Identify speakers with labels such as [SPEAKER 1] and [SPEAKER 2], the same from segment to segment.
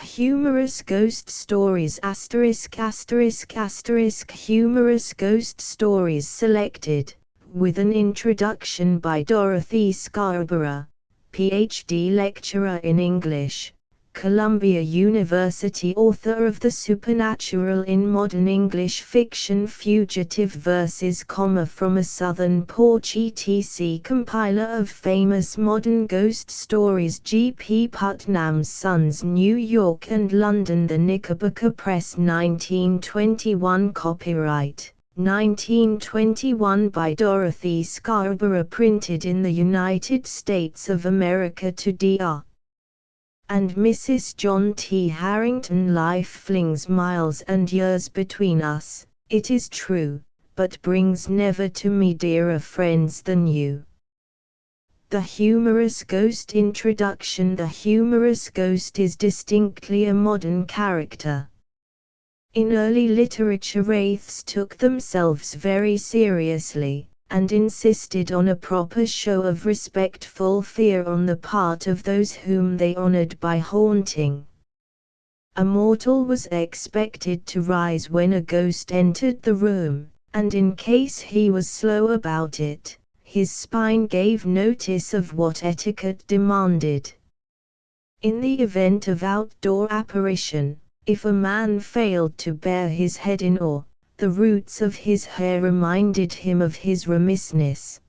[SPEAKER 1] Humorous ghost stories ******* Humorous ghost stories selected, with an introduction by Dorothy Scarborough, Ph.D. lecturer in English, Columbia University, author of The Supernatural in Modern English Fiction, Fugitive Verses, from a Southern Porch, etc. Compiler of famous modern ghost stories, G. P. Putnam's Sons, New York and London, The Knickerbocker Press, 1921. Copyright 1921 by Dorothy Scarborough, printed in the United States of America to Dr. and Mrs. John T. Harrington. Life flings miles and years between us, it is true, but brings never to me dearer friends than you. The Humorous Ghost Introduction. The humorous ghost is distinctly a modern character. In early literature, wraiths took themselves very seriously, and insisted on a proper show of respectful fear on the part of those whom they honored by haunting. A mortal was expected to rise when a ghost entered the room, and in case he was slow about it, his spine gave notice of what etiquette demanded. In the event of outdoor apparition, if a man failed to bare his head in awe, the roots of his hair reminded him of his remissness.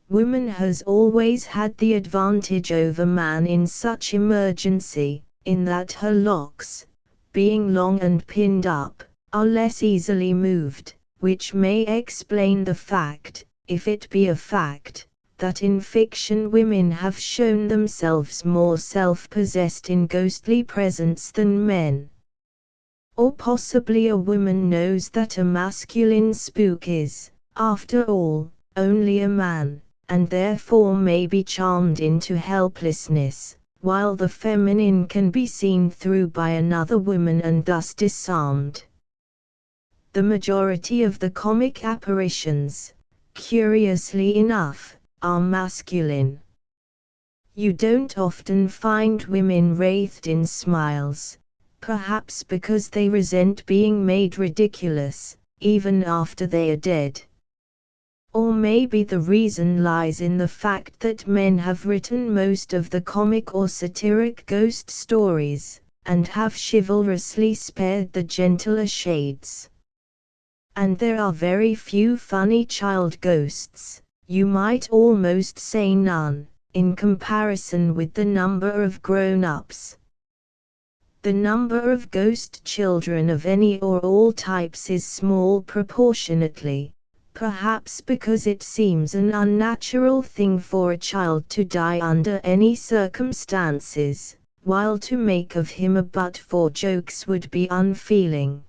[SPEAKER 1] Woman has always had the advantage over man in such emergency, in that her locks, being long and pinned up, are less easily moved, which may explain the fact, if it be a fact, that in fiction women have shown themselves more self-possessed in ghostly presence than men. Or possibly a woman knows that a masculine spook is, after all, only a man, and therefore may be charmed into helplessness, while the feminine can be seen through by another woman and thus disarmed. The majority of the comic apparitions, curiously enough, are masculine. You don't often find women wraithed in smiles, perhaps because they resent being made ridiculous, even after they are dead. Or maybe the reason lies in the fact that men have written most of the comic or satiric ghost stories, and have chivalrously spared the gentler shades. And there are very few funny child ghosts, you might almost say none, in comparison with the number of grown-ups. The number of ghost children of any or all types is small proportionately, perhaps because it seems an unnatural thing for a child to die under any circumstances, while to make of him a butt for jokes would be unfeeling.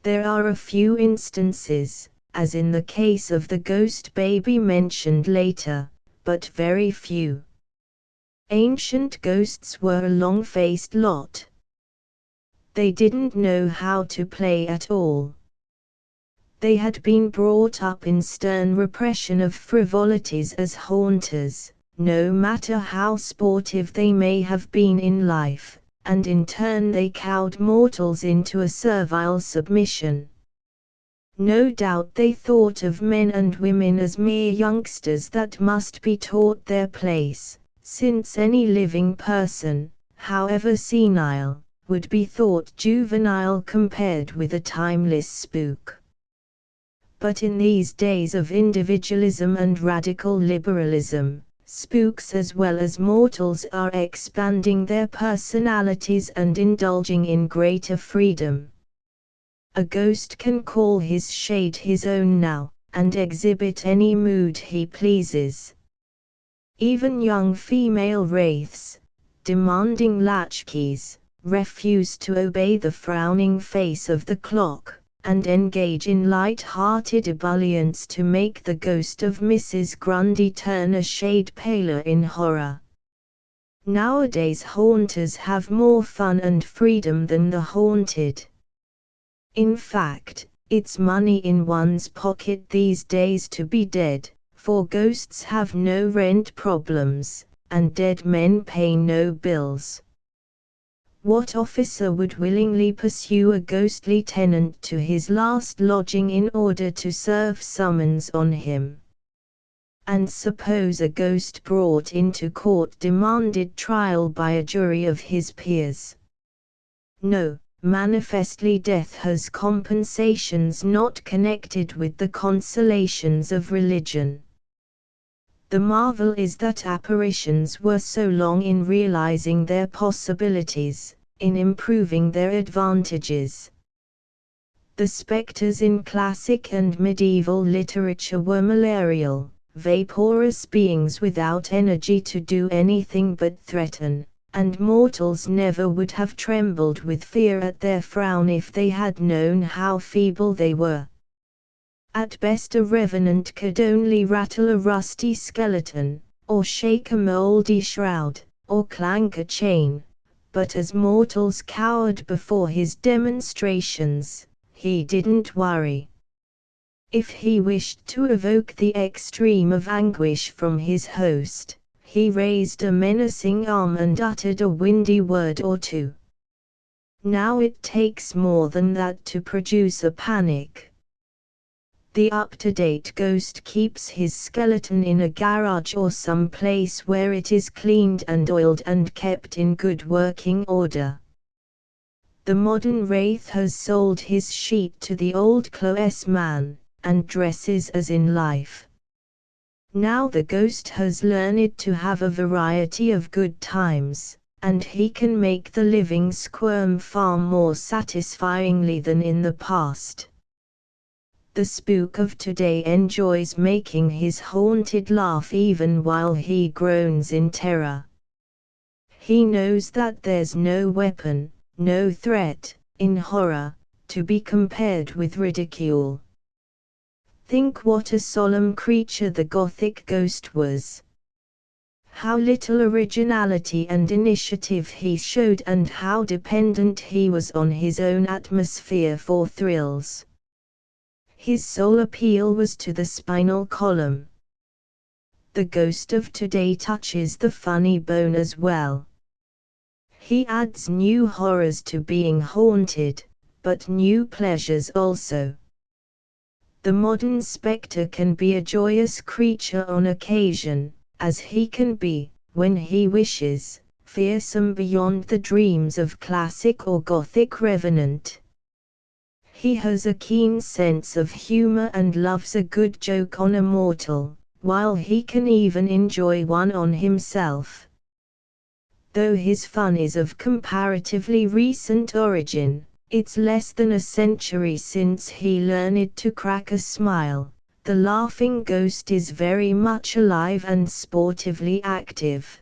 [SPEAKER 1] There are a few instances, as in the case of the ghost baby mentioned later, but very few. Ancient ghosts were a long-faced lot. They didn't know how to play at all. They had been brought up in stern repression of frivolities as haunters, no matter how sportive they may have been in life, and in turn they cowed mortals into a servile submission. No doubt they thought of men and women as mere youngsters that must be taught their place, since any living person, however senile, would be thought juvenile compared with a timeless spook. But in these days of individualism and radical liberalism, spooks as well as mortals are expanding their personalities and indulging in greater freedom. A ghost can call his shade his own now, and exhibit any mood he pleases. Even young female wraiths, demanding latchkeys, refuse to obey the frowning face of the clock, and engage in light-hearted ebullience to make the ghost of Mrs. Grundy turn a shade paler in horror. Nowadays haunters have more fun and freedom than the haunted. In fact, it's money in one's pocket these days to be dead, for ghosts have no rent problems, and dead men pay no bills. What officer would willingly pursue a ghostly tenant to his last lodging in order to serve summons on him? And suppose a ghost brought into court demanded trial by a jury of his peers? No, manifestly death has compensations not connected with the consolations of religion. The marvel is that apparitions were so long in realizing their possibilities, in improving their advantages. The spectres in classic and medieval literature were malarial, vaporous beings without energy to do anything but threaten, and mortals never would have trembled with fear at their frown if they had known how feeble they were. At best a revenant could only rattle a rusty skeleton, or shake a mouldy shroud, or clank a chain, but as mortals cowered before his demonstrations, he didn't worry. If he wished to evoke the extreme of anguish from his host, he raised a menacing arm and uttered a windy word or two. Now it takes more than that to produce a panic. The up-to-date ghost keeps his skeleton in a garage or some place where it is cleaned and oiled and kept in good working order. The modern wraith has sold his sheet to the old clothes man, and dresses as in life. Now the ghost has learned to have a variety of good times, and he can make the living squirm far more satisfyingly than in the past. The spook of today enjoys making his haunted laugh even while he groans in terror. He knows that there's no weapon, no threat, in horror, to be compared with ridicule. Think what a solemn creature the Gothic ghost was. How little originality and initiative he showed, and how dependent he was on his own atmosphere for thrills. His sole appeal was to the spinal column. The ghost of today touches the funny bone as well. He adds new horrors to being haunted, but new pleasures also. The modern spectre can be a joyous creature on occasion, as he can be, when he wishes, fearsome beyond the dreams of classic or Gothic revenant. He has a keen sense of humor and loves a good joke on a mortal, while he can even enjoy one on himself. Though his fun is of comparatively recent origin, it's less than a century since he learned to crack a smile, the laughing ghost is very much alive and sportively active.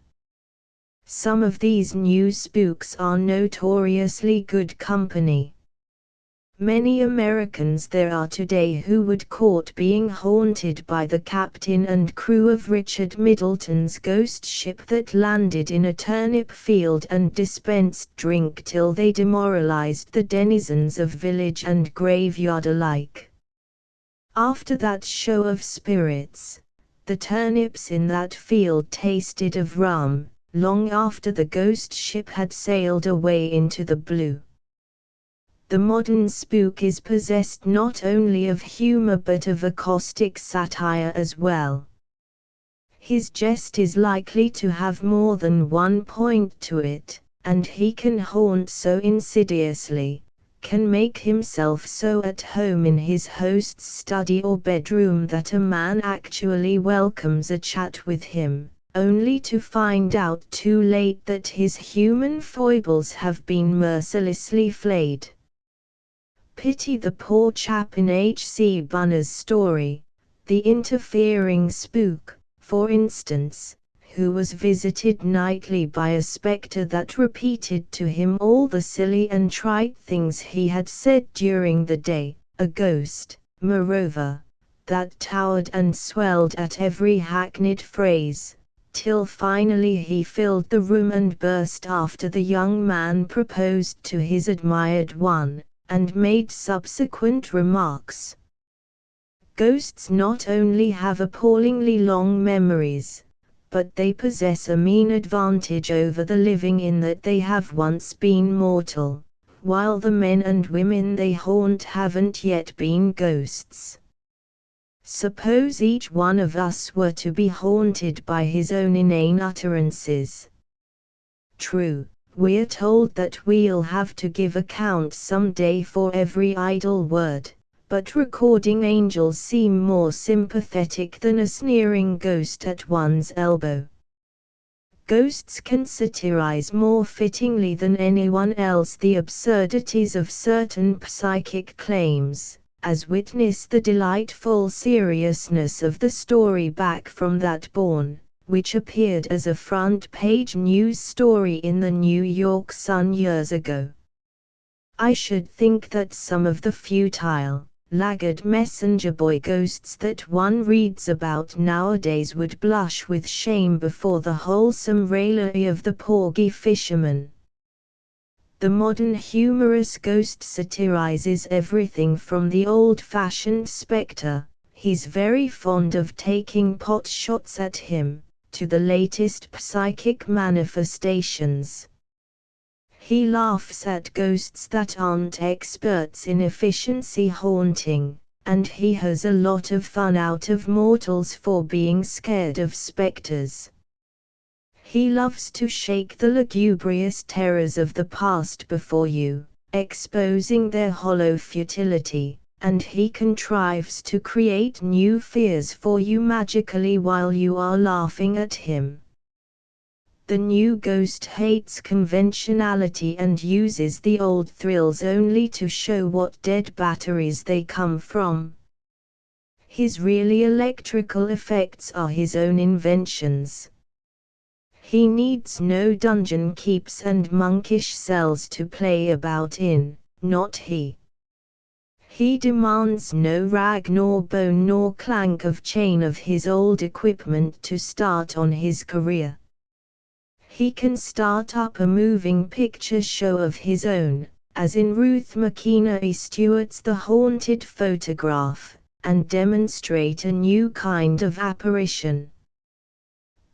[SPEAKER 1] Some of these new spooks are notoriously good company. Many Americans there are today who would court being haunted by the captain and crew of Richard Middleton's ghost ship that landed in a turnip field and dispensed drink till they demoralized the denizens of village and graveyard alike. After that show of spirits, the turnips in that field tasted of rum, long after the ghost ship had sailed away into the blue. The modern spook is possessed not only of humor but of a caustic satire as well. His jest is likely to have more than one point to it, and he can haunt so insidiously, can make himself so at home in his host's study or bedroom that a man actually welcomes a chat with him, only to find out too late that his human foibles have been mercilessly flayed. Pity the poor chap in H.C. Bunner's story, The Interfering Spook, for instance, who was visited nightly by a spectre that repeated to him all the silly and trite things he had said during the day, a ghost, moreover, that towered and swelled at every hackneyed phrase, till finally he filled the room and burst after the young man proposed to his admired one, and made subsequent remarks. Ghosts not only have appallingly long memories, but they possess a mean advantage over the living in that they have once been mortal, while the men and women they haunt haven't yet been ghosts. Suppose each one of us were to be haunted by his own inane utterances. True, we're told that we'll have to give account someday for every idle word, but recording angels seem more sympathetic than a sneering ghost at one's elbow. Ghosts can satirize more fittingly than anyone else the absurdities of certain psychic claims, as witness the delightful seriousness of the story Back from That Bourne, which appeared as a front-page news story in the New York Sun years ago. I should think that some of the futile, laggard messenger boy ghosts that one reads about nowadays would blush with shame before the wholesome raillery of the porgy fisherman. The modern humorous ghost satirizes everything from the old-fashioned spectre, he's very fond of taking pot shots at him, to the latest psychic manifestations. He laughs at ghosts that aren't experts in efficiency haunting, and he has a lot of fun out of mortals for being scared of specters. He loves to shake the lugubrious terrors of the past before you, exposing their hollow futility, and he contrives to create new fears for you magically while you are laughing at him. The new ghost hates conventionality and uses the old thrills only to show what dead batteries they come from. His really electrical effects are his own inventions. He needs no dungeon keeps and monkish cells to play about in, not he. He demands no rag nor bone nor clank of chain of his old equipment to start on his career. He can start up a moving picture show of his own, as in Ruth McKenna Stewart's The Haunted Photograph, and demonstrate a new kind of apparition.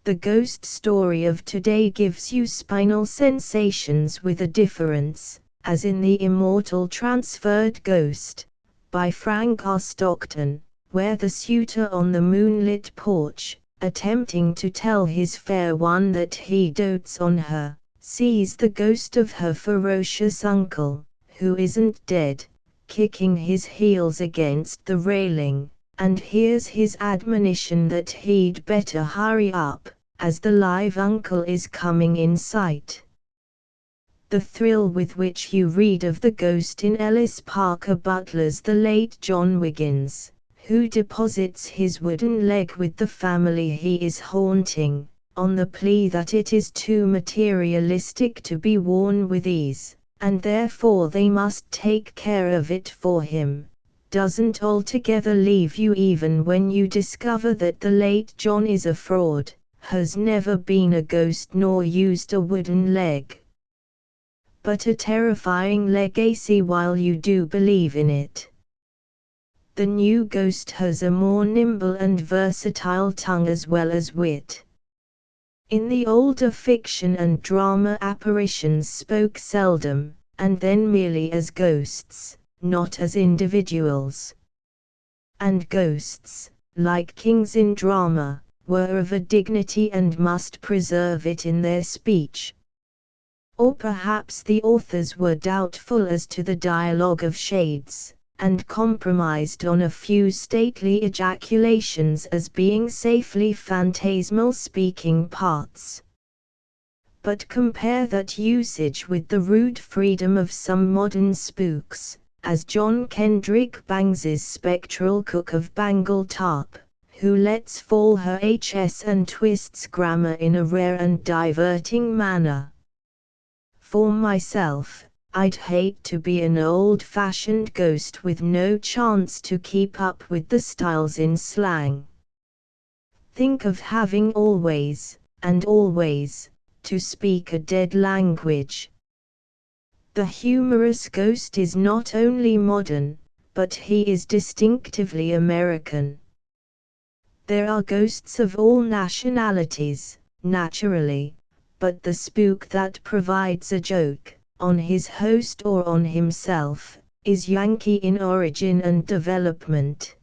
[SPEAKER 1] The ghost story of today gives you spinal sensations with a difference, as in The Immortal Transferred Ghost, by Frank R. Stockton, where the suitor on the moonlit porch, attempting to tell his fair one that he dotes on her, sees the ghost of her ferocious uncle, who isn't dead, kicking his heels against the railing, and hears his admonition that he'd better hurry up, as the live uncle is coming in sight. The thrill with which you read of the ghost in Ellis Parker Butler's The Late John Wiggins, who deposits his wooden leg with the family he is haunting, on the plea that it is too materialistic to be worn with ease, and therefore they must take care of it for him, doesn't altogether leave you even when you discover that the late John is a fraud, has never been a ghost nor used a wooden leg. But a terrifying legacy while you do believe in it. The new ghost has a more nimble and versatile tongue as well as wit. In the older fiction and drama apparitions spoke seldom, and then merely as ghosts, not as individuals. And ghosts, like kings in drama, were of a dignity and must preserve it in their speech. Or perhaps the authors were doubtful as to the dialogue of shades, and compromised on a few stately ejaculations as being safely phantasmal speaking parts. But compare that usage with the rude freedom of some modern spooks, as John Kendrick Bangs's spectral cook of Bangletop, who lets fall her HS and twists grammar in a rare and diverting manner. For myself, I'd hate to be an old-fashioned ghost with no chance to keep up with the styles in slang. Think of having always, and always, to speak a dead language. The humorous ghost is not only modern, but he is distinctively American. There are ghosts of all nationalities, naturally, but the spook that provides a joke, on his host or on himself, is Yankee in origin and development.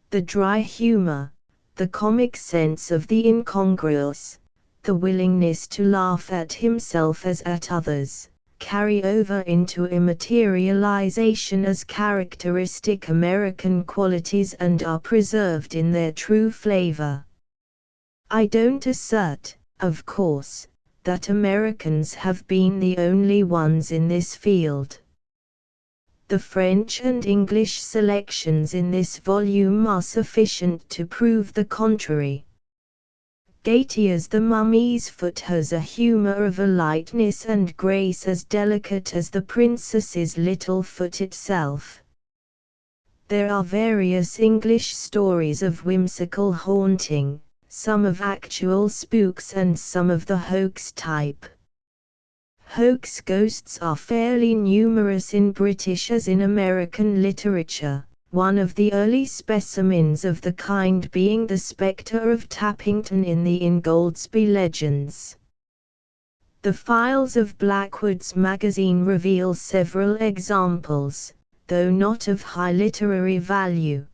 [SPEAKER 1] The dry humor, the comic sense of the incongruous, the willingness to laugh at himself as at others, carry over into immaterialization as characteristic American qualities and are preserved in their true flavor. I don't assert, of course, that Americans have been the only ones in this field. The French and English selections in this volume are sufficient to prove the contrary. Gautier's The Mummy's Foot has a humor of a lightness and grace as delicate as the princess's little foot itself. There are various English stories of whimsical haunting, some of actual spooks and some of the hoax type. Hoax ghosts are fairly numerous in British as in American literature, one of the early specimens of the kind being the spectre of Tappington in the Ingoldsby Legends. The files of Blackwood's magazine reveal several examples, though not of high literary value.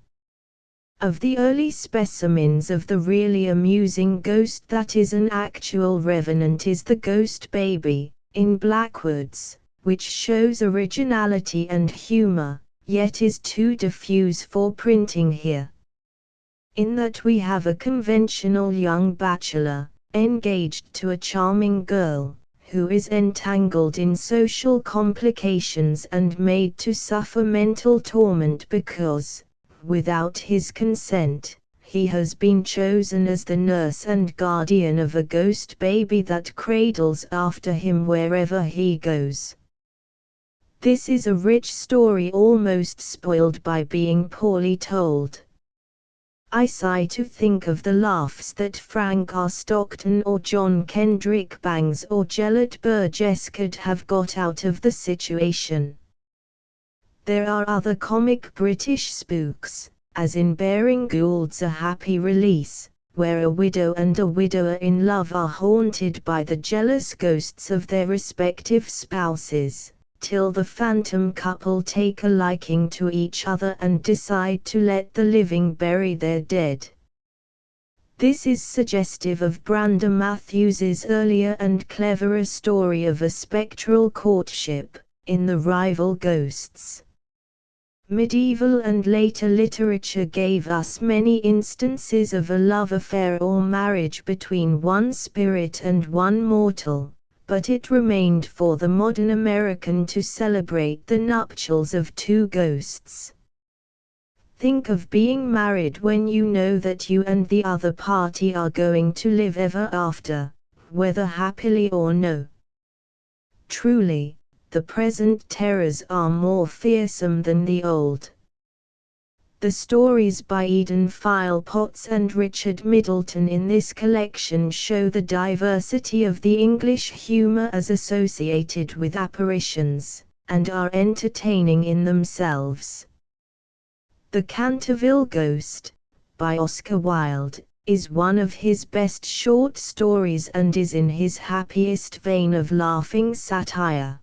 [SPEAKER 1] Of the early specimens of the really amusing ghost that is an actual revenant is the Ghost Baby, in Blackwood's, which shows originality and humor, yet is too diffuse for printing here. In that we have a conventional young bachelor, engaged to a charming girl, who is entangled in social complications and made to suffer mental torment because, without his consent, he has been chosen as the nurse and guardian of a ghost baby that cradles after him wherever he goes. This is a rich story almost spoiled by being poorly told. I sigh to think of the laughs that Frank R. Stockton or John Kendrick Bangs or Gelett Burgess could have got out of the situation. There are other comic British spooks, as in Baring Gould's A Happy Release, where a widow and a widower in love are haunted by the jealous ghosts of their respective spouses, till the phantom couple take a liking to each other and decide to let the living bury their dead. This is suggestive of Brander Matthews's earlier and cleverer story of a spectral courtship, in The Rival Ghosts. Medieval and later literature gave us many instances of a love affair or marriage between one spirit and one mortal, but it remained for the modern American to celebrate the nuptials of two ghosts. Think of being married when you know that you and the other party are going to live ever after, whether happily or no. Truly, the present terrors are more fearsome than the old. The stories by Eden Philpotts and Richard Middleton in this collection show the diversity of the English humour as associated with apparitions, and are entertaining in themselves. The Canterville Ghost, by Oscar Wilde, is one of his best short stories and is in his happiest vein of laughing satire.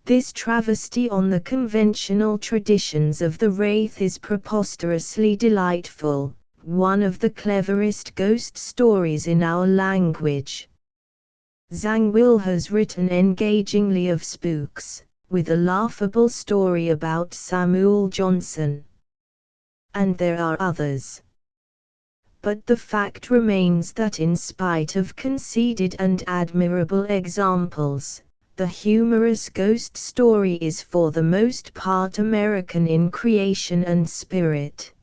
[SPEAKER 1] This travesty on the conventional traditions of the wraith is preposterously delightful, one of the cleverest ghost stories in our language. Zhang Will has written engagingly of spooks, with a laughable story about Samuel Johnson. And there are others. But the fact remains that in spite of conceded and admirable examples, the humorous ghost story is for the most part American in creation and spirit.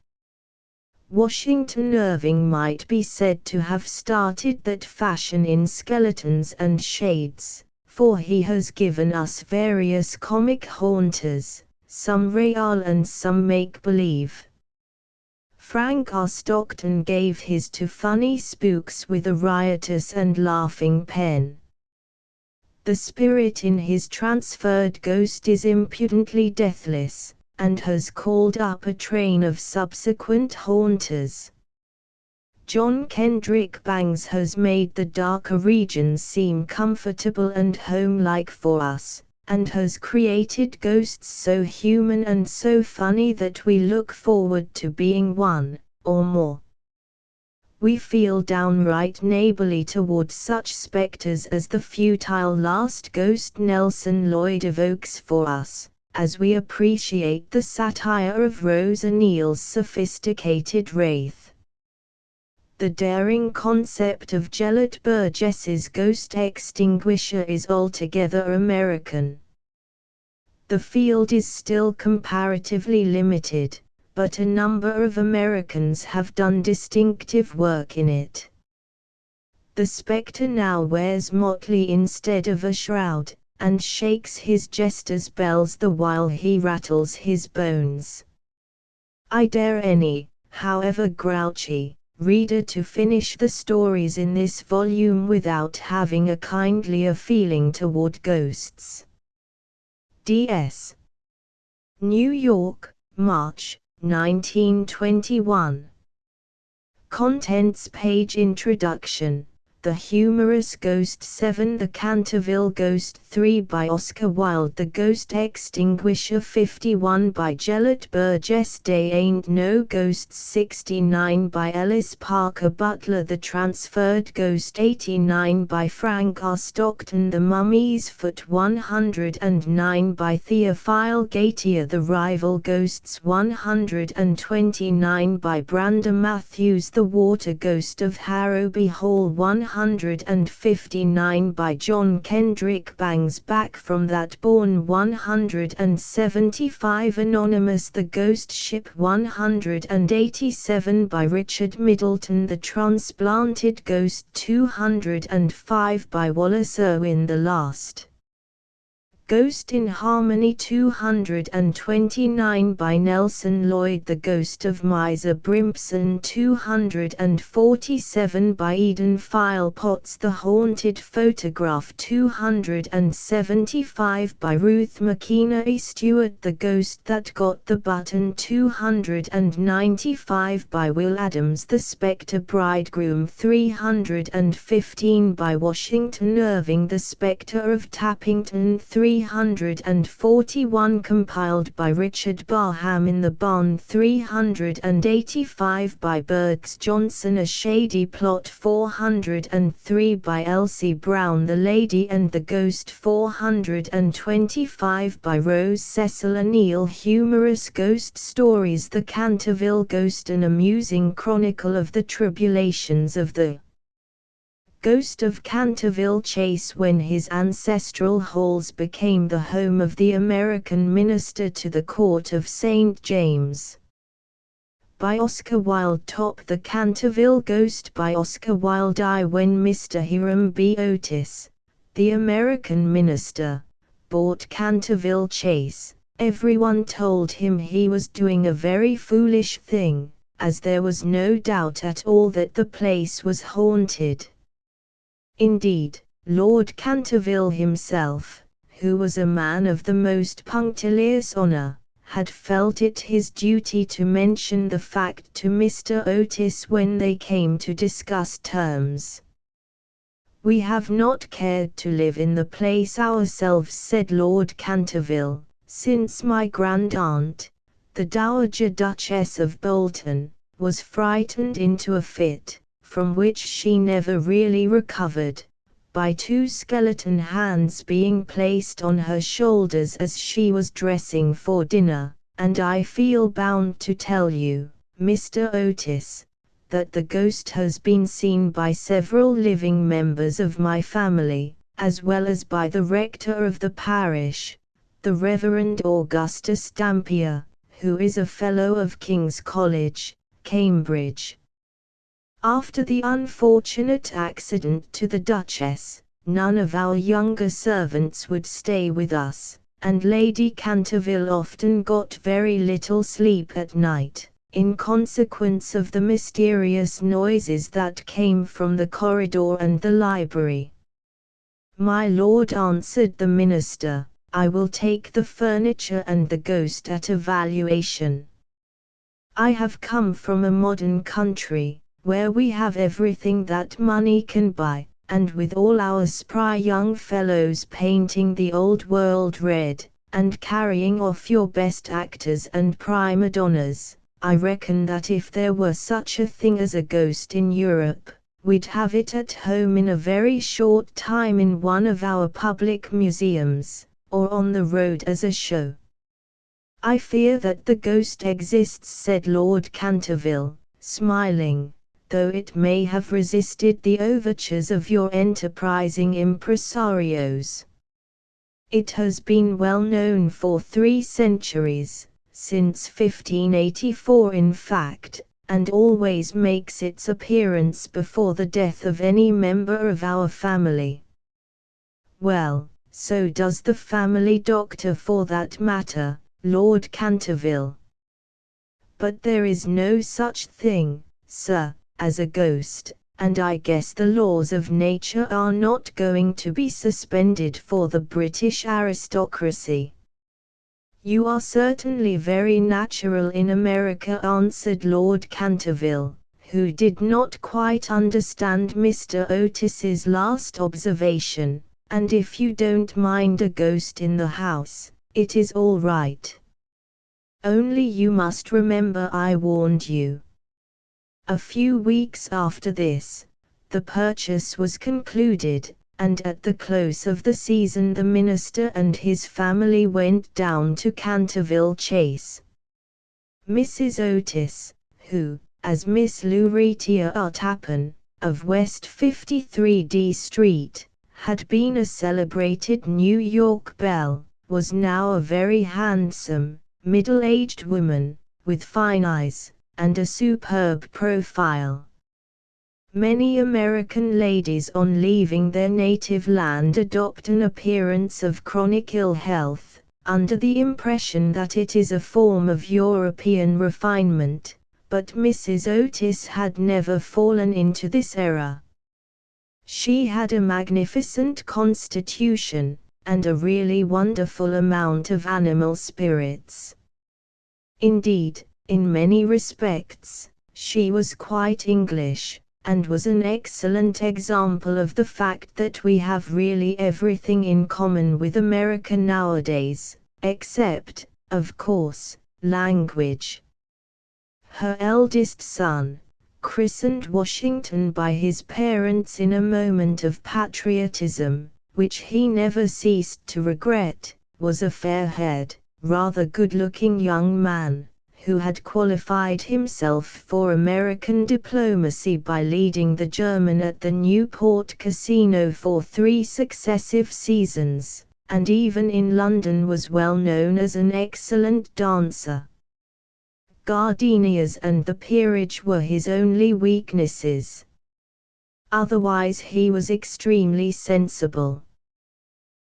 [SPEAKER 1] Washington Irving might be said to have started that fashion in skeletons and shades, for he has given us various comic haunters, some real and some make-believe. Frank R. Stockton gave his to funny spooks with a riotous and laughing pen. The spirit in his transferred ghost is impudently deathless, and has called up a train of subsequent haunters. John Kendrick Bangs has made the darker regions seem comfortable and home-like for us, and has created ghosts so human and so funny that we look forward to being one, or more. We feel downright neighborly toward such specters as the futile last ghost Nelson Lloyd evokes for us, as we appreciate the satire of Rose O'Neill's sophisticated wraith. The daring concept of Gelett Burgess's ghost extinguisher is altogether American. The field is still comparatively limited, but a number of Americans have done distinctive work in it. The spectre now wears motley instead of a shroud, and shakes his jester's bells the while he rattles his bones. I dare any, however grouchy, reader to finish the stories in this volume without having a kindlier feeling toward ghosts. D.S. New York, March, 1921. Contents page. Introduction. The Humorous Ghost 7, The Canterville Ghost 3 by Oscar Wilde, The Ghost Extinguisher 51 by Gelett Burgess, They Ain't No Ghosts 69 by Ellis Parker Butler, The Transferred Ghost 89 by Frank R. Stockton, The Mummy's Foot 109 by Theophile Gautier, The Rival Ghosts 129 by Brander Matthews, The Water Ghost of Harrowby Hall 159 by John Kendrick Bangs, Back from That Bourne 175 Anonymous, The Ghost Ship 187 by Richard Middleton, The Transplanted Ghost 205 by Wallace Irwin, The Last Ghost in Harmony 229 by Nelson Lloyd, The Ghost of Miser Brimpson 247 by Eden Philpotts, The Haunted Photograph 275 by Ruth McKenna Stewart, The Ghost That Got the Button 295 by Will Adams, The Spectre Bridegroom 315 by Washington Irving, The Spectre of Tappington 341 compiled by Richard Barham in the Barn 385 by Bergs Johnson, A Shady Plot 403 by Elsie Brown, The Lady and the Ghost 425 by Rose Cecil O'Neill, Humorous Ghost Stories, The Canterville Ghost, An Amusing Chronicle of the Tribulations of the Ghost of Canterville Chase when his ancestral halls became the home of the American minister to the court of St. James. By Oscar Wilde. Top The Canterville Ghost by Oscar Wilde. When Mr. Hiram B. Otis, the American minister, bought Canterville Chase, everyone told him he was doing a very foolish thing, as there was no doubt at all that the place was haunted. Indeed, Lord Canterville himself, who was a man of the most punctilious honor, had felt it his duty to mention the fact to Mr. Otis when they came to discuss terms. "We have not cared to live in the place ourselves," said Lord Canterville, "since my grand-aunt, the Dowager Duchess of Bolton, was frightened into a fit, from which she never really recovered, by two skeleton hands being placed on her shoulders as she was dressing for dinner, and I feel bound to tell you, Mr. Otis, that the ghost has been seen by several living members of my family, as well as by the rector of the parish, the Reverend Augustus Dampier, who is a Fellow of King's College, Cambridge. After the unfortunate accident to the Duchess, none of our younger servants would stay with us, and Lady Canterville often got very little sleep at night, in consequence of the mysterious noises that came from the corridor and the library." "My lord," answered the minister, I will take the furniture and the ghost at a valuation. I have come from a modern country, where we have everything that money can buy, and with all our spry young fellows painting the old world red, and carrying off your best actors and prima donnas, I reckon that if there were such a thing as a ghost in Europe, we'd have it at home in a very short time in one of our public museums, or on the road as a show. I fear that the ghost exists, said Lord Canterville, smiling, though it may have resisted the overtures of your enterprising impresarios. It has been well known for 3 centuries, since 1584 in fact, and always makes its appearance before the death of any member of our family. Well, so does the family doctor for that matter, Lord Canterville. But there is no such thing, sir, as a ghost, and I guess the laws of nature are not going to be suspended for the British aristocracy. You are certainly very natural in America, answered Lord Canterville, who did not quite understand Mr. Otis's last observation, and if you don't mind a ghost in the house, it is all right. Only you must remember I warned you. A few weeks after this, the purchase was concluded, and at the close of the season the minister and his family went down to Canterville Chase. Mrs. Otis, who, as Miss Lucretia Tappan, of West 53D Street, had been a celebrated New York belle, was now a very handsome, middle-aged woman, with fine eyes, and a superb profile. Many American ladies on leaving their native land adopt an appearance of chronic ill health, under the impression that it is a form of European refinement, but Mrs. Otis had never fallen into this error. She had a magnificent constitution, and a really wonderful amount of animal spirits. Indeed, in many respects, she was quite English, and was an excellent example of the fact that we have really everything in common with America nowadays, except, of course, language. Her eldest son, christened Washington by his parents in a moment of patriotism, which he never ceased to regret, was a fair-haired, rather good-looking young man, who had qualified himself for American diplomacy by leading the German at the Newport Casino for 3 successive seasons, and even in London was well known as an excellent dancer. Gardenias and the peerage were his only weaknesses. Otherwise he was extremely sensible.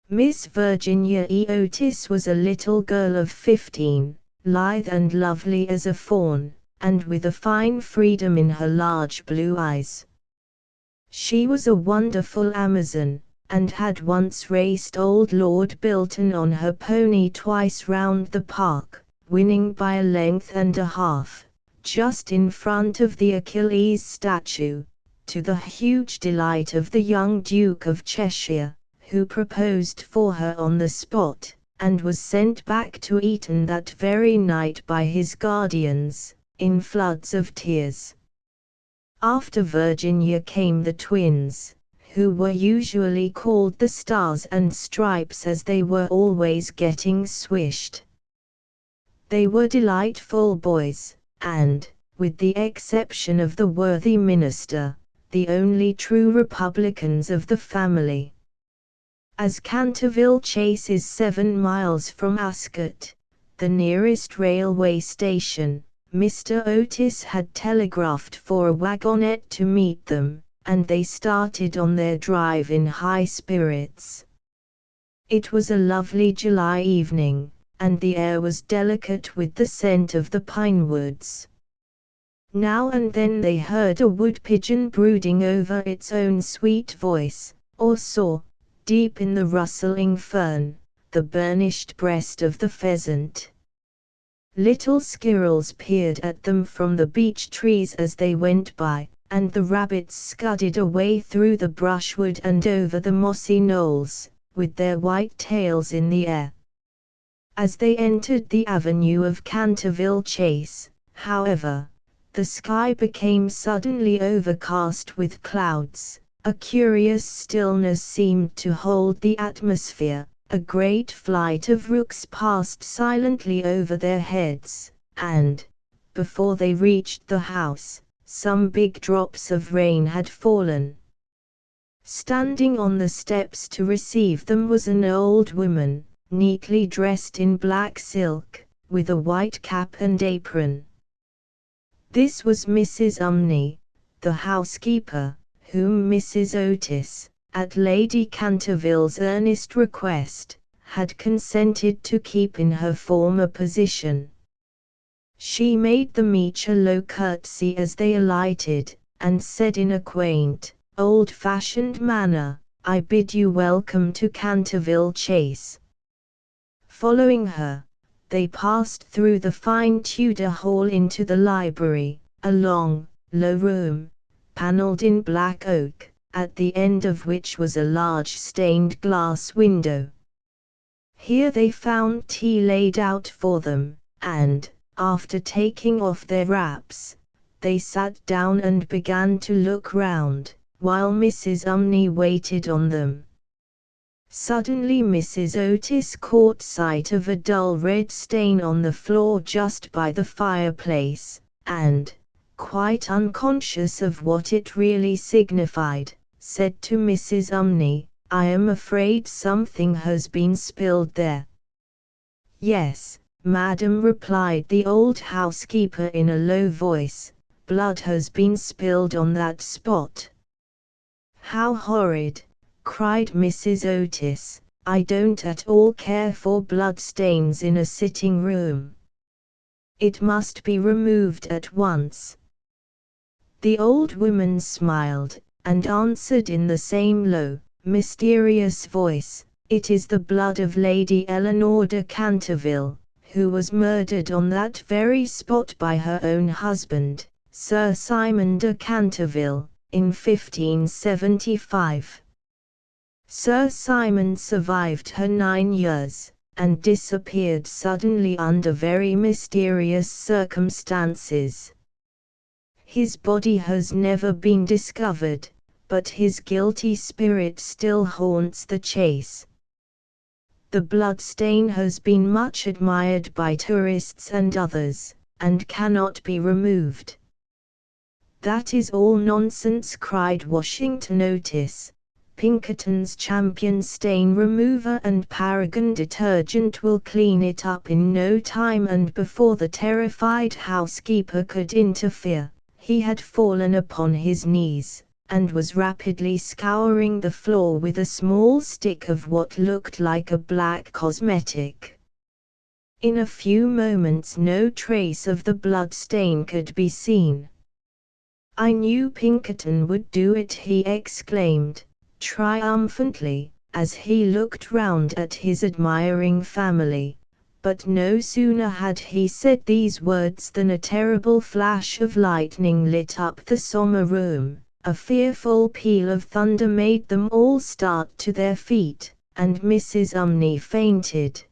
[SPEAKER 1] Miss Virginia E. Otis was a little girl of 15, lithe and lovely as a fawn, and with a fine freedom in her large blue eyes. She was a wonderful Amazon, and had once raced old Lord Bilton on her pony twice round the park, winning by a length and a half, just in front of the Achilles statue, to the huge delight of the young Duke of Cheshire, who proposed for her on the spot, and was sent back to Eton that very night by his guardians, in floods of tears. After Virginia came the twins, who were usually called the Stars and Stripes as they were always getting swished. They were delightful boys, and, with the exception of the worthy minister, the only true Republicans of the family. As Canterville Chase is 7 miles from Ascot, the nearest railway station, Mr. Otis had telegraphed for a wagonette to meet them, and they started on their drive in high spirits. It was a lovely July evening, and the air was delicate with the scent of the pine woods. Now and then they heard a wood pigeon brooding over its own sweet voice, or saw, deep in the rustling fern, the burnished breast of the pheasant. Little squirrels peered at them from the beech trees as they went by, and the rabbits scudded away through the brushwood and over the mossy knolls, with their white tails in the air. As they entered the avenue of Canterville Chase, however, the sky became suddenly overcast with clouds. A curious stillness seemed to hold the atmosphere. A great flight of rooks passed silently over their heads, and, before they reached the house, some big drops of rain had fallen. Standing on the steps to receive them was an old woman, neatly dressed in black silk, with a white cap and apron. This was Mrs. Umney, the housekeeper, whom Mrs. Otis, at Lady Canterville's earnest request, had consented to keep in her former position. She made them each a low curtsy as they alighted, and said in a quaint, old-fashioned manner, "I bid you welcome to Canterville Chase." Following her, they passed through the fine Tudor hall into the library, a long, low room, panelled in black oak, at the end of which was a large stained glass window. Here they found tea laid out for them, and, after taking off their wraps, they sat down and began to look round, while Mrs. Umney waited on them. Suddenly Mrs. Otis caught sight of a dull red stain on the floor just by the fireplace, and, quite unconscious of what it really signified, said to Mrs. Umney, "I am afraid something has been spilled there." "Yes, madam," replied the old housekeeper in a low voice, "blood has been spilled on that spot." "How horrid!" cried Mrs. Otis. "I don't at all care for blood stains in a sitting room. It must be removed at once." The old woman smiled, and answered in the same low, mysterious voice, "It is the blood of Lady Eleanor de Canterville, who was murdered on that very spot by her own husband, Sir Simon de Canterville, in 1575. Sir Simon survived her 9 years, and disappeared suddenly under very mysterious circumstances. His body has never been discovered, but his guilty spirit still haunts the Chase. The blood stain has been much admired by tourists and others, and cannot be removed." "That is all nonsense," cried Washington Otis. "Pinkerton's Champion Stain Remover and Paragon Detergent will clean it up in no time." And before the terrified housekeeper could interfere, he had fallen upon his knees, and was rapidly scouring the floor with a small stick of what looked like a black cosmetic. In a few moments no trace of the blood stain could be seen. "I knew Pinkerton would do it," he exclaimed, triumphantly, as he looked round at his admiring family. But no sooner had he said these words than a terrible flash of lightning lit up the sombre room. A fearful peal of thunder made them all start to their feet, and Mrs. Umney fainted.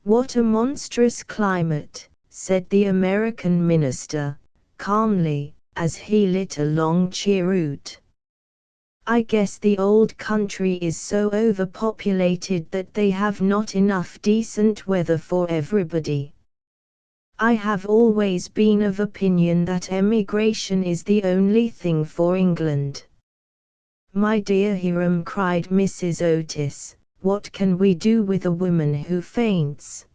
[SPEAKER 1] "What a monstrous climate," said the American minister, calmly, as he lit a long cheroot. "I guess the old country is so overpopulated that they have not enough decent weather for everybody. I have always been of opinion that emigration is the only thing for England." "My dear Hiram," cried Mrs. Otis, "what can we do with a woman who faints?"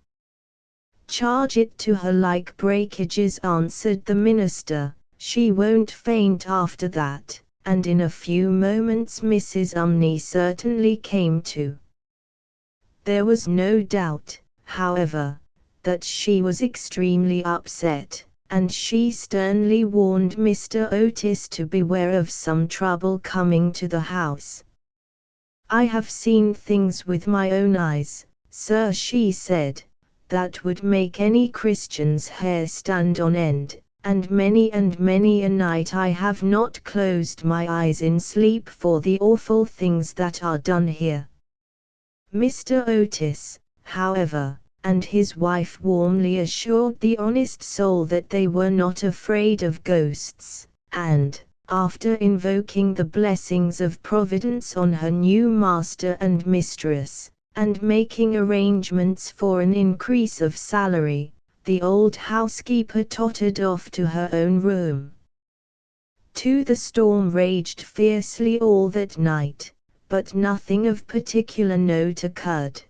[SPEAKER 1] "Charge it to her like breakages," answered the minister. "She won't faint after that." And in a few moments Mrs. Umney certainly came to. There was no doubt, however, that she was extremely upset, and she sternly warned Mr. Otis to beware of some trouble coming to the house. "I have seen things with my own eyes, sir," she said, "that would make any Christian's hair stand on end, and many a night I have not closed my eyes in sleep for the awful things that are done here." Mr. Otis, however, and his wife warmly assured the honest soul that they were not afraid of ghosts, and, after invoking the blessings of Providence on her new master and mistress, and making arrangements for an increase of salary, the old housekeeper tottered off to her own room. The storm raged fiercely all that night, but nothing of particular note occurred.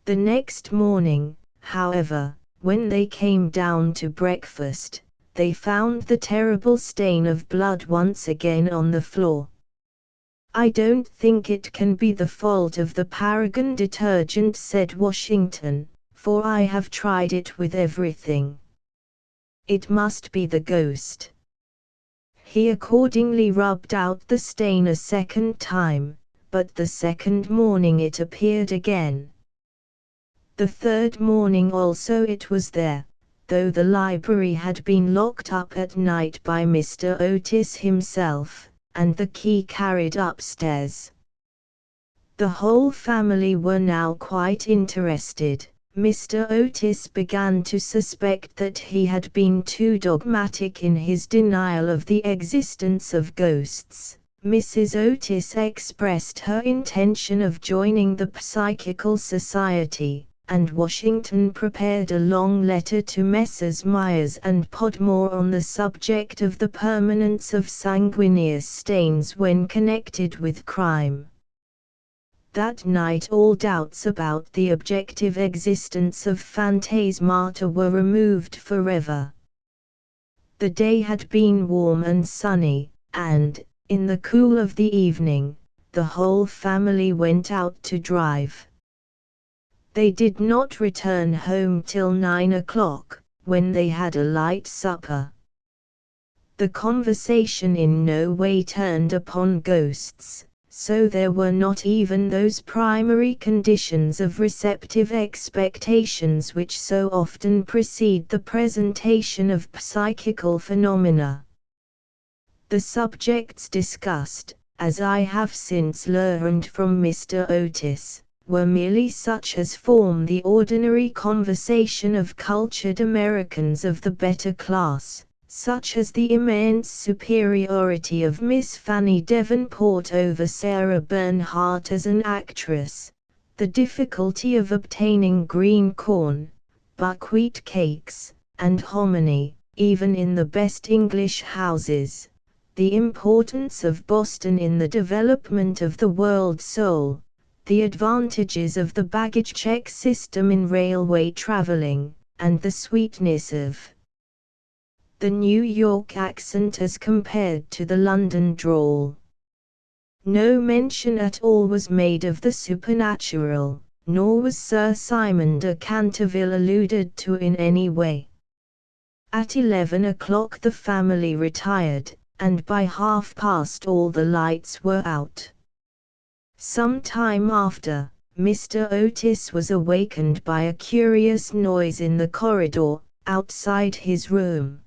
[SPEAKER 1] The next morning, however, when they came down to breakfast, they found the terrible stain of blood once again on the floor. "I don't think it can be the fault of the Paragon detergent," said Washington, "for I have tried it with everything. It must be the ghost." He accordingly rubbed out the stain a second time, but the second morning it appeared again. The third morning also it was there, though the library had been locked up at night by Mr. Otis himself, and the key carried upstairs. The whole family were now quite interested. Mr. Otis began to suspect that he had been too dogmatic in his denial of the existence of ghosts. Mrs. Otis expressed her intention of joining the Psychical Society, and Washington prepared a long letter to Messrs. Myers and Podmore on the subject of the permanence of sanguineous stains when connected with crime. That night all doubts about the objective existence of phantasmata were removed forever. The day had been warm and sunny, and, in the cool of the evening, the whole family went out to drive. They did not return home till 9 o'clock, when they had a light supper. The conversation in no way turned upon ghosts, so there were not even those primary conditions of receptive expectations which so often precede the presentation of psychical phenomena. The subjects discussed, as I have since learned from Mr. Otis, were merely such as form the ordinary conversation of cultured Americans of the better class, such as the immense superiority of Miss Fanny Davenport over Sarah Bernhardt as an actress, the difficulty of obtaining green corn, buckwheat cakes, and hominy, even in the best English houses, the importance of Boston in the development of the world soul, the advantages of the baggage check system in railway traveling, and the sweetness of the New York accent as compared to the London drawl. No mention at all was made of the supernatural, nor was Sir Simon de Canterville alluded to in any way. At 11 o'clock the family retired, and by 1:30 all the lights were out. Some time after, Mr. Otis was awakened by a curious noise in the corridor, outside his room.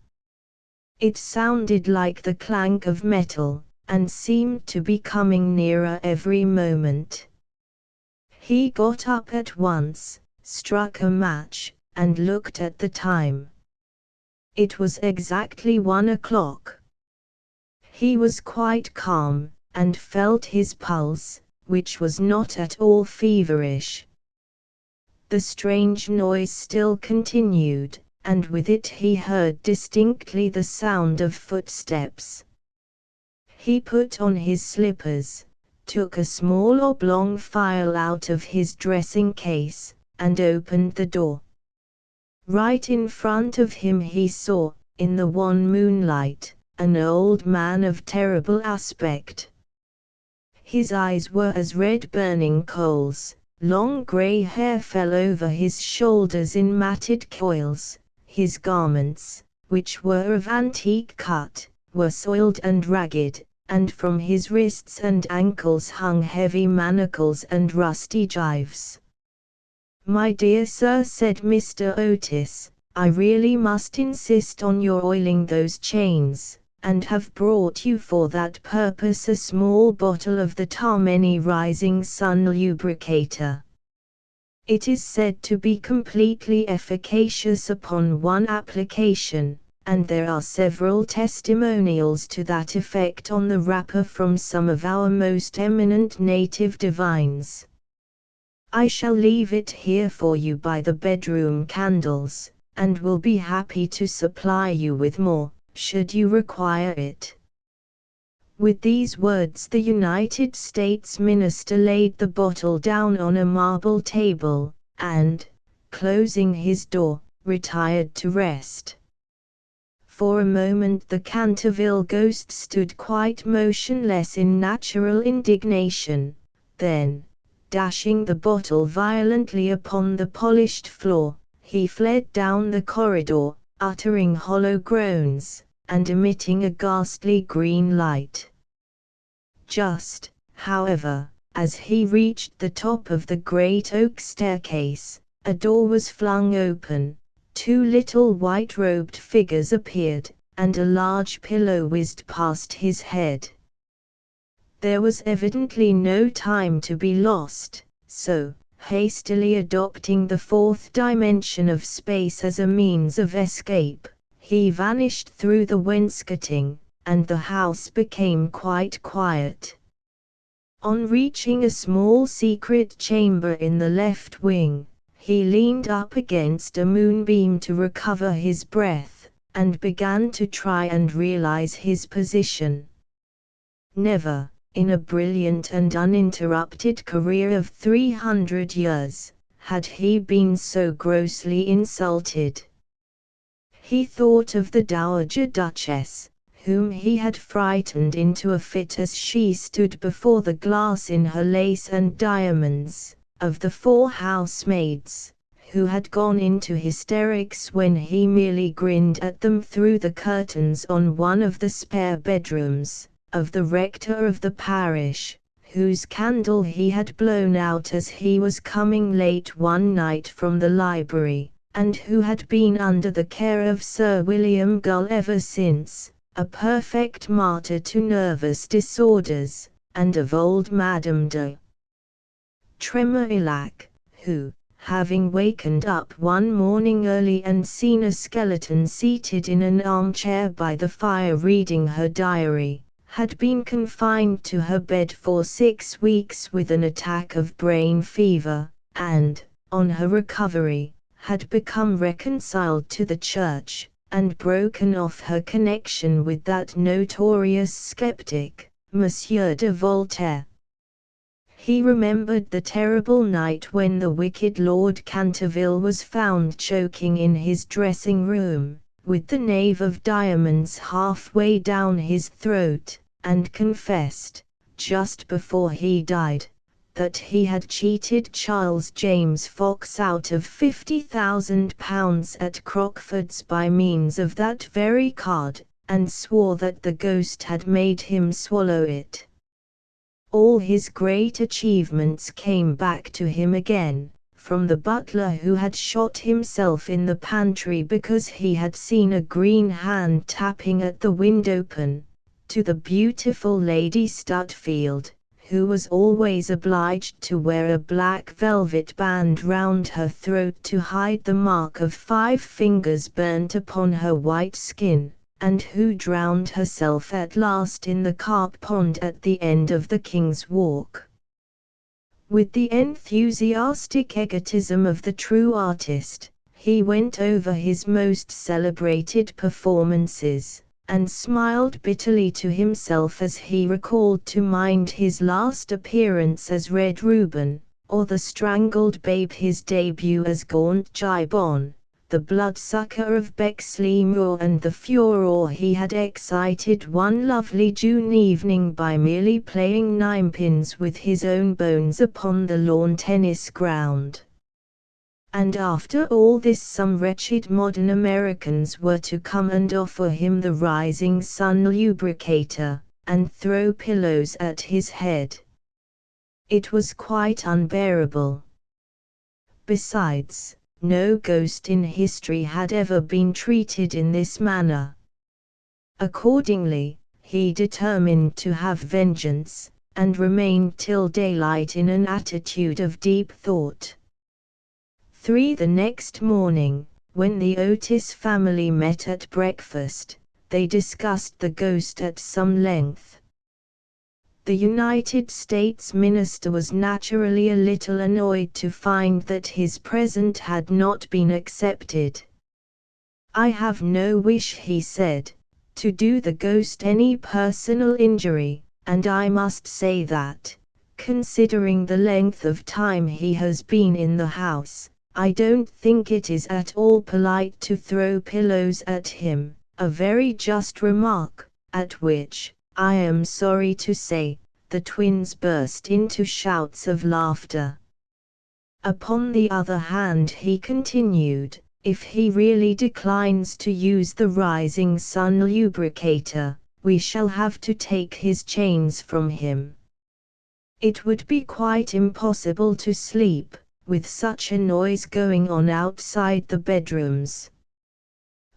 [SPEAKER 1] It sounded like the clank of metal, and seemed to be coming nearer every moment. He got up at once, struck a match, and looked at the time. It was exactly 1 o'clock. He was quite calm, and felt his pulse, which was not at all feverish. The strange noise still continued, and with it he heard distinctly the sound of footsteps. He put on his slippers, took a small oblong file out of his dressing case, and opened the door. Right in front of him he saw, in the wan moonlight, an old man of terrible aspect. His eyes were as red burning coals, long grey hair fell over his shoulders in matted coils, his garments, which were of antique cut, were soiled and ragged, and from his wrists and ankles hung heavy manacles and rusty gyves. "My dear sir," said Mr. Otis, "I really must insist on your oiling those chains, and have brought you for that purpose a small bottle of the Tammany Rising Sun Lubricator. It is said to be completely efficacious upon one application, and there are several testimonials to that effect on the wrapper from some of our most eminent native divines. I shall leave it here for you by the bedroom candles, and will be happy to supply you with more, should you require it." With these words the United States minister laid the bottle down on a marble table, and, closing his door, retired to rest. For a moment the Canterville ghost stood quite motionless in natural indignation, then, dashing the bottle violently upon the polished floor, he fled down the corridor, uttering hollow groans, and emitting a ghastly green light. Just, however, as he reached the top of the great oak staircase, a door was flung open, 2 little white-robed figures appeared, and a large pillow whizzed past his head. There was evidently no time to be lost, so, hastily adopting the 4th dimension of space as a means of escape, he vanished through the wainscoting, and the house became quite quiet. On reaching a small secret chamber in the left wing, he leaned up against a moonbeam to recover his breath, and began to try and realize his position. Never, in a brilliant and uninterrupted career of 300 years, had he been so grossly insulted. He thought of the Dowager Duchess, whom he had frightened into a fit as she stood before the glass in her lace and diamonds, of the 4 housemaids, who had gone into hysterics when he merely grinned at them through the curtains on one of the spare bedrooms, of the rector of the parish, whose candle he had blown out as he was coming late one night from the library, and who had been under the care of Sir William Gull ever since, a perfect martyr to nervous disorders, and of old Madame de Tremouillac, who, having wakened up one morning early and seen a skeleton seated in an armchair by the fire reading her diary, had been confined to her bed for 6 weeks with an attack of brain fever, and, on her recovery, had become reconciled to the Church, and broken off her connection with that notorious skeptic, Monsieur de Voltaire. He remembered the terrible night when the wicked Lord Canterville was found choking in his dressing-room, with the knave of diamonds halfway down his throat, and confessed, just before he died, that he had cheated Charles James Fox out of £50,000 at Crockford's by means of that very card, and swore that the ghost had made him swallow it. All his great achievements came back to him again, from the butler who had shot himself in the pantry because he had seen a green hand tapping at the window-pane, to the beautiful Lady Stutfield, who was always obliged to wear a black velvet band round her throat to hide the mark of 5 fingers burnt upon her white skin, and who drowned herself at last in the carp pond at the end of the King's Walk. With the enthusiastic egotism of the true artist, he went over his most celebrated performances, and smiled bitterly to himself as he recalled to mind his last appearance as Red Reuben, or the Strangled Babe, his debut as Gaunt Gibbon, the Bloodsucker of Bexley Moor, and the furore he had excited one lovely June evening by merely playing ninepins with his own bones upon the lawn tennis ground. And after all this some wretched modern Americans were to come and offer him the Rising Sun Lubricator, and throw pillows at his head. It was quite unbearable. Besides, no ghost in history had ever been treated in this manner. Accordingly, he determined to have vengeance, and remained till daylight in an attitude of deep thought. The next morning, when the Otis family met at breakfast, they discussed the ghost at some length. The United States minister was naturally a little annoyed to find that his present had not been accepted. "I have no wish," he said, "to do the ghost any personal injury, and I must say that, considering the length of time he has been in the house, I don't think it is at all polite to throw pillows at him," a very just remark, at which, I am sorry to say, the twins burst into shouts of laughter. "Upon the other hand," he continued, "if he really declines to use the Rising Sun lubricator, we shall have to take his chains from him. It would be quite impossible to sleep, with such a noise going on outside the bedrooms."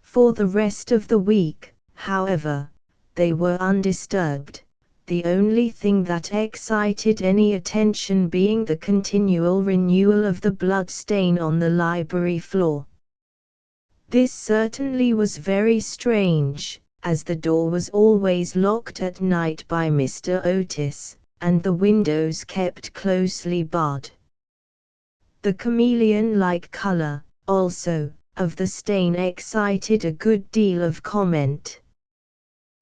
[SPEAKER 1] For the rest of the week, however, they were undisturbed, the only thing that excited any attention being the continual renewal of the blood stain on the library floor. This certainly was very strange, as the door was always locked at night by Mr. Otis, and the windows kept closely barred. The chameleon-like color, also, of the stain excited a good deal of comment.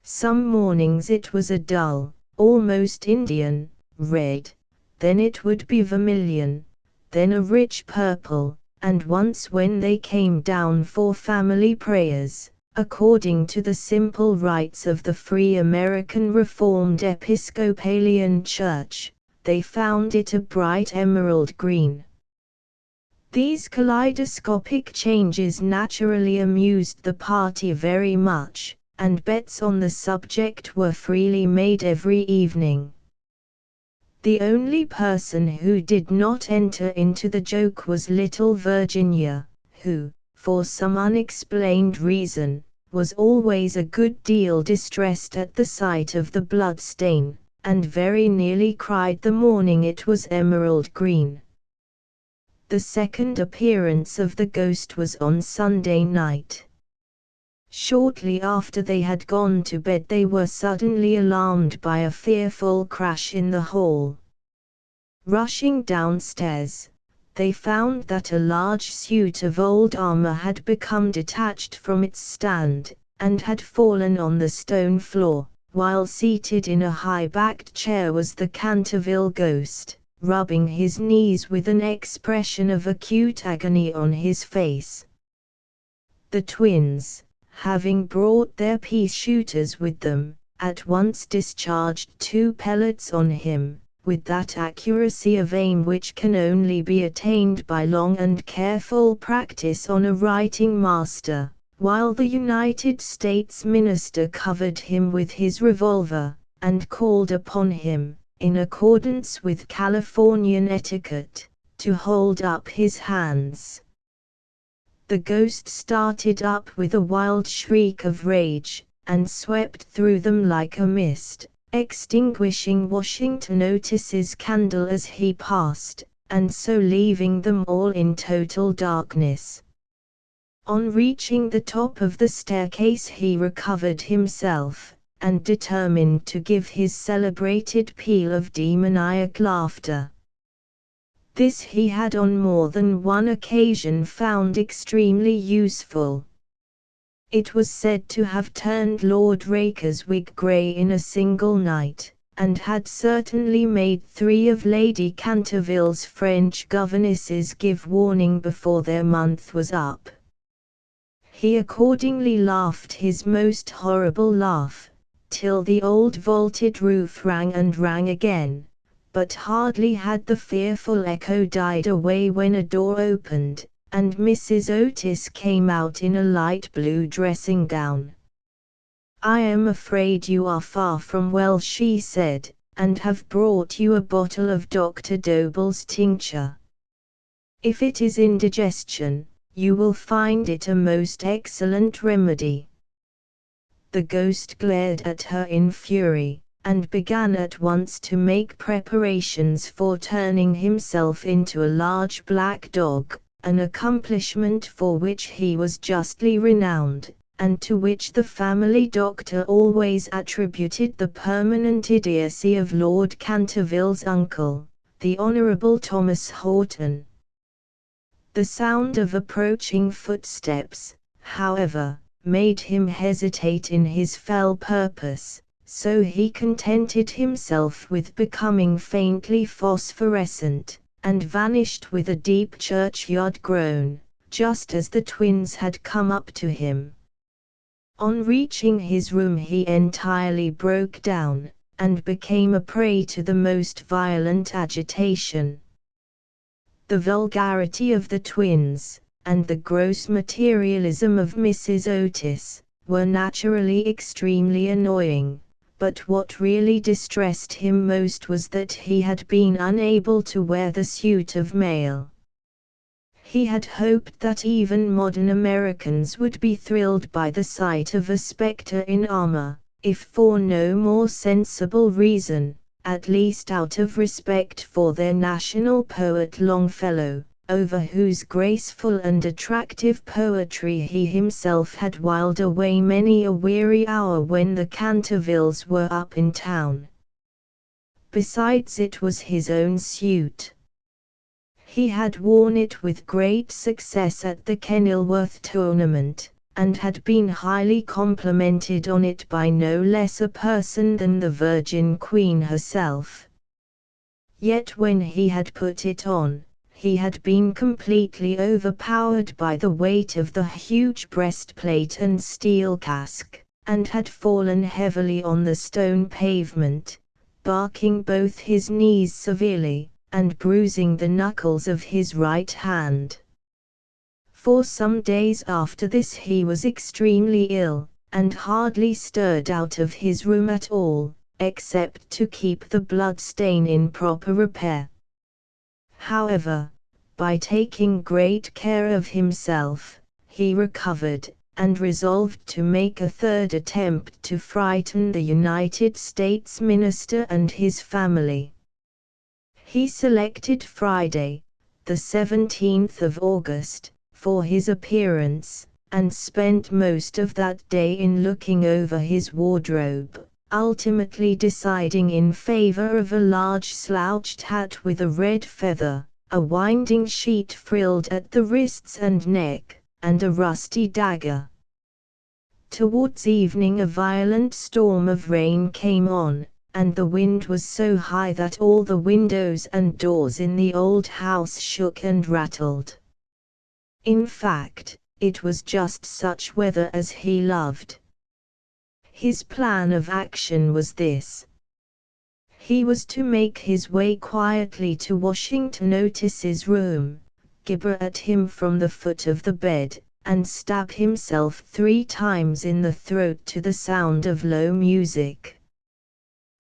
[SPEAKER 1] Some mornings it was a dull, almost Indian, red, then it would be vermilion, then a rich purple, and once when they came down for family prayers, according to the simple rites of the Free American Reformed Episcopalian Church, they found it a bright emerald green. These kaleidoscopic changes naturally amused the party very much, and bets on the subject were freely made every evening. The only person who did not enter into the joke was little Virginia, who, for some unexplained reason, was always a good deal distressed at the sight of the blood stain, and very nearly cried the morning it was emerald green. The second appearance of the ghost was on Sunday night. Shortly after they had gone to bed they were suddenly alarmed by a fearful crash in the hall. Rushing downstairs, they found that a large suit of old armor had become detached from its stand, and had fallen on the stone floor, while seated in a high-backed chair was the Canterville ghost, rubbing his knees with an expression of acute agony on his face. The twins, having brought their pea-shooters with them, at once discharged 2 pellets on him, with that accuracy of aim which can only be attained by long and careful practice on a writing master, while the United States minister covered him with his revolver, and called upon him, in accordance with Californian etiquette, to hold up his hands. The ghost started up with a wild shriek of rage, and swept through them like a mist, extinguishing Washington Otis's candle as he passed, and so leaving them all in total darkness. On reaching the top of the staircase he recovered himself, and determined to give his celebrated peal of demoniac laughter. This he had on more than one occasion found extremely useful. It was said to have turned Lord Raker's wig grey in a single night, and had certainly made 3 of Lady Canterville's French governesses give warning before their month was up. He accordingly laughed his most horrible laugh, till the old vaulted roof rang and rang again, but hardly had the fearful echo died away when a door opened, and Mrs. Otis came out in a light blue dressing gown. "I am afraid you are far from well," she said, "and have brought you a bottle of Dr. Dobell's tincture. If it is indigestion, you will find it a most excellent remedy." The ghost glared at her in fury, and began at once to make preparations for turning himself into a large black dog, an accomplishment for which he was justly renowned, and to which the family doctor always attributed the permanent idiocy of Lord Canterville's uncle, the Honourable Thomas Horton. The sound of approaching footsteps, however, made him hesitate in his fell purpose, so he contented himself with becoming faintly phosphorescent, and vanished with a deep churchyard groan, just as the twins had come up to him. On reaching his room he entirely broke down, and became a prey to the most violent agitation. The vulgarity of the twins, and the gross materialism of Mrs. Otis, were naturally extremely annoying, but what really distressed him most was that he had been unable to wear the suit of mail. He had hoped that even modern Americans would be thrilled by the sight of a spectre in armor, if for no more sensible reason, at least out of respect for their national poet Longfellow, over whose graceful and attractive poetry he himself had whiled away many a weary hour when the Cantervilles were up in town. Besides, it was his own suit. He had worn it with great success at the Kenilworth tournament, and had been highly complimented on it by no less a person than the Virgin Queen herself. Yet when he had put it on, he had been completely overpowered by the weight of the huge breastplate and steel casque, and had fallen heavily on the stone pavement, barking both his knees severely, and bruising the knuckles of his right hand. For some days after this he was extremely ill, and hardly stirred out of his room at all, except to keep the blood stain in proper repair. However, by taking great care of himself, he recovered, and resolved to make a third attempt to frighten the United States minister and his family. He selected Friday, the 17th of August, for his appearance, and spent most of that day in looking over his wardrobe, ultimately deciding in favor of a large slouched hat with a red feather, a winding sheet frilled at the wrists and neck, and a rusty dagger. Towards evening a violent storm of rain came on, and the wind was so high that all the windows and doors in the old house shook and rattled. In fact, it was just such weather as he loved. His plan of action was this. He was to make his way quietly to Washington Otis's room, gibber at him from the foot of the bed, and stab himself 3 times in the throat to the sound of low music.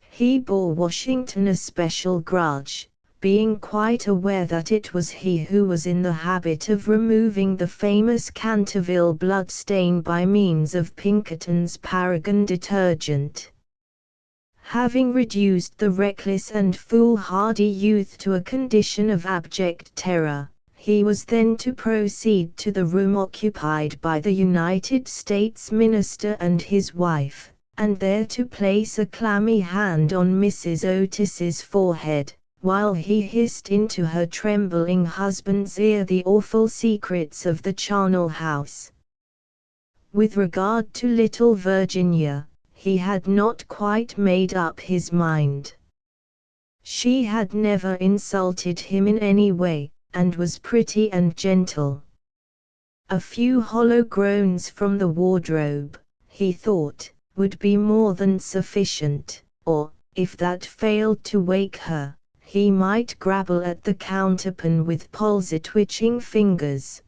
[SPEAKER 1] He bore Washington a special grudge, being quite aware that it was he who was in the habit of removing the famous Canterville blood stain by means of Pinkerton's Paragon detergent. Having reduced the reckless and foolhardy youth to a condition of abject terror, he was then to proceed to the room occupied by the United States minister and his wife, and there to place a clammy hand on Mrs. Otis's forehead, while he hissed into her trembling husband's ear the awful secrets of the charnel house. With regard to little Virginia, he had not quite made up his mind. She had never insulted him in any way, and was pretty and gentle. A few hollow groans from the wardrobe, he thought, would be more than sufficient, or, if that failed to wake her, he might grapple at the counterpane with palsy-twitching fingers.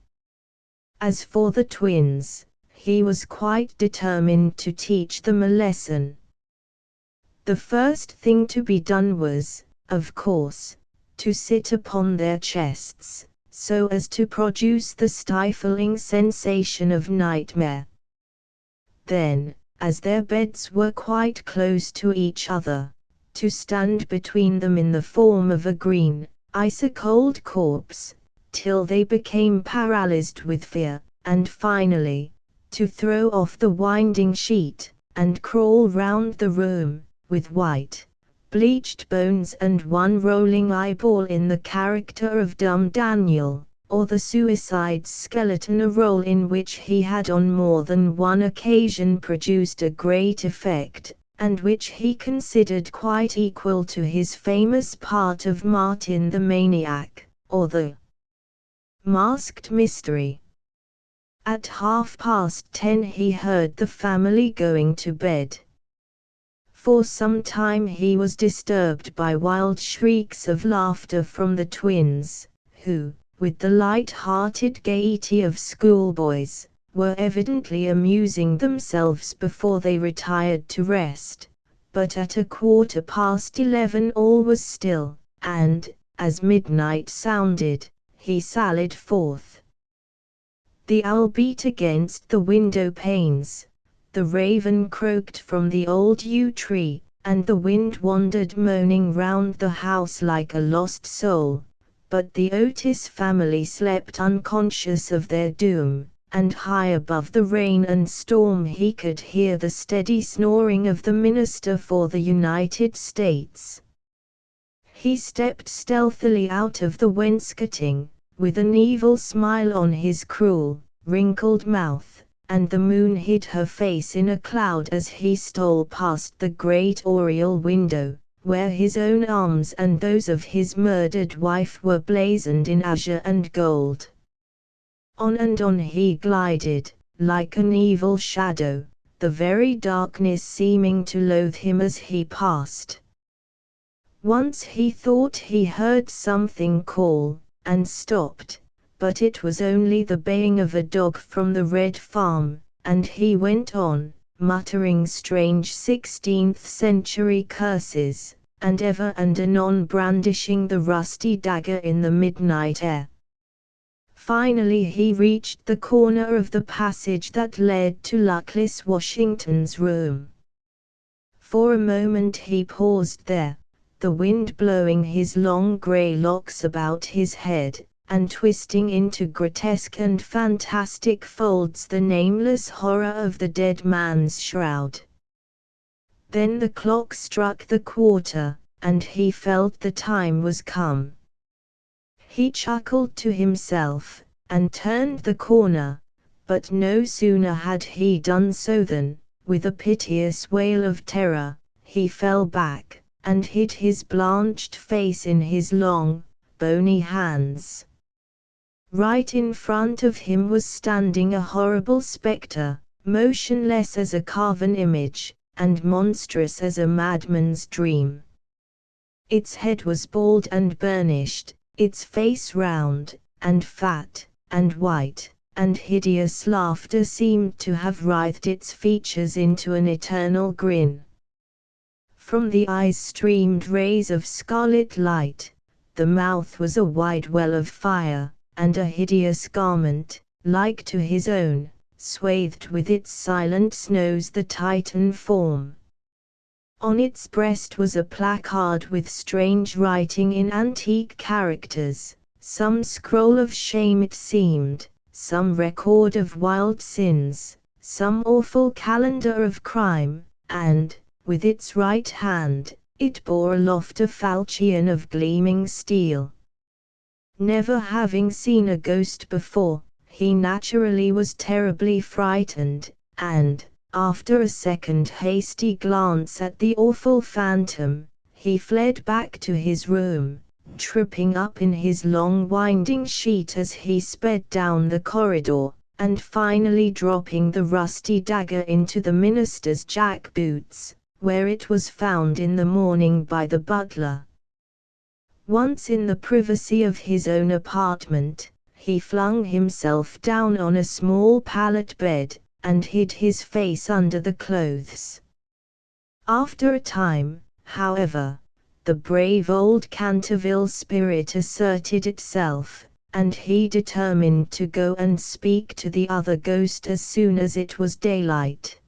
[SPEAKER 1] As for the twins, he was quite determined to teach them a lesson. The first thing to be done was, of course, to sit upon their chests, so as to produce the stifling sensation of nightmare. Then, as their beds were quite close to each other, to stand between them in the form of a green, ice-cold corpse, till they became paralyzed with fear, and finally, to throw off the winding sheet, and crawl round the room, with white, bleached bones and one rolling eyeball in the character of Dumb Daniel, or the suicide's skeleton, a role in which he had on more than one occasion produced a great effect, and which he considered quite equal to his famous part of Martin the Maniac, or the Masked Mystery. At 10:30 he heard the family going to bed. For some time he was disturbed by wild shrieks of laughter from the twins, who, with the light-hearted gaiety of schoolboys, were evidently amusing themselves before they retired to rest. But at 11:15 all was still, and, as midnight sounded, he sallied forth. The owl beat against the window panes, the raven croaked from the old yew tree, and the wind wandered moaning round the house like a lost soul. But the Otis family slept unconscious of their doom, and high above the rain and storm he could hear the steady snoring of the Minister for the United States. He stepped stealthily out of the wainscoting, with an evil smile on his cruel, wrinkled mouth, and the moon hid her face in a cloud as he stole past the great oriel window, where his own arms and those of his murdered wife were blazoned in azure and gold. On and on he glided, like an evil shadow, the very darkness seeming to loathe him as he passed. Once he thought he heard something call, and stopped, but it was only the baying of a dog from the Red Farm, and he went on, muttering strange 16th-century curses, and ever and anon brandishing the rusty dagger in the midnight air. Finally he reached the corner of the passage that led to luckless Washington's room. For a moment he paused there, the wind blowing his long grey locks about his head, and twisting into grotesque and fantastic folds the nameless horror of the dead man's shroud. Then the clock struck the quarter, and he felt the time was come. He chuckled to himself, and turned the corner, but no sooner had he done so than, with a piteous wail of terror, he fell back, and hid his blanched face in his long, bony hands. Right in front of him was standing a horrible spectre, motionless as a carven image, and monstrous as a madman's dream. Its head was bald and burnished, its face round, and fat, and white, and hideous laughter seemed to have writhed its features into an eternal grin. From the eyes streamed rays of scarlet light, the mouth was a wide well of fire, and a hideous garment, like to his own, swathed with its silent snows the Titan form. On its breast was a placard with strange writing in antique characters, some scroll of shame it seemed, some record of wild sins, some awful calendar of crime, and, with its right hand, it bore aloft a falchion of gleaming steel. Never having seen a ghost before, he naturally was terribly frightened, and, after a second hasty glance at the awful phantom, he fled back to his room, tripping up in his long winding sheet as he sped down the corridor, and finally dropping the rusty dagger into the minister's jack-boots, where it was found in the morning by the butler. Once in the privacy of his own apartment, he flung himself down on a small pallet bed, and hid his face under the clothes. After a time, however, the brave old Canterville spirit asserted itself, and he determined to go and speak to the other ghost as soon as it was daylight.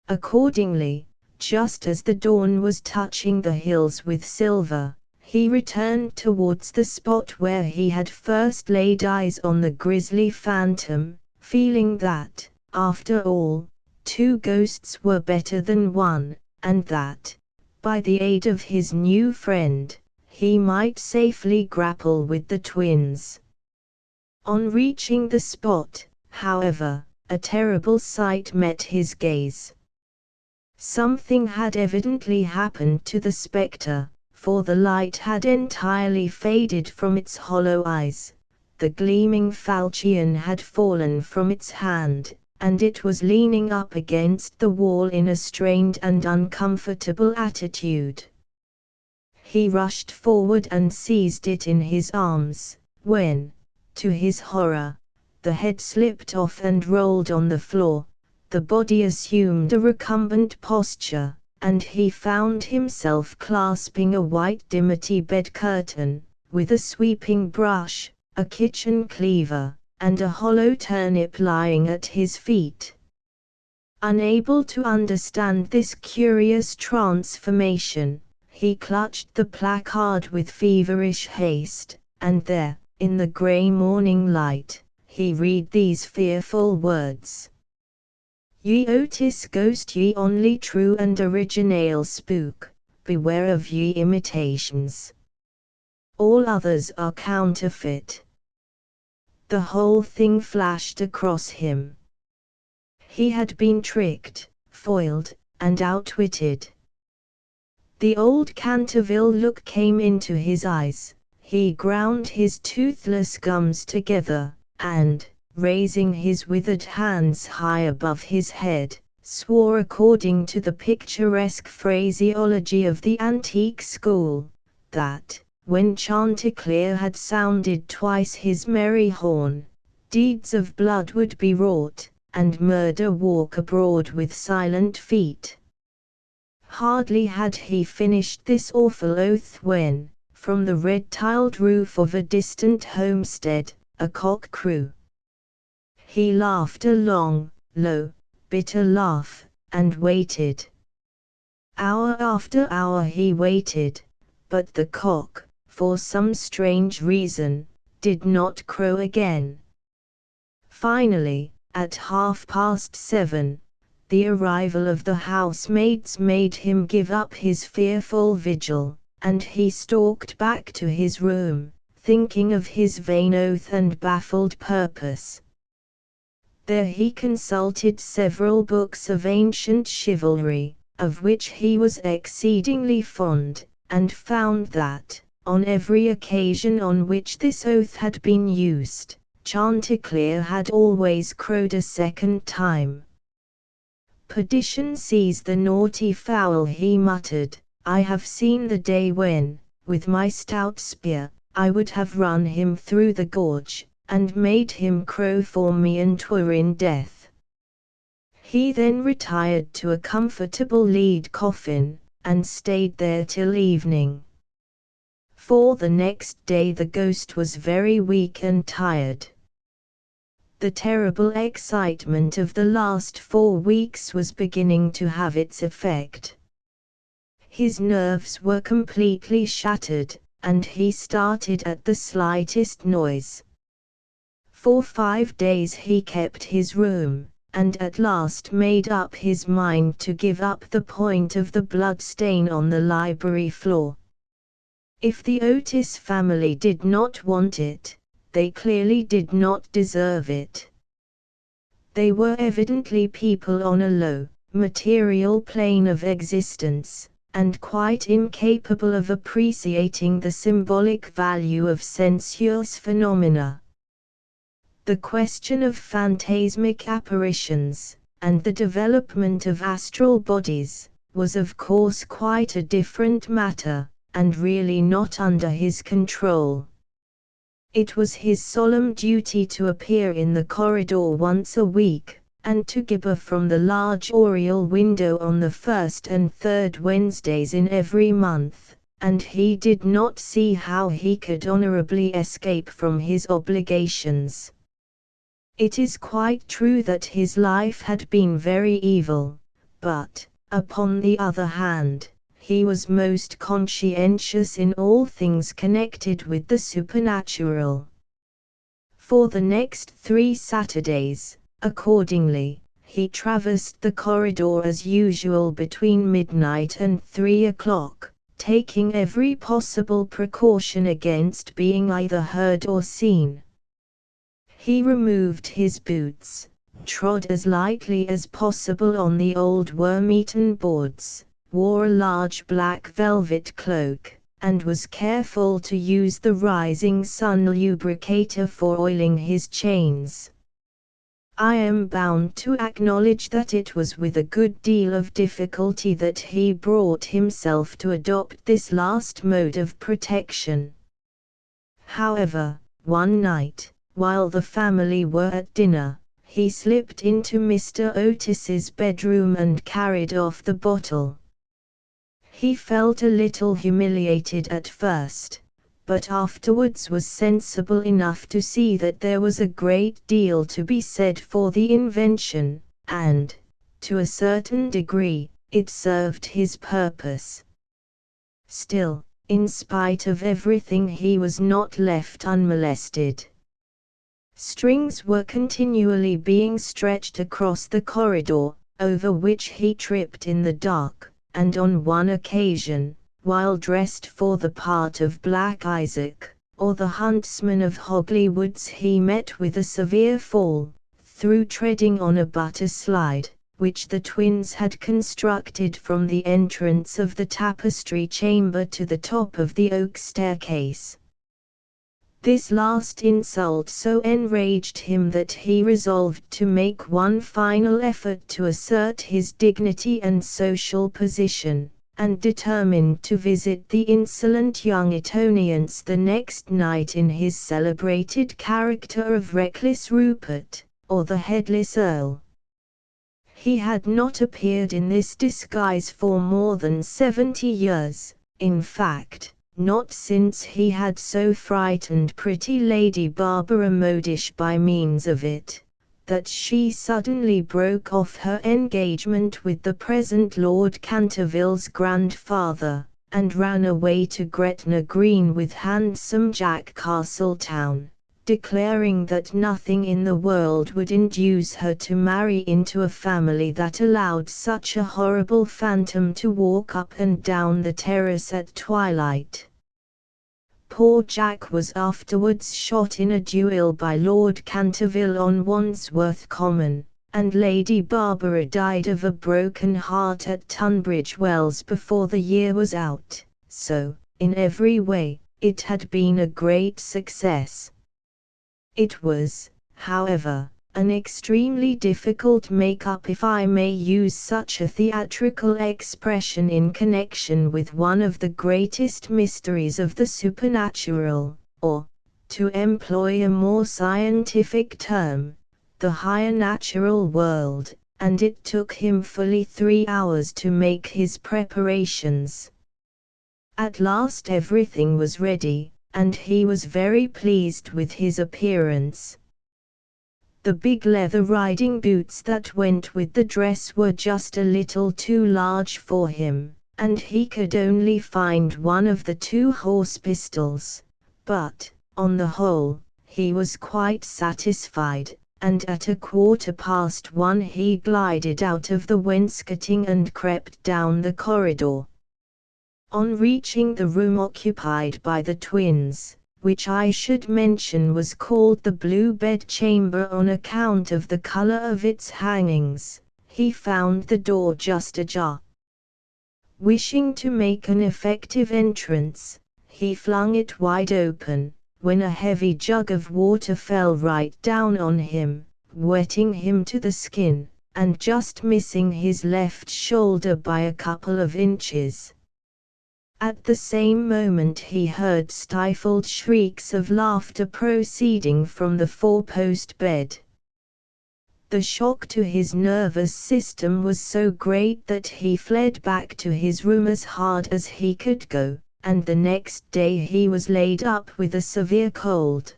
[SPEAKER 1] Accordingly, just as the dawn was touching the hills with silver, he returned towards the spot where he had first laid eyes on the grisly phantom, feeling that, after all, two ghosts were better than one, and that, by the aid of his new friend, he might safely grapple with the twins. On reaching the spot, however, a terrible sight met his gaze. Something had evidently happened to the spectre, for the light had entirely faded from its hollow eyes, the gleaming falchion had fallen from its hand, and it was leaning up against the wall in a strained and uncomfortable attitude. He rushed forward and seized it in his arms, when, to his horror, the head slipped off and rolled on the floor, the body assumed a recumbent posture, and he found himself clasping a white dimity bed curtain, with a sweeping brush, a kitchen cleaver, and a hollow turnip lying at his feet. Unable to understand this curious transformation, he clutched the placard with feverish haste, and there, in the grey morning light, he read these fearful words. Ye Otis ghost, ye only true and originale spook, beware of ye imitations. All others are counterfeit. The whole thing flashed across him. He had been tricked, foiled, and outwitted. The old Canterville look came into his eyes, he ground his toothless gums together, and, raising his withered hands high above his head, swore according to the picturesque phraseology of the antique school, that, when Chanticleer had sounded twice his merry horn, deeds of blood would be wrought, and murder walk abroad with silent feet. Hardly had he finished this awful oath when, from the red-tiled roof of a distant homestead, a cock crew. He laughed a long, low, bitter laugh, and waited. Hour after hour he waited, but the cock, for some strange reason, did not crow again. Finally, at 7:30, the arrival of the housemaids made him give up his fearful vigil, and he stalked back to his room, thinking of his vain oath and baffled purpose. There he consulted several books of ancient chivalry, of which he was exceedingly fond, and found that, on every occasion on which this oath had been used, Chanticleer had always crowed a second time. Perdition seize the naughty fowl, he muttered, I have seen the day when, with my stout spear, I would have run him through the gorge, and made him crow for me and 'twere in death. He then retired to a comfortable lead coffin, and stayed there till evening. For the next day the ghost was very weak and tired. The terrible excitement of the last 4 weeks was beginning to have its effect. His nerves were completely shattered, and he started at the slightest noise. For 5 days he kept his room, and at last made up his mind to give up the point of the blood stain on the library floor. If the Otis family did not want it, they clearly did not deserve it. They were evidently people on a low, material plane of existence, and quite incapable of appreciating the symbolic value of sensuous phenomena. The question of phantasmic apparitions, and the development of astral bodies, was of course quite a different matter, and really not under his control. It was his solemn duty to appear in the corridor once a week, and to gibber from the large oriel window on the first and third Wednesdays in every month, and he did not see how he could honorably escape from his obligations. It is quite true that his life had been very evil, but, upon the other hand, he was most conscientious in all things connected with the supernatural. For the next 3 Saturdays, accordingly, he traversed the corridor as usual between midnight and 3 o'clock, taking every possible precaution against being either heard or seen. He removed his boots, trod as lightly as possible on the old worm-eaten boards, wore a large black velvet cloak, and was careful to use the rising sun lubricator for oiling his chains. I am bound to acknowledge that it was with a good deal of difficulty that he brought himself to adopt this last mode of protection. However, one night, while the family were at dinner, he slipped into Mr. Otis's bedroom and carried off the bottle. He felt a little humiliated at first, but afterwards was sensible enough to see that there was a great deal to be said for the invention, and, to a certain degree, it served his purpose. Still, in spite of everything, he was not left unmolested. Strings were continually being stretched across the corridor, over which he tripped in the dark, and on one occasion, while dressed for the part of Black Isaac, or the huntsman of Hogley Woods, he met with a severe fall, through treading on a butter slide, which the twins had constructed from the entrance of the tapestry chamber to the top of the oak staircase. This last insult so enraged him that he resolved to make one final effort to assert his dignity and social position, and determined to visit the insolent young Etonians the next night in his celebrated character of Reckless Rupert, or the Headless Earl. He had not appeared in this disguise for more than 70 years, in fact, not since he had so frightened pretty Lady Barbara Modish by means of it, that she suddenly broke off her engagement with the present Lord Canterville's grandfather, and ran away to Gretna Green with handsome Jack Castletown, declaring that nothing in the world would induce her to marry into a family that allowed such a horrible phantom to walk up and down the terrace at twilight. Poor Jack was afterwards shot in a duel by Lord Canterville on Wandsworth Common, and Lady Barbara died of a broken heart at Tunbridge Wells before the year was out, so, in every way, it had been a great success. It was, however, an extremely difficult make-up, if I may use such a theatrical expression, in connection with one of the greatest mysteries of the supernatural, or, to employ a more scientific term, the higher natural world, and it took him fully 3 hours to make his preparations. At last everything was ready, and he was very pleased with his appearance. The big leather riding boots that went with the dress were just a little too large for him, and he could only find one of the 2 horse pistols, but, on the whole, he was quite satisfied, and at 1:15 he glided out of the wainscoting and crept down the corridor. On reaching the room occupied by the twins, which I should mention was called the Blue Bed Chamber on account of the color of its hangings, he found the door just ajar. Wishing to make an effective entrance, he flung it wide open, when a heavy jug of water fell right down on him, wetting him to the skin, and just missing his left shoulder by a couple of inches. At the same moment he heard stifled shrieks of laughter proceeding from the 4-post bed. The shock to his nervous system was so great that he fled back to his room as hard as he could go, and the next day he was laid up with a severe cold.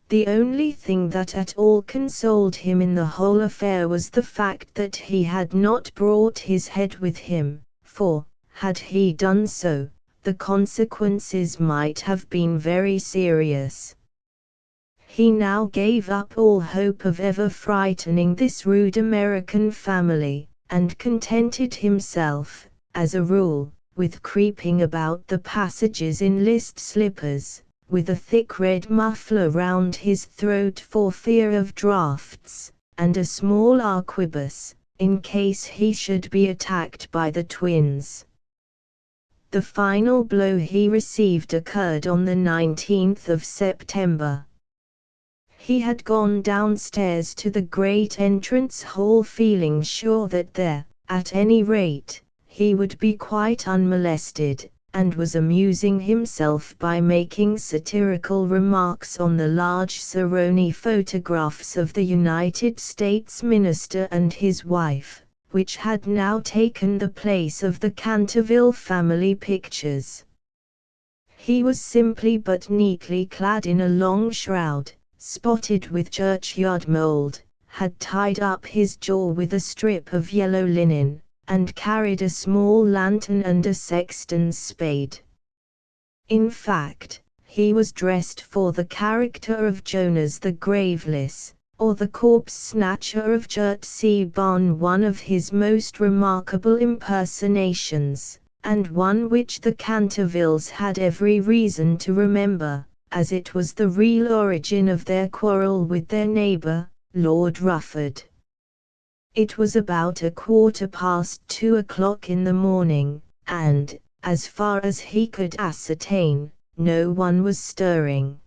[SPEAKER 1] The only thing that at all consoled him in the whole affair was the fact that he had not brought his head with him, for, had he done so, the consequences might have been very serious. He now gave up all hope of ever frightening this rude American family, and contented himself, as a rule, with creeping about the passages in list slippers, with a thick red muffler round his throat for fear of draughts, and a small arquebus, in case he should be attacked by the twins. The final blow he received occurred on the 19th of September. He had gone downstairs to the great entrance hall feeling sure that there, at any rate, he would be quite unmolested, and was amusing himself by making satirical remarks on the large Saroni photographs of the United States minister and his wife, which had now taken the place of the Canterville family pictures. He was simply but neatly clad in a long shroud, spotted with churchyard mold, had tied up his jaw with a strip of yellow linen, and carried a small lantern and a sexton's spade. In fact, he was dressed for the character of Jonas the Graveless, or the corpse snatcher of Chertsey Barn, one of his most remarkable impersonations, and one which the Cantervilles had every reason to remember, as it was the real origin of their quarrel with their neighbour, Lord Rufford. It was about 2:15 o'clock in the morning, and, as far as he could ascertain, no one was stirring.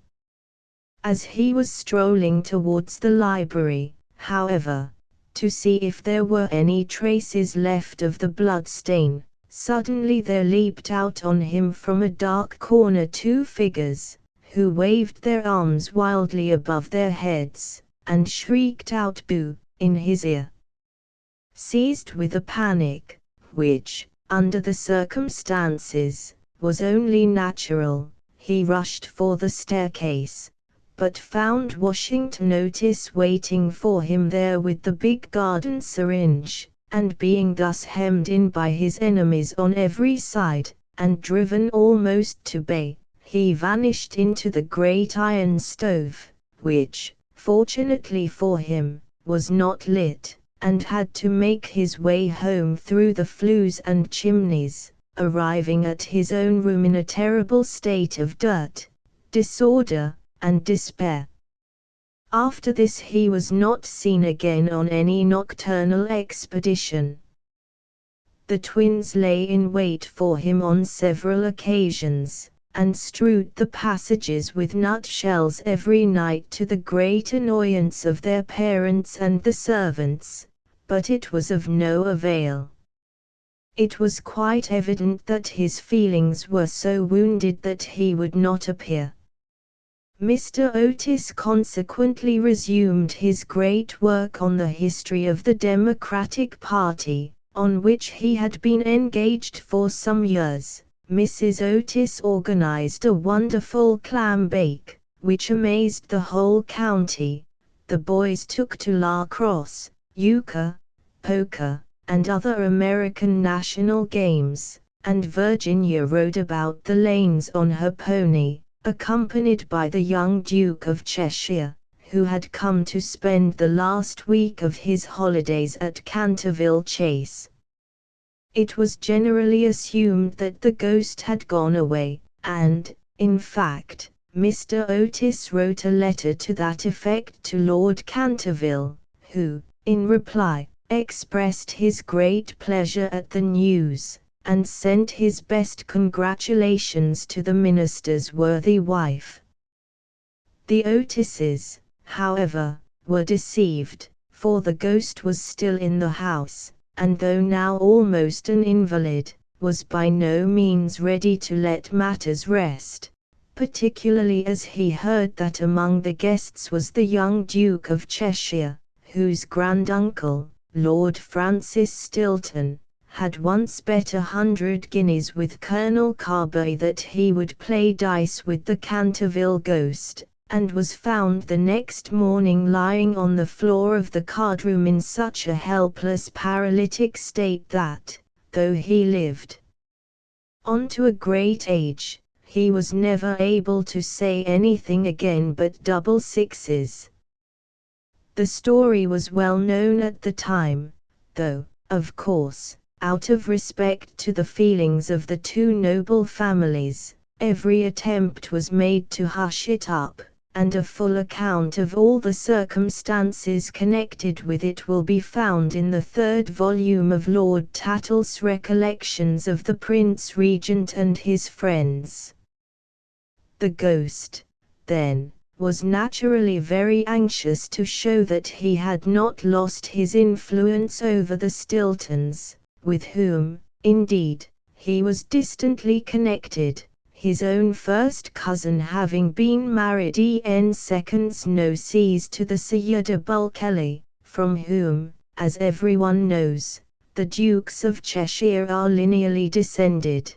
[SPEAKER 1] As he was strolling towards the library, however, to see if there were any traces left of the bloodstain, suddenly there leaped out on him from a dark corner two figures, who waved their arms wildly above their heads, and shrieked out "Boo!" in his ear. Seized with a panic, which, under the circumstances, was only natural, he rushed for the staircase, but found Washington Otis waiting for him there with the big garden syringe, and being thus hemmed in by his enemies on every side, and driven almost to bay, he vanished into the great iron stove, which, fortunately for him, was not lit, and had to make his way home through the flues and chimneys, arriving at his own room in a terrible state of dirt, disorder, and despair. After this he was not seen again on any nocturnal expedition. The twins lay in wait for him on several occasions, and strewed the passages with nutshells every night to the great annoyance of their parents and the servants, but it was of no avail. It was quite evident that his feelings were so wounded that he would not appear. Mr. Otis consequently resumed his great work on the history of the Democratic Party, on which he had been engaged for some years. Mrs. Otis organized a wonderful clam bake, which amazed the whole county. The boys took to lacrosse, euchre, poker, and other American national games, and Virginia rode about the lanes on her pony, accompanied by the young Duke of Cheshire, who had come to spend the last week of his holidays at Canterville Chase. It was generally assumed that the ghost had gone away, and, in fact, Mr. Otis wrote a letter to that effect to Lord Canterville, who, in reply, expressed his great pleasure at the news, and sent his best congratulations to the minister's worthy wife. The Otises, however, were deceived, for the ghost was still in the house, and though now almost an invalid, was by no means ready to let matters rest, particularly as he heard that among the guests was the young Duke of Cheshire, whose granduncle, Lord Francis Stilton, had once bet 100 guineas with Colonel Carboy that he would play dice with the Canterville ghost, and was found the next morning lying on the floor of the cardroom in such a helpless paralytic state that, though he lived on to a great age, he was never able to say anything again but double sixes. The story was well known at the time, though, of course, out of respect to the feelings of the two noble families, every attempt was made to hush it up, and a full account of all the circumstances connected with it will be found in the third volume of Lord Tattle's Recollections of the Prince Regent and his Friends. The ghost, then, was naturally very anxious to show that he had not lost his influence over the Stiltons, with whom, indeed, he was distantly connected, his own first cousin having been married en seconds noces to the Sire de Bulkeley, from whom, as everyone knows, the Dukes of Cheshire are lineally descended.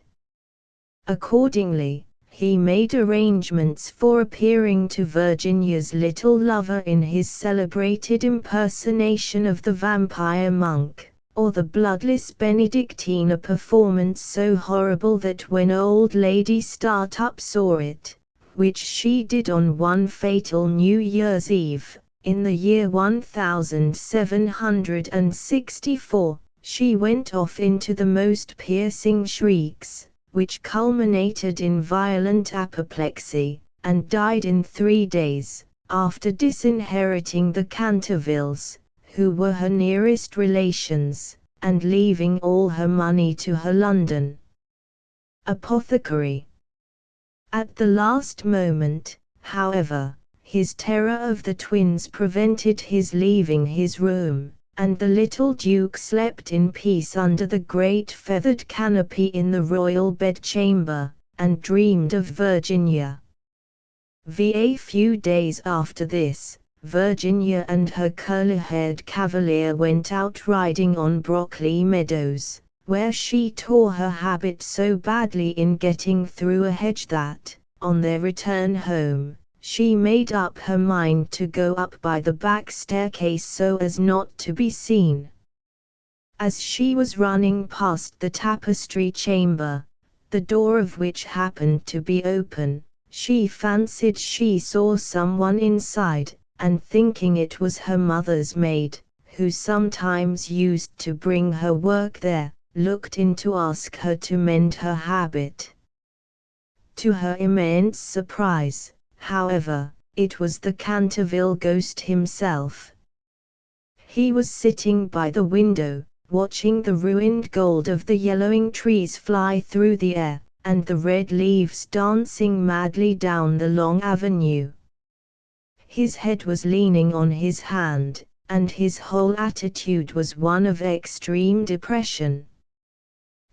[SPEAKER 1] Accordingly, he made arrangements for appearing to Virginia's little lover in his celebrated impersonation of the vampire monk, or the bloodless Benedictine, a performance so horrible that when old Lady Startup saw it, which she did on one fatal New Year's Eve, in the year 1764, she went off into the most piercing shrieks, which culminated in violent apoplexy, and died in 3 days, after disinheriting the Cantervilles, who were her nearest relations, and leaving all her money to her London apothecary. At the last moment, however, his terror of the twins prevented his leaving his room, and the little Duke slept in peace under the great feathered canopy in the royal bedchamber, and dreamed of Virginia. A few days after this, Virginia and her curly-haired cavalier went out riding on Brockley Meadows, where she tore her habit so badly in getting through a hedge that, on their return home, she made up her mind to go up by the back staircase so as not to be seen. As she was running past the tapestry chamber, the door of which happened to be open, she fancied she saw someone inside, and thinking it was her mother's maid, who sometimes used to bring her work there, looked in to ask her to mend her habit. To her immense surprise, however, it was the Canterville ghost himself. He was sitting by the window, watching the ruined gold of the yellowing trees fly through the air, and the red leaves dancing madly down the long avenue. His head was leaning on his hand, and his whole attitude was one of extreme depression.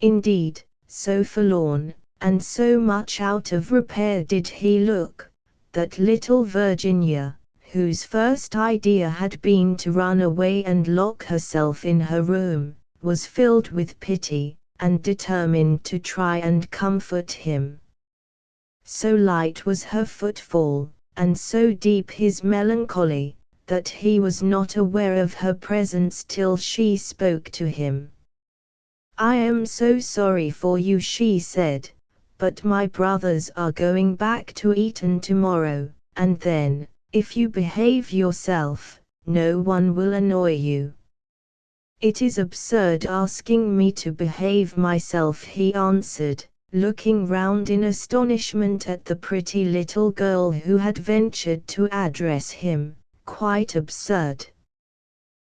[SPEAKER 1] Indeed, so forlorn, and so much out of repair did he look, that little Virginia, whose first idea had been to run away and lock herself in her room, was filled with pity, and determined to try and comfort him. So light was her footfall, and so deep his melancholy, that he was not aware of her presence till she spoke to him. "I am so sorry for you," she said, "but my brothers are going back to Eton tomorrow, and then, if you behave yourself, no one will annoy you." "It is absurd asking me to behave myself," he answered, looking round in astonishment at the pretty little girl who had ventured to address him, "quite absurd.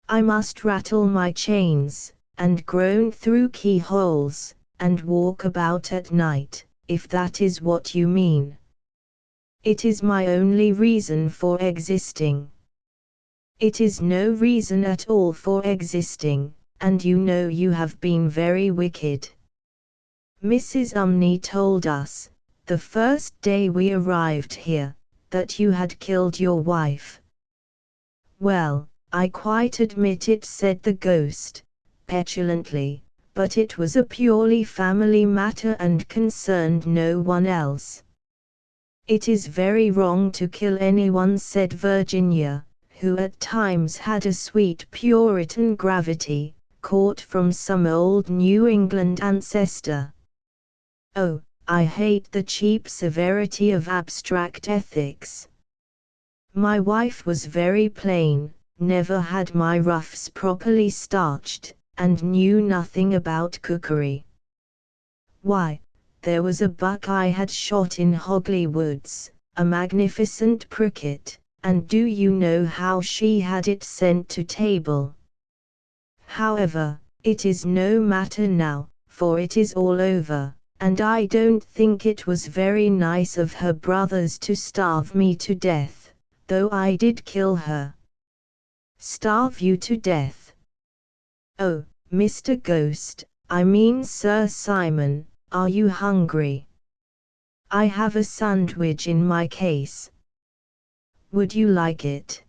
[SPEAKER 1] I must rattle my chains, and groan through keyholes, and walk about at night, if that is what you mean. It is my only reason for existing." "It is no reason at all for existing, and you know you have been very wicked. Mrs. Umney told us, the first day we arrived here, that you had killed your wife." "Well, I quite admit it, said the ghost, petulantly, but it was a purely family matter and concerned no one else. It is very wrong to kill anyone, said Virginia, who at times had a sweet Puritan gravity, caught from some old New England ancestor. Oh, I hate the cheap severity of abstract ethics. My wife was very plain, never had my ruffs properly starched, and knew nothing about cookery. Why, there was a buck I had shot in Hogley Woods, a magnificent pricket, and do you know how she had it sent to table? However, it is no matter now, for it is all over, and I don't think it was very nice of her brothers to starve me to death, though I did kill her. Starve you to death? Oh, Mr. Ghost, I mean Sir Simon, are you hungry? I have a sandwich in my case. Would you like it?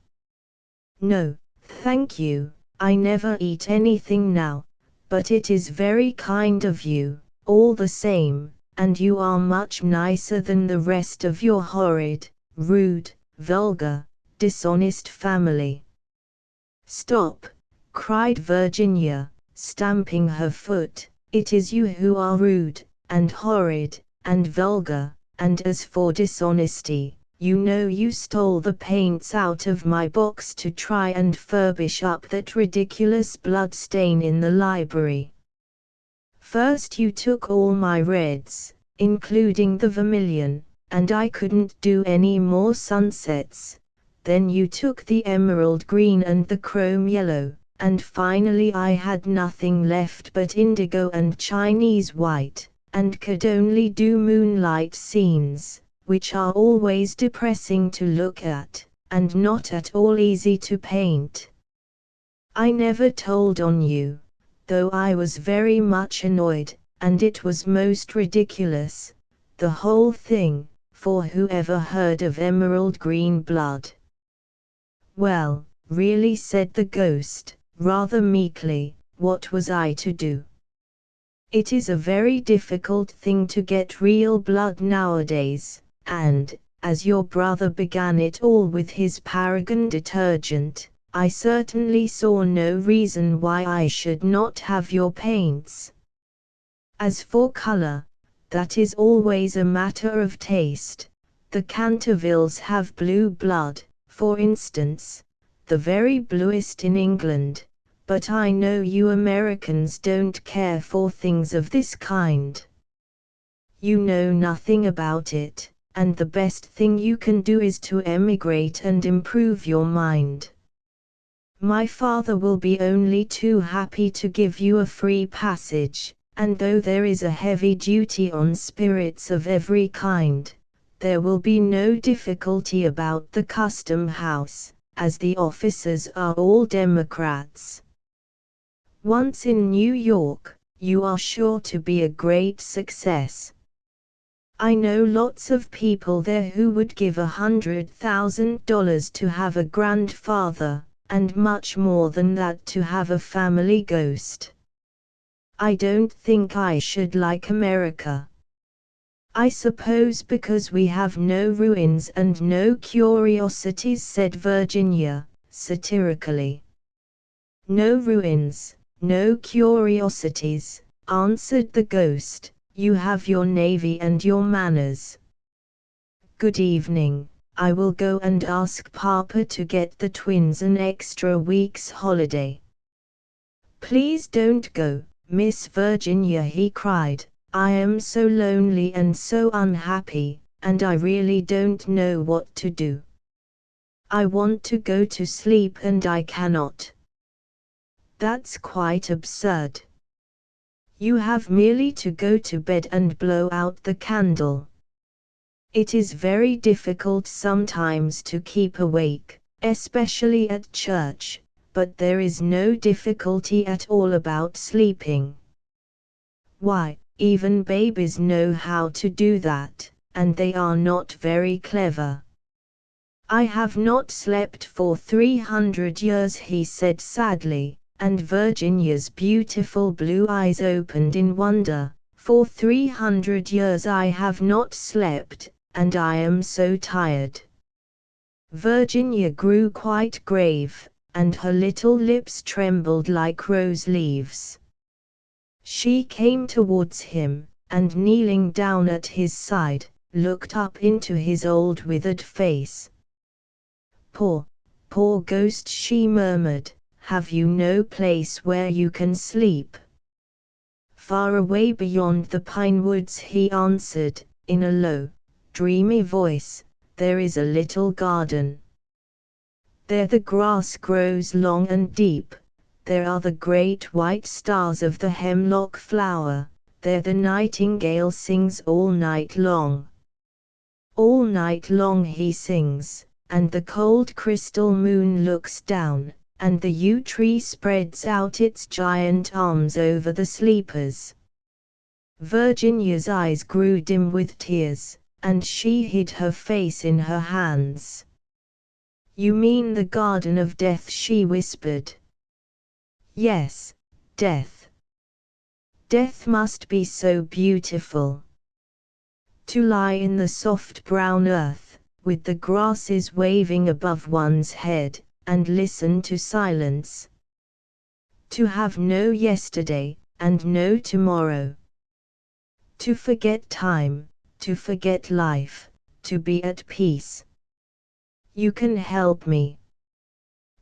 [SPEAKER 1] No, thank you, I never eat anything now, but it is very kind of you, all the same, and you are much nicer than the rest of your horrid, rude, vulgar, dishonest family. Stop, cried Virginia, stamping her foot, it is you who are rude, and horrid, and vulgar, and as for dishonesty, you know you stole the paints out of my box to try and furbish up that ridiculous blood stain in the library. First you took all my reds, including the vermilion, and I couldn't do any more sunsets. Then you took the emerald green and the chrome yellow, and finally I had nothing left but indigo and Chinese white, and could only do moonlight scenes, which are always depressing to look at, and not at all easy to paint. I never told on you, though I was very much annoyed, and it was most ridiculous, the whole thing, for who ever heard of emerald green blood? Well, really, said the ghost, rather meekly, what was I to do? It is a very difficult thing to get real blood nowadays, and, as your brother began it all with his Paragon detergent, I certainly saw no reason why I should not have your paints. As for color, that is always a matter of taste. The Cantervilles have blue blood, for instance, the very bluest in England, but I know you Americans don't care for things of this kind. You know nothing about it, and the best thing you can do is to emigrate and improve your mind. My father will be only too happy to give you a free passage, and though there is a heavy duty on spirits of every kind, there will be no difficulty about the custom house, as the officers are all Democrats. Once in New York, you are sure to be a great success. I know lots of people there who would give $100,000 to have a grandfather, and much more than that to have a family ghost. I don't think I should like America. I suppose because we have no ruins and no curiosities, said Virginia, satirically. No ruins, no curiosities, answered the ghost, you have your navy and your manners. Good evening, I will go and ask Papa to get the twins an extra week's holiday. Please don't go, Miss Virginia, he cried. I am so lonely and so unhappy, and I really don't know what to do. I want to go to sleep and I cannot. That's quite absurd. You have merely to go to bed and blow out the candle. It is very difficult sometimes to keep awake, especially at church, but there is no difficulty at all about sleeping. Why, even babies know how to do that, and they are not very clever. I have not slept for 300 years, he said sadly, and Virginia's beautiful blue eyes opened in wonder. For 300 years I have not slept, and I am so tired. Virginia grew quite grave, and her little lips trembled like rose leaves. She came towards him, and kneeling down at his side, looked up into his old withered face. "Poor, poor ghost," she murmured, "have you no place where you can sleep?" "Far away beyond the pine woods," he answered, in a low, dreamy voice, "there is a little garden. There the grass grows long and deep, there are the great white stars of the hemlock flower, there the nightingale sings all night long. All night long he sings, and the cold crystal moon looks down, and the yew tree spreads out its giant arms over the sleepers." Virginia's eyes grew dim with tears, and she hid her face in her hands. "You mean the Garden of Death," she whispered. "Yes, death. Death must be so beautiful. To lie in the soft brown earth, with the grasses waving above one's head, and listen to silence. To have no yesterday, and no tomorrow. To forget time, to forget life, to be at peace. You can help me.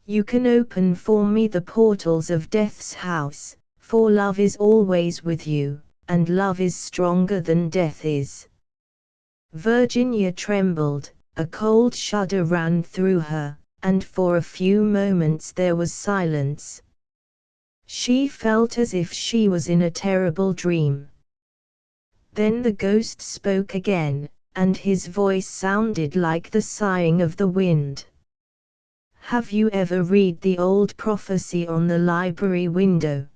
[SPEAKER 1] You can open for me the portals of death's house, for love is always with you, and love is stronger than death is." Virginia trembled, a cold shudder ran through her, and for a few moments there was silence. She felt as if she was in a terrible dream. Then the ghost spoke again, and his voice sounded like the sighing of the wind. "Have you ever read the old prophecy on the library window?"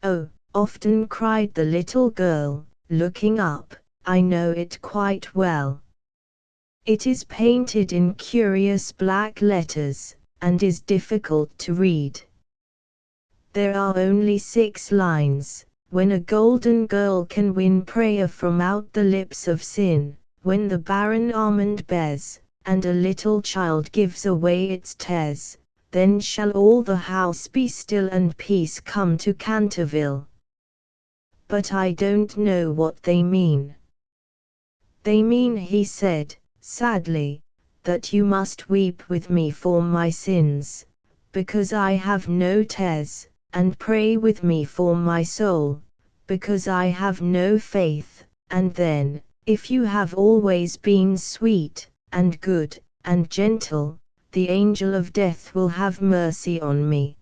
[SPEAKER 1] "Oh, often," cried the little girl, looking up, "I know it quite well. It is painted in curious black letters, and is difficult to read. There are only 6 lines. When a golden girl can win prayer from out the lips of sin, when the barren almond bears, and a little child gives away its tares, then shall all the house be still and peace come to Canterville. But I don't know what they mean." "They mean," he said, sadly, "that you must weep with me for my sins, because I have no tares, and pray with me for my soul, because I have no faith, and then, if you have always been sweet, and good, and gentle, the angel of death will have mercy on me.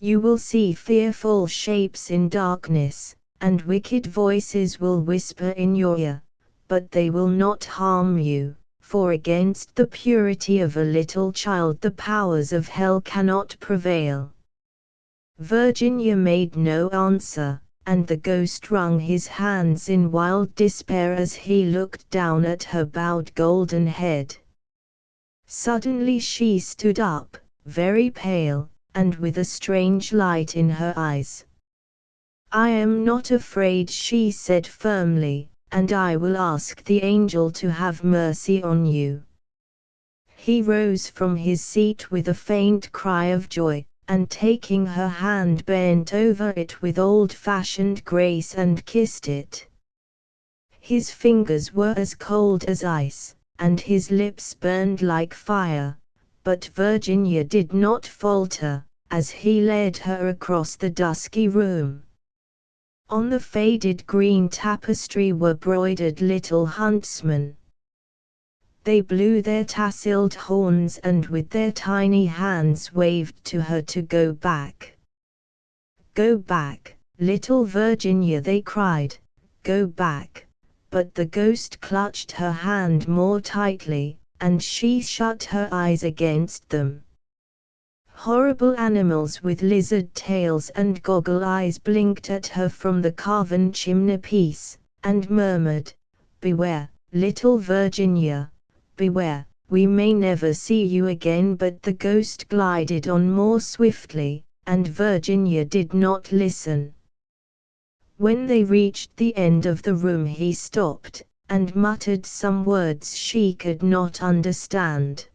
[SPEAKER 1] You will see fearful shapes in darkness, and wicked voices will whisper in your ear, but they will not harm you, for against the purity of a little child the powers of hell cannot prevail." Virginia made no answer, and the ghost wrung his hands in wild despair as he looked down at her bowed golden head. Suddenly she stood up, very pale, and with a strange light in her eyes. "I am not afraid," she said firmly, "and I will ask the angel to have mercy on you." He rose from his seat with a faint cry of joy, and taking her hand bent over it with old-fashioned grace and kissed it. His fingers were as cold as ice, and his lips burned like fire, but Virginia did not falter, as he led her across the dusky room. On the faded green tapestry were broidered little huntsmen. They blew their tasseled horns and with their tiny hands waved to her to go back. "Go back, little Virginia," they cried, "go back," but the ghost clutched her hand more tightly, and she shut her eyes against them. Horrible animals with lizard tails and goggle eyes blinked at her from the carven chimney-piece, and murmured, "Beware, little Virginia, beware, "We may never see you again." But the ghost glided on more swiftly, and Virginia did not listen. When they reached the end of the room he stopped, and muttered some words she could not understand.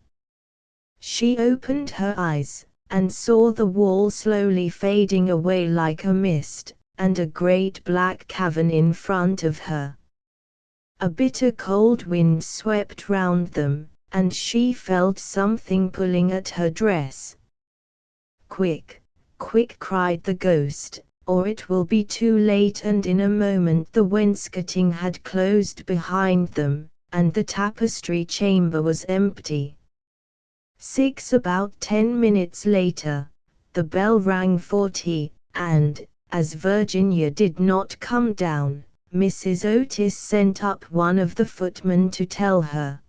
[SPEAKER 1] She opened her eyes, and saw the wall slowly fading away like a mist, and a great black cavern in front of her. A bitter cold wind swept round them, and she felt something pulling at her dress. "Quick, quick!" cried the ghost, "or it will be too late." And in a moment the wainscoting had closed behind them, and the tapestry chamber was empty. About 10 minutes later, the bell rang for tea, and, as Virginia did not come down, Mrs. Otis sent up one of the footmen to tell her.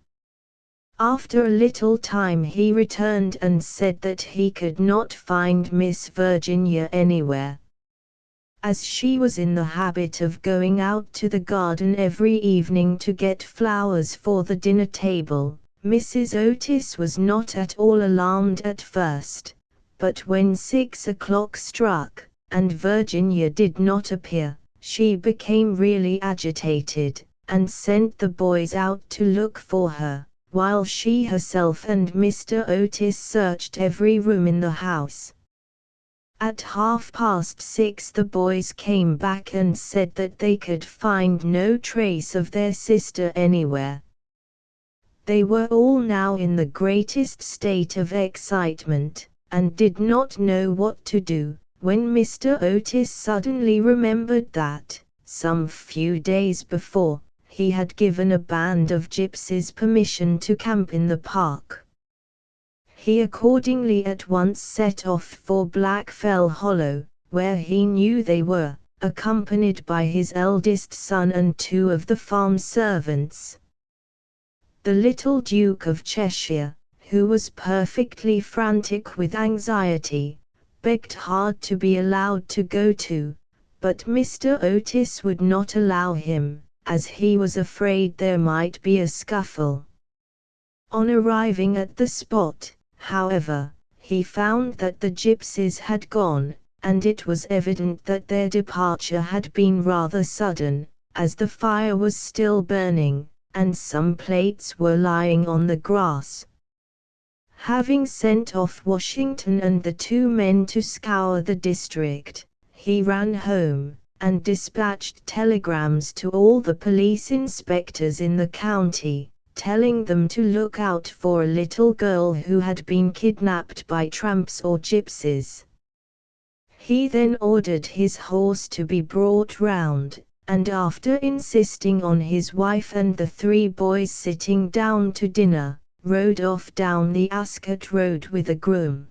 [SPEAKER 1] After a little time he returned and said that he could not find Miss Virginia anywhere. As she was in the habit of going out to the garden every evening to get flowers for the dinner table, Mrs. Otis was not at all alarmed at first, but when 6 o'clock struck, and Virginia did not appear, she became really agitated, and sent the boys out to look for her, while she herself and Mr. Otis searched every room in the house. At 6:30 the boys came back and said that they could find no trace of their sister anywhere. They were all now in the greatest state of excitement, and did not know what to do, when Mr. Otis suddenly remembered that, some few days before, he had given a band of gypsies permission to camp in the park. He accordingly at once set off for Blackfell Hollow, where he knew they were, accompanied by his eldest son and 2 of the farm servants. The little Duke of Cheshire, who was perfectly frantic with anxiety, begged hard to be allowed to go too, but Mr. Otis would not allow him, as he was afraid there might be a scuffle. On arriving at the spot, however, he found that the gypsies had gone, and it was evident that their departure had been rather sudden, as the fire was still burning, and some plates were lying on the grass. Having sent off Washington and the 2 men to scour the district, he ran home, and dispatched telegrams to all the police inspectors in the county, telling them to look out for a little girl who had been kidnapped by tramps or gypsies. He then ordered his horse to be brought round, and after insisting on his wife and the 3 boys sitting down to dinner, rode off down the Ascot Road with a groom.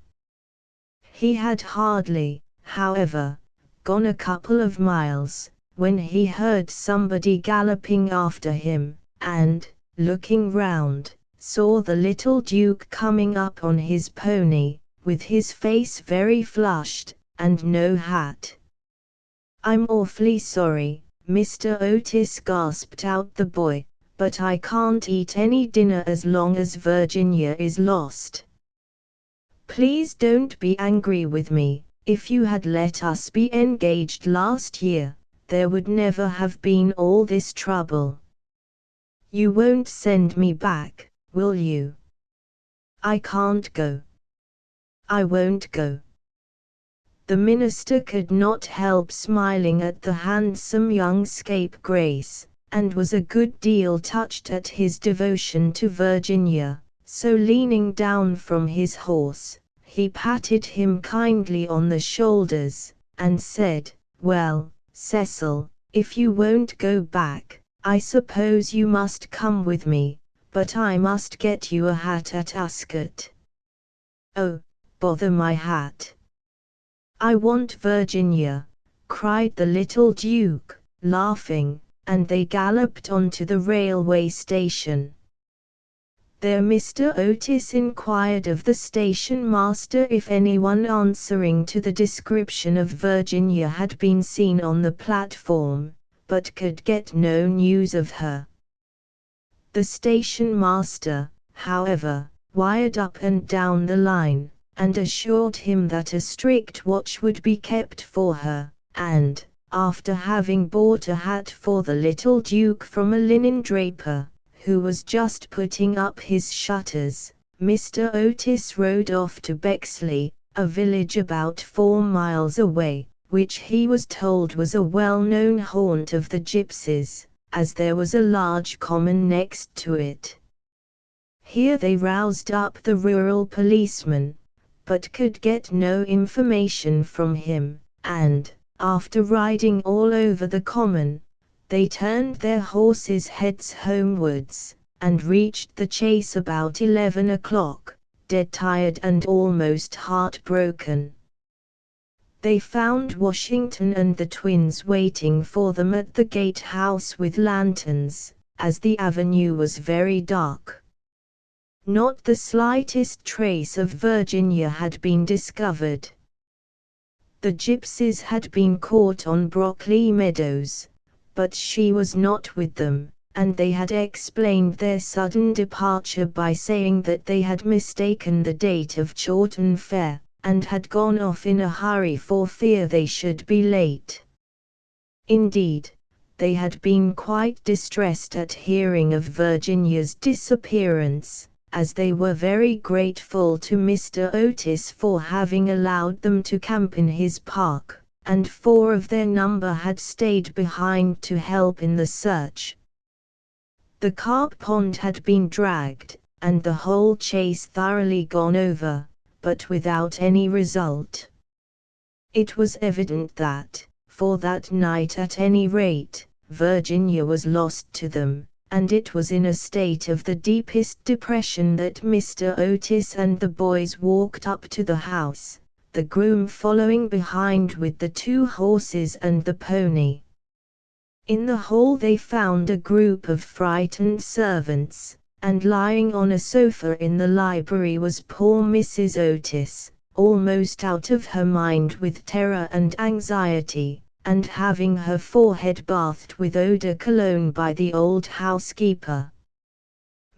[SPEAKER 1] He had hardly, however, gone a couple of miles, when he heard somebody galloping after him, and, looking round, saw the little Duke coming up on his pony, with his face very flushed, and no hat. "I'm awfully sorry, Mr. Otis," gasped out the boy, "but I can't eat any dinner as long as Virginia is lost. Please don't be angry with me. If you had let us be engaged last year, there would never have been all this trouble. You won't send me back, will you?" "I can't go. I won't go." The minister could not help smiling at the handsome young scapegrace, and was a good deal touched at his devotion to Virginia, so leaning down from his horse, he patted him kindly on the shoulders, and said, "Well, Cecil, if you won't go back, I suppose you must come with me, but I must get you a hat at Ascot." "Oh, bother my hat. I want Virginia," cried the little Duke, laughing, and they galloped on to the railway station. There Mr. Otis inquired of the station master if anyone answering to the description of Virginia had been seen on the platform, but could get no news of her. The station master, however, wired up and down the line, and assured him that a strict watch would be kept for her, and, after having bought a hat for the little Duke from a linen draper, who was just putting up his shutters, Mr. Otis rode off to Bexley, a village about 4 miles away, which he was told was a well-known haunt of the gypsies, as there was a large common next to it. Here they roused up the rural policeman, but could get no information from him, and, after riding all over the common, they turned their horses' heads homewards, and reached the chase about 11 o'clock, dead tired and almost heartbroken. They found Washington and the twins waiting for them at the gatehouse with lanterns, as the avenue was very dark. Not the slightest trace of Virginia had been discovered. The gypsies had been caught on Brockley Meadows, but she was not with them, and they had explained their sudden departure by saying that they had mistaken the date of Chawton Fair, and had gone off in a hurry for fear they should be late. Indeed, they had been quite distressed at hearing of Virginia's disappearance, as they were very grateful to Mr. Otis for having allowed them to camp in his park, and 4 of their number had stayed behind to help in the search. The carp pond had been dragged, and the whole chase thoroughly gone over, but without any result. It was evident that, for that night at any rate, Virginia was lost to them, and it was in a state of the deepest depression that Mr. Otis and the boys walked up to the house, the groom following behind with the 2 horses and the pony. In the hall they found a group of frightened servants, and lying on a sofa in the library was poor Mrs. Otis, almost out of her mind with terror and anxiety, and having her forehead bathed with eau de cologne by the old housekeeper.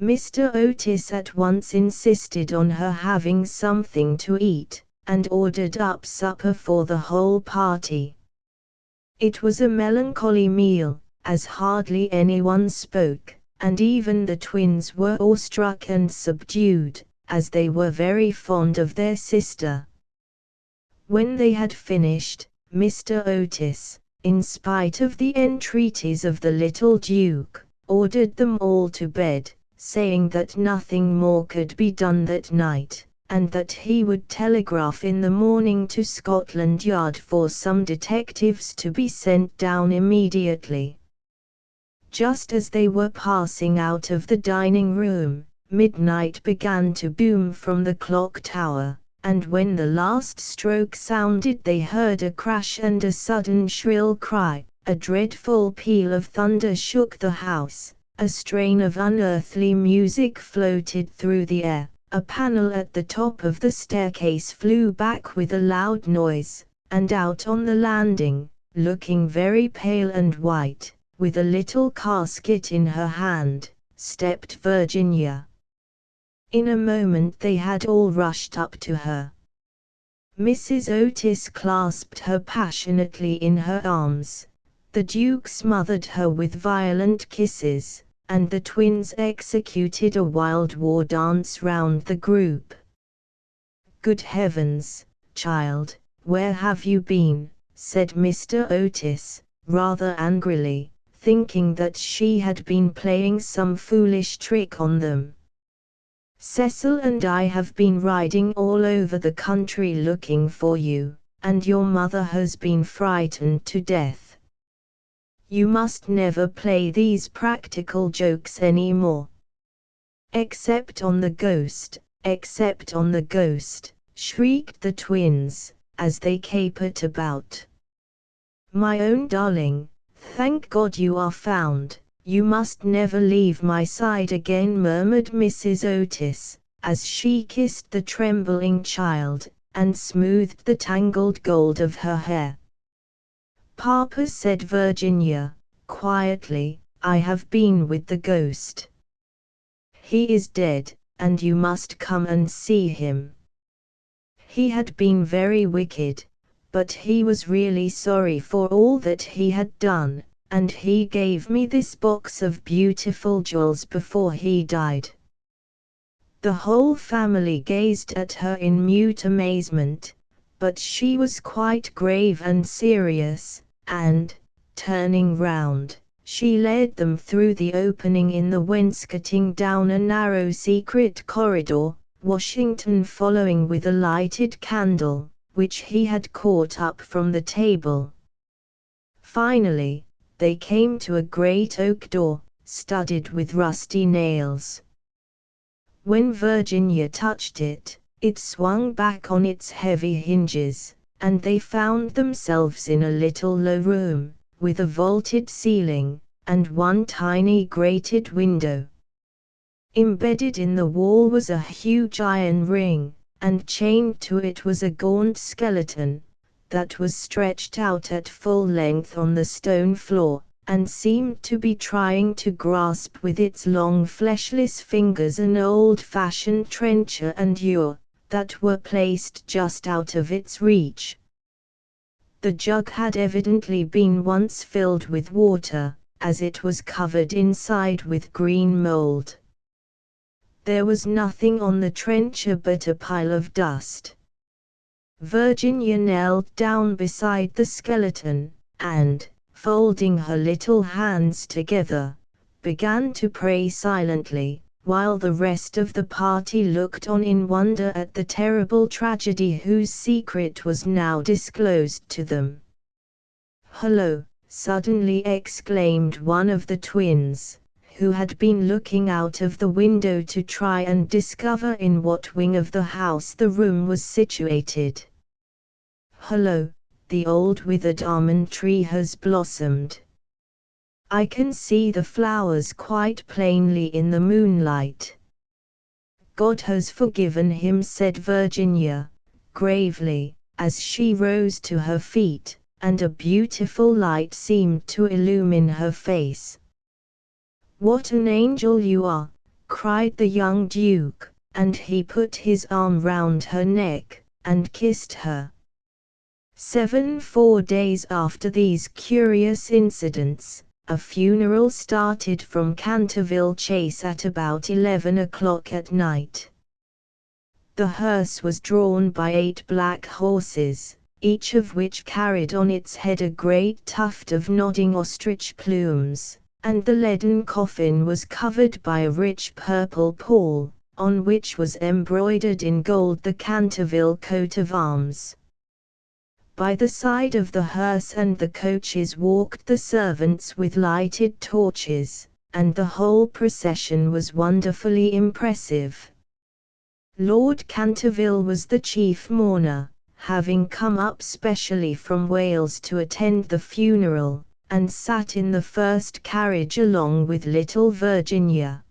[SPEAKER 1] Mr. Otis at once insisted on her having something to eat, and ordered up supper for the whole party. It was a melancholy meal, as hardly anyone spoke, and even the twins were awestruck and subdued, as they were very fond of their sister. When they had finished, Mr. Otis, in spite of the entreaties of the little Duke, ordered them all to bed, saying that nothing more could be done that night, and that he would telegraph in the morning to Scotland Yard for some detectives to be sent down immediately. Just as they were passing out of the dining room, midnight began to boom from the clock tower, and when the last stroke sounded they heard a crash and a sudden shrill cry. A dreadful peal of thunder shook the house, a strain of unearthly music floated through the air, a panel at the top of the staircase flew back with a loud noise, and out on the landing, looking very pale and white, with a little casket in her hand, stepped Virginia. In a moment they had all rushed up to her. Mrs. Otis clasped her passionately in her arms, the Duke smothered her with violent kisses, and the twins executed a wild war dance round the group. "Good heavens, child, where have you been?" said Mr. Otis, rather angrily, thinking that she had been playing some foolish trick on them. "Cecil and I have been riding all over the country looking for you, and your mother has been frightened to death. You must never play these practical jokes any more." "Except on the ghost, except on the ghost," shrieked the twins, as they capered about. "My own darling, thank God you are found. You must never leave my side again," murmured Mrs. Otis, as she kissed the trembling child, and smoothed the tangled gold of her hair. "Papa," said Virginia, quietly, "I have been with the ghost. He is dead, and you must come and see him. He had been very wicked, but he was really sorry for all that he had done, and he gave me this box of beautiful jewels before he died." The whole family gazed at her in mute amazement, but she was quite grave and serious, and, turning round, she led them through the opening in the wainscoting down a narrow secret corridor, Washington following with a lighted candle, which he had caught up from the table. Finally, they came to a great oak door, studded with rusty nails. When Virginia touched it, it swung back on its heavy hinges, and they found themselves in a little low room, with a vaulted ceiling, and one tiny grated window. Embedded in the wall was a huge iron ring, and chained to it was a gaunt skeleton, that was stretched out at full length on the stone floor, and seemed to be trying to grasp with its long fleshless fingers an old-fashioned trencher and ewer, that were placed just out of its reach. The jug had evidently been once filled with water, as it was covered inside with green mold. There was nothing on the trencher but a pile of dust. Virginia knelt down beside the skeleton, and, folding her little hands together, began to pray silently, while the rest of the party looked on in wonder at the terrible tragedy whose secret was now disclosed to them. "Hullo!" suddenly exclaimed one of the twins, who had been looking out of the window to try and discover in what wing of the house the room was situated. "Hullo, the old withered almond tree has blossomed. I can see the flowers quite plainly in the moonlight." "God has forgiven him," said Virginia, gravely, as she rose to her feet, and a beautiful light seemed to illumine her face. "What an angel you are!" cried the young Duke, and he put his arm round her neck, and kissed her. 4 days after these curious incidents, a funeral started from Canterville Chase at about 11 o'clock at night. The hearse was drawn by 8 black horses, each of which carried on its head a great tuft of nodding ostrich plumes, and the leaden coffin was covered by a rich purple pall, on which was embroidered in gold the Canterville coat of arms. By the side of the hearse and the coaches walked the servants with lighted torches, and the whole procession was wonderfully impressive. Lord Canterville was the chief mourner, having come up specially from Wales to attend the funeral, and sat in the first carriage along with little Virginia.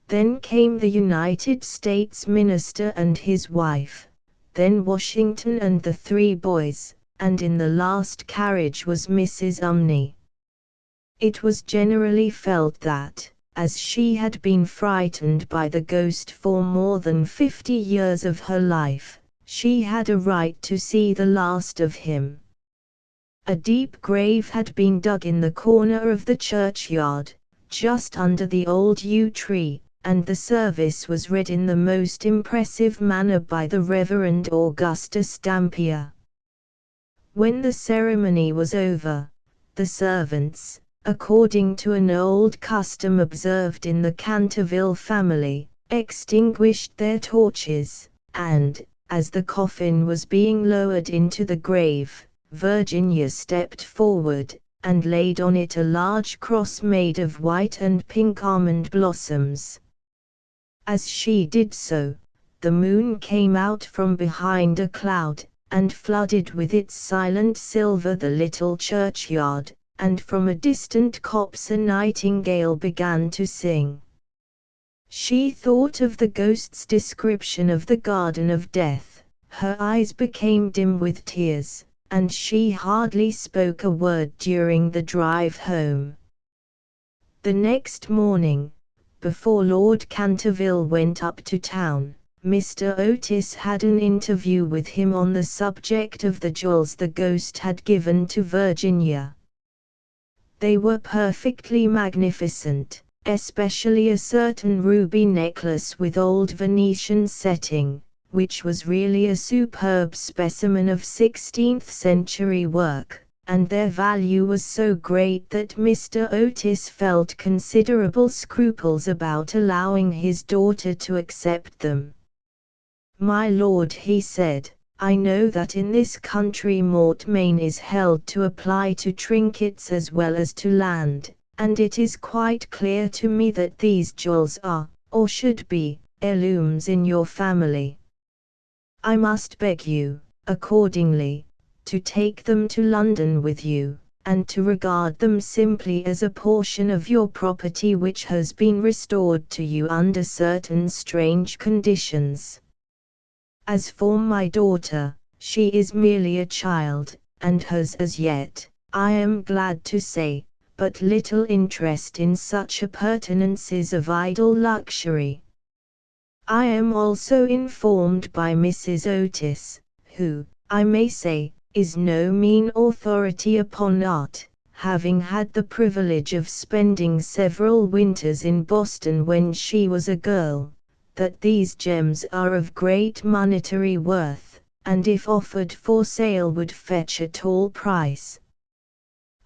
[SPEAKER 1] Then came the United States Minister and his wife, then Washington and the 3 boys, and in the last carriage was Mrs. Umney. It was generally felt that, as she had been frightened by the ghost for more than 50 years of her life, she had a right to see the last of him. A deep grave had been dug in the corner of the churchyard, just under the old yew tree, and the service was read in the most impressive manner by the Reverend Augustus Dampier. When the ceremony was over, the servants, according to an old custom observed in the Canterville family, extinguished their torches, and, as the coffin was being lowered into the grave, Virginia stepped forward, and laid on it a large cross made of white and pink almond blossoms. As she did so, the moon came out from behind a cloud, and flooded with its silent silver the little churchyard, and from a distant copse a nightingale began to sing. She thought of the ghost's description of the Garden of Death, her eyes became dim with tears, and she hardly spoke a word during the drive home. The next morning, Before Lord Canterville went up to town, Mr. Otis had an interview with him on the subject of the jewels the ghost had given to Virginia. They were perfectly magnificent, especially a certain ruby necklace with old Venetian setting, which was really a superb specimen of 16th-century work, and their value was so great that Mr. Otis felt considerable scruples about allowing his daughter to accept them. "My lord," he said, "I know that in this country mortmain is held to apply to trinkets as well as to land, and it is quite clear to me that these jewels are, or should be, heirlooms in your family. I must beg you, accordingly, to take them to London with you, and to regard them simply as a portion of your property which has been restored to you under certain strange conditions. As for my daughter, she is merely a child, and has as yet, I am glad to say, but little interest in such appurtenances of idle luxury. I am also informed by Mrs. Otis, who, I may say, is no mean authority upon art, having had the privilege of spending several winters in Boston when she was a girl, that these gems are of great monetary worth, and if offered for sale would fetch a tall price.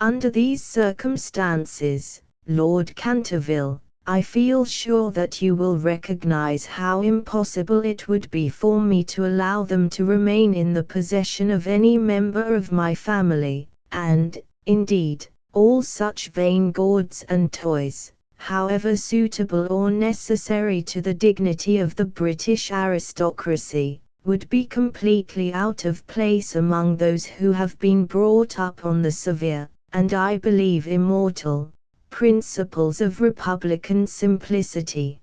[SPEAKER 1] Under these circumstances, Lord Canterville, I feel sure that you will recognize how impossible it would be for me to allow them to remain in the possession of any member of my family, and, indeed, all such vain gauds and toys, however suitable or necessary to the dignity of the British aristocracy, would be completely out of place among those who have been brought up on the severe, and I believe immortal, principles of republican simplicity.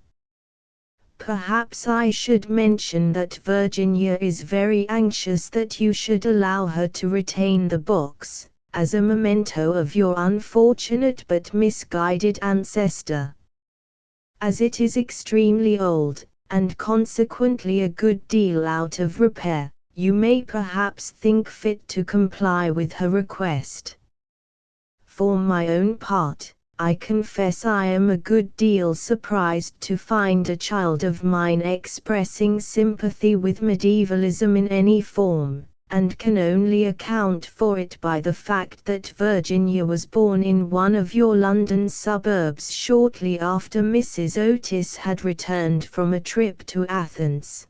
[SPEAKER 1] Perhaps I should mention that Virginia is very anxious that you should allow her to retain the box, as a memento of your unfortunate but misguided ancestor. As it is extremely old, and consequently a good deal out of repair, you may perhaps think fit to comply with her request. For my own part, I confess I am a good deal surprised to find a child of mine expressing sympathy with medievalism in any form, and can only account for it by the fact that Virginia was born in one of your London suburbs shortly after Mrs. Otis had returned from a trip to Athens.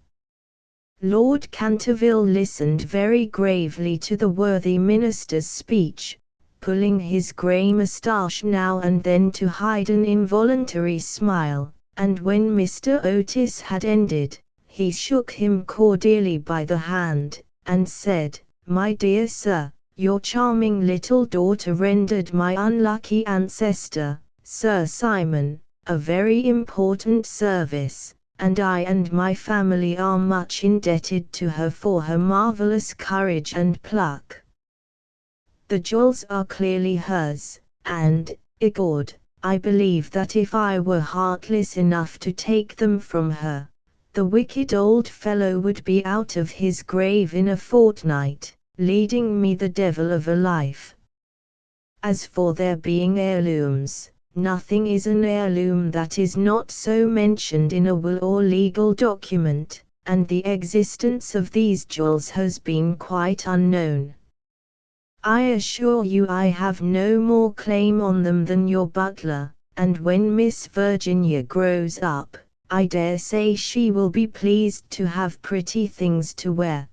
[SPEAKER 1] Lord Canterville listened very gravely to the worthy minister's speech, pulling his grey moustache now and then to hide an involuntary smile, and when Mr. Otis had ended, he shook him cordially by the hand, and said, "My dear sir, your charming little daughter rendered my unlucky ancestor, Sir Simon, a very important service, and I and my family are much indebted to her for her marvelous courage and pluck. The jewels are clearly hers, and, egad, I believe that if I were heartless enough to take them from her, the wicked old fellow would be out of his grave in a fortnight, leading me the devil of a life. As for their being heirlooms, nothing is an heirloom that is not so mentioned in a will or legal document, and the existence of these jewels has been quite unknown. I assure you I have no more claim on them than your butler, and when Miss Virginia grows up, I dare say she will be pleased to have pretty things to wear.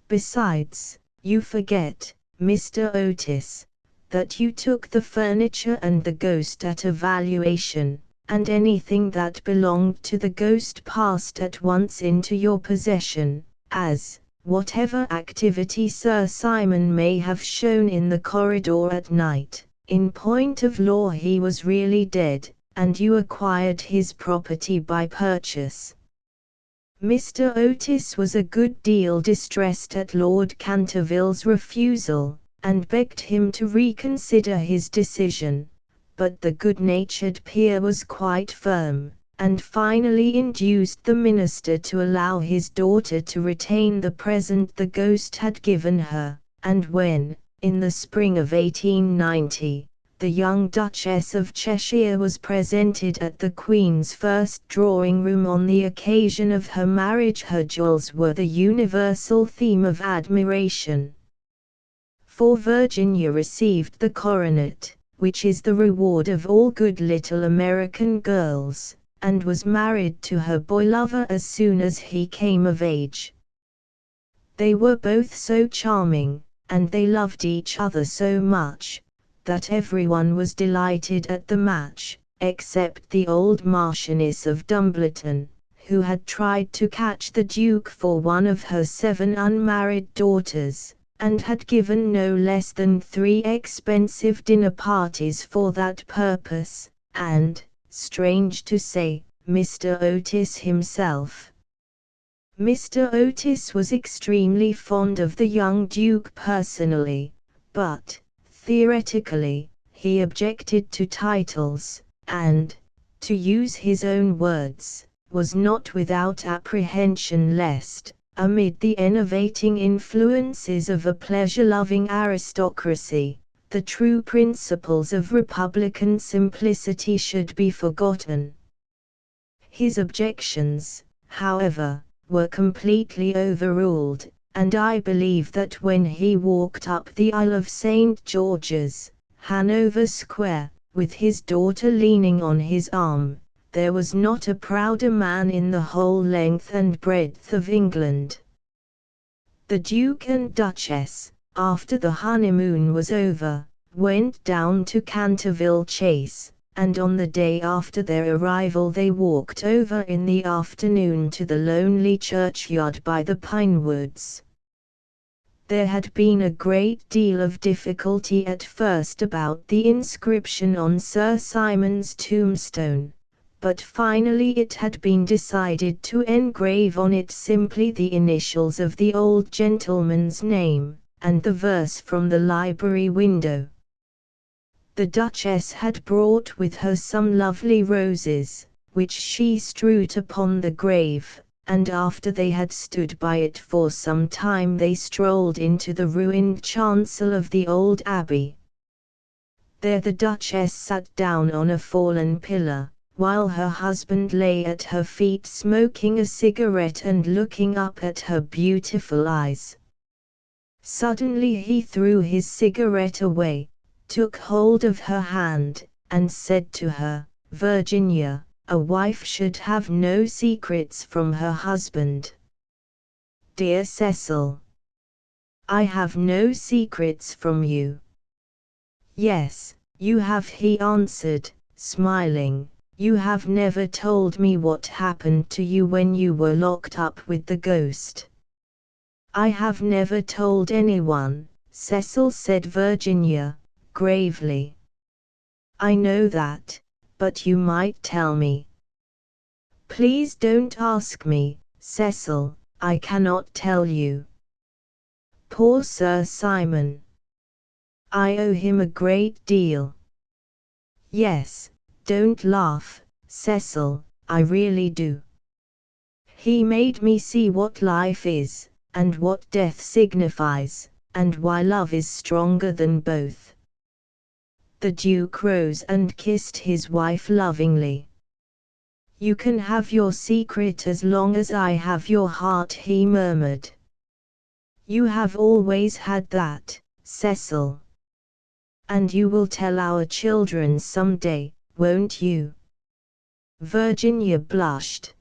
[SPEAKER 1] Besides, you forget, Mr. Otis, that you took the furniture and the ghost at a valuation, and anything that belonged to the ghost passed at once into your possession, as, whatever activity Sir Simon may have shown in the corridor at night, in point of law he was really dead, and you acquired his property by purchase." Mr. Otis was a good deal distressed at Lord Canterville's refusal, and begged him to reconsider his decision, but the good-natured peer was quite firm, and finally induced the minister to allow his daughter to retain the present the ghost had given her, and when, in the spring of 1890, the young Duchess of Cheshire was presented at the Queen's first drawing-room on the occasion of her marriage, her jewels were the universal theme of admiration. For Virginia received the coronet, which is the reward of all good little American girls, and was married to her boy lover as soon as he came of age. They were both so charming, and they loved each other so much, that everyone was delighted at the match, except the old Marchioness of Dumbleton, who had tried to catch the Duke for one of her 7 unmarried daughters, and had given no less than 3 expensive dinner parties for that purpose, and, strange to say, Mr. Otis himself. Mr. Otis was extremely fond of the young Duke personally, but, theoretically, he objected to titles, and, to use his own words, was not without apprehension lest, amid the enervating influences of a pleasure-loving aristocracy, the true principles of republican simplicity should be forgotten. His objections, however, were completely overruled, and I believe that when he walked up the aisle of St. George's, Hanover Square, with his daughter leaning on his arm, there was not a prouder man in the whole length and breadth of England. The Duke and Duchess, after the honeymoon was over, went down to Canterville Chase, and on the day after their arrival they walked over in the afternoon to the lonely churchyard by the pine woods. There had been a great deal of difficulty at first about the inscription on Sir Simon's tombstone, but finally it had been decided to engrave on it simply the initials of the old gentleman's name, and the verse from the library window. The Duchess had brought with her some lovely roses, which she strewed upon the grave, and after they had stood by it for some time they strolled into the ruined chancel of the old abbey. There the Duchess sat down on a fallen pillar, while her husband lay at her feet smoking a cigarette and looking up at her beautiful eyes. Suddenly he threw his cigarette away, took hold of her hand, and said to her, "Virginia, a wife should have no secrets from her husband." "Dear Cecil, I have no secrets from you." "Yes, you have," he answered, smiling. "You have never told me what happened to you when you were locked up with the ghost." "I have never told anyone," Cecil said. Virginia, gravely. "I know that, but you might tell me." "Please don't ask me, Cecil, I cannot tell you." "Poor Sir Simon. I owe him a great deal." "Yes, don't laugh, Cecil, I really do. He made me see what life is, and what death signifies, and why love is stronger than both." The Duke rose and kissed his wife lovingly. "You can have your secret as long as I have your heart," he murmured. "You have always had that, Cecil. And you will tell our children some day, won't you?" Virginia blushed.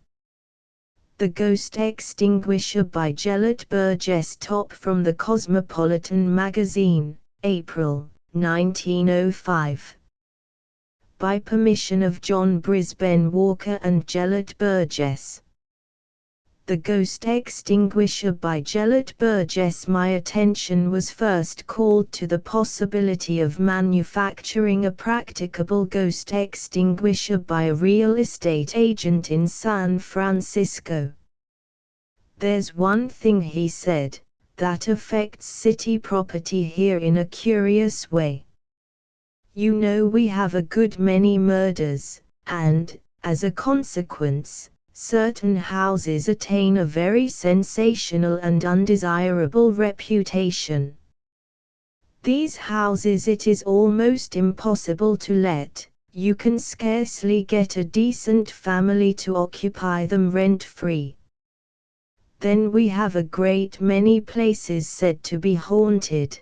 [SPEAKER 1] The Ghost Extinguisher by Gelett Burgess. Top from the Cosmopolitan magazine, April, 1905. By permission of John Brisben Walker and Gelett Burgess. The Ghost Extinguisher by Gelett Burgess. My attention was first called to the possibility of manufacturing a practicable ghost extinguisher by a real estate agent in San Francisco. "There's one thing," he said, "that affects city property here in a curious way. You know we have a good many murders, and, as a consequence, certain houses attain a very sensational and undesirable reputation. These houses it is almost impossible to let. You can scarcely get a decent family to occupy them rent-free. Then we have a great many places said to be haunted.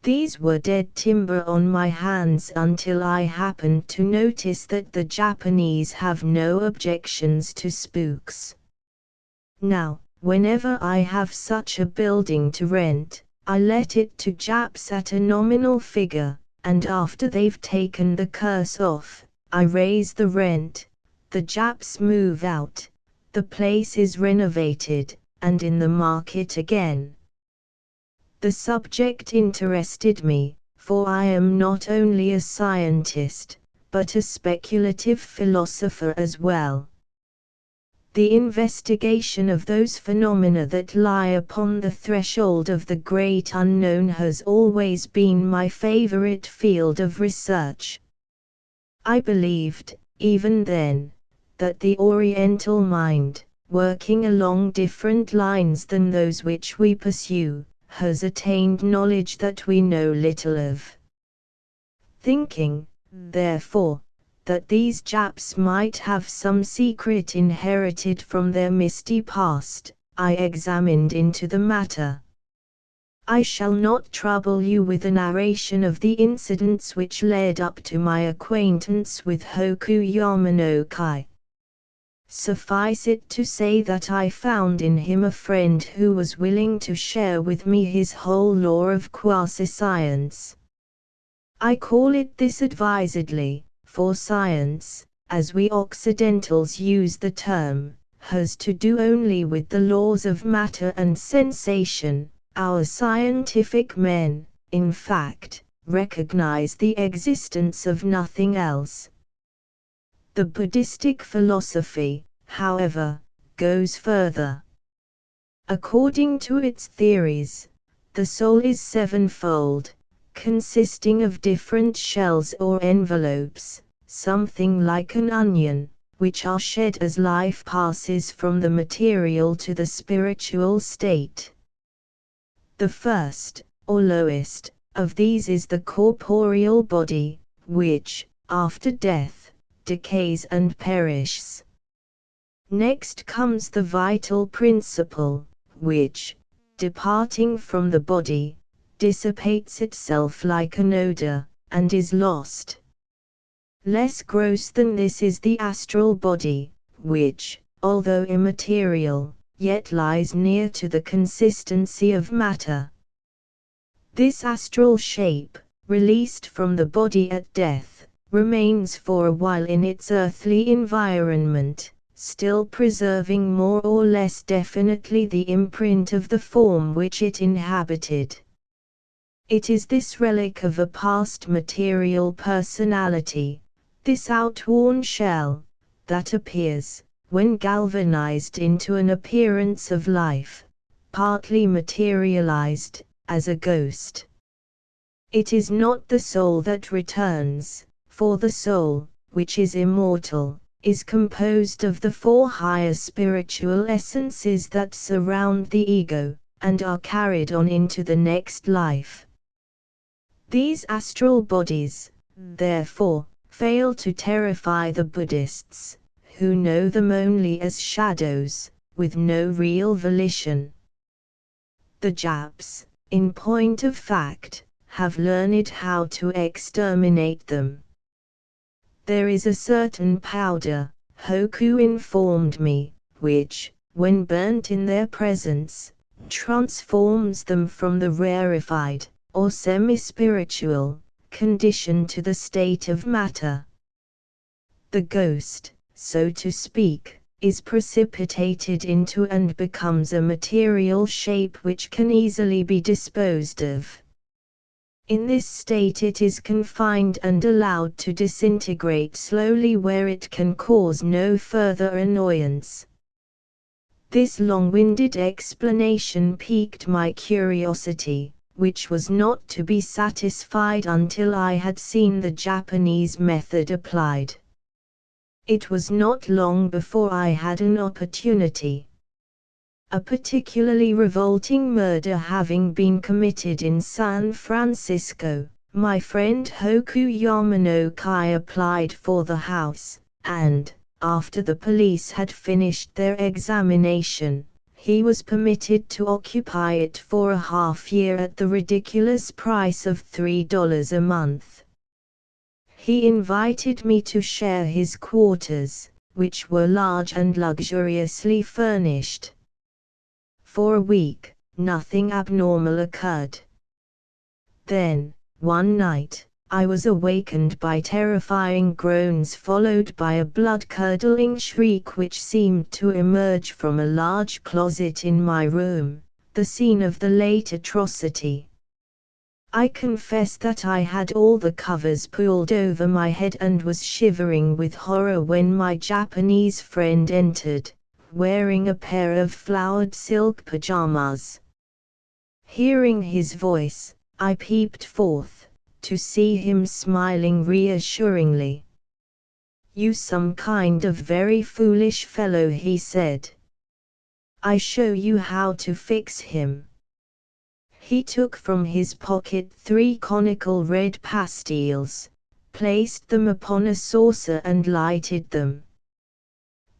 [SPEAKER 1] These were dead timber on my hands until I happened to notice that the Japanese have no objections to spooks. Now, whenever I have such a building to rent, I let it to Japs at a nominal figure, and after they've taken the curse off, I raise the rent, the Japs move out, the place is renovated, and in the market again. The subject interested me, for I am not only a scientist, but a speculative philosopher as well. The investigation of those phenomena that lie upon the threshold of the great unknown has always been my favorite field of research. I believed, even then, that the Oriental mind, working along different lines than those which we pursue, has attained knowledge that we know little of. Thinking, therefore, that these Japs might have some secret inherited from their misty past, I examined into the matter. I shall not trouble you with a narration of the incidents which led up to my acquaintance with Hoku Yamanokai. Suffice it to say that I found in him a friend who was willing to share with me his whole lore of quasi-science. I call it this advisedly, for science, as we Occidentals use the term, has to do only with the laws of matter and sensation. Our scientific men, in fact, recognize the existence of nothing else. The Buddhistic philosophy, however, goes further. According to its theories, the soul is sevenfold, consisting of different shells or envelopes, something like an onion, which are shed as life passes from the material to the spiritual state. The first, or lowest, of these is the corporeal body, which, after death, decays and perishes. Next comes the vital principle, which, departing from the body, dissipates itself like an odor, and is lost. Less gross than this is the astral body, which, although immaterial, yet lies near to the consistency of matter. This astral shape, released from the body at death, remains for a while in its earthly environment, still preserving more or less definitely the imprint of the form which it inhabited. It is this relic of a past material personality, this outworn shell, that appears, when galvanized into an appearance of life, partly materialized, as a ghost. It is not the soul that returns, for the soul, which is immortal, is composed of the four higher spiritual essences that surround the ego, and are carried on into the next life. These astral bodies, therefore, fail to terrify the Buddhists, who know them only as shadows, with no real volition. The Japs, in point of fact, have learned how to exterminate them. There is a certain powder, Hoku informed me, which, when burnt in their presence, transforms them from the rarefied, or semi-spiritual, condition to the state of matter. The ghost, so to speak, is precipitated into and becomes a material shape which can easily be disposed of. In this state it is confined and allowed to disintegrate slowly where it can cause no further annoyance. This long-winded explanation piqued my curiosity, which was not to be satisfied until I had seen the Japanese method applied. It was not long before I had an opportunity. A particularly revolting murder having been committed in San Francisco, my friend Hoku Yamanokai applied for the house, and, after the police had finished their examination, he was permitted to occupy it for a half-year at the ridiculous price of $3 a month. He invited me to share his quarters, which were large and luxuriously furnished. For a week, nothing abnormal occurred. Then, one night, I was awakened by terrifying groans followed by a blood-curdling shriek which seemed to emerge from a large closet in my room, the scene of the late atrocity. I confess that I had all the covers pulled over my head and was shivering with horror when my Japanese friend entered, wearing a pair of flowered silk pajamas. Hearing his voice, I peeped forth, to see him smiling reassuringly. "You some kind of very foolish fellow," he said. "I show you how to fix him." He took from his pocket 3 conical red pastilles, placed them upon a saucer and lighted them.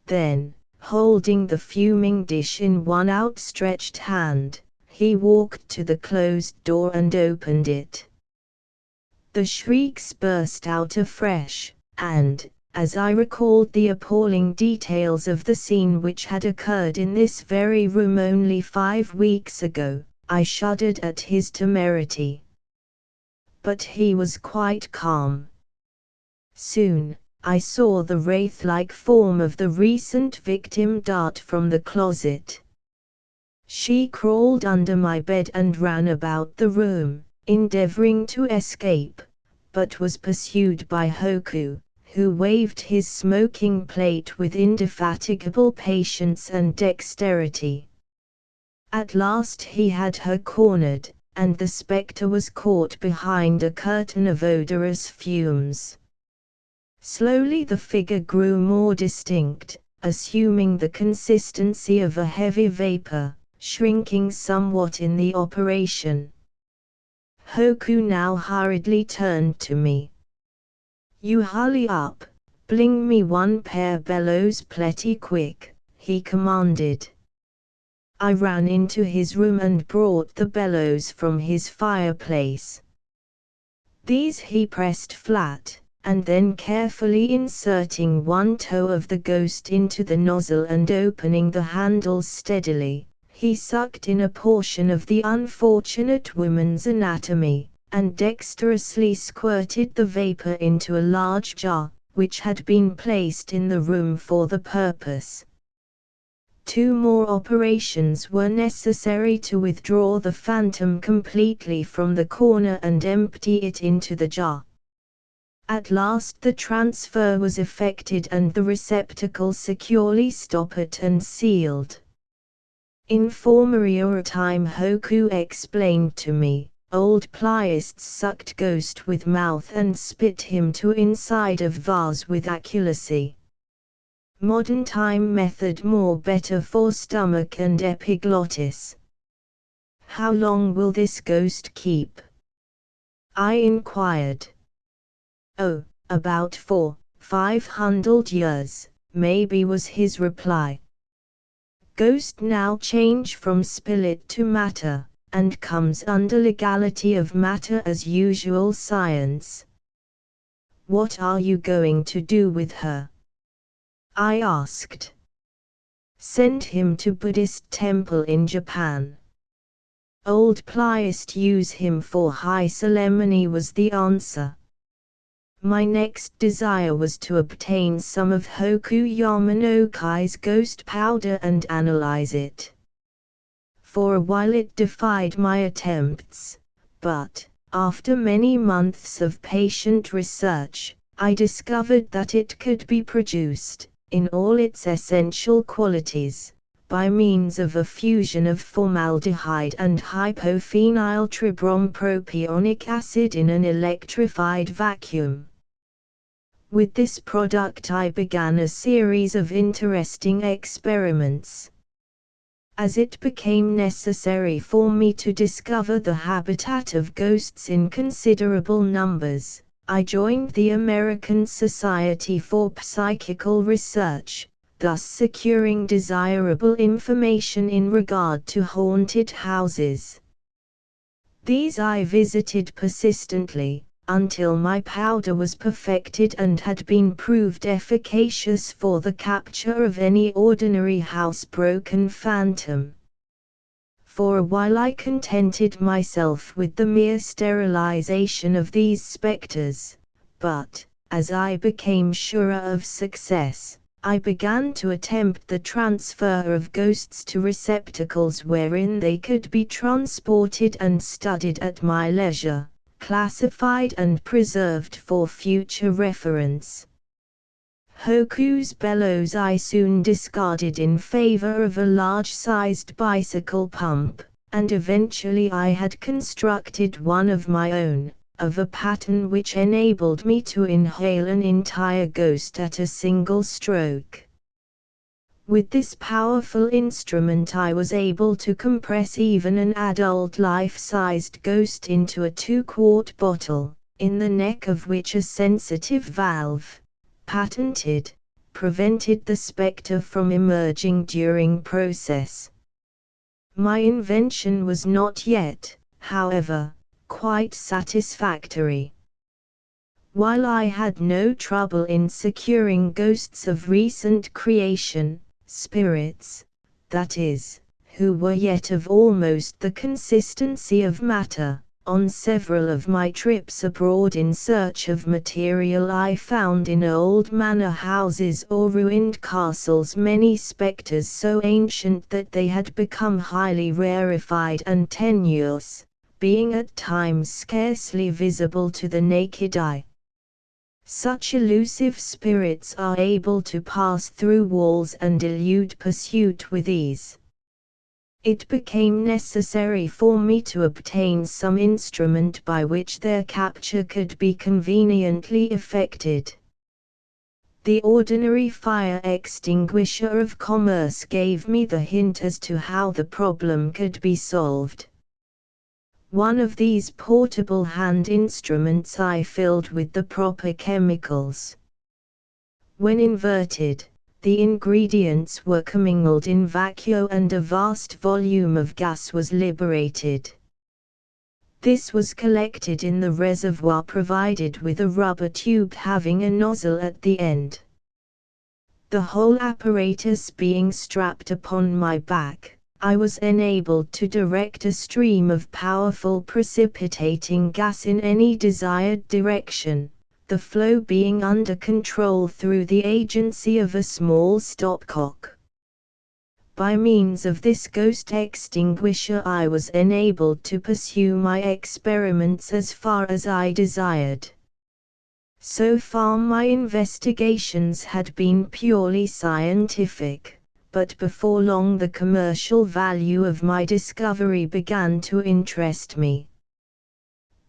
[SPEAKER 1] Then, holding the fuming dish in one outstretched hand, he walked to the closed door and opened it. The shrieks burst out afresh, and, as I recalled the appalling details of the scene which had occurred in this very room only 5 weeks ago, I shuddered at his temerity. But he was quite calm. Soon, I saw the wraith-like form of the recent victim dart from the closet. She crawled under my bed and ran about the room, endeavoring to escape, but was pursued by Hoku, who waved his smoking plate with indefatigable patience and dexterity. At last he had her cornered, and the spectre was caught behind a curtain of odorous fumes. Slowly the figure grew more distinct, assuming the consistency of a heavy vapor, shrinking somewhat in the operation. Hoku now hurriedly turned to me. "You hurry up, bring me 1 pair bellows plenty quick," he commanded. I ran into his room and brought the bellows from his fireplace. These he pressed flat, and then carefully inserting one toe of the ghost into the nozzle and opening the handle steadily, he sucked in a portion of the unfortunate woman's anatomy, and dexterously squirted the vapor into a large jar, which had been placed in the room for the purpose. 2 more operations were necessary to withdraw the phantom completely from the corner and empty it into the jar. At last the transfer was effected and the receptacle securely stopped and sealed. In former time Hoku explained to me, old pliists sucked ghost with mouth and spit him to inside of vase with accuracy. Modern time method more better for stomach and epiglottis. "How long will this ghost keep?" I inquired. "Oh, about 400-500 years, maybe," was his reply. "Ghost now change from spirit to matter, and comes under legality of matter as usual science." "What are you going to do with her?" I asked. "Send him to Buddhist temple in Japan. Old pliist use him for high ceremony," was the answer. My next desire was to obtain some of Hoku Yamanokai's ghost powder and analyze it. For a while it defied my attempts, but, after many months of patient research, I discovered that it could be produced, in all its essential qualities, by means of a fusion of formaldehyde and hypophenyl tribromopropionic acid in an electrified vacuum. With this product I began a series of interesting experiments. As it became necessary for me to discover the habitat of ghosts in considerable numbers, I joined the American Society for Psychical Research, thus securing desirable information in regard to haunted houses. These I visited persistently, until my powder was perfected and had been proved efficacious for the capture of any ordinary housebroken phantom. For a while I contented myself with the mere sterilization of these specters, but, as I became surer of success, I began to attempt the transfer of ghosts to receptacles wherein they could be transported and studied at my leisure, classified and preserved for future reference. Hoku's bellows I soon discarded in favor of a large-sized bicycle pump, and eventually I had constructed one of my own, of a pattern which enabled me to inhale an entire ghost at a single stroke. With this powerful instrument I was able to compress even an adult life-sized ghost into a 2-quart bottle, in the neck of which a sensitive valve, patented, prevented the spectre from emerging during process. My invention was not yet, however, quite satisfactory. While I had no trouble in securing ghosts of recent creation, spirits, that is, who were yet of almost the consistency of matter, on several of my trips abroad in search of material I found in old manor houses or ruined castles many spectres so ancient that they had become highly rarefied and tenuous, being at times scarcely visible to the naked eye. Such elusive spirits are able to pass through walls and elude pursuit with ease. It became necessary for me to obtain some instrument by which their capture could be conveniently effected. The ordinary fire extinguisher of commerce gave me the hint as to how the problem could be solved. One of these portable hand instruments I filled with the proper chemicals. When inverted, the ingredients were commingled in vacuo and a vast volume of gas was liberated. This was collected in the reservoir provided with a rubber tube having a nozzle at the end. The whole apparatus being strapped upon my back, I was enabled to direct a stream of powerful precipitating gas in any desired direction, the flow being under control through the agency of a small stopcock. By means of this ghost extinguisher I was enabled to pursue my experiments as far as I desired. So far my investigations had been purely scientific, but before long the commercial value of my discovery began to interest me.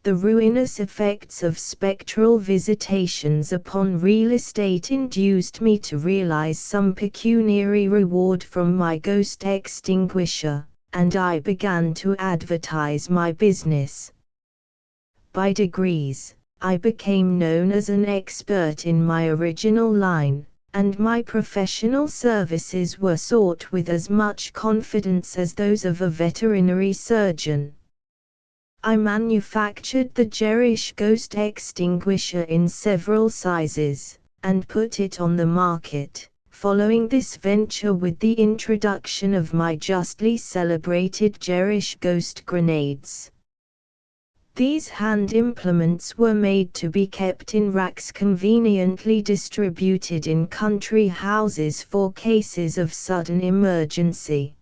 [SPEAKER 1] The ruinous effects of spectral visitations upon real estate induced me to realize some pecuniary reward from my ghost extinguisher, and I began to advertise my business. By degrees, I became known as an expert in my original line, and my professional services were sought with as much confidence as those of a veterinary surgeon. I manufactured the Gerish Ghost Extinguisher in several sizes, and put it on the market, following this venture with the introduction of my justly celebrated Gerish Ghost Grenades. These hand implements were made to be kept in racks conveniently distributed in country houses for cases of sudden emergency.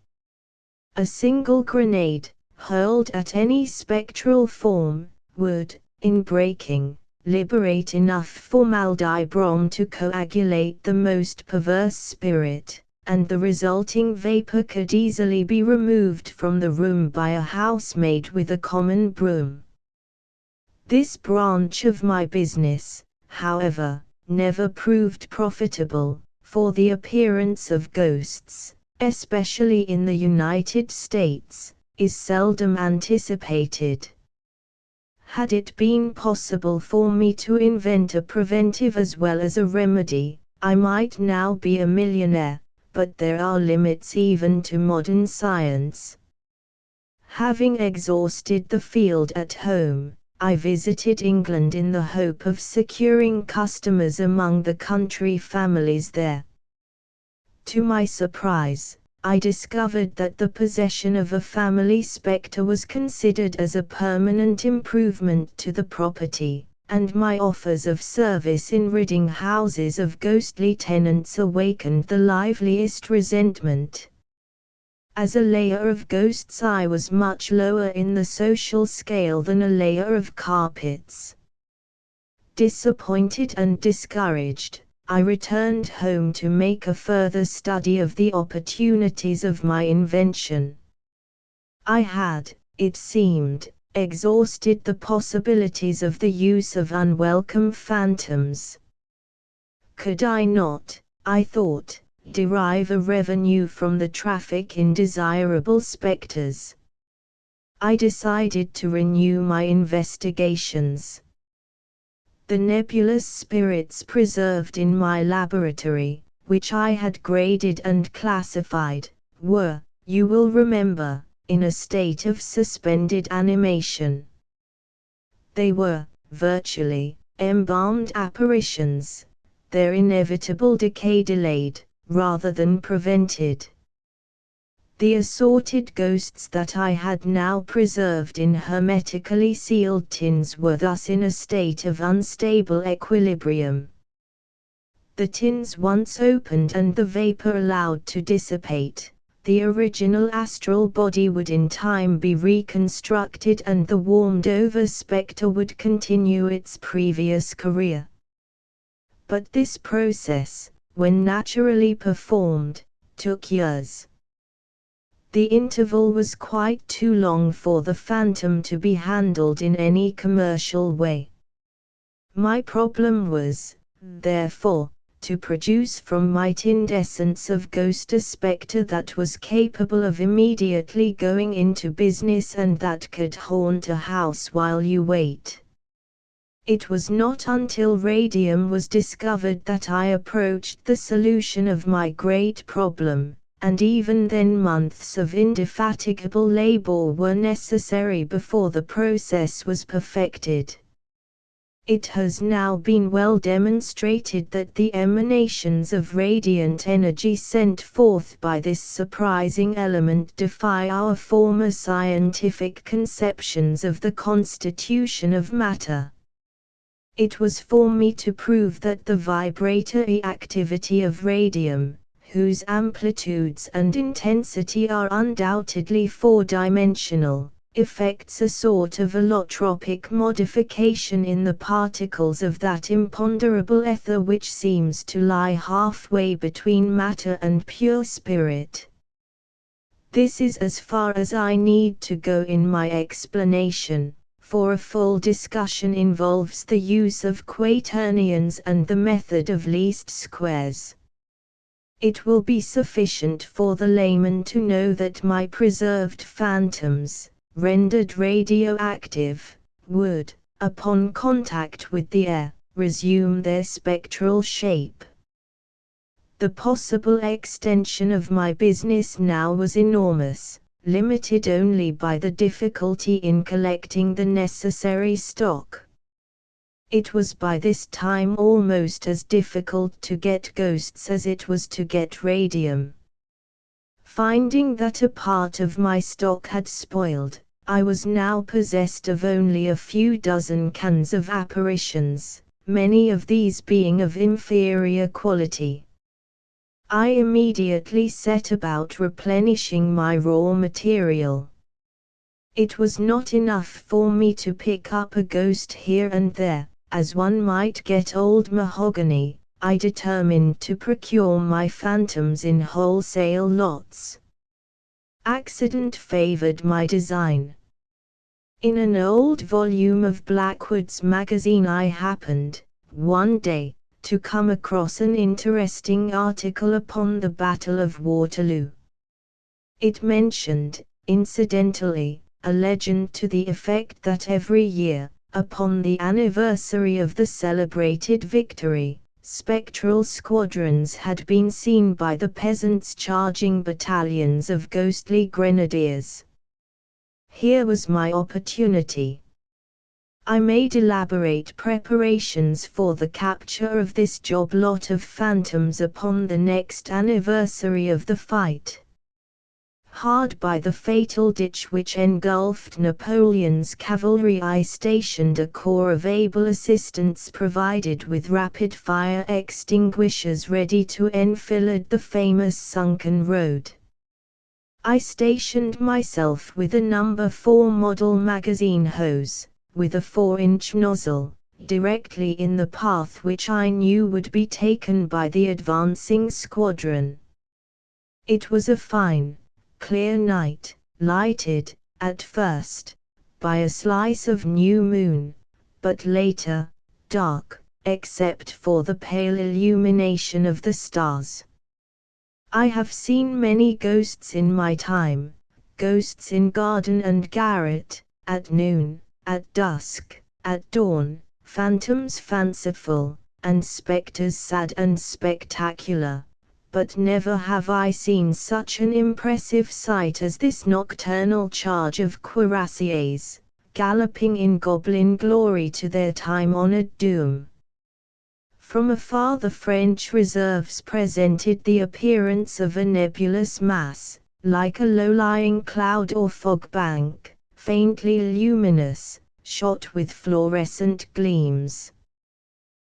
[SPEAKER 1] A single grenade, hurled at any spectral form, would, in breaking, liberate enough formaldybrom to coagulate the most perverse spirit, and the resulting vapor could easily be removed from the room by a housemaid with a common broom. This branch of my business, however, never proved profitable, for the appearance of ghosts, especially in the United States, is seldom anticipated. Had it been possible for me to invent a preventive as well as a remedy, I might now be a millionaire, but there are limits even to modern science. Having exhausted the field at home, I visited England in the hope of securing customers among the country families there. To my surprise, I discovered that the possession of a family spectre was considered as a permanent improvement to the property, and my offers of service in ridding houses of ghostly tenants awakened the liveliest resentment. As a layer of ghosts, I was much lower in the social scale than a layer of carpets. Disappointed and discouraged, I returned home to make a further study of the opportunities of my invention. I had, it seemed, exhausted the possibilities of the use of unwelcome phantoms. Could I not, I thought, derive a revenue from the traffic in desirable spectres? I decided to renew my investigations. The nebulous spirits preserved in my laboratory, which I had graded and classified, were, you will remember, in a state of suspended animation. They were, virtually, embalmed apparitions, their inevitable decay delayed, rather than prevented. The assorted ghosts that I had now preserved in hermetically sealed tins were thus in a state of unstable equilibrium. The tins once opened and the vapor allowed to dissipate, the original astral body would in time be reconstructed and the warmed-over spectre would continue its previous career. But this process, when naturally performed, took years. The interval was quite too long for the phantom to be handled in any commercial way. My problem was, therefore, to produce from my tinned essence of ghost a spectre that was capable of immediately going into business and that could haunt a house while you wait. It was not until radium was discovered that I approached the solution of my great problem, and even then months of indefatigable labor were necessary before the process was perfected. It has now been well demonstrated that the emanations of radiant energy sent forth by this surprising element defy our former scientific conceptions of the constitution of matter. It was for me to prove that the vibratory activity of radium, whose amplitudes and intensity are undoubtedly four-dimensional, effects a sort of allotropic modification in the particles of that imponderable ether which seems to lie halfway between matter and pure spirit. This is as far as I need to go in my explanation, for a full discussion involves the use of quaternions and the method of least squares. It will be sufficient for the layman to know that my preserved phantoms, rendered radioactive, would, upon contact with the air, resume their spectral shape. The possible extension of my business now was enormous, limited only by the difficulty in collecting the necessary stock. It was by this time almost as difficult to get ghosts as it was to get radium. Finding that a part of my stock had spoiled, I was now possessed of only a few dozen cans of apparitions, many of these being of inferior quality. I immediately set about replenishing my raw material. It was not enough for me to pick up a ghost here and there, as one might get old mahogany, I determined to procure my phantoms in wholesale lots. Accident favored my design. In an old volume of Blackwood's magazine I happened, one day, to come across an interesting article upon the Battle of Waterloo. It mentioned, incidentally, a legend to the effect that every year, upon the anniversary of the celebrated victory, spectral squadrons had been seen by the peasants charging battalions of ghostly grenadiers. Here was my opportunity. I made elaborate preparations for the capture of this job lot of phantoms upon the next anniversary of the fight. Hard by the fatal ditch which engulfed Napoleon's cavalry I stationed a corps of able assistants provided with rapid-fire extinguishers ready to enfilade the famous sunken road. I stationed myself with a No. 4 model magazine hose, with a 4-inch nozzle, directly in the path which I knew would be taken by the advancing squadron. It was a fine, clear night, lighted, at first, by a slice of new moon, but later, dark, except for the pale illumination of the stars. I have seen many ghosts in my time, ghosts in garden and garret, at noon, at dusk, at dawn, phantoms fanciful, and spectres sad and spectacular. But never have I seen such an impressive sight as this nocturnal charge of cuirassiers, galloping in goblin glory to their time-honored doom. From afar the French reserves presented the appearance of a nebulous mass, like a low-lying cloud or fog bank, faintly luminous, shot with fluorescent gleams.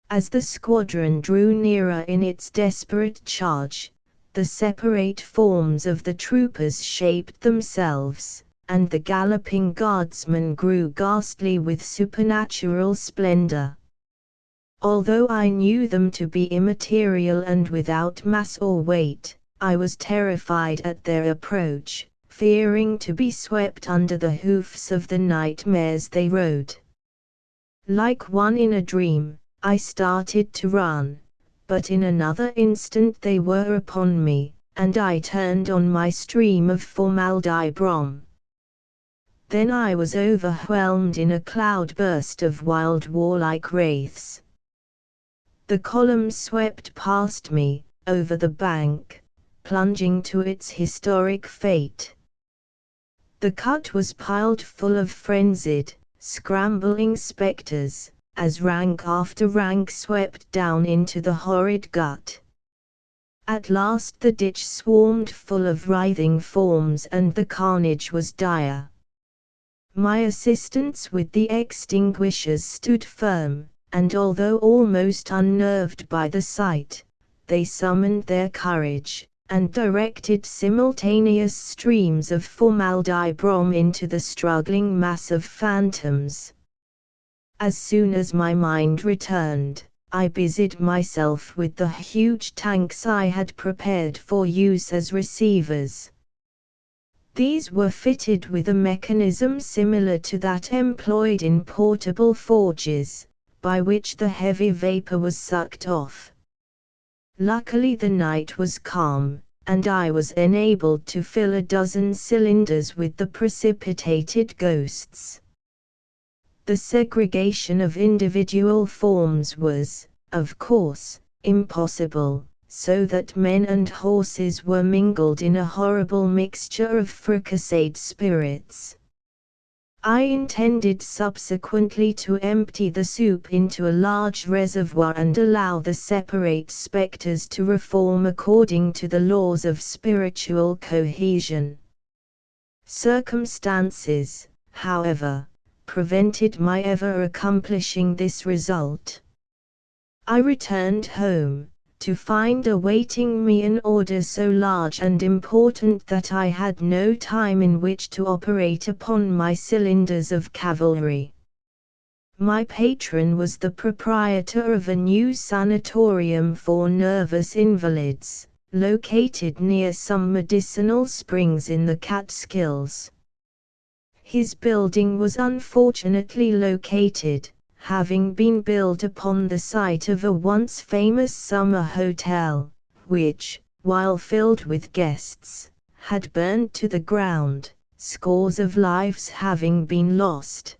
[SPEAKER 1] As the squadron drew nearer in its desperate charge, the separate forms of the troopers shaped themselves, and the galloping guardsmen grew ghastly with supernatural splendor. Although I knew them to be immaterial and without mass or weight, I was terrified at their approach, fearing to be swept under the hoofs of the nightmares they rode. Like one in a dream, I started to run, but in another instant they were upon me, and I turned on my stream of formaldybrom. Then I was overwhelmed in a cloudburst of wild warlike wraiths. The column swept past me, over the bank, plunging to its historic fate. The cut was piled full of frenzied, scrambling spectres, as rank after rank swept down into the horrid gut. At last the ditch swarmed full of writhing forms and the carnage was dire. My assistants with the extinguishers stood firm, and although almost unnerved by the sight, they summoned their courage, and directed simultaneous streams of formaldybrom into the struggling mass of phantoms. As soon as my mind returned, I busied myself with the huge tanks I had prepared for use as receivers. These were fitted with a mechanism similar to that employed in portable forges, by which the heavy vapor was sucked off. Luckily the night was calm, and I was enabled to fill a dozen cylinders with the precipitated ghosts. The segregation of individual forms was, of course, impossible, so that men and horses were mingled in a horrible mixture of fricasseed spirits. I intended subsequently to empty the soup into a large reservoir and allow the separate spectres to reform according to the laws of spiritual cohesion. Circumstances, however, prevented my ever accomplishing this result. I returned home, to find awaiting me an order so large and important that I had no time in which to operate upon my cylinders of cavalry. My patron was the proprietor of a new sanatorium for nervous invalids, located near some medicinal springs in the Catskills. His building was unfortunately located, having been built upon the site of a once famous summer hotel, which, while filled with guests, had burned to the ground, scores of lives having been lost.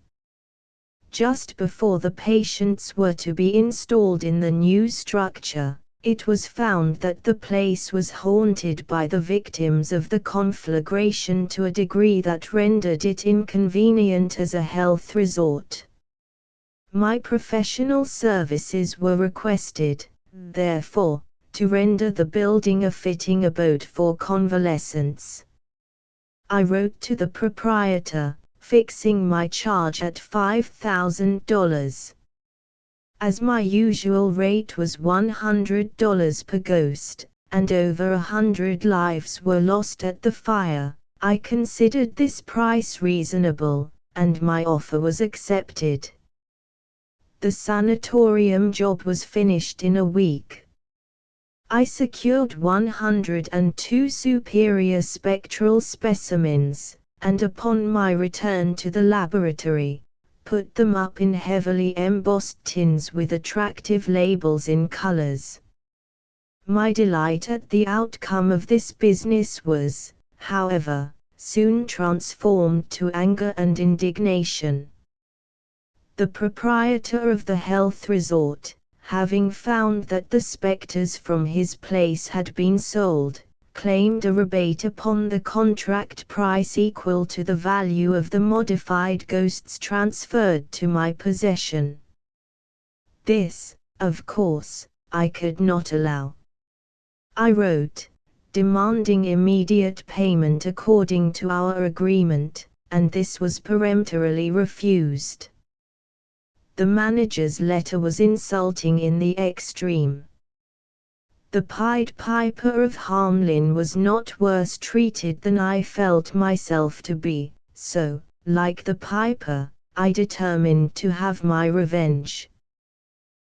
[SPEAKER 1] Just before the patients were to be installed in the new structure, it was found that the place was haunted by the victims of the conflagration to a degree that rendered it inconvenient as a health resort. My professional services were requested, therefore, to render the building a fitting abode for convalescents. I wrote to the proprietor, fixing my charge at $5,000. As my usual rate was $100 per ghost, and over 100 lives were lost at the fire, I considered this price reasonable, and my offer was accepted. The sanatorium job was finished in a week. I secured 102 superior spectral specimens, and upon my return to the laboratory, put them up in heavily embossed tins with attractive labels in colors. My delight at the outcome of this business was, however, soon transformed to anger and indignation. The proprietor of the health resort, having found that the specters from his place had been sold, claimed a rebate upon the contract price equal to the value of the modified ghosts transferred to my possession. This, of course, I could not allow. I wrote, demanding immediate payment according to our agreement, and this was peremptorily refused. The manager's letter was insulting in the extreme. The Pied Piper of Hamelin was not worse treated than I felt myself to be, so, like the piper, I determined to have my revenge.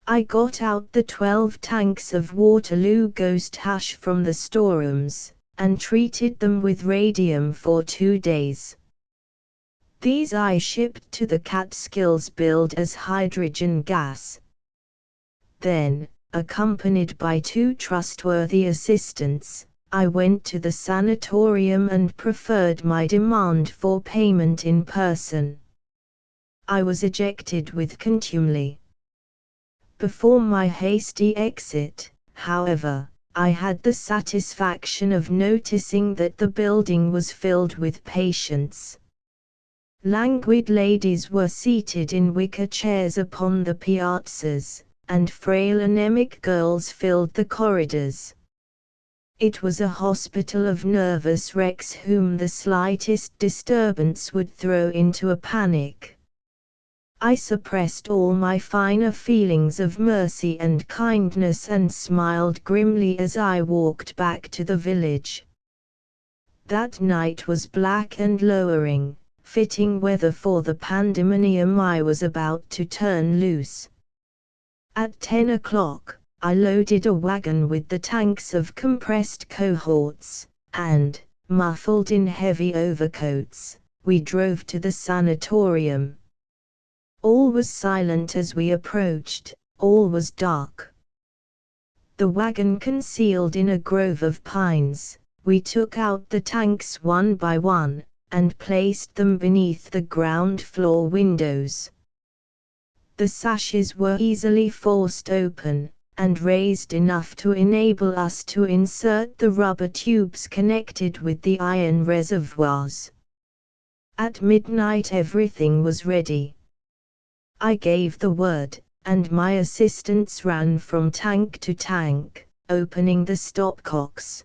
[SPEAKER 1] I got out the 12 tanks of Waterloo ghost hash from the storerooms, and treated them with radium for 2 days. These I shipped to the Catskills billed as hydrogen gas. Then, accompanied by 2 trustworthy assistants, I went to the sanatorium and preferred my demand for payment in person. I was ejected with contumely. Before my hasty exit, however, I had the satisfaction of noticing that the building was filled with patients. Languid ladies were seated in wicker chairs upon the piazzas, and frail anemic girls filled the corridors. It was a hospital of nervous wrecks whom the slightest disturbance would throw into a panic. I suppressed all my finer feelings of mercy and kindness and smiled grimly as I walked back to the village. That night was black and lowering, fitting weather for the pandemonium I was about to turn loose. At 10 o'clock, I loaded a wagon with the tanks of compressed cohorts, and, muffled in heavy overcoats, we drove to the sanatorium. All was silent as we approached, all was dark. The wagon concealed in a grove of pines, we took out the tanks one by one, and placed them beneath the ground floor windows. The sashes were easily forced open, and raised enough to enable us to insert the rubber tubes connected with the iron reservoirs. At midnight everything was ready. I gave the word, and my assistants ran from tank to tank, opening the stopcocks.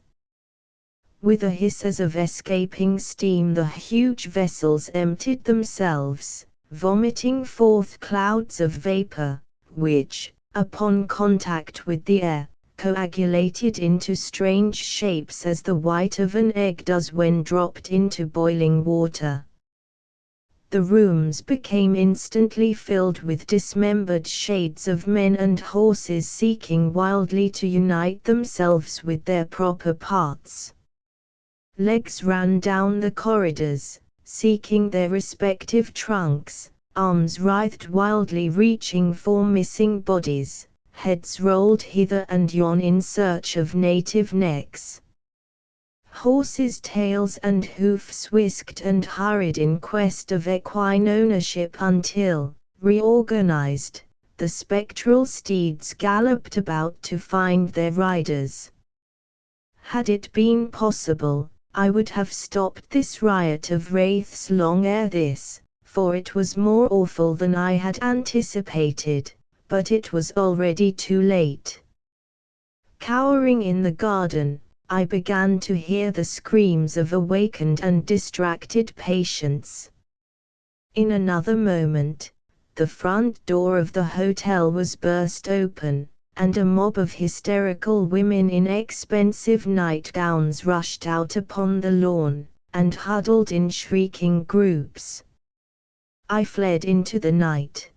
[SPEAKER 1] With a hiss as of escaping steam the huge vessels emptied themselves, vomiting forth clouds of vapor, which, upon contact with the air, coagulated into strange shapes as the white of an egg does when dropped into boiling water. The rooms became instantly filled with dismembered shades of men and horses seeking wildly to unite themselves with their proper parts. Legs ran down the corridors, seeking their respective trunks, arms writhed wildly reaching for missing bodies, heads rolled hither and yon in search of native necks. Horses' tails and hoofs whisked and hurried in quest of equine ownership until, reorganized, the spectral steeds galloped about to find their riders. Had it been possible, I would have stopped this riot of wraiths long ere this, for it was more awful than I had anticipated, but it was already too late. Cowering in the garden, I began to hear the screams of awakened and distracted patients. In another moment, the front door of the hotel was burst open, and a mob of hysterical women in expensive nightgowns rushed out upon the lawn, and huddled in shrieking groups. I fled into the night.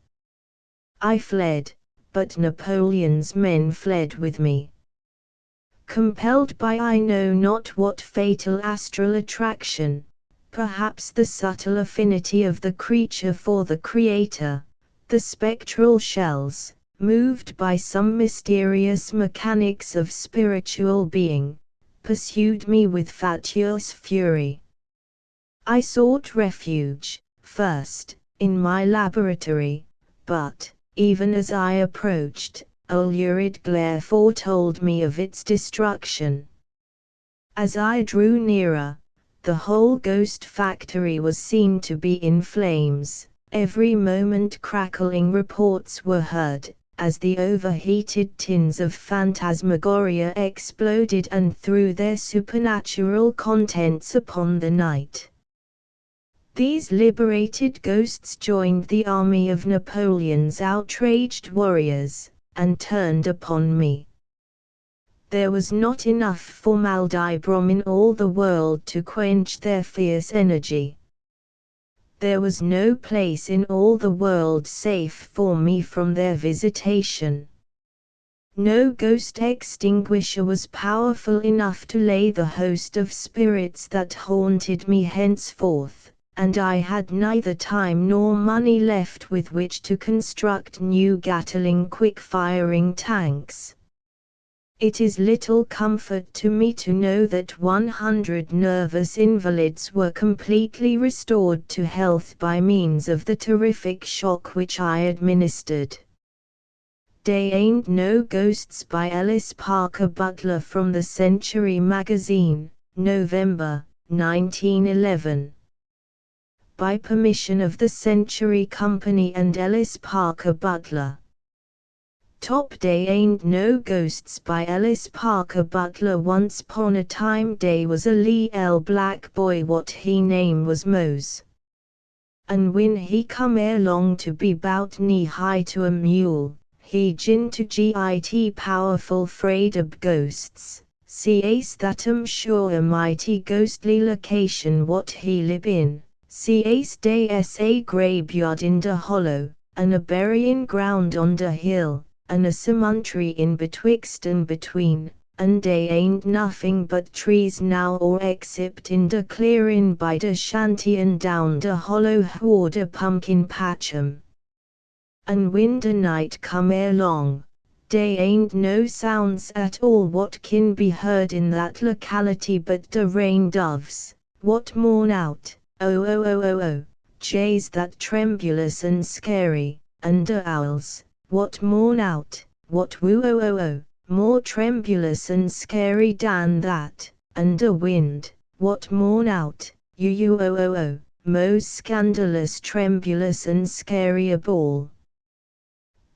[SPEAKER 1] I fled, but Napoleon's men fled with me. Compelled by I know not what fatal astral attraction, perhaps the subtle affinity of the creature for the Creator, the spectral shells, moved by some mysterious mechanics of spiritual being, pursued me with fatuous fury. I sought refuge, first, in my laboratory, but, even as I approached, a lurid glare foretold me of its destruction. As I drew nearer, the whole ghost factory was seen to be in flames. Every moment crackling reports were heard, as the overheated tins of phantasmagoria exploded and threw their supernatural contents upon the night. These liberated ghosts joined the army of Napoleon's outraged warriors, and turned upon me. There was not enough formaldybrom in all the world to quench their fierce energy. There was no place in all the world safe for me from their visitation. No ghost extinguisher was powerful enough to lay the host of spirits that haunted me henceforth, and I had neither time nor money left with which to construct new Gatling quick-firing tanks. It is little comfort to me to know that 100 nervous invalids were completely restored to health by means of the terrific shock which I administered. Dey Ain't No Ghosts by Ellis Parker Butler from the Century Magazine, November, 1911. By permission of the Century Company and Ellis Parker Butler. Top Dey Ain't No Ghosts by Ellis Parker Butler. Once pon a time dey was a little black boy what he name was Mose. And when he come erelong to be bout knee high to a mule, he gin to git powerful fraid ob ghosts, cace that sure a mighty ghostly location what he lib in. Cace dey sa graveyard in de hollow, and a burying ground on de hill, and a cemetery in betwixt and between, and dey ain't nothing but trees now or except in de clearing by de shanty and down de hollow whar de pumpkin patch And when de night come erelong, dey ain't no sounds at all what kin be heard in that locality but de rain doves, what mourn out. Jays that tremulous and scary, and de owls, what mourn out, what woo more tremulous and scary dan that, and de wind, what mourn out, most scandalous tremulous and scary of all.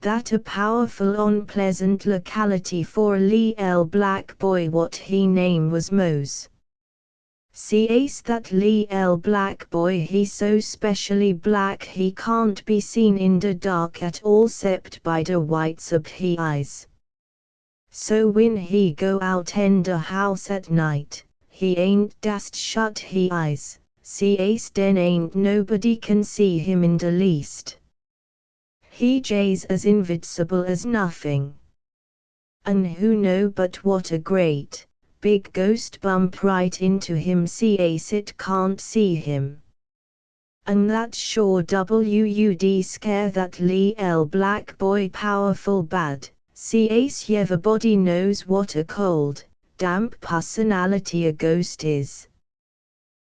[SPEAKER 1] That a powerful unpleasant locality for a little black boy what he name was Mose. Cace that little black boy he so specially black he can't be seen in the dark at all cept by the whites of he eyes. So when he go out in the house at night, he ain't dast shut he eyes, Cace den ain't nobody can see him in the least. He jays as invincible as nothing. And who know but what a great, big ghost bump right into him Cace it can't see him. And that sure would scare that little black boy powerful bad. Cace everybody knows what a cold, damp personality a ghost is.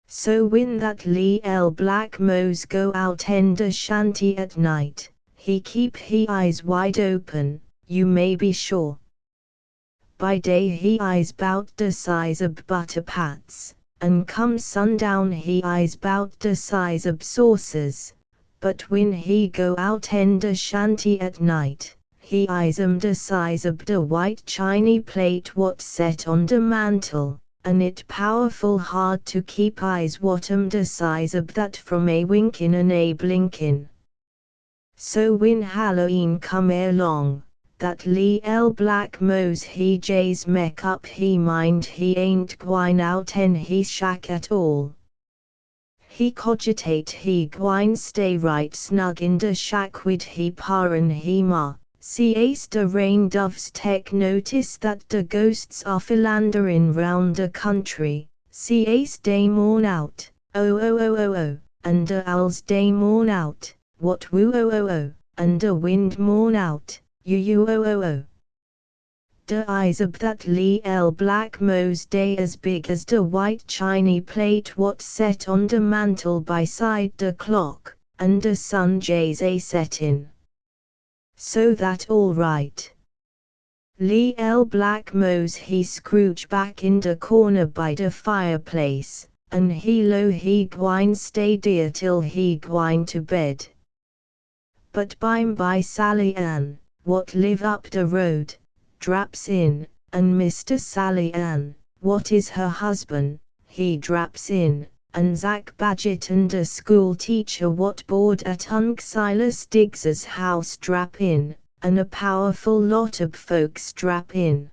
[SPEAKER 1] So when that little black mouse go out in the shanty at night, he keep he eyes wide open, you may be sure. By day he eyes bout the size of butter pats, and come sundown he eyes bout the size of saucers, but when he go out in the shanty at night, he eyes the size of the white chiny plate what set on the mantel, and it powerful hard to keep eyes what the size of that from a winkin' and a blinkin'. So when Halloween come along, that little black mouse he jays make up he mind he ain't gwine out in he shack at all. He cogitate he gwine stay right snug in the shack wid he pa and he ma. Cace the rain doves take notice that the ghosts are philanderin' round the country. Cace dey mourn out, oh oh oh oh oh, and the owls dey mourn out, what woo oh oh oh, and the wind mourn out, you oh oh oh. The eyes of that little black mouse dey as big as the white chiny plate what set on the mantel by side the clock, and the sun jays a settin'. So that all right. Little black mouse he scrooge back in the corner by the fireplace, and he gwine stay dear till he gwine to bed. But by Sally Ann, what live up the road, draps in, and Mr. Sally Ann, what is her husband, he draps in, and Zack Badgett and the school teacher what board at Unc Silas Diggs's house drap in, and a powerful lot of folks drap in.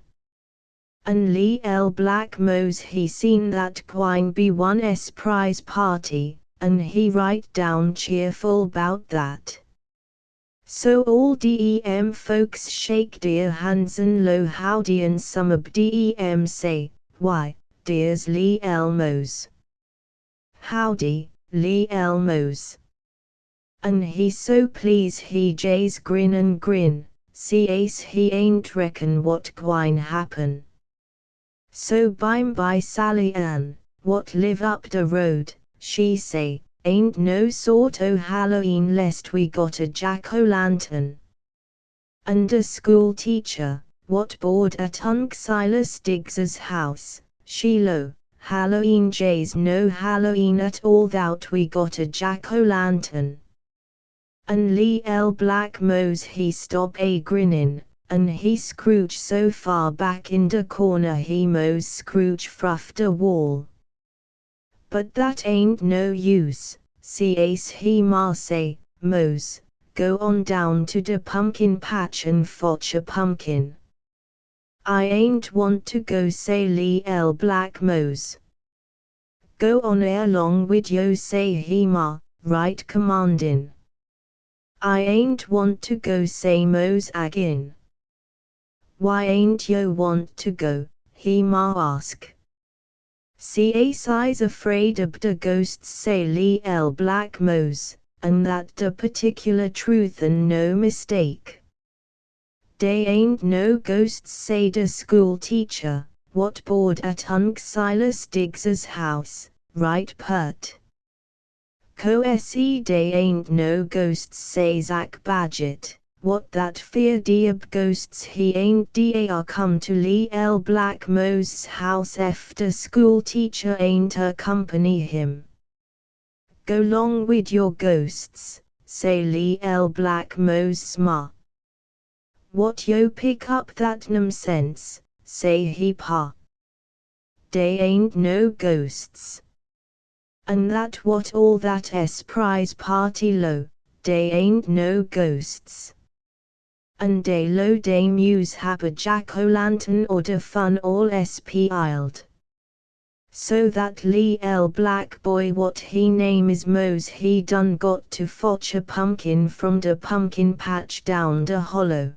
[SPEAKER 1] And little black mouse he seen that gwine be one surprise party, and he write down cheerful bout that. So all dem folks shake dear hands and low howdy and some of dem say, why, dear's little mouse. Howdy, little mouse. And he so please he jays grin and grin, Cace he ain't reckon what gwine happen. So by Sally Ann, what live up the road, she say, ain't no sort o' Halloween lest we got a jack-o'-lantern. And the school teacher, what board at Unc Silas Diggs's house, she lo, Halloween jays no Halloween at all thout we got a jack-o'-lantern. And little black mouse he stop a grinnin', and he scrooge so far back in the corner he mows scrooge fruff the wall. But that ain't no use, Cace he ma say, mouse, go on down to the pumpkin patch and fotch a pumpkin. I ain't want to go say little black mouse. Go on along wid yo say he ma, right commandin'. I ain't want to go say mouse agin. Why ain't yo want to go, he ma ask. Cace I's afraid of the ghosts say little black mouse, and that the particular truth and no mistake. Dey ain't no ghosts say the school teacher, what board at Unc Silas Diggs's house, right pert. Dey ain't no ghosts say Zack Badgett, what that fear deab ghosts he ain't dar come to little black mouse's house efter school teacher ain't accompany him. Go long wid your ghosts, say little black mouse ma. What yo pick up that nonsense, say he pa. Dey ain't no ghosts. And that what all that surprise party lo, dey ain't no ghosts. And dey lo dey muse hab a jack-o'-lantern or de fun all spiled. So that little black boy what he name is Mose he done got to fetch a pumpkin from the pumpkin patch down the hollow.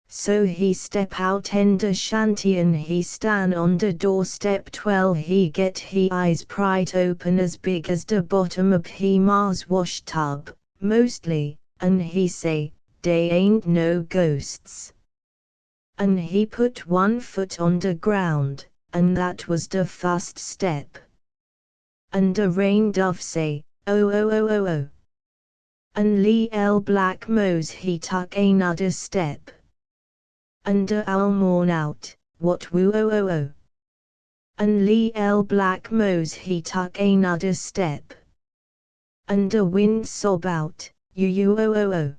[SPEAKER 1] So he step out in the shanty and he stand on the doorstep twell he get he eyes pried open as big as the bottom of he ma's wash tub, mostly, and he say, "They ain't no ghosts." And he put one foot on the ground, and that was the first step. And the rain dove say, "Oh oh oh oh oh." And little black Mose he took another step. And the owl mourn out, "What woo oh oh oh." And little black Mose he took another step. And the wind sob out, "You you oh oh oh."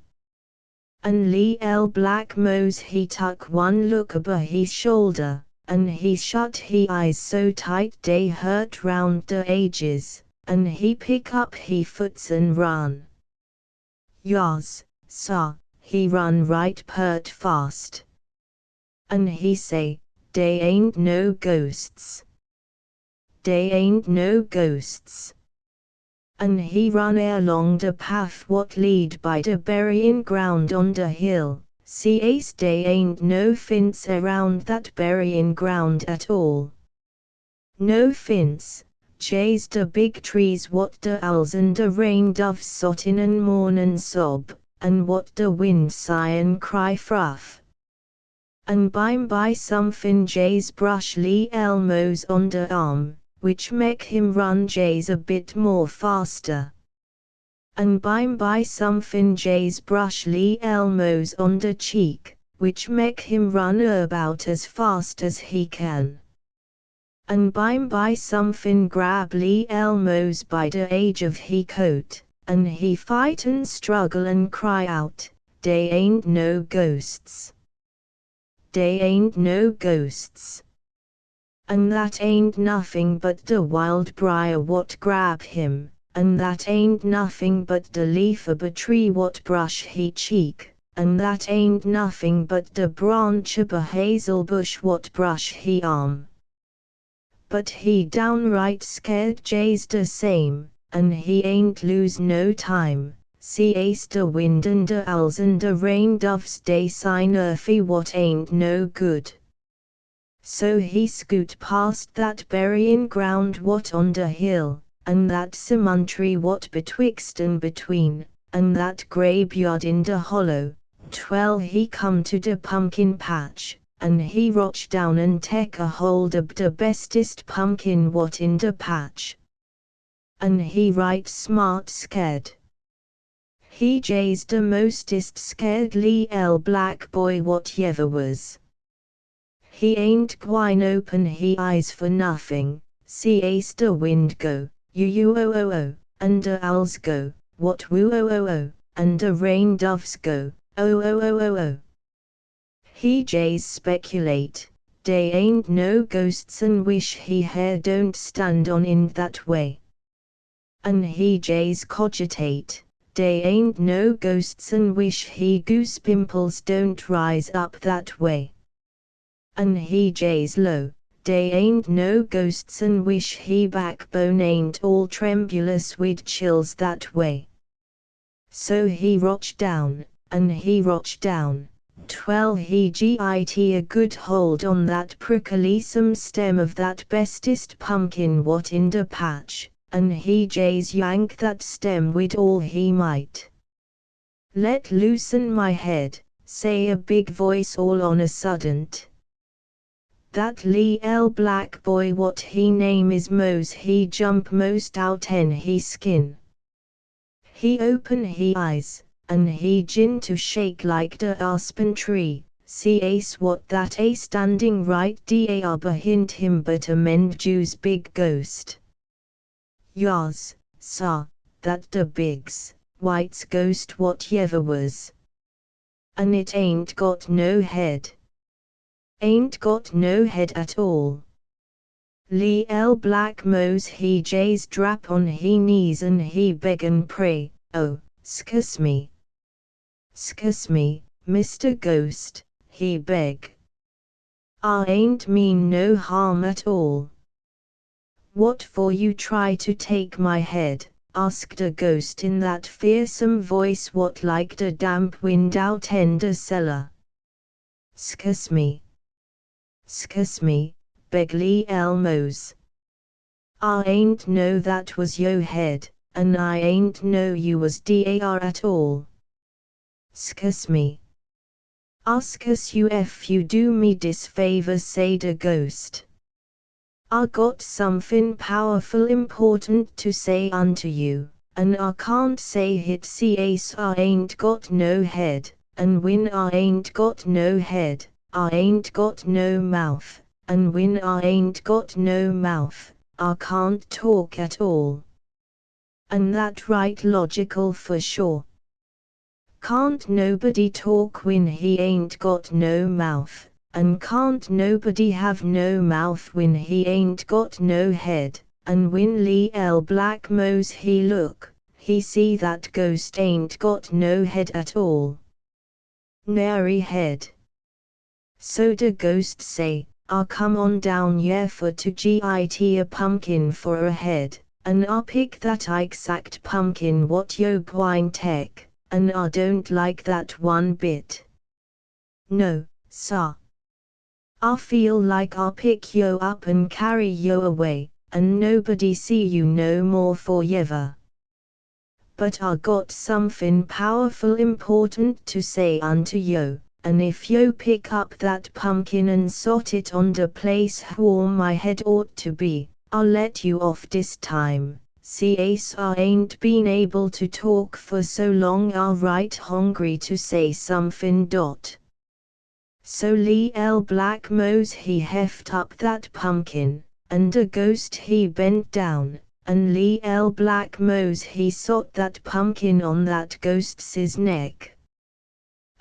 [SPEAKER 1] And little black Mose he took one look over his shoulder, and he shut his eyes so tight they hurt round the edges, and he pick up his foots and run. Yas, sir, he run right pert fast. And he say, "They ain't no ghosts. They ain't no ghosts." And he run along the path what lead by the burying ground on the hill. Sees they ain't no fence around that burying ground at all. No fence, chase the big trees what the owls and the rain doves sot in and mourn and sob, and what the wind sigh and cry fruff. And by somefin jays brush little Mose on the arm, which make him run jays a bit more faster. And by somefin jays brush little Mose on the cheek, which make him run about as fast as he can. And by somefin grab little Mose by the edge of he coat, and he fight and struggle and cry out, "They ain't no ghosts. They ain't no ghosts." And that ain't nothing but the wild briar what grab him, and that ain't nothing but the leaf of a tree what brush he cheek, and that ain't nothing but the branch of a hazel bush what brush he arm. But he downright scared jays the same, and he ain't lose no time. Sees the wind and the owls and the rain doves they sign earthy what ain't no good. So he scoot past that burying ground what on the hill, and that cemetery what betwixt and between, and that graveyard in the hollow, twell he come to the pumpkin patch, and he roach down and take a hold of the bestest pumpkin what in the patch. And he right smart scared. He jays the mostest scared little black boy what yever was. He ain't gwine open he eyes for nothing. Sees the wind go, "You you oh oh oh," and the owls go, "What woo oh oh oh," and the rain doves go, "Oh oh oh oh oh." He jays speculate, "They ain't no ghosts," and wish he hair don't stand on in that way. And he jays cogitate, "They ain't no ghosts," and wish he goose pimples don't rise up that way. And he jays low, "They ain't no ghosts," and wish he backbone ain't all tremulous with chills that way. So he roach down, and he roach down, twell he git a good hold on that prickly-some stem of that bestest pumpkin what in the patch, and he jays yank that stem with all he might. "Let loosen my head," say a big voice all on a suddent. That little black boy what he name is Mose he jump most out en he skin. He open he eyes, and he gin to shake like the aspen tree. Sees what that a standing right there behind him but a mend Jew's big ghost. Yas, sir, that the bigs, white's ghost what yever was. And it ain't got no head. Ain't got no head at all. Little black Mose he jays drap on he knees and he beg and pray, "Oh, scus me. Scus me, Mr. Ghost," he beg. "I ain't mean no harm at all. What for you try to take my head? Asked a ghost in that fearsome voice what like the damp wind out in the cellar. Scus me, beg Lee Elmos. I ain't know that was yo head, and I ain't know you was dar at all. Scus me. Askus you if you do me dis favor, say the ghost. I got something powerful important to say unto you, and I can't say it cace I ain't got no head, and when I ain't got no head, I ain't got no mouth, and when I ain't got no mouth, I can't talk at all. And that right logical for sure. Can't nobody talk when he ain't got no mouth, and can't nobody have no mouth when he ain't got no head, and when Lee L. Blackmose he look, he see that ghost ain't got no head at all. Nary head. So the ghost say, I come on down here for to git a pumpkin for a head, and I pick that exact pumpkin what yo gwine take. And I don't like that one bit. No, sir. I feel like I'll pick yo up and carry yo away, and nobody see you no more forever. But I got something powerful important to say unto yo, and if yo pick up that pumpkin and sot it on the place where my head ought to be, I'll let you off this time. Cace I ain't been able to talk for so long I right hungry to say something. So Lee L. Blackmose he heft up that pumpkin, and the ghost he bent down, and Lee L. Blackmose he sot that pumpkin on that ghost's neck.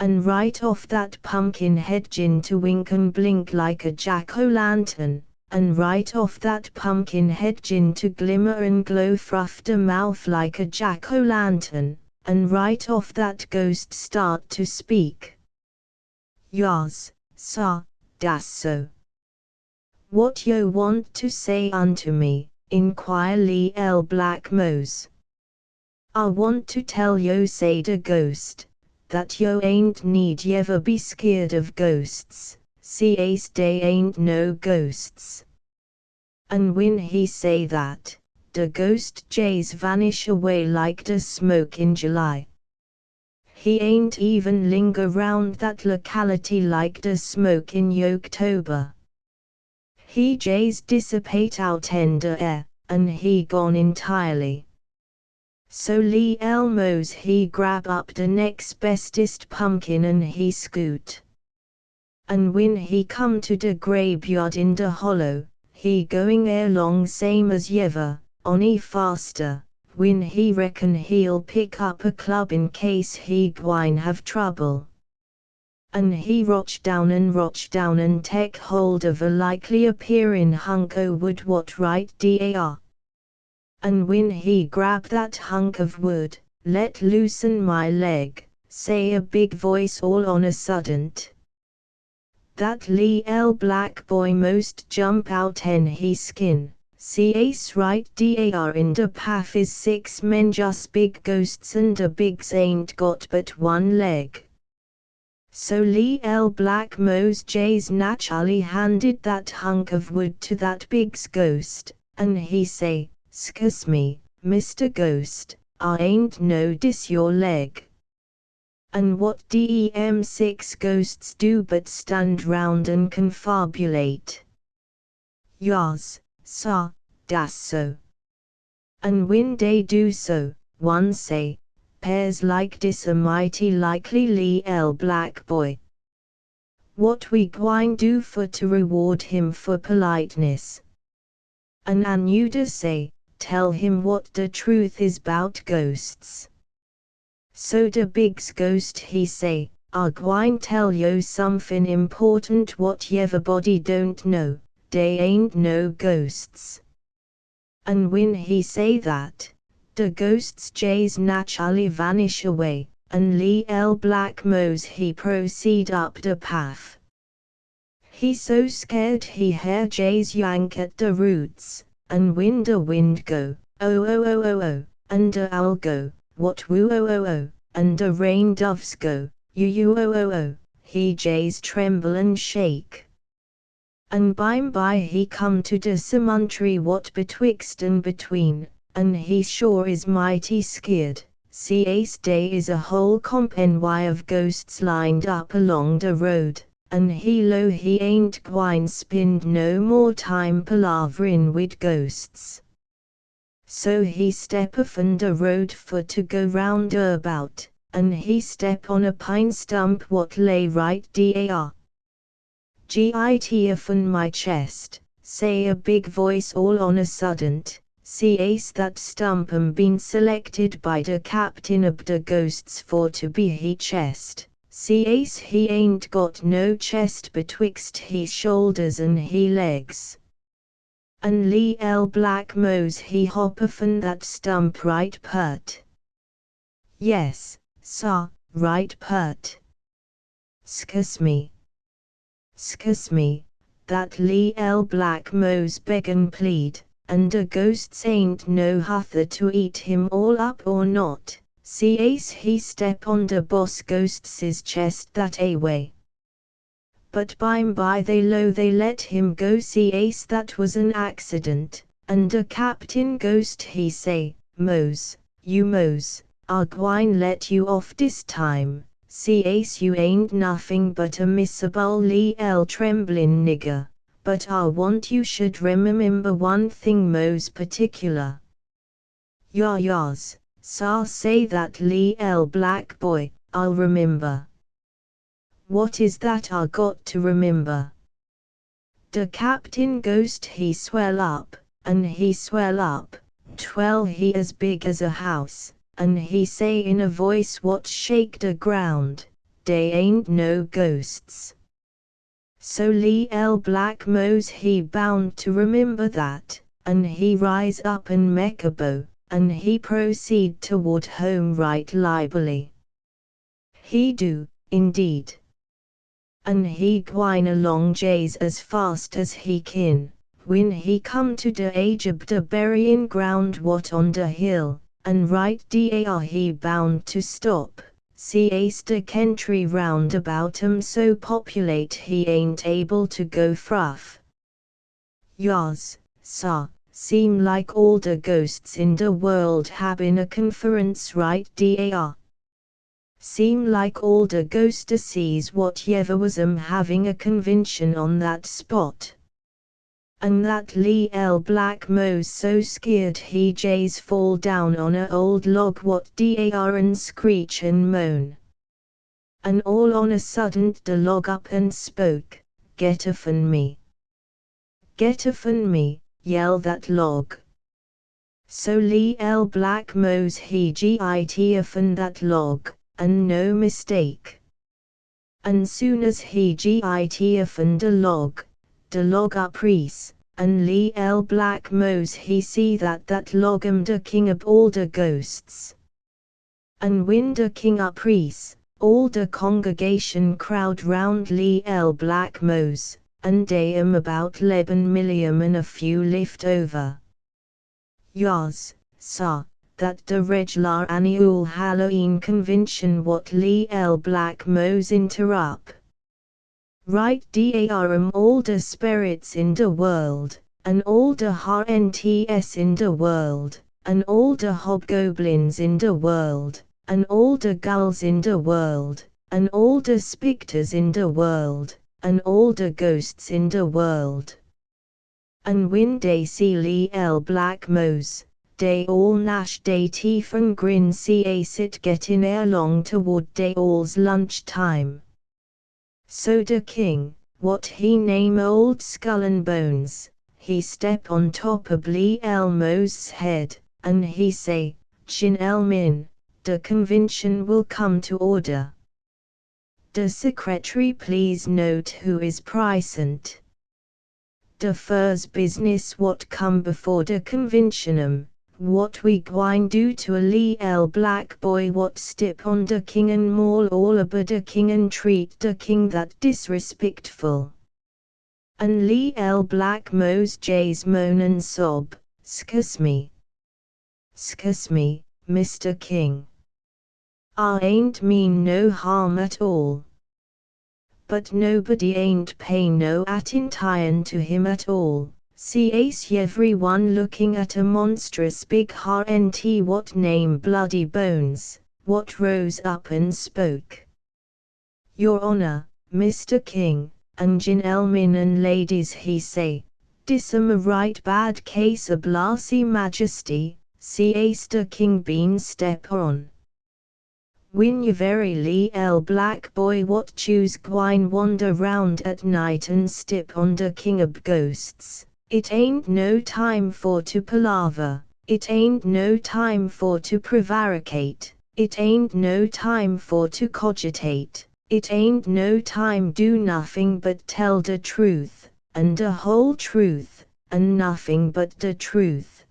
[SPEAKER 1] And right off that pumpkin hedgin to wink and blink like a jack-o'-lantern. And right off that pumpkin hedgin to glimmer and glow frough the mouth like a jack-o'-lantern, and right off that ghost start to speak. Yas, sir, das so. What yo want to say unto me? Inquire Lee L. Blackmose. I want to tell yo, say the ghost, that yo ain't need yever be scared of ghosts. Cace dey ain't no ghosts. And when he say that, the ghost jays vanish away like the smoke in July. He ain't even linger round that locality like the smoke in October. He jays dissipate out in the air, and he gone entirely. So Lee Elmos he grab up the next bestest pumpkin and he scoot. And when he come to the graveyard in the hollow, he going along same as yever, only faster, when he reckon he'll pick up a club in case he gwine have trouble. And he roch down and take hold of a likely appearing hunk o' wood what right dar. And when he grab that hunk of wood, let loosen my leg, say a big voice all on a suddent. That Lee L. Black boy most jump out en he skin, cace right dar in the path is 6 men just big ghosts and the bigs ain't got but one leg. So Lee L. Blackmose jays naturally handed that hunk of wood to that big's ghost, and he say, "'Scuse me, Mr. Ghost, I ain't know dis your leg." And what dem 6 ghosts do but stand round and confabulate. Yas, sir, das so. And when they do so, one say, "'Pears like dis a mighty likely Lee L. Black boy. What we gwine do for to reward him for politeness?" And another say, "Tell him what the truth is 'bout ghosts." So the big's ghost he say, "I gwine tell yo something important what everybody don't know, dey ain't no ghosts." And when he say that, the ghosts jays naturally vanish away, and Lee L. Blackmose he proceed up the path. He so scared he hair jays yank at the roots, and wind go, oh oh oh oh oh, and a owl go, what woo oh oh oh, and a rain doves go, you oh oh oh, he jays tremble and shake. And by he come to de cemetery what betwixt and between, and he sure is mighty scared. Cace day is a whole company of ghosts lined up along the road, and he lo he ain't gwine spend no more time palaverin' wid ghosts. So he step off'n the road for to go round about, and he step on a pine stump what lay right dar. Git off'n my chest, say a big voice all on a suddent, Cace that stump been selected by the captain ob the ghosts for to be he chest. Cace he ain't got no chest betwixt he shoulders and he legs. And Lee L. Black Mose he hop off'n that stump right pert. Yes, sir, right pert. Scus me, that Lee L. Black Mose beg and plead, and the ghosts ain't no huther to eat him all up or not. Cace he step on the boss ghost's chest that a way. But by they let him go. Cace that was an accident, and the captain ghost he say, Mose, you Mose, I'll gwine let you off this time. Cace you ain't nothing but a miserable Lee L. tremblin' nigger, but I want you should remember one thing most particular. Yas, sir say that Lee L. Black boy, I'll remember. What is that I got to remember? The captain ghost he swell up, and he swell up, twell he as big as a house, and he say in a voice what shake the ground, they ain't no ghosts. So Lee L. Black Mose he bound to remember that, and he rise up and make a bow, and he proceed toward home right liberally. He do, indeed. And he gwine along jays as fast as he kin, when he come to the age ob the burying ground what on the hill, and right dar he bound to stop. Cace the country round about so populate he ain't able to go fruff. Yas, sir, seem like all the ghosts in the world habin' a conference right dar. Seem like all the ghostesses whatever was having a convention on that spot. And that Lee L. Black Mose so scared he jays fall down on a old log what dar and screech and moan. And all on a sudden the log up and spoke, get off'n me. Get off'n me, yell that log. So Lee L. Black Mose he git off'n that log, and no mistake. And soon as he git off'n the log uprease, and Lee L. Black Mose he see that log the king of all the ghosts. And when the king uprease, all the congregation crowd round Lee L. Black Mose, and they about 11 million and a few left over. Yas, sir, that the regular annual Halloween convention what Lee L. Black Mose interrupt. Right dar all the spirits in the world, and all the HNTS in the world, and all the hobgoblins in the world, and all the gulls in the world, and all the spectres in the world, and all the ghosts in the world. And when they see Lee L. Black Mose, they all gnash they teeth and grin. Cace it getting along toward they all's lunch time. So the king, what he name Old Skull and Bones, he step on top of Lee L. Mose's head, and he say, Chin El Min, the convention will come to order. The secretary please note who is present. The first business what come before the convention what we gwine do to a Lee L. Black boy what step on the king and maul all about the king and treat the king that disrespectful. And Lee L. Black Mose jays moan and sob, "'Scuse me, Mr. King. I ain't mean no harm at all. But nobody ain't pay no attention to him at all. See everyone looking at a monstrous big HNT what name Bloody Bones, what rose up and spoke. Your Honor, Mr. King, and gentlemen and ladies, he say, dis'm a right bad case of blasey majesty, see the king been step on. Win you very black boy what choose gwine wander round at night and stip on the king of ghosts. It ain't no time for to palaver, it ain't no time for to prevaricate, it ain't no time for to cogitate, it ain't no time do nothing but tell the truth, and the whole truth, and nothing but the truth.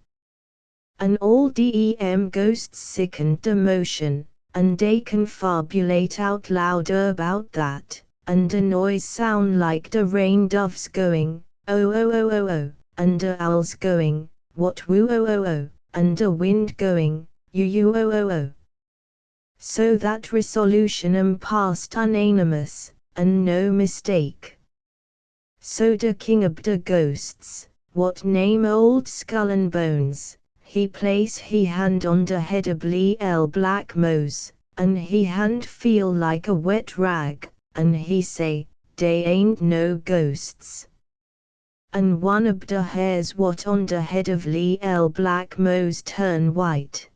[SPEAKER 1] And all dem ghosts sickened the motion, and they confabulate out loud about that, and the noise sound like the rain doves going, oh oh oh oh oh, and the owls going, what woo oh oh oh, and the wind going, you oh oh oh. So that resolution passed unanimous, and no mistake. So the king of the ghosts, what name Old Skull and Bones, he place he hand on the head of Black Mose, and he hand feel like a wet rag, and he say, they ain't no ghosts. And one of the hairs what on the head of Black Mose turn white.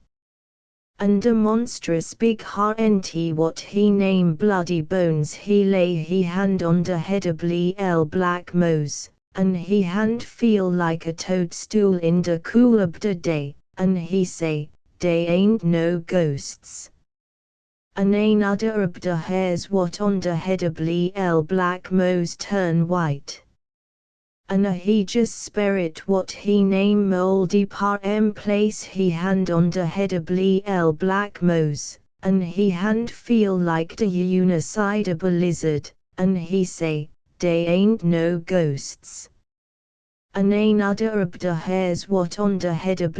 [SPEAKER 1] And the monstrous big HNT what he name Bloody Bones he lay he hand on the head of Black Mose, and he hand feel like a toadstool in the cool of the day, and he say, they ain't no ghosts. And another of the hairs what on the head of Black Mose turn white. And a he just spirit what he name Moldy Parm place he hand on the head of Black Mose, and he hand feel like the uniside of a lizard, and he say, they ain't no ghosts. And another of the hairs what on the head of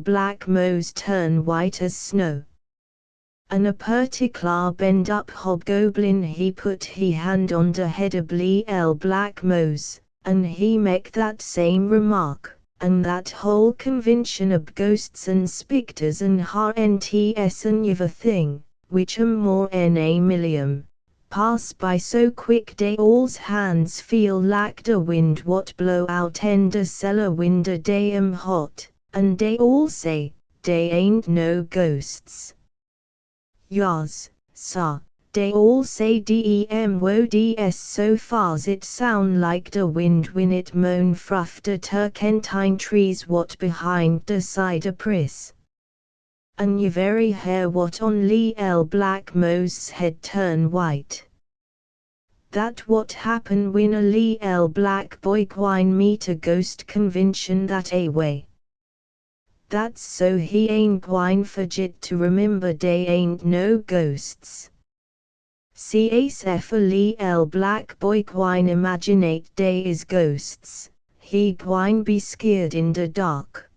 [SPEAKER 1] Black Mose turn white as snow. And a particular bend up hobgoblin he put he hand on the head of Black Mose, and he make that same remark, and that whole convention of ghosts and spectres and HNTS and everything, which more than a million, pass by so quick they all's hands feel like the wind what blow out in the cellar window they hot, and they all say, they ain't no ghosts. Yas, sir. They all say dem wods so far's it sound like the wind when it moan fruff the turkentine trees what behind the cider press. And ye very hair what on Black Mose's head turn white. That what happen when a black boy gwine meet a ghost convention that a way. That's so he ain't gwine forget to remember they ain't no ghosts. If a black boy gwine imaginate they is ghosts, he gwine be scared in the dark.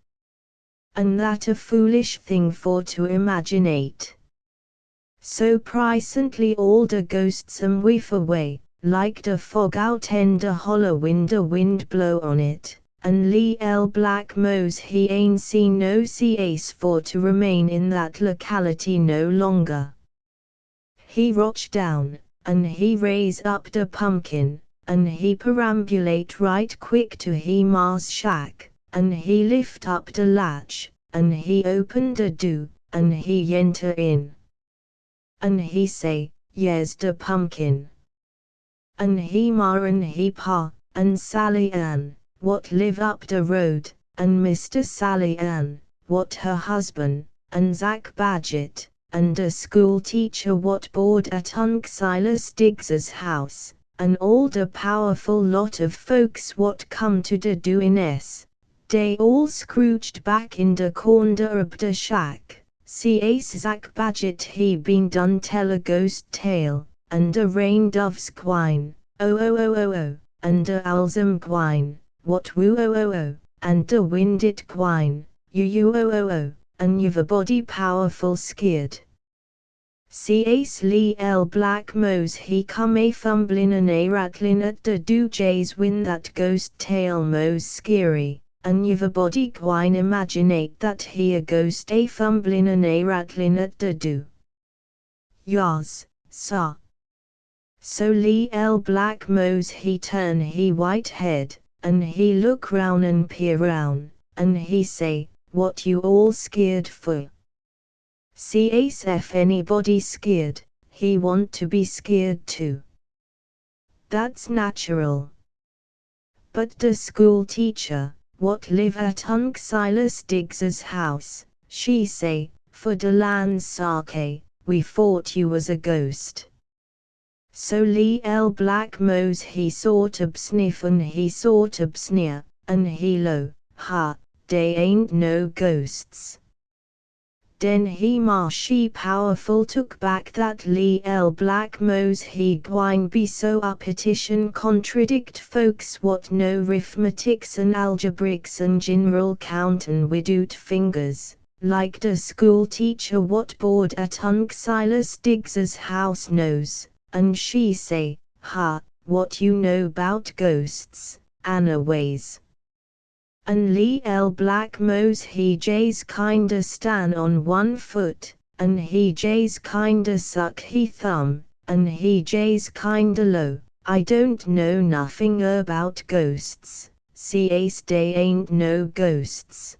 [SPEAKER 1] And that a foolish thing for to imaginate. So presently all the ghosts whiff away, like the fog out in the hollow when the wind blow on it, and Black Mose he ain't seen no cace for to remain in that locality no longer. He roach down, and he raise up the pumpkin, and he perambulate right quick to he ma's shack, and he lift up the latch, and he open the door, and he enter in. And he say, yes the pumpkin. And he ma and he pa, and Sally Ann, what live up the road, and Mr. Sally Ann, what her husband, and Zach Badgett, and the school teacher what board at Unc Silas Diggs's house, and all the powerful lot of folks what come to the doiness, they all scrooged back in the corner of the shack. Zach Badgett he been done tell a ghost tale, and the rain doves gwine, oh oh oh oh oh, and the owls gwine, what woo oh oh oh, and the wind it gwine, you, and you've a body powerful skeered. Cace Lee L Black Mose he come a fumblin' and a rattlin' at the do jays win that ghost tale mose scary, and you've a body gwine imaginate that he a ghost a fumblin' and a rattlin' at the do. Yas, sah. So Lee L Black Mose he turn he white head, and he look round and peer round, and he say, what you all scared for? Cace if anybody scared, he want to be scared too. That's natural. But the school teacher, what live at Unc Silas Diggs's house, she say, for the land's sake, we thought you was a ghost. So Lee L Black Mose he sort of sniff and he sort of sneer, and he low, ha, they ain't no ghosts. Den he she powerful took back that Lee L Black Mose he gwine be so appetition contradict folks what know arithmetics and algebraics and general countin' widout fingers, like the school teacher what board at Unc Silas Diggs's house knows, and she say, ha, what you know 'bout ghosts, anyways. And Lee L Black Mose he jays kinda stan on one foot, and he jays kinda suck he thumb, and he jays kinda low, I don't know nothing about ghosts, cace dey ain't no ghosts.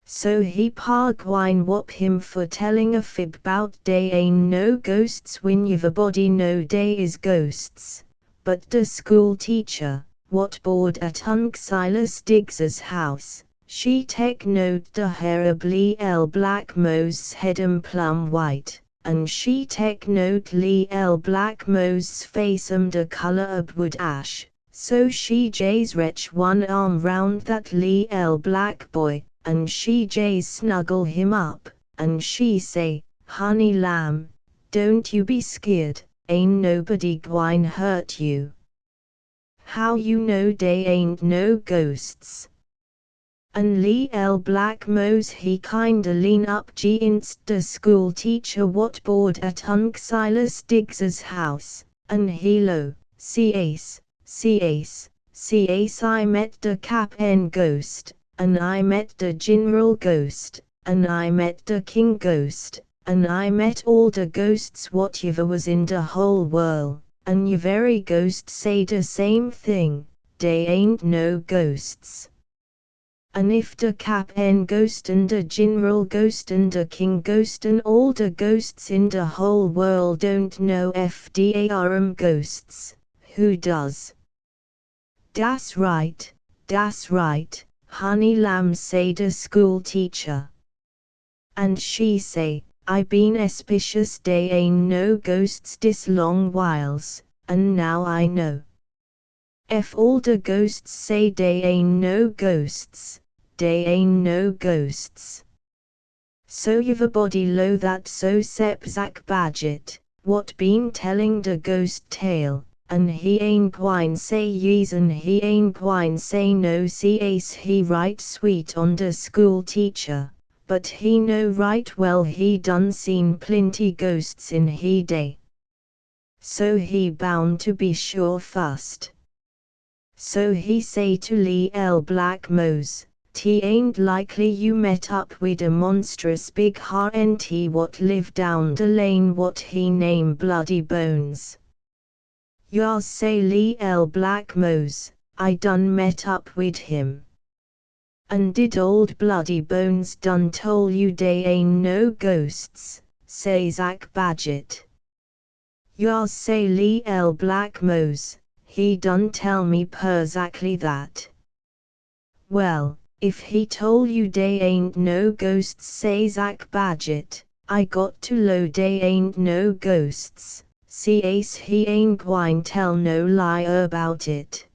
[SPEAKER 1] So he pa gwine whop him for telling a fib 'bout dey ain't no ghosts when you've a body know dey is ghosts, but the school teacher, what board at Unc Silas Diggs's house, she take note the hair of Lee L Black Mose's head plum white, and she take note Lee L Black Mose's face the color of wood ash, so she jays retch one arm round that Lee L Black boy, and she jays snuggle him up, and she say, honey lamb, don't you be scared, ain't nobody gwine hurt you. How you know dey ain't no ghosts? And Lee L Black Mose he kinda lean up inst the school teacher what board at Unc Silas Diggs's house, and he low, cace, I met the Cap'n ghost, and I met the General ghost, and I met the King ghost, and I met all the ghosts what ever was in the whole world. And you very ghost say the same thing, dey ain't no ghosts. And if the Cap'n ghost and the General ghost and the King ghost and all the ghosts in the whole world don't know FDARM ghosts, who does? Das right, honey lamb say the school teacher. And she say, I been espicious dey ain't no ghosts dis long whiles, and now I know. Ef all the ghosts say dey ain't no ghosts, dey ain't no ghosts. So you've a body low that so sep Zach Badgett, what been telling the ghost tale, and he ain't gwine say yes and he ain't gwine say no cace he right sweet on the school teacher. But he know right well he done seen plenty ghosts in he day. So he bound to be sure fust. So he say to Lee L Black Mose, "'T ain't likely you met up wid a monstrous big HNT what live down the lane what he name Bloody Bones." "Yas," say Lee L Black Mose, "I done met up wid him." "And did old Bloody Bones done tole you dey ain't no ghosts," say Zach Badgett. "Yas," say Lee L Black Mose, "he done tell me perzactly that." "Well, if he tole you dey ain't no ghosts," say Zach Badgett, "I got to lo dey ain't no ghosts, cace he ain't gwine tell no lie about it.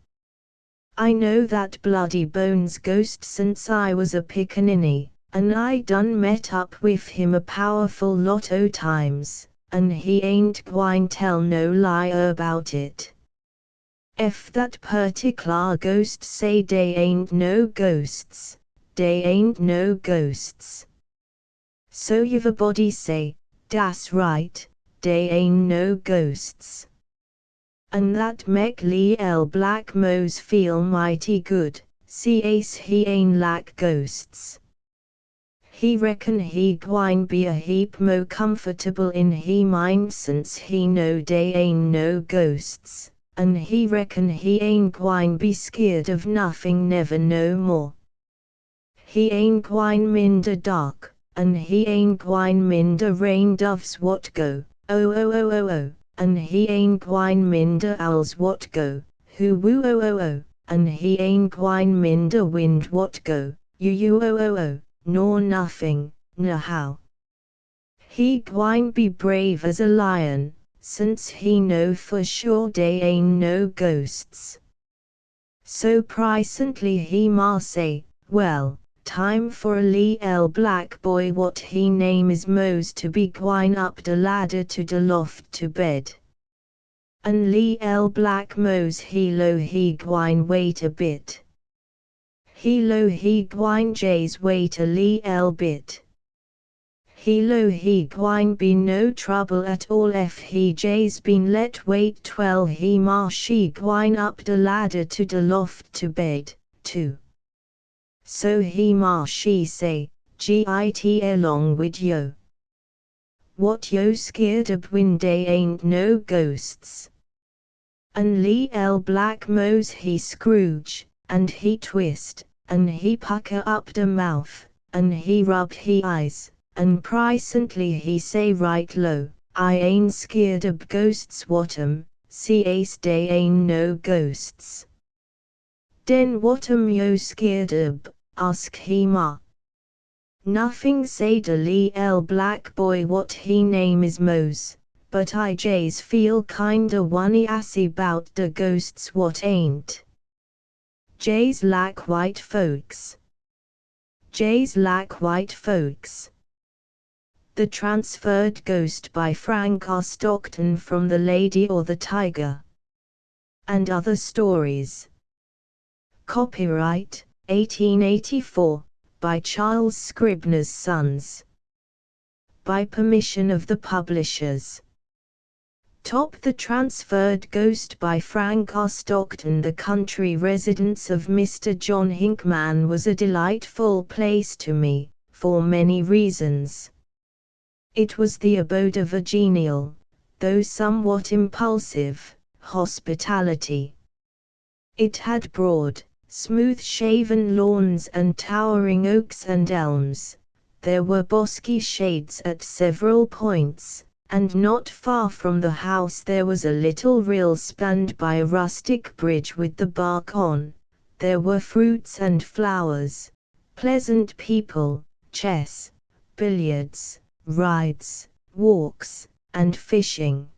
[SPEAKER 1] I know that Bloody Bones ghost since I was a pickaninny, and I done met up with him a powerful lot o' times, and he ain't gwine tell no lie about it." If that particular ghost say dey ain't no ghosts, dey ain't no ghosts. So you've a body say, das right, dey ain't no ghosts. And that make Lil Black Mose feel mighty good, cace he ain't lack ghosts. He reckon he gwine be a heap mo comfortable in he mind since he know dey ain't no ghosts, and he reckon he ain't gwine be scared of nothing never no more. He ain't gwine minder dark, and he ain't gwine minder rain doves what go, oh oh oh oh oh, and he ain't gwine minder owls what go, who woo oh oh oh, and he ain't gwine minder wind what go, you oh oh oh, nor nothing, no how. He gwine be brave as a lion, since he know for sure dey ain't no ghosts. So presently he ma say, well, time for a Lil Black boy what he name is Mose to be gwine up de ladder to de loft to bed. And Lil Black Mose he lo he gwine wait a bit. He lo he gwine jays wait a Lil bit. He lo he gwine be no trouble at all if he jays been let wait twell he ma she gwine up de ladder to de loft to bed, too. So he ma she say, git along wid yo. What yo scared ob when dey ain't no ghosts? And Lil Black Mose he Scrooge, and he twist, and he pucker up de mouth, and he rub he eyes, and presently he say right low, I ain't scared ob ghosts whatum, cace dey ain't no ghosts. Den whatum yo scared ob? Ask he ma. Nothing say de Lil Black boy what he name is Mose, but I jays feel kinda wunny assy bout de ghosts what ain't. Jays lack white folks. Jays lack white folks. The Transferred Ghost by Frank R. Stockton from The Lady or the Tiger. And Other Stories. Copyright 1884, by Charles Scribner's Sons. By permission of the publishers. Top The Transferred Ghost by Frank R. Stockton. The country residence of Mr. John Hinkman was a delightful place to me, for many reasons. It was the abode of a genial, though somewhat impulsive, hospitality. It had broad, smooth-shaven lawns and towering oaks and elms. There were bosky shades at several points, and not far from the house there was a little rill spanned by a rustic bridge with the bark on. There were fruits and flowers, pleasant people, chess, billiards, rides, walks, and fishing.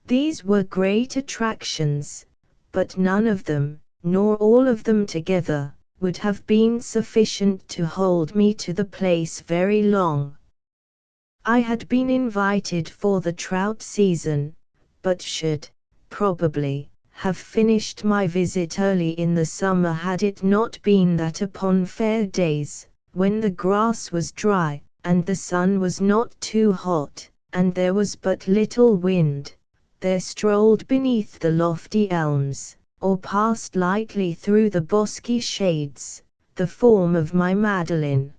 [SPEAKER 1] These were great attractions, but none of them, nor all of them together, would have been sufficient to hold me to the place very long. I had been invited for the trout season, but should, probably, have finished my visit early in the summer had it not been that upon fair days, when the grass was dry, and the sun was not too hot, and there was but little wind, there strolled beneath the lofty elms, or passed lightly through the bosky shades, the form of my Madeline.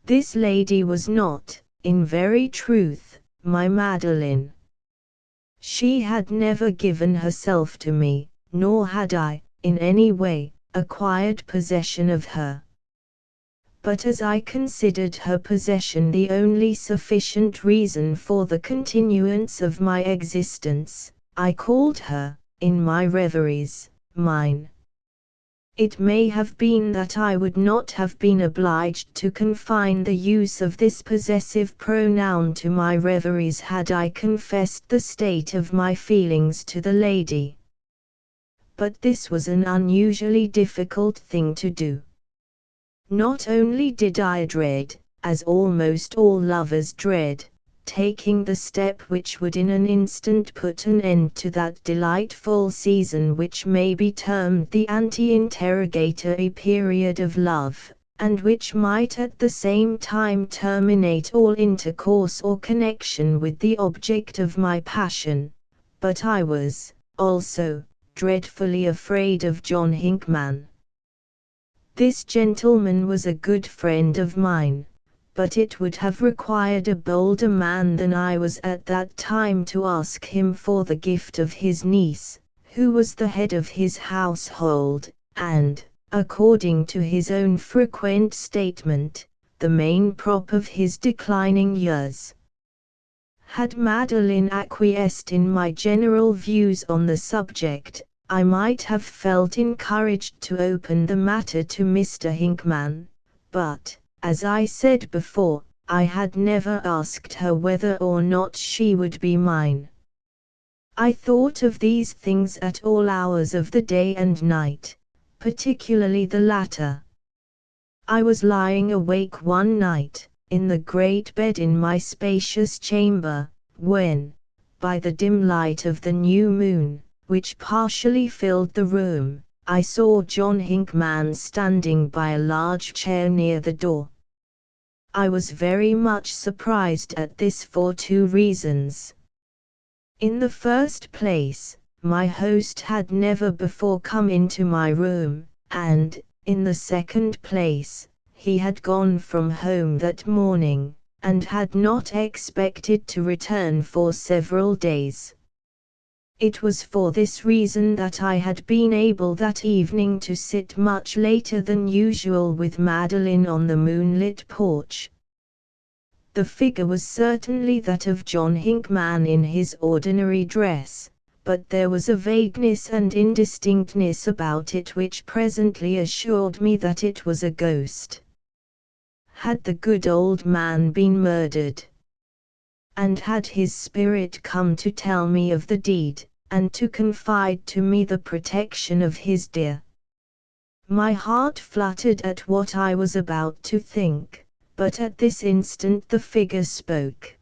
[SPEAKER 1] This lady was not, in very truth, my Madeline. She had never given herself to me, nor had I, in any way, acquired possession of her. But as I considered her possession the only sufficient reason for the continuance of my existence, I called her, in my reveries, mine. It may have been that I would not have been obliged to confine the use of this possessive pronoun to my reveries had I confessed the state of my feelings to the lady. But this was an unusually difficult thing to do. Not only did I dread, as almost all lovers dread, taking the step which would in an instant put an end to that delightful season which may be termed the ante-interrogatory period of love, and which might at the same time terminate all intercourse or connection with the object of my passion. But I was, also, dreadfully afraid of John Hinckman. This gentleman was a good friend of mine, but it would have required a bolder man than I was at that time to ask him for the gift of his niece, who was the head of his household, and, according to his own frequent statement, the main prop of his declining years. Had Madeline acquiesced in my general views on the subject, I might have felt encouraged to open the matter to Mr. Hinckman, but, as I said before, I had never asked her whether or not she would be mine. I thought of these things at all hours of the day and night, particularly the latter. I was lying awake one night, in the great bed in my spacious chamber, when, by the dim light of the new moon, which partially filled the room, I saw John Hinckman standing by a large chair near the door. I was very much surprised at this for two reasons. In the first place, my host had never before come into my room, and, in the second place, he had gone from home that morning, and had not expected to return for several days. It was for this reason that I had been able that evening to sit much later than usual with Madeline on the moonlit porch. The figure was certainly that of John Hinckman in his ordinary dress, but there was a vagueness and indistinctness about it which presently assured me that it was a ghost. Had the good old man been murdered? And had his spirit come to tell me of the deed, and to confide to me the protection of his dear? My heart fluttered at what I was about to think, but at this instant the figure spoke.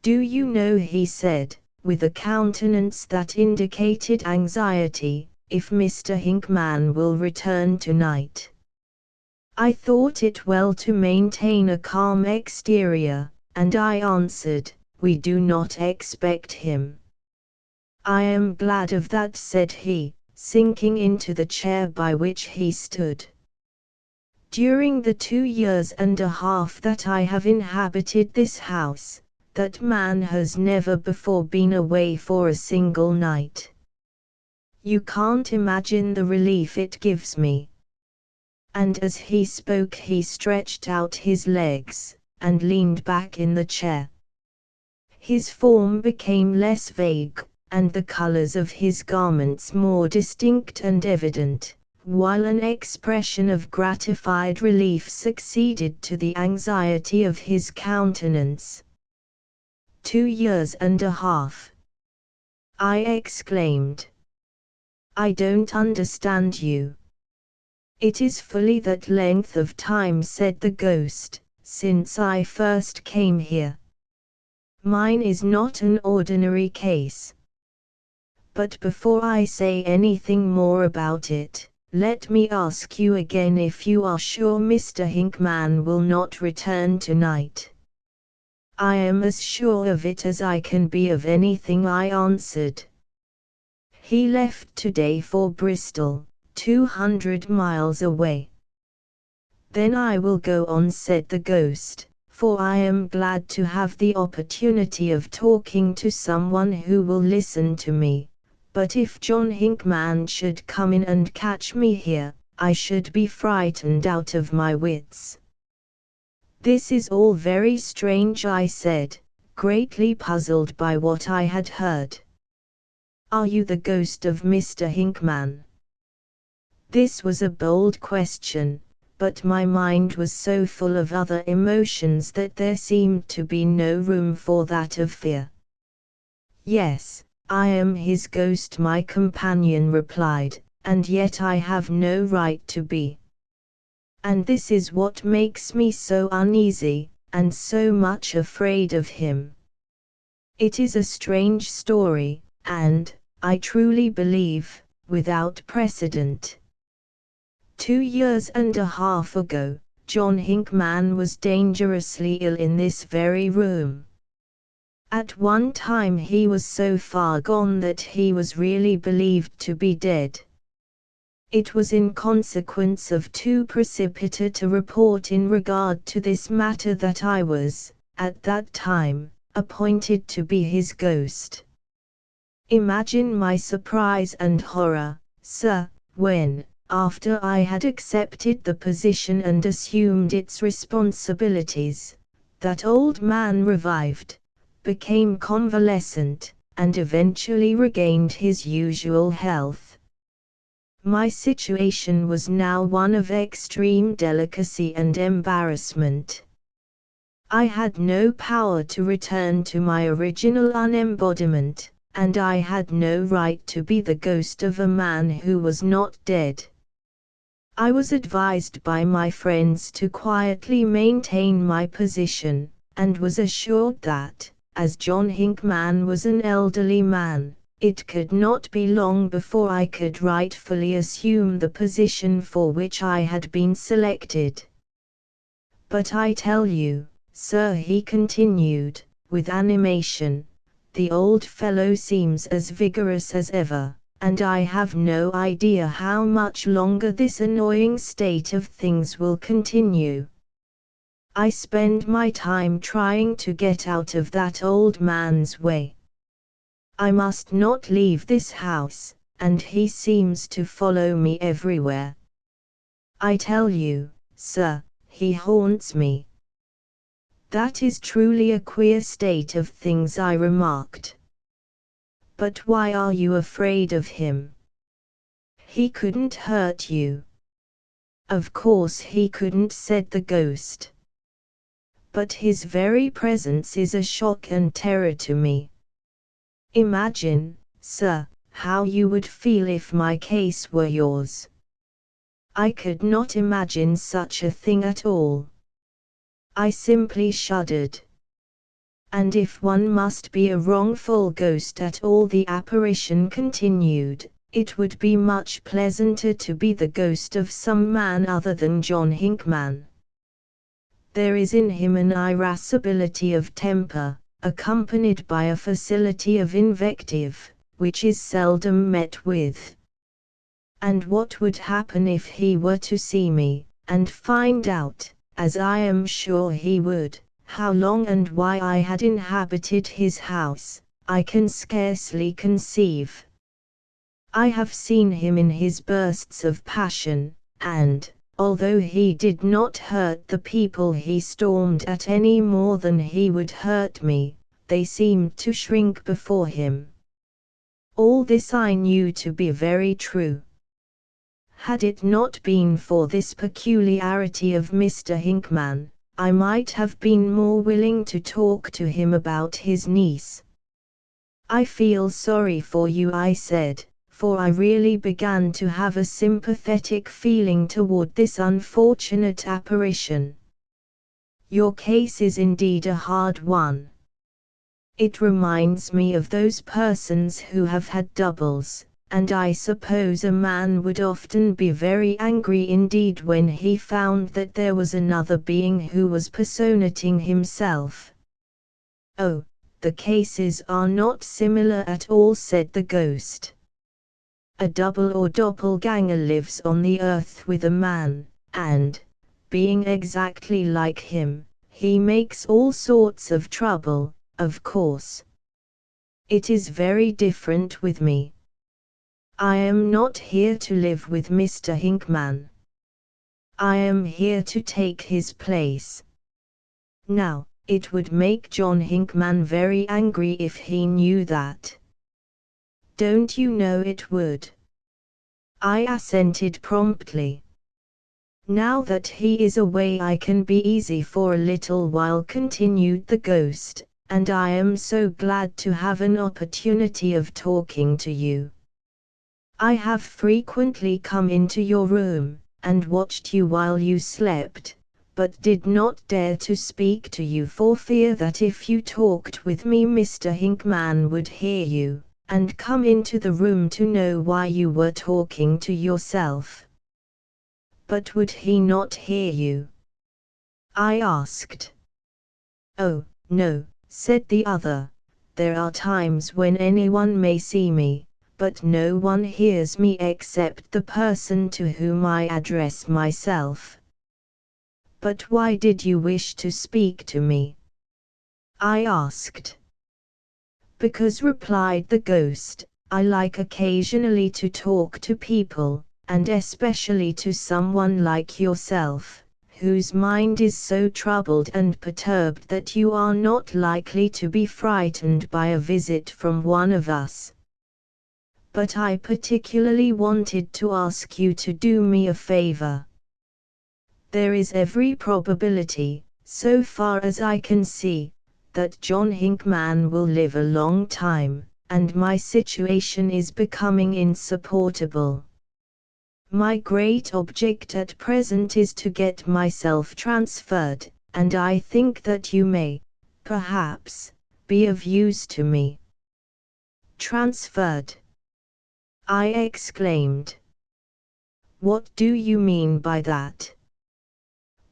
[SPEAKER 1] "Do you know," he said, with a countenance that indicated anxiety, "if Mr. Hinckman will return tonight?" I thought it well to maintain a calm exterior, and I answered, "We do not expect him." "I am glad of that," said he, sinking into the chair by which he stood. "During the 2 years and a half that I have inhabited this house, that man has never before been away for a single night. You can't imagine the relief it gives me." And as he spoke he stretched out his legs, and leaned back in the chair. His form became less vague, and the colors of his garments more distinct and evident, while an expression of gratified relief succeeded to the anxiety of his countenance. 2 years and a half! I exclaimed. "I don't understand you." "It is fully that length of time," said the ghost, "since I first came here. Mine is not an ordinary case. But before I say anything more about it, let me ask you again if you are sure Mr. Hinckman will not return tonight." "I am as sure of it as I can be of anything," I answered. "He left today for Bristol, 200 miles away." "Then I will go on," said the ghost, "for I am glad to have the opportunity of talking to someone who will listen to me. But if John Hinckman should come in and catch me here, I should be frightened out of my wits." "This is all very strange," I said, greatly puzzled by what I had heard. "Are you the ghost of Mr. Hinckman?" This was a bold question, but my mind was so full of other emotions that there seemed to be no room for that of fear. "Yes, I am his ghost," my companion replied, "and yet I have no right to be. And this is what makes me so uneasy, and so much afraid of him. It is a strange story, and, I truly believe, without precedent. 2.5 years ago, John Hickman was dangerously ill in this very room. At one time he was so far gone that he was really believed to be dead. It was in consequence of too precipitate a report in regard to this matter that I was, at that time, appointed to be his ghost. Imagine my surprise and horror, sir, when, after I had accepted the position and assumed its responsibilities, that old man revived, became convalescent, and eventually regained his usual health. My situation was now one of extreme delicacy and embarrassment. I had no power to return to my original unembodiment, and I had no right to be the ghost of a man who was not dead. I was advised by my friends to quietly maintain my position, and was assured that, as John Hickman was an elderly man, it could not be long before I could rightfully assume the position for which I had been selected. But I tell you, sir, he continued, with animation, the old fellow seems as vigorous as ever, and I have no idea how much longer this annoying state of things will continue. I spend my time trying to get out of that old man's way. I must not leave this house, and he seems to follow me everywhere. I tell you, sir, he haunts me. That is truly a queer state of things, I remarked. But why are you afraid of him? He couldn't hurt you. Of course he couldn't, said the ghost. But his very presence is a shock and terror to me. Imagine, sir, how you would feel if my case were yours. I could not imagine such a thing at all. I simply shuddered. And if one must be a wrongful ghost at all, the apparition continued, it would be much pleasanter to be the ghost of some man other than John Hickman. There is in him an irascibility of temper, accompanied by a facility of invective, which is seldom met with. And what would happen if he were to see me, and find out, as I am sure he would, how long and why I had inhabited his house, I can scarcely conceive. I have seen him in his bursts of passion, and, although he did not hurt the people he stormed at any more than he would hurt me, they seemed to shrink before him. All this I knew to be very true. Had it not been for this peculiarity of Mr. Hickman, I might have been more willing to talk to him about his niece. I feel sorry for you, I said, for I really began to have a sympathetic feeling toward this unfortunate apparition. Your case is indeed a hard one. It reminds me of those persons who have had doubles, and I suppose a man would often be very angry indeed when he found that there was another being who was personating himself. Oh, the cases are not similar at all, said the ghost. A double or doppelganger lives on the earth with a man, and, being exactly like him, he makes all sorts of trouble, of course. It is very different with me. I am not here to live with Mr. Hickman. I am here to take his place. Now, it would make John Hickman very angry if he knew that. Don't you know it would? I assented promptly. Now that he is away I can be easy for a little while, continued the ghost, and I am so glad to have an opportunity of talking to you. I have frequently come into your room, and watched you while you slept, but did not dare to speak to you for fear that if you talked with me Mr. Hinkman would hear you, and come into the room to know why you were talking to yourself. But would he not hear you? I asked. Oh, no, said the other. There are times when anyone may see me, but no one hears me except the person to whom I address myself. But why did you wish to speak to me? I asked. Because, replied the ghost, I like occasionally to talk to people, and especially to someone like yourself, whose mind is so troubled and perturbed that you are not likely to be frightened by a visit from one of us. But I particularly wanted to ask you to do me a favor. There is every probability, so far as I can see, that John Hinkman will live a long time, and my situation is becoming insupportable. My great object at present is to get myself transferred, and I think that you may, perhaps, be of use to me. Transferred? I exclaimed. What do you mean by that?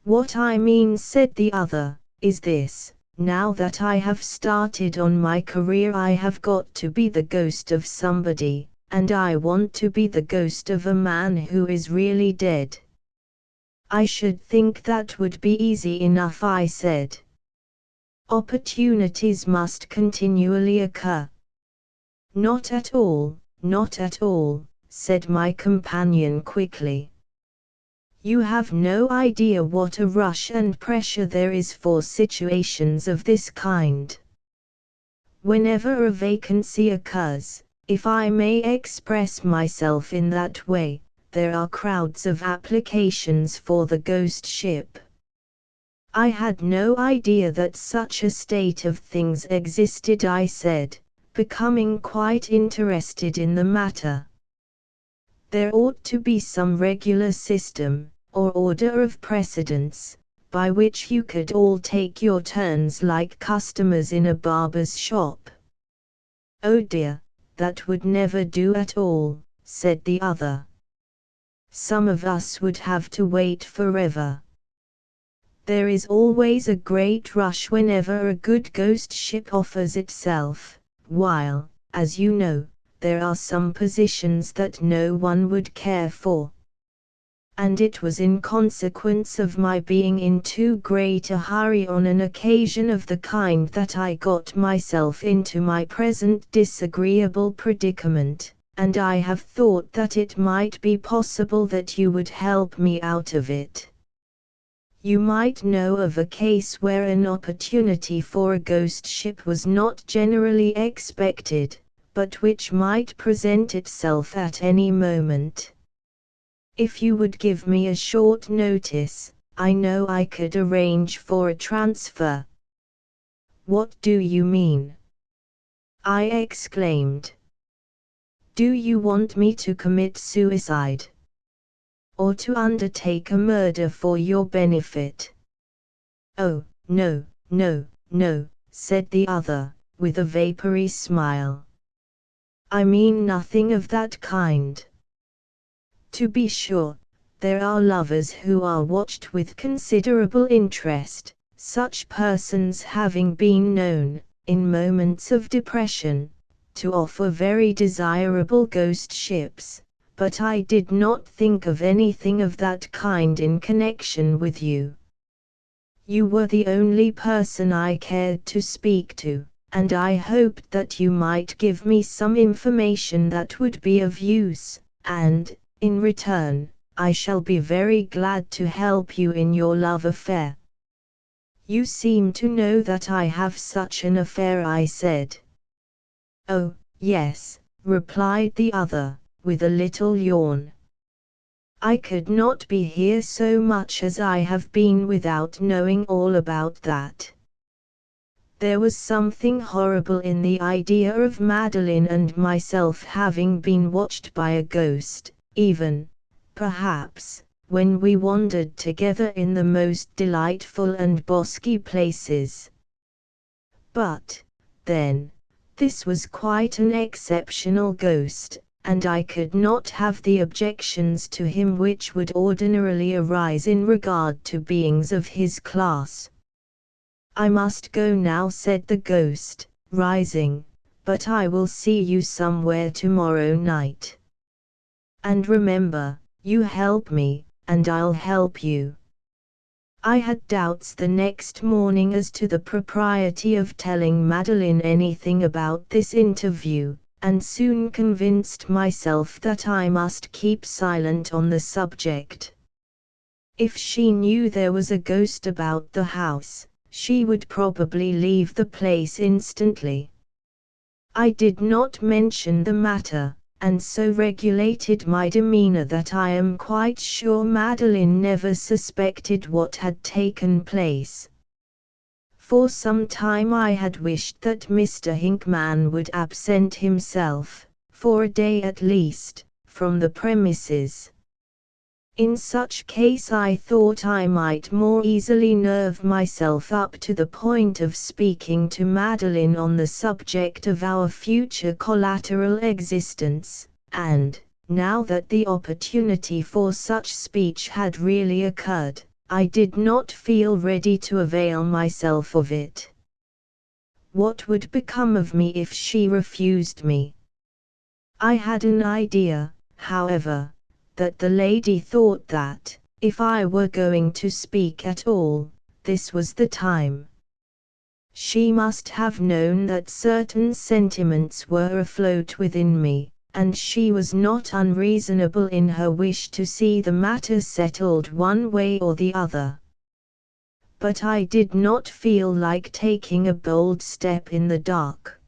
[SPEAKER 1] What I mean, said the other, is this: now that I have started on my career I have got to be the ghost of somebody, and I want to be the ghost of a man who is really dead. I should think that would be easy enough, I said. Opportunities must continually occur. Not at all, said my companion quickly. You have no idea what a rush and pressure there is for situations of this kind. Whenever a vacancy occurs, if I may express myself in that way, there are crowds of applications for the ghost ship. I had no idea that such a state of things existed, I said, becoming quite interested in the matter. There ought to be some regular system, or order of precedence, by which you could all take your turns like customers in a barber's shop. Oh dear, that would never do at all, said the other. Some of us would have to wait forever. There is always a great rush whenever a good ghost ship offers itself, while, as you know, there are some positions that no one would care for. And it was in consequence of my being in too great a hurry on an occasion of the kind that I got myself into my present disagreeable predicament, and I have thought that it might be possible that you would help me out of it. You might know of a case where an opportunity for a ghost ship was not generally expected, but which might present itself at any moment. If you would give me a short notice, I know I could arrange for a transfer. What do you mean? I exclaimed. Do you want me to commit suicide? Or to undertake a murder for your benefit? Oh, no, said the other, with a vapory smile. I mean nothing of that kind. To be sure, there are lovers who are watched with considerable interest, such persons having been known, in moments of depression, to offer very desirable ghost ships, but I did not think of anything of that kind in connection with you. You were the only person I cared to speak to, and I hoped that you might give me some information that would be of use, and, in return, I shall be very glad to help you in your love affair. You seem to know that I have such an affair, I said. Oh, yes, replied the other, with a little yawn. I could not be here so much as I have been without knowing all about that. There was something horrible in the idea of Madeline and myself having been watched by a ghost, even, perhaps, when we wandered together in the most delightful and bosky places. But, then, this was quite an exceptional ghost, and I could not have the objections to him which would ordinarily arise in regard to beings of his class. "I must go now," said the ghost, rising, "but I will see you somewhere tomorrow night. And remember, you help me, and I'll help you." I had doubts the next morning as to the propriety of telling Madeline anything about this interview, and soon convinced myself that I must keep silent on the subject. If she knew there was a ghost about the house, she would probably leave the place instantly. I did not mention the matter, and so regulated my demeanor that I am quite sure Madeline never suspected what had taken place. For some time I had wished that Mr. Hinckman would absent himself, for a day at least, from the premises. In such case I thought I might more easily nerve myself up to the point of speaking to Madeline on the subject of our future collateral existence, and, now that the opportunity for such speech had really occurred, I did not feel ready to avail myself of it. What would become of me if she refused me? I had an idea, however, that the lady thought that, if I were going to speak at all, this was the time. She must have known that certain sentiments were afloat within me, and she was not unreasonable in her wish to see the matter settled one way or the other. But I did not feel like taking a bold step in the dark.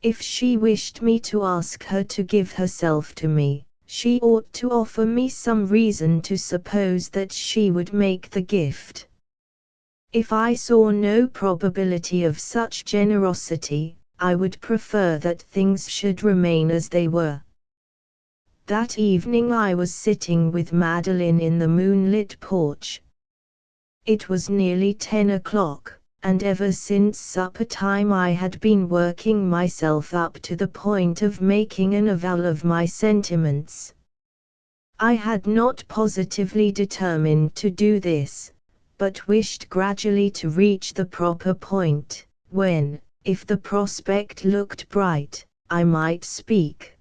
[SPEAKER 1] If she wished me to ask her to give herself to me, she ought to offer me some reason to suppose that she would make the gift. If I saw no probability of such generosity, I would prefer that things should remain as they were. That evening I was sitting with Madeline in the moonlit porch. It was nearly 10 o'clock, and ever since supper time I had been working myself up to the point of making an avowal of my sentiments. I had not positively determined to do this, but wished gradually to reach the proper point, when, if the prospect looked bright, I might speak.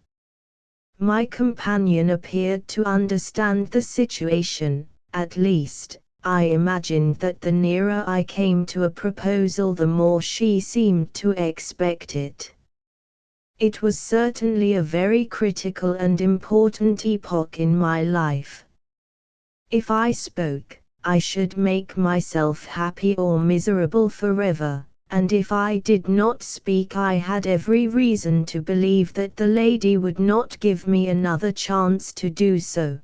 [SPEAKER 1] My companion appeared to understand the situation, at least, I imagined that the nearer I came to a proposal the more she seemed to expect it. It was certainly a very critical and important epoch in my life. If I spoke, I should make myself happy or miserable forever, and if I did not speak I had every reason to believe that the lady would not give me another chance to do so.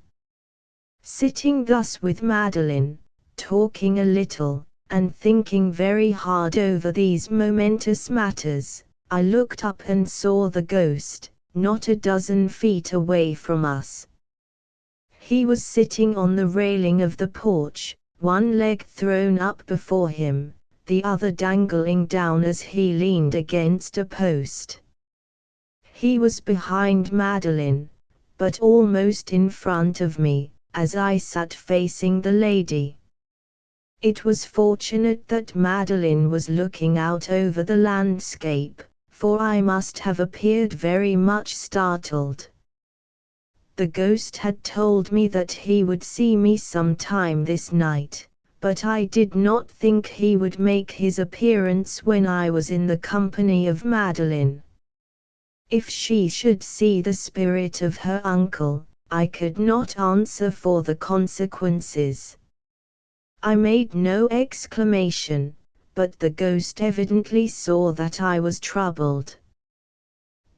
[SPEAKER 1] Sitting thus with Madeline, talking a little, and thinking very hard over these momentous matters, I looked up and saw the ghost, not a dozen feet away from us. He was sitting on the railing of the porch, one leg thrown up before him, the other dangling down as he leaned against a post. He was behind Madeline, but almost in front of me, as I sat facing the lady. It was fortunate that Madeline was looking out over the landscape, for I must have appeared very much startled. The ghost had told me that he would see me some time this night, but I did not think he would make his appearance when I was in the company of Madeline. If she should see the spirit of her uncle, I could not answer for the consequences. I made no exclamation, but the ghost evidently saw that I was troubled.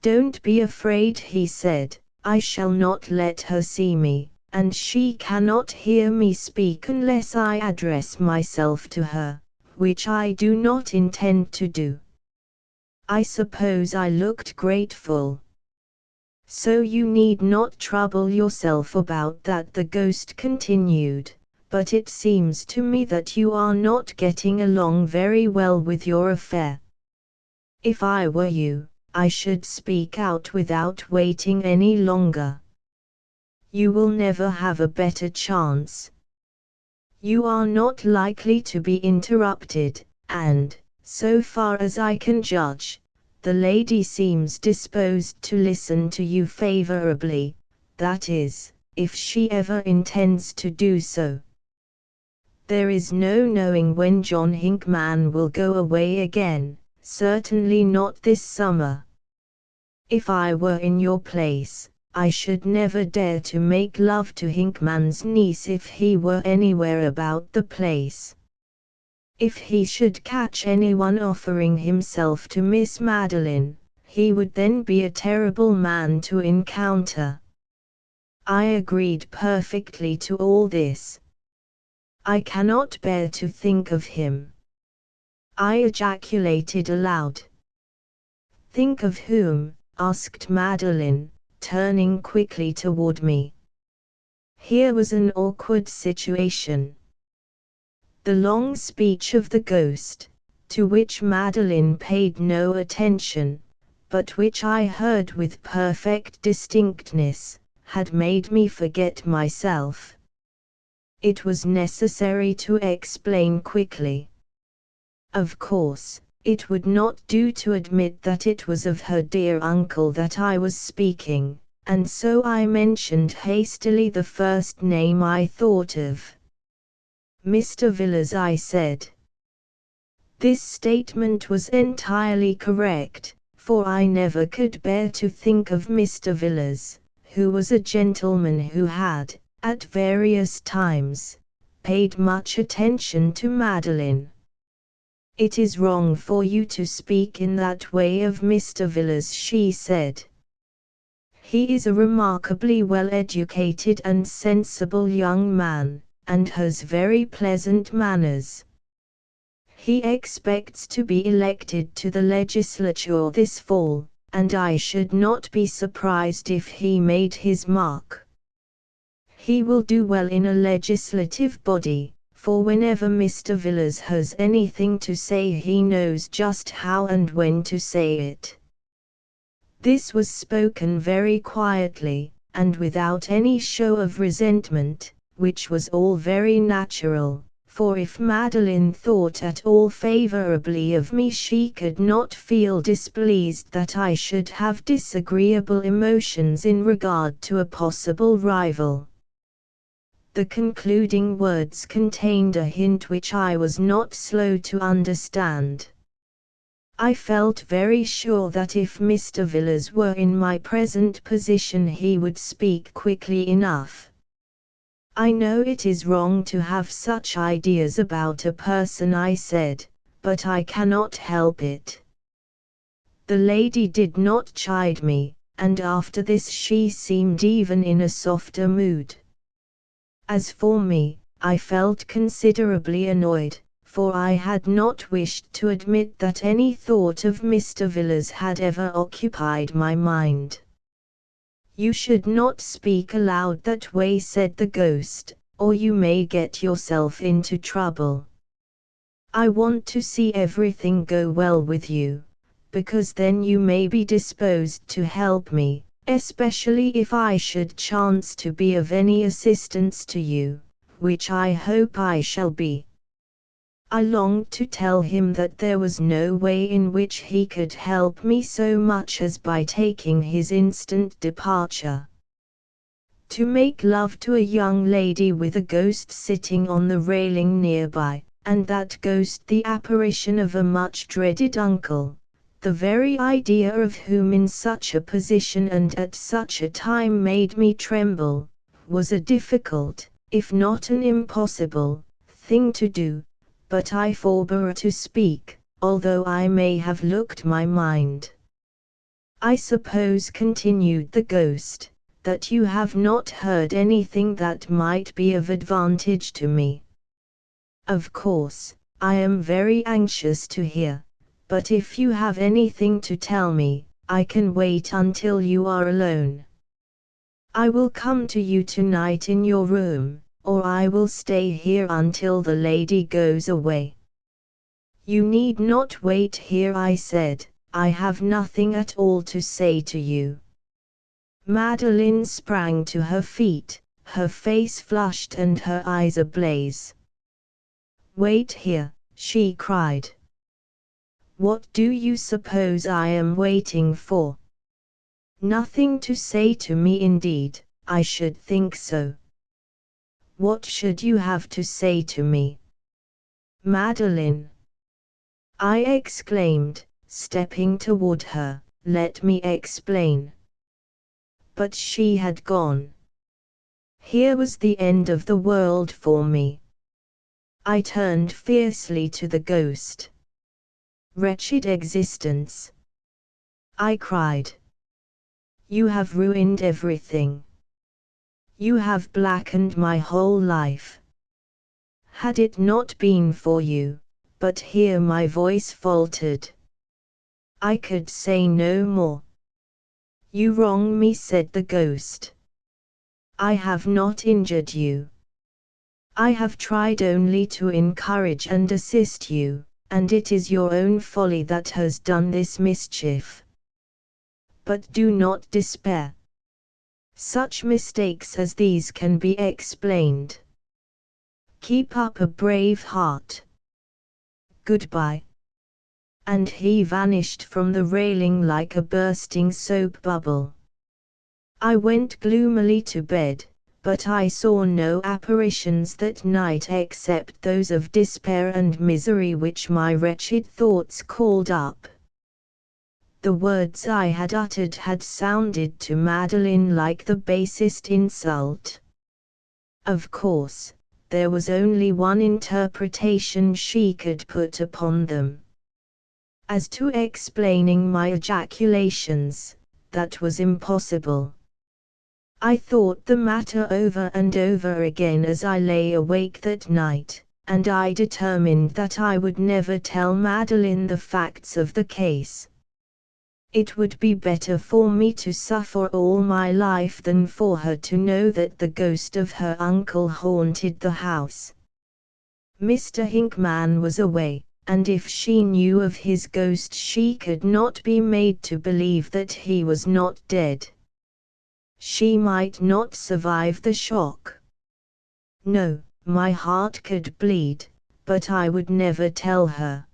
[SPEAKER 1] "Don't be afraid," he said, "I shall not let her see me, and she cannot hear me speak unless I address myself to her, which I do not intend to do." I suppose I looked grateful. So you need not trouble yourself about that, the ghost continued, but it seems to me that you are not getting along very well with your affair. If I were you, I should speak out without waiting any longer. You will never have a better chance. You are not likely to be interrupted, and, so far as I can judge, the lady seems disposed to listen to you favorably, that is, if she ever intends to do so. There is no knowing when John Hinckman will go away again, certainly not this summer. If I were in your place, I should never dare to make love to Hinckman's niece if he were anywhere about the place. If he should catch anyone offering himself to Miss Madeline, he would then be a terrible man to encounter. I agreed perfectly to all this. I cannot bear to think of him. I ejaculated aloud. Think of whom? Asked Madeline, turning quickly toward me. Here was an awkward situation. The long speech of the ghost, to which Madeline paid no attention, but which I heard with perfect distinctness, had made me forget myself. It was necessary to explain quickly. Of course, it would not do to admit that it was of her dear uncle that I was speaking, and so I mentioned hastily the first name I thought of. Mr. Villiers, I said. This statement was entirely correct, for I never could bear to think of Mr. Villiers, who was a gentleman who had, at various times, paid much attention to Madeline. It is wrong for you to speak in that way of Mr. Villiers, she said. He is a remarkably well-educated and sensible young man, and has very pleasant manners. He expects to be elected to the legislature this fall, and I should not be surprised if he made his mark. He will do well in a legislative body, for whenever Mr. Villiers has anything to say he knows just how and when to say it. This was spoken very quietly, and without any show of resentment, which was all very natural, for if Madeline thought at all favorably of me she could not feel displeased that I should have disagreeable emotions in regard to a possible rival. The concluding words contained a hint which I was not slow to understand. I felt very sure that if Mr. Villiers were in my present position he would speak quickly enough. I know it is wrong to have such ideas about a person, I said, but I cannot help it. The lady did not chide me, and after this she seemed even in a softer mood. As for me, I felt considerably annoyed, for I had not wished to admit that any thought of Mr. Villiers had ever occupied my mind. You should not speak aloud that way, said the ghost, or you may get yourself into trouble. I want to see everything go well with you, because then you may be disposed to help me, especially if I should chance to be of any assistance to you, which I hope I shall be. I longed to tell him that there was no way in which he could help me so much as by taking his instant departure. To make love to a young lady with a ghost sitting on the railing nearby, and that ghost the apparition of a much dreaded uncle, the very idea of whom in such a position and at such a time made me tremble, was a difficult, if not an impossible, thing to do. But I forbore to speak, although I may have looked my mind. I suppose, continued the ghost, that you have not heard anything that might be of advantage to me. Of course, I am very anxious to hear, but if you have anything to tell me, I can wait until you are alone. I will come to you tonight in your room, or I will stay here until the lady goes away. You need not wait here, I said. I have nothing at all to say to you. Madeline sprang to her feet, her face flushed and her eyes ablaze. Wait here, she cried. What do you suppose I am waiting for? Nothing to say to me indeed, I should think so. What should you have to say to me? Madeline, I exclaimed, stepping toward her, let me explain. But she had gone. Here was the end of the world for me. I turned fiercely to the ghost. Wretched existence, I cried. You have ruined everything. You have blackened my whole life. Had it not been for you, but here my voice faltered. I could say no more. You wrong me, said the ghost. I have not injured you. I have tried only to encourage and assist you, and it is your own folly that has done this mischief. But do not despair. Such mistakes as these can be explained. Keep up a brave heart. Goodbye. And he vanished from the railing like a bursting soap bubble. I went gloomily to bed, but I saw no apparitions that night except those of despair and misery which my wretched thoughts called up. The words I had uttered had sounded to Madeline like the basest insult. Of course, there was only one interpretation she could put upon them. As to explaining my ejaculations, that was impossible. I thought the matter over and over again as I lay awake that night, and I determined that I would never tell Madeline the facts of the case. It would be better for me to suffer all my life than for her to know that the ghost of her uncle haunted the house. Mr. Hinckman was away, and if she knew of his ghost she could not be made to believe that he was not dead. She might not survive the shock. No, my heart could bleed, but I would never tell her.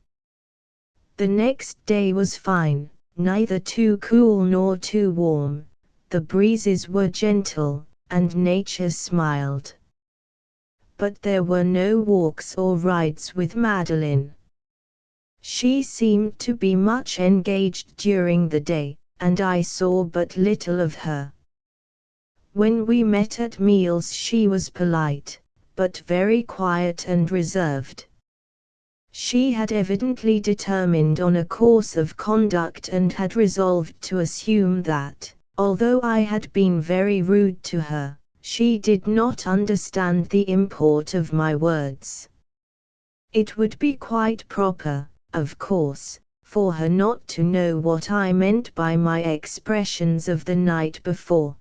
[SPEAKER 1] The next day was fine. Neither too cool nor too warm, the breezes were gentle, and nature smiled. But there were no walks or rides with Madeline. She seemed to be much engaged during the day, and I saw but little of her. When we met at meals she was polite, but very quiet and reserved. She had evidently determined on a course of conduct and had resolved to assume that, although I had been very rude to her, she did not understand the import of my words. It would be quite proper, of course, for her not to know what I meant by my expressions of the night before.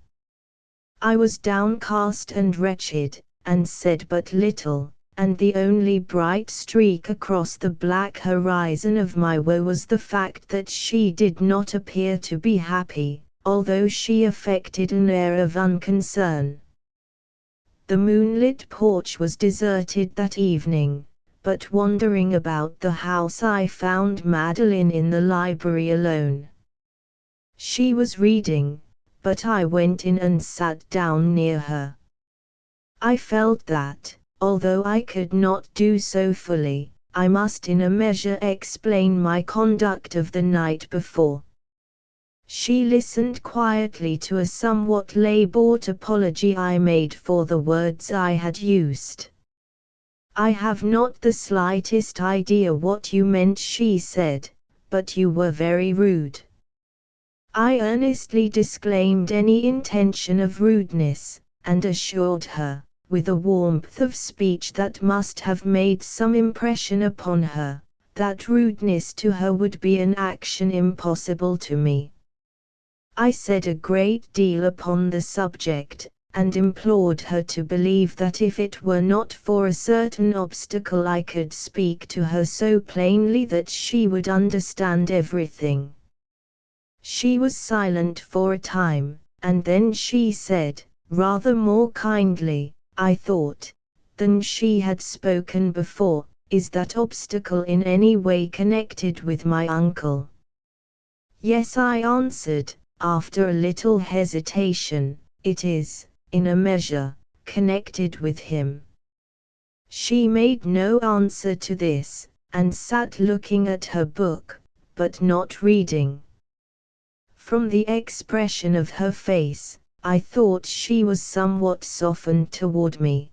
[SPEAKER 1] I was downcast and wretched, and said but little, and the only bright streak across the black horizon of my woe was the fact that she did not appear to be happy, although she affected an air of unconcern. The moonlit porch was deserted that evening, but wandering about the house I found Madeline in the library alone. She was reading, but I went in and sat down near her. I felt that, although I could not do so fully, I must in a measure explain my conduct of the night before. She listened quietly to a somewhat laboured apology I made for the words I had used. I have not the slightest idea what you meant, she said, but you were very rude. I earnestly disclaimed any intention of rudeness, and assured her, with a warmth of speech that must have made some impression upon her, that rudeness to her would be an action impossible to me. I said a great deal upon the subject, and implored her to believe that if it were not for a certain obstacle I could speak to her so plainly that she would understand everything. She was silent for a time, and then she said, rather more kindly, I thought, than she had spoken before, "Is that obstacle in any way connected with my uncle?" "Yes," I answered, after a little hesitation, "it is, in a measure, connected with him." She made no answer to this, and sat looking at her book, but not reading. From the expression of her face, I thought she was somewhat softened toward me.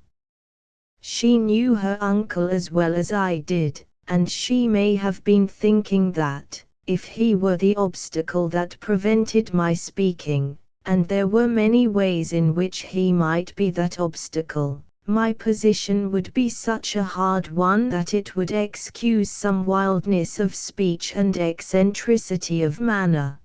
[SPEAKER 1] She knew her uncle as well as I did, and she may have been thinking that, if he were the obstacle that prevented my speaking, and there were many ways in which he might be that obstacle, my position would be such a hard one that it would excuse some wildness of speech and eccentricity of manner.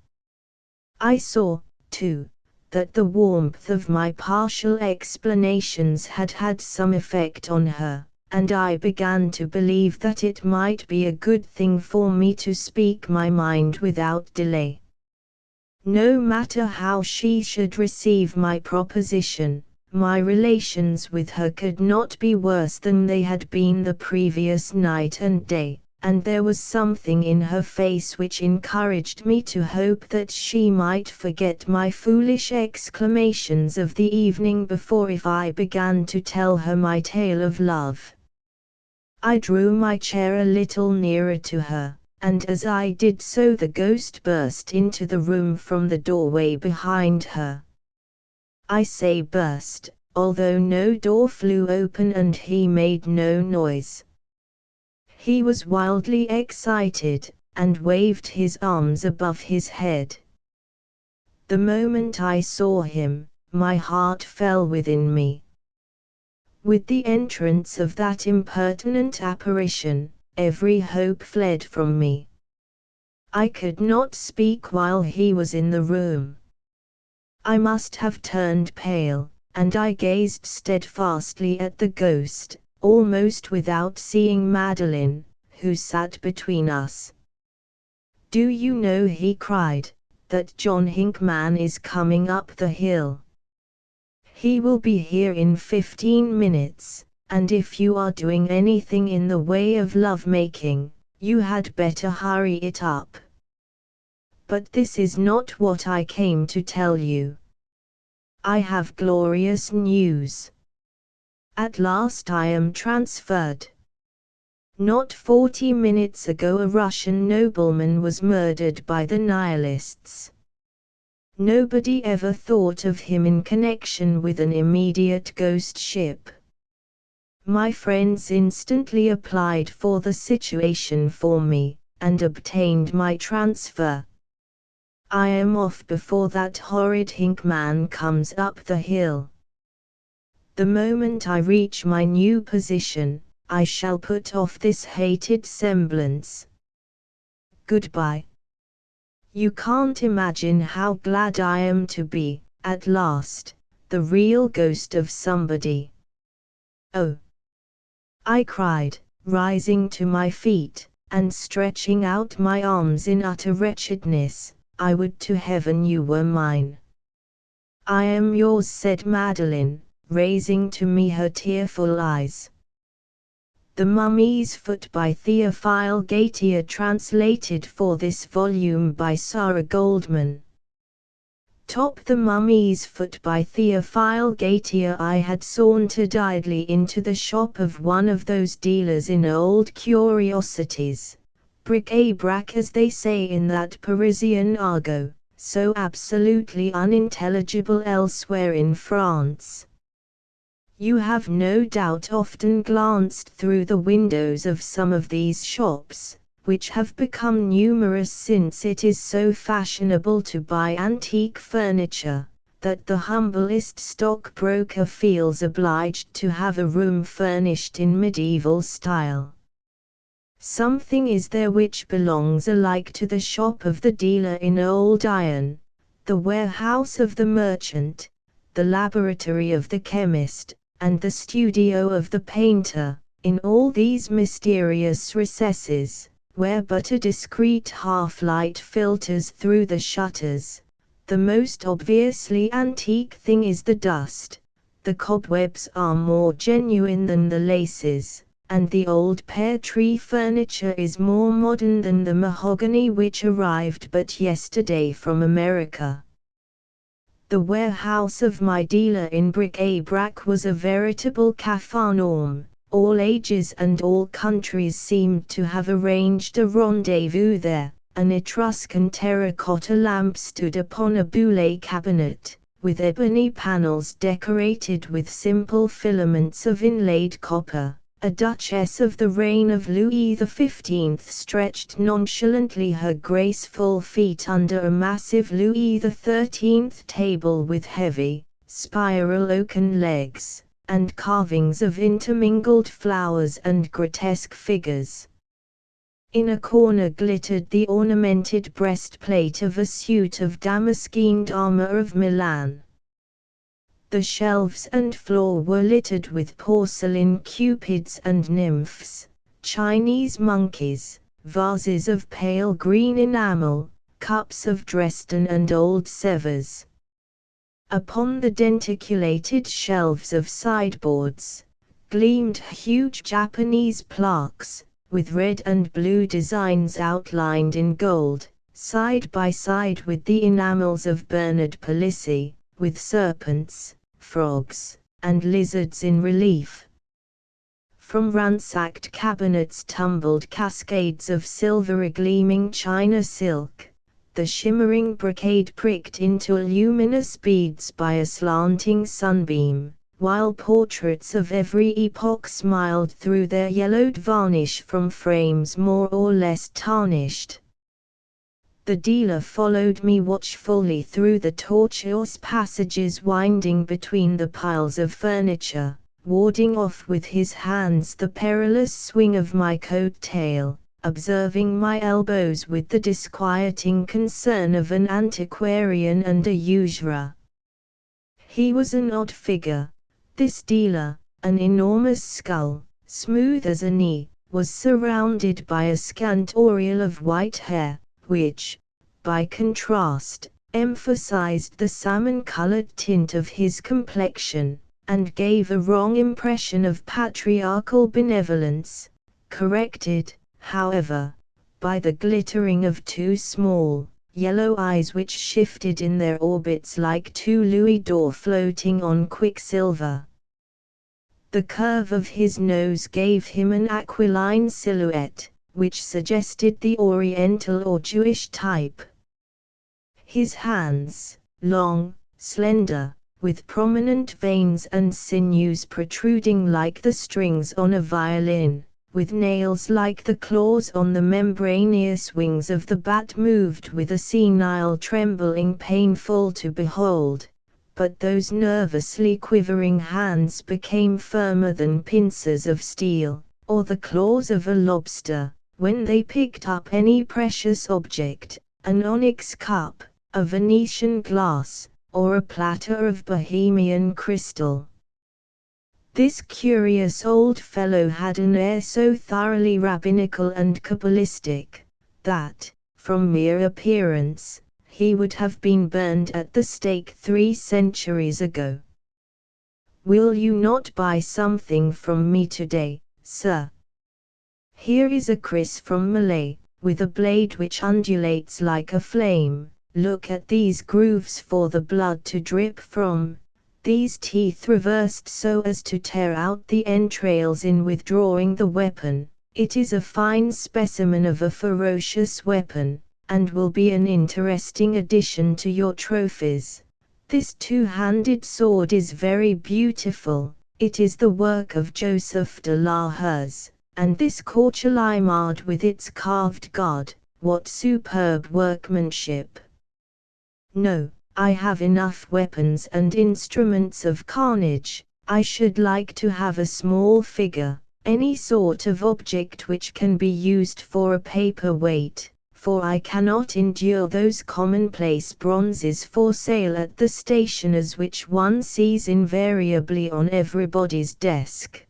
[SPEAKER 1] I saw, too, that the warmth of my partial explanations had had some effect on her, and I began to believe that it might be a good thing for me to speak my mind without delay. No matter how she should receive my proposition, my relations with her could not be worse than they had been the previous night and day, and there was something in her face which encouraged me to hope that she might forget my foolish exclamations of the evening before if I began to tell her my tale of love. I drew my chair a little nearer to her, and as I did so the ghost burst into the room from the doorway behind her. I say burst, although no door flew open and he made no noise. He was wildly excited, and waved his arms above his head. The moment I saw him, my heart fell within me. With the entrance of that impertinent apparition, every hope fled from me. I could not speak while he was in the room. I must have turned pale, and I gazed steadfastly at the ghost, almost without seeing Madeline, who sat between us. "Do you know," he cried, "that John Hinckman is coming up the hill? He will be here in 15 minutes, and if you are doing anything in the way of love-making, you had better hurry it up. But this is not what I came to tell you. I have glorious news. At last I am transferred. Not 40 minutes ago a Russian nobleman was murdered by the Nihilists. Nobody ever thought of him in connection with an immediate ghost ship. My friends instantly applied for the situation for me, and obtained my transfer. I am off before that horrid Hinckman comes up the hill. The moment I reach my new position, I shall put off this hated semblance. Goodbye. You can't imagine how glad I am to be, at last, the real ghost of somebody." "Oh!" I cried, rising to my feet, and stretching out my arms in utter wretchedness. "I would to heaven you were mine." "I am yours," said Madeline, raising to me her tearful eyes. The Mummy's Foot by Theophile Gautier, translated for this volume by Sarah Goldman. Top The Mummy's Foot by Theophile Gautier. I had sauntered idly into the shop of one of those dealers in old curiosities, bric-à-brac as they say in that Parisian argot, so absolutely unintelligible elsewhere in France. You have no doubt often glanced through the windows of some of these shops, which have become numerous since it is so fashionable to buy antique furniture, that the humblest stockbroker feels obliged to have a room furnished in medieval style. Something is there which belongs alike to the shop of the dealer in old iron, the warehouse of the merchant, the laboratory of the chemist, and the studio of the painter. In all these mysterious recesses, where but a discreet half-light filters through the shutters, the most obviously antique thing is the dust. The cobwebs are more genuine than the laces, and the old pear tree furniture is more modern than the mahogany which arrived but yesterday from America. The warehouse of my dealer in bric-a-brac was a veritable Capharnaum. All ages and all countries seemed to have arranged a rendezvous there. An Etruscan terracotta lamp stood upon a Boulay cabinet, with ebony panels decorated with simple filaments of inlaid copper. A duchess of the reign of Louis XV stretched nonchalantly her graceful feet under a massive Louis XIII table with heavy, spiral oaken legs, and carvings of intermingled flowers and grotesque figures. In a corner glittered the ornamented breastplate of a suit of damascened armor of Milan. The shelves and floor were littered with porcelain cupids and nymphs, Chinese monkeys, vases of pale green enamel, cups of Dresden and old Sevres. Upon the denticulated shelves of sideboards, gleamed huge Japanese plaques, with red and blue designs outlined in gold, side by side with the enamels of Bernard Palissy, with serpents, frogs, and lizards in relief. From ransacked cabinets tumbled cascades of silvery gleaming China silk, the shimmering brocade pricked into luminous beads by a slanting sunbeam, while portraits of every epoch smiled through their yellowed varnish from frames more or less tarnished. The dealer followed me watchfully through the tortuous passages winding between the piles of furniture, warding off with his hands the perilous swing of my coat tail, observing my elbows with the disquieting concern of an antiquarian and a usurer. He was an odd figure, this dealer. An enormous skull, smooth as a knee, was surrounded by a scant aureole of white hair, which, by contrast, emphasized the salmon-colored tint of his complexion, and gave a wrong impression of patriarchal benevolence, corrected, however, by the glittering of two small, yellow eyes which shifted in their orbits like two louis d'or floating on quicksilver. The curve of his nose gave him an aquiline silhouette, which suggested the Oriental or Jewish type. His hands, long, slender, with prominent veins and sinews protruding like the strings on a violin, with nails like the claws on the membraneous wings of the bat, moved with a senile trembling painful to behold, but those nervously quivering hands became firmer than pincers of steel, or the claws of a lobster, when they picked up any precious object, an onyx cup, a Venetian glass, or a platter of Bohemian crystal. This curious old fellow had an air so thoroughly rabbinical and Kabbalistic, that, from mere appearance, he would have been burned at the stake 3 centuries ago. "Will you not buy something from me today, sir? Here is a kris from Malay, with a blade which undulates like a flame. Look at these grooves for the blood to drip from, these teeth reversed so as to tear out the entrails in withdrawing the weapon. It is a fine specimen of a ferocious weapon, and will be an interesting addition to your trophies. This two-handed sword is very beautiful, it is the work of Joseph de la Hoz, and this Corchelimard with its carved god, what superb workmanship! No, I have enough weapons and instruments of carnage. I should like to have a small figure, any sort of object which can be used for a paper weight, for I cannot endure those commonplace bronzes for sale at the stationers which one sees invariably on everybody's desk.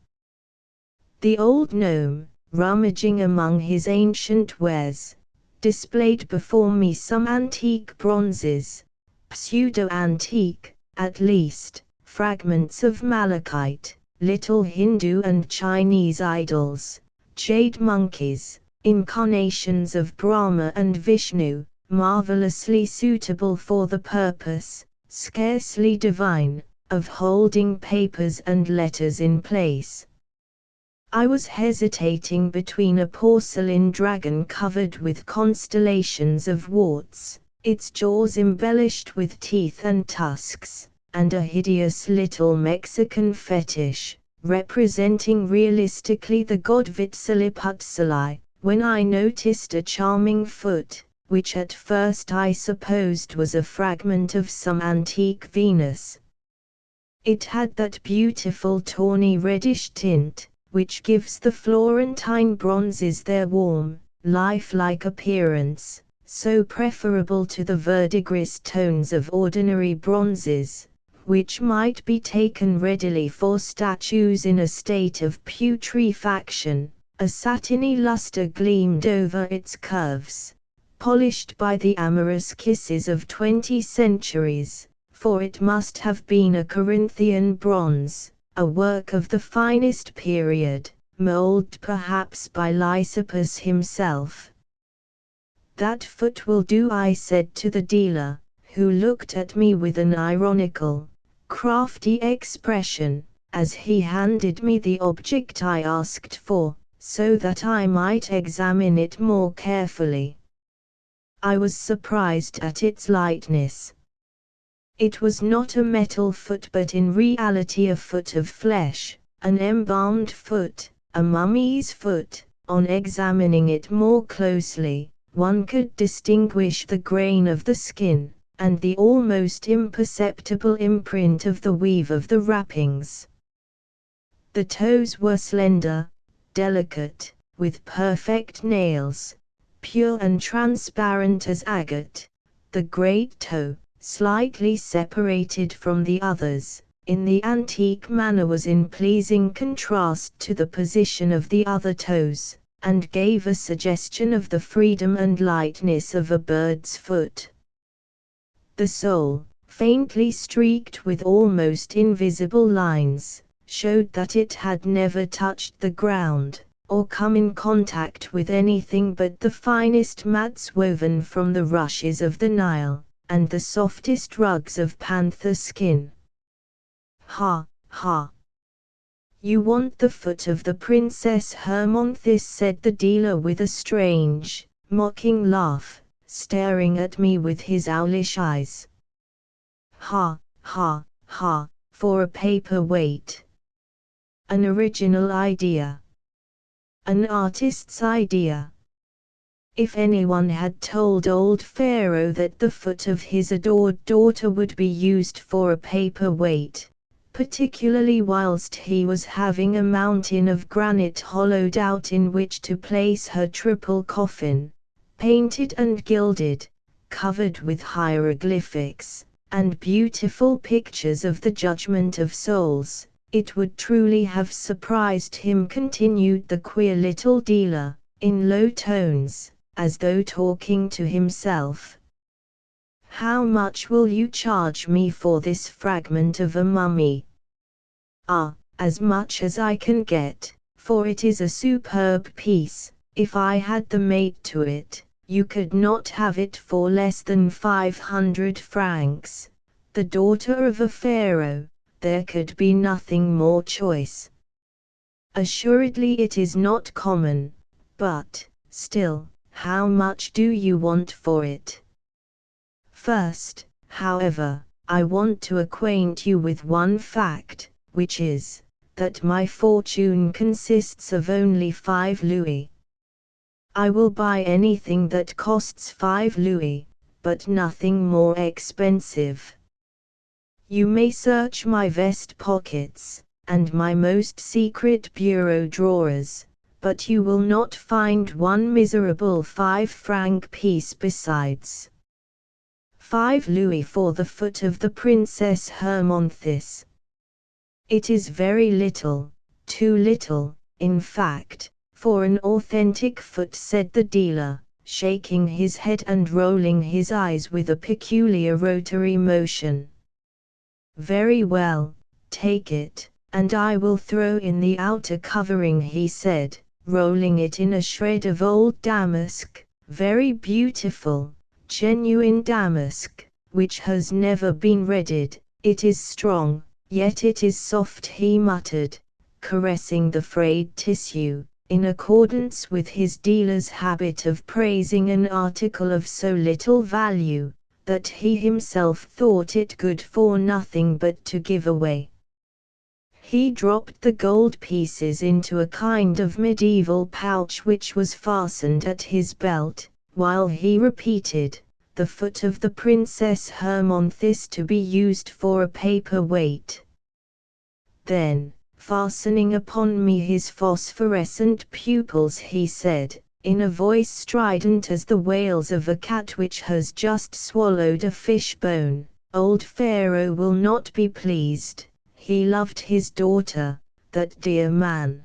[SPEAKER 1] The old gnome, rummaging among his ancient wares, displayed before me some antique bronzes, pseudo-antique, at least, fragments of malachite, little Hindu and Chinese idols, jade monkeys, incarnations of Brahma and Vishnu, marvelously suitable for the purpose, scarcely divine, of holding papers and letters in place. I was hesitating between a porcelain dragon covered with constellations of warts, its jaws embellished with teeth and tusks, and a hideous little Mexican fetish, representing realistically the god Huitzilopochtli, when I noticed a charming foot, which at first I supposed was a fragment of some antique Venus. It had that beautiful tawny reddish tint, which gives the Florentine bronzes their warm, lifelike appearance, so preferable to the verdigris tones of ordinary bronzes, which might be taken readily for statues in a state of putrefaction. A satiny luster gleamed over its curves, polished by the amorous kisses of 20 centuries, for it must have been a Corinthian bronze, a work of the finest period, molded perhaps by Lysippus himself. "That foot will do," I said to the dealer, who looked at me with an ironical, crafty expression, as he handed me the object I asked for, so that I might examine it more carefully. I was surprised at its lightness. It was not a metal foot but in reality a foot of flesh, an embalmed foot, a mummy's foot. On examining it more closely, one could distinguish the grain of the skin, and the almost imperceptible imprint of the weave of the wrappings. The toes were slender, delicate, with perfect nails, pure and transparent as agate. The great toe, slightly separated from the others, in the antique manner, was in pleasing contrast to the position of the other toes, and gave a suggestion of the freedom and lightness of a bird's foot. The sole, faintly streaked with almost invisible lines, showed that it had never touched the ground, or come in contact with anything but the finest mats woven from the rushes of the Nile, and the softest rugs of panther skin. "Ha, ha! You want the foot of the Princess Hermonthis," said the dealer with a strange, mocking laugh, staring at me with his owlish eyes. "Ha, ha, ha, for a paper-weight. An original idea. An artist's idea. If anyone had told old Pharaoh that the foot of his adored daughter would be used for a paper-weight, particularly whilst he was having a mountain of granite hollowed out in which to place her triple coffin, painted and gilded, covered with hieroglyphics, and beautiful pictures of the judgment of souls, it would truly have surprised him," continued the queer little dealer, in low tones, as though talking to himself. "How much will you charge me for this fragment of a mummy?" "Ah, as much as I can get, for it is a superb piece. If I had the mate to it, you could not have it for less than 500 francs. The daughter of a pharaoh, there could be nothing more choice. Assuredly it is not common, but, still, how much do you want for it?" "First, however, I want to acquaint you with one fact, which is, that my fortune consists of only 5 louis. I will buy anything that costs 5 louis, but nothing more expensive. You may search my vest pockets, and my most secret bureau drawers, but you will not find one miserable 5-franc piece besides. 5 louis for the foot of the Princess Hermonthis. It is very little, too little, in fact, for an authentic foot, said the dealer, shaking his head and rolling his eyes with a peculiar rotary motion. Very well, take it, and I will throw in the outer covering, he said, rolling it in a shred of old damask, very beautiful, genuine damask, which has never been redded. It is strong, yet it is soft, he muttered, caressing the frayed tissue, in accordance with his dealer's habit of praising an article of so little value, that he himself thought it good for nothing but to give away. He dropped the gold pieces into a kind of medieval pouch which was fastened at his belt, while he repeated, the foot of the Princess Hermonthis to be used for a paper weight. Then, fastening upon me his phosphorescent pupils, he said, in a voice strident as the wails of a cat which has just swallowed a fish bone, old Pharaoh will not be pleased. He loved his daughter, that dear man.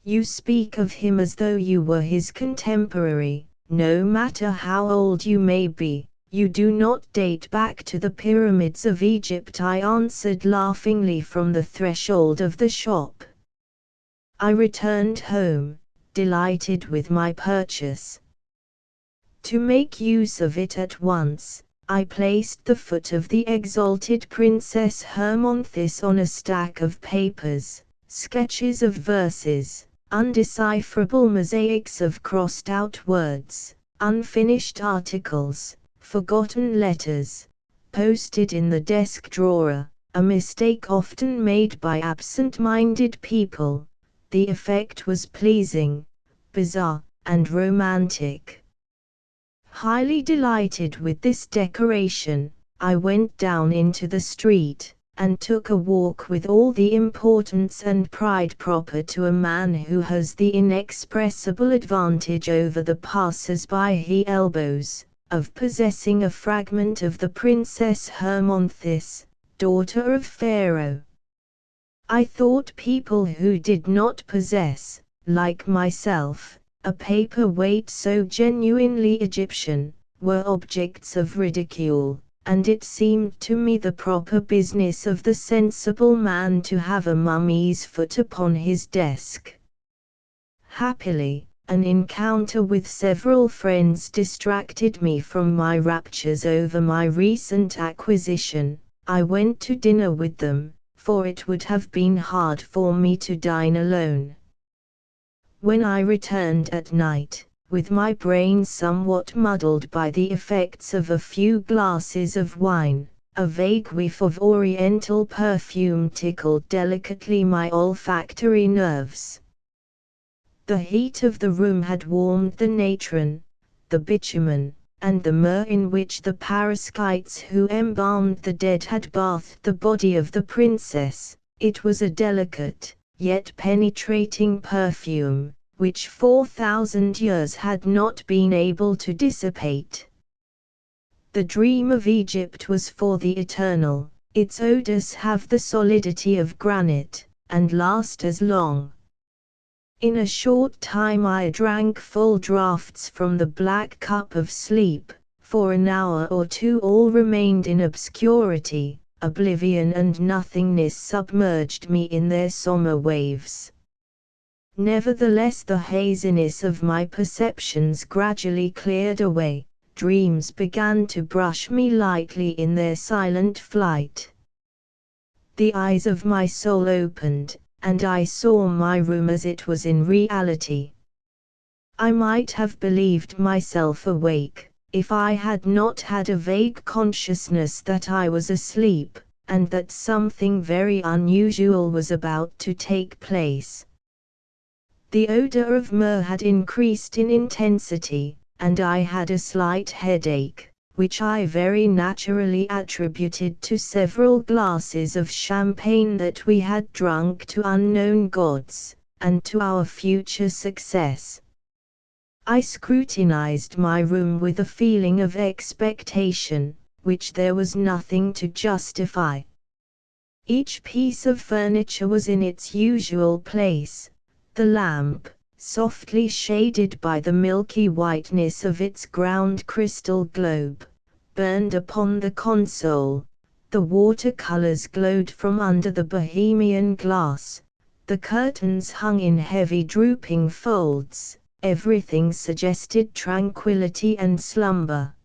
[SPEAKER 1] You speak of him as though you were his contemporary. No matter how old you may be, you do not date back to the pyramids of Egypt, I answered laughingly from the threshold of the shop. I returned home, delighted with my purchase. To make use of it at once, I placed the foot of the exalted Princess Hermonthis on a stack of papers, sketches of verses, undecipherable mosaics of crossed-out words, unfinished articles, forgotten letters, posted in the desk drawer, a mistake often made by absent-minded people. The effect was pleasing, bizarre, and romantic. Highly delighted with this decoration, I went down into the street, and took a walk with all the importance and pride proper to a man who has the inexpressible advantage over the passers-by he elbows, of possessing a fragment of the Princess Hermonthis, daughter of Pharaoh. I thought people who did not possess, like myself, a paper weight so genuinely Egyptian, were objects of ridicule, and it seemed to me the proper business of the sensible man to have a mummy's foot upon his desk. Happily, an encounter with several friends distracted me from my raptures over my recent acquisition. I went to dinner with them, for it would have been hard for me to dine alone. When I returned at night, with my brain somewhat muddled by the effects of a few glasses of wine, a vague whiff of oriental perfume tickled delicately my olfactory nerves. The heat of the room had warmed the natron, the bitumen, and the myrrh in which the paraschites who embalmed the dead had bathed the body of the princess. It was a delicate, yet penetrating perfume, which 4,000 years had not been able to dissipate. The dream of Egypt was for the eternal. Its odors have the solidity of granite, and last as long. In a short time I drank full draughts from the black cup of sleep. For an hour or two all remained in obscurity. Oblivion and nothingness submerged me in their sombre waves. Nevertheless, the haziness of my perceptions gradually cleared away. Dreams began to brush me lightly in their silent flight. The eyes of my soul opened, and I saw my room as it was in reality. I might have believed myself awake, if I had not had a vague consciousness that I was asleep, and that something very unusual was about to take place. The odor of myrrh had increased in intensity, and I had a slight headache, which I very naturally attributed to several glasses of champagne that we had drunk to unknown gods. and to our future success. I scrutinized my room with a feeling of expectation, which there was nothing to justify. Each piece of furniture was in its usual place. The lamp, softly shaded by the milky whiteness of its ground crystal globe, burned upon the console. The watercolors glowed from under the Bohemian glass. The curtains hung in heavy drooping folds. Everything suggested tranquility and slumber.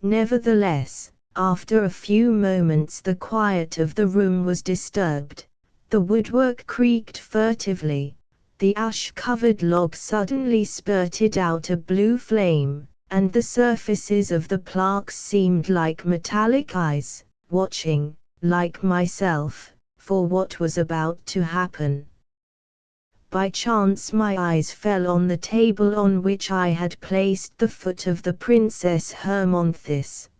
[SPEAKER 1] Nevertheless, after a few moments the quiet of the room was disturbed. The woodwork creaked furtively. The ash-covered log suddenly spurted out a blue flame, and the surfaces of the plaques seemed like metallic eyes, watching, like myself, for what was about to happen. By chance my eyes fell on the table on which I had placed the foot of the Princess Hermonthis.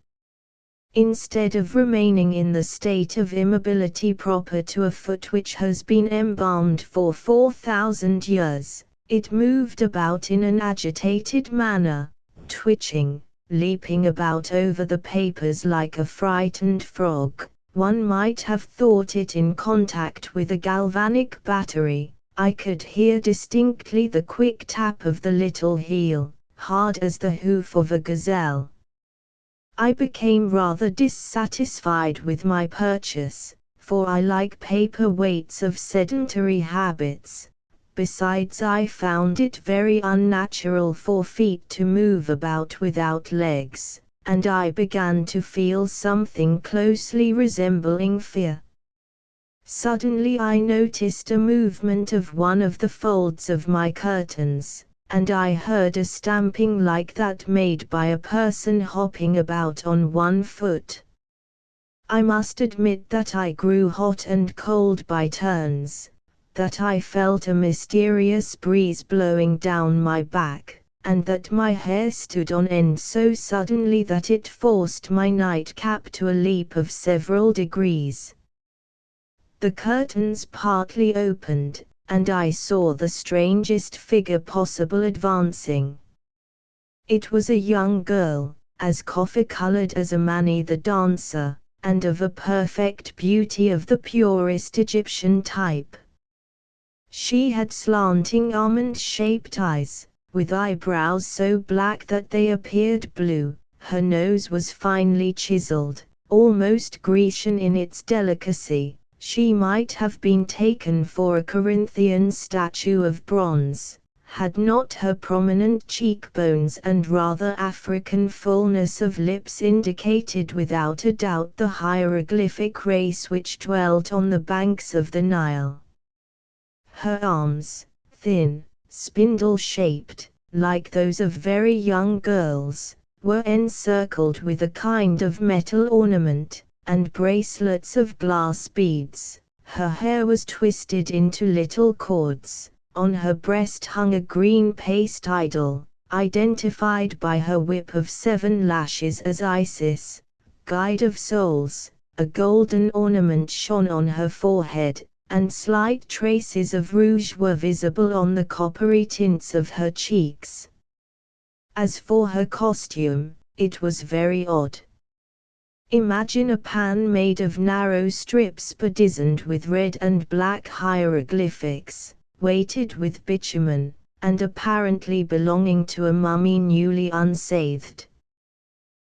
[SPEAKER 1] Instead of remaining in the state of immobility proper to a foot which has been embalmed for 4,000 years, it moved about in an agitated manner, twitching, leaping about over the papers like a frightened frog. One might have thought it in contact with a galvanic battery. I could hear distinctly the quick tap of the little heel, hard as the hoof of a gazelle. I became rather dissatisfied with my purchase, for I like paper weights of sedentary habits. Besides, I found it very unnatural for feet to move about without legs, and I began to feel something closely resembling fear. Suddenly I noticed a movement of one of the folds of my curtains, and I heard a stamping like that made by a person hopping about on one foot. I must admit that I grew hot and cold by turns, that I felt a mysterious breeze blowing down my back, and that my hair stood on end so suddenly that it forced my nightcap to a leap of several degrees. The curtains partly opened, and I saw the strangest figure possible advancing. It was a young girl, as coffee-colored as Amani the dancer, and of a perfect beauty of the purest Egyptian type. She had slanting almond-shaped eyes, with eyebrows so black that they appeared blue. Her nose was finely chiseled, almost Grecian in its delicacy. She might have been taken for a Corinthian statue of bronze, had not her prominent cheekbones and rather African fullness of lips indicated without a doubt the hieroglyphic race which dwelt on the banks of the Nile. Her arms, thin, spindle-shaped, like those of very young girls, were encircled with a kind of metal ornament, and bracelets of glass beads. Her hair was twisted into little cords. On her breast hung a green paste idol, identified by her whip of 7 lashes as Isis, guide of souls. A golden ornament shone on her forehead, and slight traces of rouge were visible on the coppery tints of her cheeks. As for her costume, it was very odd. Imagine a pan made of narrow strips bedizened with red and black hieroglyphics, weighted with bitumen, and apparently belonging to a mummy newly unsathed.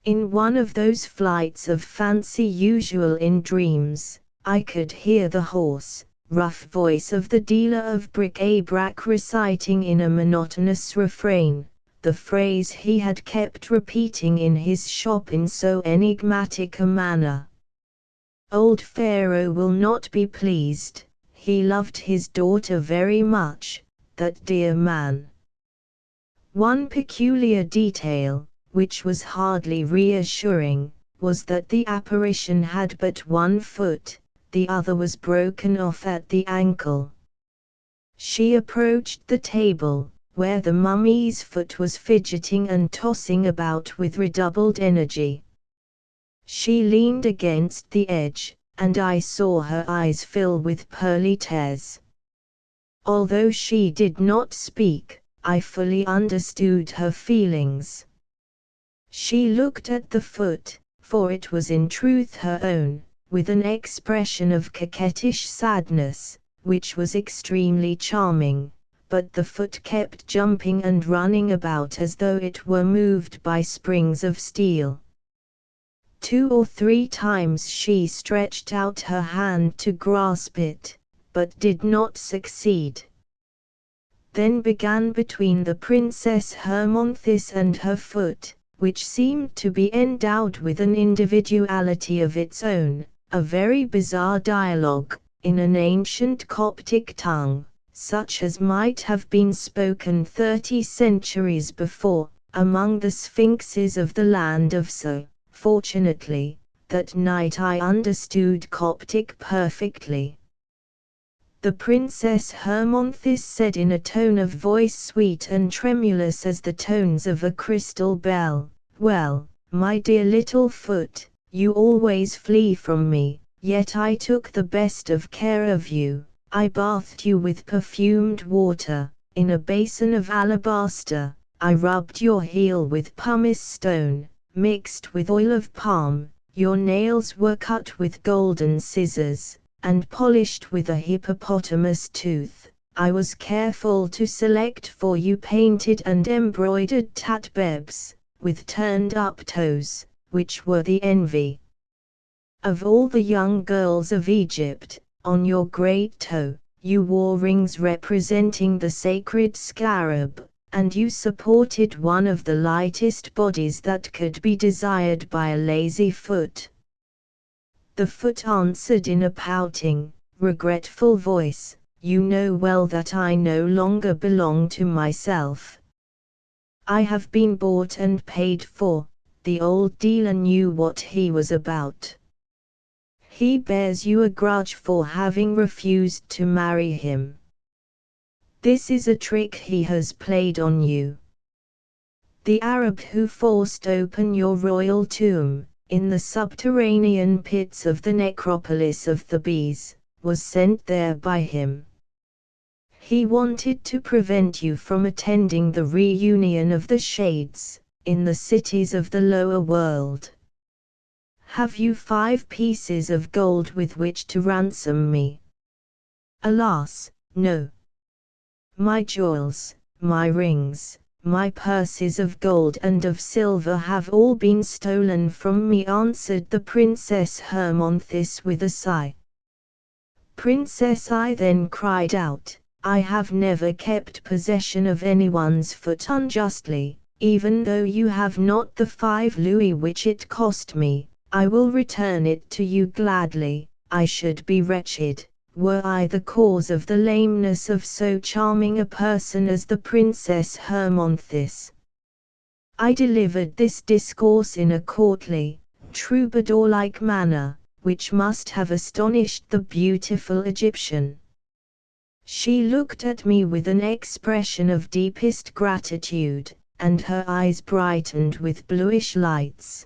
[SPEAKER 1] In one of those flights of fancy usual in dreams, I could hear the hoarse, rough voice of the dealer of bric-a-brac reciting in a monotonous refrain the phrase he had kept repeating in his shop in so enigmatic a manner. Old Pharaoh will not be pleased, he loved his daughter very much, that dear man. One peculiar detail, which was hardly reassuring, was that the apparition had but one foot, the other was broken off at the ankle. She approached the table, where the mummy's foot was fidgeting and tossing about with redoubled energy. She leaned against the edge, and I saw her eyes fill with pearly tears. Although she did not speak, I fully understood her feelings. She looked at the foot, for it was in truth her own, with an expression of coquettish sadness, which was extremely charming, but the foot kept jumping and running about as though it were moved by springs of steel. 2 or 3 times she stretched out her hand to grasp it, but did not succeed. Then began between the Princess Hermonthis and her foot, which seemed to be endowed with an individuality of its own, a very bizarre dialogue, in an ancient Coptic tongue, such as might have been spoken 30 centuries before, among the sphinxes of the land of So. Fortunately, that night I understood Coptic perfectly. The Princess Hermonthis said in a tone of voice sweet and tremulous as the tones of a crystal bell, "Well, my dear little foot, you always flee from me, yet I took the best of care of you. I bathed you with perfumed water, in a basin of alabaster. I rubbed your heel with pumice stone, mixed with oil of palm. Your nails were cut with golden scissors, and polished with a hippopotamus tooth. I was careful to select for you painted and embroidered tatbebs, with turned-up toes, which were the envy of all the young girls of Egypt. On your great toe, you wore rings representing the sacred scarab, and you supported one of the lightest bodies that could be desired by a lazy foot." The foot answered in a pouting, regretful voice, "You know well that I no longer belong to myself. I have been bought and paid for." The old dealer knew what he was about. "He bears you a grudge for having refused to marry him. This is a trick he has played on you. The Arab who forced open your royal tomb, in the subterranean pits of the necropolis of Thebes, was sent there by him. He wanted to prevent you from attending the reunion of the shades, in the cities of the lower world. Have you 5 pieces of gold with which to ransom me?" "Alas, no. My jewels, my rings, my purses of gold and of silver have all been stolen from me," answered the Princess Hermonthis with a sigh. "Princess," I then cried out, "I have never kept possession of anyone's foot unjustly, even though you have not the 5 louis which it cost me. I will return it to you gladly. I should be wretched, were I the cause of the lameness of so charming a person as the Princess Hermonthis." I delivered this discourse in a courtly, troubadour-like manner, which must have astonished the beautiful Egyptian. She looked at me with an expression of deepest gratitude, and her eyes brightened with bluish lights.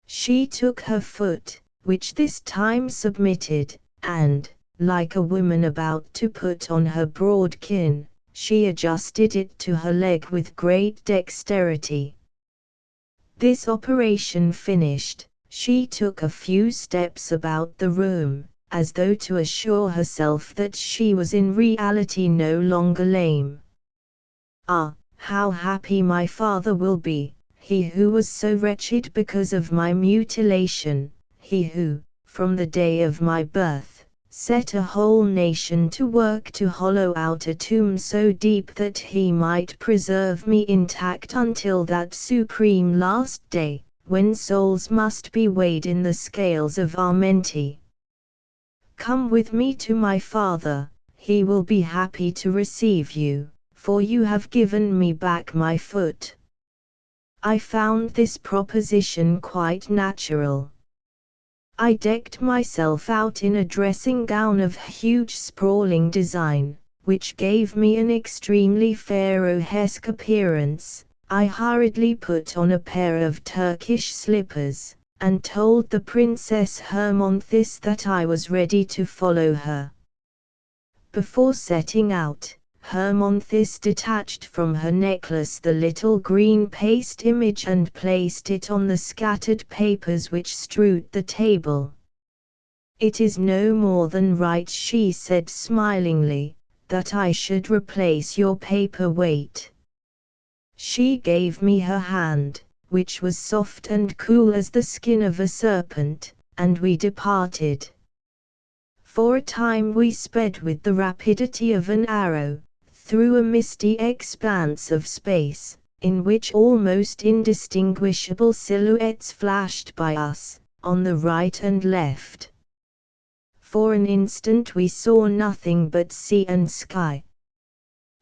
[SPEAKER 1] She took her foot, which this time submitted, and, like a woman about to put on her broadkin, she adjusted it to her leg with great dexterity. This operation finished, she took a few steps about the room, as though to assure herself that she was in reality no longer lame. "Ah, how happy my father will be, he who was so wretched because of my mutilation, he who, from the day of my birth, set a whole nation to work to hollow out a tomb so deep that he might preserve me intact until that supreme last day, when souls must be weighed in the scales of Amenti. Come with me to my father, he will be happy to receive you, for you have given me back my foot." I found this proposition quite natural. I decked myself out in a dressing gown of huge sprawling design, which gave me an extremely pharaohesque appearance. I hurriedly put on a pair of Turkish slippers, and told the Princess Hermonthis that I was ready to follow her. Before setting out, Hermonthis detached from her necklace the little green paste image and placed it on the scattered papers which strewed the table. "It is no more than right," she said smilingly, "that I should replace your paper weight." She gave me her hand, which was soft and cool as the skin of a serpent, and we departed. For a time we sped with the rapidity of an arrow, through a misty expanse of space, in which almost indistinguishable silhouettes flashed by us, on the right and left. For an instant we saw nothing but sea and sky.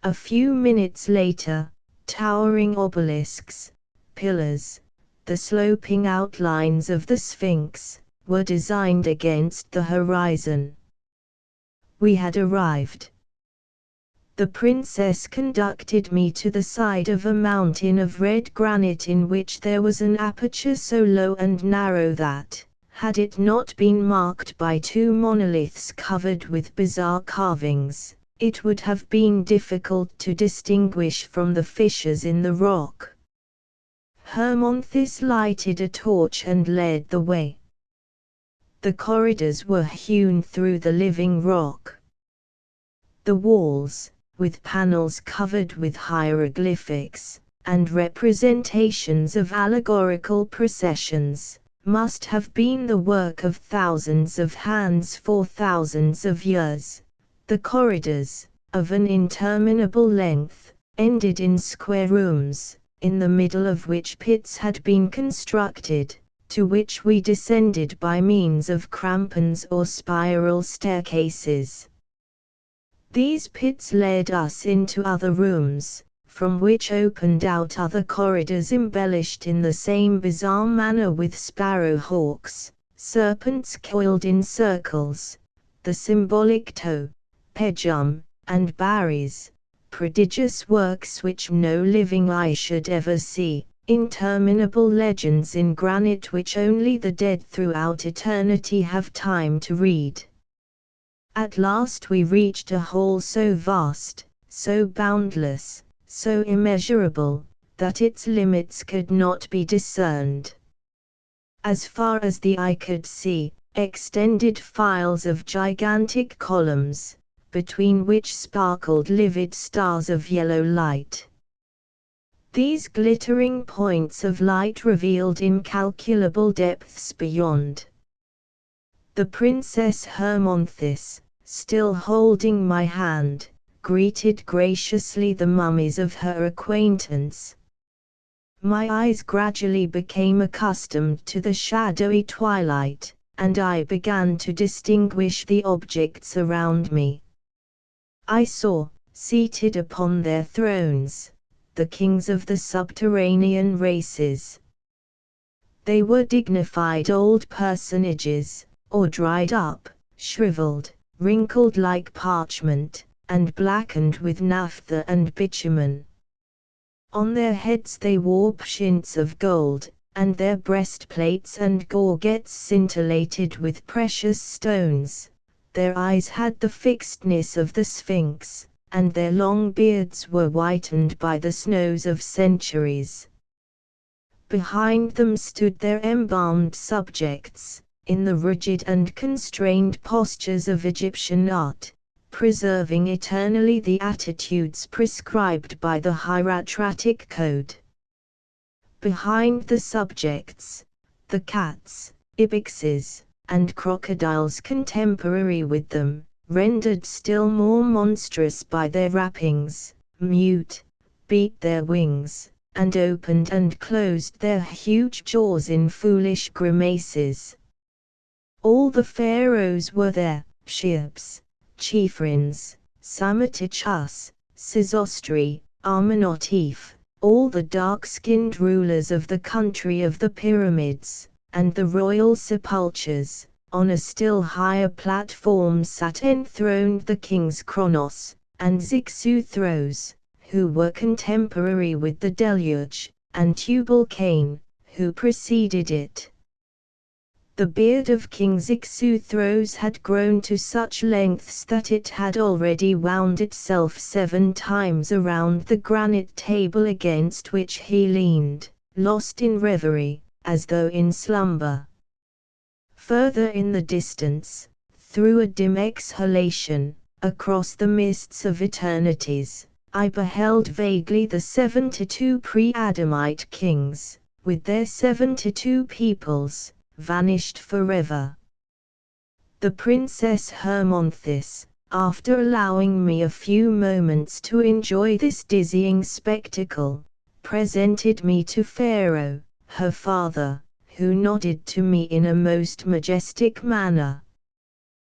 [SPEAKER 1] A few minutes later, towering obelisks, pillars, the sloping outlines of the Sphinx, were designed against the horizon. We had arrived. The princess conducted me to the side of a mountain of red granite in which there was an aperture so low and narrow that, had it not been marked by two monoliths covered with bizarre carvings, it would have been difficult to distinguish from the fissures in the rock. Hermonthis lighted a torch and led the way. The corridors were hewn through the living rock. The walls, with panels covered with hieroglyphics, and representations of allegorical processions, must have been the work of thousands of hands for thousands of years. The corridors, of an interminable length, ended in square rooms, in the middle of which pits had been constructed, to which we descended by means of crampons or spiral staircases. These pits led us into other rooms, from which opened out other corridors embellished in the same bizarre manner with sparrow hawks, serpents coiled in circles, the symbolic toe, pejum, and baris, prodigious works which no living eye should ever see, interminable legends in granite which only the dead throughout eternity have time to read. At last we reached a hall so vast, so boundless, so immeasurable, that its limits could not be discerned. As far as the eye could see, extended files of gigantic columns, between which sparkled livid stars of yellow light. These glittering points of light revealed incalculable depths beyond. The Princess Hermonthis, still holding my hand, greeted graciously the mummies of her acquaintance. My eyes gradually became accustomed to the shadowy twilight, and I began to distinguish the objects around me. I saw, seated upon their thrones, the kings of the subterranean races. They were dignified old personages, or dried up, shriveled, wrinkled like parchment, and blackened with naphtha and bitumen. On their heads they wore pshints of gold, and their breastplates and gorgets scintillated with precious stones. Their eyes had the fixedness of the Sphinx, and their long beards were whitened by the snows of centuries. Behind them stood their embalmed subjects, in the rigid and constrained postures of Egyptian art, preserving eternally the attitudes prescribed by the hieratic code. Behind the subjects, the cats, ibixes, and crocodiles contemporary with them, rendered still more monstrous by their wrappings, mute, beat their wings, and opened and closed their huge jaws in foolish grimaces. All the pharaohs were there, Cheops, Chephrenes, Psammetichus, Sesostri, Amenhotep, all the dark-skinned rulers of the country of the pyramids, and the royal sepulchres. On a still higher platform sat enthroned the kings Kronos and Xixouthros, who were contemporary with the deluge, and Tubal-Cain, who preceded it. The beard of King Xixouthros had grown to such lengths that it had already wound itself 7 times around the granite table against which he leaned, lost in reverie, as though in slumber. Further in the distance, through a dim exhalation, across the mists of eternities, I beheld vaguely the 72 pre-Adamite kings, with their 72 peoples, vanished forever. The Princess Hermonthis, after allowing me a few moments to enjoy this dizzying spectacle, presented me to Pharaoh, her father, who nodded to me in a most majestic manner.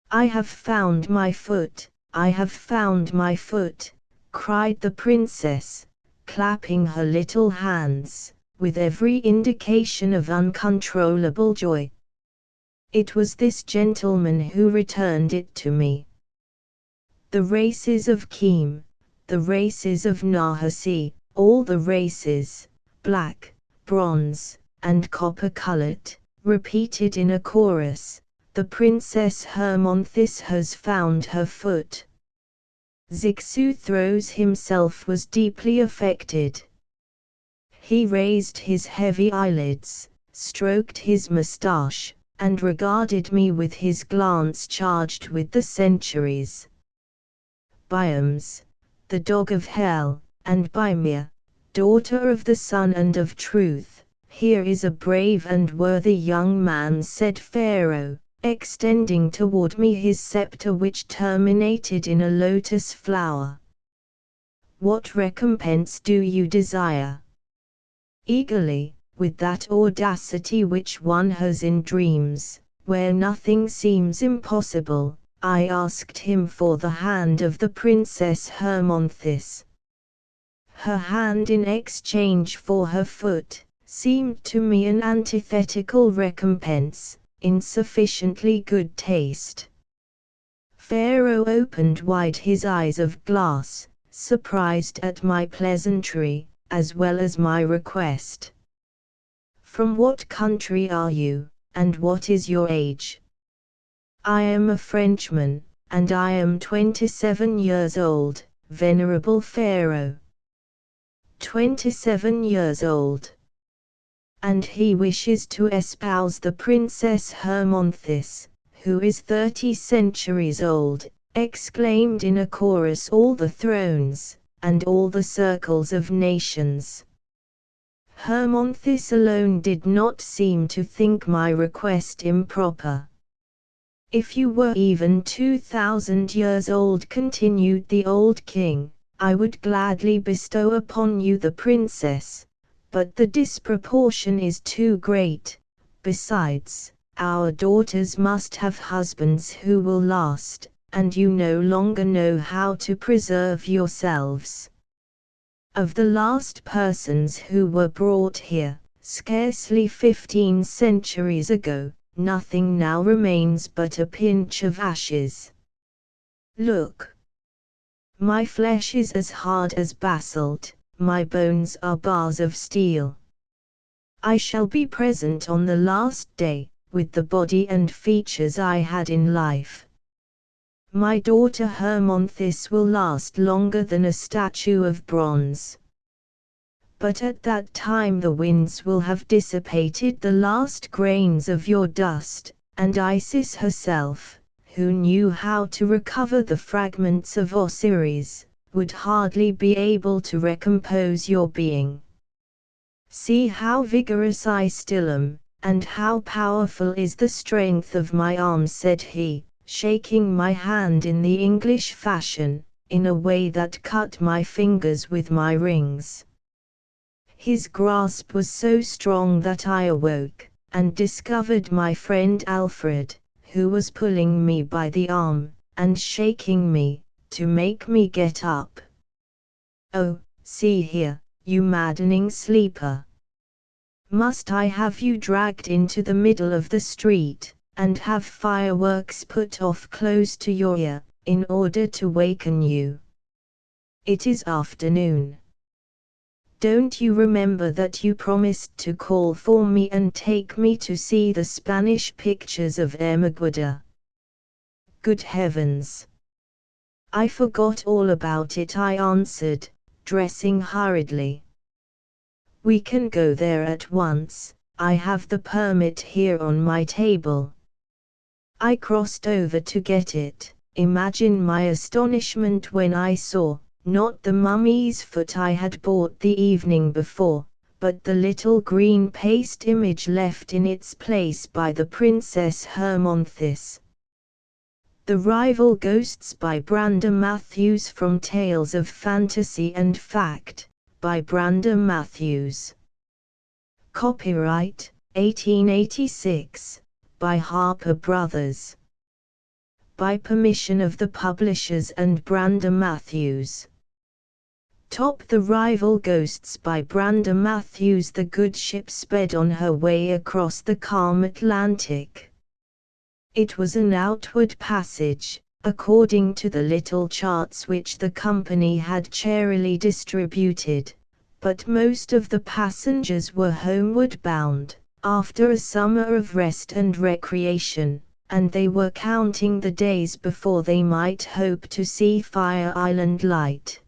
[SPEAKER 1] "I have found my foot, I have found my foot," cried the princess, clapping her little hands, with every indication of uncontrollable joy. "It was this gentleman who returned it to me." The races of Kim, the races of Nahasi, all the races, black, bronze, and copper-colored, repeated in a chorus, "The Princess Hermonthis has found her foot." Xixouthros himself was deeply affected. He raised his heavy eyelids, stroked his moustache, and regarded me with his glance charged with the centuries. "Biomes, the dog of hell, and Bymir, daughter of the sun and of truth, here is a brave and worthy young man," said Pharaoh, extending toward me his scepter which terminated in a lotus flower. "What recompense do you desire?" Eagerly, with that audacity which one has in dreams, where nothing seems impossible, I asked him for the hand of the Princess Hermonthis. Her hand in exchange for her foot seemed to me an antithetical recompense, in sufficiently good taste. Pharaoh opened wide his eyes of glass, surprised at my pleasantry, as well as my request. "From what country are you, and what is your age?" "I am a Frenchman, and I am 27 years old, venerable Pharaoh." 27 years old. "And he wishes to espouse the Princess Hermonthis, who is 30 centuries old," exclaimed in a chorus all the thrones, and all the circles of nations. Hermonthis alone did not seem to think my request improper. "If you were even 2,000 years old," continued the old king, "I would gladly bestow upon you the princess, but the disproportion is too great. Besides, our daughters must have husbands who will last, and you no longer know how to preserve yourselves. Of the last persons who were brought here, scarcely 15 centuries ago, nothing now remains but a pinch of ashes. Look. My flesh is as hard as basalt, my bones are bars of steel. I shall be present on the last day, with the body and features I had in life. My daughter Hermonthis will last longer than a statue of bronze. But at that time the winds will have dissipated the last grains of your dust, and Isis herself, who knew how to recover the fragments of Osiris, would hardly be able to recompose your being. See how vigorous I still am, and how powerful is the strength of my arms," said he, shaking my hand in the English fashion, in a way that cut my fingers with my rings. His grasp was so strong that I awoke, and discovered my friend Alfred, who was pulling me by the arm, and shaking me, to make me get up. "Oh, see here, you maddening sleeper! Must I have you dragged into the middle of the street, and have fireworks put off close to your ear, in order to waken you? It is afternoon. Don't you remember that you promised to call for me and take me to see the Spanish pictures of Ermiguda? Good heavens! I forgot all about it, I answered, dressing hurriedly. We can go there at once, I have the permit here on my table. I crossed over to get it. Imagine my astonishment when I saw, not the mummy's foot I had bought the evening before, but the little green paste image left in its place by the Princess Hermonthis. The Rival Ghosts by Brander Matthews, from Tales of Fantasy and Fact, by Brander Matthews. Copyright, 1886, by Harper Brothers. By permission of the publishers and Brander Matthews. Top The Rival Ghosts by Brander Matthews. The good ship sped on her way across the calm Atlantic. It was an outward passage, according to the little charts which the company had charily distributed, but most of the passengers were homeward bound, after a summer of rest and recreation, and they were counting the days before they might hope to see Fire Island light.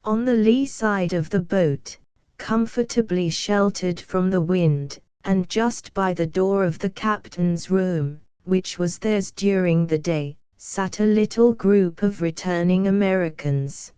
[SPEAKER 1] On the lee side of the boat, comfortably sheltered from the wind, and just by the door of the captain's room, which was theirs during the day, sat a little group of returning Americans.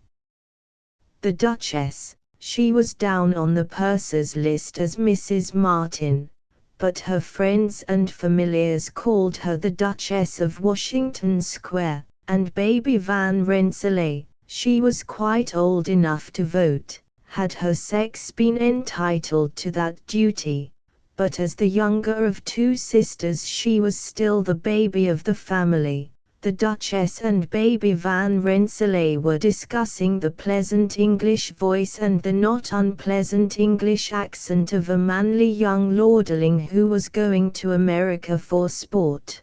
[SPEAKER 1] The Duchess, she was down on the purser's list as Mrs. Martin, but her friends and familiars called her the Duchess of Washington Square, and baby Van Rensselaer, she was quite old enough to vote, had her sex been entitled to that duty, but as the younger of two sisters she was still the baby of the family. The Duchess and baby Van Rensselaer were discussing the pleasant English voice and the not unpleasant English accent of a manly young lordling who was going to America for sport.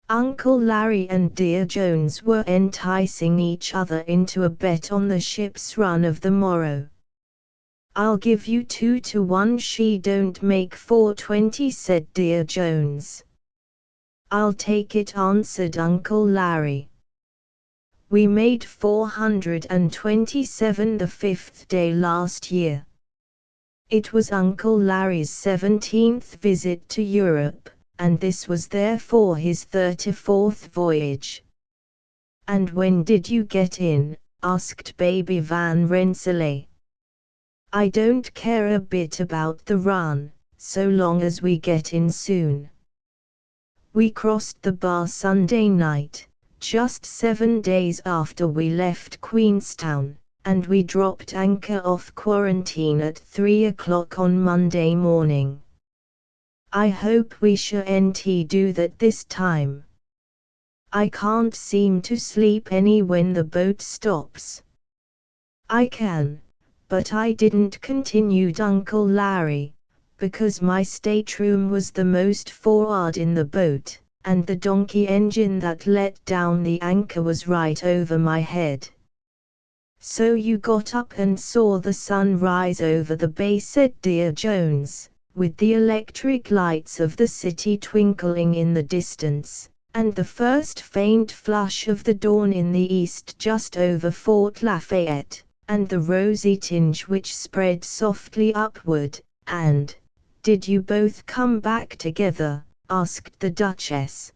[SPEAKER 1] Uncle Larry and Dear Jones were enticing each other into a bet on the ship's run of the morrow. "I'll give you 2-1 she don't make 420, said Dear Jones. "I'll take it," answered Uncle Larry. "We made 427 the 5th day last year." It was Uncle Larry's 17th visit to Europe, and this was therefore his 34th voyage. "And when did you get in?" asked baby Van Rensselaer. "I don't care a bit about the run, so long as we get in soon. We crossed the bar Sunday night, just 7 days after we left Queenstown, and we dropped anchor off Quarantine at 3 o'clock on Monday morning. I hope we shan't do that this time. I can't seem to sleep any when the boat stops." "I can, but I didn't," continued Uncle Larry, "because my stateroom was the most forward in the boat, and the donkey engine that let down the anchor was right over my head." "So you got up and saw the sun rise over the bay," said Dear Jones, "with the electric lights of the city twinkling in the distance, and the first faint flush of the dawn in the east just over Fort Lafayette, and the rosy tinge which spread softly upward, and—" "Did you both come back together?" asked the Duchess.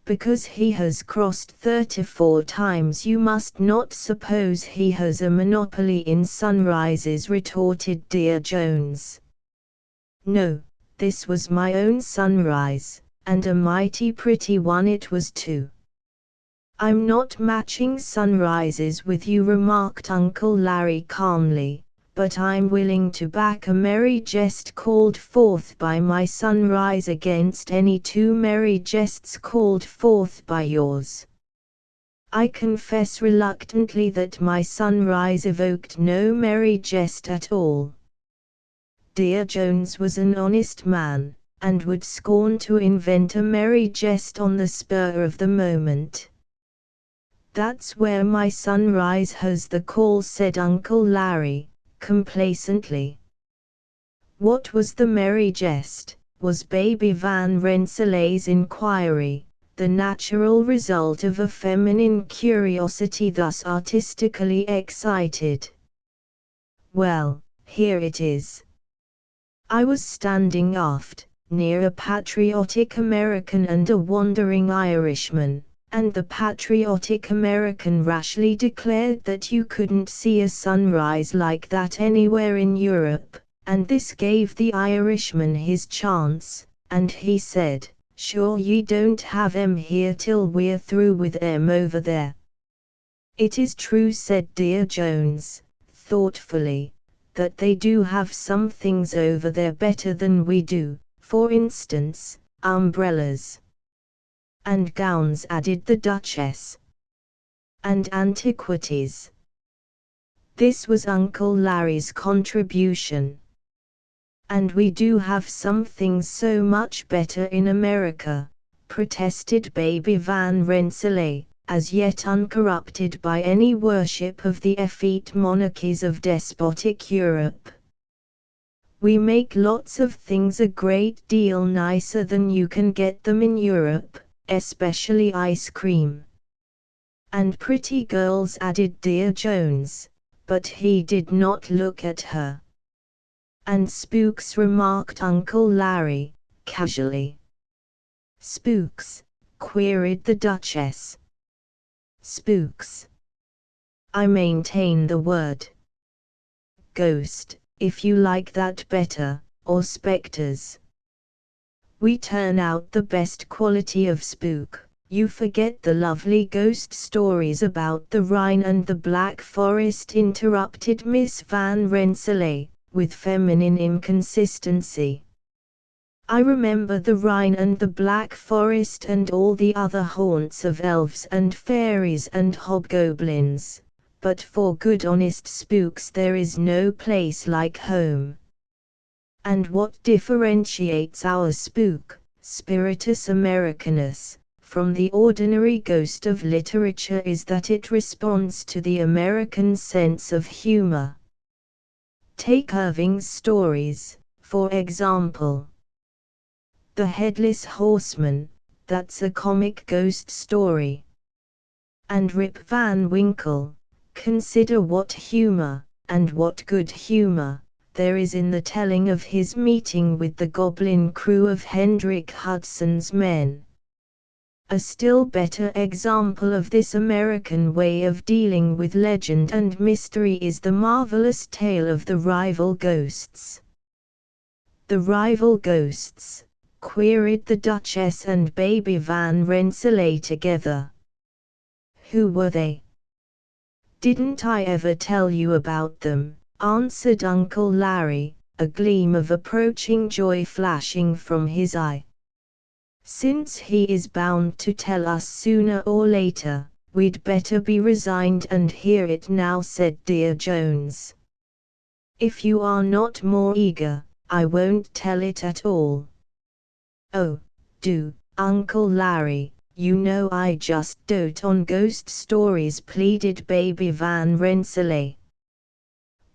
[SPEAKER 1] "Because he has crossed 34 times you must not suppose he has a monopoly in sunrises," retorted Dear Jones. "No, this was my own sunrise, and a mighty pretty one it was too." "I'm not matching sunrises with you," remarked Uncle Larry calmly, "but I'm willing to back a merry jest called forth by my sunrise against any 2 merry jests called forth by yours." I confess reluctantly that my sunrise evoked no merry jest at all. Dear Jones was an honest man, and would scorn to invent a merry jest on the spur of the moment. "That's where my sunrise has the call," said Uncle Larry, complacently. What was the merry jest, was Baby Van Rensselaer's inquiry, the natural result of a feminine curiosity thus artistically excited? Well, here it is. I was standing aft, near a patriotic American and a wandering Irishman, and the patriotic American rashly declared that you couldn't see a sunrise like that anywhere in Europe, and this gave the Irishman his chance, and he said, "Sure ye don't have 'em here till we're through with 'em over there." "It is true," said Dear Jones, thoughtfully, "that they do have some things over there better than we do, for instance, umbrellas." "And gowns," added the Duchess. "And antiquities." This was Uncle Larry's contribution. "And we do have some things so much better in America," protested Baby Van Rensselaer, as yet uncorrupted by any worship of the effete monarchies of despotic Europe. "We make lots of things a great deal nicer than you can get them in Europe, especially ice cream." "And pretty girls," added Dear Jones, but he did not look at her. "And spooks," remarked Uncle Larry, casually. "Spooks?" queried the Duchess. "Spooks. I maintain the word. Ghost, if you like that better, or specters. We turn out the best quality of spook. You forget the lovely ghost stories about the Rhine and the Black Forest," interrupted Miss Van Rensselaer, with feminine inconsistency. "I remember the Rhine and the Black Forest and all the other haunts of elves and fairies and hobgoblins, but for good honest spooks there is no place like home." "And what differentiates our spook, Spiritus Americanus, from the ordinary ghost of literature is that it responds to the American sense of humor. Take Irving's stories, for example. The Headless Horseman, that's a comic ghost story. And Rip Van Winkle, consider what humor, and what good humor, there is in the telling of his meeting with the goblin crew of Hendrik Hudson's men. A still better example of this American way of dealing with legend and mystery is the marvelous tale of the rival ghosts." "The rival ghosts?" queried the Duchess and Baby Van Rensselaer together. "Who were they?" "Didn't I ever tell you about them?" answered Uncle Larry, a gleam of approaching joy flashing from his eye. "Since he is bound to tell us sooner or later, we'd better be resigned and hear it now," said Dear Jones. "If you are not more eager, I won't tell it at all." "Oh, do, Uncle Larry, you know I just dote on ghost stories," pleaded Baby Van Rensselaer.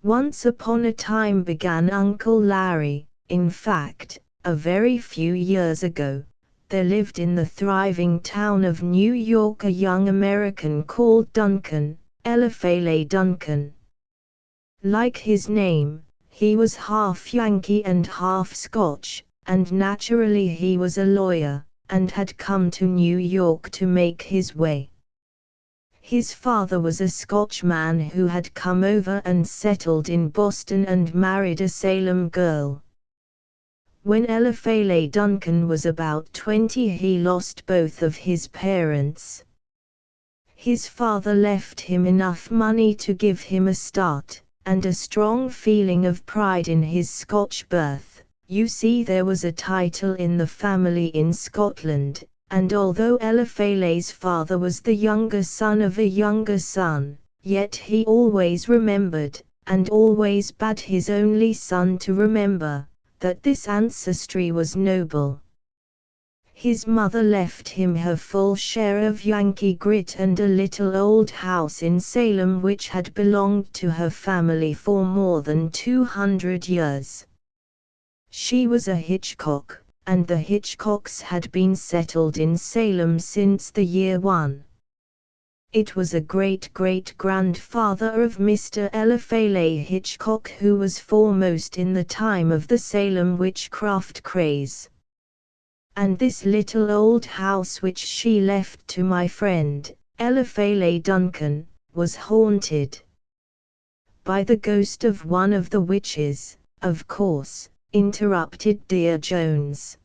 [SPEAKER 1] "Once upon a time," began Uncle Larry, "in fact, a very few years ago, there lived in the thriving town of New York a young American called Duncan, Eliphele Duncan. Like his name, he was half Yankee and half Scotch, and naturally he was a lawyer, and had come to New York to make his way. His father was a Scotchman who had come over and settled in Boston and married a Salem girl. When Eliphele Duncan was about 20, he lost both of his parents. His father left him enough money to give him a start, and a strong feeling of pride in his Scotch birth. You see, there was a title in the family in Scotland, and although Eliphele's father was the younger son of a younger son, yet he always remembered, and always bade his only son to remember, that this ancestry was noble. His mother left him her full share of Yankee grit and a little old house in Salem which had belonged to her family for more than 200 years. She was a Hitchcock, and the Hitchcocks had been settled in Salem since the year 1. It was a great-great-grandfather of Mr. Eliphas Hitchcock who was foremost in the time of the Salem witchcraft craze. And this little old house which she left to my friend, Eliphas Duncan, was haunted by the ghost of one of the witches, of course, interrupted Dear Jones.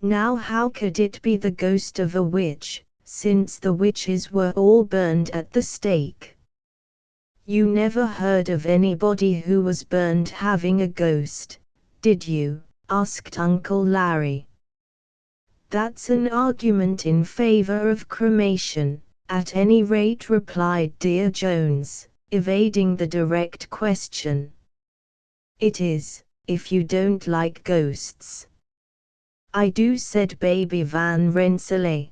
[SPEAKER 1] Now how could it be the ghost of a witch, since the witches were all burned at the stake? You never heard of anybody who was burned having a ghost, did you? Asked Uncle Larry. That's an argument in favor of cremation, at any rate, replied Dear Jones, evading the direct question. It is, if you don't like ghosts. I do, said Baby Van Rensselaer.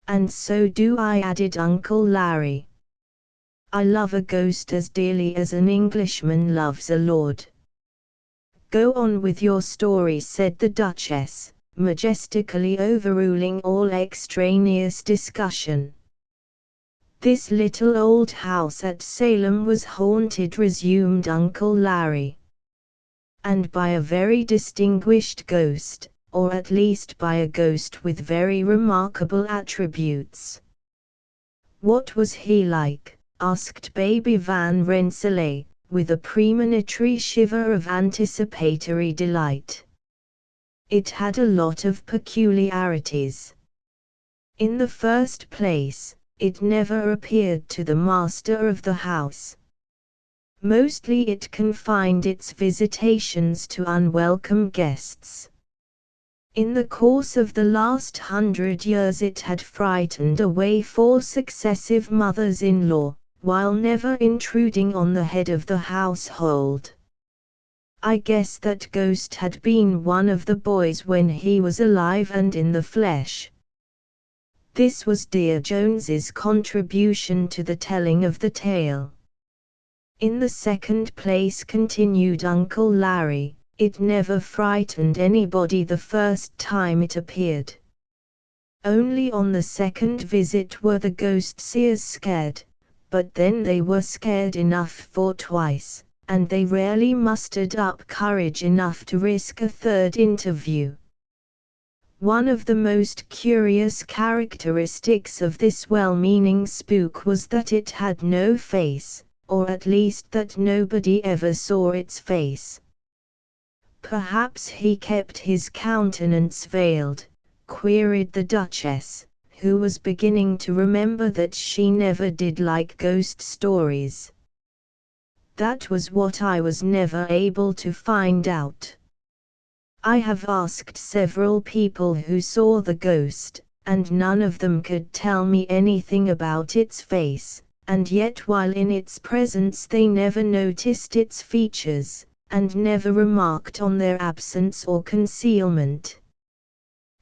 [SPEAKER 1] And so do I, added Uncle Larry. I love a ghost as dearly as an Englishman loves a lord. Go on with your story, said the Duchess, majestically overruling all extraneous discussion. This little old house at Salem was haunted, resumed Uncle Larry. And by a very distinguished ghost, or at least by a ghost with very remarkable attributes. What was he like? Asked Baby Van Rensselaer, with a premonitory shiver of anticipatory delight. It had a lot of peculiarities. In the first place, it never appeared to the master of the house. Mostly it confined its visitations to unwelcome guests. In the course of the last 100 years it had frightened away 4 successive mothers-in-law, while never intruding on the head of the household. I guess that ghost had been one of the boys when he was alive and in the flesh. This was Dear Jones's contribution to the telling of the tale. In the second place, continued Uncle Larry, it never frightened anybody the first time it appeared. Only on the second visit were the ghost seers scared, but then they were scared enough for twice, and they rarely mustered up courage enough to risk a third interview. One of the most curious characteristics of this well-meaning spook was that it had no face, or at least that nobody ever saw its face. Perhaps he kept his countenance veiled, queried the Duchess, who was beginning to remember that she never did like ghost stories. That was what I was never able to find out. I have asked several people who saw the ghost, and none of them could tell me anything about its face, and yet while in its presence they never noticed its features, and never remarked on their absence or concealment.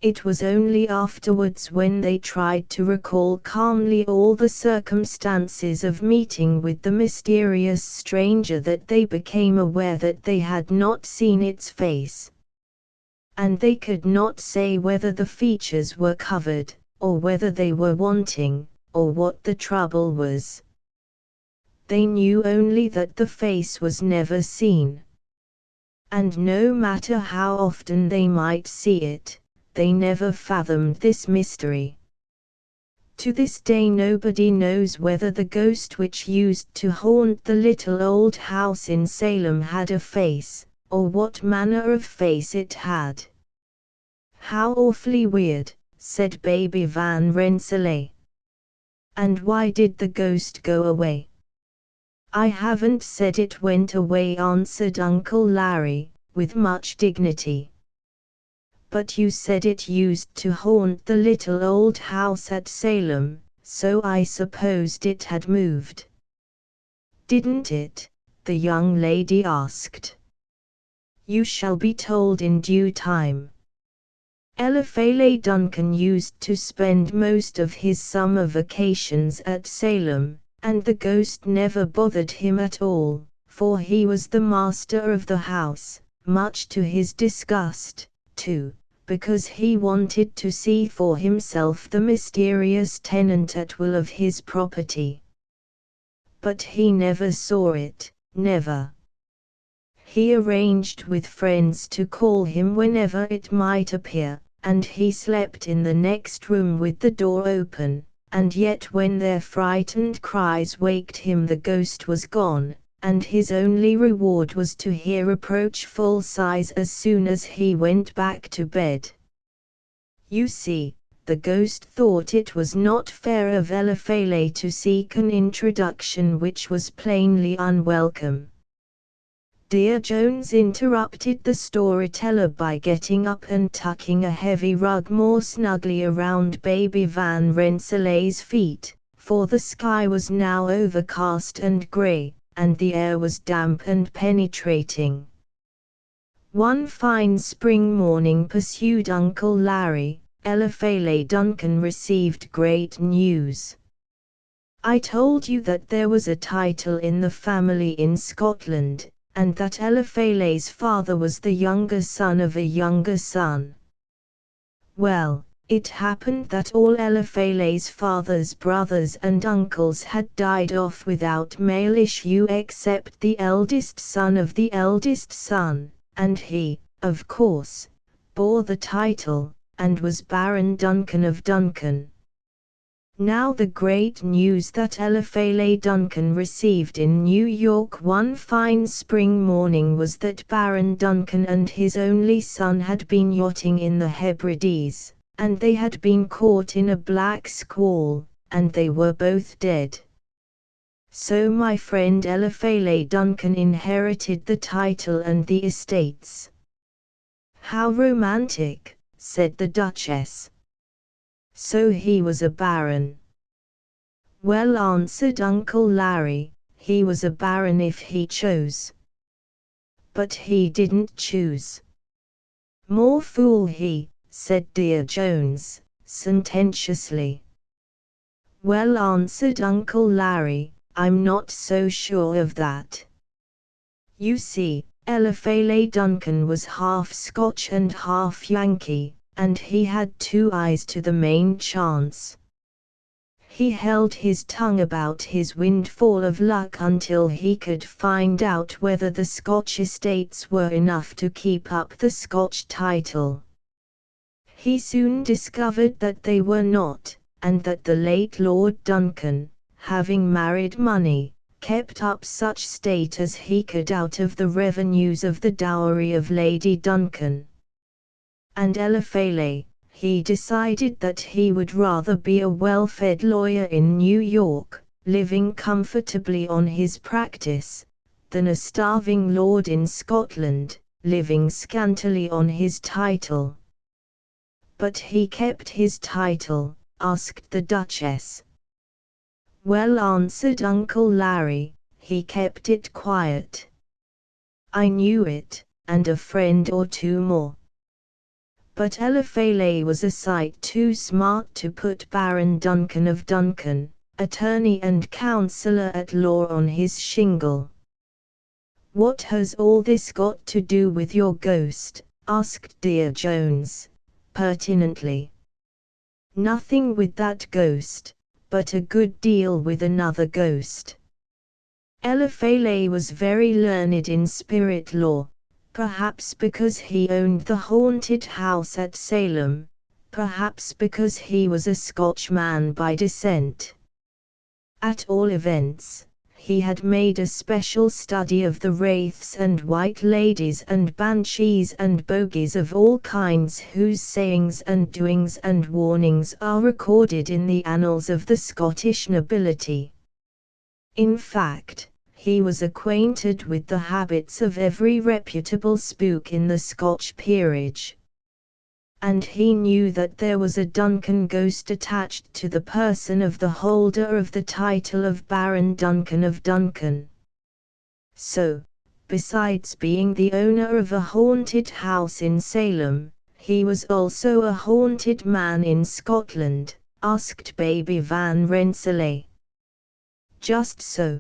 [SPEAKER 1] It was only afterwards, when they tried to recall calmly all the circumstances of meeting with the mysterious stranger, that they became aware that they had not seen its face. And they could not say whether the features were covered, or whether they were wanting, or what the trouble was. They knew only that the face was never seen. And no matter how often they might see it, they never fathomed this mystery. To this day nobody knows whether the ghost which used to haunt the little old house in Salem had a face, or what manner of face it had. How awfully weird, said Baby Van Rensselaer. And why did the ghost go away? I haven't said it went away, answered Uncle Larry, with much dignity. But you said it used to haunt the little old house at Salem, so I supposed it had moved. Didn't it? The young lady asked. You shall be told in due time. Eliphele Duncan used to spend most of his summer vacations at Salem, and the ghost never bothered him at all, for he was the master of the house, much to his disgust, too, because he wanted to see for himself the mysterious tenant at will of his property. But he never saw it, never. He arranged with friends to call him whenever it might appear, and he slept in the next room with the door open, and yet when their frightened cries waked him the ghost was gone, and his only reward was to hear reproachful sighs as soon as he went back to bed. You see, the ghost thought it was not fair of Eliphele to seek an introduction which was plainly unwelcome. Dear Jones interrupted the storyteller by getting up and tucking a heavy rug more snugly around baby Van Rensselaer's feet, for the sky was now overcast and grey, and the air was damp and penetrating. One fine spring morning, pursued Uncle Larry, Eliphele Duncan received great news. I told you that there was a title in the family in Scotland, and that Eliphele's father was the younger son of a younger son. Well, it happened that all Eliphele's father's brothers and uncles had died off without male issue except the eldest son of the eldest son, and he, of course, bore the title, and was Baron Duncan of Duncan. Now the great news that Eliphele Duncan received in New York one fine spring morning was that Baron Duncan and his only son had been yachting in the Hebrides, and they had been caught in a black squall, and they were both dead. So my friend Eliphele Duncan inherited the title and the estates. How romantic, said the Duchess. So he was a baron. Well, answered Uncle Larry, he was a baron if he chose. But he didn't choose. More fool he, said dear Jones, sententiously. Well, answered Uncle Larry, I'm not so sure of that. You see, Eliphele Duncan was half Scotch and half Yankee, and he had two eyes to the main chance. He held his tongue about his windfall of luck until he could find out whether the Scotch estates were enough to keep up the Scotch title. He soon discovered that they were not, and that the late Lord Duncan, having married money, kept up such state as he could out of the revenues of the dowry of Lady Duncan. And Eliphele, he decided that he would rather be a well-fed lawyer in New York, living comfortably on his practice, than a starving lord in Scotland, living scantily on his title. But he kept his title, asked the Duchess. Well, answered Uncle Larry, he kept it quiet. I knew it, and a friend or two more. But Eliphele was a sight too smart to put Baron Duncan of Duncan, attorney and counsellor at law, on his shingle. What has all this got to do with your ghost? Asked dear Jones, pertinently. Nothing with that ghost, but a good deal with another ghost. Eliphele was very learned in spirit law, perhaps because he owned the haunted house at Salem, perhaps because he was a Scotchman by descent. At all events, he had made a special study of the wraiths and white ladies and banshees and bogies of all kinds whose sayings and doings and warnings are recorded in the annals of the Scottish nobility. In fact, he was acquainted with the habits of every reputable spook in the Scotch peerage. And he knew that there was a Duncan ghost attached to the person of the holder of the title of Baron Duncan of Duncan. So, besides being the owner of a haunted house in Salem, he was also a haunted man in Scotland?" asked Baby Van Rensselaer. "Just so.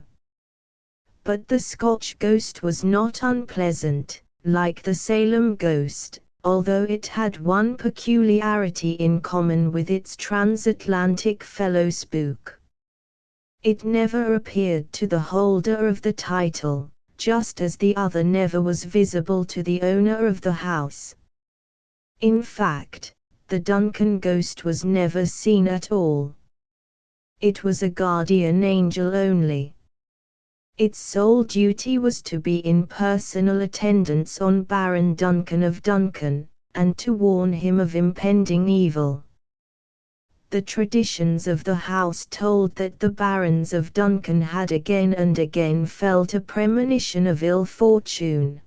[SPEAKER 1] But the Scotch ghost was not unpleasant, like the Salem ghost, although it had one peculiarity in common with its transatlantic fellow spook. It never appeared to the holder of the title, just as the other never was visible to the owner of the house. In fact, the Duncan ghost was never seen at all. It was a guardian angel only. Its sole duty was to be in personal attendance on Baron Duncan of Duncan, and to warn him of impending evil. The traditions of the house told that the barons of Duncan had again and again felt a premonition of ill fortune.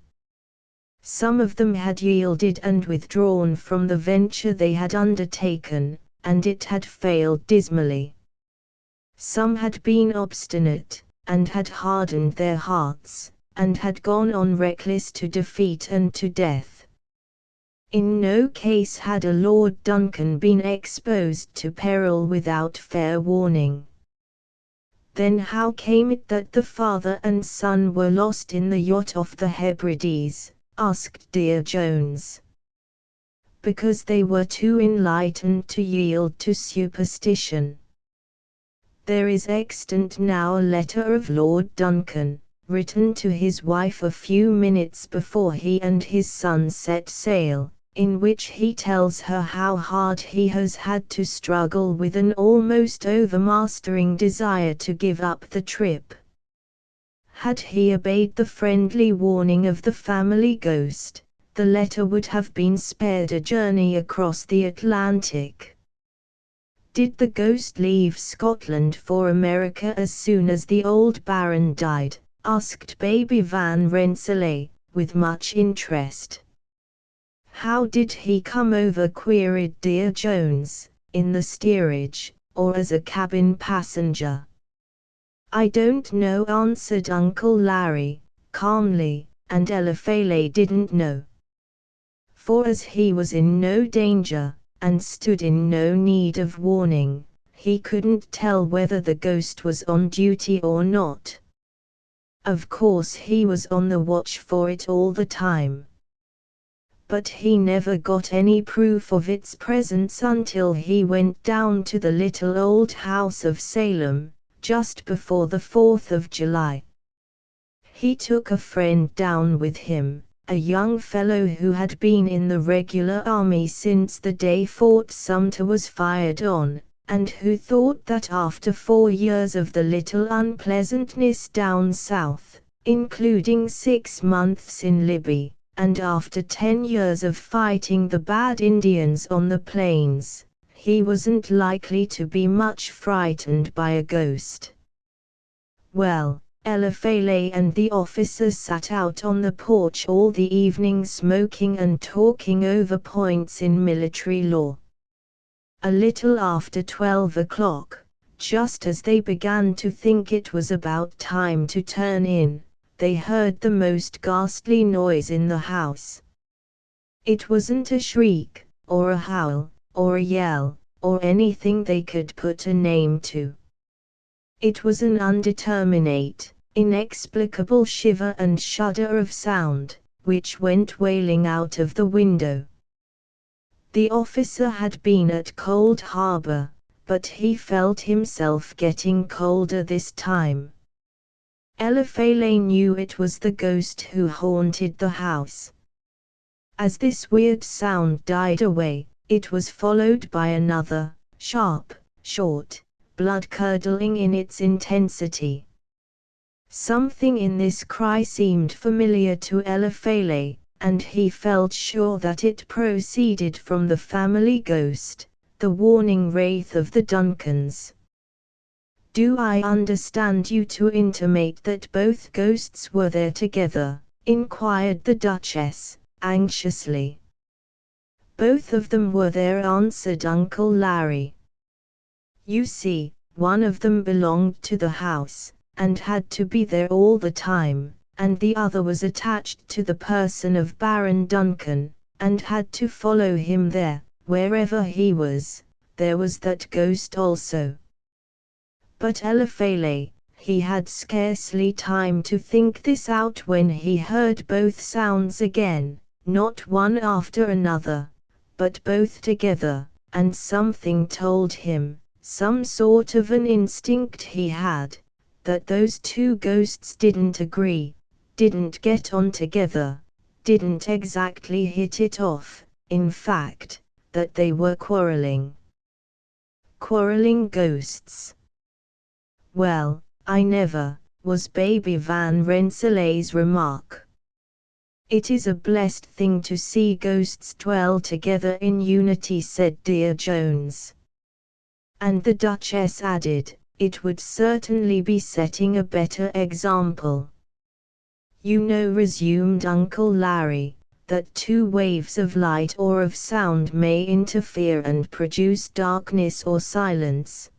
[SPEAKER 1] Some of them had yielded and withdrawn from the venture they had undertaken, and it had failed dismally. Some had been obstinate, and had hardened their hearts, and had gone on reckless to defeat and to death. In no case had a Lord Duncan been exposed to peril without fair warning. Then how came it that the father and son were lost in the yacht off the Hebrides? Asked Dear Jones. Because they were too enlightened to yield to superstition. There is extant now a letter of Lord Duncan, written to his wife a few minutes before he and his son set sail, in which he tells her how hard he has had to struggle with an almost overmastering desire to give up the trip. Had he obeyed the friendly warning of the family ghost, the letter would have been spared a journey across the Atlantic. Did the ghost leave Scotland for America as soon as the old Baron died? Asked Baby Van Rensselaer, with much interest. How did he come over? Queried Dear Jones, in the steerage, or as a cabin passenger? I don't know, answered Uncle Larry, calmly, and Eliphalet didn't know. For as he was in no danger, and stood in no need of warning, he couldn't tell whether the ghost was on duty or not. Of course he was on the watch for it all the time. But he never got any proof of its presence until he went down to the little old house of Salem, just before the 4th of July. He took a friend down with him, a young fellow who had been in the regular army since the day Fort Sumter was fired on, and who thought that after 4 years of the little unpleasantness down south, including 6 months in Libby, and after 10 years of fighting the bad Indians on the plains, he wasn't likely to be much frightened by a ghost. Well, Eliphalet and the officer sat out on the porch all the evening smoking and talking over points in military law. A little after 12 o'clock, just as they began to think it was about time to turn in, they heard the most ghastly noise in the house. It wasn't a shriek, or a howl, or a yell, or anything they could put a name to. It was an undeterminate, inexplicable shiver and shudder of sound, which went wailing out of the window. The officer had been at Cold Harbor, but he felt himself getting colder this time. Eliphalet knew it was the ghost who haunted the house. As this weird sound died away, it was followed by another, sharp, short, blood-curdling in its intensity. Something in this cry seemed familiar to Eliphalet, and he felt sure that it proceeded from the family ghost, the warning wraith of the Duncans. Do I understand you to intimate that both ghosts were there together? Inquired the Duchess, anxiously. Both of them were there, answered Uncle Larry. You see, one of them belonged to the house, and had to be there all the time, and the other was attached to the person of Baron Duncan, and had to follow him there. Wherever he was, there was that ghost also. But Eliphalet, he had scarcely time to think this out when he heard both sounds again, not one after another, but both together, and something told him, some sort of an instinct he had, that those two ghosts didn't agree, didn't get on together, didn't exactly hit it off, in fact, that they were quarreling. Quarreling ghosts. Well, I never, was Baby Van Rensselaer's remark. It is a blessed thing to see ghosts dwell together in unity, said Dear Jones. And the Duchess added, it would certainly be setting a better example. You know, resumed Uncle Larry, that two waves of light or of sound may interfere and produce darkness or silence.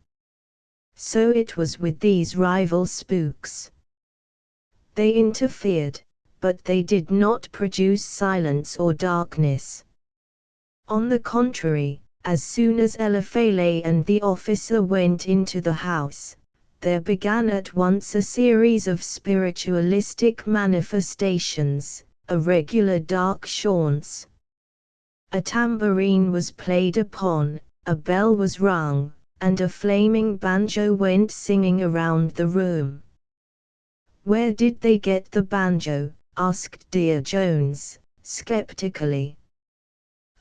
[SPEAKER 1] So it was with these rival spooks. They interfered, but they did not produce silence or darkness. On the contrary, as soon as Eliphalet and the officer went into the house, there began at once a series of spiritualistic manifestations, a regular dark chaunce. A tambourine was played upon, a bell was rung, and a flaming banjo went singing around the room. Where did they get the banjo? Asked Dear Jones, skeptically.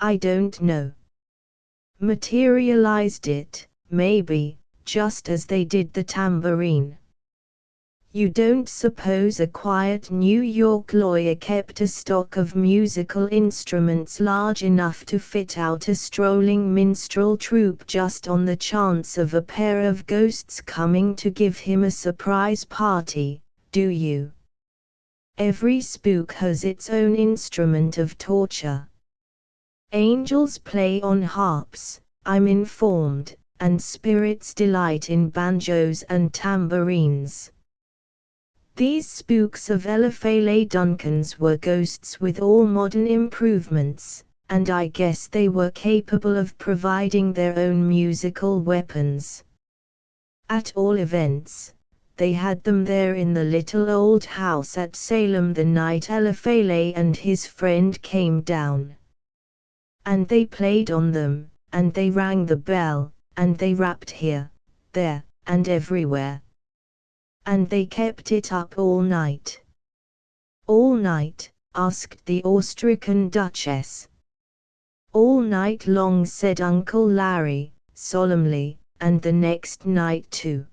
[SPEAKER 1] I don't know. Materialized it, maybe, just as they did the tambourine. You don't suppose a quiet New York lawyer kept a stock of musical instruments large enough to fit out a strolling minstrel troupe just on the chance of a pair of ghosts coming to give him a surprise party, do you? Every spook has its own instrument of torture. Angels play on harps, I'm informed, and spirits delight in banjos and tambourines. These spooks of Eliphalet Duncan's were ghosts with all modern improvements, and I guess they were capable of providing their own musical weapons. At all events, they had them there in the little old house at Salem the night Eliphalet and his friend came down. And they played on them, and they rang the bell, and they rapped here, there, and everywhere. And they kept it up all night. All night? Asked the awe-stricken Duchess. All night long, said Uncle Larry, solemnly, and the next night too.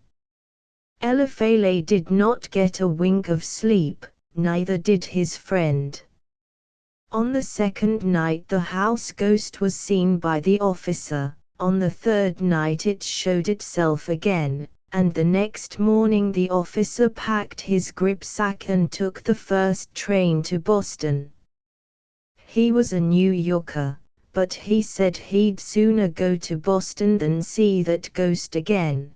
[SPEAKER 1] Eliphalet did not get a wink of sleep, neither did his friend. On the second night the house ghost was seen by the officer, on the third night it showed itself again, and the next morning the officer packed his gripsack and took the first train to Boston. He was a New Yorker, but he said he'd sooner go to Boston than see that ghost again.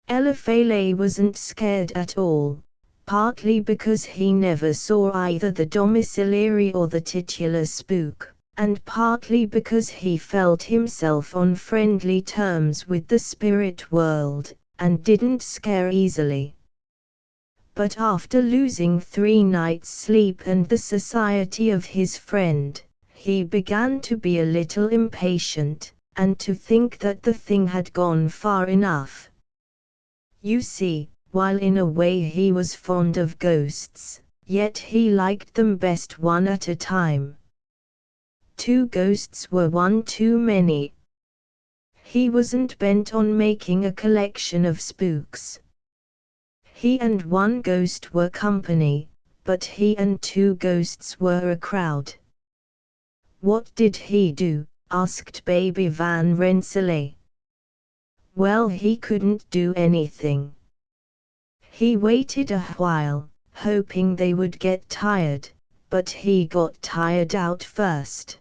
[SPEAKER 1] Eliphalet wasn't scared at all, partly because he never saw either the domiciliary or the titular spook, and partly because he felt himself on friendly terms with the spirit world, and didn't scare easily. But after losing 3 nights' sleep and the society of his friend, he began to be a little impatient, and to think that the thing had gone far enough. You see, while in a way he was fond of ghosts, yet he liked them best one at a time. 2 ghosts were one too many. He wasn't bent on making a collection of spooks. He and 1 ghost were company, but he and 2 ghosts were a crowd. What did he do? Asked Baby Van Rensselaer. Well, he couldn't do anything. He waited a while, hoping they would get tired, but he got tired out first.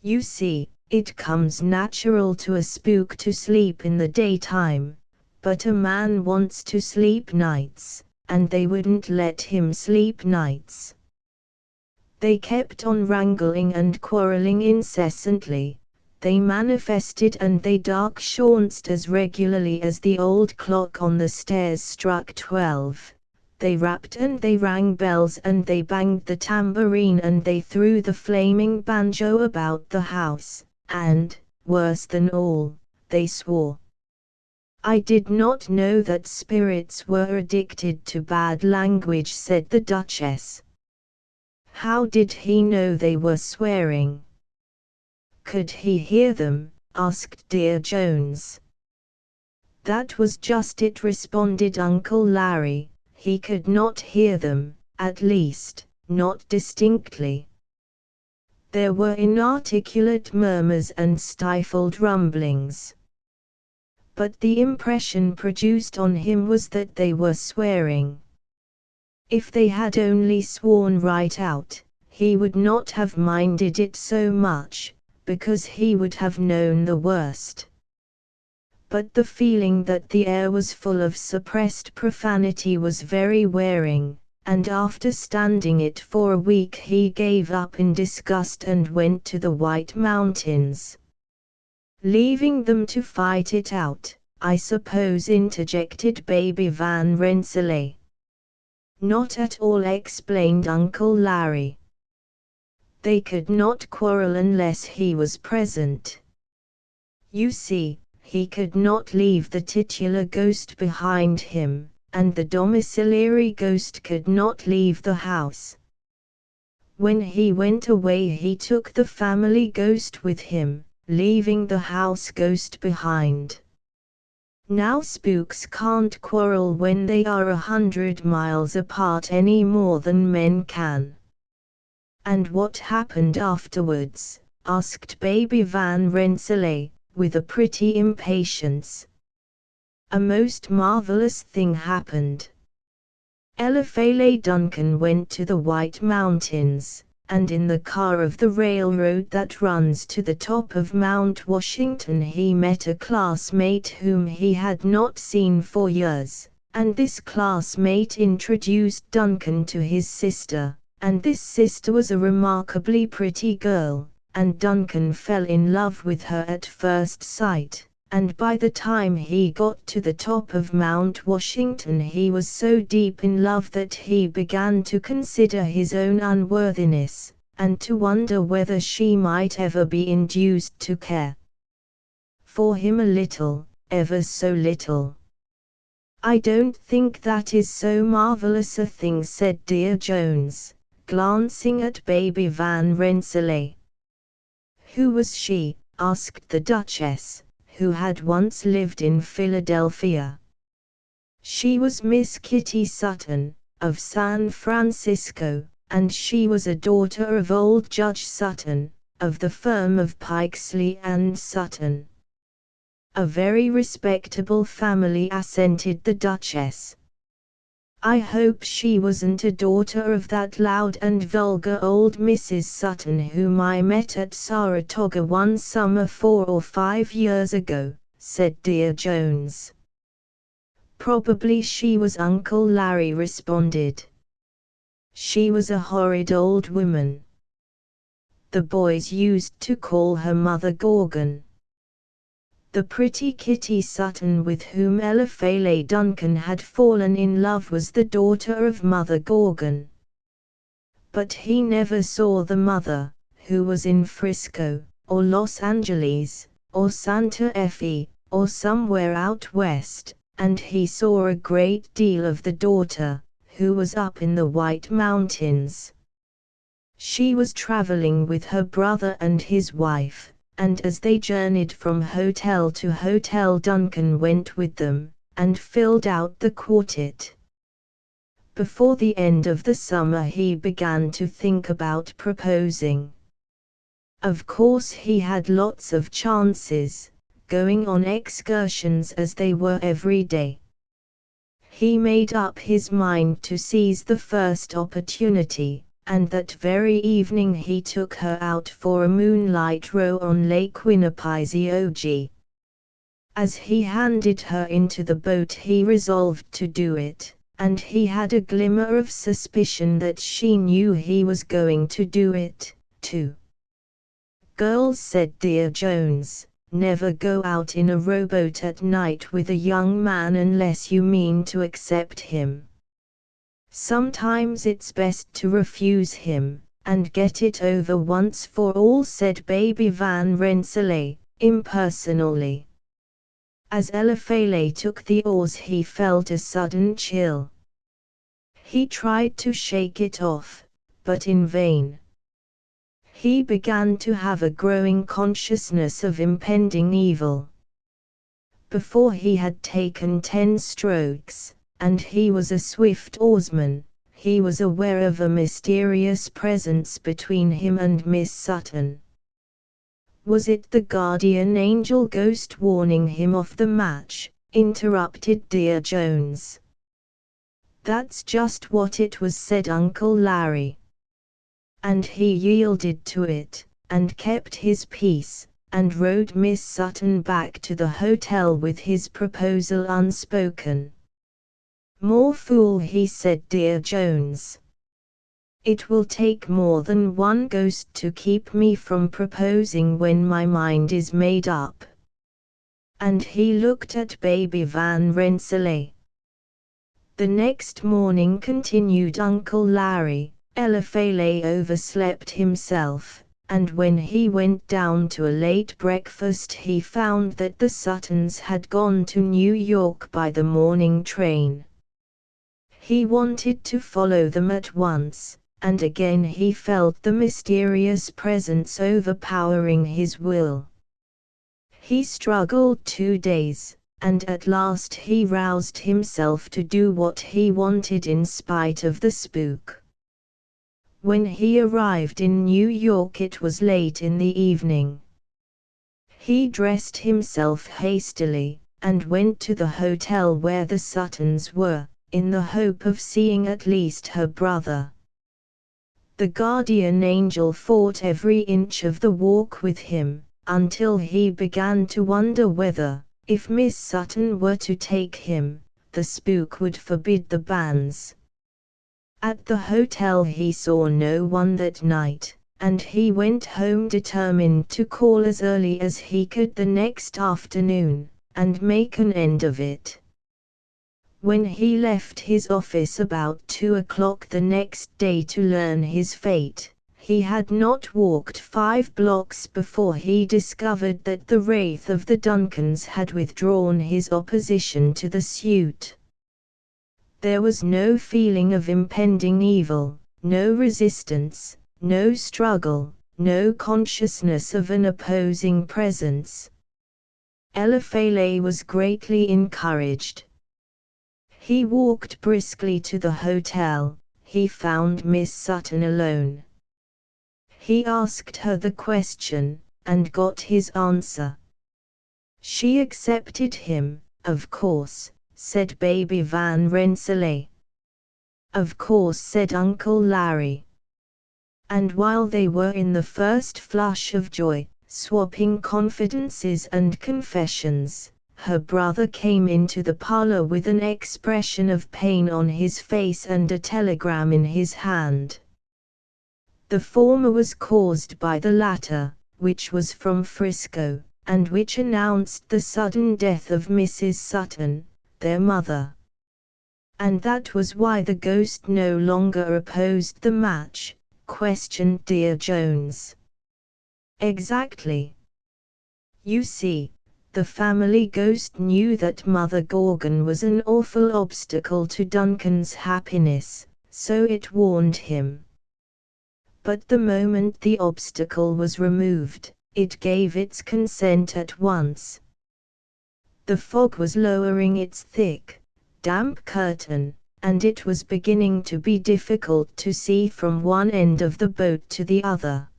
[SPEAKER 1] You see, it comes natural to a spook to sleep in the daytime, but a man wants to sleep nights, and they wouldn't let him sleep nights. They kept on wrangling and quarrelling incessantly. They manifested and they dark-shaunced as regularly as the old clock on the stairs struck 12. They rapped and they rang bells and they banged the tambourine and they threw the flaming banjo about the house, and, worse than all, they swore. "I did not know that spirits were addicted to bad language," said the Duchess. "How did he know they were swearing?" "Could he hear them?" asked Dear Jones. "That was just it," responded Uncle Larry. "He could not hear them, at least, not distinctly. There were inarticulate murmurs and stifled rumblings. But the impression produced on him was that they were swearing. If they had only sworn right out, he would not have minded it so much, because he would have known the worst. But the feeling that the air was full of suppressed profanity was very wearing, and after standing it for a week he gave up in disgust and went to the White Mountains. "Leaving them to fight it out, I suppose," interjected Baby Van Rensselaer. "Not at all," explained Uncle Larry. "They could not quarrel unless he was present. You see, he could not leave the titular ghost behind him, and the domiciliary ghost could not leave the house. When he went away he took the family ghost with him, leaving the house ghost behind. Now spooks can't quarrel when they are 100 miles apart any more than men can." "And what happened afterwards?" asked Baby Van Rensselaer, with a pretty impatience. "A most marvelous thing happened. Eliphalet Duncan went to the White Mountains, and in the car of the railroad that runs to the top of Mount Washington he met a classmate whom he had not seen for years, and this classmate introduced Duncan to his sister, and this sister was a remarkably pretty girl, and Duncan fell in love with her at first sight. And by the time he got to the top of Mount Washington he was so deep in love that he began to consider his own unworthiness, and to wonder whether she might ever be induced to care for him a little, ever so little." "I don't think that is so marvelous a thing," said Dear Jones, glancing at Baby Van Rensselaer. "Who was she?" asked the Duchess, who had once lived in Philadelphia. "She was Miss Kitty Sutton, of San Francisco, and she was a daughter of old Judge Sutton, of the firm of Pikesley and Sutton." "A very respectable family," assented the Duchess. "I hope she wasn't a daughter of that loud and vulgar old Mrs. Sutton whom I met at Saratoga one summer 4 or 5 years ago," said Dear Jones. "Probably she was," Uncle Larry responded. "She was a horrid old woman. The boys used to call her Mother Gorgon." The pretty Kitty Sutton with whom Eliphalet Duncan had fallen in love was the daughter of Mother Gorgon. But he never saw the mother, who was in Frisco, or Los Angeles, or Santa Fe, or somewhere out west, and he saw a great deal of the daughter, who was up in the White Mountains. She was traveling with her brother and his wife, and as they journeyed from hotel to hotel Duncan went with them, and filled out the quartet. Before the end of the summer he began to think about proposing. Of course he had lots of chances, going on excursions as they were every day. He made up his mind to seize the first opportunity, and that very evening he took her out for a moonlight row on Lake Winnipesaukee. As he handed her into the boat he resolved to do it, and he had a glimmer of suspicion that she knew he was going to do it, too. "Girls," said Dear Jones, "never go out in a rowboat at night with a young man unless you mean to accept him. Sometimes it's best to refuse him, and get it over once for all," said Baby Van Rensselaer, impersonally. As Eliphalet took the oars he felt a sudden chill. He tried to shake it off, but in vain. He began to have a growing consciousness of impending evil. Before he had taken 10 strokes, and he was a swift oarsman, he was aware of a mysterious presence between him and Miss Sutton. Was it the guardian angel ghost warning him off the match? Interrupted Dear Jones. "That's just what it was," said Uncle Larry. And he yielded to it, and kept his peace, and rowed Miss Sutton back to the hotel with his proposal unspoken. "More fool," he said, Dear Jones. "It will take more than one ghost to keep me from proposing when my mind is made up." And he looked at Baby Van Rensselaer. "The next morning," continued Uncle Larry, "Eliphalet overslept himself, and when he went down to a late breakfast he found that the Suttons had gone to New York by the morning train. He wanted to follow them at once, and again he felt the mysterious presence overpowering his will. He struggled 2 days, and at last he roused himself to do what he wanted in spite of the spook. When he arrived in New York it was late in the evening. He dressed himself hastily, and went to the hotel where the Suttons were, in the hope of seeing at least her brother. The guardian angel fought every inch of the walk with him, until he began to wonder whether, if Miss Sutton were to take him, the spook would forbid the banns. At the hotel he saw no one that night, and he went home determined to call as early as he could the next afternoon, and make an end of it. When he left his office about 2 o'clock the next day to learn his fate, he had not walked 5 blocks before he discovered that the wraith of the Duncans had withdrawn his opposition to the suit. There was no feeling of impending evil, no resistance, no struggle, no consciousness of an opposing presence. Eliphalet was greatly encouraged. He walked briskly to the hotel. He found Miss Sutton alone. He asked her the question, and got his answer. She accepted him, of course, said Baby Van Rensselaer. Of course, said Uncle Larry. And while they were in the first flush of joy, swapping confidences and confessions, her brother came into the parlor with an expression of pain on his face and a telegram in his hand. The former was caused by the latter, which was from Frisco, and which announced the sudden death of Mrs. Sutton, their mother. And that was why the ghost no longer opposed the match, questioned Dear Jones. Exactly. You see, the family ghost knew that Mother Gorgon was an awful obstacle to Duncan's happiness, so it warned him. But the moment the obstacle was removed, it gave its consent at once. The fog was lowering its thick, damp curtain, and it was beginning to be difficult to see from one end of the boat to the other.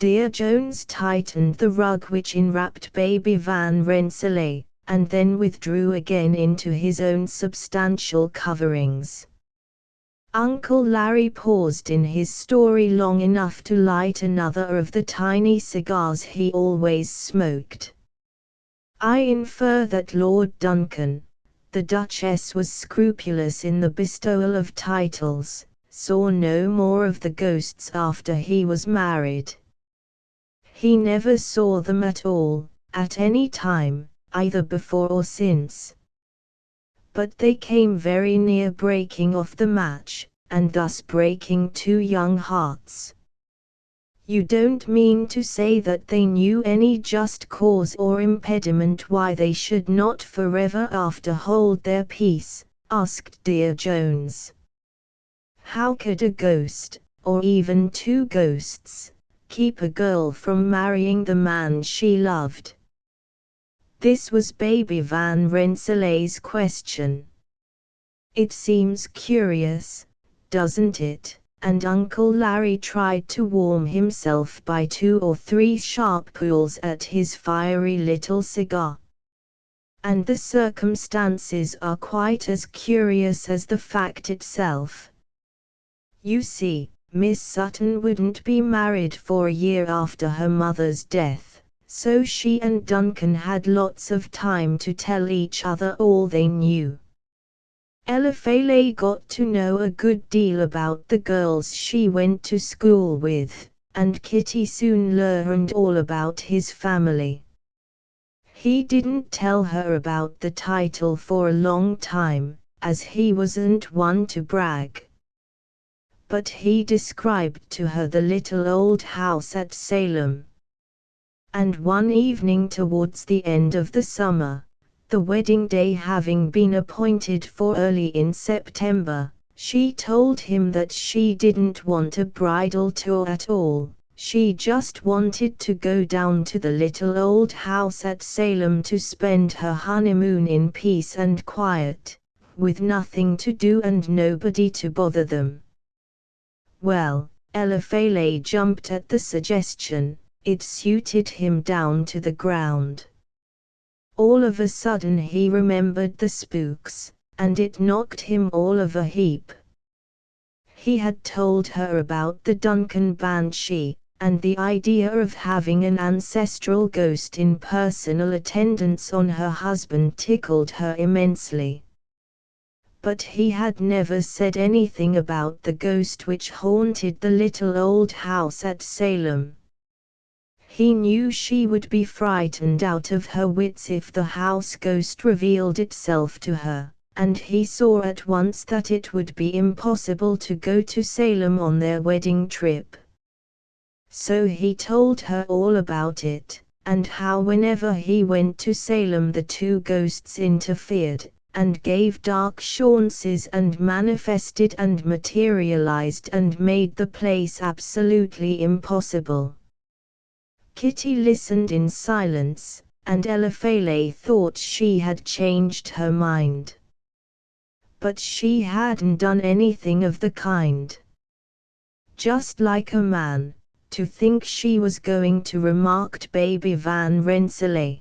[SPEAKER 1] Dear Jones tightened the rug which enwrapped Baby Van Rensselaer, and then withdrew again into his own substantial coverings. Uncle Larry paused in his story long enough to light another of the tiny cigars he always smoked. I infer that Lord Duncan, The Duchess was scrupulous in the bestowal of titles, saw no more of the ghosts after he was married. He never saw them at all, at any time, either before or since. But they came very near breaking off the match, and thus breaking two young hearts. You don't mean to say that they knew any just cause or impediment why they should not forever after hold their peace? Asked dear Jones. How could a ghost, or even two ghosts, keep a girl from marrying the man she loved? This was Baby Van Rensselaer's question. It seems curious, doesn't it? And Uncle Larry tried to warm himself by 2 or 3 sharp pulls at his fiery little cigar. And the circumstances are quite as curious as the fact itself. You see, Miss Sutton wouldn't be married for a year after her mother's death, so she and Duncan had lots of time to tell each other all they knew. Eliphalet got to know a good deal about the girls she went to school with, and Kitty soon learned all about his family. He didn't tell her about the title for a long time, as he wasn't one to brag. But he described to her the little old house at Salem. And one evening towards the end of the summer, the wedding day having been appointed for early in September, she told him that she didn't want a bridal tour at all. She just wanted to go down to the little old house at Salem to spend her honeymoon in peace and quiet, with nothing to do and nobody to bother them. Well, Eliphalet jumped at the suggestion. It suited him down to the ground. All of a sudden he remembered the spooks, and it knocked him all of a heap. He had told her about the Duncan banshee, and the idea of having an ancestral ghost in personal attendance on her husband tickled her immensely. But he had never said anything about the ghost which haunted the little old house at Salem. He knew she would be frightened out of her wits if the house ghost revealed itself to her, and he saw at once that it would be impossible to go to Salem on their wedding trip. So he told her all about it, and how whenever he went to Salem the two ghosts interfered, and gave dark seances and manifested and materialized and made the place absolutely impossible. Kitty listened in silence, and Eliphalet thought she had changed her mind. But she hadn't done anything of the kind. Just like a man, to think she was going to, remarked Baby Van Rensselaer.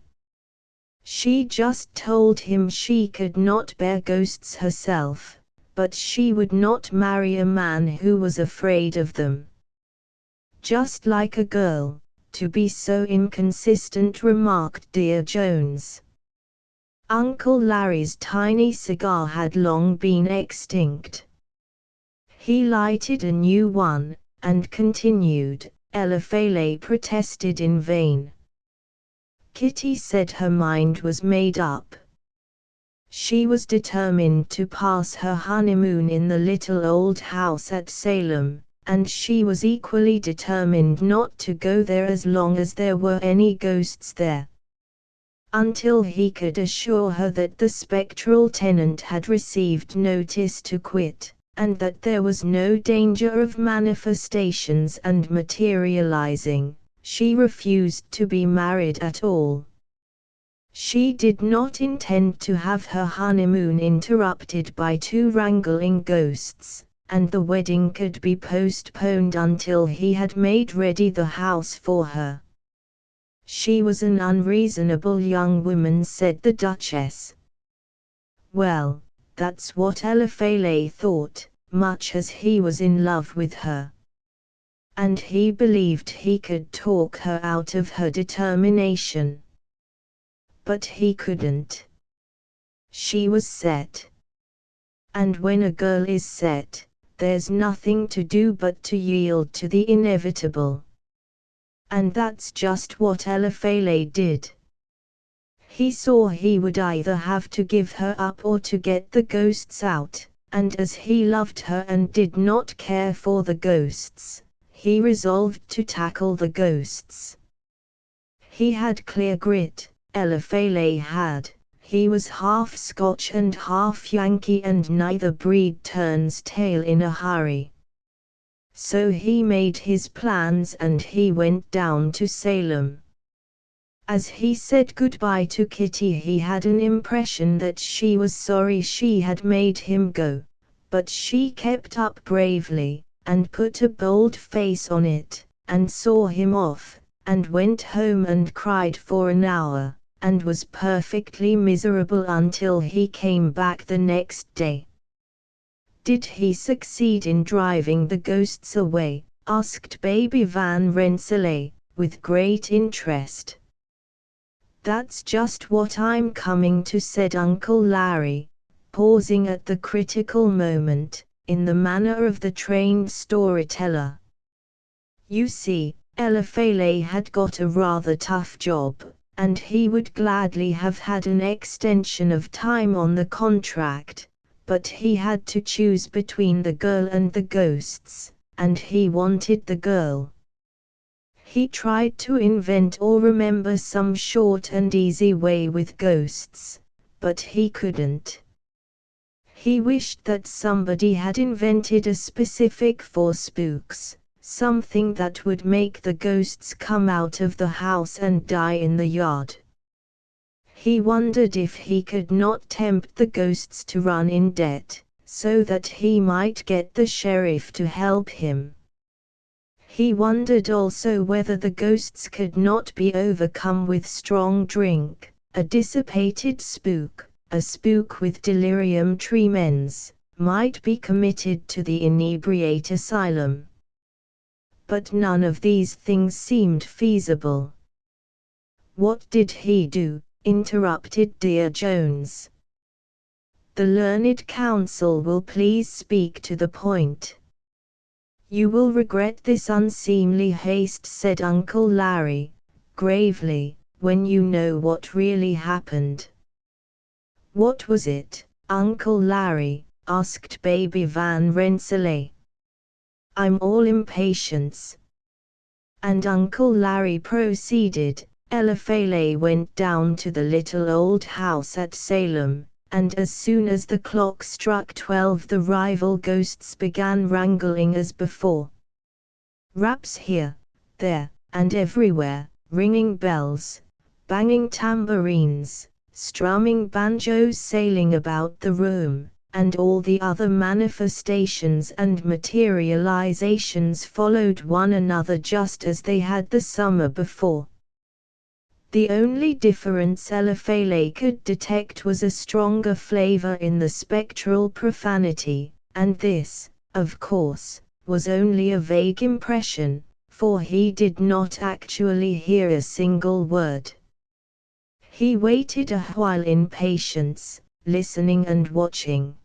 [SPEAKER 1] She just told him she could not bear ghosts herself, but she would not marry a man who was afraid of them. Just like a girl, to be so inconsistent, remarked dear Jones. Uncle Larry's tiny cigar had long been extinct. He lighted a new one, and continued. Eliphalet protested in vain. Kitty said her mind was made up. She was determined to pass her honeymoon in the little old house at Salem, and she was equally determined not to go there as long as there were any ghosts there. Until he could assure her that the spectral tenant had received notice to quit, and that there was no danger of manifestations and materializing, she refused to be married at all. She did not intend to have her honeymoon interrupted by two wrangling ghosts, and the wedding could be postponed until he had made ready the house for her. She was an unreasonable young woman, said the Duchess. Well, that's what Eliphalet thought, much as he was in love with her. And he believed he could talk her out of her determination. But he couldn't. She was set. And when a girl is set, there's nothing to do but to yield to the inevitable. And that's just what Elefele did. He saw he would either have to give her up or to get the ghosts out, and as he loved her and did not care for the ghosts, he resolved to tackle the ghosts. He had clear grit, Elefele had. He was half Scotch and half Yankee, and neither breed turns tail in a hurry. So he made his plans and he went down to Salem. As he said goodbye to Kitty, he had an impression that she was sorry she had made him go, but she kept up bravely, and put a bold face on it, and saw him off, and went home and cried for an hour, and was perfectly miserable until he came back the next day. "Did he succeed in driving the ghosts away?" asked Baby Van Rensselaer, with great interest. "That's just what I'm coming to," said Uncle Larry, pausing at the critical moment, in the manner of the trained storyteller. You see, Elefele had got a rather tough job, and he would gladly have had an extension of time on the contract, but he had to choose between the girl and the ghosts, and he wanted the girl. He tried to invent or remember some short and easy way with ghosts, but he couldn't. He wished that somebody had invented a specific for spooks, something that would make the ghosts come out of the house and die in the yard. He wondered if he could not tempt the ghosts to run in debt, so that he might get the sheriff to help him. He wondered also whether the ghosts could not be overcome with strong drink. A dissipated spook, a spook with delirium tremens, might be committed to the inebriate asylum. But none of these things seemed feasible. "What did he do?" interrupted Dear Jones. "The learned counsel will please speak to the point." "You will regret this unseemly haste," said Uncle Larry, gravely, "when you know what really happened." "What was it, Uncle Larry?" asked Baby Van Rensselaer. "I'm all impatience." And Uncle Larry proceeded. Elefele went down to the little old house at Salem, and as soon as the clock struck 12 the rival ghosts began wrangling as before. Raps here, there, and everywhere, ringing bells, banging tambourines, strumming banjos sailing about the room, and all the other manifestations and materializations followed one another just as they had the summer before. The only difference Elefele could detect was a stronger flavor in the spectral profanity, and this, of course, was only a vague impression, for he did not actually hear a single word. He waited a while in patience, listening and watching.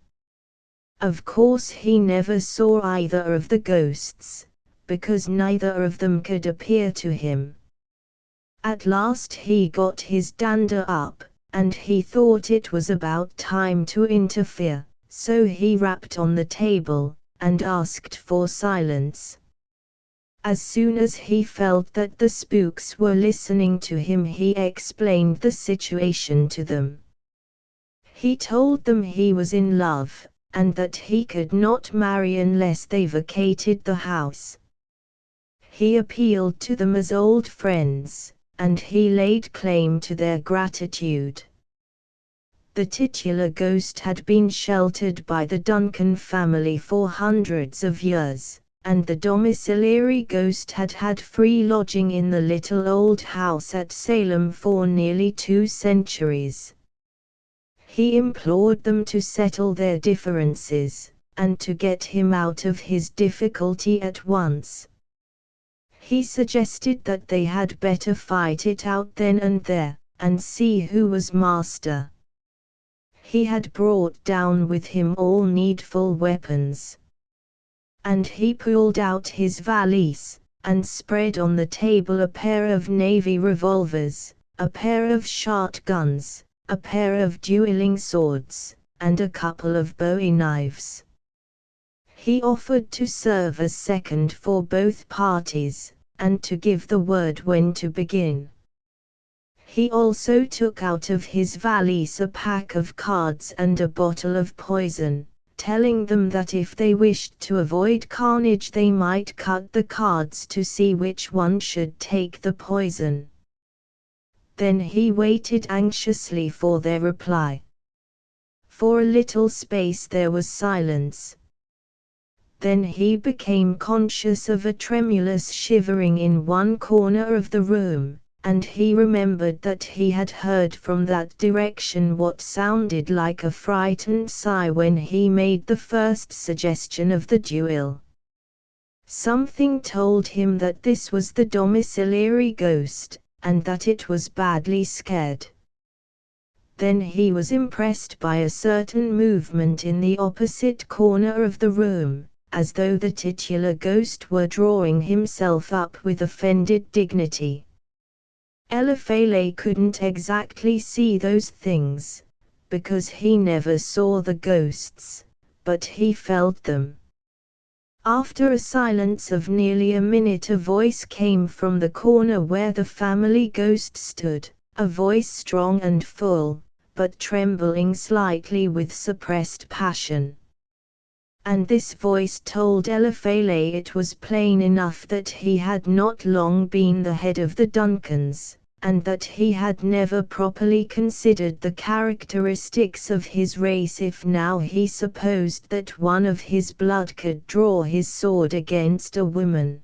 [SPEAKER 1] Of course he never saw either of the ghosts, because neither of them could appear to him. At last he got his dander up, and he thought it was about time to interfere, so he rapped on the table, and asked for silence. As soon as he felt that the spooks were listening to him, he explained the situation to them. He told them he was in love, and that he could not marry unless they vacated the house. He appealed to them as old friends, and he laid claim to their gratitude. The titular ghost had been sheltered by the Duncan family for hundreds of years, and the domiciliary ghost had had free lodging in the little old house at Salem for nearly 2 centuries. He implored them to settle their differences, and to get him out of his difficulty at once. He suggested that they had better fight it out then and there, and see who was master. He had brought down with him all needful weapons. And he pulled out his valise, and spread on the table a pair of navy revolvers, a pair of shotguns, a pair of dueling swords, and a couple of bowie knives. He offered to serve as second for both parties, and to give the word when to begin. He also took out of his valise a pack of cards and a bottle of poison, telling them that if they wished to avoid carnage they might cut the cards to see which one should take the poison. Then he waited anxiously for their reply. For a little space there was silence. Then he became conscious of a tremulous shivering in one corner of the room, and he remembered that he had heard from that direction what sounded like a frightened sigh when he made the first suggestion of the duel. Something told him that this was the domiciliary ghost, and that it was badly scared. Then he was impressed by a certain movement in the opposite corner of the room, as though the titular ghost were drawing himself up with offended dignity. Eliphalet couldn't exactly see those things, because he never saw the ghosts, but he felt them. After a silence of nearly a minute a voice came from the corner where the family ghost stood, a voice strong and full, but trembling slightly with suppressed passion. And this voice told Eliphalet it was plain enough that he had not long been the head of the Duncans, and that he had never properly considered the characteristics of his race if now he supposed that one of his blood could draw his sword against a woman.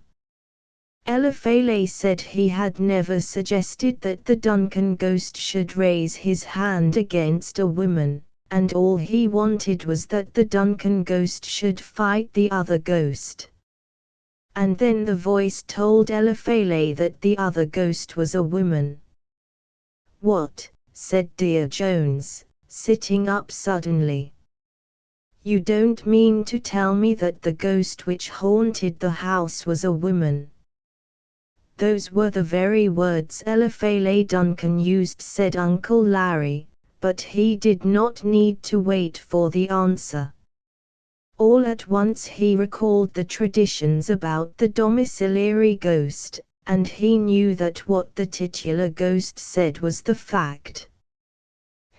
[SPEAKER 1] Eliphalet said he had never suggested that the Duncan ghost should raise his hand against a woman, and all he wanted was that the Duncan ghost should fight the other ghost. And then the voice told Eliphalet that the other ghost was a woman. "What?" said Dear Jones, sitting up suddenly. "You don't mean to tell me that the ghost which haunted the house was a woman?" "Those were the very words Eliphalet Duncan used," said Uncle Larry, but he did not need to wait for the answer. All at once he recalled the traditions about the domiciliary ghost, and he knew that what the titular ghost said was the fact.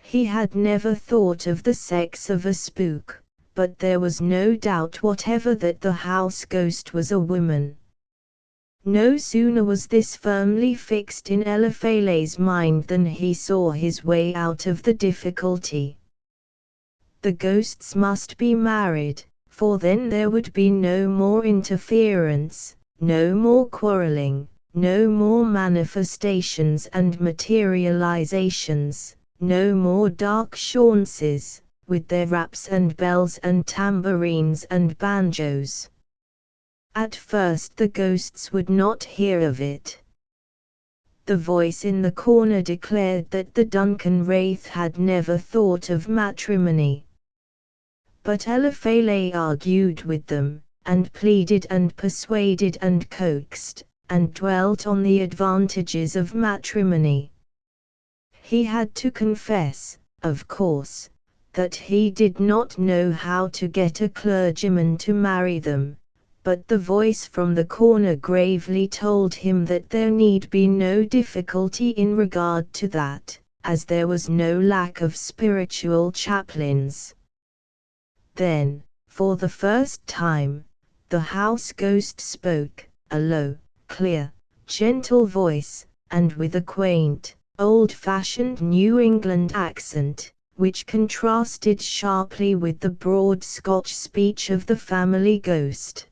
[SPEAKER 1] He had never thought of the sex of a spook, but there was no doubt whatever that the house ghost was a woman. No sooner was this firmly fixed in Eliphalet's mind than he saw his way out of the difficulty. The ghosts must be married, for then there would be no more interference, no more quarreling, no more manifestations and materializations, no more dark chances, with their raps and bells and tambourines and banjos. At first the ghosts would not hear of it. The voice in the corner declared that the Duncan wraith had never thought of matrimony. But Eliphalet argued with them, and pleaded and persuaded and coaxed, and dwelt on the advantages of matrimony. He had to confess, of course, that he did not know how to get a clergyman to marry them, but the voice from the corner gravely told him that there need be no difficulty in regard to that, as there was no lack of spiritual chaplains. Then, for the first time, the house ghost spoke, a low, clear, gentle voice, and with a quaint, old-fashioned New England accent, which contrasted sharply with the broad Scotch speech of the family ghost.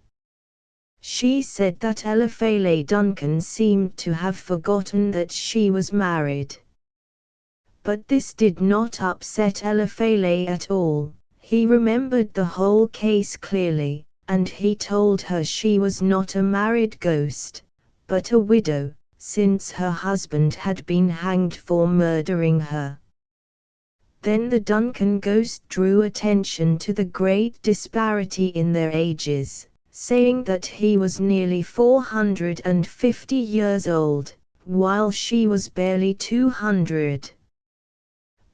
[SPEAKER 1] She said that Eliphalet Duncan seemed to have forgotten that she was married. But this did not upset Eliphalet at all. He remembered the whole case clearly, and he told her she was not a married ghost, but a widow, since her husband had been hanged for murdering her. Then the Duncan ghost drew attention to the great disparity in their ages, saying that he was nearly 450 years old, while she was barely 200.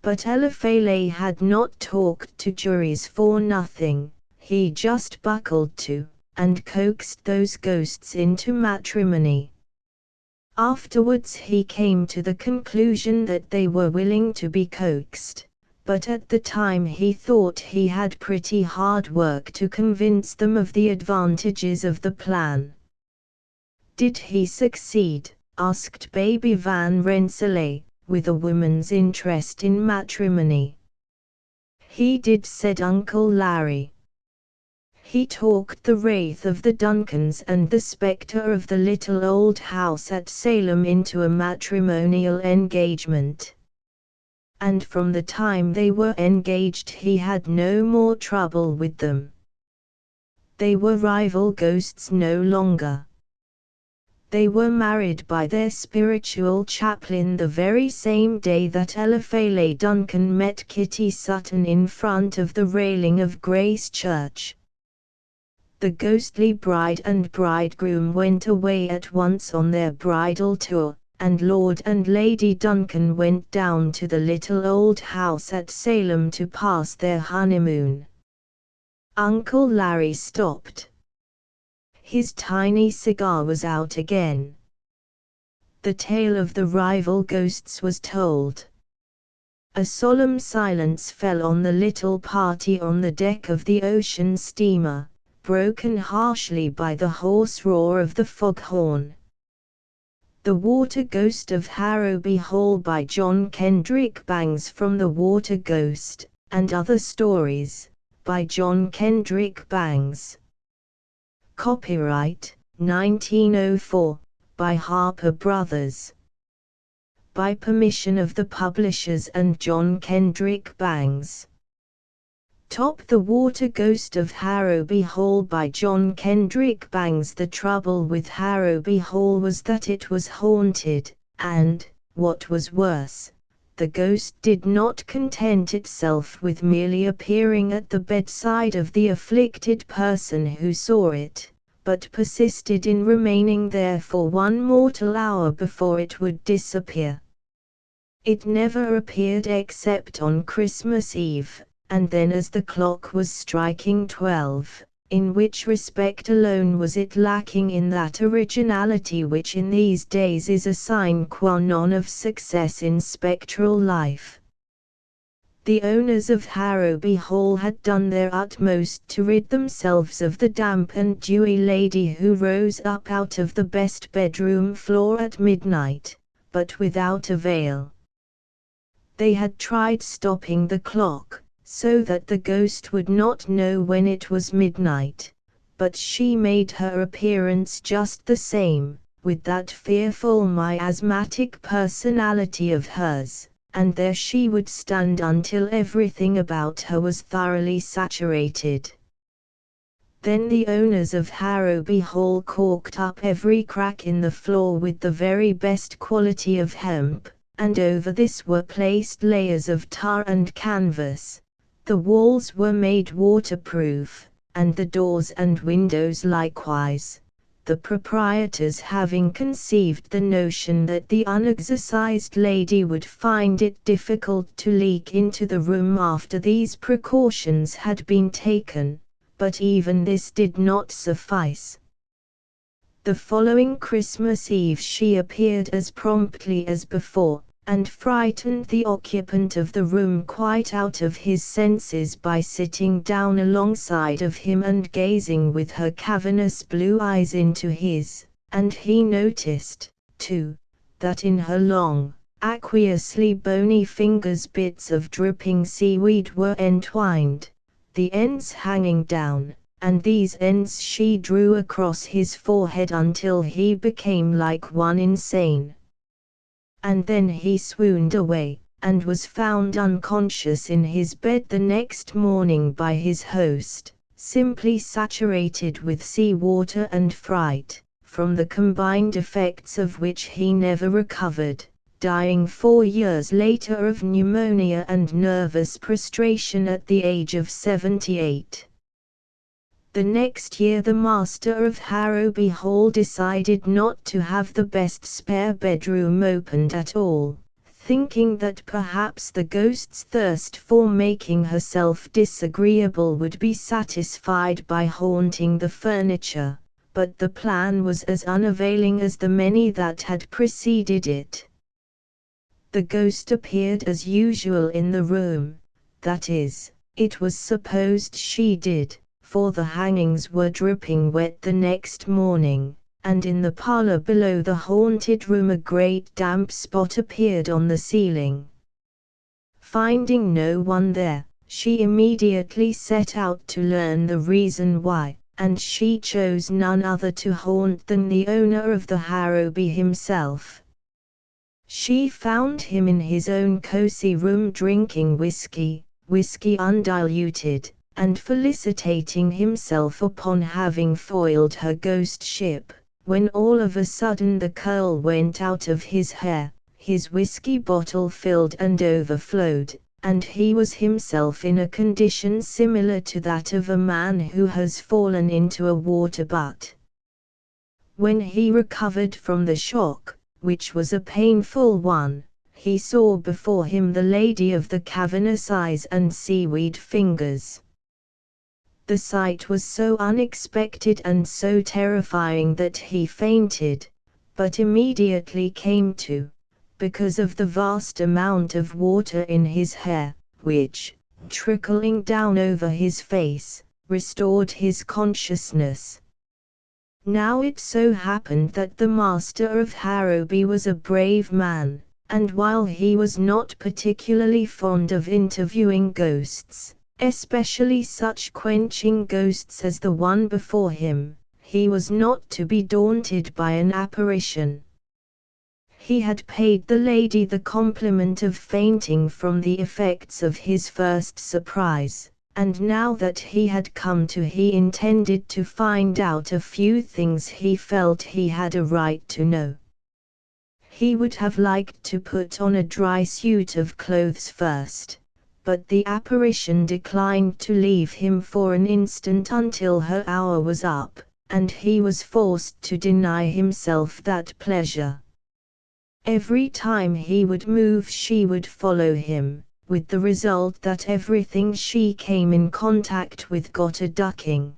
[SPEAKER 1] But Eliphele had not talked to juries for nothing. He just buckled to, and coaxed those ghosts into matrimony. Afterwards he came to the conclusion that they were willing to be coaxed, but at the time he thought he had pretty hard work to convince them of the advantages of the plan. "Did he succeed?" asked baby Van Rensselaer, with a woman's interest in matrimony. "He did," said Uncle Larry. "He talked the wraith of the Duncans and the spectre of the little old house at Salem into a matrimonial engagement. And from the time they were engaged he had no more trouble with them. They were rival ghosts no longer. They were married by their spiritual chaplain the very same day that Eliphele Duncan met Kitty Sutton in front of the railing of Grace Church. The ghostly bride and bridegroom went away at once on their bridal tour, and Lord and Lady Duncan went down to the little old house at Salem to pass their honeymoon." Uncle Larry stopped. His tiny cigar was out again. The tale of the rival ghosts was told. A solemn silence fell on the little party on the deck of the ocean steamer, broken harshly by the hoarse roar of the foghorn. The Water Ghost of Harrowby Hall by John Kendrick Bangs, from The Water Ghost, and Other Stories, by John Kendrick Bangs. Copyright, 1904, by Harper Brothers. By permission of the publishers and John Kendrick Bangs. Top The Water Ghost of Harrowby Hall by John Kendrick Bangs. The trouble with Harrowby Hall was that it was haunted, and, what was worse, the ghost did not content itself with merely appearing at the bedside of the afflicted person who saw it, but persisted in remaining there for one mortal hour before it would disappear. It never appeared except on Christmas Eve, and then as the clock was striking 12, in which respect alone was it lacking in that originality which in these days is a sine qua non of success in spectral life. The owners of Harrowby Hall had done their utmost to rid themselves of the damp and dewy lady who rose up out of the best bedroom floor at midnight, but without avail. They had tried stopping the clock, so that the ghost would not know when it was midnight, but she made her appearance just the same, with that fearful miasmatic personality of hers, and there she would stand until everything about her was thoroughly saturated. Then the owners of Harrowby Hall corked up every crack in the floor with the very best quality of hemp, and over this were placed layers of tar and canvas. The walls were made waterproof, and the doors and windows likewise, the proprietors having conceived the notion that the unexercised lady would find it difficult to leak into the room after these precautions had been taken, but even this did not suffice. The following Christmas Eve she appeared as promptly as before, and frightened the occupant of the room quite out of his senses by sitting down alongside of him and gazing with her cavernous blue eyes into his, and he noticed, too, that in her long, aqueously bony fingers bits of dripping seaweed were entwined, the ends hanging down, and these ends she drew across his forehead until he became like one insane. And then he swooned away, and was found unconscious in his bed the next morning by his host, simply saturated with sea water and fright, from the combined effects of which he never recovered, dying 4 years later of pneumonia and nervous prostration at the age of 78. The next year the master of Harrowby Hall decided not to have the best spare bedroom opened at all, thinking that perhaps the ghost's thirst for making herself disagreeable would be satisfied by haunting the furniture, but the plan was as unavailing as the many that had preceded it. The ghost appeared as usual in the room, that is, it was supposed she did, for the hangings were dripping wet the next morning, and in the parlor below the haunted room a great damp spot appeared on the ceiling. Finding no one there, she immediately set out to learn the reason why, and she chose none other to haunt than the owner of the Harrowby himself. She found him in his own cozy room drinking whiskey undiluted, and felicitating himself upon having foiled her ghost ship, when all of a sudden the curl went out of his hair, his whiskey bottle filled and overflowed, and he was himself in a condition similar to that of a man who has fallen into a water butt. When he recovered from the shock, which was a painful one, he saw before him the lady of the cavernous eyes and seaweed fingers. The sight was so unexpected and so terrifying that he fainted, but immediately came to, because of the vast amount of water in his hair, which, trickling down over his face, restored his consciousness. Now it so happened that the master of Harrowby was a brave man, and while he was not particularly fond of interviewing ghosts, especially such quenching ghosts as the one before him, he was not to be daunted by an apparition. He had paid the lady the compliment of fainting from the effects of his first surprise, and now that he had come to he intended to find out a few things he felt he had a right to know. He would have liked to put on a dry suit of clothes first, but the apparition declined to leave him for an instant until her hour was up, and he was forced to deny himself that pleasure. Every time he would move she would follow him, with the result that everything she came in contact with got a ducking.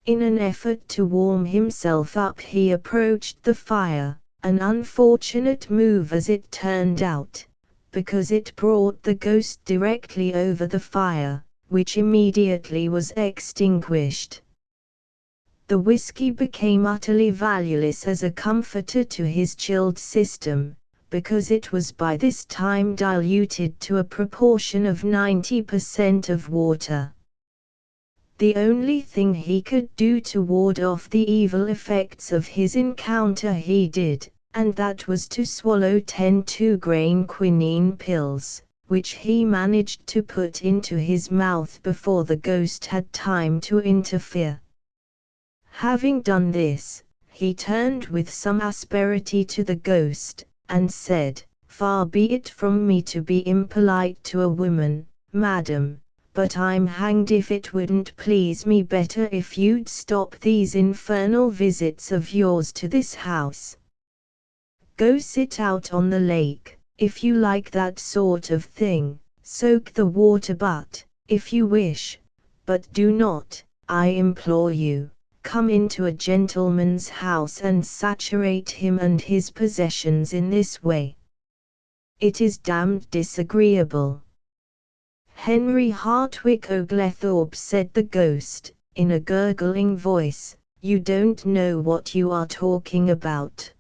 [SPEAKER 1] In an effort to warm himself up he approached the fire, an unfortunate move as it turned out, because it brought the ghost directly over the fire, which immediately was extinguished. The whiskey became utterly valueless as a comforter to his chilled system, because it was by this time diluted to a proportion of 90% of water. The only thing he could do to ward off the evil effects of his encounter he did, and that was to swallow 10 2-grain quinine pills, which he managed to put into his mouth before the ghost had time to interfere. Having done this, he turned with some asperity to the ghost, and said, "Far be it from me to be impolite to a woman, madam, but I'm hanged if it wouldn't please me better if you'd stop these infernal visits of yours to this house. Go sit out on the lake, if you like that sort of thing, soak the water butt, if you wish, but do not, I implore you, come into a gentleman's house and saturate him and his possessions in this way. It is damned disagreeable." "Henry Hartwick Oglethorpe," said the ghost, in a gurgling voice, "you don't know what you are talking about."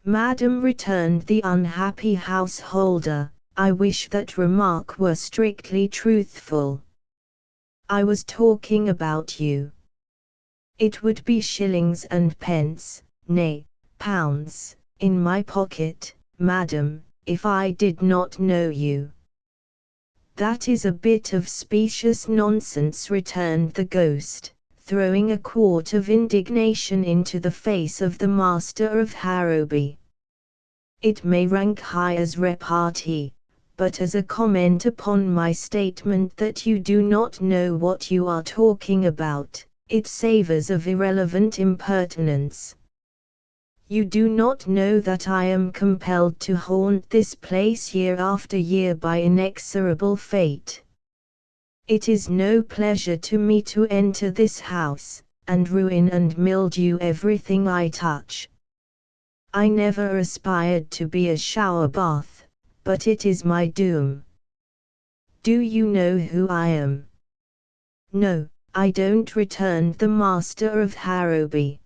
[SPEAKER 1] "Madam," returned the unhappy householder, "I wish that remark were strictly truthful. I was talking about you. It would be shillings and pence, nay, pounds, in my pocket, madam, if I did not know you." "That is a bit of specious nonsense," returned the ghost, throwing a quart of indignation into the face of the master of Harrowby. It may rank high as repartee, but as a comment upon my statement that you do not know what you are talking about, it savors of irrelevant impertinence. You do not know that I am compelled to haunt this place year after year by inexorable fate. It is no pleasure to me to enter this house, and ruin and mildew everything I touch. I never aspired to be a shower bath, but it is my doom. Do you know who I am? No, I don't, returned the master of Harrowby.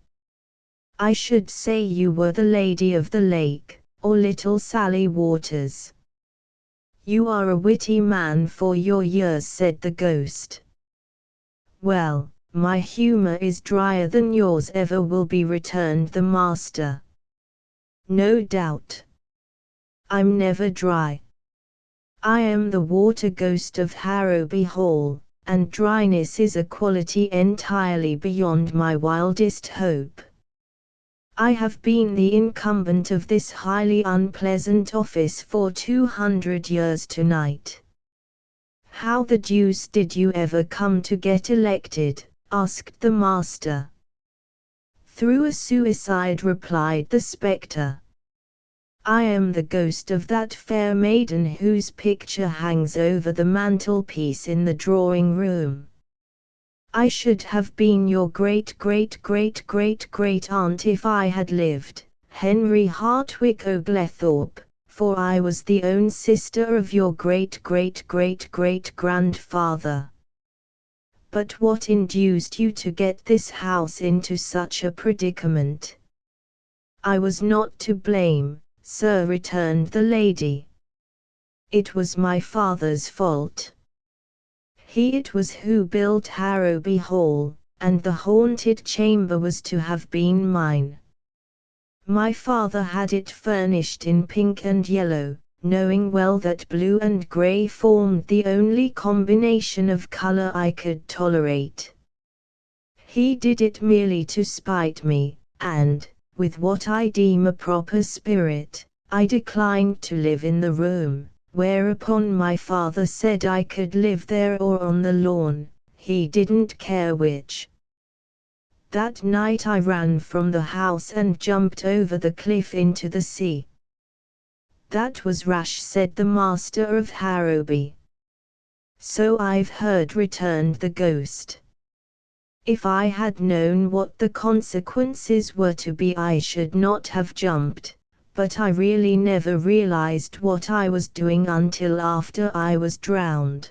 [SPEAKER 1] I should say you were the Lady of the Lake, or Little Sally Waters. You are a witty man for your years, said the ghost. Well, my humor is drier than yours ever will be, returned the master. No doubt. I'm never dry. I am the water ghost of Harrowby Hall, and dryness is a quality entirely beyond my wildest hope. I have been the incumbent of this highly unpleasant office for 200 years tonight. How the deuce did you ever come to get elected? Asked the master. Through a suicide, replied the spectre. I am the ghost of that fair maiden whose picture hangs over the mantelpiece in the drawing room. I should have been your great-great-great-great-great-aunt if I had lived, Henry Hartwick Oglethorpe, for I was the own sister of your great-great-great-great-grandfather. But what induced you to get this house into such a predicament? I was not to blame, sir, returned the lady. It was my father's fault. He it was who built Harrowby Hall, and the haunted chamber was to have been mine. My father had it furnished in pink and yellow, knowing well that blue and grey formed the only combination of colour I could tolerate. He did it merely to spite me, and, with what I deem a proper spirit, I declined to live in the room. Whereupon my father said I could live there or on the lawn, he didn't care which. That night I ran from the house and jumped over the cliff into the sea. That was rash, said the master of Harrowby. So I've heard, returned the ghost. If I had known what the consequences were to be, I should not have jumped. But I really never realized what I was doing until after I was drowned.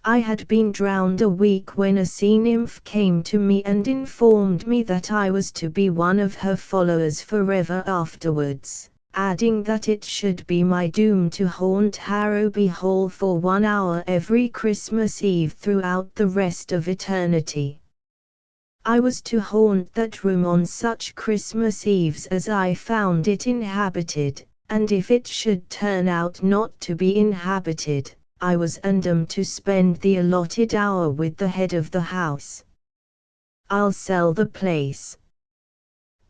[SPEAKER 1] I had been drowned a week when a sea nymph came to me and informed me that I was to be one of her followers forever afterwards, adding that it should be my doom to haunt Harrowby Hall for 1 hour every Christmas Eve throughout the rest of eternity. I was to haunt that room on such Christmas Eves as I found it inhabited, and if it should turn out not to be inhabited, I was undoomed to spend the allotted hour with the head of the house. I'll sell the place.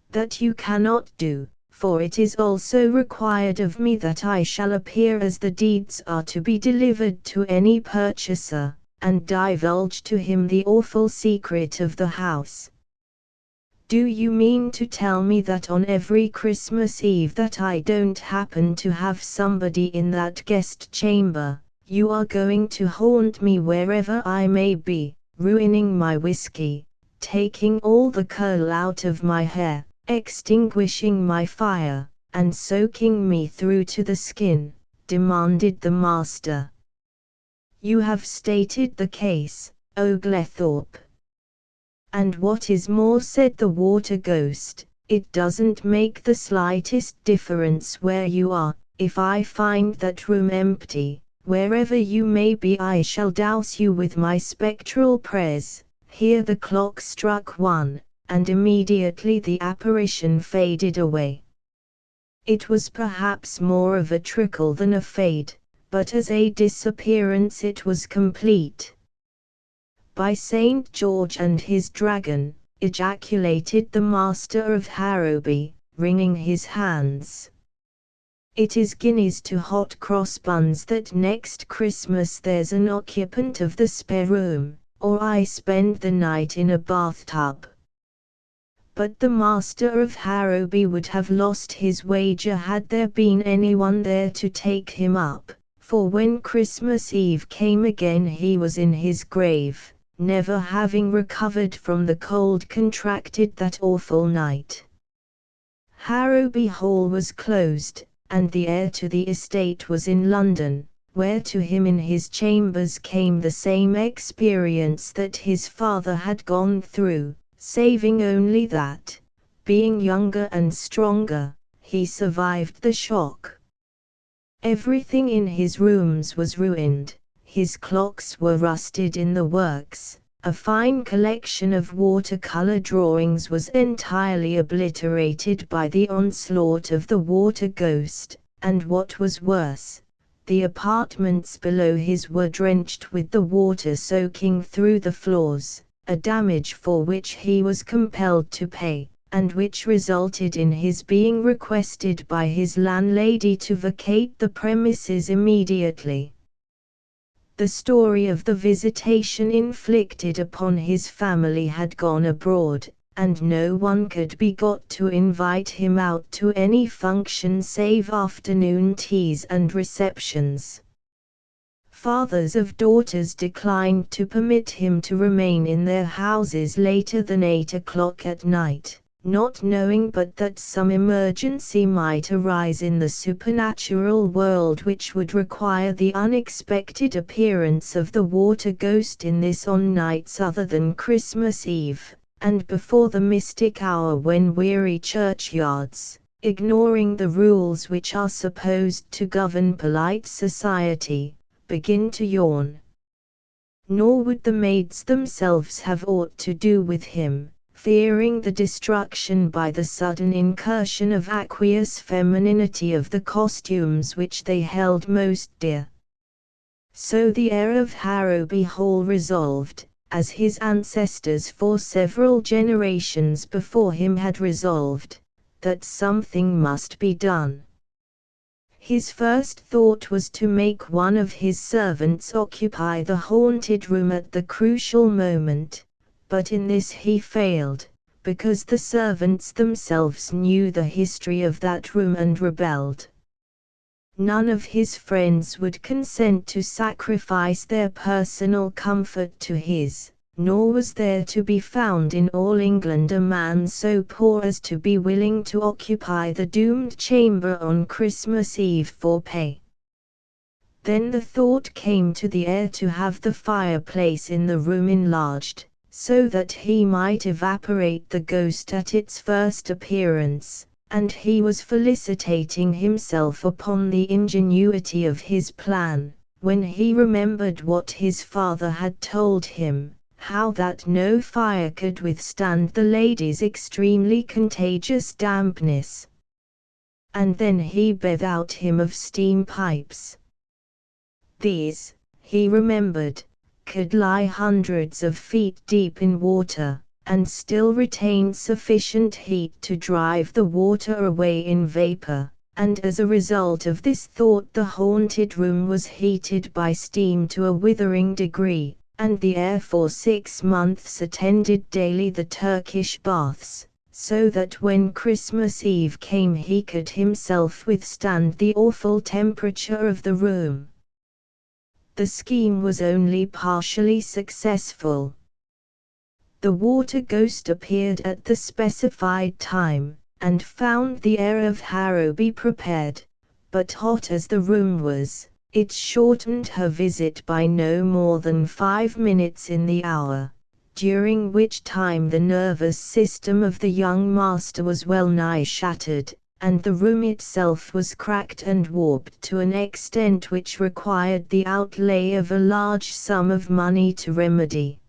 [SPEAKER 1] That you cannot do, for it is also required of me that I shall appear as the deeds are to be delivered to any purchaser, and divulge to him the awful secret of the house. Do you mean to tell me that on every Christmas Eve that I don't happen to have somebody in that guest chamber, you are going to haunt me wherever I may be, ruining my whiskey, taking all the curl out of my hair, extinguishing my fire, and soaking me through to the skin? Demanded the master. You have stated the case, Oglethorpe. And what is more, said the water ghost, it doesn't make the slightest difference where you are. If I find that room empty, wherever you may be, I shall douse you with my spectral prayers. Here the clock struck 1, and immediately the apparition faded away. It was perhaps more of a trickle than a fade, but as a disappearance it was complete. By St. George and his dragon, ejaculated the master of Harrowby, wringing his hands. It is guineas to hot cross buns that next Christmas there's an occupant of the spare room, or I spend the night in a bathtub. But the master of Harrowby would have lost his wager had there been anyone there to take him up, for when Christmas Eve came again he was in his grave, never having recovered from the cold contracted that awful night. Harrowby Hall was closed, and the heir to the estate was in London, where to him in his chambers came the same experience that his father had gone through, saving only that, being younger and stronger, he survived the shock. Everything in his rooms was ruined, his clocks were rusted in the works, a fine collection of watercolor drawings was entirely obliterated by the onslaught of the water ghost, and what was worse, the apartments below his were drenched with the water soaking through the floors, a damage for which he was compelled to pay, and which resulted in his being requested by his landlady to vacate the premises immediately. The story of the visitation inflicted upon his family had gone abroad, and no one could be got to invite him out to any function save afternoon teas and receptions. Fathers of daughters declined to permit him to remain in their houses later than 8 o'clock at night, not knowing but that some emergency might arise in the supernatural world which would require the unexpected appearance of the water ghost in this on nights other than Christmas Eve, and before the mystic hour when weary churchyards, ignoring the rules which are supposed to govern polite society, begin to yawn. Nor would the maids themselves have aught to do with him, fearing the destruction by the sudden incursion of aqueous femininity of the costumes which they held most dear. So the heir of Harrowby Hall resolved, as his ancestors for several generations before him had resolved, that something must be done. His first thought was to make one of his servants occupy the haunted room at the crucial moment, but in this he failed, because the servants themselves knew the history of that room and rebelled. None of his friends would consent to sacrifice their personal comfort to his, nor was there to be found in all England a man so poor as to be willing to occupy the doomed chamber on Christmas Eve for pay. Then the thought came to the heir to have the fireplace in the room enlarged, so that he might evaporate the ghost at its first appearance, and he was felicitating himself upon the ingenuity of his plan, when he remembered what his father had told him, how that no fire could withstand the lady's extremely contagious dampness. And then he bethought him of steam pipes. These, he remembered, could lie hundreds of feet deep in water, and still retain sufficient heat to drive the water away in vapor, and as a result of this thought the haunted room was heated by steam to a withering degree, and the heir for 6 months attended daily the Turkish baths, so that when Christmas Eve came he could himself withstand the awful temperature of the room. The scheme was only partially successful. The water ghost appeared at the specified time, and found the heir of Harrowby prepared, but hot as the room was, it shortened her visit by no more than 5 minutes in the hour, during which time the nervous system of the young master was well nigh shattered, and the room itself was cracked and warped to an extent which required the outlay of a large sum of money to remedy.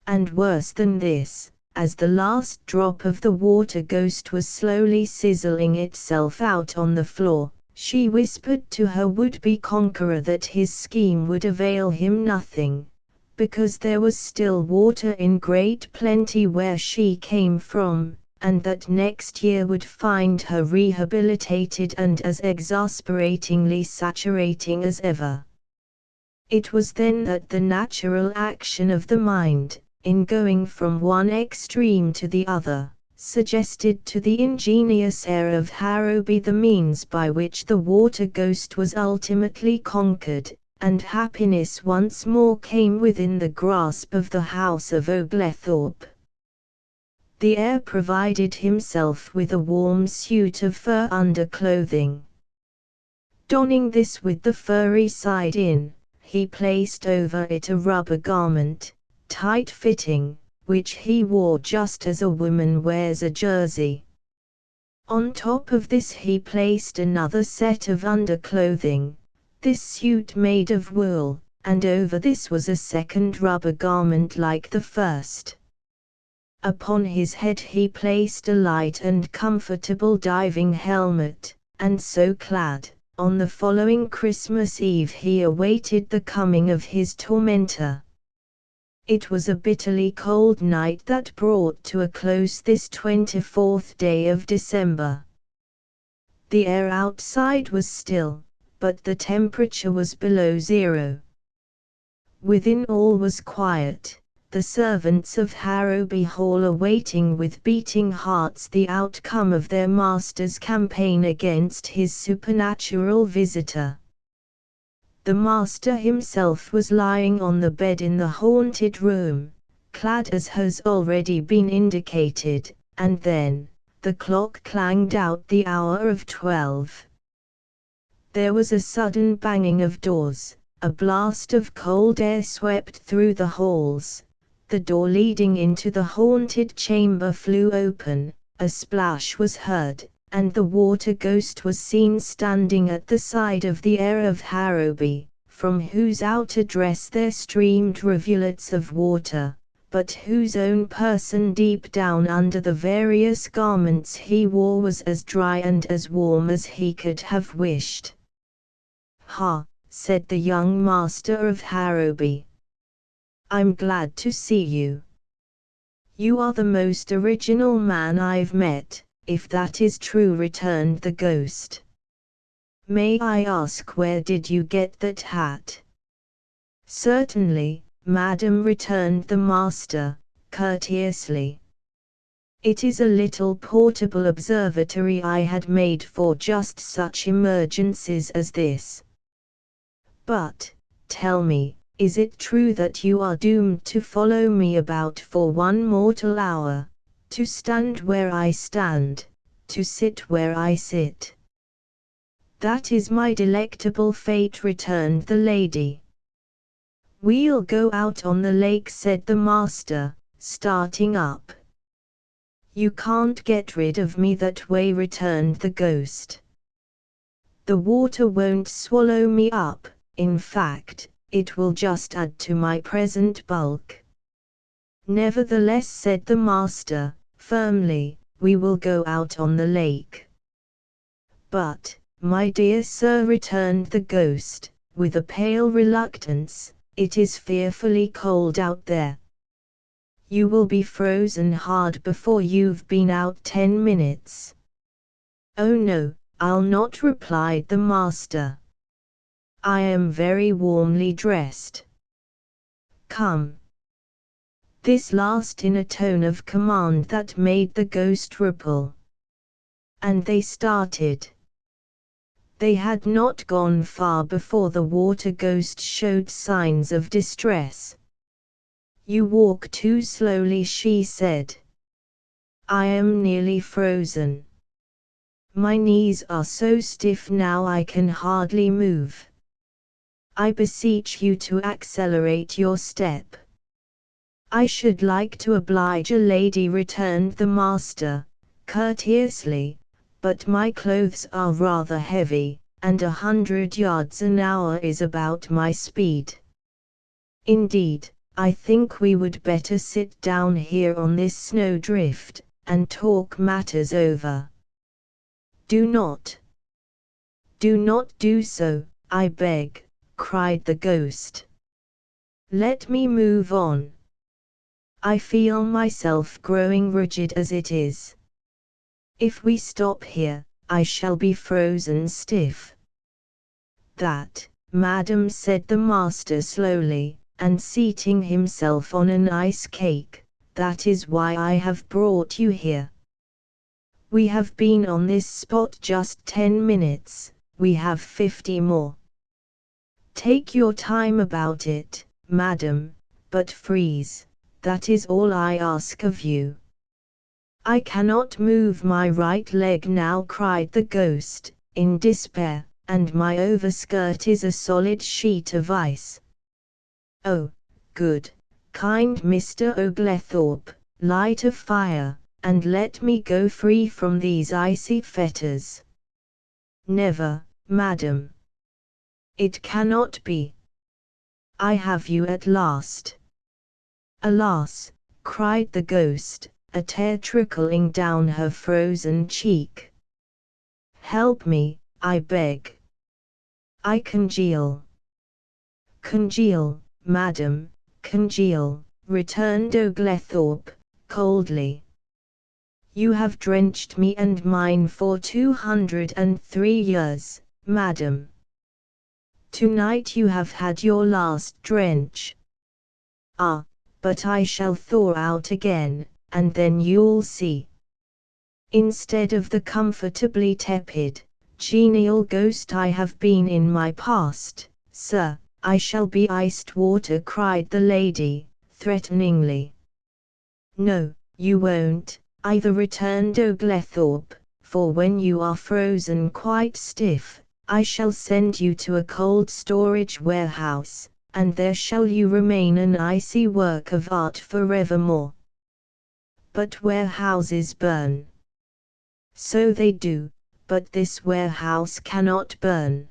[SPEAKER 1] And worse than this, as the last drop of the water ghost was slowly sizzling itself out on the floor, she whispered to her would-be conqueror that his scheme would avail him nothing, because there was still water in great plenty where she came from, and that next year would find her rehabilitated and as exasperatingly saturating as ever. It was then that the natural action of the mind, in going from one extreme to the other, suggested to the ingenious heir of Harrowby the means by which the water ghost was ultimately conquered, and happiness once more came within the grasp of the house of Oglethorpe. The heir provided himself with a warm suit of fur underclothing. Donning this with the furry side in, he placed over it a rubber garment, tight-fitting, which he wore just as a woman wears a jersey. On top of this he placed another set of underclothing, this suit made of wool, and over this was a second rubber garment like the first. Upon his head he placed a light and comfortable diving helmet, and so clad, on the following Christmas Eve he awaited the coming of his tormentor. It was a bitterly cold night that brought to a close this 24th day of December. The air outside was still, but the temperature was below zero. Within all was quiet, the servants of Harrowby Hall awaiting with beating hearts the outcome of their master's campaign against his supernatural visitor. The master himself was lying on the bed in the haunted room, clad as has already been indicated, and then, the clock clanged out the hour of 12. There was a sudden banging of doors, a blast of cold air swept through the halls, the door leading into the haunted chamber flew open, a splash was heard, and the water ghost was seen standing at the side of the heir of Harrowby, from whose outer dress there streamed rivulets of water, but whose own person deep down under the various garments he wore was as dry and as warm as he could have wished. "Ha," said the young master of Harrowby. "I'm glad to see you. You are the most original man I've met, if that is true," returned the ghost. "May I ask where did you get that hat?" "Certainly, madam," returned the master, courteously. "It is a little portable observatory I had made for just such emergencies as this. But, tell me, is it true that you are doomed to follow me about for one mortal hour, to stand where I stand, to sit where I sit?" "That is my delectable fate," returned the lady. "We'll go out on the lake," said the master, starting up. "You can't get rid of me that way," returned the ghost. "The water won't swallow me up, in fact, it will just add to my present bulk." "Nevertheless," said the master, firmly, "we will go out on the lake." "But, my dear sir," returned the ghost, with a pale reluctance, "it is fearfully cold out there. You will be frozen hard before you've been out 10 minutes. "Oh no, I'll not," replied the master. "I am very warmly dressed. Come." This last in a tone of command that made the ghost ripple. And they started. They had not gone far before the water ghost showed signs of distress. "You walk too slowly," she said. "I am nearly frozen. My knees are so stiff now I can hardly move. I beseech you to accelerate your step." "I should like to oblige a lady," returned the master, courteously, "but my clothes are rather heavy, and 100 yards an hour is about my speed. Indeed, I think we would better sit down here on this snowdrift, and talk matters over." Do not do so, I beg," cried the ghost. "Let me move on. I feel myself growing rigid as it is." If we stop here, I shall be frozen stiff. That, madam, said the master slowly, and seating himself on an ice cake, that is why I have brought you here. We have been on this spot just 10 minutes, we have 50 more. Take your time about it, madam, but freeze, that is all I ask of you. I cannot move my right leg now, cried the ghost, in despair, and my overskirt is a solid sheet of ice. Oh, good, kind Mr. Oglethorpe, light a fire, and let me go free from these icy fetters. Never, madam. It cannot be. I have you at last. Alas, cried the ghost, a tear trickling down her frozen cheek. Help me, I beg. I congeal. Congeal, madam, congeal, returned Oglethorpe, coldly. You have drenched me and mine for 203 years, madam. Tonight you have had your last drench. Ah, but I shall thaw out again, and then you'll see. Instead of the comfortably tepid, genial ghost I have been in my past, sir, I shall be iced water, cried the lady, threateningly. No, you won't, either, returned Oglethorpe, for when you are frozen quite stiff, I shall send you to a cold storage warehouse, and there shall you remain an icy work of art forevermore. But warehouses burn. So they do, but this warehouse cannot burn.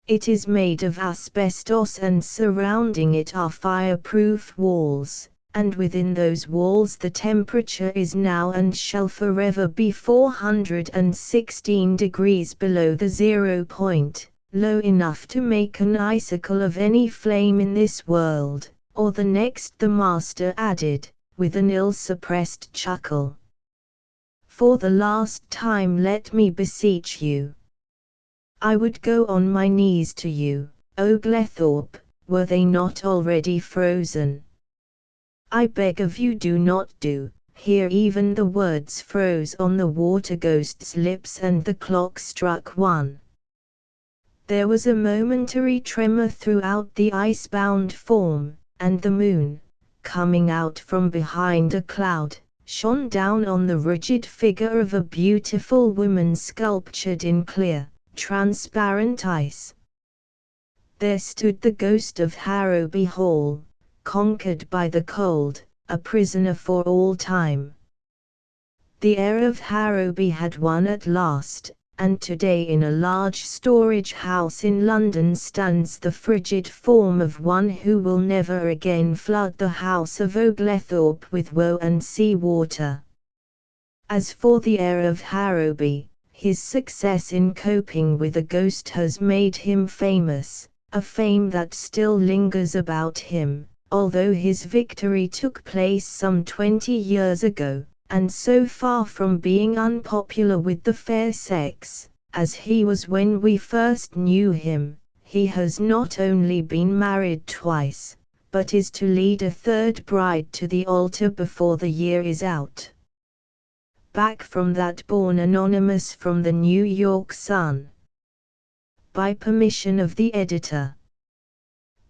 [SPEAKER 1] It is made of asbestos and surrounding it are fireproof walls, and within those walls the temperature is now and shall forever be 416 degrees below the 0 point, low enough to make an icicle of any flame in this world, or the next, the master added, with an ill-suppressed chuckle. For the last time let me beseech you. I would go on my knees to you, Oglethorpe, were they not already frozen. I beg of you, do not do. Here even the words froze on the water ghost's lips and the clock struck 1. There was a momentary tremor throughout the ice-bound form, and the moon, coming out from behind a cloud, shone down on the rigid figure of a beautiful woman sculptured in clear, transparent ice. There stood the ghost of Harrowby Hall, conquered by the cold, a prisoner for all time. The heir of Harrowby had won at last, and today in a large storage house in London stands the frigid form of one who will never again flood the house of Oglethorpe with woe and sea water. As for the heir of Harrowby, his success in coping with a ghost has made him famous, a fame that still lingers about him, although his victory took place some 20 years ago, and so far from being unpopular with the fair sex, as he was when we first knew him, he has not only been married twice, but is to lead a third bride to the altar before the year is out. Back from that, born anonymous from the New York Sun. By permission of the editor.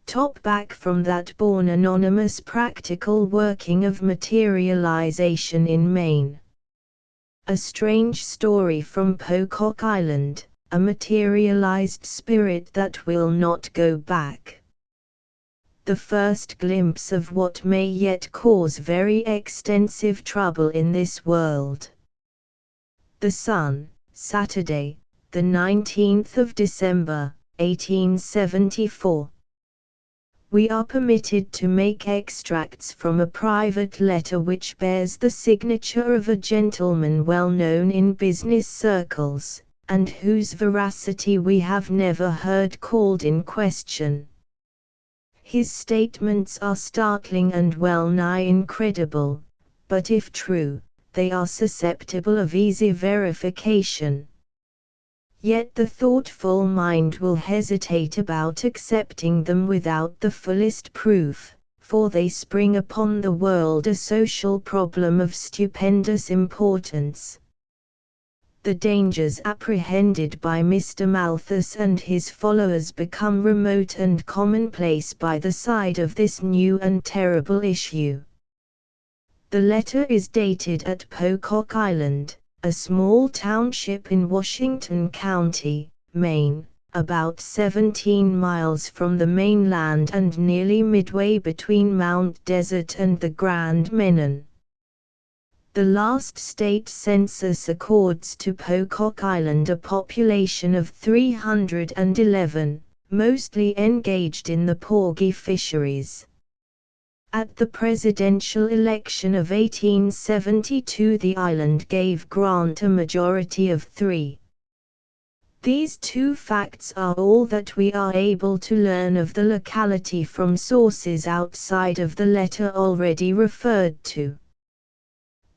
[SPEAKER 1] Top back from that, born anonymous, practical working of materialization in Maine. A strange story from Pocock Island, a materialized spirit that will not go back. The first glimpse of what may yet cause very extensive trouble in this world. The Sun, Saturday, the 19th of December, 1874. We are permitted to make extracts from a private letter which bears the signature of a gentleman well known in business circles, and whose veracity we have never heard called in question. His statements are startling and well nigh incredible, but if true, they are susceptible of easy verification. Yet the thoughtful mind will hesitate about accepting them without the fullest proof, for they spring upon the world a social problem of stupendous importance. The dangers apprehended by Mr. Malthus and his followers become remote and commonplace by the side of this new and terrible issue. The letter is dated at Pocock Island, a small township in Washington County, Maine, about 17 miles from the mainland and nearly midway between Mount Desert and the Grand Menon. The last state census accords to Pocock Island a population of 311, mostly engaged in the porgy fisheries. At the presidential election of 1872 the island gave Grant a majority of 3. These two facts are all that we are able to learn of the locality from sources outside of the letter already referred to.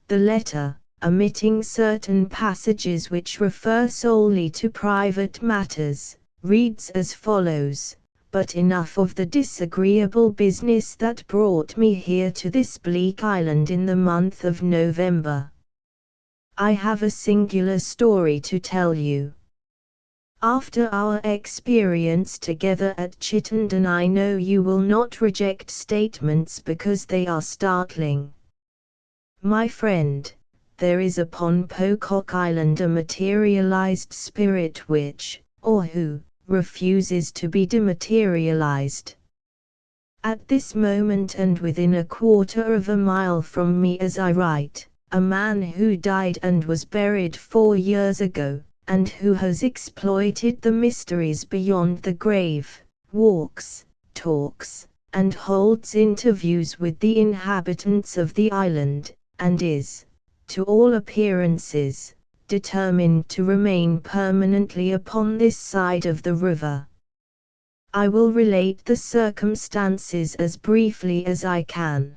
[SPEAKER 1] The letter, omitting certain passages which refer solely to private matters, reads as follows: "But enough of the disagreeable business that brought me here to this bleak island in the month of November. I have a singular story to tell you. After our experience together at Chittenden, I know you will not reject statements because they are startling. My friend, there is upon Pocock Island a materialized spirit which, or who, refuses to be dematerialized. At this moment and within a quarter of a mile from me as I write, a man who died and was buried 4 years ago, and who has exploited the mysteries beyond the grave, walks, talks, and holds interviews with the inhabitants of the island, and is, to all appearances, determined to remain permanently upon this side of the river. I will relate the circumstances as briefly as I can.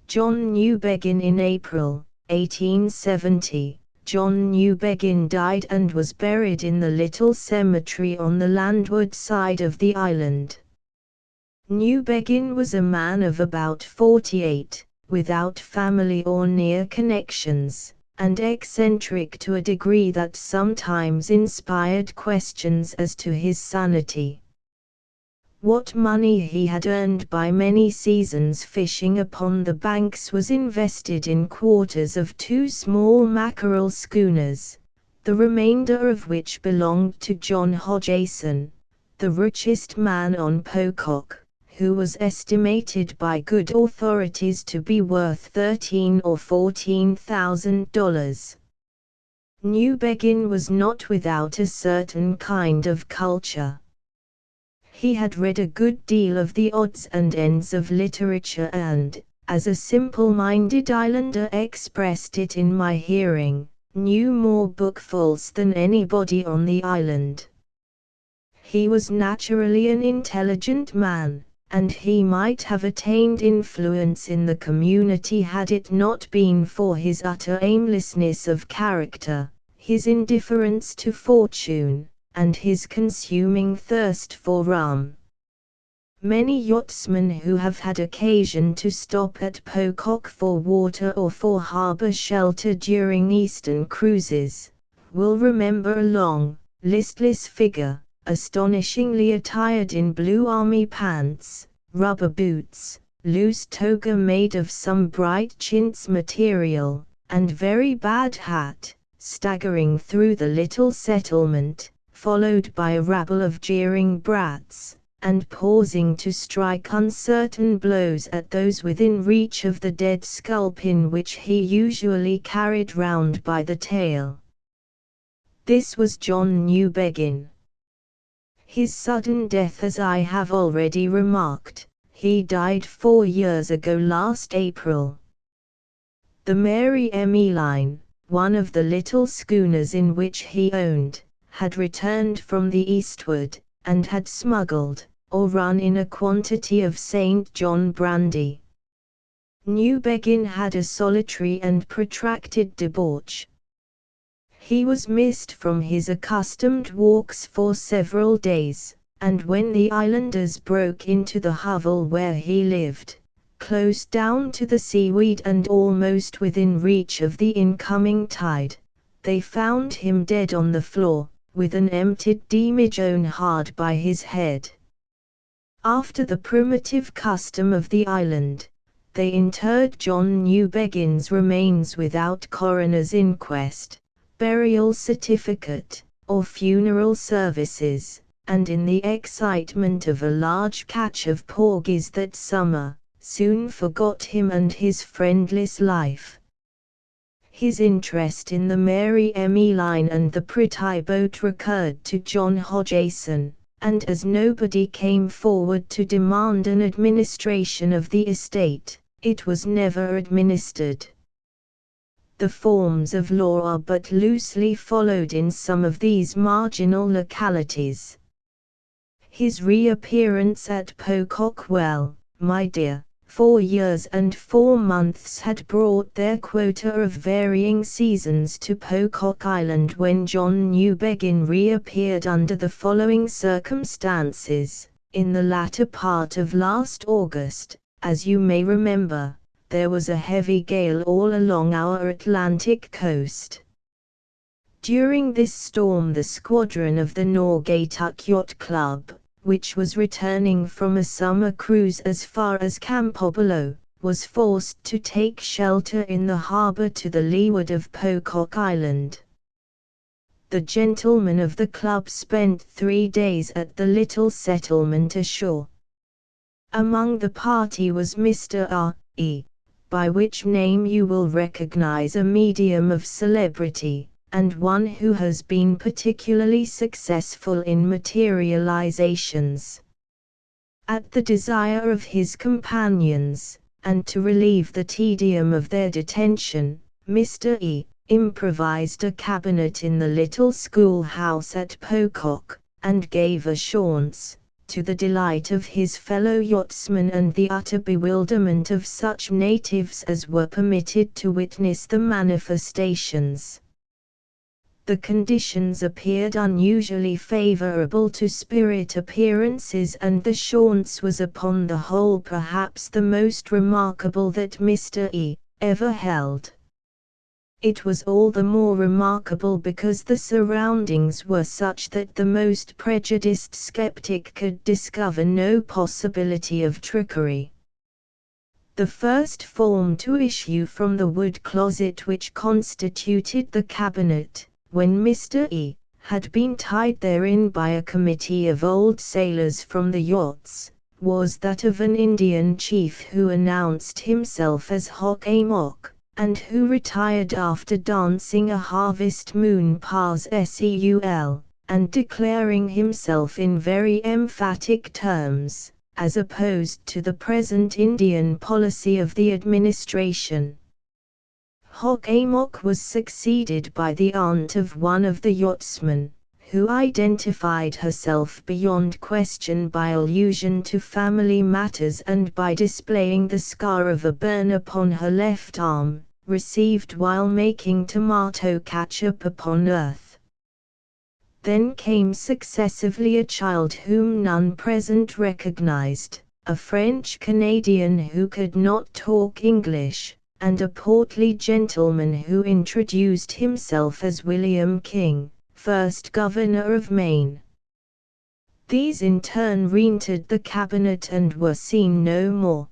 [SPEAKER 1] John Newbegin in April, 1870, John Newbegin died and was buried in the little cemetery on the landward side of the island. Newbegin was a man of about 48, without family or near connections, and eccentric to a degree that sometimes inspired questions as to his sanity. What money he had earned by many seasons fishing upon the banks was invested in quarters of 2 small mackerel schooners, the remainder of which belonged to John Hodgson, the richest man on Pocock, who was estimated by good authorities to be worth $13,000 or $14,000. Newbegin was not without a certain kind of culture. He had read a good deal of the odds and ends of literature and, as a simple-minded islander expressed it in my hearing, knew more bookfuls than anybody on the island. He was naturally an intelligent man, and he might have attained influence in the community had it not been for his utter aimlessness of character, his indifference to fortune, and his consuming thirst for rum. Many yachtsmen who have had occasion to stop at Pocock for water or for harbor shelter during Eastern cruises, will remember a long, listless figure, astonishingly attired in blue army pants, rubber boots, loose toga made of some bright chintz material, and very bad hat, staggering through the little settlement, followed by a rabble of jeering brats, and pausing to strike uncertain blows at those within reach of the dead sculpin which he usually carried round by the tail. This was John Newbegin. His sudden death, as I have already remarked, he died 4 years ago last April. The Mary Emmeline, one of the little schooners in which he owned, had returned from the eastward, and had smuggled, or run in a quantity of St. John brandy. Newbegin had a solitary and protracted debauch. He was missed from his accustomed walks for several days, and when the islanders broke into the hovel where he lived, close down to the seaweed and almost within reach of the incoming tide, they found him dead on the floor, with an emptied demijohn hard by his head. After the primitive custom of the island, they interred John Newbegin's remains without coroner's inquest, burial certificate, or funeral services, and in the excitement of a large catch of porgies that summer, soon forgot him and his friendless life. His interest in the Mary Emmeline and the Pretty Boat recurred to John Hodgson, and as nobody came forward to demand an administration of the estate, it was never administered. The forms of law are but loosely followed in some of these marginal localities. His reappearance at Pocock Well, my dear, 4 years and 4 months had brought their quota of varying seasons to Pocock Island when John Newbegin reappeared under the following circumstances. In the latter part of last August, as you may remember, there was a heavy gale all along our Atlantic coast. During this storm the squadron of the Naugatuck Yacht Club, which was returning from a summer cruise as far as Campobello, was forced to take shelter in the harbour to the leeward of Pocock Island. The gentlemen of the club spent 3 days at the little settlement ashore. Among the party was Mr. R.E., by which name you will recognize a medium of celebrity, and one who has been particularly successful in materializations. At the desire of his companions, and to relieve the tedium of their detention, Mr. E. improvised a cabinet in the little schoolhouse at Pocock, and gave a séance, to the delight of his fellow yachtsmen and the utter bewilderment of such natives as were permitted to witness the manifestations. The conditions appeared unusually favorable to spirit appearances, and the séance was upon the whole perhaps the most remarkable that Mr. E. ever held. It was all the more remarkable because the surroundings were such that the most prejudiced skeptic could discover no possibility of trickery. The first form to issue from the wood closet which constituted the cabinet, when Mr. E. had been tied therein by a committee of old sailors from the yachts, was that of an Indian chief who announced himself as Hockamock, and who retired after dancing a harvest moon pas seul, and declaring himself in very emphatic terms, as opposed to the present Indian policy of the administration. Hockamock was succeeded by the aunt of one of the yachtsmen, who identified herself beyond question by allusion to family matters and by displaying the scar of a burn upon her left arm, received while making tomato ketchup upon earth. Then came successively a child whom none present recognized, a French Canadian who could not talk English, and a portly gentleman who introduced himself as William King, first Governor of Maine. These in turn re-entered the cabinet and were seen no more.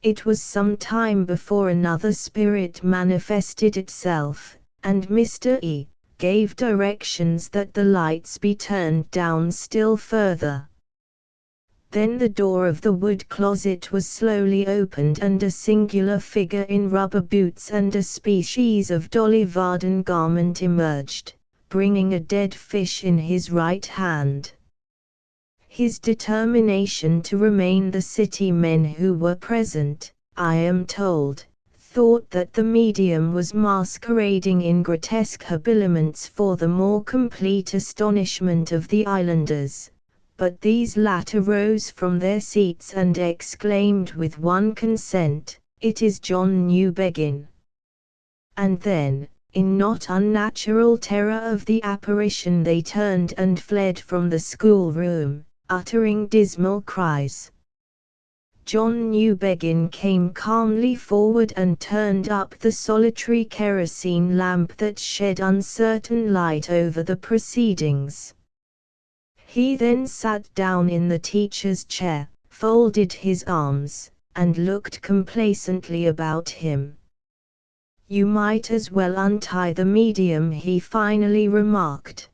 [SPEAKER 1] It was some time before another spirit manifested itself, and Mr. E. gave directions that the lights be turned down still further. Then the door of the wood closet was slowly opened and a singular figure in rubber boots and a species of Dolly Varden garment emerged, bringing a dead fish in his right hand. His determination to remain the city men who were present, I am told, thought that the medium was masquerading in grotesque habiliments for the more complete astonishment of the islanders. But these latter rose from their seats and exclaimed with one consent, it is John Newbegin." And then, in not unnatural terror of the apparition, they turned and fled from the schoolroom, uttering dismal cries. John Newbegin came calmly forward and turned up the solitary kerosene lamp that shed uncertain light over the proceedings. He then sat down in the teacher's chair, folded his arms, and looked complacently about him. "You might as well untie the medium," he finally remarked.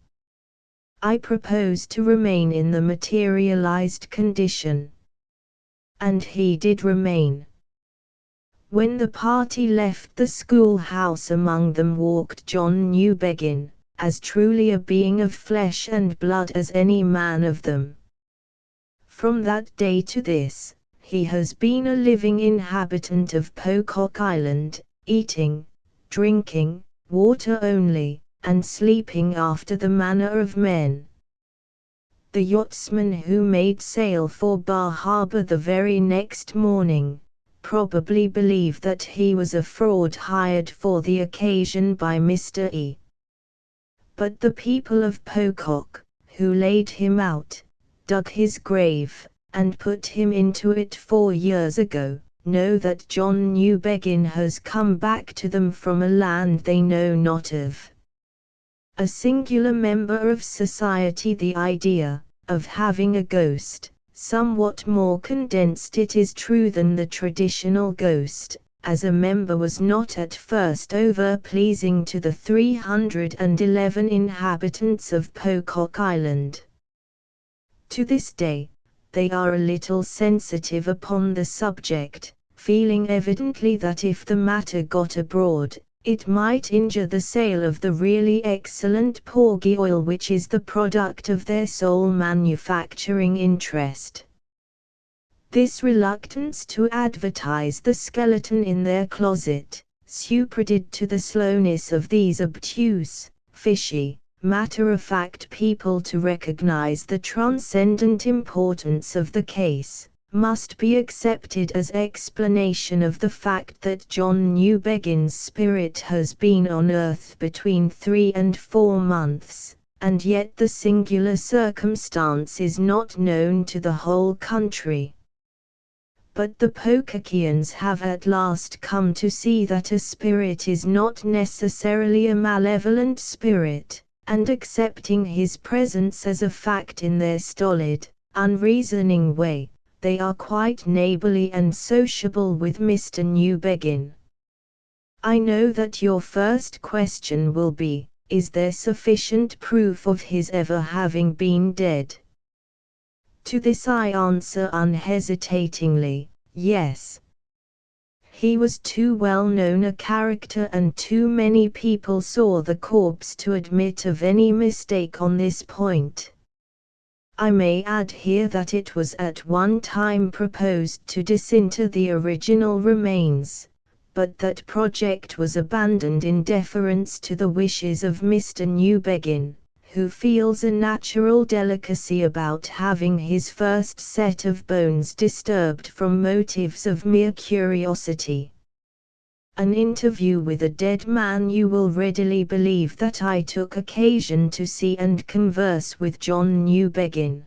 [SPEAKER 1] "I propose to remain in the materialized condition." And he did remain. When the party left the schoolhouse, among them walked John Newbegin, as truly a being of flesh and blood as any man of them. From that day to this, he has been a living inhabitant of Pocock Island, eating, drinking, water only, and sleeping after the manner of men. The yachtsmen who made sail for Bar Harbor the very next morning, probably believe that he was a fraud hired for the occasion by Mr. E. But the people of Pocock, who laid him out, dug his grave, and put him into it 4 years ago, know that John Newbegin has come back to them from a land they know not of. A singular member of society. The idea of having a ghost, somewhat more condensed it is true than the traditional ghost, as a member, was not at first over-pleasing to the 311 inhabitants of Pocock Island. To this day, they are a little sensitive upon the subject, feeling evidently that if the matter got abroad, it might injure the sale of the really excellent porgy oil which is the product of their sole manufacturing interest. This reluctance to advertise the skeleton in their closet, superadded to the slowness of these obtuse, fishy, matter-of-fact people to recognize the transcendent importance of the case, must be accepted as explanation of the fact that John Newbegin's spirit has been on earth between 3 and 4 months, and yet the singular circumstance is not known to the whole country. But the Pocockians have at last come to see that a spirit is not necessarily a malevolent spirit, and accepting his presence as a fact in their stolid, unreasoning way, they are quite neighborly and sociable with Mr. Newbegin. I know that your first question will be, is there sufficient proof of his ever having been dead? To this I answer unhesitatingly, yes. He was too well known a character and too many people saw the corpse to admit of any mistake on this point. I may add here that it was at one time proposed to disinter the original remains, but that project was abandoned in deference to the wishes of Mr. Newbegin, who feels a natural delicacy about having his first set of bones disturbed from motives of mere curiosity. An interview with a dead man. You will readily believe that I took occasion to see and converse with John Newbegin.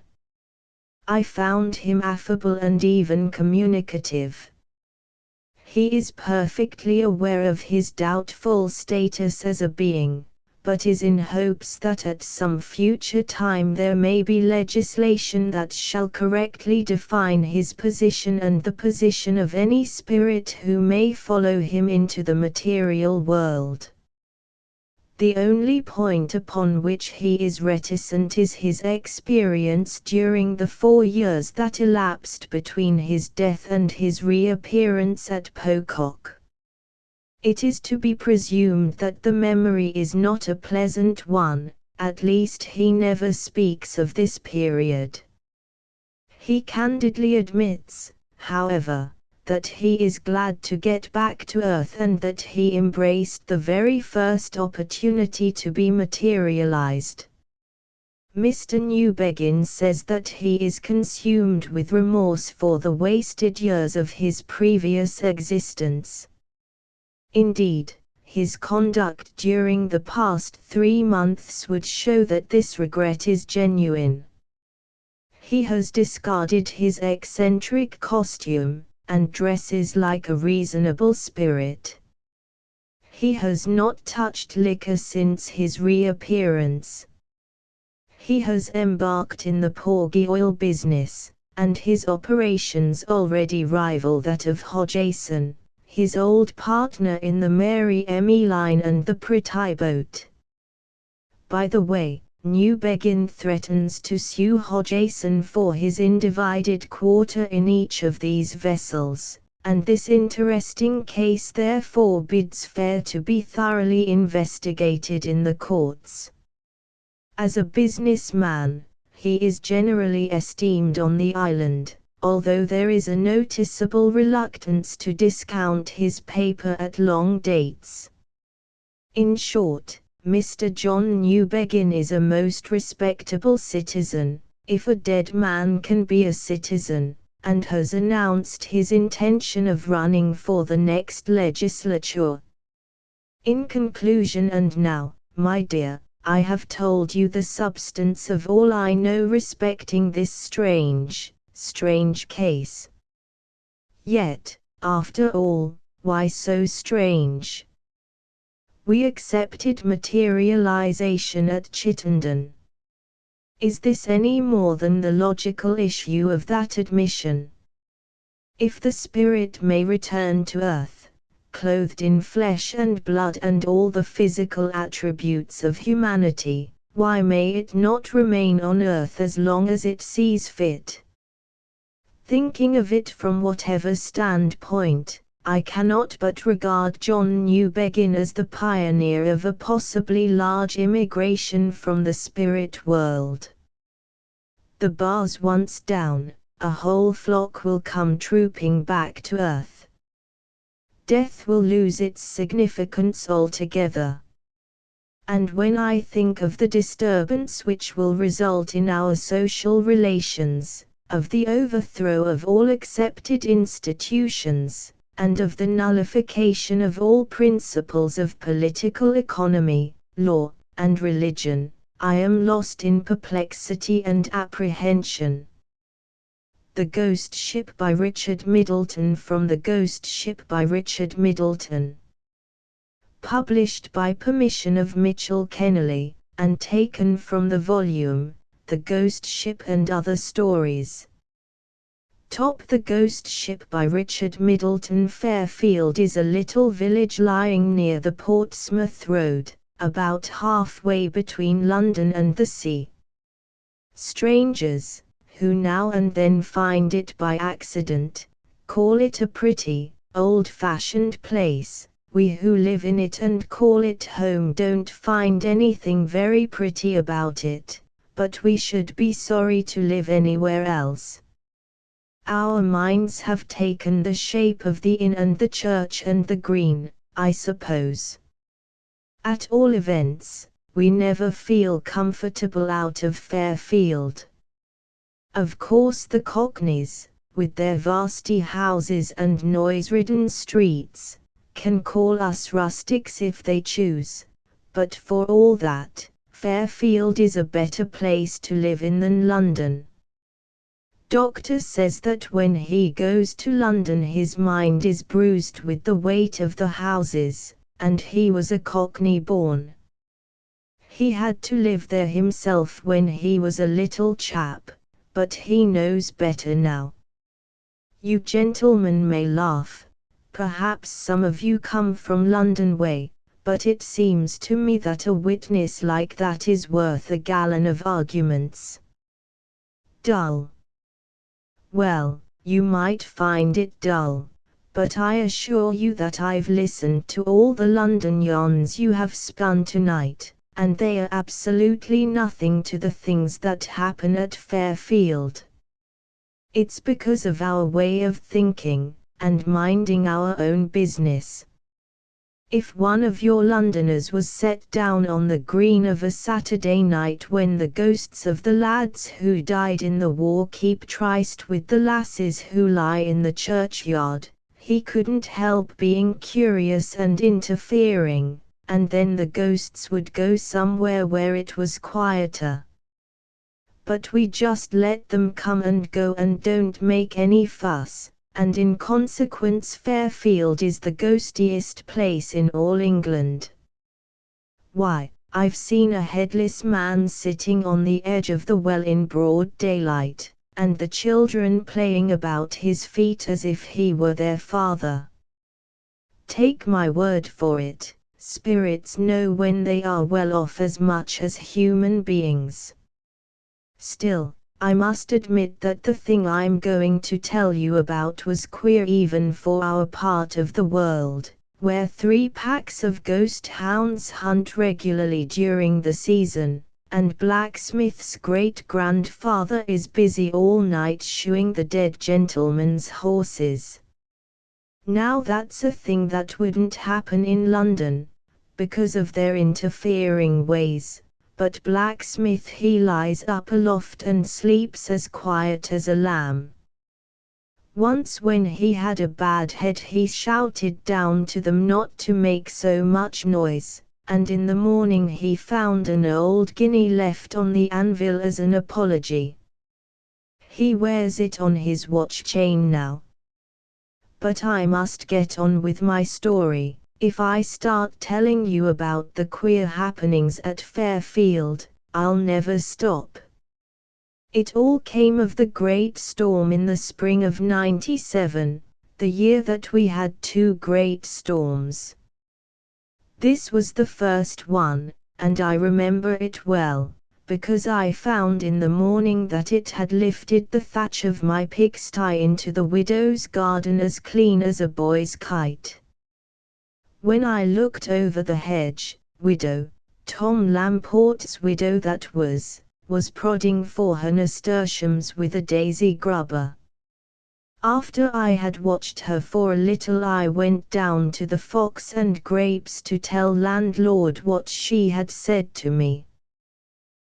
[SPEAKER 1] I found him affable and even communicative. He is perfectly aware of his doubtful status as a being, but is in hopes that at some future time there may be legislation that shall correctly define his position and the position of any spirit who may follow him into the material world. The only point upon which he is reticent is his experience during the 4 years that elapsed between his death and his reappearance at Pocock. It is to be presumed that the memory is not a pleasant one, at least he never speaks of this period. He candidly admits, however, that he is glad to get back to earth and that he embraced the very first opportunity to be materialized. Mr. Newbegin says that he is consumed with remorse for the wasted years of his previous existence. Indeed, his conduct during the past 3 months would show that this regret is genuine. He has discarded his eccentric costume, and dresses like a reasonable spirit. He has not touched liquor since his reappearance. He has embarked in the porgy oil business, and his operations already rival that of Hodgson, his old partner in the Mary Emmy line and the Pretty Boat. By the way, Newbegin threatens to sue Hodgson for his undivided quarter in each of these vessels, and this interesting case therefore bids fair to be thoroughly investigated in the courts. As a businessman, he is generally esteemed on the island, although there is a noticeable reluctance to discount his paper at long dates. In short, Mr. John Newbegin is a most respectable citizen, if a dead man can be a citizen, and has announced his intention of running for the next legislature. In conclusion, and now, my dear, I have told you the substance of all I know respecting this strange case. Yet, after all, why so strange? We accepted materialization at Chittenden. Is this any more than the logical issue of that admission? If the spirit may return to earth, clothed in flesh and blood and all the physical attributes of humanity, why may it not remain on earth as long as it sees fit? Thinking of it from whatever standpoint, I cannot but regard John Newbegin as the pioneer of a possibly large immigration from the spirit world. The bars once down, a whole flock will come trooping back to earth. Death will lose its significance altogether. And when I think of the disturbance which will result in our social relations, of the overthrow of all accepted institutions, and of the nullification of all principles of political economy, law, and religion, I am lost in perplexity and apprehension. The Ghost Ship by Richard Middleton, from The Ghost Ship by Richard Middleton. Published by permission of Mitchell Kennelly, and taken from the volume, The Ghost Ship and Other Stories. Top. The Ghost Ship by Richard Middleton. Fairfield is a little village lying near the Portsmouth Road, about halfway between London and the sea. Strangers, who now and then find it by accident, call it a pretty, old-fashioned place. We who live in it and call it home don't find anything very pretty about it, but we should be sorry to live anywhere else. Our minds have taken the shape of the inn and the church and the green, I suppose. At all events, we never feel comfortable out of Fairfield. Of course the Cockneys, with their vasty houses and noise-ridden streets, can call us rustics if they choose, but for all that, Fairfield is a better place to live in than London. Doctor says that when he goes to London his mind is bruised with the weight of the houses, and he was a Cockney born. He had to live there himself when he was a little chap, but he knows better now. You gentlemen may laugh, perhaps some of you come from London way, but it seems to me that a witness like that is worth a gallon of arguments. Dull. Well, you might find it dull, but I assure you that I've listened to all the London yarns you have spun tonight, and they are absolutely nothing to the things that happen at Fairfield. It's because of our way of thinking, and minding our own business. If one of your Londoners was set down on the green of a Saturday night when the ghosts of the lads who died in the war keep tryst with the lasses who lie in the churchyard, he couldn't help being curious and interfering, and then the ghosts would go somewhere where it was quieter. But we just let them come and go and don't make any fuss, and in consequence Fairfield is the ghostiest place in all England. Why, I've seen a headless man sitting on the edge of the well in broad daylight, and the children playing about his feet as if he were their father. Take my word for it, spirits know when they are well off as much as human beings. Still, I must admit that the thing I'm going to tell you about was queer even for our part of the world, where 3 packs of ghost hounds hunt regularly during the season, and Blacksmith's great-grandfather is busy all night shoeing the dead gentlemen's horses. Now that's a thing that wouldn't happen in London, because of their interfering ways. But Blacksmith he lies up aloft and sleeps as quiet as a lamb. Once when he had a bad head he shouted down to them not to make so much noise, and in the morning he found an old guinea left on the anvil as an apology. He wears it on his watch chain now. But I must get on with my story. If I start telling you about the queer happenings at Fairfield, I'll never stop. It all came of the great storm in the spring of '97, the year that we had 2 great storms. This was the first one, and I remember it well, because I found in the morning that it had lifted the thatch of my pigsty into the widow's garden as clean as a boy's kite. When I looked over the hedge, widow, Tom Lamport's widow that was prodding for her nasturtiums with a daisy grubber. After I had watched her for a little I went down to the Fox and Grapes to tell landlord what she had said to me.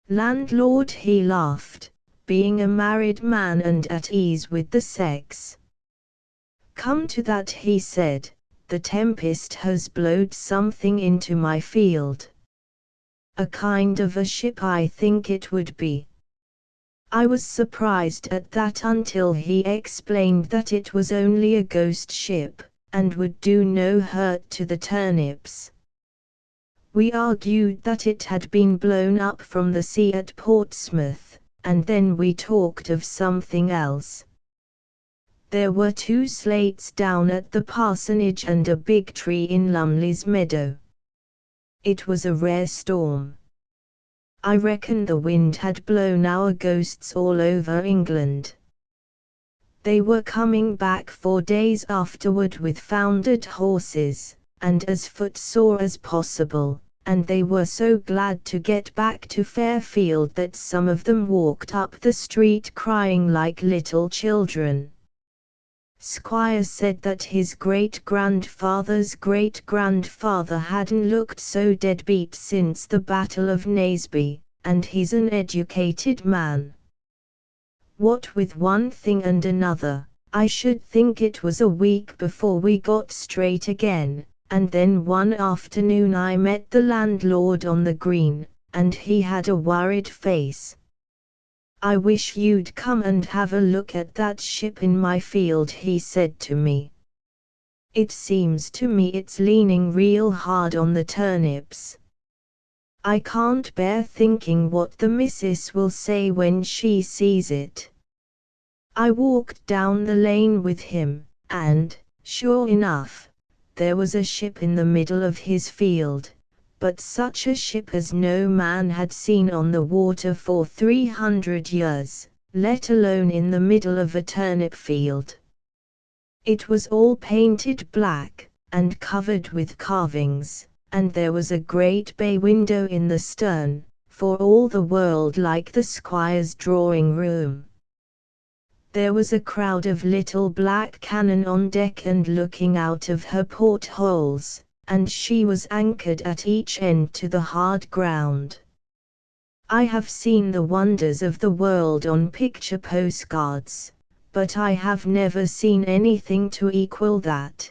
[SPEAKER 1] Landlord he laughed, being a married man and at ease with the sex. Come to that he said, the tempest has blowed something into my field. A kind of a ship I think it would be. I was surprised at that until he explained that it was only a ghost ship, and would do no hurt to the turnips. We argued that it had been blown up from the sea at Portsmouth, and then we talked of something else. There were 2 slates down at the parsonage and a big tree in Lumley's meadow. It was a rare storm. I reckon the wind had blown our ghosts all over England. They were coming back 4 days afterward with foundered horses, and as footsore as possible, and they were so glad to get back to Fairfield that some of them walked up the street crying like little children. Squire said that his great-grandfather's great-grandfather hadn't looked so deadbeat since the Battle of Naseby, and he's an educated man. What with one thing and another, I should think it was a week before we got straight again, and then one afternoon I met the landlord on the green, and he had a worried face. I wish you'd come and have a look at that ship in my field, he said to me. It seems to me it's leaning real hard on the turnips. I can't bear thinking what the missus will say when she sees it. I walked down the lane with him, and, sure enough, there was a ship in the middle of his field. But such a ship as no man had seen on the water for 300 years, let alone in the middle of a turnip field. It was all painted black, and covered with carvings, and there was a great bay window in the stern, for all the world like the squire's drawing room. There was a crowd of little black cannon on deck and looking out of her portholes, and she was anchored at each end to the hard ground. I have seen the wonders of the world on picture postcards, but I have never seen anything to equal that.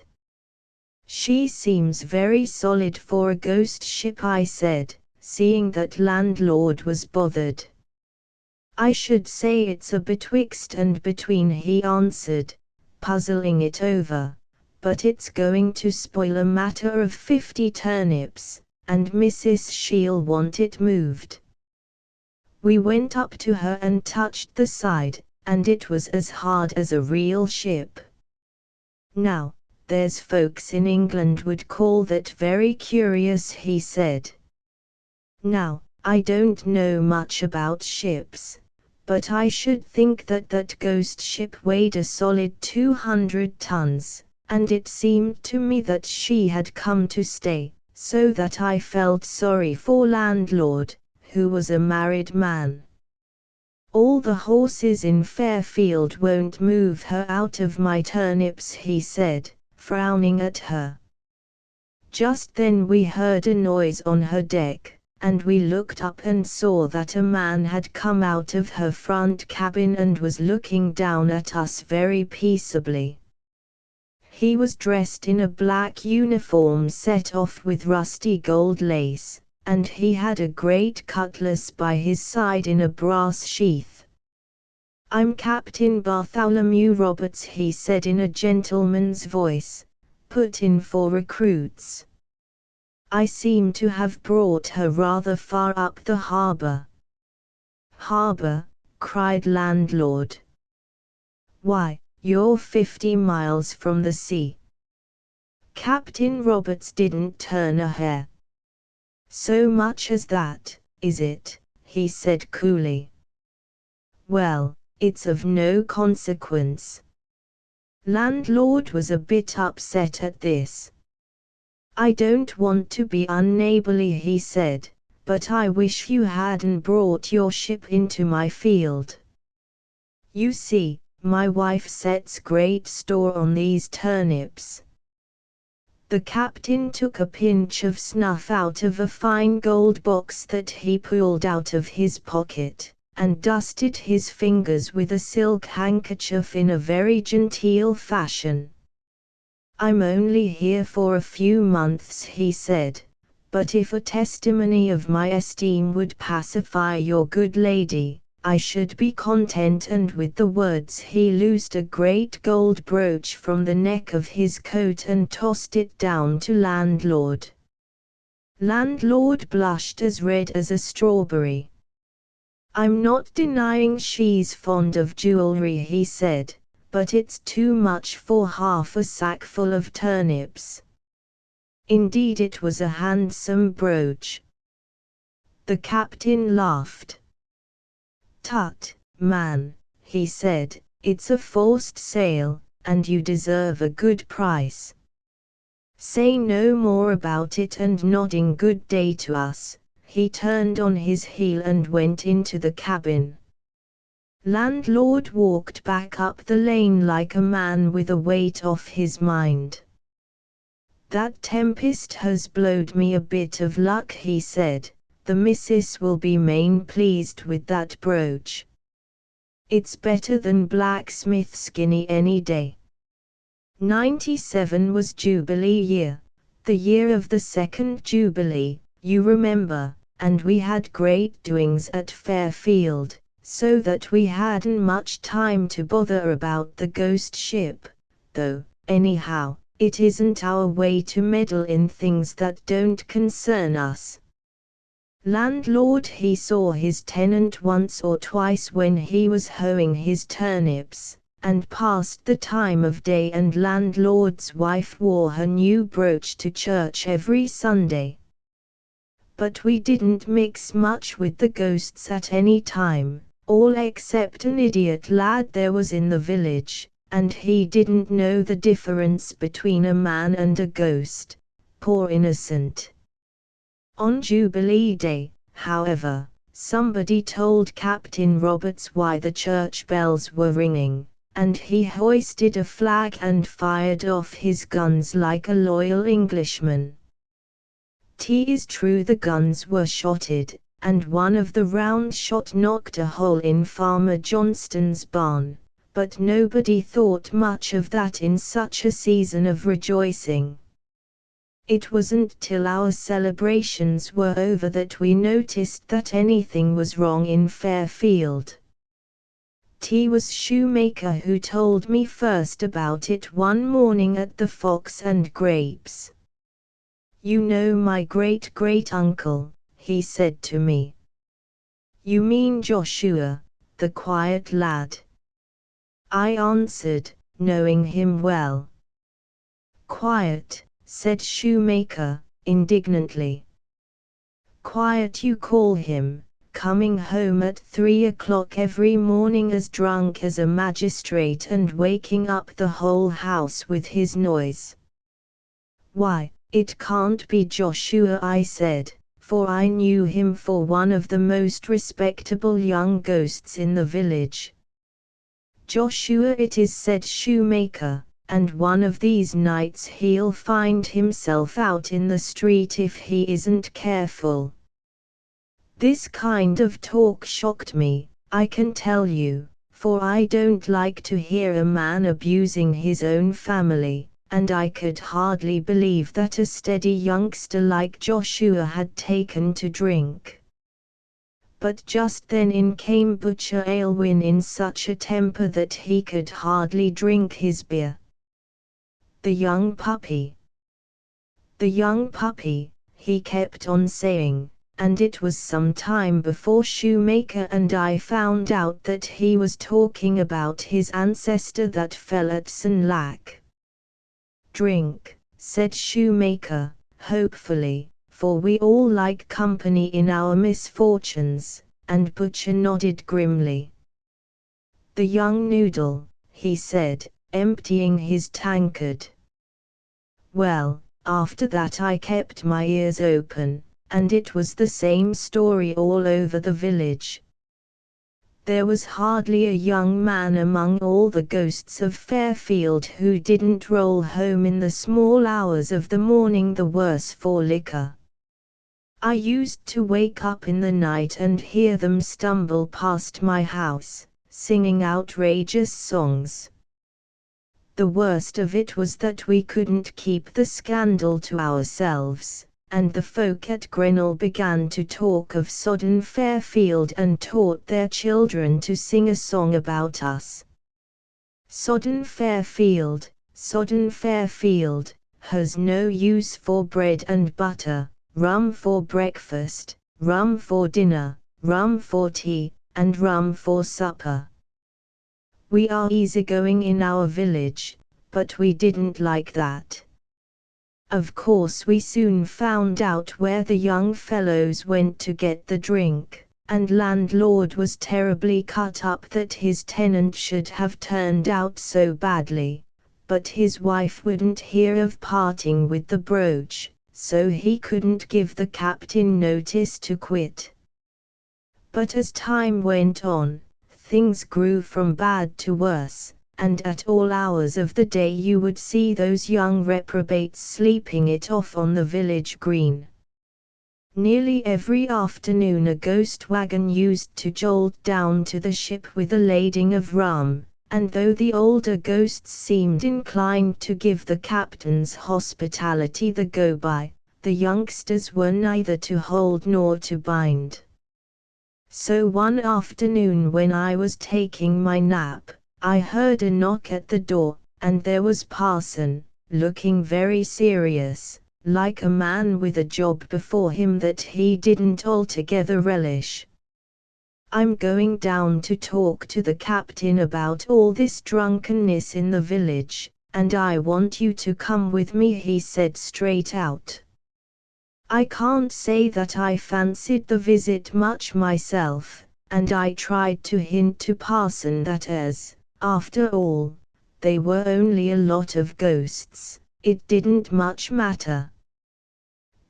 [SPEAKER 1] She seems very solid for a ghost ship, I said, seeing that landlord was bothered. I should say it's a betwixt and between, he answered, puzzling it over, but it's going to spoil a matter of 50 turnips, and Mrs. She'll want it moved. We went up to her and touched the side, and it was as hard as a real ship. Now, there's folks in England would call that very curious, he said. Now, I don't know much about ships, but I should think that ghost ship weighed a solid 200 tons, and it seemed to me that she had come to stay, so that I felt sorry for landlord, who was a married man. All the horses in Fairfield won't move her out of my turnips, he said, frowning at her. Just then we heard a noise on her deck, and we looked up and saw that a man had come out of her front cabin and was looking down at us very peaceably. He was dressed in a black uniform set off with rusty gold lace, and he had a great cutlass by his side in a brass sheath. "I'm Captain Bartholomew Roberts," he said in a gentleman's voice, "put in for recruits. I seem to have brought her rather far up the harbour." "Harbour?" cried landlord. "Why, you're 50 miles from the sea." Captain Roberts didn't turn a hair. "So much as that, is it?" he said coolly. "Well, it's of no consequence." Landlord was a bit upset at this. "I don't want to be unneighbourly," he said, "but I wish you hadn't brought your ship into my field. You see, my wife sets great store on these turnips." The captain took a pinch of snuff out of a fine gold box that he pulled out of his pocket, and dusted his fingers with a silk handkerchief in a very genteel fashion. "I'm only here for a few months," he said, "but if a testimony of my esteem would pacify your good lady, I should be content." And with the words he loosed a great gold brooch from the neck of his coat and tossed it down to landlord. Landlord blushed as red as a strawberry. "I'm not denying she's fond of jewelry," he said, "but it's too much for half a sackful of turnips." Indeed, it was a handsome brooch. The captain laughed. "Tut, man," he said, "it's a forced sale, and you deserve a good price. Say no more about it," and nodding good day to us, he turned on his heel and went into the cabin. Landlord walked back up the lane like a man with a weight off his mind. "That tempest has blowed me a bit of luck," he said. "The missus will be main pleased with that brooch. It's better than blacksmith's guinea any day." 97 was Jubilee year, the year of the second Jubilee, you remember, and we had great doings at Fairfield, so that we hadn't much time to bother about the ghost ship, though, anyhow, it isn't our way to meddle in things that don't concern us. Landlord, he saw his tenant once or twice when he was hoeing his turnips, and passed the time of day, and landlord's wife wore her new brooch to church every Sunday. But we didn't mix much with the ghosts at any time, all except an idiot lad there was in the village, and he didn't know the difference between a man and a ghost, poor innocent. On Jubilee Day, however, somebody told Captain Roberts why the church bells were ringing, and he hoisted a flag and fired off his guns like a loyal Englishman. 'Tis true the guns were shotted, and one of the round shot knocked a hole in Farmer Johnston's barn, but nobody thought much of that in such a season of rejoicing. It wasn't till our celebrations were over that we noticed that anything was wrong in Fairfield. 'Twas Shoemaker who told me first about it one morning at the Fox and Grapes. "You know my great-great-uncle," he said to me. "You mean Joshua, the quiet lad?" I answered, knowing him well. "Quiet," said Shoemaker, indignantly. "Quiet you call him, coming home at 3 o'clock every morning as drunk as a magistrate and waking up the whole house with his noise." "Why, it can't be Joshua," I said, for I knew him for one of the most respectable young ghosts in the village. "Joshua it is," said Shoemaker, "and one of these nights he'll find himself out in the street if he isn't careful." This kind of talk shocked me, I can tell you, for I don't like to hear a man abusing his own family, and I could hardly believe that a steady youngster like Joshua had taken to drink. But just then in came Butcher Aylwin in such a temper that he could hardly drink his beer. "The young puppy! The young puppy," he kept on saying, and it was some time before Shoemaker and I found out that he was talking about his ancestor that fell at Senlac. "Drink," said Shoemaker, hopefully, for we all like company in our misfortunes, and Butcher nodded grimly. "The young noodle," he said, emptying his tankard. Well, after that I kept my ears open, and it was the same story all over the village. There was hardly a young man among all the ghosts of Fairfield who didn't roll home in the small hours of the morning the worse for liquor. I used to wake up in the night and hear them stumble past my house, singing outrageous songs. The worst of it was that we couldn't keep the scandal to ourselves, and the folk at Grinnell began to talk of sodden Fairfield and taught their children to sing a song about us. "Sodden Fairfield, has no use for bread and butter, rum for breakfast, rum for dinner, rum for tea, and rum for supper." We are easygoing in our village, but we didn't like that. Of course we soon found out where the young fellows went to get the drink, and landlord was terribly cut up that his tenant should have turned out so badly, but his wife wouldn't hear of parting with the brooch, so he couldn't give the captain notice to quit. But as time went on, things grew from bad to worse, and at all hours of the day you would see those young reprobates sleeping it off on the village green. Nearly every afternoon a ghost wagon used to jolt down to the ship with a lading of rum, and though the older ghosts seemed inclined to give the captain's hospitality the go-by, the youngsters were neither to hold nor to bind. So one afternoon when I was taking my nap, I heard a knock at the door, and there was Parson, looking very serious, like a man with a job before him that he didn't altogether relish. "I'm going down to talk to the captain about all this drunkenness in the village, and I want you to come with me," he said straight out. I can't say that I fancied the visit much myself, and I tried to hint to Parson that as, after all, they were only a lot of ghosts, it didn't much matter.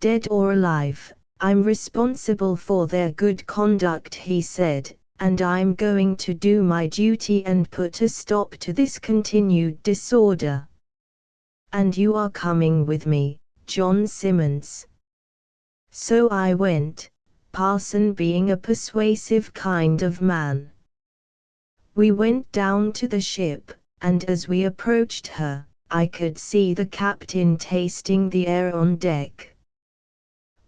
[SPEAKER 1] "Dead or alive, I'm responsible for their good conduct," he said, "and I'm going to do my duty and put a stop to this continued disorder. And you are coming with me, John Simmons." So I went, parson being a persuasive kind of man. We went down to the ship, and as we approached her, I could see the captain tasting the air on deck.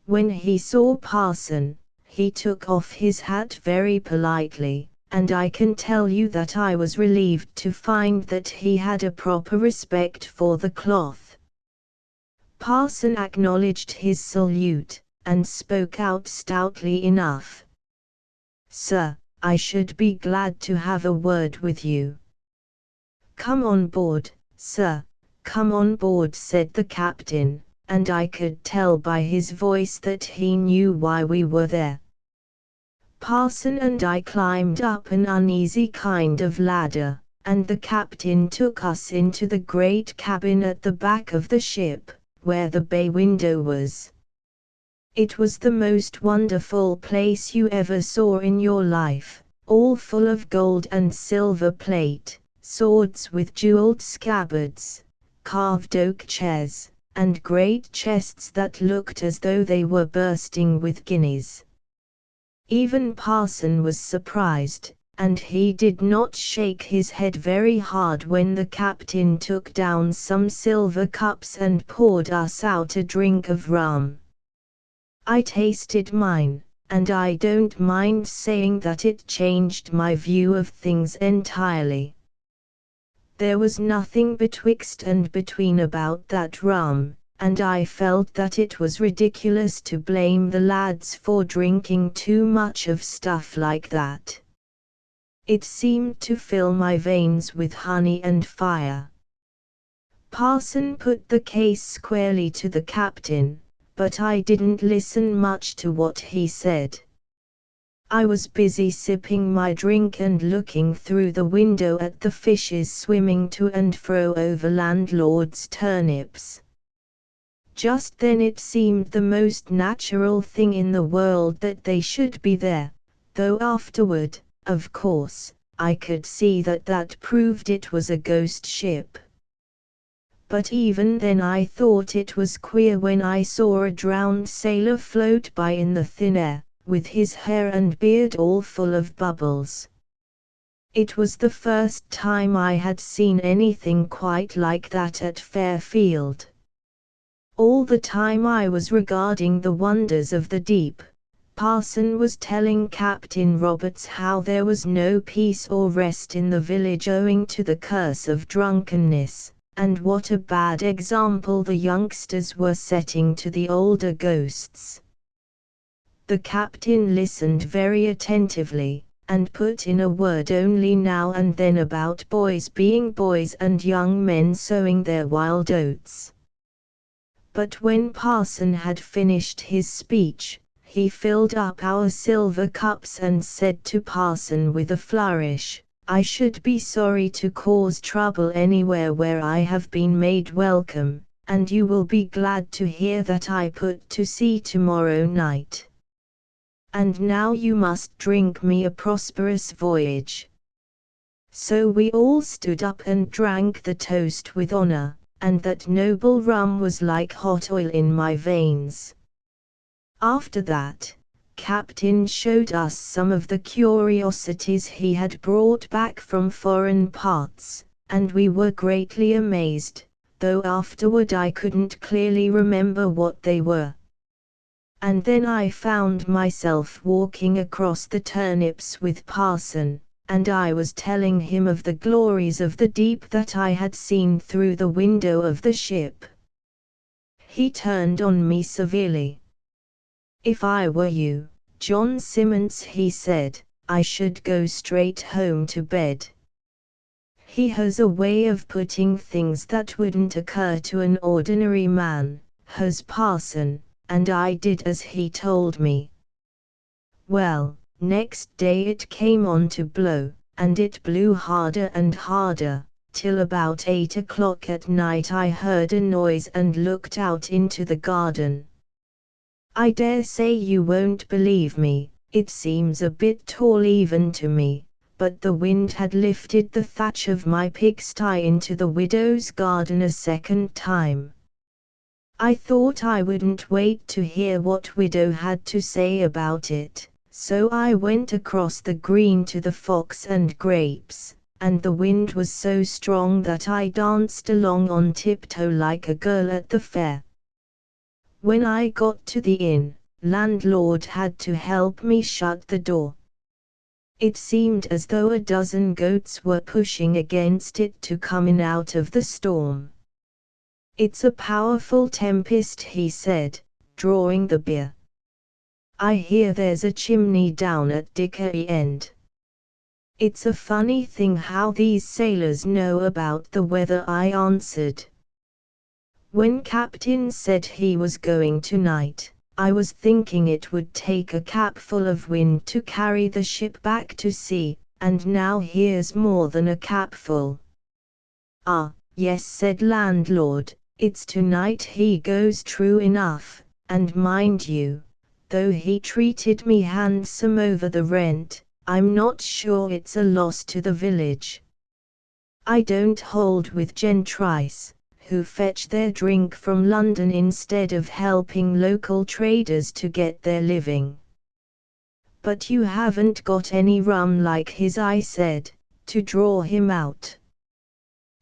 [SPEAKER 1] When he saw parson, he took off his hat very politely, and I can tell you that I was relieved to find that he had a proper respect for the cloth. Parson acknowledged his salute, and spoke out stoutly enough. "Sir, I should be glad to have a word with you." "Come on board, sir, come on board," said the captain, and I could tell by his voice that he knew why we were there. Parson and I climbed up an uneasy kind of ladder, and the captain took us into the great cabin at the back of the ship, where the bay window was. It was the most wonderful place you ever saw in your life, all full of gold and silver plate, swords with jeweled scabbards, carved oak chairs, and great chests that looked as though they were bursting with guineas. Even parson was surprised, and he did not shake his head very hard when the captain took down some silver cups and poured us out a drink of rum. I tasted mine, and I don't mind saying that it changed my view of things entirely. There was nothing betwixt and between about that rum, and I felt that it was ridiculous to blame the lads for drinking too much of stuff like that. It seemed to fill my veins with honey and fire. Parson put the case squarely to the captain, but I didn't listen much to what he said. I was busy sipping my drink and looking through the window at the fishes swimming to and fro over landlord's turnips. Just then it seemed the most natural thing in the world that they should be there, though afterward, of course, I could see that that proved it was a ghost ship. But even then I thought it was queer when I saw a drowned sailor float by in the thin air, with his hair and beard all full of bubbles. It was the first time I had seen anything quite like that at Fairfield. All the time I was regarding the wonders of the deep, parson was telling Captain Roberts how there was no peace or rest in the village owing to the curse of drunkenness, and what a bad example the youngsters were setting to the older ghosts. The captain listened very attentively, and put in a word only now and then about boys being boys and young men sowing their wild oats. But when parson had finished his speech, he filled up our silver cups and said to parson with a flourish, "I should be sorry to cause trouble anywhere where I have been made welcome, and you will be glad to hear that I put to sea tomorrow night. And now you must drink me a prosperous voyage." So we all stood up and drank the toast with honor, and that noble rum was like hot oil in my veins. After that, Captain showed us some of the curiosities he had brought back from foreign parts, and we were greatly amazed, though afterward I couldn't clearly remember what they were. And then I found myself walking across the turnips with parson, and I was telling him of the glories of the deep that I had seen through the window of the ship. He turned on me severely. "If I were you, John Simmons," he said, "I should go straight home to bed." He has a way of putting things that wouldn't occur to an ordinary man, has parson, and I did as he told me. Well, next day it came on to blow, and it blew harder and harder, till about 8 o'clock at night I heard a noise and looked out into the garden. I dare say you won't believe me, it seems a bit tall even to me, but the wind had lifted the thatch of my pigsty into the widow's garden a second time. I thought I wouldn't wait to hear what Widow had to say about it, so I went across the green to the Fox and Grapes, and the wind was so strong that I danced along on tiptoe like a girl at the fair. When I got to the inn, landlord had to help me shut the door. It seemed as though a dozen goats were pushing against it to come in out of the storm. "It's a powerful tempest," he said, drawing the beer. "I hear there's a chimney down at Dickory End." "It's a funny thing how these sailors know about the weather," I answered. "When Captain said he was going tonight, I was thinking it would take a capful of wind to carry the ship back to sea, and now here's more than a capful." "Ah, yes," said landlord, "it's tonight he goes true enough, and mind you, though he treated me handsome over the rent, I'm not sure it's a loss to the village. I don't hold with gentries, who fetch their drink from London instead of helping local traders to get their living." "But you haven't got any rum like his," I said, to draw him out.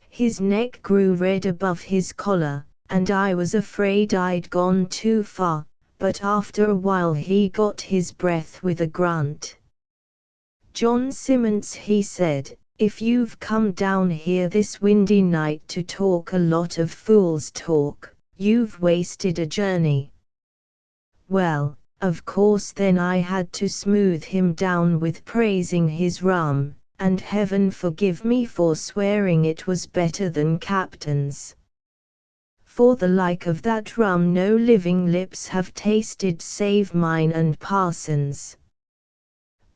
[SPEAKER 1] His neck grew red above his collar, and I was afraid I'd gone too far, but after a while he got his breath with a grunt. "John Simmons," he said, "if you've come down here this windy night to talk a lot of fool's talk, you've wasted a journey." Well, of course then I had to smooth him down with praising his rum, and heaven forgive me for swearing it was better than Captain's. For the like of that rum no living lips have tasted save mine and Parson's.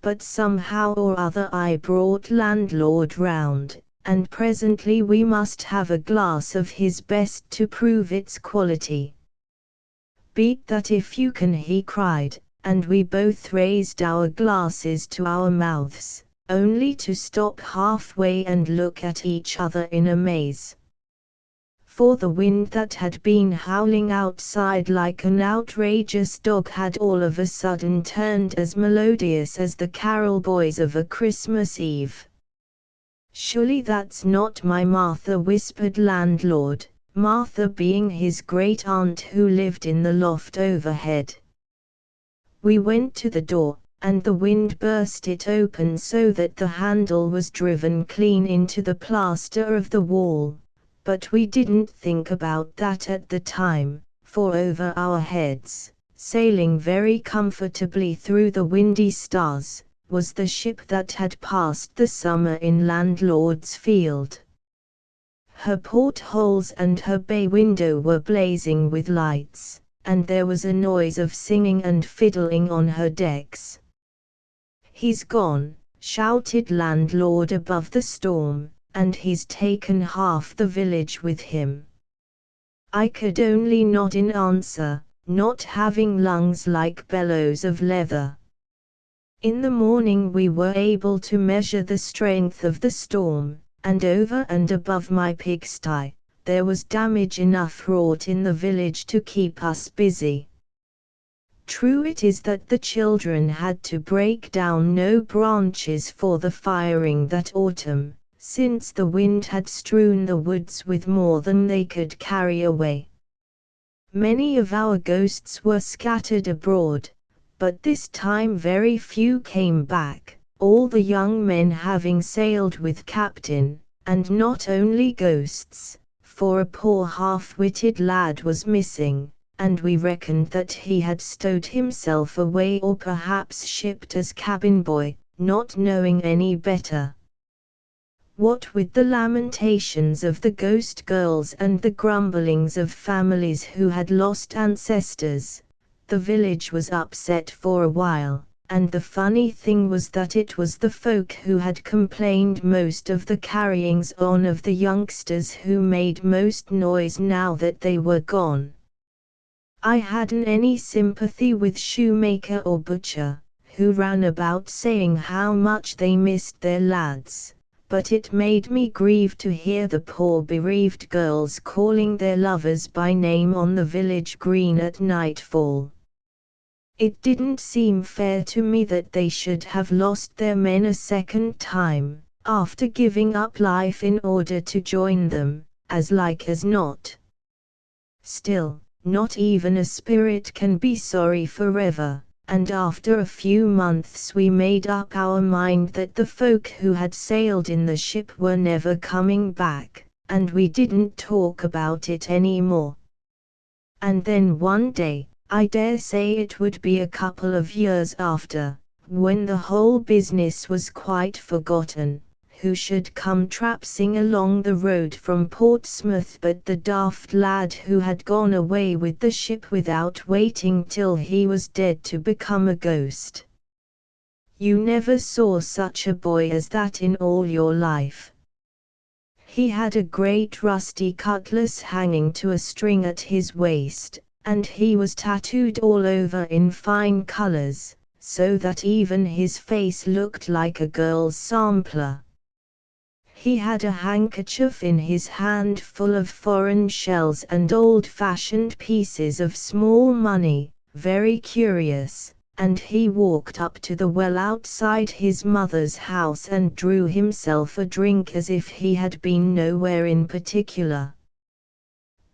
[SPEAKER 1] But somehow or other I brought landlord round, and presently we must have a glass of his best to prove its quality. "Beat that if you can," he cried, and we both raised our glasses to our mouths, only to stop halfway and look at each other in amaze. For the wind that had been howling outside like an outrageous dog had all of a sudden turned as melodious as the carol boys of a Christmas Eve. "Surely that's not my Martha," whispered landlord, Martha being his great-aunt who lived in the loft overhead. We went to the door, and the wind burst it open so that the handle was driven clean into the plaster of the wall, but we didn't think about that at the time, for over our heads, sailing very comfortably through the windy stars, was the ship that had passed the summer in landlord's field. Her portholes and her bay window were blazing with lights, and there was a noise of singing and fiddling on her decks. "He's gone," shouted landlord above the storm, "and he's taken half the village with him." I could only nod in answer, not having lungs like bellows of leather. In the morning we were able to measure the strength of the storm, and over and above my pigsty, there was damage enough wrought in the village to keep us busy. True it is that the children had to break down no branches for the firing that autumn, since the wind had strewn the woods with more than they could carry away. Many of our ghosts were scattered abroad, but this time very few came back, all the young men having sailed with Captain, and not only ghosts, for a poor half-witted lad was missing, and we reckoned that he had stowed himself away or perhaps shipped as cabin boy, not knowing any better. What with the lamentations of the ghost girls and the grumblings of families who had lost ancestors, the village was upset for a while, and the funny thing was that it was the folk who had complained most of the carryings on of the youngsters who made most noise now that they were gone. I hadn't any sympathy with shoemaker or butcher, who ran about saying how much they missed their lads, but it made me grieve to hear the poor bereaved girls calling their lovers by name on the village green at nightfall. It didn't seem fair to me that they should have lost their men a second time, after giving up life in order to join them, as like as not. Still, not even a spirit can be sorry forever, and after a few months we made up our mind that the folk who had sailed in the ship were never coming back, and we didn't talk about it any more. And then one day, I dare say it would be a couple of years after, when the whole business was quite forgotten, who should come trapsing along the road from Portsmouth but the daft lad who had gone away with the ship without waiting till he was dead to become a ghost. You never saw such a boy as that in all your life. He had a great rusty cutlass hanging to a string at his waist, and he was tattooed all over in fine colors, so that even his face looked like a girl's sampler. He had a handkerchief in his hand full of foreign shells and old-fashioned pieces of small money, very curious, and he walked up to the well outside his mother's house and drew himself a drink as if he had been nowhere in particular.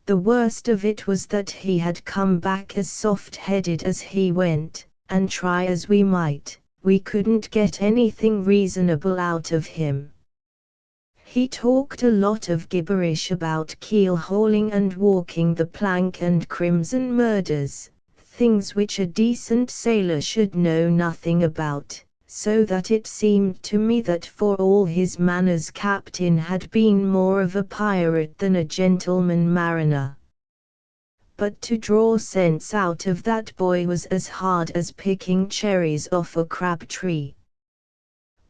[SPEAKER 1] The worst of it was that he had come back as soft-headed as he went, and try as we might, we couldn't get anything reasonable out of him. He talked a lot of gibberish about keel-hauling and walking the plank and crimson murders, things which a decent sailor should know nothing about, so that it seemed to me that for all his manners Captain had been more of a pirate than a gentleman mariner. But to draw sense out of that boy was as hard as picking cherries off a crab tree.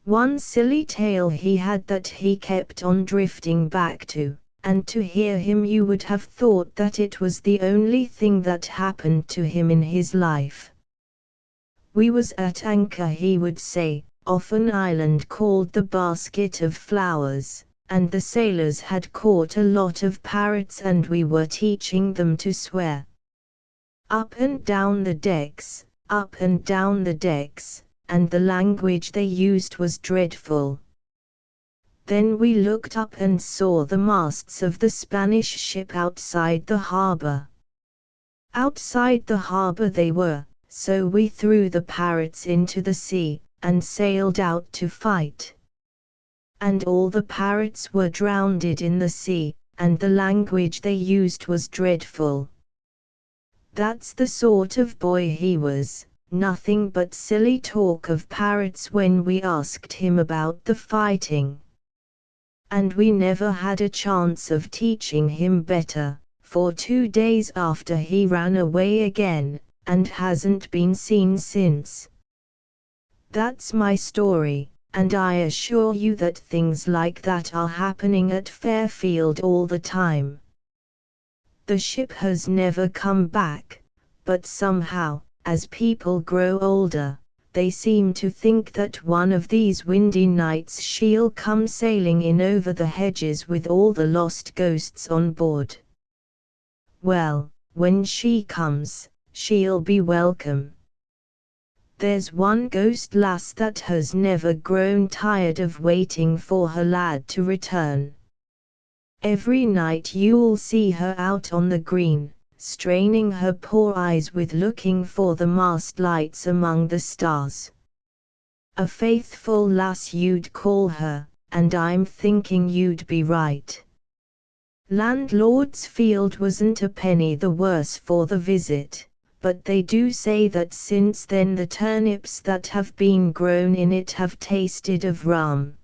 [SPEAKER 1] One silly tale he had that he kept on drifting back to, and to hear him you would have thought that it was the only thing that happened to him in his life. We was at anchor, he would say, off an island called the Basket of Flowers, and the sailors had caught a lot of parrots and we were teaching them to swear. Up and down the decks, up and down the decks, and the language they used was dreadful. Then we looked up and saw the masts of the Spanish ship outside the harbor. Outside the harbor they were, so we threw the parrots into the sea, and sailed out to fight. And all the parrots were drowned in the sea, and the language they used was dreadful. That's the sort of boy he was, nothing but silly talk of parrots when we asked him about the fighting. And we never had a chance of teaching him better, for 2 days after he ran away again, and hasn't been seen since. That's my story, and I assure you that things like that are happening at Fairfield all the time. The ship has never come back, but somehow, as people grow older, they seem to think that one of these windy nights she'll come sailing in over the hedges with all the lost ghosts on board. Well, when she comes, she'll be welcome. There's one ghost lass that has never grown tired of waiting for her lad to return. Every night you'll see her out on the green, straining her poor eyes with looking for the mast lights among the stars. A faithful lass you'd call her, and I'm thinking you'd be right. Landlord's Field wasn't a penny the worse for the visit, but they do say that since then the turnips that have been grown in it have tasted of rum.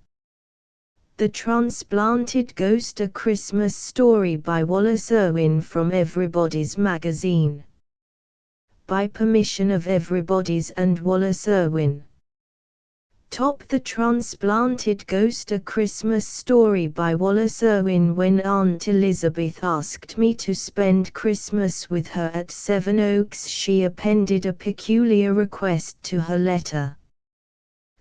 [SPEAKER 1] The Transplanted Ghost, a Christmas Story by Wallace Irwin from Everybody's Magazine. By permission of Everybody's and Wallace Irwin. Top The Transplanted Ghost, a Christmas Story by Wallace Irwin. When Aunt Elizabeth asked me to spend Christmas with her at Sevenoaks, she appended a peculiar request to her letter.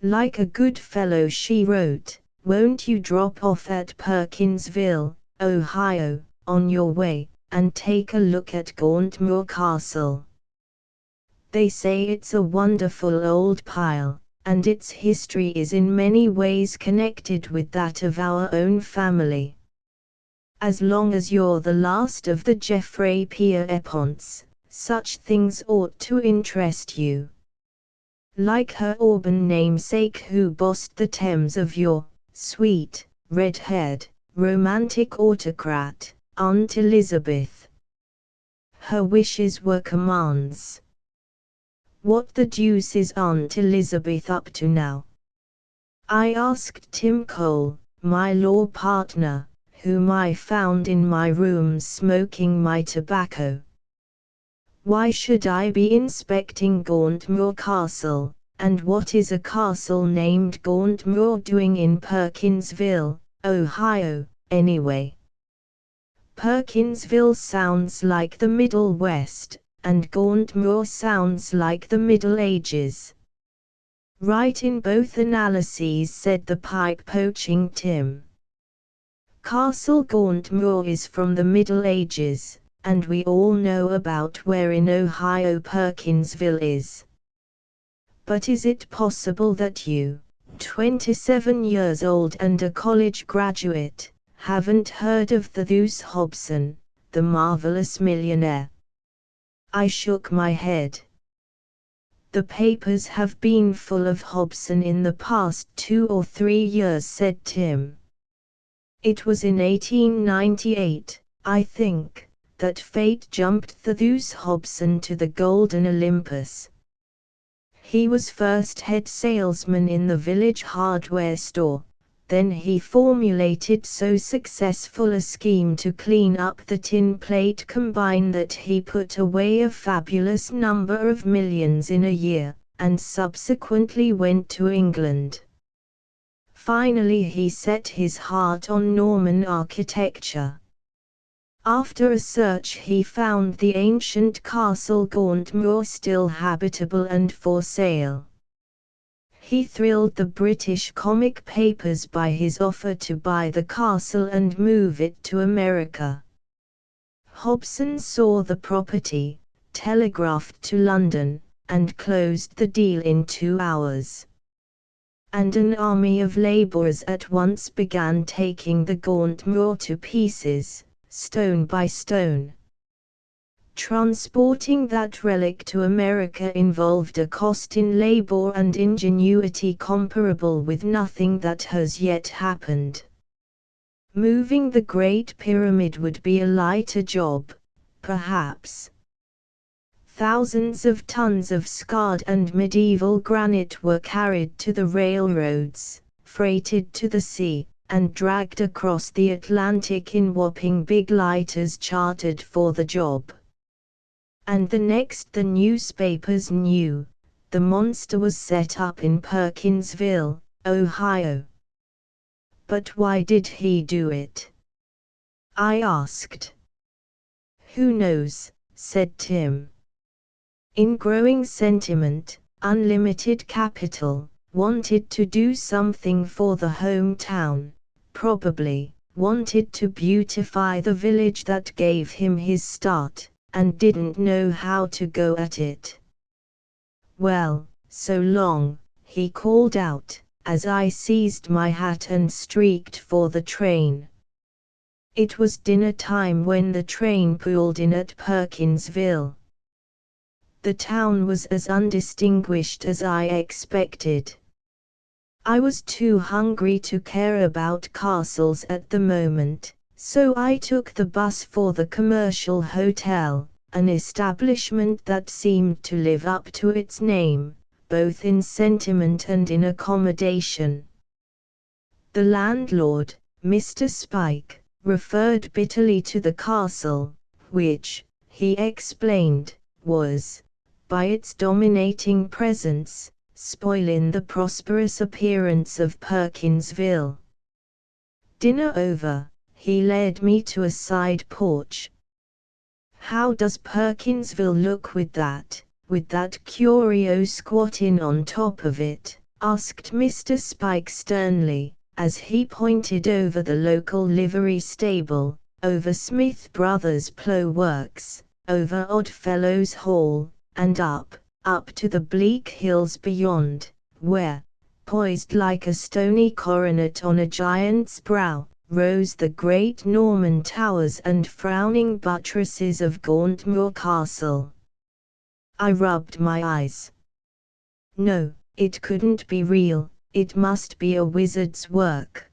[SPEAKER 1] Like a good fellow, she wrote, won't you drop off at Perkinsville, Ohio, on your way, and take a look at Gauntmoor Castle? They say it's a wonderful old pile, and its history is in many ways connected with that of our own family. As long as you're the last of the Geoffrey Pierreponts, such things ought to interest you. Like her Auburn namesake who bossed the Thames of yore, sweet, red-haired, romantic autocrat, Aunt Elizabeth. Her wishes were commands. What the deuce is Aunt Elizabeth up to now? I asked Tim Cole, my law partner, whom I found in my rooms smoking my tobacco. Why should I be inspecting Gauntmoor Castle, and what is a castle named Gauntmoor doing in Perkinsville, Ohio, anyway? Perkinsville sounds like the Middle West, and Gauntmoor sounds like the Middle Ages. Right in both analyses, said the pipe-poaching Tim. Castle Gauntmoor is from the Middle Ages, and we all know about where in Ohio Perkinsville is. But is it possible that you, 27 years old and a college graduate, haven't heard of the Thus Hobson, the marvelous millionaire? I shook my head. The papers have been full of Hobson in the past 2 or 3 years, said Tim. It was in 1898, I think, that fate jumped the Thus Hobson to the golden Olympus. He was first head salesman in the village hardware store, then he formulated so successful a scheme to clean up the tin plate combine that he put away a fabulous number of millions in a year, and subsequently went to England. Finally he set his heart on Norman architecture. After a search he found the ancient castle Gauntmoor still habitable and for sale. He thrilled the British comic papers by his offer to buy the castle and move it to America. Hobson saw the property, telegraphed to London, and closed the deal in 2 hours. And an army of labourers at once began taking the Gauntmoor to pieces, stone by stone. Transporting that relic to America involved a cost in labor and ingenuity comparable with nothing that has yet happened. Moving the Great Pyramid would be a lighter job, perhaps. Thousands of tons of scarred and medieval granite were carried to the railroads, freighted to the sea, and dragged across the Atlantic in whopping big lighters chartered for the job. And the next the newspapers knew, the monster was set up in Perkinsville, Ohio. But why did he do it? I asked. Who knows, said Tim. In growing sentiment, unlimited capital, wanted to do something for the hometown, probably, wanted to beautify the village that gave him his start, and didn't know how to go at it. Well, so long, he called out, as I seized my hat and streaked for the train. It was dinner time when the train pulled in at Perkinsville. The town was as undistinguished as I expected. I was too hungry to care about castles at the moment, so I took the bus for the Commercial Hotel, an establishment that seemed to live up to its name, both in sentiment and in accommodation. The landlord, Mr. Spike, referred bitterly to the castle, which, he explained, was, by its dominating presence, spoiling the prosperous appearance of Perkinsville. Dinner over, he led me to a side porch. How does Perkinsville look with that curio squatting on top of it? Asked Mr. Spike sternly, as he pointed over the local livery stable, over Smith Brothers Plough Works, over Oddfellows Hall, and up to the bleak hills beyond, where, poised like a stony coronet on a giant's brow, rose the great Norman towers and frowning buttresses of Gauntmoor Castle. I rubbed my eyes. No, it couldn't be real, it must be a wizard's work.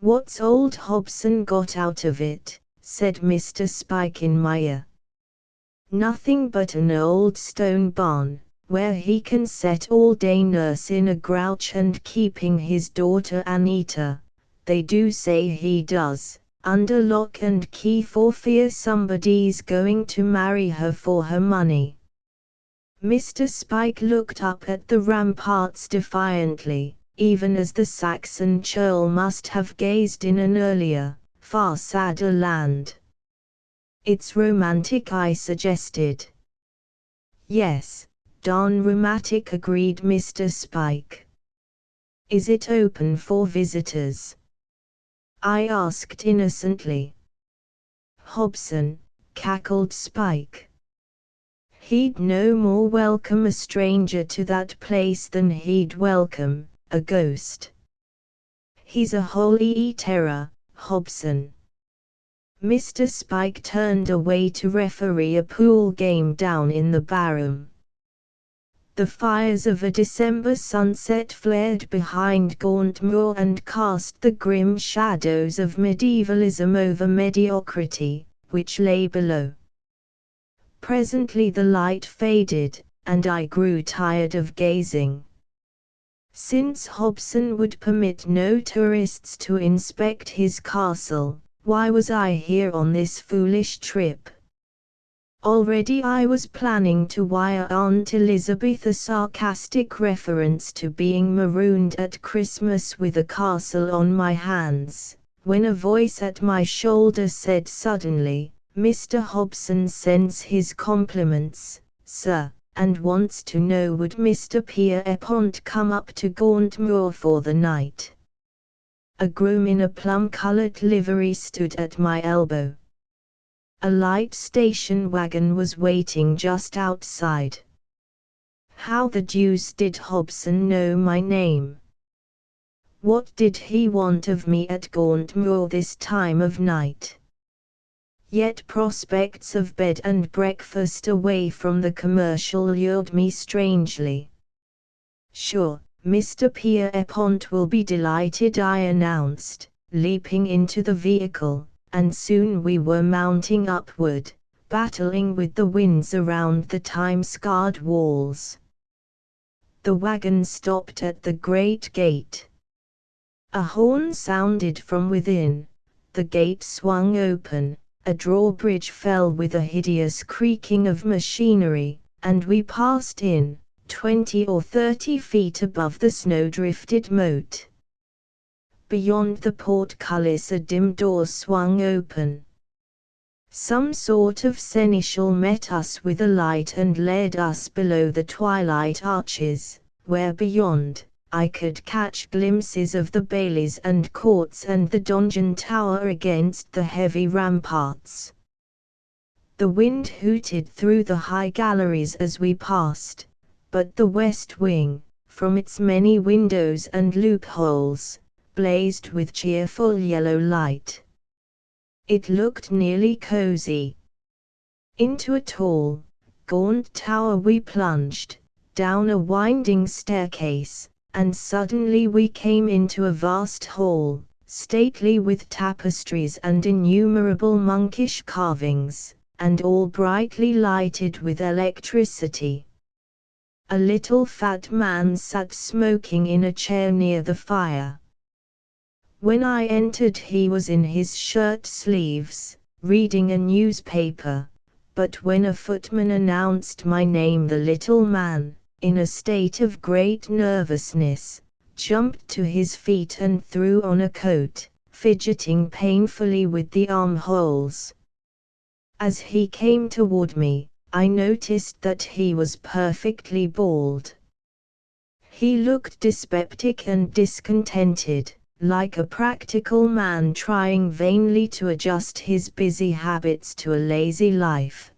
[SPEAKER 1] "What's old Hobson got out of it?" said Mr. Spike in my ear. "Nothing but an old stone barn, where he can set all day nursing a grouch and keeping his daughter Anita, they do say he does, under lock and key for fear somebody's going to marry her for her money." Mr. Spike looked up at the ramparts defiantly, even as the Saxon churl must have gazed in an earlier, far sadder land. "It's romantic," I suggested. "Yes, darn romantic," agreed Mr. Spike. "Is it open for visitors?" I asked innocently. "Hobson," cackled Spike. "He'd no more welcome a stranger to that place than he'd welcome a ghost. He's a holy terror, Hobson." Mr. Spike turned away to referee a pool game down in the barroom. The fires of a December sunset flared behind Gauntmoor and cast the grim shadows of medievalism over mediocrity, which lay below. Presently the light faded, and I grew tired of gazing. Since Hobson would permit no tourists to inspect his castle, why was I here on this foolish trip? Already I was planning to wire Aunt Elizabeth a sarcastic reference to being marooned at Christmas with a castle on my hands, when a voice at my shoulder said suddenly, "Mr. Hobson sends his compliments, sir, and wants to know would Mr. Pierrepont come up to Gauntmoor for the night." A groom in a plum-colored livery stood at my elbow. A light station wagon was waiting just outside. How the deuce did Hobson know my name? What did he want of me at Gauntmoor this time of night? Yet prospects of bed and breakfast away from the commercial lured me strangely. "Sure, Mr. Pierrepont will be delighted," I announced, leaping into the vehicle, and soon we were mounting upward, battling with the winds around the time-scarred walls. The wagon stopped at the great gate. A horn sounded from within, the gate swung open, a drawbridge fell with a hideous creaking of machinery, and we passed in, 20 or 30 feet above the snow-drifted moat. Beyond the portcullis a dim door swung open. Some sort of seneschal met us with a light and led us below the twilight arches, where beyond, I could catch glimpses of the baileys and courts and the donjon tower against the heavy ramparts. The wind hooted through the high galleries as we passed, but the west wing, from its many windows and loopholes, blazed with cheerful yellow light. It looked nearly cozy. Into a tall, gaunt tower we plunged, down a winding staircase, and suddenly we came into a vast hall, stately with tapestries and innumerable monkish carvings, and all brightly lighted with electricity. A little fat man sat smoking in a chair near the fire. When I entered he was in his shirt sleeves, reading a newspaper, but when a footman announced my name the little man, in a state of great nervousness, jumped to his feet and threw on a coat, fidgeting painfully with the armholes. As he came toward me, I noticed that he was perfectly bald. He looked dyspeptic and discontented, like a practical man trying vainly to adjust his busy habits to a lazy life.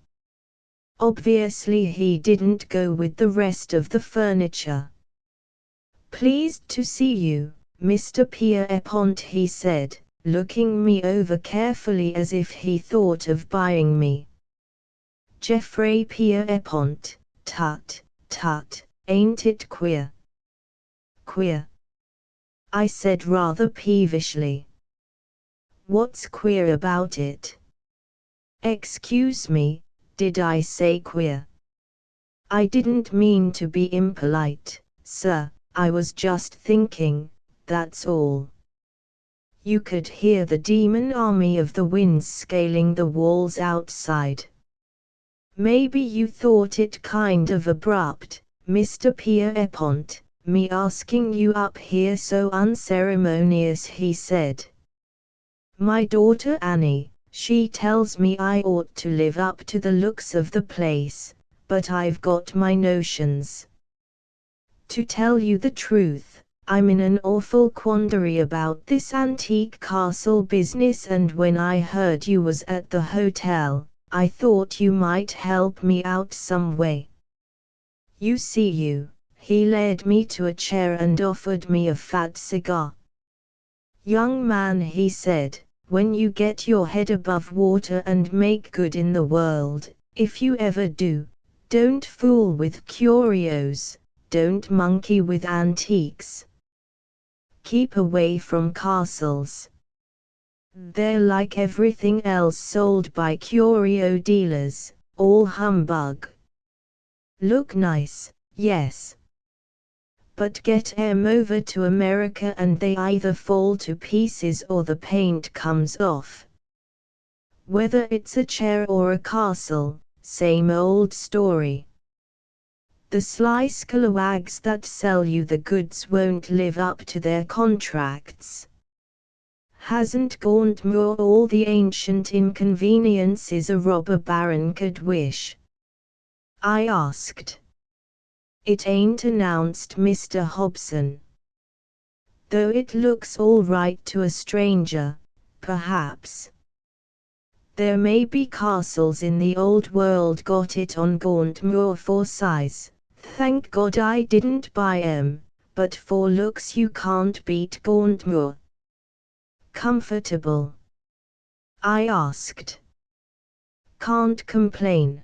[SPEAKER 1] Obviously he didn't go with the rest of the furniture. "Pleased to see you, Mr. Pierpont," he said, looking me over carefully as if he thought of buying me. "Geoffrey Pierpont, tut, tut, ain't it queer?" "Queer?" I said rather peevishly. "What's queer about it?" "Excuse me, did I say queer?" "I didn't mean to be impolite, sir, I was just thinking, that's all." You could hear the demon army of the winds scaling the walls outside. "Maybe you thought it kind of abrupt, Mr. Pierpont, me asking you up here so unceremonious," he said. "My daughter Annie, she tells me I ought to live up to the looks of the place, but I've got my notions. To tell you the truth, I'm in an awful quandary about this antique castle business, and when I heard you was at the hotel, I thought you might help me out some way. You see he led me to a chair and offered me a fat cigar. "Young man," he said, "when you get your head above water and make good in the world, if you ever do, don't fool with curios, don't monkey with antiques. Keep away from castles. They're like everything else sold by curio dealers, all humbug. Look nice, yes. But get 'em over to America and they either fall to pieces or the paint comes off. Whether it's a chair or a castle, same old story. The sly scalawags that sell you the goods won't live up to their contracts. Hasn't Gauntmoor all the ancient inconveniences a robber baron could wish?" I asked. "It ain't," announced Mr. Hobson. "Though it looks all right to a stranger, perhaps. There may be castles in the old world got it on Gauntmoor for size, thank God I didn't buy 'em, but for looks you can't beat Gauntmoor." "Comfortable?" I asked. "Can't complain.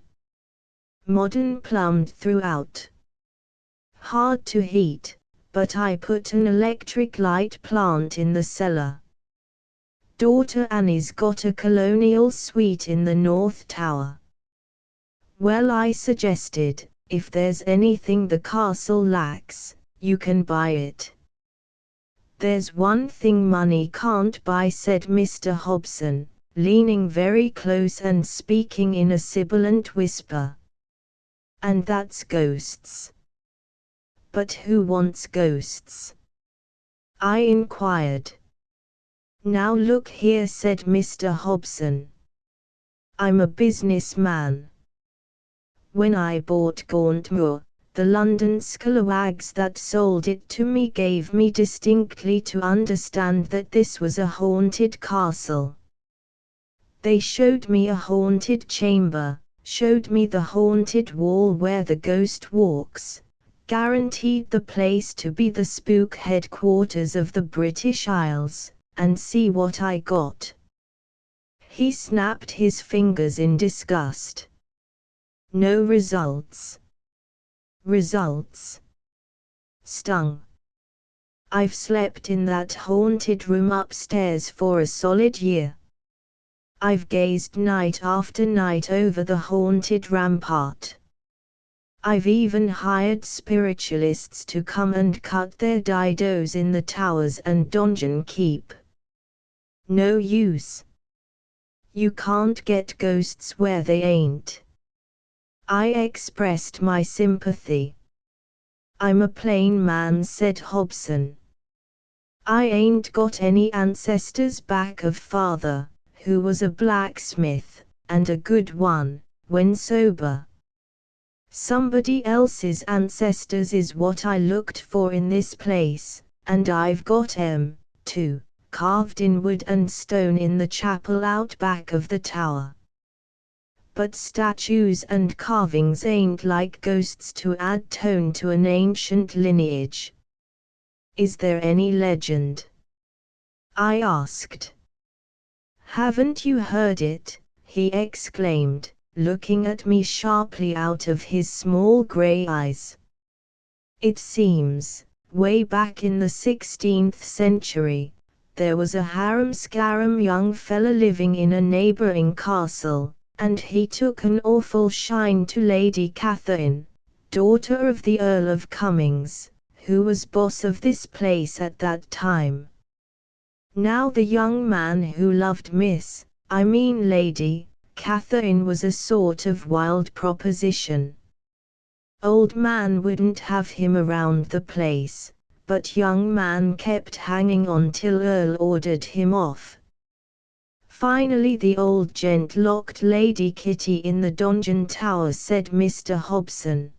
[SPEAKER 1] Modern plumbed throughout. Hard to heat, but I put an electric light plant in the cellar. Daughter Annie's got a colonial suite in the North Tower." "Well," I suggested, "if there's anything the castle lacks, you can buy it." "There's one thing money can't buy," said Mr. Hobson, leaning very close and speaking in a sibilant whisper. "And that's ghosts." "But who wants ghosts?" I inquired. "Now look here," said Mr. Hobson. "I'm a businessman. When I bought Gauntmoor, the London scalawags that sold it to me gave me distinctly to understand that this was a haunted castle. They showed me a haunted chamber, showed me the haunted wall where the ghost walks, guaranteed the place to be the spook headquarters of the British Isles, and see what I got." He snapped his fingers in disgust. "No results." "Results? Stung. I've slept in that haunted room upstairs for a solid year. I've gazed night after night over the haunted rampart. I've even hired spiritualists to come and cut their didos in the towers and donjon keep. No use. You can't get ghosts where they ain't." I expressed my sympathy. "I'm a plain man," said Hobson. "I ain't got any ancestors back of father, who was a blacksmith, and a good one, when sober. Somebody else's ancestors is what I looked for in this place, and I've got 'em, too, carved in wood and stone in the chapel out back of the tower. But statues and carvings ain't like ghosts to add tone to an ancient lineage. Is there any legend? I asked. Haven't you heard it? He exclaimed, looking at me sharply out of his small grey eyes. It seems, way back in the 16th century, there was a harum-scarum young fella living in a neighbouring castle, and he took an awful shine to Lady Catherine, daughter of the Earl of Cummings, who was boss of this place at that time. Now the young man who loved Lady Catherine was a sort of wild proposition. Old man wouldn't have him around the place, but young man kept hanging on till Earl ordered him off. Finally the old gent locked Lady Kitty in the donjon tower, said Mr. Hobson.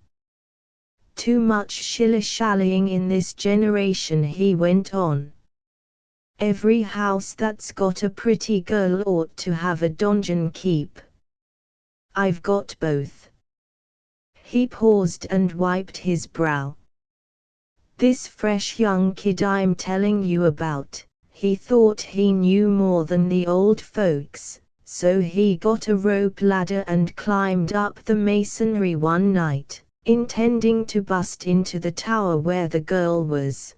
[SPEAKER 1] Too much shilly-shallying in this generation, he went on. Every house that's got a pretty girl ought to have a donjon keep. I've got both. He paused and wiped his brow. This fresh young kid I'm telling you about, he thought he knew more than the old folks, so he got a rope ladder and climbed up the masonry one night, intending to bust into the tower where the girl was.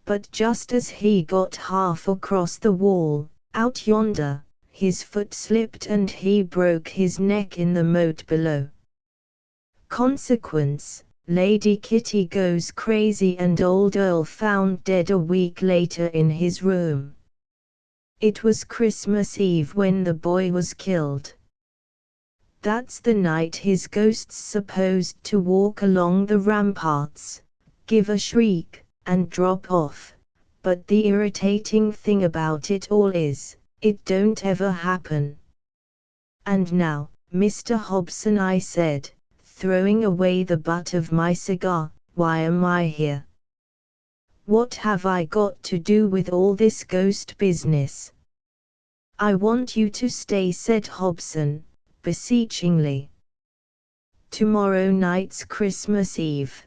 [SPEAKER 1] But just as he got half across the wall, out yonder, his foot slipped and he broke his neck in the moat below. Consequence, Lady Kitty goes crazy and old Earl found dead a week later in his room. It was Christmas Eve when the boy was killed. That's the night his ghost's supposed to walk along the ramparts, give a shriek, and drop off, but the irritating thing about it all is, it don't ever happen. And now, Mr. Hobson, I said, throwing away the butt of my cigar, why am I here? What have I got to do with all this ghost business? I want you to stay, said Hobson, beseechingly. Tomorrow night's Christmas Eve.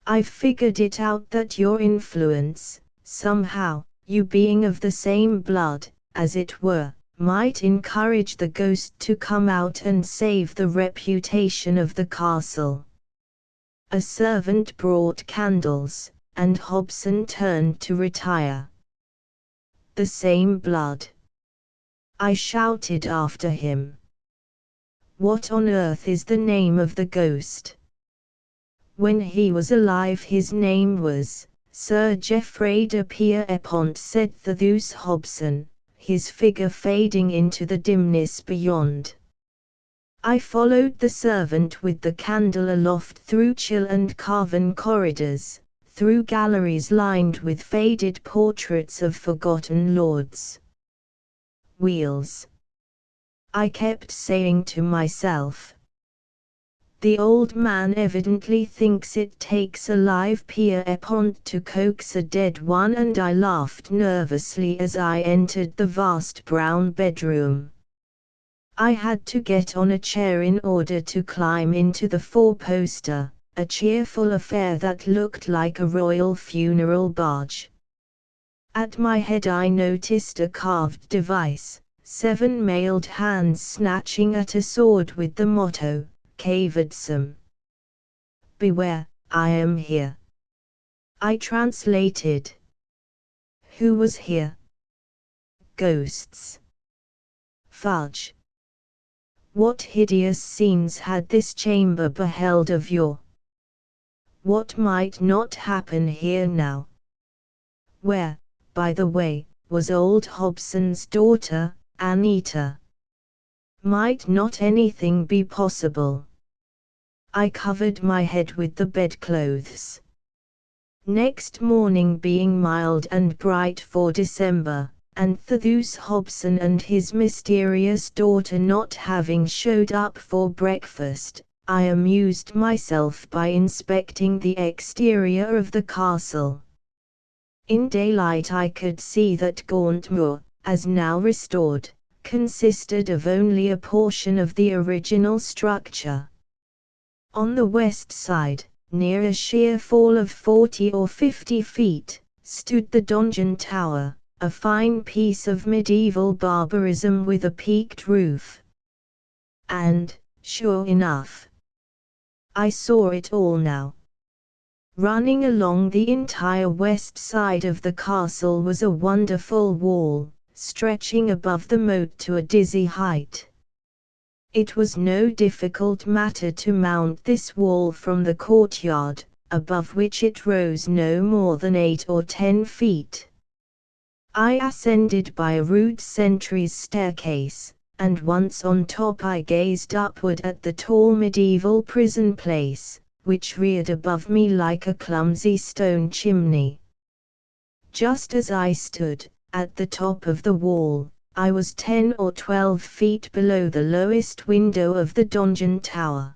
[SPEAKER 1] I've figured it out that your influence, somehow, you being of the same blood, as it were, might encourage the ghost to come out and save the reputation of the castle. A servant brought candles, and Hobson turned to retire. The same blood, I shouted after him. What on earth is the name of the ghost? When he was alive his name was Sir Geoffrey de Pierrepont, said Thaddeus Hobson, his figure fading into the dimness beyond. I followed the servant with the candle aloft through chill and carven corridors, through galleries lined with faded portraits of forgotten lords. Wheels, I kept saying to myself. The old man evidently thinks it takes a live Pierrepont to coax a dead one, and I laughed nervously as I entered the vast brown bedroom. I had to get on a chair in order to climb into the four-poster, a cheerful affair that looked like a royal funeral barge. At my head I noticed a carved device, 7 mailed hands snatching at a sword with the motto, Cavedsum. Beware, I am here. I translated. Who was here? Ghosts. Fudge. What hideous scenes had this chamber beheld of yore? What might not happen here now? Where, by the way, was old Hobson's daughter, Anita? Might not anything be possible? I covered my head with the bedclothes. Next morning being mild and bright for December, and Thaddeus Hobson and his mysterious daughter not having showed up for breakfast, I amused myself by inspecting the exterior of the castle. In daylight I could see that Gauntmoor, as now restored, consisted of only a portion of the original structure. On the west side, near a sheer fall of 40 or 50 feet, stood the donjon tower, a fine piece of medieval barbarism with a peaked roof. And, sure enough, I saw it all now. Running along the entire west side of the castle was a wonderful wall, stretching above the moat to a dizzy height. It was no difficult matter to mount this wall from the courtyard, above which it rose no more than 8 or 10 feet. I ascended by a rude sentry's staircase, and once on top I gazed upward at the tall medieval prison place, which reared above me like a clumsy stone chimney. Just as I stood, at the top of the wall, I was 10 or 12 feet below the lowest window of the donjon tower.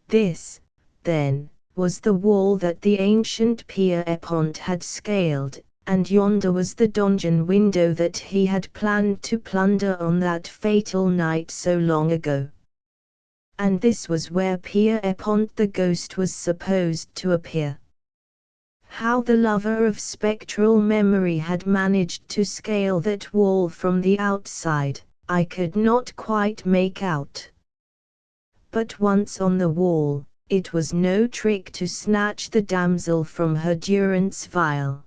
[SPEAKER 1] This, then, was the wall that the ancient Pierrepont had scaled, and yonder was the donjon window that he had planned to plunder on that fatal night so long ago. And this was where Pierrepont the ghost was supposed to appear. How the lover of spectral memory had managed to scale that wall from the outside, I could not quite make out. But once on the wall, it was no trick to snatch the damsel from her durance vile.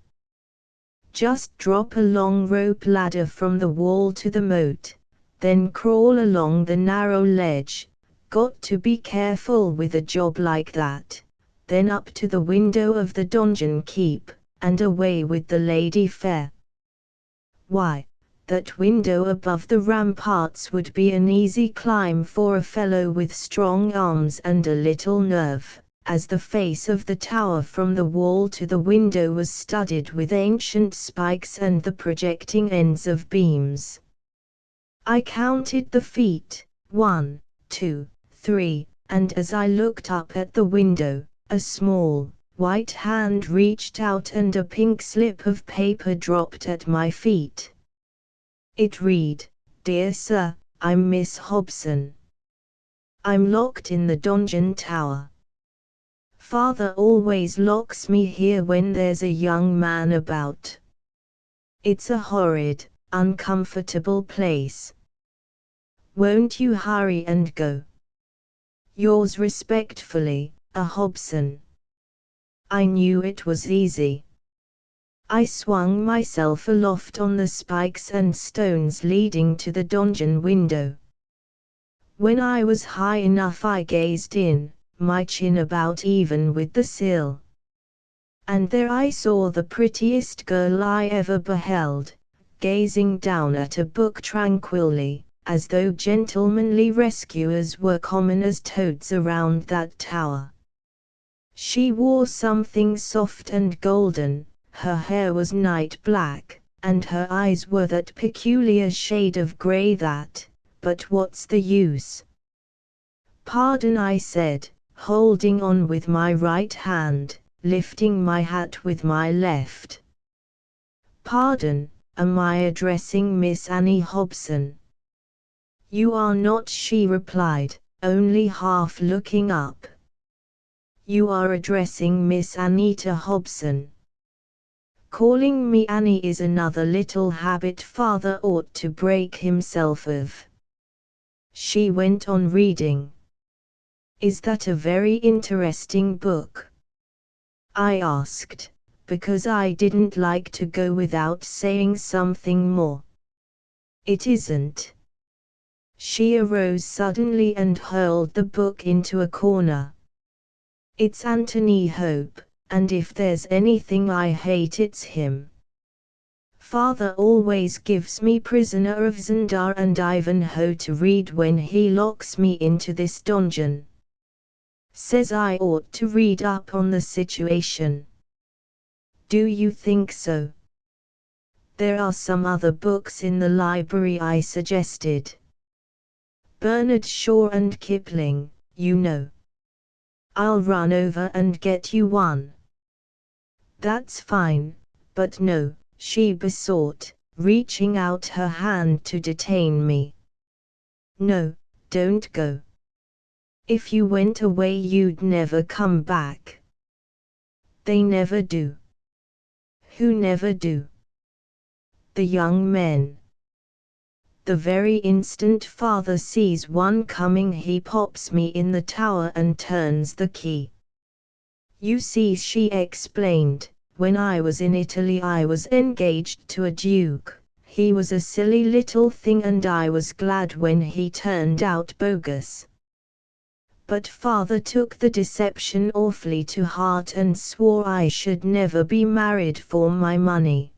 [SPEAKER 1] Just drop a long rope ladder from the wall to the moat, then crawl along the narrow ledge. Got to be careful with a job like that. Then up to the window of the donjon keep, and away with the lady fair. Why, that window above the ramparts would be an easy climb for a fellow with strong arms and a little nerve, as the face of the tower from the wall to the window was studded with ancient spikes and the projecting ends of beams. I counted the feet, 1, 2, 3, and as I looked up at the window, a small, white hand reached out and a pink slip of paper dropped at my feet. It read, "Dear Sir, I'm Miss Hobson. I'm locked in the donjon tower. Father always locks me here when there's a young man about. It's a horrid, uncomfortable place. Won't you hurry and go? Yours respectfully, a Hobson." I knew it was easy. I swung myself aloft on the spikes and stones leading to the donjon window. When I was high enough I gazed in, my chin about even with the sill. And there I saw the prettiest girl I ever beheld, gazing down at a book tranquilly, as though gentlemanly rescuers were common as toads around that tower. She wore something soft and golden, her hair was night black, and her eyes were that peculiar shade of grey that, but what's the use? "Pardon," I said, holding on with my right hand, lifting my hat with my left. "Pardon, am I addressing Miss Annie Hobson?" "You are not," she replied, only half looking up. "You are addressing Miss Anita Hobson. Calling me Annie is another little habit father ought to break himself of." She went on reading. "Is that a very interesting book?" I asked, because I didn't like to go without saying something more. "It isn't." She arose suddenly and hurled the book into a corner. "It's Anthony Hope, and if there's anything I hate it's him. Father always gives me Prisoner of Zendar and Ivanhoe to read when he locks me into this donjon. Says I ought to read up on the situation." "Do you think so?" "There are some other books in the library," I suggested. "Bernard Shaw and Kipling, you know. I'll run over and get you one. That's fine, but no, she besought, reaching out her hand to detain me. No, don't go. If you went away you'd never come back. They never do. Who never do? The young men. The very instant father sees one coming he pops me in the tower and turns the key. You see, she explained, when I was in Italy I was engaged to a duke. He was a silly little thing and I was glad when he turned out bogus. But father took the deception awfully to heart and swore I should never be married for my money.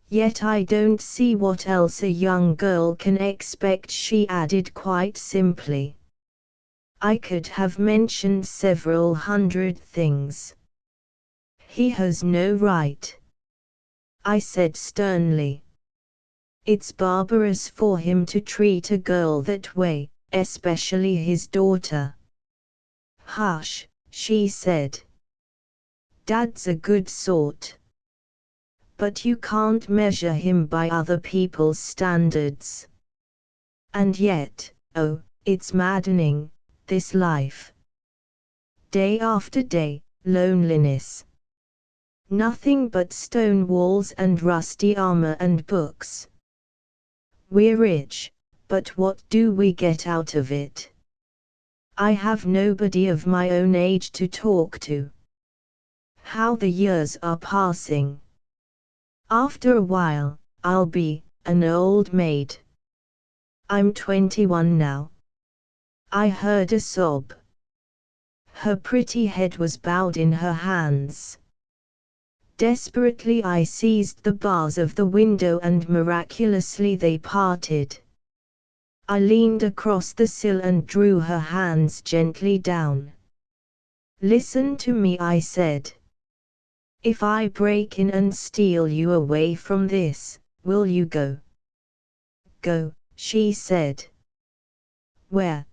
[SPEAKER 1] Yet I don't see what else a young girl can expect, she added quite simply. I could have mentioned several hundred things. He has no right, I said sternly. It's barbarous for him to treat a girl that way, especially his daughter. Hush, she said. Dad's a good sort. But you can't measure him by other people's standards. And yet, oh, it's maddening, this life. Day after day, loneliness. Nothing but stone walls and rusty armor and books. We're rich, but what do we get out of it? I have nobody of my own age to talk to. How the years are passing. After a while, I'll be an old maid. I'm 21 now. I heard a sob. Her pretty head was bowed in her hands. Desperately I seized the bars of the window and miraculously they parted. I leaned across the sill and drew her hands gently down. Listen to me, I said. If I break in and steal you away from this, will you go? Go, she said. Where?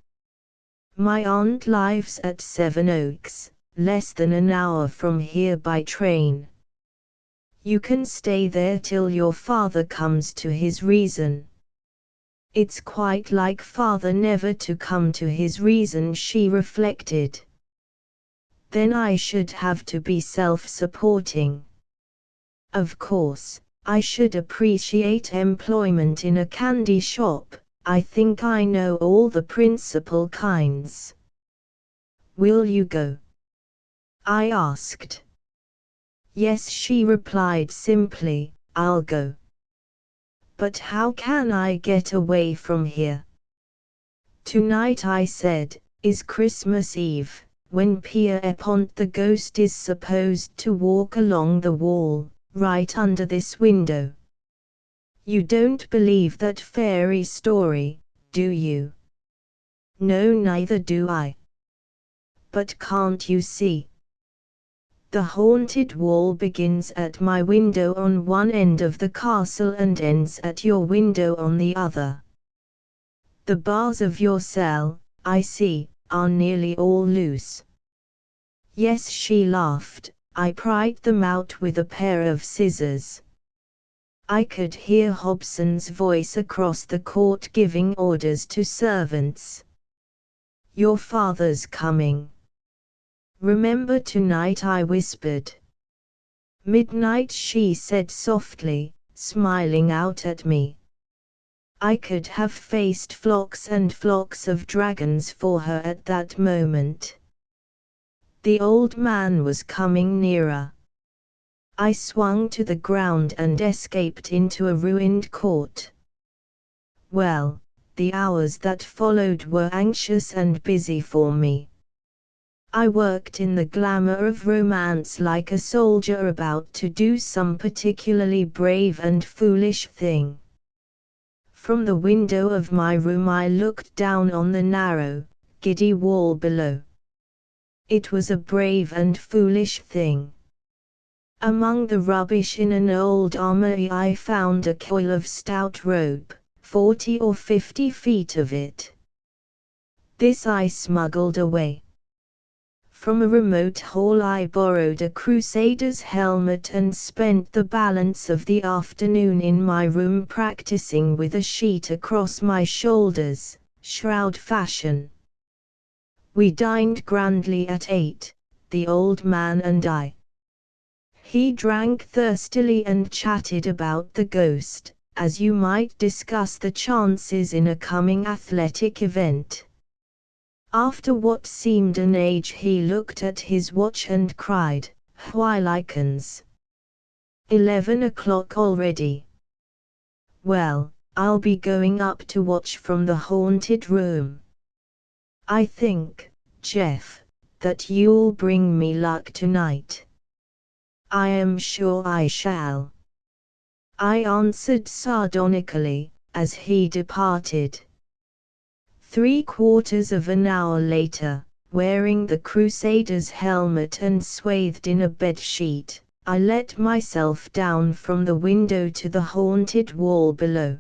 [SPEAKER 1] My aunt lives at Seven Oaks, less than an hour from here by train. You can stay there till your father comes to his reason. It's quite like father never to come to his reason, she reflected. Then I should have to be self-supporting. Of course, I should appreciate employment in a candy shop. I think I know all the principal kinds. Will you go? I asked. Yes, she replied simply, I'll go. But how can I get away from here? Tonight, I said, is Christmas Eve, when Pierpont the ghost is supposed to walk along the wall, right under this window. You don't believe that fairy story, do you? No, neither do I. But can't you see? The haunted wall begins at my window on one end of the castle and ends at your window on the other. The bars of your cell, I see, are nearly all loose. Yes, she laughed, I pried them out with a pair of scissors. I could hear Hobson's voice across the court giving orders to servants. Your father's coming. Remember tonight, I whispered. Midnight, she said softly, smiling out at me. I could have faced flocks and flocks of dragons for her at that moment. The old man was coming nearer. I swung to the ground and escaped into a ruined court. Well, the hours that followed were anxious and busy for me. I worked in the glamour of romance like a soldier about to do some particularly brave and foolish thing. From the window of my room I looked down on the narrow, giddy wall below. It was a brave and foolish thing. Among the rubbish in an old armory I found a coil of stout rope, 40 or 50 feet of it. This I smuggled away. From a remote hall I borrowed a crusader's helmet and spent the balance of the afternoon in my room practicing with a sheet across my shoulders, shroud fashion. We dined grandly at 8, the old man and I. He drank thirstily and chatted about the ghost, as you might discuss the chances in a coming athletic event. After what seemed an age he looked at his watch and cried, "Whilikens! 11 o'clock already. Well, I'll be going up to watch from the haunted room. I think, Jeff, that you'll bring me luck tonight." "I am sure I shall," I answered sardonically, as he departed. 3/4 of an hour later, wearing the crusader's helmet and swathed in a bedsheet, I let myself down from the window to the haunted wall below.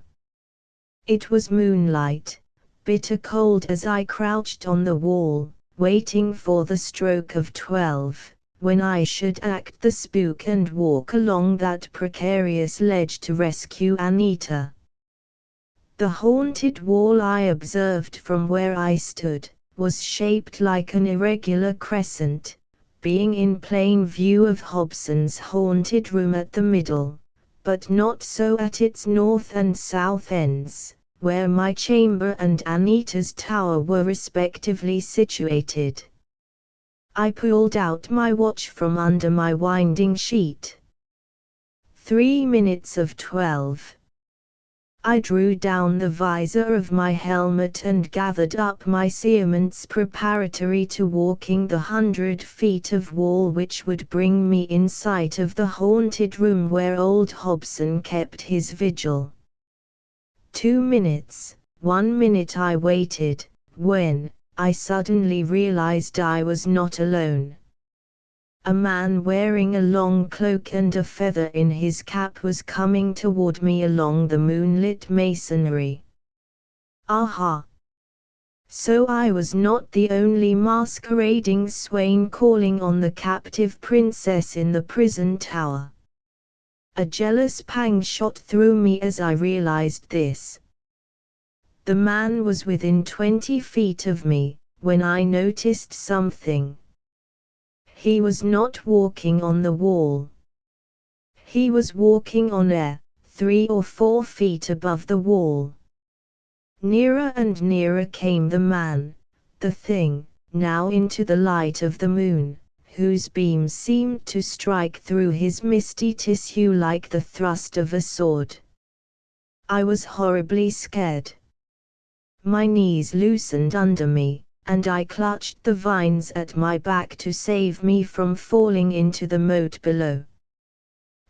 [SPEAKER 1] It was moonlight, bitter cold as I crouched on the wall, waiting for the stroke of 12, when I should act the spook and walk along that precarious ledge to rescue Anita. The haunted wall, I observed from where I stood, was shaped like an irregular crescent, being in plain view of Hobson's haunted room at the middle, but not so at its north and south ends, where my chamber and Anita's tower were respectively situated. I pulled out my watch from under my winding sheet. 3 minutes of 12. I drew down the visor of my helmet and gathered up my cerements preparatory to walking the 100 feet of wall which would bring me in sight of the haunted room where old Hobson kept his vigil. 2 minutes, 1 minute I waited, when I suddenly realized I was not alone. A man wearing a long cloak and a feather in his cap was coming toward me along the moonlit masonry. Aha! So I was not the only masquerading swain calling on the captive princess in the prison tower. A jealous pang shot through me as I realized this. The man was within 20 feet of me, when I noticed something. He was not walking on the wall. He was walking on air, 3 or 4 feet above the wall. Nearer and nearer came the man, the thing, now into the light of the moon, whose beams seemed to strike through his misty tissue like the thrust of a sword. I was horribly scared. My knees loosened under me, and I clutched the vines at my back to save me from falling into the moat below.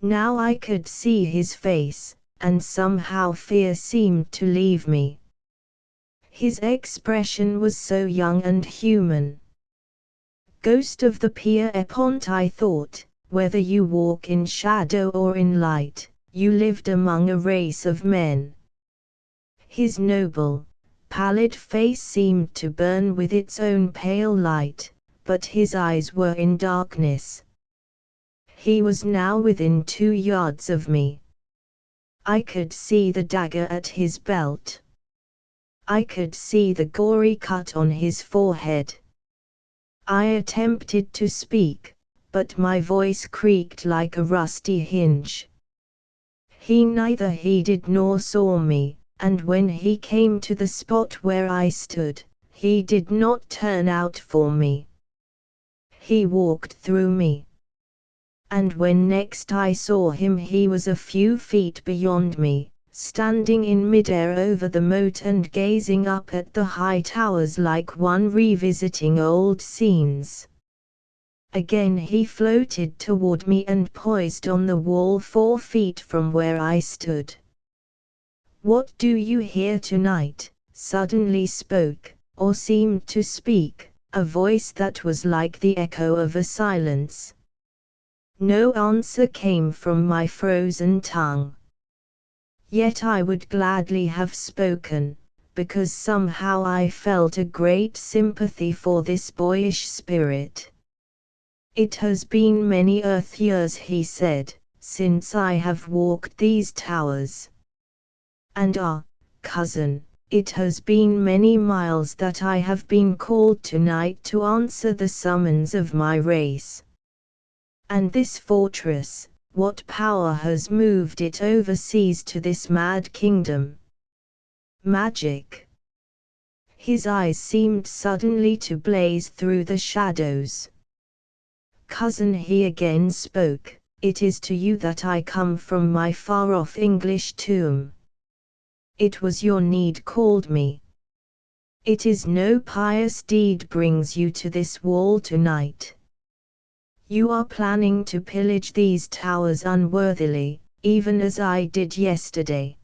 [SPEAKER 1] Now I could see his face, and somehow fear seemed to leave me. His expression was so young and human. Ghost of the Pierrepont, I thought, whether you walk in shadow or in light, you lived among a race of men. His noble, pallid face seemed to burn with its own pale light, but his eyes were in darkness. He was now within 2 yards of me. I could see the dagger at his belt. I could see the gory cut on his forehead. I attempted to speak, but my voice creaked like a rusty hinge. He neither heeded nor saw me, and when he came to the spot where I stood, he did not turn out for me. He walked through me. And when next I saw him he was a few feet beyond me, standing in midair over the moat and gazing up at the high towers like one revisiting old scenes. Again he floated toward me and poised on the wall 4 feet from where I stood. "What do you hear tonight?" suddenly spoke, or seemed to speak, a voice that was like the echo of a silence. No answer came from my frozen tongue. Yet I would gladly have spoken, because somehow I felt a great sympathy for this boyish spirit. "It has been many Earth years," he said, "since I have walked these towers. And cousin, it has been many miles that I have been called tonight to answer the summons of my race. And this fortress, what power has moved it overseas to this mad kingdom? Magic." His eyes seemed suddenly to blaze through the shadows. "Cousin," he again spoke, "it is to you that I come from my far-off English tomb. It was your need called me. It is no pious deed brings you to this wall tonight. You are planning to pillage these towers unworthily, even as I did yesterday.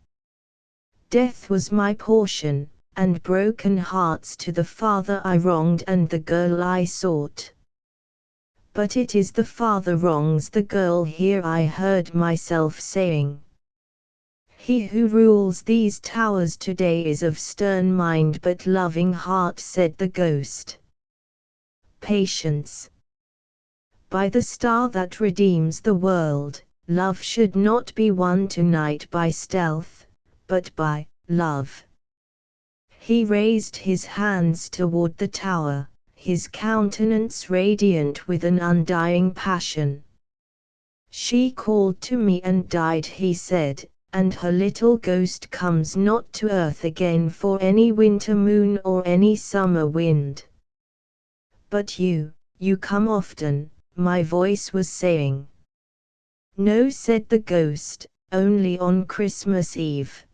[SPEAKER 1] Death was my portion, and broken hearts to the father I wronged and the girl I sought. But it is the father wrongs the girl here," I heard myself saying. "He who rules these towers today is of stern mind but loving heart," said the ghost. "Patience. By the star that redeems the world, love should not be won tonight by stealth, but by love." He raised his hands toward the tower, his countenance radiant with an undying passion. "She called to me and died," he said, "and her little ghost comes not to earth again for any winter moon or any summer wind. But you come often," my voice was saying. "No," said the ghost, "only on Christmas Eve.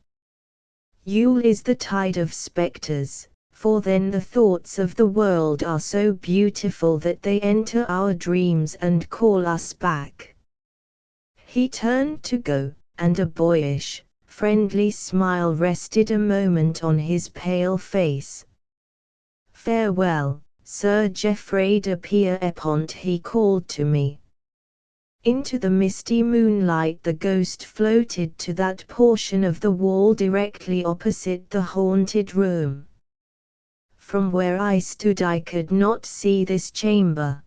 [SPEAKER 1] Yule is the tide of spectres, for then the thoughts of the world are so beautiful that they enter our dreams and call us back." He turned to go, and a boyish, friendly smile rested a moment on his pale face. "Farewell, Sir Geoffrey de Pierrepont," he called to me. Into the misty moonlight the ghost floated to that portion of the wall directly opposite the haunted room. From where I stood I could not see this chamber.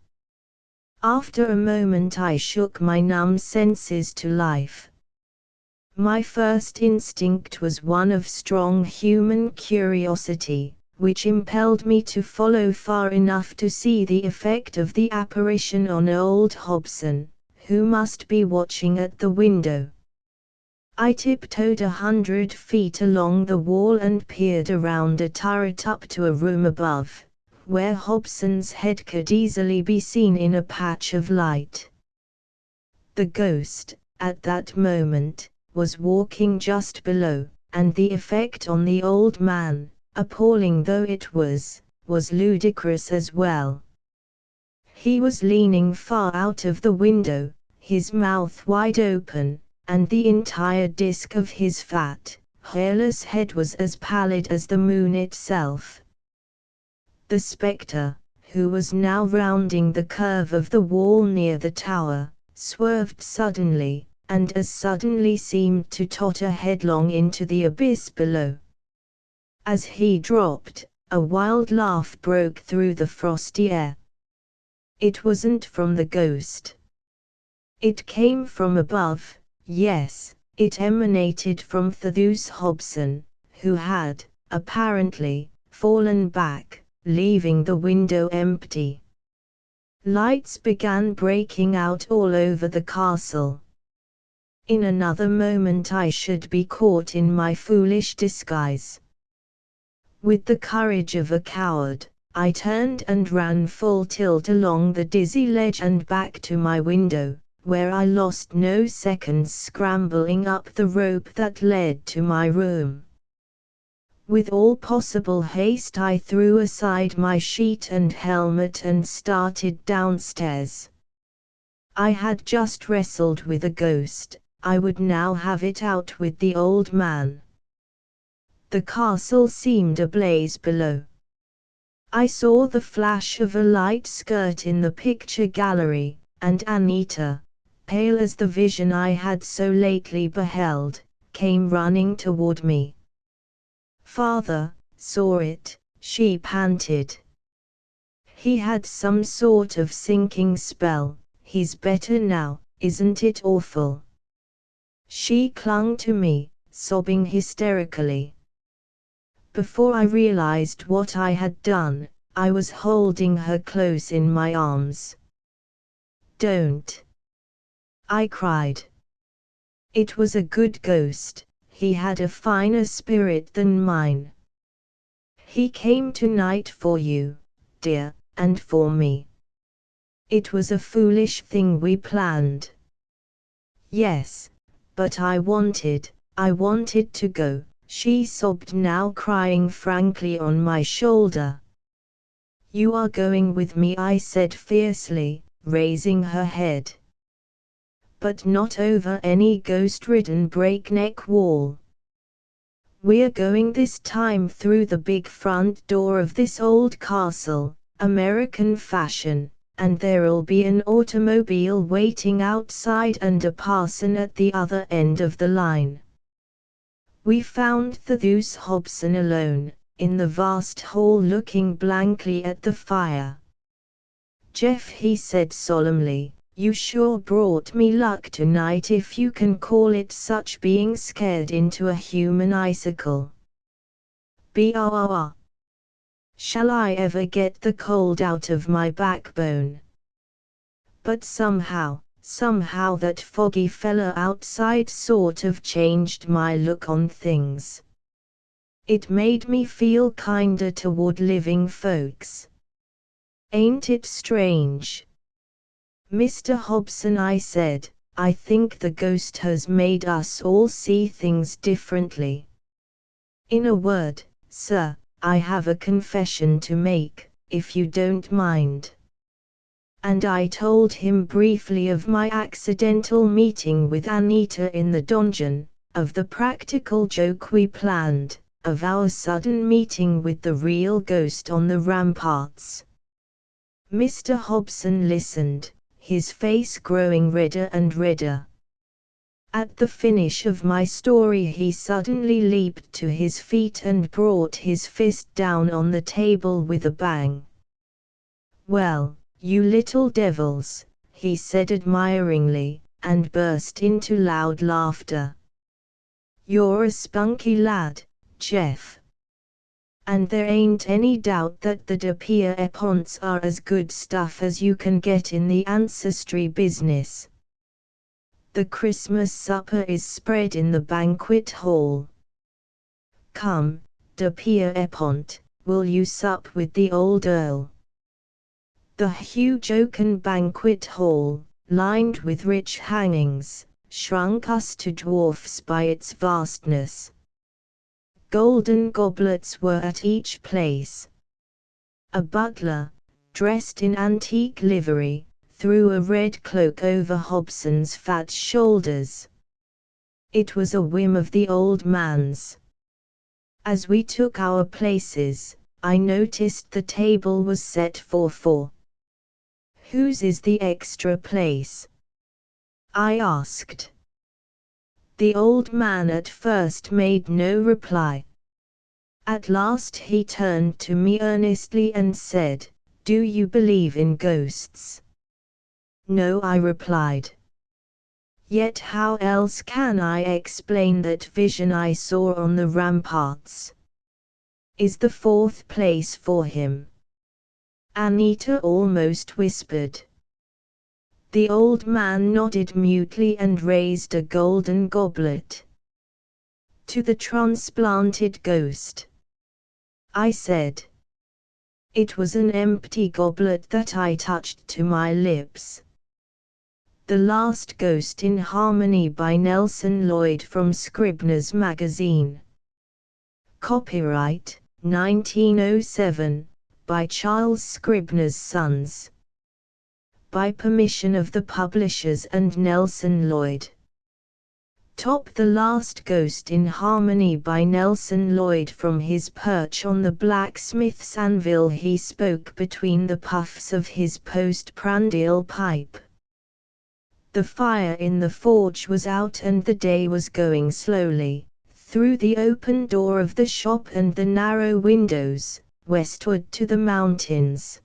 [SPEAKER 1] After a moment I shook my numb senses to life. My first instinct was one of strong human curiosity, which impelled me to follow far enough to see the effect of the apparition on old Hobson, who must be watching at the window. I tiptoed 100 feet along the wall and peered around a turret up to a room above, where Hobson's head could easily be seen in a patch of light. The ghost, at that moment, was walking just below, and the effect on the old man, appalling though it was ludicrous as well. He was leaning far out of the window, his mouth wide open, and the entire disk of his fat, hairless head was as pallid as the moon itself. The spectre, who was now rounding the curve of the wall near the tower, swerved suddenly, and as suddenly seemed to totter headlong into the abyss below. As he dropped, a wild laugh broke through the frosty air. It wasn't from the ghost. It came from above, yes, it emanated from Thaddeus Hobson, who had, apparently, fallen back, leaving the window empty. Lights began breaking out all over the castle. In another moment I should be caught in my foolish disguise. With the courage of a coward, I turned and ran full tilt along the dizzy ledge and back to my window, where I lost no seconds scrambling up the rope that led to my room. With all possible haste I threw aside my sheet and helmet and started downstairs. I had just wrestled with a ghost, I would now have it out with the old man. The castle seemed ablaze below. I saw the flash of a light skirt in the picture gallery, and Anita, pale as the vision I had so lately beheld, came running toward me. "Father," saw it, she panted. He had some sort of sinking spell. He's better now, isn't it awful? She clung to me, sobbing hysterically. Before I realized what I had done, I was holding her close in my arms. Don't! I cried. It was a good ghost. He had a finer spirit than mine. He came tonight for you, dear, and for me. It was a foolish thing we planned. Yes, but I wanted to go, she sobbed, now crying frankly on my shoulder. You are going with me, I said fiercely, raising her head. But not over any ghost-ridden breakneck wall. We're going this time through the big front door of this old castle, American fashion, and there'll be an automobile waiting outside and a parson at the other end of the line. We found the Deuce Hobson alone, in the vast hall, looking blankly at the fire. Jeff, he said solemnly, you sure brought me luck tonight, if you can call it such, being scared into a human icicle. Brrr. Shall I ever get the cold out of my backbone? But somehow that foggy fella outside sort of changed my look on things. It made me feel kinder toward living folks. Ain't it strange? Mr. Hobson, I said, I think the ghost has made us all see things differently. In a word, sir, I have a confession to make, if you don't mind. And I told him briefly of my accidental meeting with Anita in the donjon, of the practical joke we planned, of our sudden meeting with the real ghost on the ramparts. Mr. Hobson listened, his face growing redder and redder. At the finish of my story he suddenly leaped to his feet and brought his fist down on the table with a bang. Well, you little devils, he said admiringly, and burst into loud laughter. You're a spunky lad, Jeff. And there ain't any doubt that the de Pierreponts are as good stuff as you can get in the ancestry business. The Christmas supper is spread in the banquet hall. Come, de Pierrepont, will you sup with the old Earl? The huge oaken banquet hall, lined with rich hangings, shrunk us to dwarfs by its vastness. Golden goblets were at each place. A butler, dressed in antique livery, threw a red cloak over Hobson's fat shoulders. It was a whim of the old man's. As we took our places, I noticed the table was set for four. Whose is the extra place? I asked. The old man at first made no reply. At last he turned to me earnestly and said, Do you believe in ghosts? No, I replied. Yet how else can I explain that vision I saw on the ramparts? Is the fourth place for him? Anita almost whispered. The old man nodded mutely and raised a golden goblet. To the transplanted ghost, I said. It was an empty goblet that I touched to my lips. The Last Ghost in Harmony by Nelson Lloyd from Scribner's Magazine. Copyright, 1907, by Charles Scribner's Sons. By permission of the publishers and Nelson Lloyd. Top The Last Ghost in Harmony by Nelson Lloyd. From his perch on the blacksmith's anvil he spoke between the puffs of his postprandial pipe. The fire in the forge was out and the day was going slowly, through the open door of the shop and the narrow windows, westward to the mountains.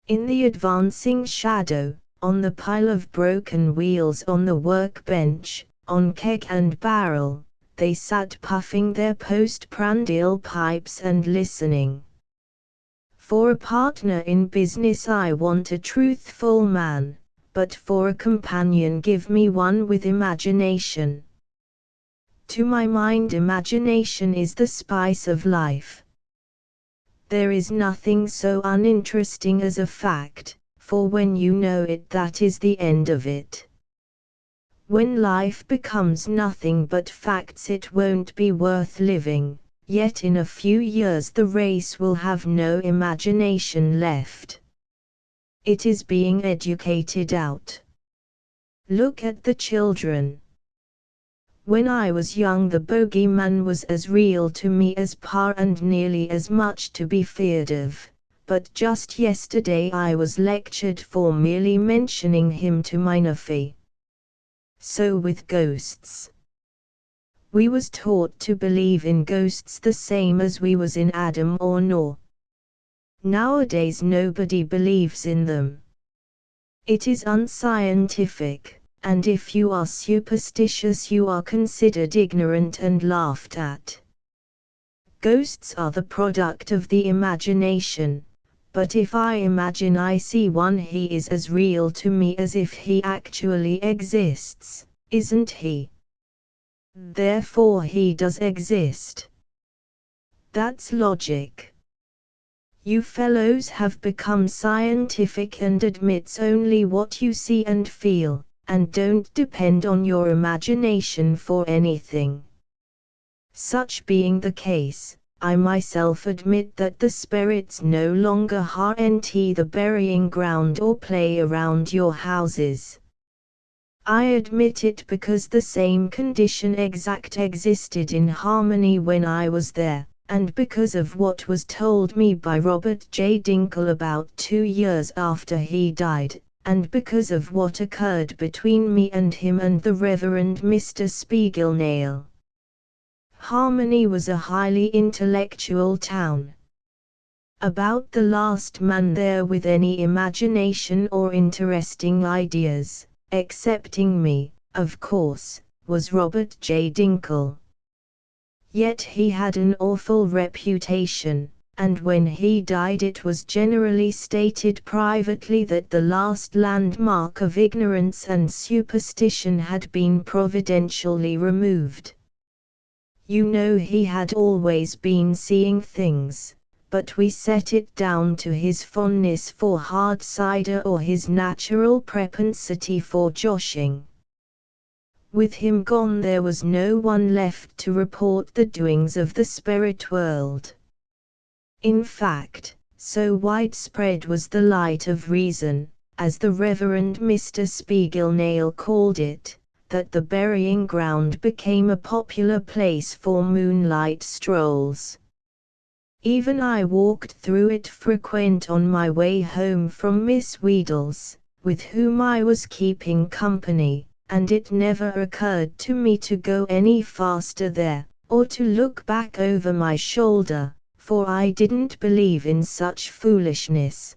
[SPEAKER 1] In the advancing shadow, on the pile of broken wheels on the workbench, on keg and barrel, they sat puffing their postprandial pipes and listening. For a partner in business I want a truthful man, but for a companion give me one with imagination. To my mind imagination is the spice of life. There is nothing so uninteresting as a fact, for when you know it that is the end of it. When life becomes nothing but facts it won't be worth living, yet in a few years the race will have no imagination left. It is being educated out. Look at the children. When I was young the bogeyman was as real to me as Pa and nearly as much to be feared of, but just yesterday I was lectured for merely mentioning him to my nephew. So with ghosts. We was taught to believe in ghosts the same as we was in Adam or Noah. Nowadays nobody believes in them. It is unscientific. And if you are superstitious you are considered ignorant and laughed at. Ghosts are the product of the imagination, but if I imagine I see one he is as real to me as if he actually exists, isn't he? Therefore he does exist. That's logic. You fellows have become scientific and admits only what you see and feel, and don't depend on your imagination for anything. Such being the case, I myself admit that the spirits no longer haunt the burying ground or play around your houses. I admit it because the same condition exact existed in Harmony when I was there, and because of what was told me by Robert J. Dinkle about 2 years after he died, and because of what occurred between me and him and the Reverend Mr. Spiegelnail. Harmony was a highly intellectual town. About the last man there with any imagination or interesting ideas, excepting me, of course, was Robert J. Dinkle. Yet he had an awful reputation, and when he died it was generally stated privately that the last landmark of ignorance and superstition had been providentially removed. You know he had always been seeing things, but we set it down to his fondness for hard cider or his natural propensity for joshing. With him gone there was no one left to report the doings of the spirit world. In fact, so widespread was the light of reason, as the Reverend Mr. Spiegelnail called it, that the burying ground became a popular place for moonlight strolls. Even I walked through it frequent on my way home from Miss Wheedle's, with whom I was keeping company, and it never occurred to me to go any faster there, or to look back over my shoulder, for I didn't believe in such foolishness.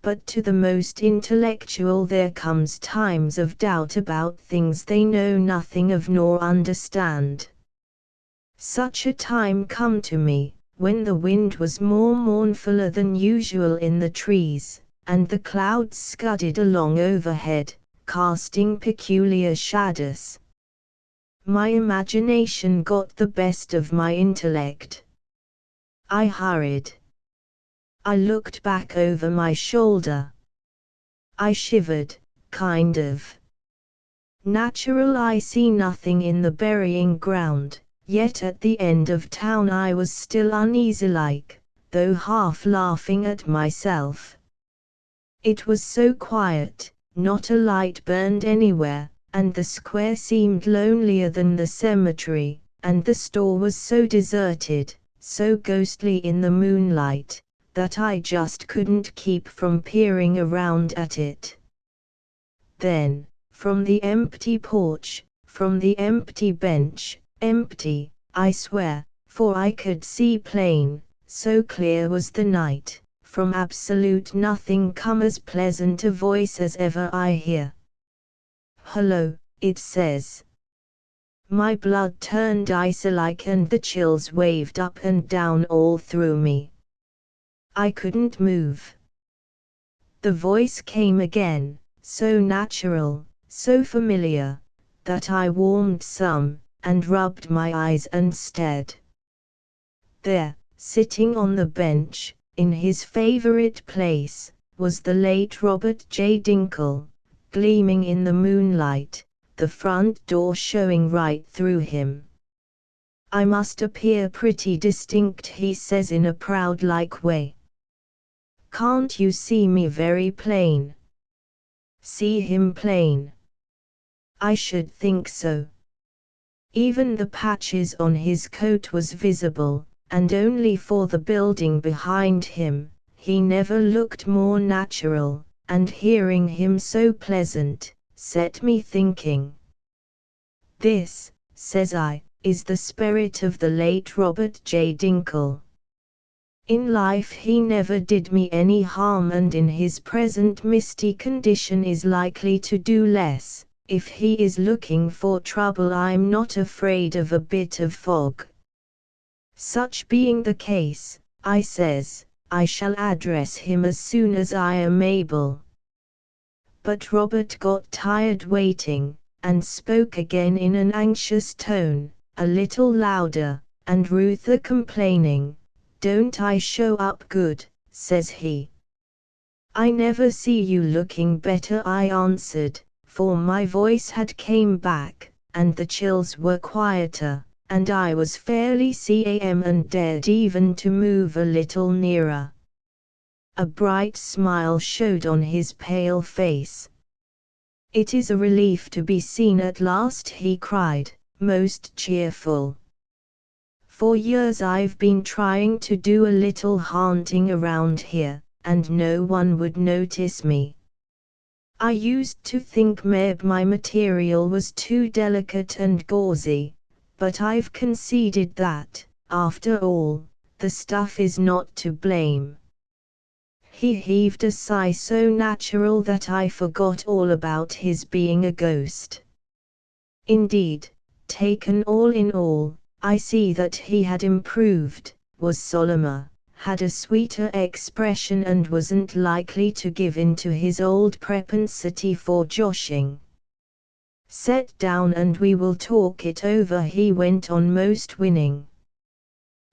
[SPEAKER 1] But to the most intellectual there comes times of doubt about things they know nothing of nor understand. Such a time come to me, when the wind was more mournfuller than usual in the trees, and the clouds scudded along overhead, casting peculiar shadows. My imagination got the best of my intellect. I hurried. I looked back over my shoulder. I shivered, kind of. Natural I see nothing in the burying ground, yet at the end of town I was still uneasy like, though half laughing at myself. It was so quiet, not a light burned anywhere, and the square seemed lonelier than the cemetery, and the store was so deserted, so ghostly in the moonlight, that I just couldn't keep from peering around at it. Then, from the empty porch, from the empty bench, Empty, I swear, for I could see plain, so clear was the night, from absolute nothing come as pleasant a voice as ever I hear. Hello, it says. My blood turned ice-like and the chills waved up and down all through me. I couldn't move. The voice came again, so natural, so familiar, that I warmed some, and rubbed my eyes and stared. There, sitting on the bench, in his favorite place, was the late Robert J. Dinkle, gleaming in the moonlight, the front door showing right through him. I must appear pretty distinct, he says in a proud-like way. Can't you see me very plain? See him plain? I should think so. Even the patches on his coat was visible, and only for the building behind him. He never looked more natural, and hearing him so pleasant, set me thinking. This, says I, is the spirit of the late Robert J. Dinkle. In life he never did me any harm, and in his present misty condition is likely to do less. If he is looking for trouble, I'm not afraid of a bit of fog. Such being the case, I says, I shall address him as soon as I am able. But Robert got tired waiting, and spoke again in an anxious tone, a little louder, and Ruther complaining. Don't I show up good, says he. I never see you looking better, I answered, for my voice had came back, and the chills were quieter, and I was fairly calm and dared even to move a little nearer. A bright smile showed on his pale face. It is a relief to be seen at last, he cried, most cheerful. For years I've been trying to do a little haunting around here, and no one would notice me. I used to think maybe my material was too delicate and gauzy, but I've conceded that, after all, the stuff is not to blame. He heaved a sigh so natural that I forgot all about his being a ghost. Indeed, taken all in all, I see that he had improved, was solemner, had a sweeter expression, and wasn't likely to give in to his old propensity for joshing. Set down and we will talk it over, he went on, most winning.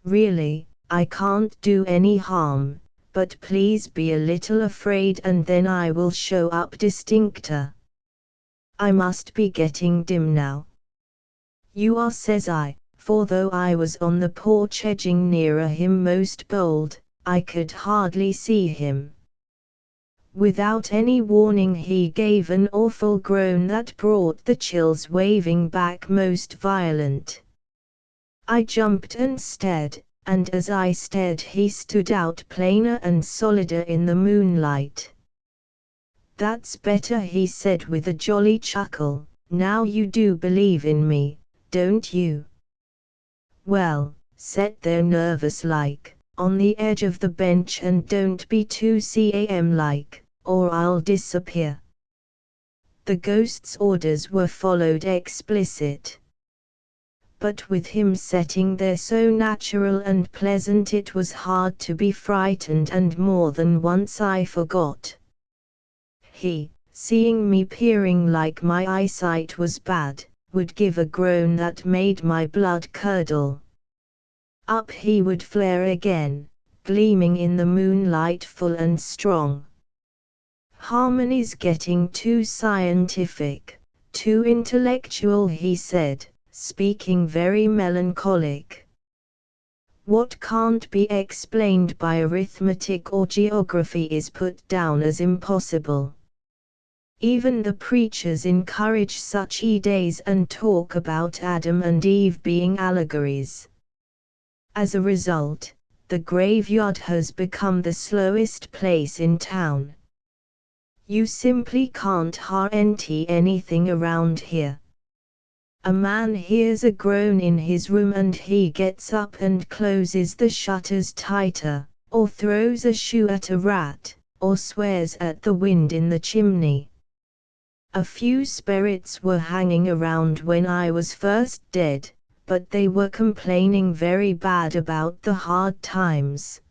[SPEAKER 1] Really, I can't do any harm, but please be a little afraid and then I will show up distincter. I must be getting dim now. You are, says I, for though I was on the porch edging nearer him most bold, I could hardly see him. Without any warning he gave an awful groan that brought the chills waving back most violent. I jumped and stared, and as I stared he stood out plainer and solider in the moonlight. That's better, he said with a jolly chuckle, now you do believe in me, don't you? Well, sit there nervous-like, on the edge of the bench, and don't be too calm-like, or I'll disappear. The ghost's orders were followed explicit. But with him sitting there so natural and pleasant, it was hard to be frightened, and more than once I forgot. He, seeing me peering like my eyesight was bad, would give a groan that made my blood curdle. Up he would flare again, gleaming in the moonlight full and strong. Harmony's getting too scientific, too intellectual, he said, speaking very melancholic. What can't be explained by arithmetic or geography is put down as impossible. Even the preachers encourage such days and talk about Adam and Eve being allegories. As a result, the graveyard has become the slowest place in town. You simply can't hardly anything around here. A man hears a groan in his room and he gets up and closes the shutters tighter, or throws a shoe at a rat, or swears at the wind in the chimney. A few spirits were hanging around when I was first dead, but they were complaining very bad about the hard times.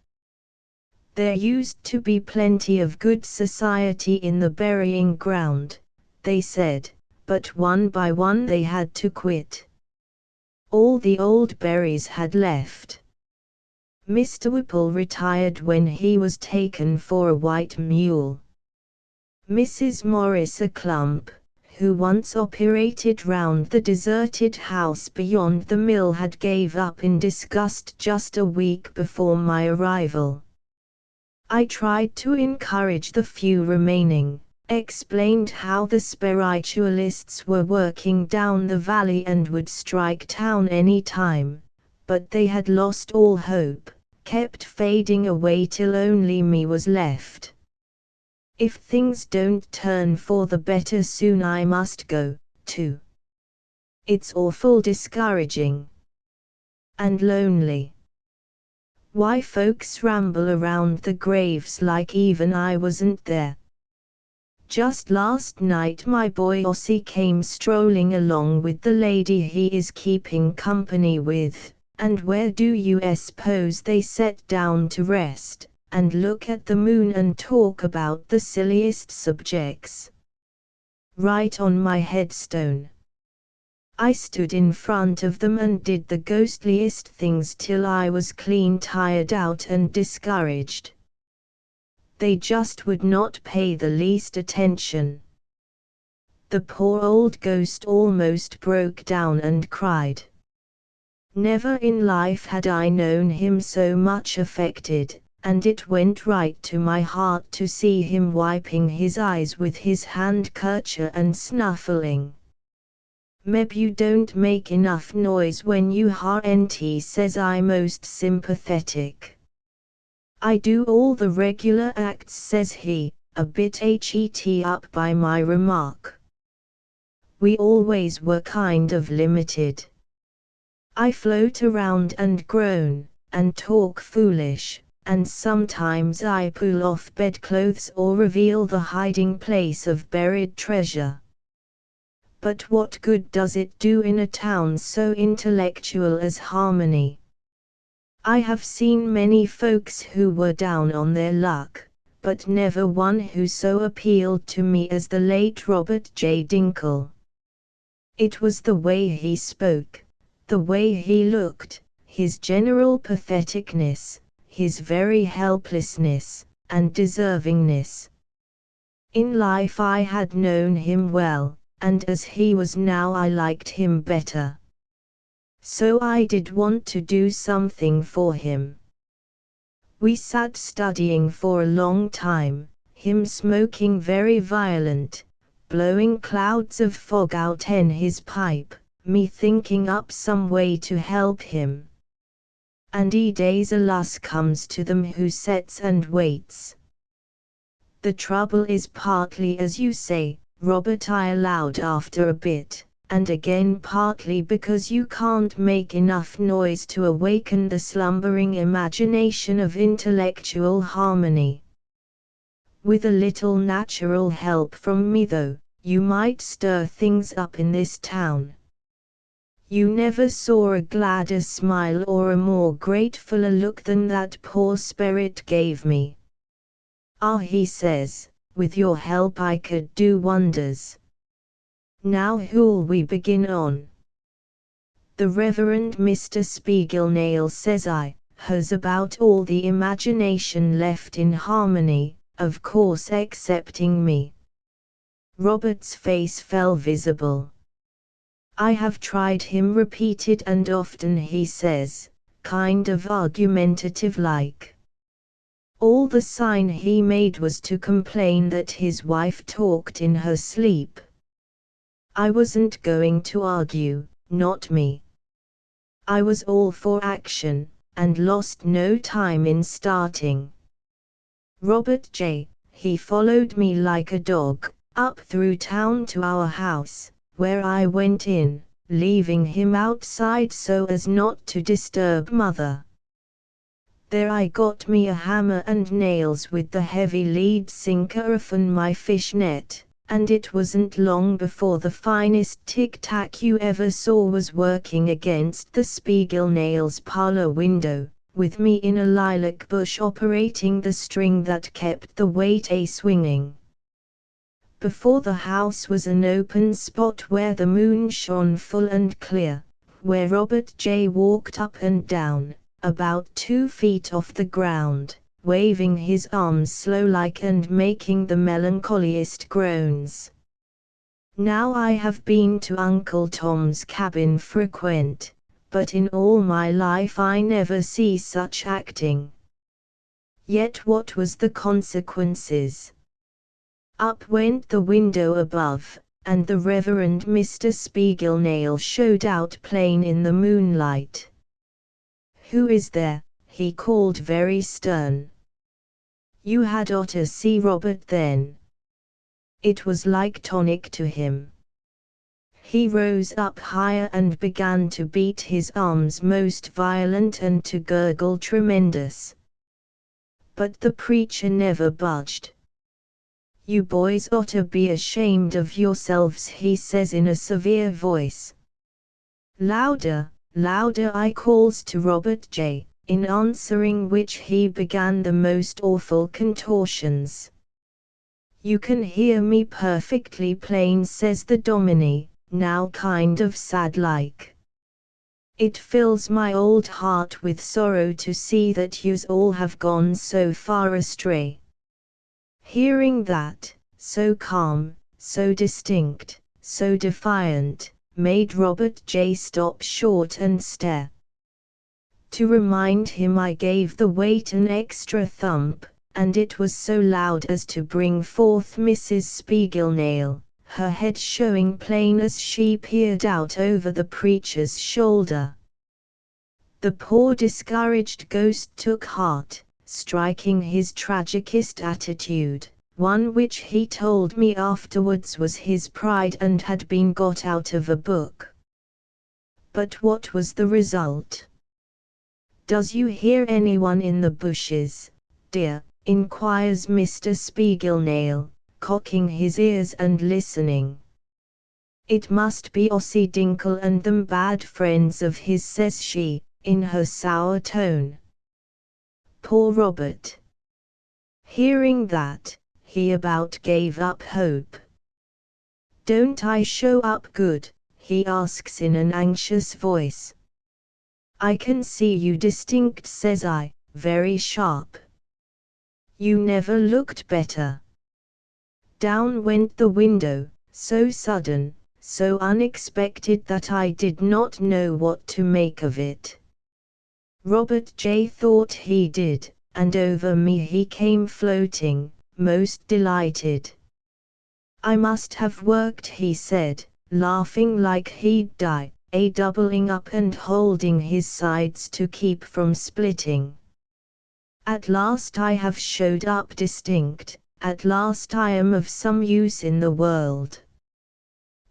[SPEAKER 1] There used to be plenty of good society in the burying ground, they said, but one by one they had to quit. All the old berries had left. Mr. Whipple retired when he was taken for a white mule. Mrs. Morris a clump, who once operated round the deserted house beyond the mill, had gave up in disgust just a week before my arrival. I tried to encourage the few remaining, explained how the spiritualists were working down the valley and would strike town any time, but they had lost all hope, kept fading away till only me was left. If things don't turn for the better soon I must go, too. It's awful discouraging. And lonely. Why folks ramble around the graves like even I wasn't there. Just last night my boy Ossie came strolling along with the lady he is keeping company with, and where do you suppose they sat down to rest, and look at the moon and talk about the silliest subjects? Right on my headstone. I stood in front of them and did the ghostliest things till I was clean tired out and discouraged. They just would not pay the least attention. The poor old ghost almost broke down and cried. Never in life had I known him so much affected, and it went right to my heart to see him wiping his eyes with his handkerchief and snuffling. Meb you don't make enough noise when you HNT, says I most sympathetic. I do all the regular acts, says he, a bit het up by my remark. We always were kind of limited. I float around and groan, and talk foolish, and sometimes I pull off bedclothes or reveal the hiding place of buried treasure. But what good does it do in a town so intellectual as Harmony? I have seen many folks who were down on their luck, but never one who so appealed to me as the late Robert J. Dinkle. It was the way he spoke, the way he looked, his general patheticness, his very helplessness and deservingness. In life I had known him well, and as he was now I liked him better. So I did want to do something for him. We sat studying for a long time, him smoking very violent, blowing clouds of fog out in his pipe, me thinking up some way to help him. And days alas comes to them who sets and waits. The trouble is partly as you say, Robert, I allowed after a bit, and again partly because you can't make enough noise to awaken the slumbering imagination of intellectual Harmony. With a little natural help from me though, you might stir things up in this town. You never saw a gladder smile or a more grateful a look than that poor spirit gave me. Ah, he says, with your help I could do wonders. Now who'll we begin on? The Reverend Mr. Spiegelnail, says I, has about all the imagination left in Harmony, of course excepting me. Robert's face fell visible. I have tried him repeated and often, he says, kind of argumentative like. All the sign he made was to complain that his wife talked in her sleep. I wasn't going to argue, not me. I was all for action, and lost no time in starting. Robert J., he followed me like a dog, up through town to our house, where I went in, leaving him outside so as not to disturb Mother. There I got me a hammer and nails with the heavy lead sinker upon my fish net, and it wasn't long before the finest tic-tac you ever saw was working against the Spiegelnail's parlor window, with me in a lilac bush operating the string that kept the weight swinging. Before the house was an open spot where the moon shone full and clear, where Robert J. walked up and down, about 2 feet off the ground, waving his arms slow-like and making the melancholiest groans. Now I have been to Uncle Tom's Cabin frequent, but in all my life I never see such acting. Yet what was the consequences? Up went the window above, and the Reverend Mr. Spiegelnail showed out plain in the moonlight. "Who is there?" he called very stern. You had oughter see Robert then. It was like tonic to him. He rose up higher and began to beat his arms most violent and to gurgle tremendous. But the preacher never budged. "You boys oughter be ashamed of yourselves," he says in a severe voice. "Louder, louder," I calls to Robert J., in answering which he began the most awful contortions. "You can hear me perfectly plain," says the Dominie, now kind of sad-like. "It fills my old heart with sorrow to see that yous all have gone so far astray." Hearing that, so calm, so distinct, so defiant, made Robert J. stop short and stare. To remind him I gave the weight an extra thump, and it was so loud as to bring forth Mrs. Spiegelnail, her head showing plain as she peered out over the preacher's shoulder. The poor discouraged ghost took heart, striking his tragicest attitude, one which he told me afterwards was his pride and had been got out of a book. But what was the result? "Does you hear anyone in the bushes, dear?" inquires Mr. Spiegelnail, cocking his ears and listening. "It must be Ossie Dinkle and them bad friends of his," says she, in her sour tone. Poor Robert. Hearing that, he about gave up hope. "Don't I show up good?" he asks in an anxious voice. "I can see you distinct," says I, very sharp. "You never looked better." Down went the window, so sudden, so unexpected that I did not know what to make of it. Robert J. thought he did, and over me he came floating, most delighted. "I must have worked," he said, laughing like he'd die, doubling up and holding his sides to keep from splitting. "At last I have showed up distinct, at last I am of some use in the world.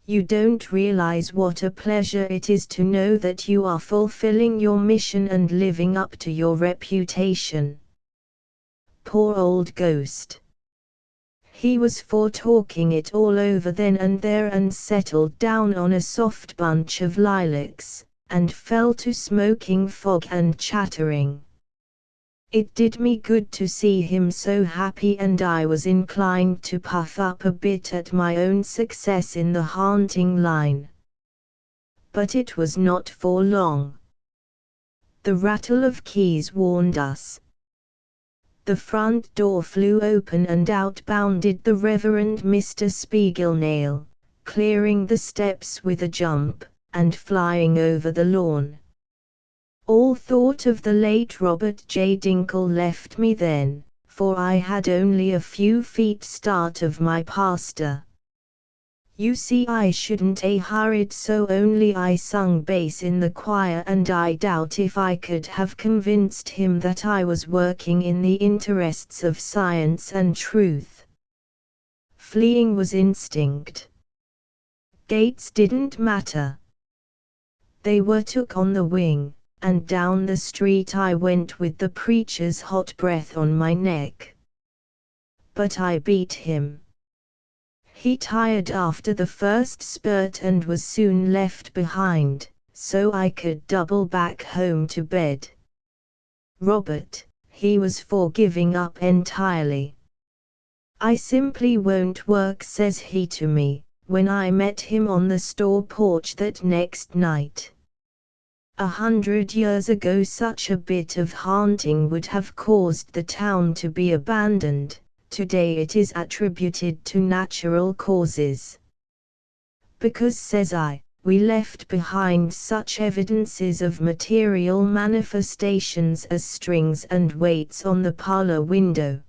[SPEAKER 1] You don't realize what a pleasure it is to know that you are fulfilling your mission and living up to your reputation." Poor old ghost. He was for talking it all over then and there and settled down on a soft bunch of lilacs, and fell to smoking fog and chattering. It did me good to see him so happy, and I was inclined to puff up a bit at my own success in the haunting line. But it was not for long. The rattle of keys warned us. The front door flew open and out bounded the Reverend Mr. Spiegelnail, clearing the steps with a jump, and flying over the lawn. All thought of the late Robert J. Dinkle left me then, for I had only a few feet start of my pastor. You see, I shouldn't hurried so, only I sung bass in the choir, and I doubt if I could have convinced him that I was working in the interests of science and truth. Fleeing was instinct. Gates didn't matter. They were took on the wing, and down the street I went with the preacher's hot breath on my neck. But I beat him. He tired after the first spurt and was soon left behind, so I could double back home to bed. Robert, he was for giving up entirely. I simply won't work, says he to me, when I met him on the store porch that next night. 100 years ago such a bit of haunting would have caused the town to be abandoned. Today it is attributed to natural causes. Because, says I, we left behind such evidences of material manifestations as strings and weights on the parlor window.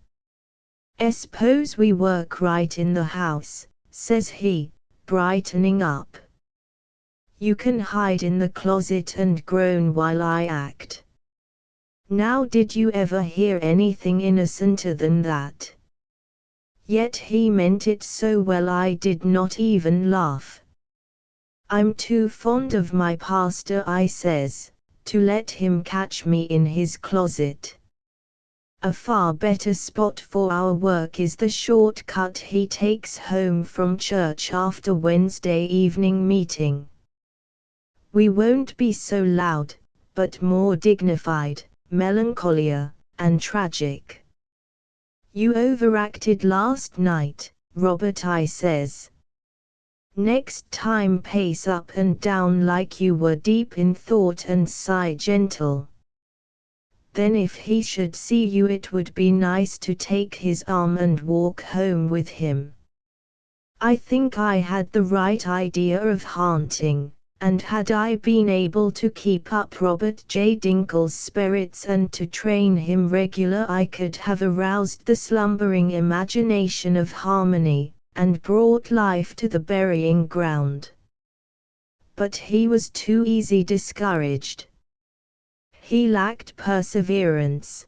[SPEAKER 1] Suppose we work right in the house, says he, brightening up. You can hide in the closet and groan while I act. Now, did you ever hear anything innocenter than that? Yet he meant it so well I did not even laugh. I'm too fond of my pastor, I says, to let him catch me in his closet. A far better spot for our work is the short cut he takes home from church after Wednesday evening meeting. We won't be so loud, but more dignified, melancholia, and tragic. You overacted last night, Robert, I says. Next time pace up and down like you were deep in thought and sigh gentle. Then if he should see you it would be nice to take his arm and walk home with him. I think I had the right idea of haunting, and had I been able to keep up Robert J. Dinkle's spirits and to train him regular I could have aroused the slumbering imagination of harmony, and brought life to the burying ground. But he was too easy discouraged. He lacked perseverance.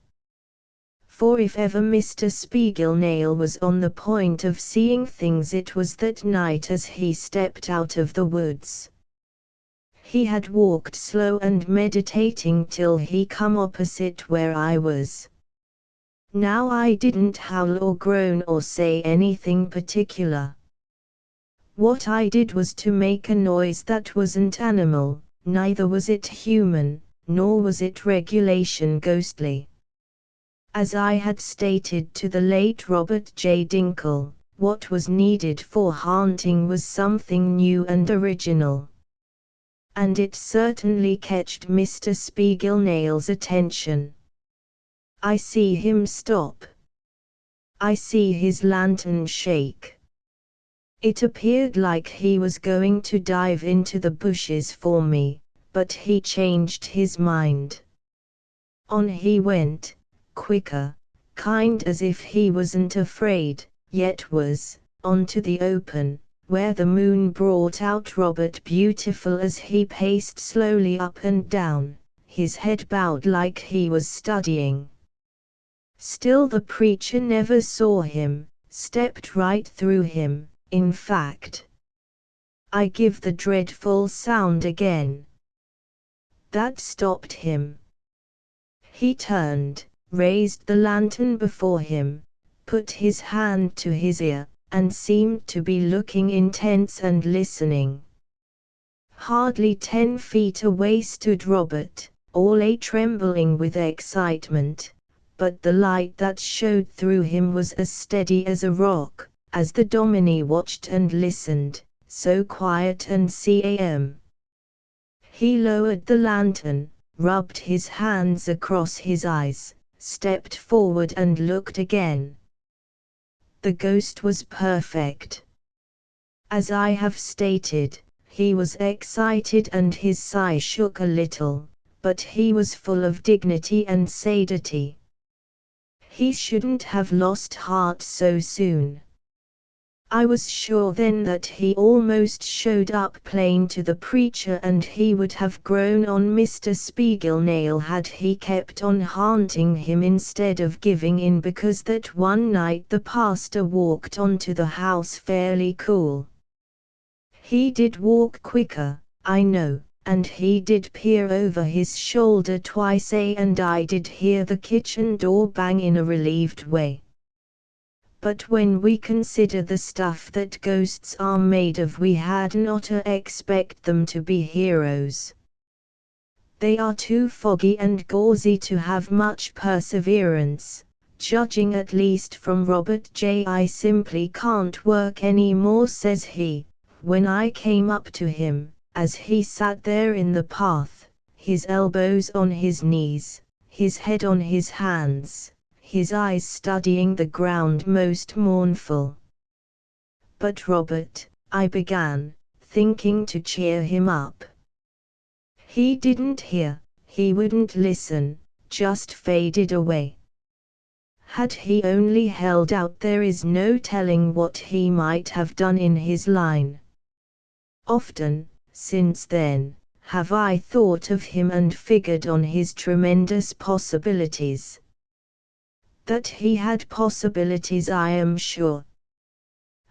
[SPEAKER 1] For if ever Mr. Spiegelnail was on the point of seeing things it was that night as he stepped out of the woods. He had walked slow and meditating till he come opposite where I was. Now I didn't howl or groan or say anything particular. What I did was to make a noise that wasn't animal, neither was it human, nor was it regulation ghostly. As I had stated to the late Robert J. Dinkle, what was needed for haunting was something new and original. And it certainly catched Mr. Spiegelnail's attention. I see him stop. I see his lantern shake. It appeared like he was going to dive into the bushes for me, but he changed his mind. On he went, quicker, kind as if he wasn't afraid, yet was, onto the open, where the moon brought out Robert beautiful as he paced slowly up and down, his head bowed like he was studying. Still the preacher never saw him, stepped right through him, in fact. I give the dreadful sound again. That stopped him. He turned, raised the lantern before him, put his hand to his ear, and seemed to be looking intense and listening. Hardly 10 feet away stood Robert, all a-trembling with excitement, but the light that showed through him was as steady as a rock, as the Dominie watched and listened, so quiet and calm. He lowered the lantern, rubbed his hands across his eyes, stepped forward and looked again. The ghost was perfect. As I have stated, he was excited and his sigh shook a little, but he was full of dignity and sanctity. He shouldn't have lost heart so soon. I was sure then that he almost showed up plain to the preacher and he would have grown on Mr. Spiegelnail had he kept on haunting him instead of giving in, because that one night the pastor walked onto the house fairly cool. He did walk quicker, I know, and he did peer over his shoulder twice, and I did hear the kitchen door bang in a relieved way. But when we consider the stuff that ghosts are made of, we had not expect them to be heroes. They are too foggy and gauzy to have much perseverance, judging at least from Robert J. I simply can't work any more, says he, when I came up to him, as he sat there in the path, his elbows on his knees, his head on his hands, his eyes studying the ground most mournful. But Robert, I began, thinking to cheer him up. He didn't hear, he wouldn't listen, just faded away. Had he only held out, there is no telling what he might have done in his line. Often, since then, have I thought of him and figured on his tremendous possibilities. That he had possibilities, I am sure.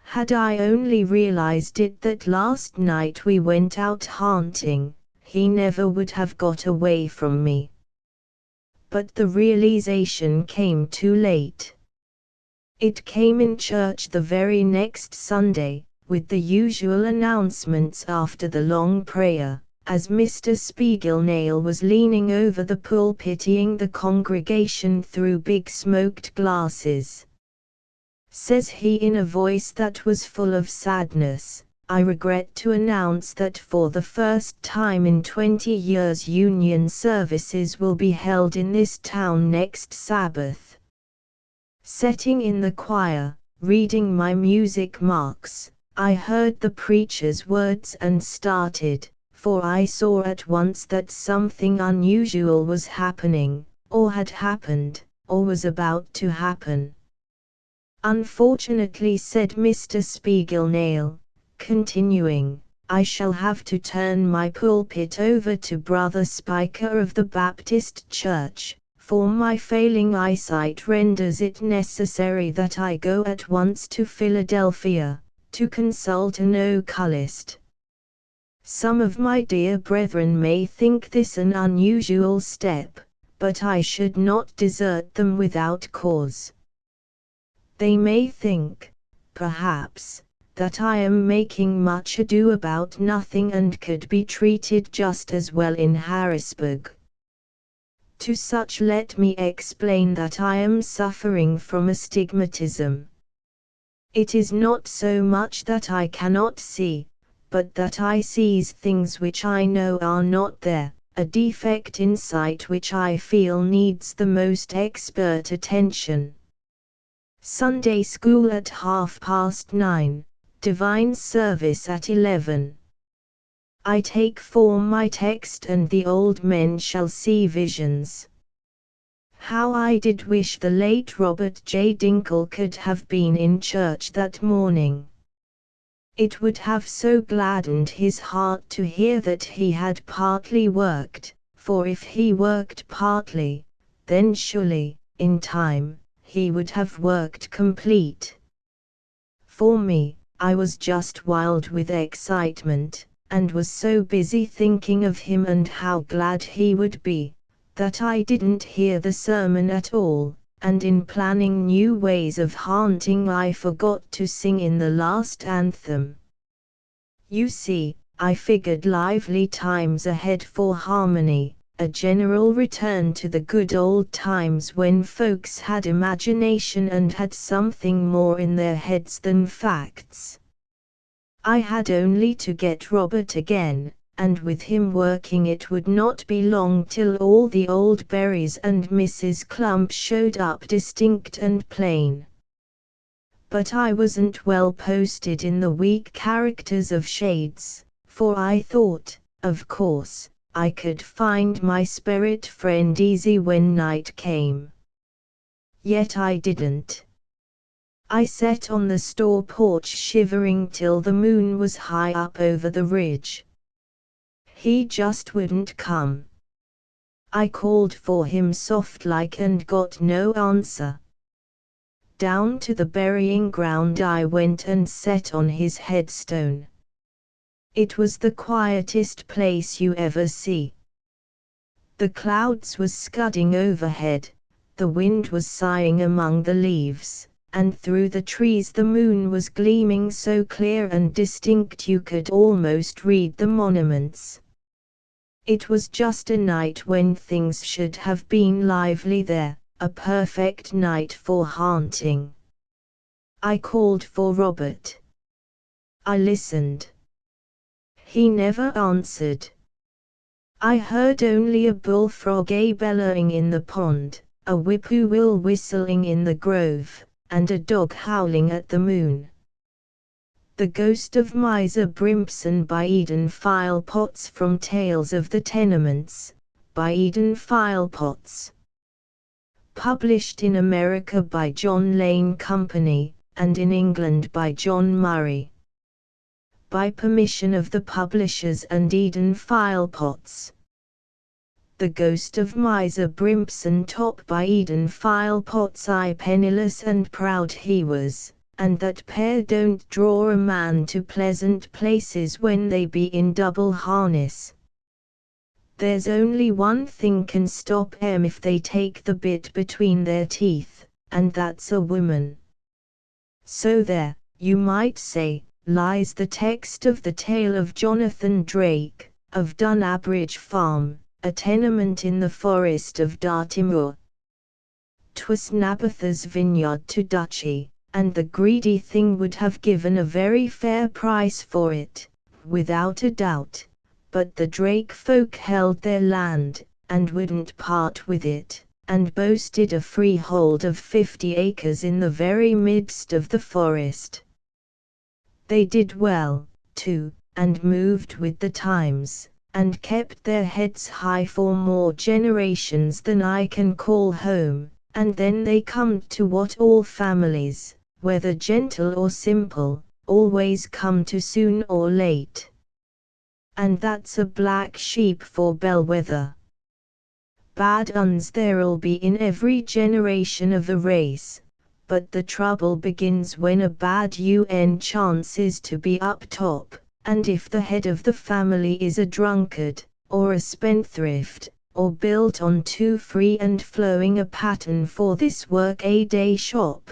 [SPEAKER 1] Had I only realized it that last night we went out hunting, he never would have got away from me. But the realization came too late. It came in church the very next Sunday, with the usual announcements after the long prayer, as Mr. Spiegelnail was leaning over the pulpit eyeing the congregation through big smoked glasses. Says he in a voice that was full of sadness, I regret to announce that for the first time in 20 years union services will be held in this town next Sabbath. Sitting in the choir, reading my music marks, I heard the preacher's words and started, for I saw at once that something unusual was happening, or had happened, or was about to happen. Unfortunately, said Mr. Spiegelnail, continuing, I shall have to turn my pulpit over to Brother Spiker of the Baptist Church, for my failing eyesight renders it necessary that I go at once to Philadelphia, to consult an oculist. Some of my dear brethren may think this an unusual step, but I should not desert them without cause. They may think, perhaps, that I am making much ado about nothing and could be treated just as well in Harrisburg. To such let me explain that I am suffering from astigmatism. It is not so much that I cannot see, but that I sees things which I know are not there, a defect in sight which I feel needs the most expert attention. Sunday school at 9:30, divine service at 11. I take for my text, and the old men shall see visions. How I did wish the late Robert J. Dinkle could have been in church that morning. It would have so gladdened his heart to hear that he had partly worked, for if he worked partly, then surely, in time, he would have worked complete. For me, I was just wild with excitement, and was so busy thinking of him and how glad he would be, that I didn't hear the sermon at all. And in planning new ways of haunting I forgot to sing in the last anthem. You see, I figured lively times ahead for harmony, a general return to the good old times when folks had imagination and had something more in their heads than facts. I had only to get Robert again, and with him working it would not be long till all the old Berries and Mrs. Clump showed up distinct and plain. But I wasn't well posted in the weak characters of shades, for I thought, of course, I could find my spirit friend easy when night came. Yet I didn't. I sat on the store porch shivering till the moon was high up over the ridge. He just wouldn't come. I called for him soft-like and got no answer. Down to the burying ground I went and sat on his headstone. It was the quietest place you ever see. The clouds was scudding overhead, the wind was sighing among the leaves, and through the trees the moon was gleaming so clear and distinct you could almost read the monuments. It was just a night when things should have been lively there, a perfect night for haunting. I called for Robert. I listened. He never answered. I heard only a bullfrog bellowing in the pond, a whippoorwill whistling in the grove, and a dog howling at the moon. The Ghost of Miser Brimpson by Eden Philpotts, from Tales of the Tenements, by Eden Philpotts. Published in America by John Lane Company, and in England by John Murray. By permission of the publishers and Eden Philpotts. The Ghost of Miser Brimpson, top by Eden Philpotts. I penniless and proud he was, and that pair don't draw a man to pleasant places when they be in double harness. There's only one thing can stop 'em if they take the bit between their teeth, and that's a woman. So there, you might say, lies the text of the tale of Jonathan Drake, of Dunabridge Farm, a tenement in the forest of Dartmoor. 'Twas Nabotha's vineyard to Dutchy, and the greedy thing would have given a very fair price for it, without a doubt, but the Drake folk held their land, and wouldn't part with it, and boasted a freehold of 50 acres in the very midst of the forest. They did well, too, and moved with the times, and kept their heads high for more generations than I can call home, and then they come to what all families, whether gentle or simple, always come to soon or late. And that's a black sheep for bellwether. Bad uns there'll be in every generation of a race, but the trouble begins when a bad un chances to be up top, and if the head of the family is a drunkard, or a spendthrift, or built on too free and flowing a pattern for this work-a-day shop,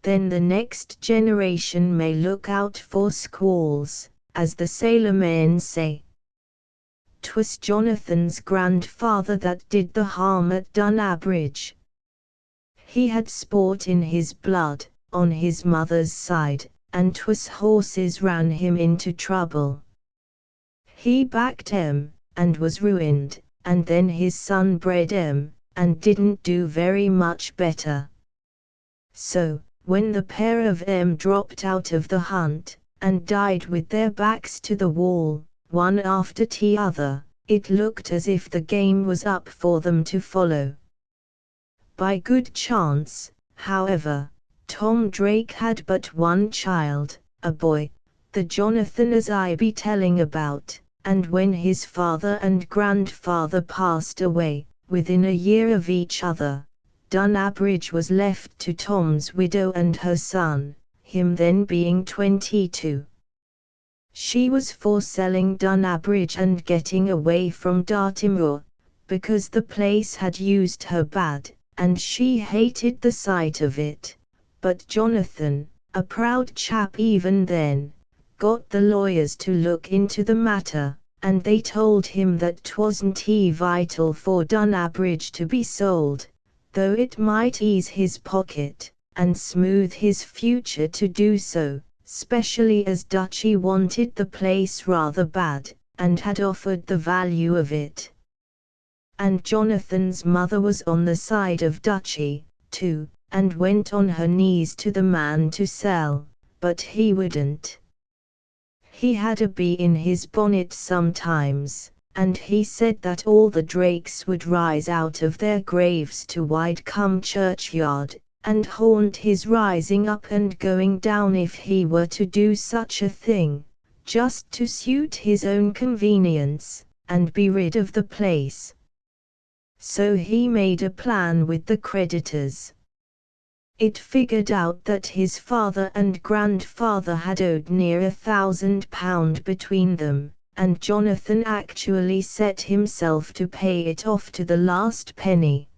[SPEAKER 1] then the next generation may look out for squalls, as the sailormen say. 'Twas Jonathan's grandfather that did the harm at Dunabridge. He had sport in his blood, on his mother's side, and 'twas horses ran him into trouble. He backed 'em, and was ruined, and then his son bred 'em, and didn't do very much better. So, when the pair of 'em dropped out of the hunt, and died with their backs to the wall, one after t'other, it looked as if the game was up for them to follow. By good chance, however, Tom Drake had but one child, a boy, the Jonathan as I be telling about, and when his father and grandfather passed away, within a year of each other, Dunabridge was left to Tom's widow and her son, him then being 22. She was for selling Dunabridge and getting away from Dartmoor, because the place had used her bad, and she hated the sight of it. But Jonathan, a proud chap even then, got the lawyers to look into the matter, and they told him that 'twasn't vital for Dunabridge to be sold, though it might ease his pocket, and smooth his future to do so, specially as Dutchy wanted the place rather bad, and had offered the value of it. And Jonathan's mother was on the side of Dutchy, too, and went on her knees to the man to sell, but he wouldn't. He had a bee in his bonnet sometimes, and he said that all the Drakes would rise out of their graves to Widecombe churchyard, and haunt his rising up and going down if he were to do such a thing, just to suit his own convenience, and be rid of the place. So he made a plan with the creditors. It figured out that his father and grandfather had owed near £1,000 between them, and Jonathan actually set himself to pay it off to the last penny.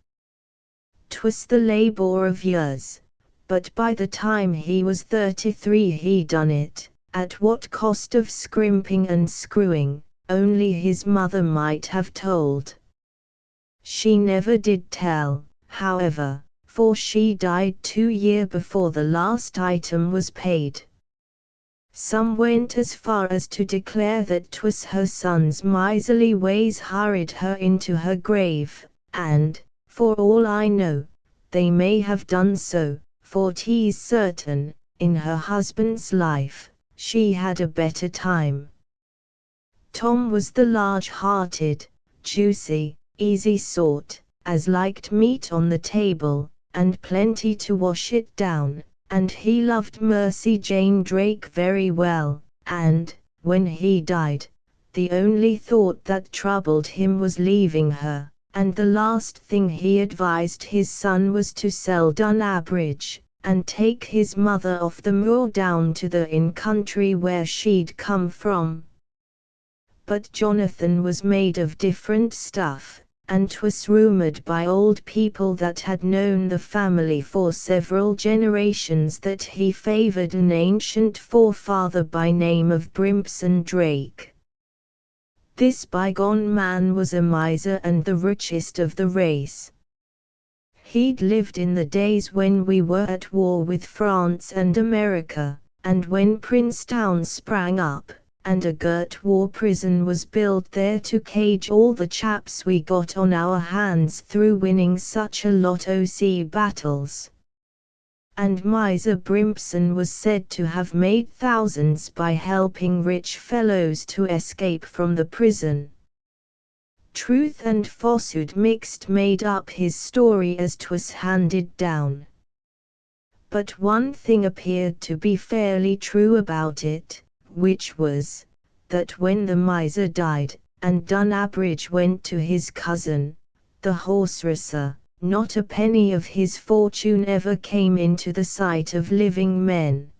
[SPEAKER 1] 'Twas the labour of years, but by the time he was 33 he done it, at what cost of scrimping and screwing, only his mother might have told. She never did tell, however, for she died 2 years before the last item was paid. Some went as far as to declare that 'twas her son's miserly ways hurried her into her grave, and, for all I know, they may have done so, for 'tis certain, in her husband's life, she had a better time. Tom was the large-hearted, juicy, easy sort, as liked meat on the table, and plenty to wash it down, and he loved Mercy Jane Drake very well, and, when he died, the only thought that troubled him was leaving her, and the last thing he advised his son was to sell Dunabridge, and take his mother off the moor down to the inn country where she'd come from. But Jonathan was made of different stuff, and 'twas rumoured by old people that had known the family for several generations that he favoured an ancient forefather by name of Brimpson Drake. This bygone man was a miser and the richest of the race. He'd lived in the days when we were at war with France and America, and when Princetown sprang up, and a girt war prison was built there to cage all the chaps we got on our hands through winning such a lot o' sea battles. And Miser Brimpson was said to have made thousands by helping rich fellows to escape from the prison. Truth and falsehood mixed made up his story as 'twas handed down. But one thing appeared to be fairly true about it, which was, that when the miser died, and Dunabridge went to his cousin, the horse-racer, not a penny of his fortune ever came into the sight of living men.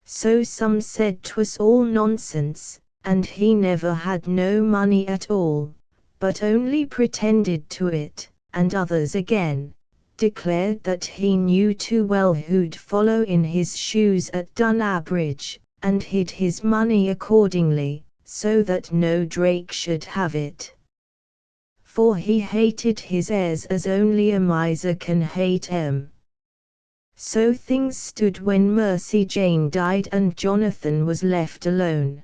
[SPEAKER 1] So some said 'twas all nonsense, and he never had no money at all, but only pretended to it, and others again declared that he knew too well who'd follow in his shoes at Dunabridge, and hid his money accordingly, so that no Drake should have it. For he hated his heirs as only a miser can hate 'em. So things stood when Mercy Jane died and Jonathan was left alone.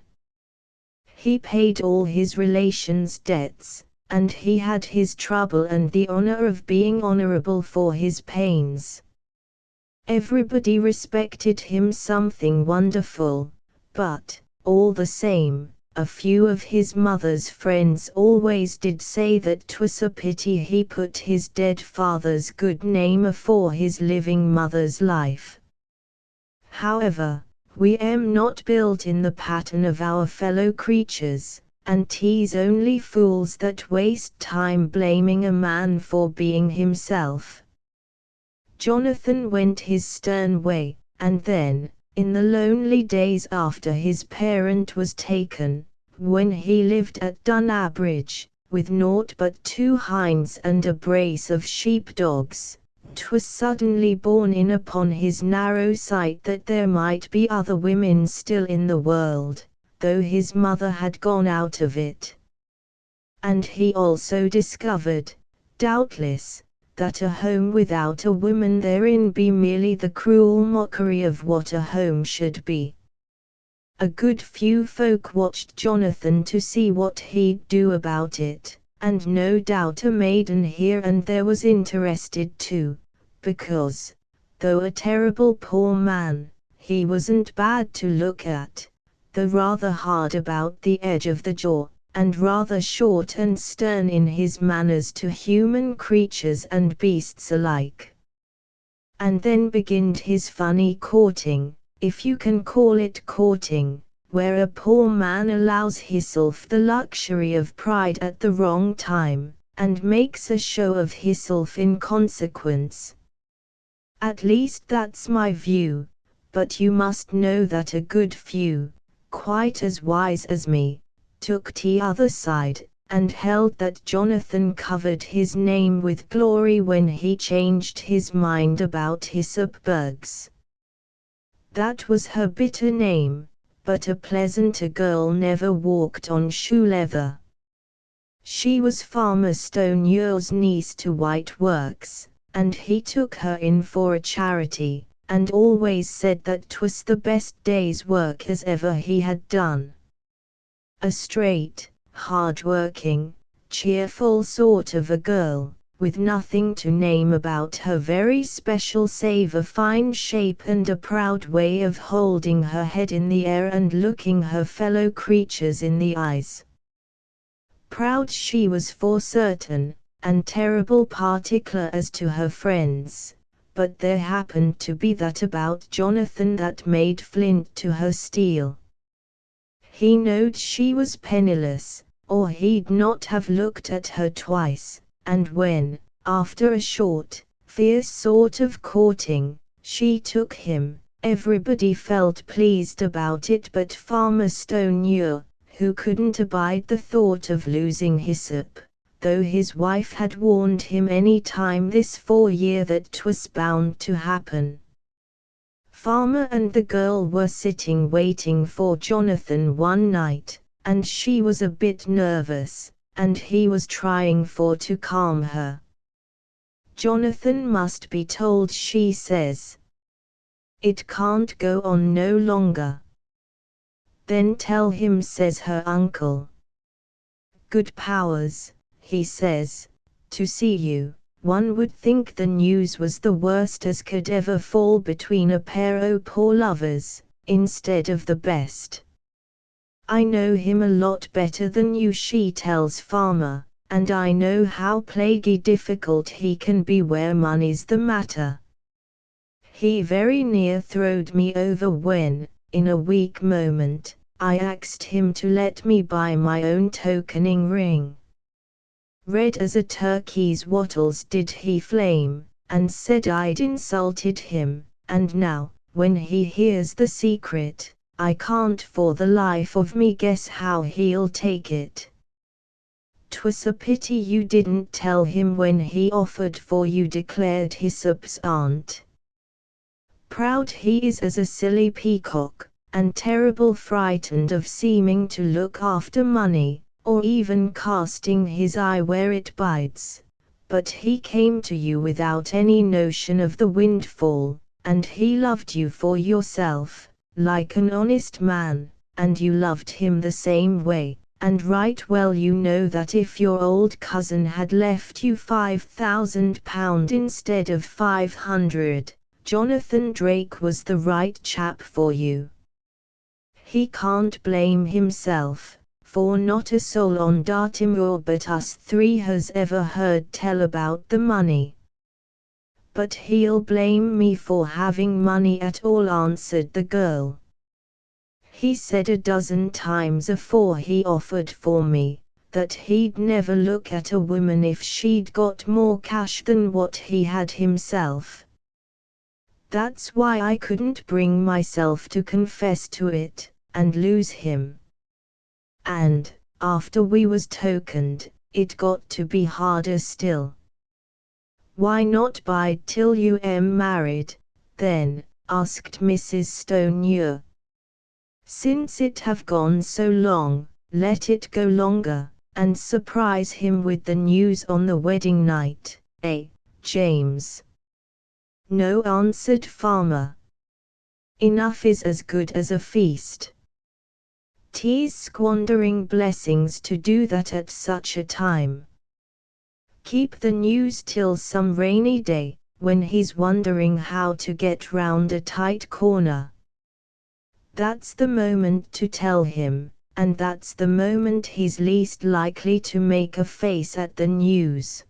[SPEAKER 1] He paid all his relations' debts, and he had his trouble and the honor of being honorable for his pains. Everybody respected him something wonderful, but, all the same, a few of his mother's friends always did say that 'twas a pity he put his dead father's good name afore his living mother's life. However, we am not built in the pattern of our fellow creatures, and 'tis only fools that waste time blaming a man for being himself. Jonathan went his stern way, and then, in the lonely days after his parent was taken, when he lived at Dunabridge, with naught but 2 hinds and a brace of sheep-dogs, 'twas suddenly borne in upon his narrow sight that there might be other women still in the world, though his mother had gone out of it. And he also discovered, doubtless, that a home without a woman therein be merely the cruel mockery of what a home should be. A good few folk watched Jonathan to see what he'd do about it, and no doubt a maiden here and there was interested too, because, though a terrible poor man, he wasn't bad to look at, though rather hard about the edge of the jaw, and rather short and stern in his manners to human creatures and beasts alike. And then beginned his funny courting, if you can call it courting, where a poor man allows hisself the luxury of pride at the wrong time, and makes a show of hisself in consequence. At least that's my view, but you must know that a good few, quite as wise as me, took the other side, and held that Jonathan covered his name with glory when he changed his mind about hyssop bugs. That was her bitter name, but a pleasanter girl never walked on shoe leather. She was Farmer Stoneyear's niece to White Works, and he took her in for a charity, and always said that 'twas the best day's work as ever he had done. A straight, hard-working, cheerful sort of a girl, with nothing to name about her very special save a fine shape and a proud way of holding her head in the air and looking her fellow creatures in the eyes. Proud she was for certain, and terrible particular as to her friends, but there happened to be that about Jonathan that made flint to her steel. He knowed she was penniless, or he'd not have looked at her twice, and when, after a short, fierce sort of courting, she took him, everybody felt pleased about it but Farmer Stoneyear, who couldn't abide the thought of losing hyssop, though his wife had warned him any time this 4 year that 'twas bound to happen. Farmer and the girl were sitting waiting for Jonathan one night, and she was a bit nervous, and he was trying for to calm her. "Jonathan must be told," she says. "It can't go on no longer." "Then tell him," says her uncle. "Good powers," he says, "to see you. One would think the news was the worst as could ever fall between a pair o' poor lovers, instead of the best." "I know him a lot better than you," she tells Farmer, "and I know how plaguey difficult he can be where money's the matter. He very near throwed me over when, in a weak moment, I axed him to let me buy my own tokening ring. Red as a turkey's wattles did he flame, and said I'd insulted him, and now, when he hears the secret, I can't for the life of me guess how he'll take it. 'Twas a pity you didn't tell him when he offered for you," declared Hyssop's aunt. "Proud he is as a silly peacock, and terrible frightened of seeming to look after money, or even casting his eye where it bides, but he came to you without any notion of the windfall, and he loved you for yourself, like an honest man, and you loved him the same way, and right well you know that if your old cousin had left you £5,000 instead of 500, Jonathan Drake was the right chap for you. He can't blame himself, for not a soul on Dartmoor but us three has ever heard tell about the money." "But he'll blame me for having money at all," answered the girl. "He said a dozen times afore he offered for me, that he'd never look at a woman if she'd got more cash than what he had himself. That's why I couldn't bring myself to confess to it, and lose him. And, after we was tokened, it got to be harder still." "Why not bide till you am married, then?" asked Mrs. Stoneyear. "Since it have gone so long, let it go longer, and surprise him with the news on the wedding night, eh, James?" "No," answered Farmer. "Enough is as good as a feast. 'Tis squandering blessings to do that at such a time. Keep the news till some rainy day, when he's wondering how to get round a tight corner. That's the moment to tell him, and that's the moment he's least likely to make a face at the news."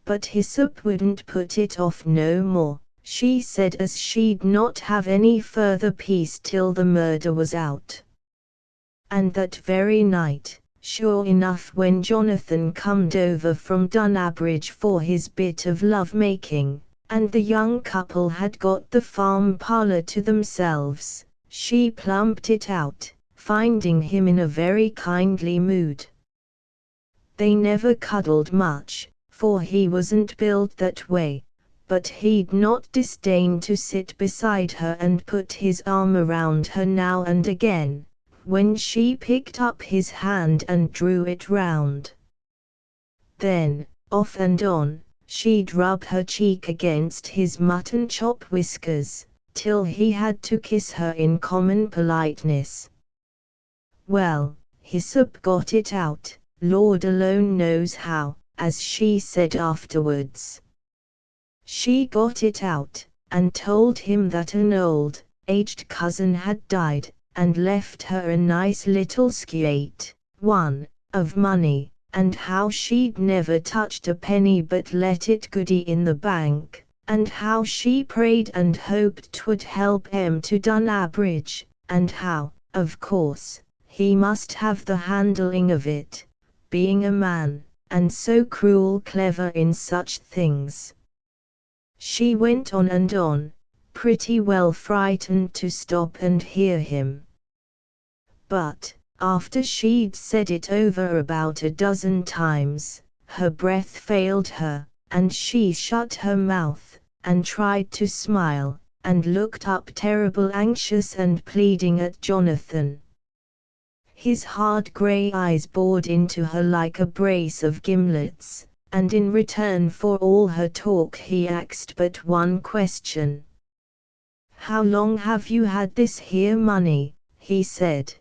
[SPEAKER 1] But Hyssop wouldn't put it off no more. She said as she'd not have any further peace till the murder was out. And that very night, sure enough, when Jonathan comed over from Dunabridge for his bit of love-making, and the young couple had got the farm parlor to themselves, she plumped it out, finding him in a very kindly mood. They never cuddled much, for he wasn't built that way, but he'd not disdain to sit beside her and put his arm around her now and again, when she picked up his hand and drew it round. Then, off and on, she'd rub her cheek against his mutton chop whiskers, till he had to kiss her in common politeness. Well, Hyssop got it out, Lord alone knows how, as she said afterwards. She got it out, and told him that an old, aged cousin had died, and left her a nice little skate, one, of money, and how she'd never touched a penny but let it goody in the bank, and how she prayed and hoped 'twould help to Dunabridge, and how, of course, he must have the handling of it, being a man, and so cruel clever in such things. She went on and on, pretty well frightened to stop and hear him. But, after she'd said it over about a dozen times, her breath failed her, and she shut her mouth, and tried to smile, and looked up terrible anxious and pleading at Jonathan. His hard grey eyes bored into her like a brace of gimlets, and in return for all her talk he asked but one question. "How long have you had this here money?" he said.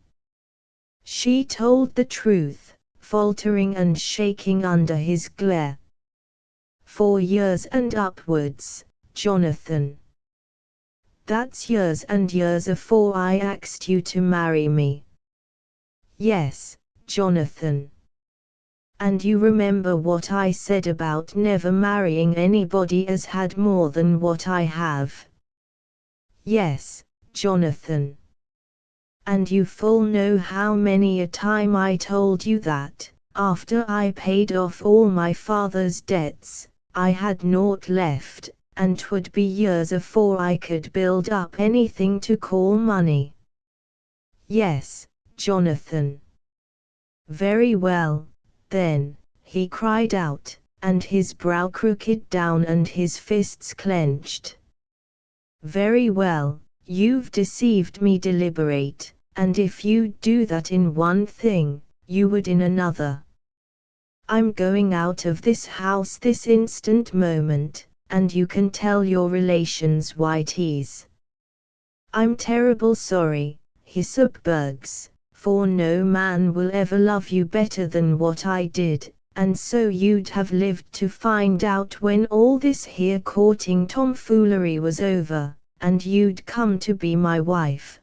[SPEAKER 1] She told the truth, faltering and shaking under his glare. "4 years and upwards, Jonathan." "That's years and years afore I asked you to marry me." "Yes, Jonathan." "And you remember what I said about never marrying anybody as had more than what I have?" "Yes, Jonathan." "And you full know how many a time I told you that, after I paid off all my father's debts, I had naught left, and 'twould be years afore I could build up anything to call money." "Yes, Jonathan." "Very well, then," he cried out, and his brow crooked down and his fists clenched. "Very well, you've deceived me deliberate, and if you'd do that in one thing, you would in another. I'm going out of this house this instant moment, and you can tell your relations why 'tis. I'm terrible sorry, Hyssop Bugs, for no man will ever love you better than what I did, and so you'd have lived to find out when all this here courting tomfoolery was over, and you'd come to be my wife.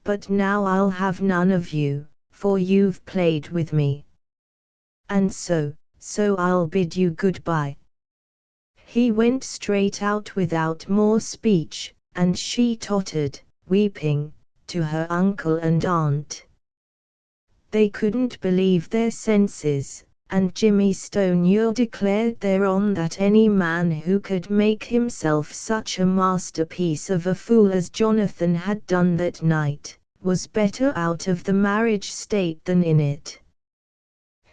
[SPEAKER 1] But now I'll have none of you, for you've played with me. And so I'll bid you goodbye." He went straight out without more speech, and she tottered, weeping, to her uncle and aunt. They couldn't believe their senses, and Jimmy Stoneyard declared thereon that any man who could make himself such a masterpiece of a fool as Jonathan had done that night, was better out of the marriage state than in it.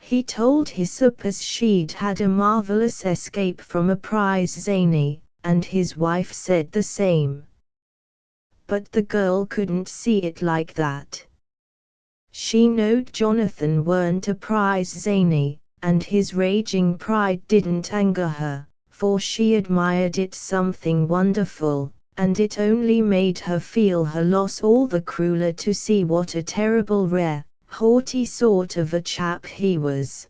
[SPEAKER 1] He told Hyssop as she'd had a marvelous escape from a prize zany, and his wife said the same. But the girl couldn't see it like that. She knowed Jonathan weren't a prize zany, and his raging pride didn't anger her, for she admired it something wonderful, and it only made her feel her loss all the crueler to see what a terrible rare, haughty sort of a chap he was.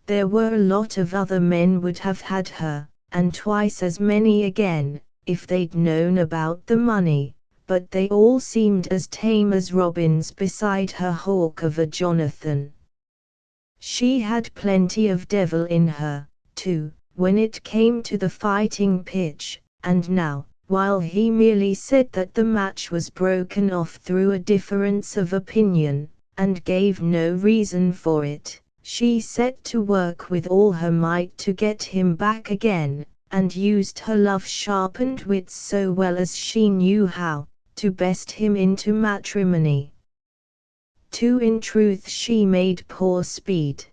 [SPEAKER 1] There were a lot of other men would have had her, and twice as many again, if they'd known about the money, but they all seemed as tame as robins beside her hawk of a Jonathan. She had plenty of devil in her, too, when it came to the fighting pitch, and now, while he merely said that the match was broken off through a difference of opinion, and gave no reason for it, she set to work with all her might to get him back again, and used her love-sharpened wits so well as she knew how, to best him into matrimony. To in truth she made poor speed.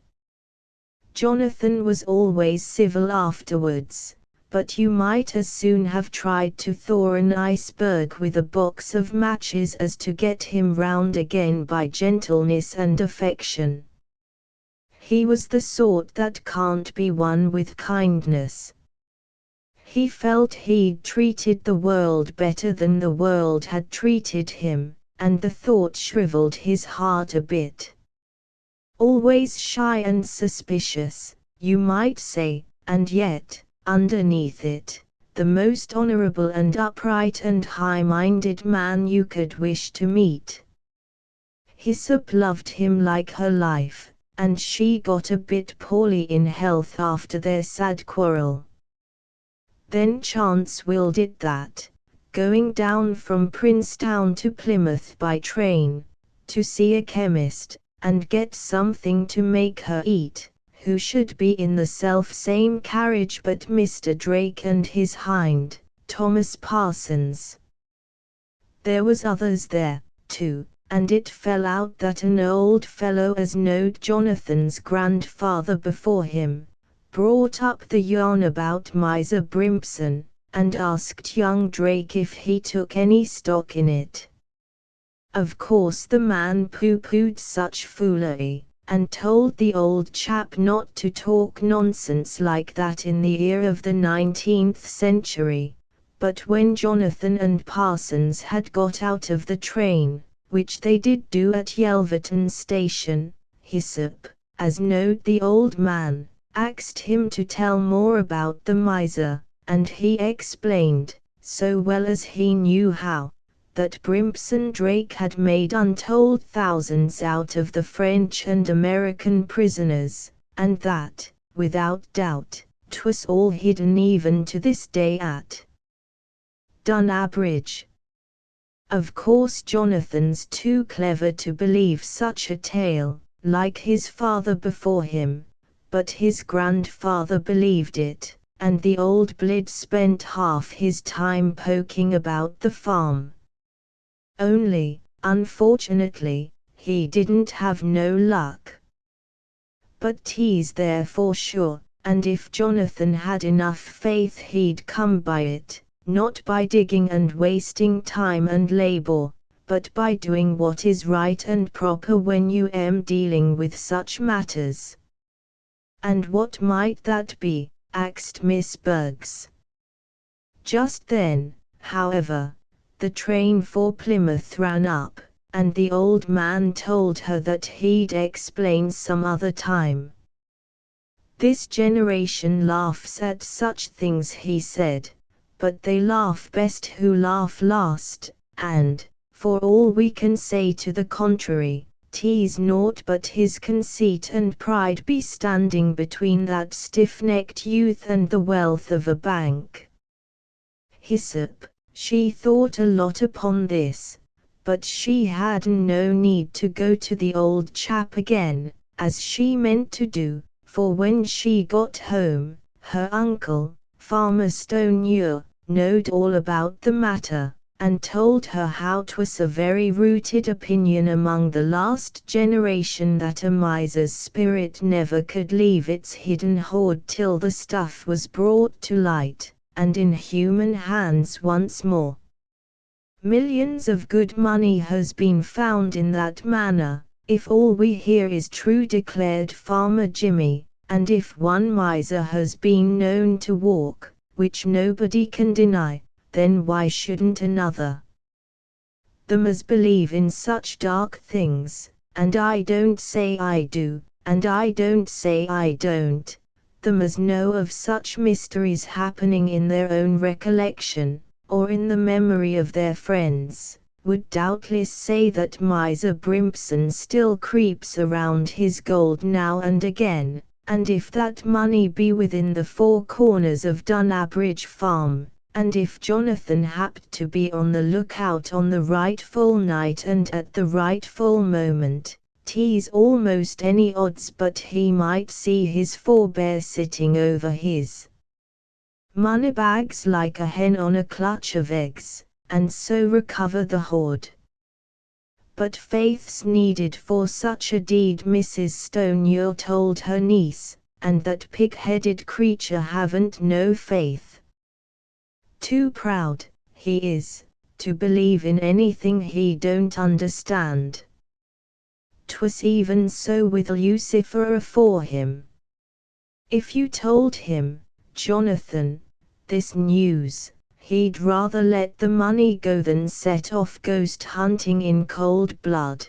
[SPEAKER 1] Jonathan was always civil afterwards, but you might as soon have tried to thaw an iceberg with a box of matches as to get him round again by gentleness and affection. He was the sort that can't be won with kindness. He felt he'd treated the world better than the world had treated him, and the thought shriveled his heart a bit. Always shy and suspicious, you might say, and yet, underneath it, the most honorable and upright and high-minded man you could wish to meet. Hyssop loved him like her life, and she got a bit poorly in health after their sad quarrel. Then chance willed it that, going down from Princetown to Plymouth by train, to see a chemist, and get something to make her eat, who should be in the self-same carriage but Mr. Drake and his hind, Thomas Parsons. There was others there, too, and it fell out that an old fellow as knowed Jonathan's grandfather before him, brought up the yarn about Miser Brimpson, and asked young Drake if he took any stock in it. Of course the man pooh-poohed such foolery, and told the old chap not to talk nonsense like that in the ear of the 19th century, but when Jonathan and Parsons had got out of the train, which they did do at Yelverton station, Hyssop, as knowed the old man, asked him to tell more about the miser, and he explained, so well as he knew how, that Brimpson Drake had made untold thousands out of the French and American prisoners, and that, without doubt, 'twas all hidden even to this day at Dunabridge. Of course Jonathan's too clever to believe such a tale, like his father before him, but his grandfather believed it, and the old blid spent half his time poking about the farm. Only, unfortunately, he didn't have no luck. But he's there for sure, and if Jonathan had enough faith he'd come by it, not by digging and wasting time and labor, but by doing what is right and proper when you am dealing with such matters. And what might that be? Asked Miss Bergs. Just then, however, the train for Plymouth ran up, and the old man told her that he'd explain some other time. This generation laughs at such things, he said, but they laugh best who laugh last, and, for all we can say to the contrary, 'tis naught but his conceit and pride be standing between that stiff-necked youth and the wealth of a bank. Hyssop, she thought a lot upon this, but she had no need to go to the old chap again, as she meant to do, for when she got home, her uncle, Farmer Stoneure, knowed all about the matter, and told her how 'twas a very rooted opinion among the last generation that a miser's spirit never could leave its hidden hoard till the stuff was brought to light, and in human hands once more. Millions of good money has been found in that manner, if all we hear is true, declared Farmer Jimmy, and if one miser has been known to walk, which nobody can deny, then why shouldn't another? Them as believe in such dark things, and I don't say I do, and I don't say I don't, them as know of such mysteries happening in their own recollection, or in the memory of their friends, would doubtless say that Miser Brimpson still creeps around his gold now and again, and if that money be within the four corners of Dunabridge Farm, and if Jonathan happened to be on the lookout on the rightful night and at the rightful moment, 'tis almost any odds but he might see his forebear sitting over his moneybags like a hen on a clutch of eggs, and so recover the hoard. But faith's needed for such a deed, Mrs. Stoneyall told her niece, and that pig-headed creature haven't no faith. Too proud, he is, to believe in anything he don't understand. 'Twas even so with Lucifer afore him. If you told him, Jonathan, this news, he'd rather let the money go than set off ghost hunting in cold blood.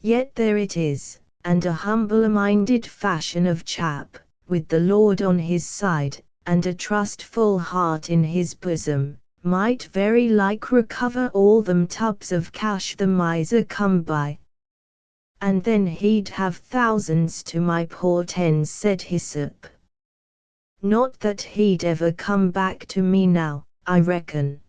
[SPEAKER 1] Yet there it is, and a humble-minded fashion of chap, with the Lord on his side, and a trustful heart in his bosom, might very like recover all them tubs of cash the miser come by. And then he'd have thousands to my portends, said Hyssop. Not that he'd ever come back to me now, I reckon.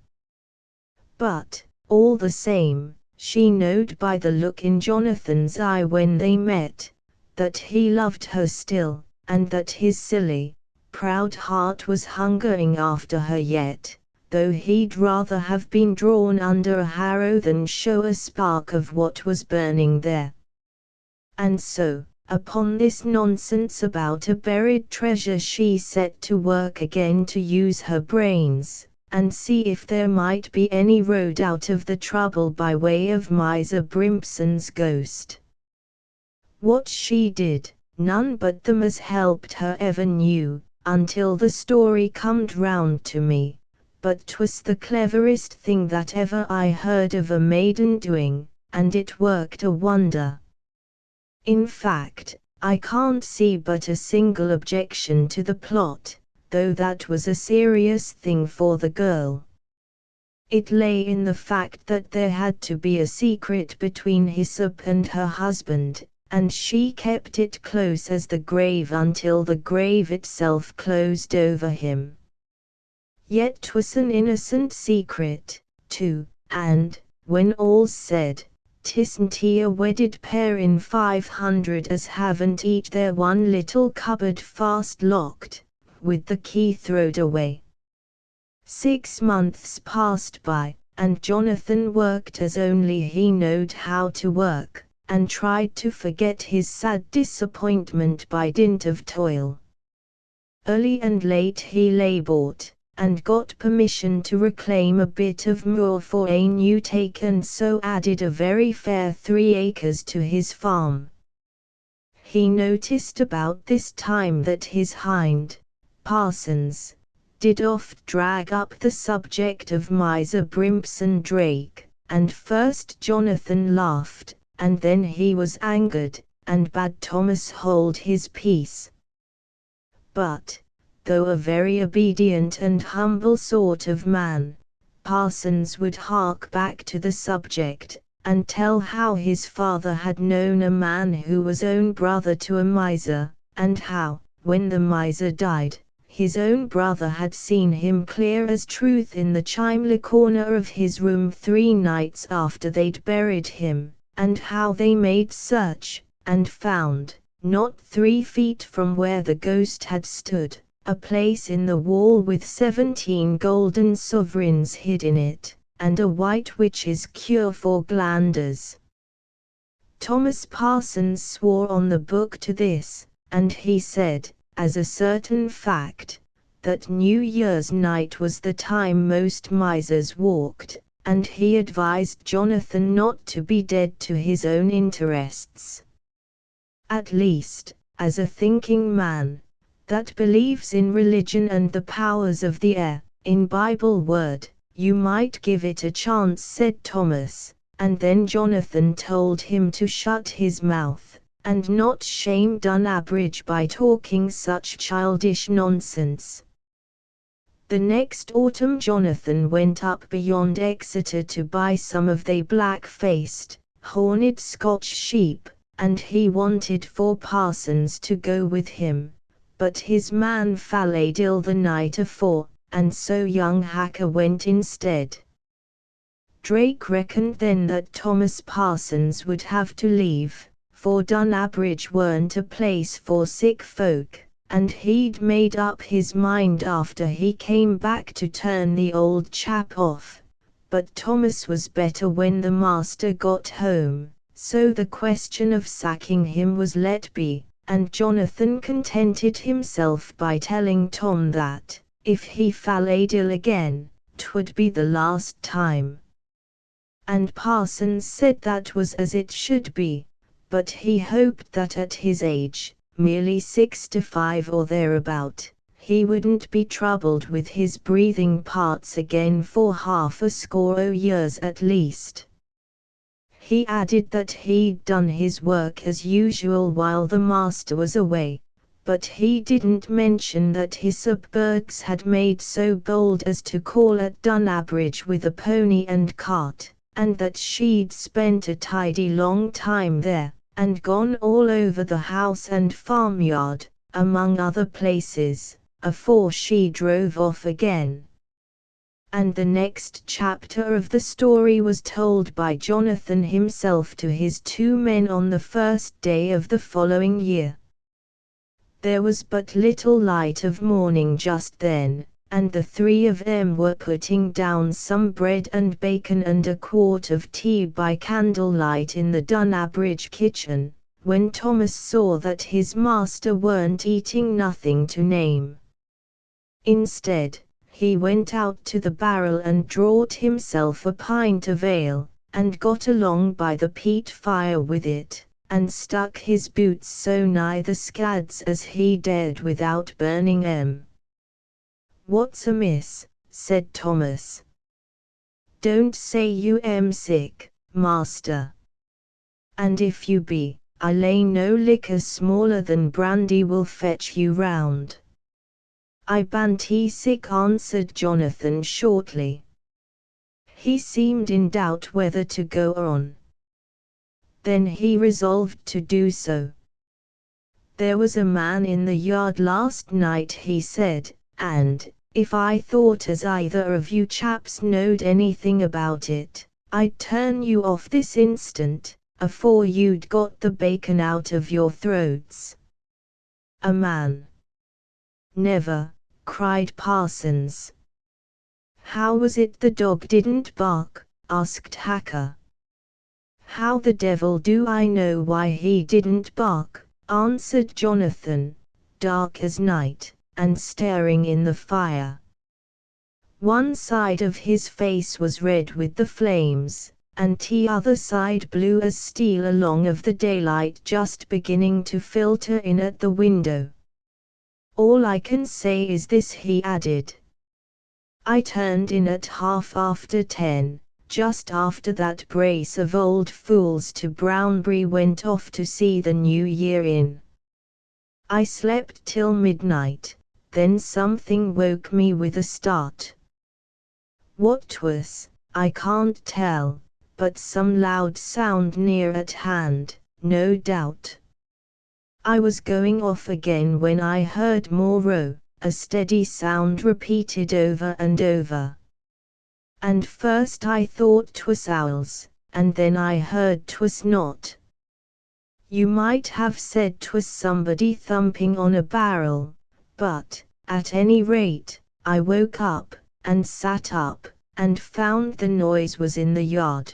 [SPEAKER 1] But, all the same, she knowed by the look in Jonathan's eye when they met, that he loved her still, and that his silly, proud heart was hungering after her yet, though he'd rather have been drawn under a harrow than show a spark of what was burning there. And so, upon this nonsense about a buried treasure, she set to work again to use her brains, and see if there might be any road out of the trouble by way of Miser Brimpson's ghost. What she did, none but them as helped her ever knew, until the story comed round to me, but 'twas the cleverest thing that ever I heard of a maiden doing, and it worked a wonder. In fact, I can't see but a single objection to the plot, though that was a serious thing for the girl. It lay in the fact that there had to be a secret between Hyssop and her husband, and she kept it close as the grave until the grave itself closed over him. Yet 'twas an innocent secret, too, and, when all's said, 'tisn't he a wedded pair in 500 as haven't each their one little cupboard fast locked, with the key throwed away. 6 months passed by, and Jonathan worked as only he knowed how to work, and tried to forget his sad disappointment by dint of toil. Early and late he laboured, and got permission to reclaim a bit of moor for a new take, and so added a very fair 3 acres to his farm. He noticed about this time that his hind, Parsons, did oft drag up the subject of Miser Brimpson Drake, and first Jonathan laughed, and then he was angered, and bade Thomas hold his peace. But, though a very obedient and humble sort of man, Parsons would hark back to the subject, and tell how his father had known a man who was own brother to a miser, and how, when the miser died, his own brother had seen him clear as truth in the chimney corner of his room 3 nights after they'd buried him, and how they made search, and found, not 3 feet from where the ghost had stood, a place in the wall with 17 golden sovereigns hid in it, and a white witch's cure for glanders. Thomas Parsons swore on the book to this, and he said, as a certain fact, that New Year's night was the time most misers walked, and he advised Jonathan not to be dead to his own interests. At least, as a thinking man, that believes in religion and the powers of the air, in Bible word, you might give it a chance, said Thomas, and then Jonathan told him to shut his mouth, and not shame Dunabridge by talking such childish nonsense. The next autumn Jonathan went up beyond Exeter to buy some of they black-faced, horned Scotch sheep, and he wanted for Parsons to go with him. But his man falled ill the night afore, and so young Hacker went instead. Drake reckoned then that Thomas Parsons would have to leave, for Dunabridge weren't a place for sick folk, and he'd made up his mind after he came back to turn the old chap off. But Thomas was better when the master got home, so the question of sacking him was let be, and Jonathan contented himself by telling Tom that, if he fell ill again, 'twould be the last time. And Parsons said that was as it should be, but he hoped that at his age, merely 65 or thereabout, he wouldn't be troubled with his breathing parts again for half a score o' years at least. He added that he'd done his work as usual while the master was away, but he didn't mention that his Burkes had made so bold as to call at Dunabridge with a pony and cart, and that she'd spent a tidy long time there, and gone all over the house and farmyard, among other places, afore she drove off again. And the next chapter of the story was told by Jonathan himself to his 2 men on the first day of the following year. There was but little light of morning just then, and the 3 of them were putting down some bread and bacon and a quart of tea by candlelight in the Dunabridge kitchen, when Thomas saw that his master weren't eating nothing to name. Instead, he went out to the barrel and drawed himself a pint of ale, and got along by the peat fire with it, and stuck his boots so nigh the scads as he dared without burning 'em. "What's amiss?" said Thomas. "Don't say you am sick, master. And if you be, I lay no liquor smaller than brandy will fetch you round." "I ban't sick," answered Jonathan shortly. He seemed in doubt whether to go on. Then he resolved to do so. "There was a man in the yard last night," he said, "and, if I thought as either of you chaps knowed anything about it, I'd turn you off this instant, afore you'd got the bacon out of your throats." "A man? Never," cried Parsons. "How was it the dog didn't bark?" asked Hacker. "How the devil do I know why he didn't bark?" answered Jonathan, dark as night, and staring in the fire. One side of his face was red with the flames, and the other side blue as steel along of the daylight just beginning to filter in at the window. "All I can say is this," he added. "I turned in at 10:30, just after that brace of old fools to Brownbury went off to see the New Year in. I slept till midnight, then something woke me with a start. What 'twas, I can't tell, but some loud sound near at hand, no doubt. I was going off again when I heard more a steady sound repeated over and over. And first I thought 'twas owls, and then I heard 'twas not. You might have said 'twas somebody thumping on a barrel, but, at any rate, I woke up, and sat up, and found the noise was in the yard.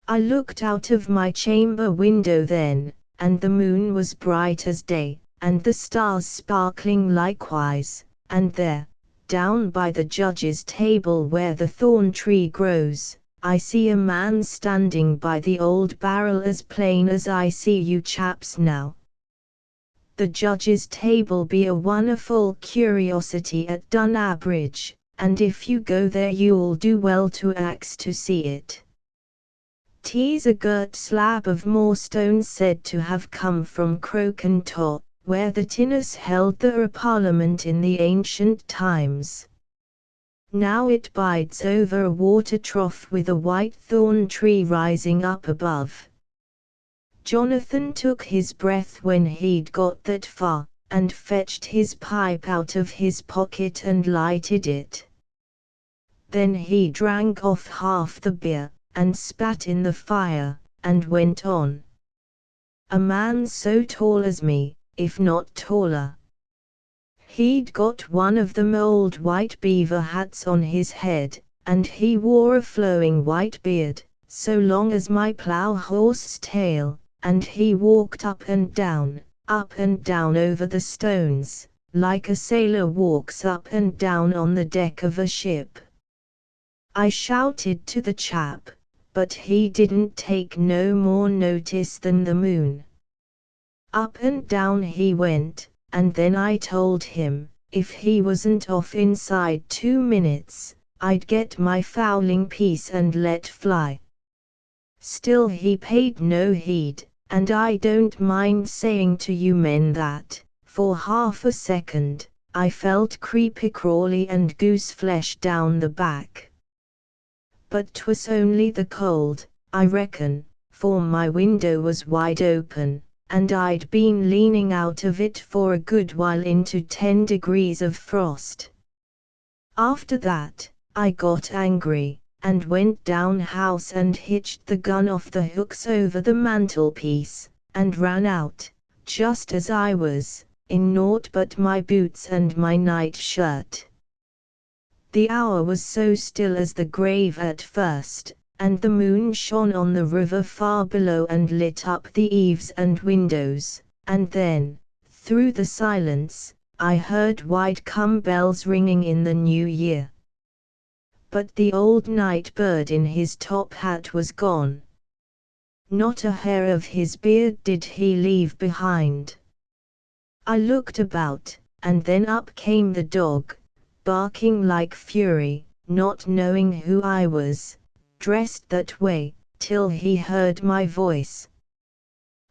[SPEAKER 1] I looked out of my chamber window then, and the moon was bright as day, and the stars sparkling likewise, and there, down by the judge's table where the thorn tree grows, I see a man standing by the old barrel as plain as I see you chaps now. The judge's table be a wonderful curiosity at Dunabridge, and if you go there you'll do well to ax to see it. 'Tis a girt slab of moorstone said to have come from Crokentor, where the Tinners held their parliament in the ancient times. Now it bides over a water trough with a white thorn tree rising up above." Jonathan took his breath when he'd got that far, and fetched his pipe out of his pocket and lighted it. Then he drank off half the beer, and spat in the fire, and went on. "A man so tall as me, if not taller. He'd got one of them old white beaver hats on his head, and he wore a flowing white beard, so long as my plough horse's tail, and he walked up and down over the stones, like a sailor walks up and down on the deck of a ship. I shouted to the chap, but he didn't take no more notice than the moon. Up and down he went, and then I told him, if he wasn't off inside 2 minutes, I'd get my fowling piece and let fly. Still he paid no heed, and I don't mind saying to you men that, for half a second, I felt creepy crawly and goose flesh down the back. But 'twas only the cold, I reckon, for my window was wide open, and I'd been leaning out of it for a good while into 10 degrees of frost. After that, I got angry, and went down house and hitched the gun off the hooks over the mantelpiece, and ran out, just as I was, in naught but my boots and my night shirt. The hour was so still as the grave at first, and the moon shone on the river far below and lit up the eaves and windows, and then, through the silence, I heard wide-come bells ringing in the new year. But the old night bird in his top hat was gone. Not a hair of his beard did he leave behind. I looked about, and then up came the dog, barking like fury, not knowing who I was, dressed that way, till he heard my voice.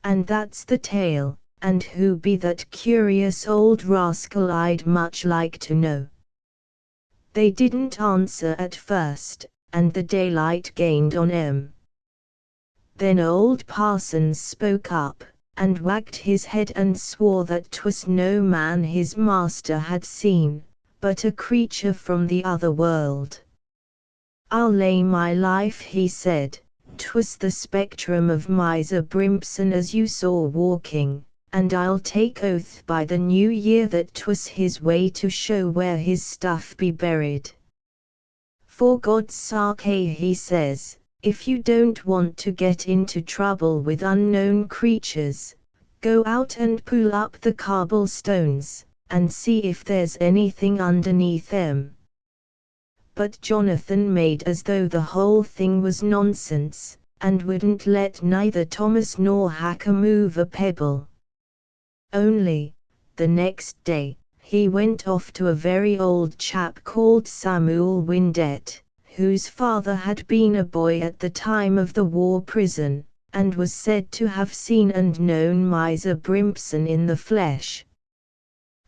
[SPEAKER 1] And that's the tale, and who be that curious old rascal I'd much like to know. They didn't answer at first, and the daylight gained on 'em. Then old Parsons spoke up, and wagged his head and swore that 'twas no man his master had seen, but a creature from the other world. I'll lay my life, he said, 'twas the spectrum of Miser Brimpson as you saw walking, and I'll take oath by the new year that 'twas his way to show where his stuff be buried. For God's sake, he says, if you don't want to get into trouble with unknown creatures, go out and pull up the cobblestones, and see if there's anything underneath them. But Jonathan made as though the whole thing was nonsense, and wouldn't let neither Thomas nor Hacker move a pebble. Only, the next day, he went off to a very old chap called Samuel Windet, whose father had been a boy at the time of the war prison, and was said to have seen and known Miser Brimpson in the flesh.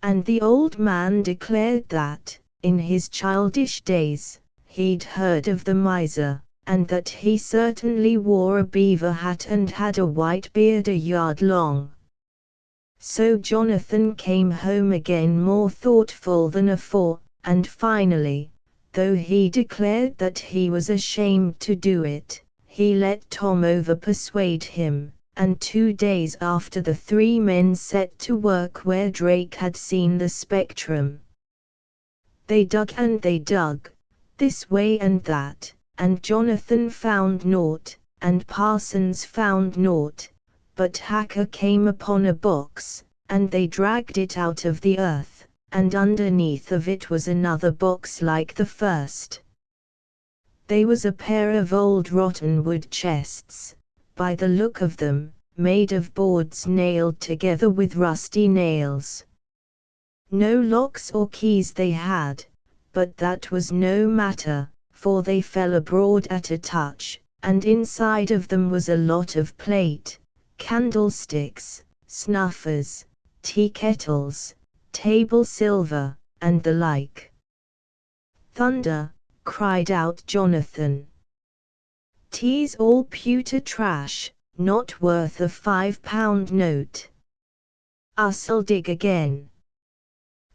[SPEAKER 1] And the old man declared that, in his childish days, he'd heard of the miser, and that he certainly wore a beaver hat and had a white beard a yard long. So Jonathan came home again more thoughtful than afore, and finally, though he declared that he was ashamed to do it, he let Tom over-persuade him, and 2 days after the 3 men set to work where Drake had seen the spectrum. They dug and they dug, this way and that, and Jonathan found naught, and Parsons found naught, but Hacker came upon a box, and they dragged it out of the earth, and underneath of it was another box like the first. They was a pair of old rotten wood chests, by the look of them, made of boards nailed together with rusty nails. No locks or keys they had, but that was no matter, for they fell abroad at a touch, and inside of them was a lot of plate, candlesticks, snuffers, tea kettles, table silver, and the like. Thunder, cried out Jonathan. "'Tis all pewter trash, not worth a £5 note. Us'll dig again."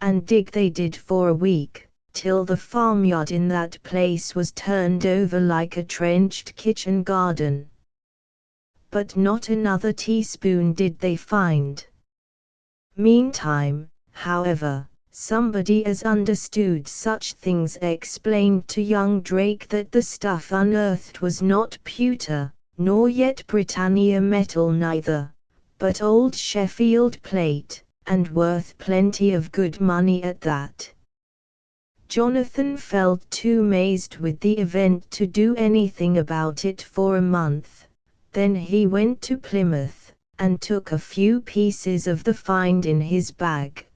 [SPEAKER 1] And dig they did for a week, till the farmyard in that place was turned over like a trenched kitchen garden. But not another teaspoon did they find. Meantime, however, Somebody as understood such things explained to young Drake that the stuff unearthed was not pewter, nor yet Britannia metal neither, but old Sheffield plate, and worth plenty of good money at that. Jonathan felt too mazed with the event to do anything about it for a month. Then he went to Plymouth, and took a few pieces of the find in his bag.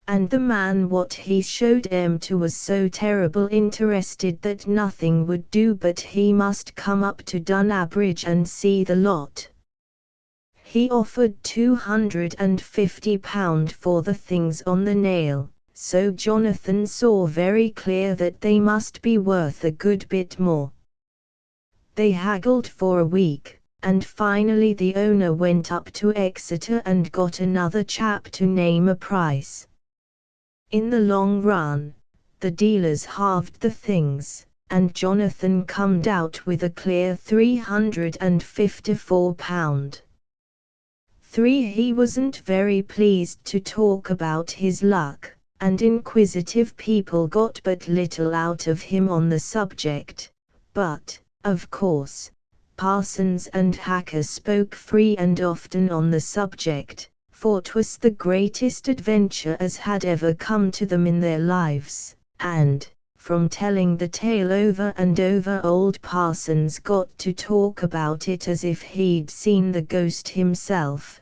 [SPEAKER 1] And the man what he showed to was so terrible interested that nothing would do but he must come up to Dunabridge and see the lot. He offered £250 for the things on the nail, so Jonathan saw very clear that they must be worth a good bit more. They haggled for a week, and finally the owner went up to Exeter and got another chap to name a price. In the long run, the dealers halved the things, and Jonathan comed out with a clear £354. He wasn't very pleased to talk about his luck, and inquisitive people got but little out of him on the subject, but, of course, Parsons and Hacker spoke free and often on the subject, for 'twas the greatest adventure as had ever come to them in their lives, and, from telling the tale over and over, old Parsons got to talk about it as if he'd seen the ghost himself.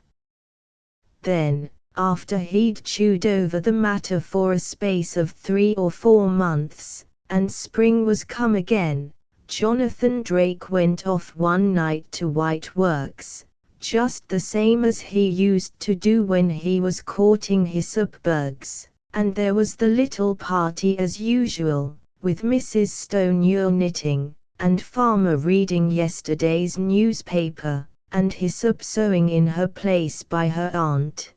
[SPEAKER 1] Then, after he'd chewed over the matter for a space of 3 or 4 months, and spring was come again, Jonathan Drake went off one night to White Works, just the same as he used to do when he was courting Hyssopburgs, and there was the little party as usual, with Mrs. Stoneyure knitting, and Farmer reading yesterday's newspaper, and Hyssop sewing in her place by her aunt.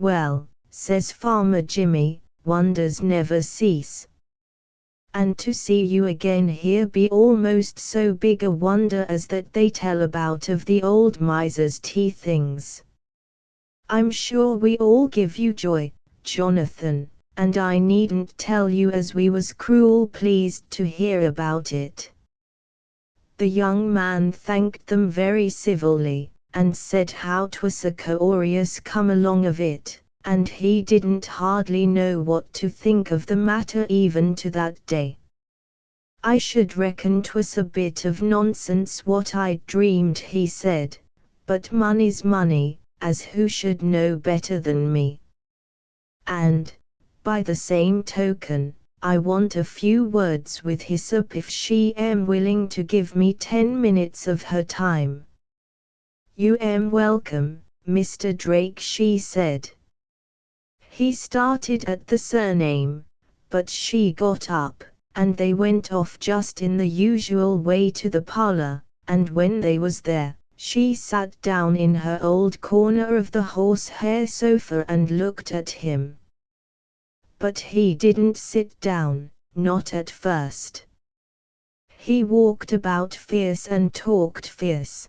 [SPEAKER 1] "Well," says Farmer Jimmy, "wonders never cease. And to see you again here be almost so big a wonder as that they tell about of the old miser's tea things. I'm sure we all give you joy, Jonathan, and I needn't tell you as we was cruel pleased to hear about it." The young man thanked them very civilly, and said how 'twas a curious come along of it, and he didn't hardly know what to think of the matter even to that day. "I should reckon 'twas a bit of nonsense what I'd dreamed," he said, "but money's money, as who should know better than me? And, by the same token, I want a few words with Hyssop if she am willing to give me 10 minutes of her time." "You am welcome, Mr. Drake," she said. He started at the surname, but she got up, and they went off just in the usual way to the parlour, and when they was there, she sat down in her old corner of the horsehair sofa and looked at him. But he didn't sit down, not at first. He walked about fierce and talked fierce.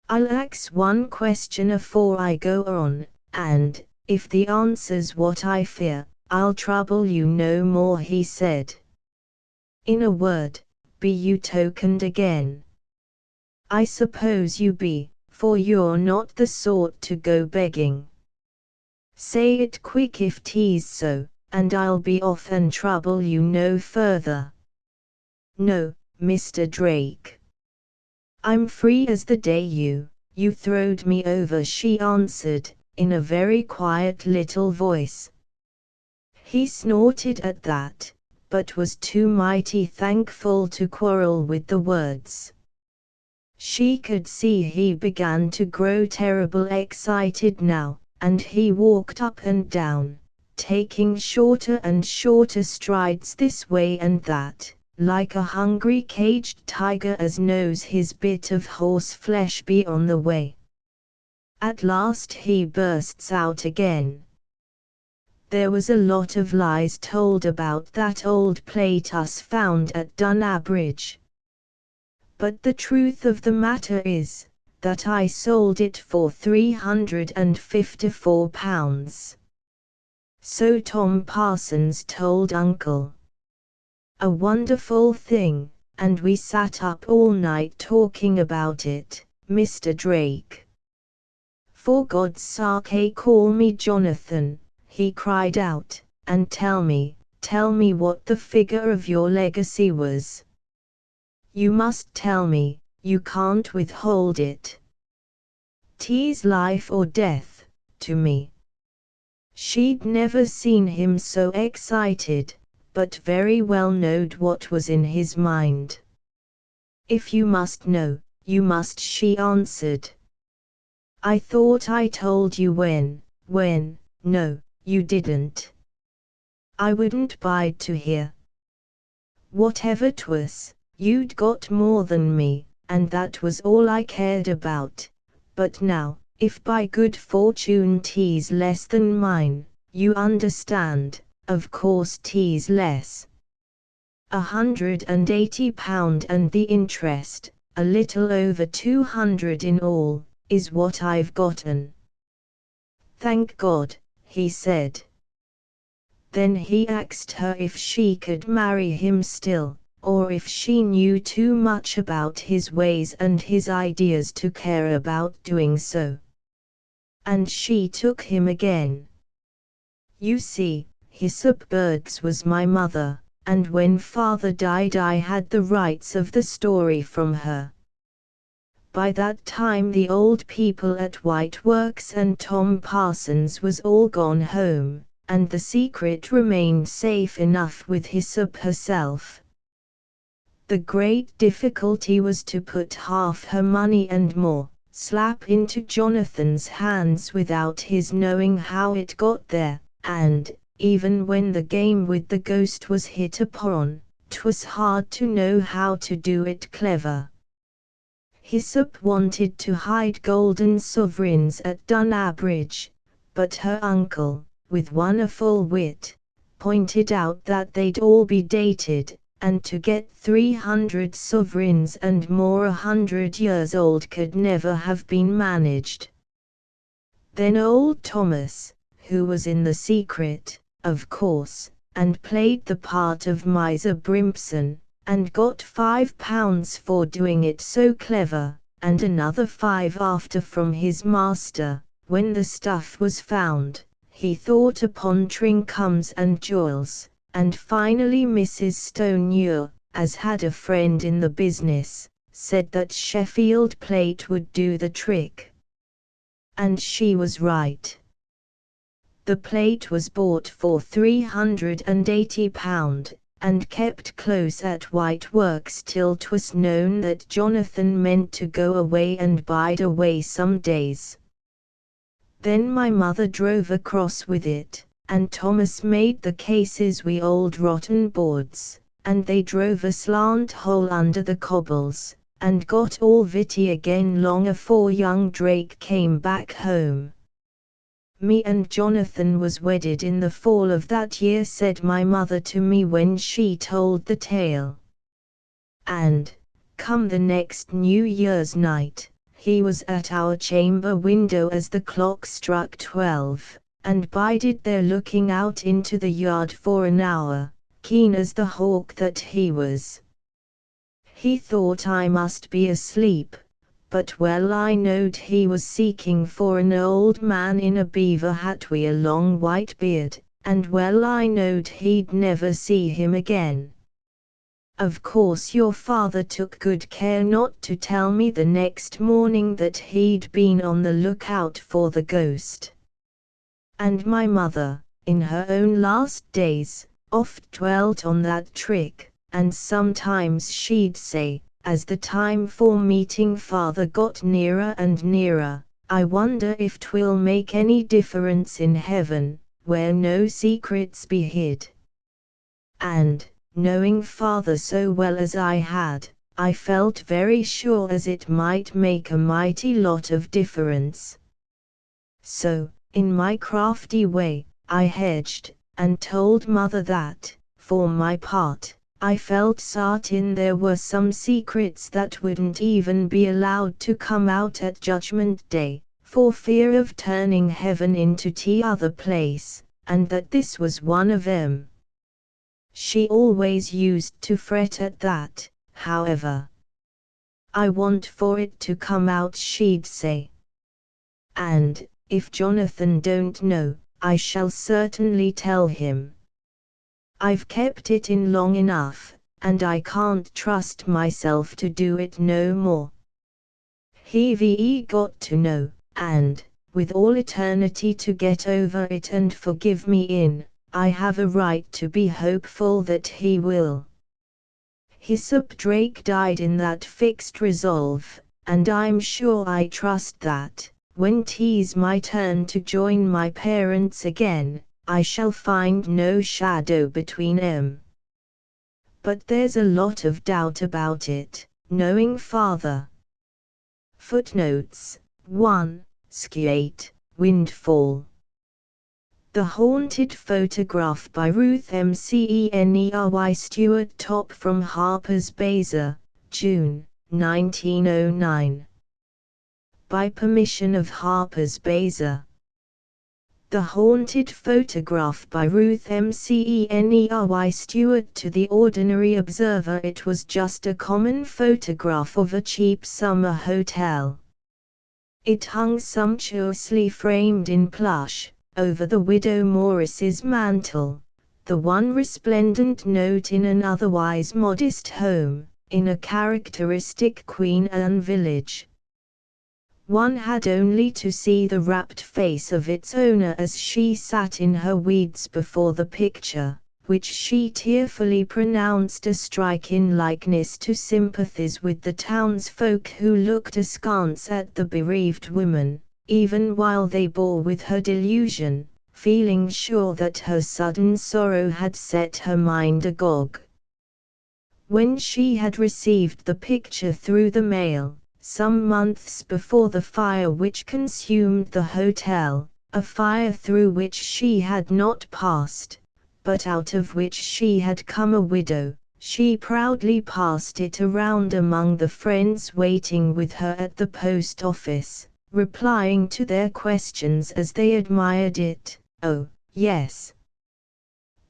[SPEAKER 1] "I'll ax one question afore I go on, and, if the answer's what I fear, I'll trouble you no more," he said. "In a word, be you tokened again?" "I suppose you be, for you're not the sort to go begging." "Say it quick if 'tis so, and I'll be off and trouble you no further." "No, Mr. Drake. I'm free as the day you throwed me over," she answered, in a very quiet little voice. He snorted at that, but was too mighty thankful to quarrel with the words. She could see he began to grow terrible excited now, and he walked up and down, taking shorter and shorter strides this way and that, like a hungry caged tiger as knows his bit of horse flesh be on the way. At last he bursts out again. "There was a lot of lies told about that old plate us found at Dunabridge. But the truth of the matter is, that I sold it for £354. So Tom Parsons told Uncle. A wonderful thing, and we sat up all night talking about it, Mr. Drake. For God's sake, call me Jonathan, he cried out, and tell me what the figure of your legacy was. You must tell me, you can't withhold it. 'Tis life or death, to me. She'd never seen him so excited, but very well knowed what was in his mind. If you must know, you must, she answered. I thought I told you when, no, you didn't. I wouldn't bide to hear. Whatever 'twas, you'd got more than me, and that was all I cared about. But now, if by good fortune 'tis less than mine, you understand, of course 'tis less. £180 and the interest, a little over 200 in all, is what I've gotten. Thank God, he said. Then he asked her if she could marry him still, or if she knew too much about his ways and his ideas to care about doing so. And she took him again. You see, Hyssop Birds was my mother, and when father died I had the rights of the story from her. By that time the old people at White Works and Tom Parsons was all gone home, and the secret remained safe enough with Hyssop herself. The great difficulty was to put half her money and more, slap into Jonathan's hands without his knowing how it got there, and, even when the game with the ghost was hit upon, 'twas hard to know how to do it clever. Hyssop wanted to hide golden sovereigns at Dunabridge, but her uncle, with wonderful wit, pointed out that they'd all be dated, and to get 300 sovereigns and more 100 years old could never have been managed. Then old Thomas, who was in the secret, of course, and played the part of Miser Brimpson, and got £5 for doing it so clever, and another 5 after from his master. When the stuff was found, he thought upon trinkums and jewels, and finally Mrs. Stoneure, as had a friend in the business, said that Sheffield plate would do the trick. And she was right. The plate was bought for £380, and kept close at White Works till 'twas known that Jonathan meant to go away and bide away some days. Then my mother drove across with it, and Thomas made the cases wi' old rotten boards, and they drove a slant hole under the cobbles, and got all vitty again long afore young Drake came back home. Me and Jonathan was wedded in the fall of that year, said my mother to me when she told the tale. And, come the next New Year's night, he was at our chamber window as the clock struck 12, and bided there looking out into the yard for an hour, keen as the hawk that he was. He thought I must be asleep, but well I knowed he was seeking for an old man in a beaver hat wi' a long white beard, and well I knowed he'd never see him again. Of course your father took good care not to tell me the next morning that he'd been on the lookout for the ghost. And my mother, in her own last days, oft dwelt on that trick, and sometimes she'd say, as the time for meeting father got nearer and nearer, I wonder if 'twill make any difference in heaven, where no secrets be hid. And, knowing father so well as I had, I felt very sure as it might make a mighty lot of difference. So, in my crafty way, I hedged, and told mother that, for my part, I felt certain there were some secrets that wouldn't even be allowed to come out at Judgment Day, for fear of turning heaven into t'other place, and that this was one of 'em. She always used to fret at that, however. "I want for it to come out," she'd say. "And, if Jonathan don't know, I shall certainly tell him. I've kept it in long enough, and I can't trust myself to do it no more. He've got to know, and, with all eternity to get over it and forgive me in, I have a right to be hopeful that he will." Hyssop Drake died in that fixed resolve, and I'm sure I trust that, when 'tis my turn to join my parents again, I shall find no shadow between 'em. But there's a lot of doubt about it, knowing father. Footnotes 1. Sk8, Windfall. The Haunted Photograph by Ruth McEnery Stewart Top from Harper's Bazaar, June, 1909. By permission of Harper's Bazaar. The Haunted Photograph by Ruth McEnery Stewart. To the ordinary observer it was just a common photograph of a cheap summer hotel. It hung sumptuously framed in plush, over the widow Morris's mantel, the one resplendent note in an otherwise modest home, in a characteristic Queen Anne village. One had only to see the rapt face of its owner as she sat in her weeds before the picture, which she tearfully pronounced a striking likeness to sympathies with the townsfolk who looked askance at the bereaved woman, even while they bore with her delusion, feeling sure that her sudden sorrow had set her mind agog. When she had received the picture through the mail, some months before the fire which consumed the hotel, a fire through which she had not passed, but out of which she had come a widow, she proudly passed it around among the friends waiting with her at the post office, replying to their questions as they admired it. "Oh, yes.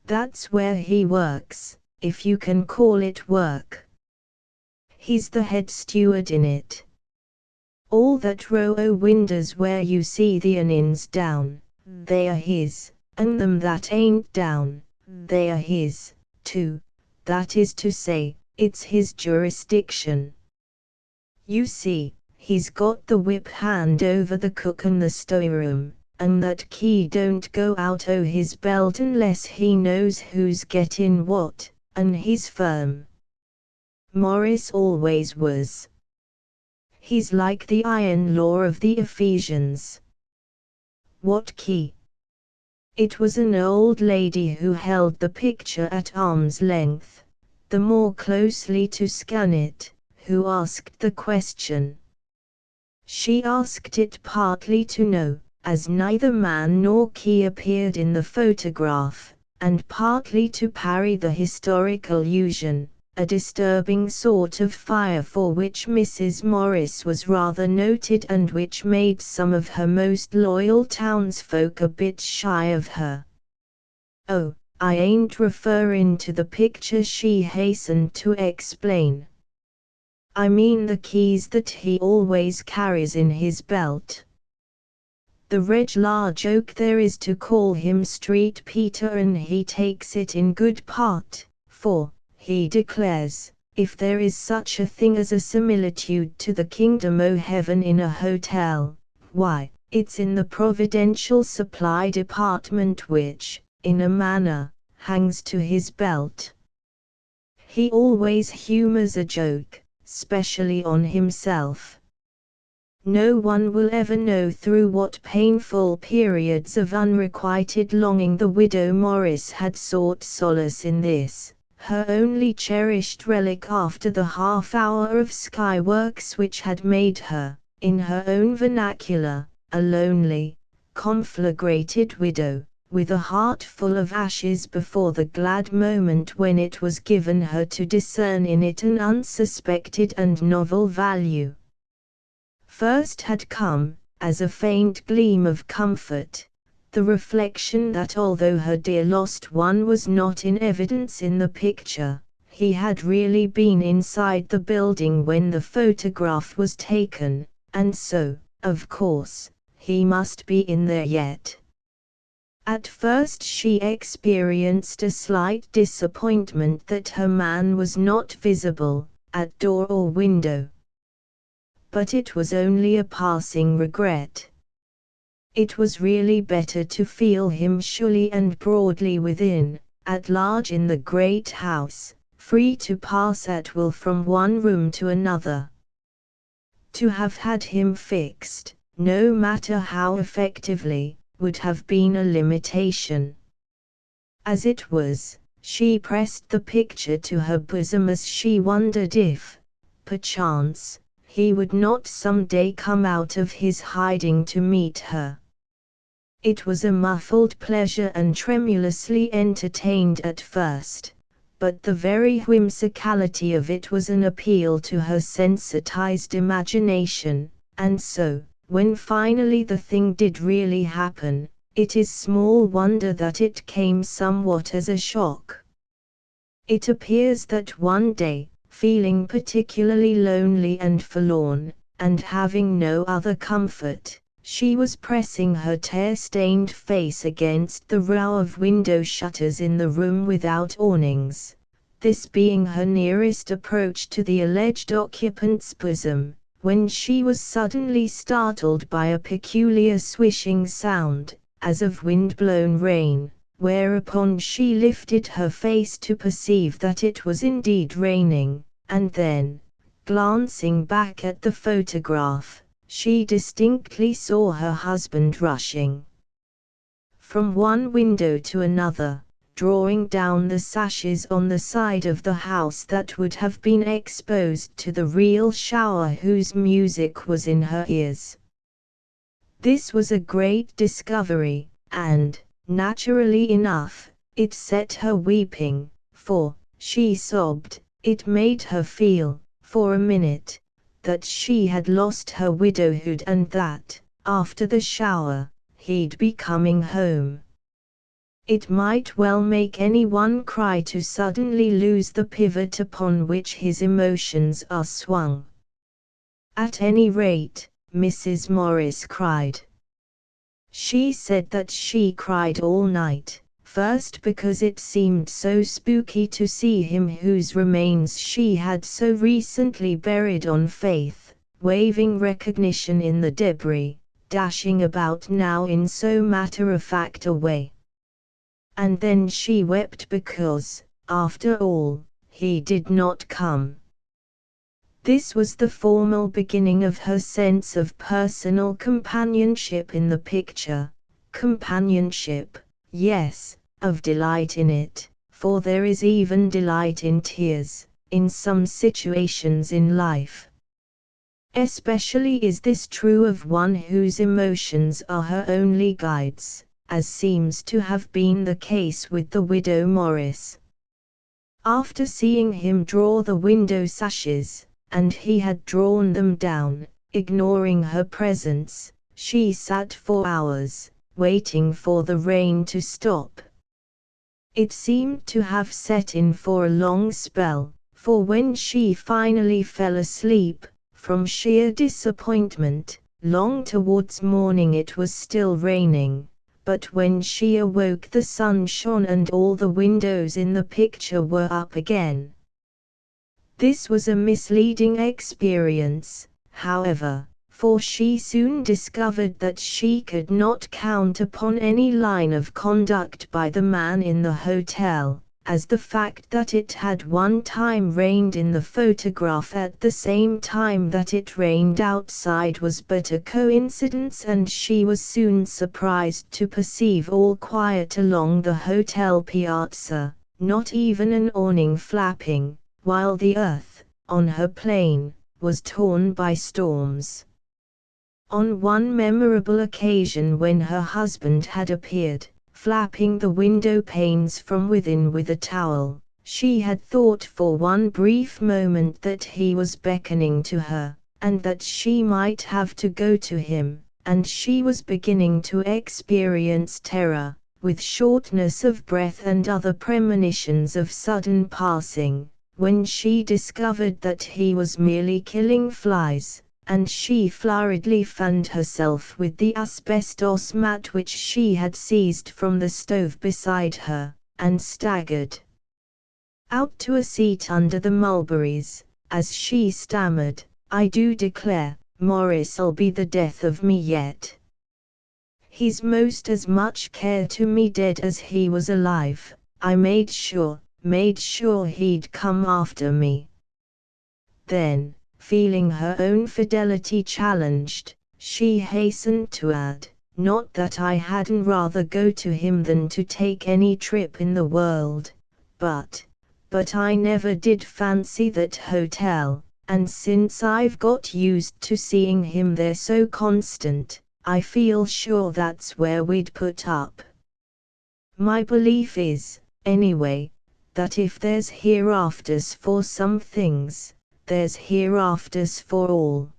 [SPEAKER 1] That's where he works, if you can call it work. He's the head steward in it. All that row o' windows where you see the awnings down, they are his, and them that ain't down, they are his, too. That is to say, it's his jurisdiction. You see, he's got the whip hand over the cook and the storeroom, and that key don't go out o' his belt unless he knows who's gettin' what, and he's firm. Morris always was. He's like the iron law of the Ephesians." "What key?" It was an old lady who held the picture at arm's length, the more closely to scan it, who asked the question. She asked it partly to know, as neither man nor key appeared in the photograph, and partly to parry the historic allusion, a disturbing sort of fire for which Mrs. Morris was rather noted and which made some of her most loyal townsfolk a bit shy of her. "Oh, I ain't referrin' to the picture," she hastened to explain. "I mean the keys that he always carries in his belt. The reg'lar joke there is to call him Street Peter, and he takes it in good part, for, he declares, if there is such a thing as a similitude to the kingdom o' heaven in a hotel, why, it's in the providential supply department which, in a manner, hangs to his belt. He always humors a joke, specially on himself. No one will ever know through what painful periods of unrequited longing the widow Morris had sought solace in this, her only cherished relic after the half-hour of skyworks which had made her, in her own vernacular, a lonely, conflagrated widow, with a heart full of ashes before the glad moment when it was given her to discern in it an unsuspected and novel value. First had come, as a faint gleam of comfort, the reflection that although her dear lost one was not in evidence in the picture, he had really been inside the building when the photograph was taken, and so, of course, he must be in there yet. At first she experienced a slight disappointment that her man was not visible, at door or window. But it was only a passing regret. It was really better to feel him surely and broadly within, at large in the great house, free to pass at will from one room to another. To have had him fixed, no matter how effectively, would have been a limitation. As it was, she pressed the picture to her bosom as she wondered if, perchance, he would not some day come out of his hiding to meet her. It was a muffled pleasure and tremulously entertained at first, but the very whimsicality of it was an appeal to her sensitized imagination, and so, when finally the thing did really happen, it is small wonder that it came somewhat as a shock. It appears that one day, feeling particularly lonely and forlorn, and having no other comfort, she was pressing her tear-stained face against the row of window shutters in the room without awnings, this being her nearest approach to the alleged occupant's bosom, when she was suddenly startled by a peculiar swishing sound, as of wind-blown rain, whereupon she lifted her face to perceive that it was indeed raining, and then, glancing back at the photograph, she distinctly saw her husband rushing from one window to another, drawing down the sashes on the side of the house that would have been exposed to the real shower whose music was in her ears. This was a great discovery, and, naturally enough, it set her weeping, for, she sobbed, it made her feel, for a minute, that she had lost her widowhood and that, after the shower, he'd be coming home. It might well make anyone cry to suddenly lose the pivot upon which his emotions are swung. At any rate, Mrs. Morris cried. She said that she cried all night, first because it seemed so spooky to see him whose remains she had so recently buried on faith, waving recognition in the debris, dashing about now in so matter-of-fact a way. And then she wept because, after all, he did not come. This was the formal beginning of her sense of personal companionship in the picture. Companionship, yes, of delight in it, for there is even delight in tears, in some situations in life. Especially is this true of one whose emotions are her only guides, as seems to have been the case with the widow Morris. After seeing him draw the window sashes, and he had drawn them down, ignoring her presence, she sat for hours, waiting for the rain to stop. It seemed to have set in for a long spell, for when she finally fell asleep, from sheer disappointment, long towards morning it was still raining, but when she awoke the sun shone and all the windows in the picture were up again. This was a misleading experience, however, for she soon discovered that she could not count upon any line of conduct by the man in the hotel, as the fact that it had one time rained in the photograph at the same time that it rained outside was but a coincidence, and she was soon surprised to perceive all quiet along the hotel piazza, not even an awning flapping, while the earth, on her plain, was torn by storms. On one memorable occasion when her husband had appeared, flapping the window panes from within with a towel, she had thought for one brief moment that he was beckoning to her, and that she might have to go to him, and she was beginning to experience terror, with shortness of breath and other premonitions of sudden passing, when she discovered that he was merely killing flies, and she flurriedly fanned herself with the asbestos mat which she had seized from the stove beside her, and staggered out to a seat under the mulberries, as she stammered, "I do declare, Morris'll be the death of me yet. He's most as much care to me dead as he was alive. I made sure he'd come after me." Then, feeling her own fidelity challenged, she hastened to add, "Not that I hadn't rather go to him than to take any trip in the world, but I never did fancy that hotel, and since I've got used to seeing him there so constant, I feel sure that's where we'd put up. My belief is, anyway, that if there's hereafters for some things, there's hereafters for all.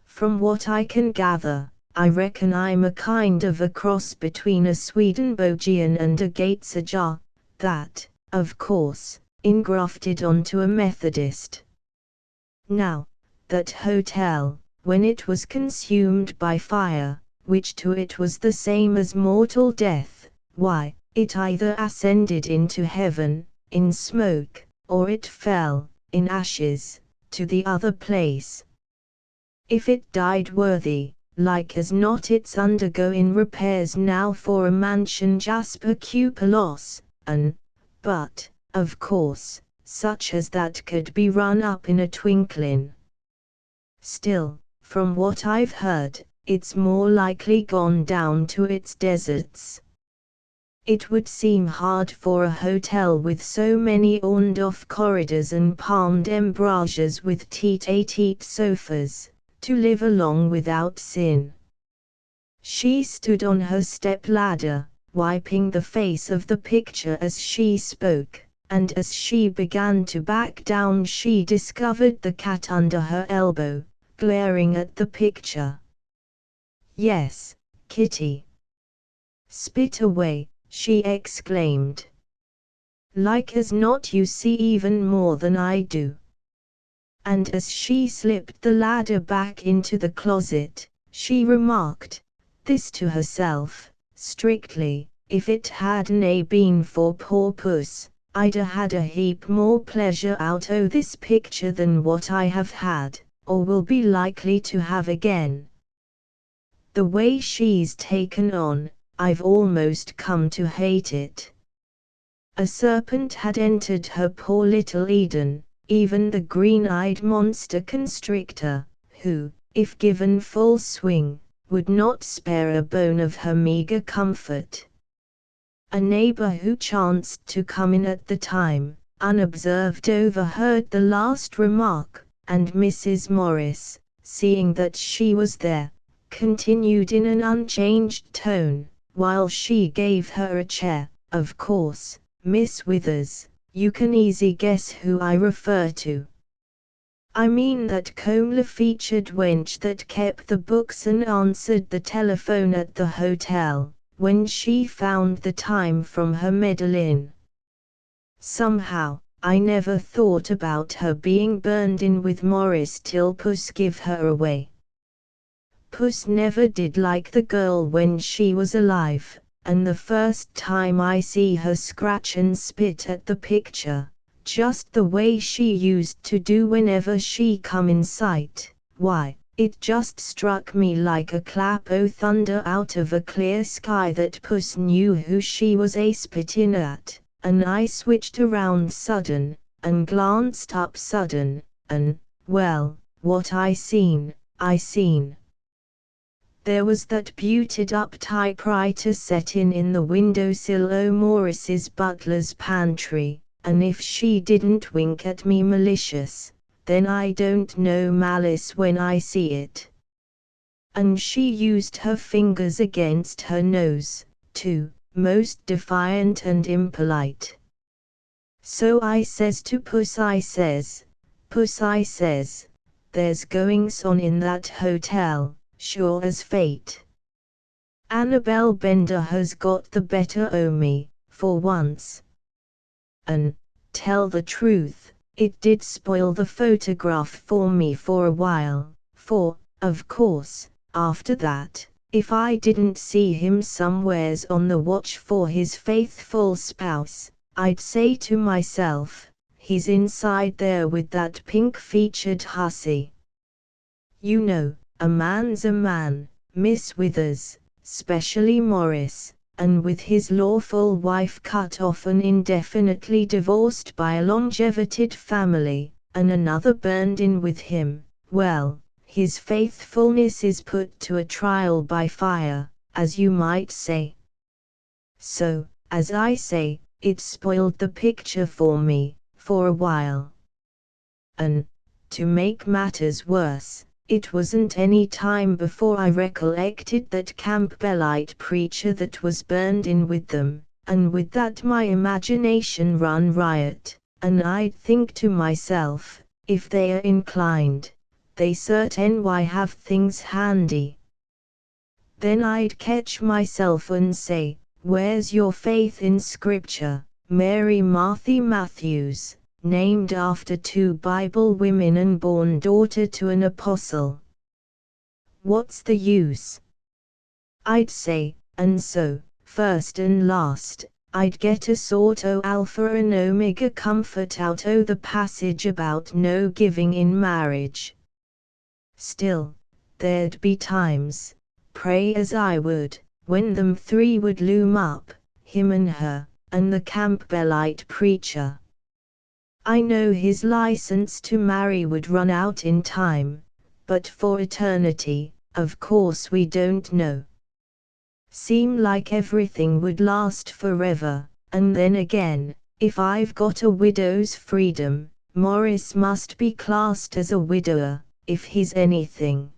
[SPEAKER 1] From what I can gather, I reckon I'm a kind of a cross between a Swedenborgian and a Gates-Ajar, that, of course, engrafted onto a Methodist. Now, that hotel, when it was consumed by fire, which to it was the same as mortal death, why, it either ascended into heaven, in smoke, or it fell, in ashes, to the other place. If it died worthy, like as not it's undergoing repairs now for a mansion Jasper Cupolos, but, of course, such as that could be run up in a twinkling. Still, from what I've heard, it's more likely gone down to its deserts. It would seem hard for a hotel with so many orned-off corridors and palmed embrasures with tete-a-tete sofas, to live along without sin." She stood on her step-ladder, wiping the face of the picture as she spoke, and as she began to back down she discovered the cat under her elbow, glaring at the picture. "Yes, Kitty. Spit away," she exclaimed. "Like as not you see even more than I do." And as she slipped the ladder back into the closet, she remarked, this to herself, strictly, "If it hadn't been for poor Puss, I'd a had a heap more pleasure out o' this picture than what I have had, or will be likely to have again. The way she's taken on, I've almost come to hate it." A serpent had entered her poor little Eden, even the green-eyed monster constrictor, who, if given full swing, would not spare a bone of her meager comfort. A neighbor who chanced to come in at the time, unobserved overheard the last remark, and Mrs. Morris, seeing that she was there, continued in an unchanged tone, while she gave her a chair, "Of course, Miss Withers, you can easy guess who I refer to. I mean that comely-featured wench that kept the books and answered the telephone at the hotel, when she found the time from her medallion. Somehow, I never thought about her being burned in with Morris till Puss give her away. Puss never did like the girl when she was alive, and the first time I see her scratch and spit at the picture, just the way she used to do whenever she come in sight, why, it just struck me like a clap o' thunder out of a clear sky that Puss knew who she was a-spittin' at, and I switched around sudden, and glanced up sudden, and, well, what I seen. There was that beautied-up typewriter settin' in the windowsill o' Morris's butler's pantry, and if she didn't wink at me malicious, then I don't know malice when I see it. And she used her fingers against her nose, too, most defiant and impolite. So I says to Puss, I says, there's goings on in that hotel, sure as fate. Annabel Bender has got the better o' me, for once. And, tell the truth, it did spoil the photograph for me for a while, for, of course, after that, if I didn't see him somewheres on the watch for his faithful spouse, I'd say to myself, he's inside there with that pink-featured hussy. You know, a man's a man, Miss Withers, specially Morris, and with his lawful wife cut off and indefinitely divorced by a longevited family, and another burned in with him, well, his faithfulness is put to a trial by fire, as you might say. So, as I say, it spoiled the picture for me, for a while. And, to make matters worse, it wasn't any time before I recollected that Campbellite preacher that was burned in with them, and with that my imagination run riot, and I'd think to myself, if they are inclined, they certainly have things handy. Then I'd catch myself and say, where's your faith in Scripture, Mary Marthy Matthews, named after 2 Bible women and born daughter to an apostle? What's the use? I'd say, and so, first and last, I'd get a sort o' alpha and omega comfort out o' the passage about no giving in marriage. Still, there'd be times, pray as I would, when them 3 would loom up, him and her, and the Campbellite preacher. I know his license to marry would run out in time, but for eternity, of course we don't know. Seem like everything would last forever, and then again, if I've got a widow's freedom, Morris must be classed as a widower, if he's anything.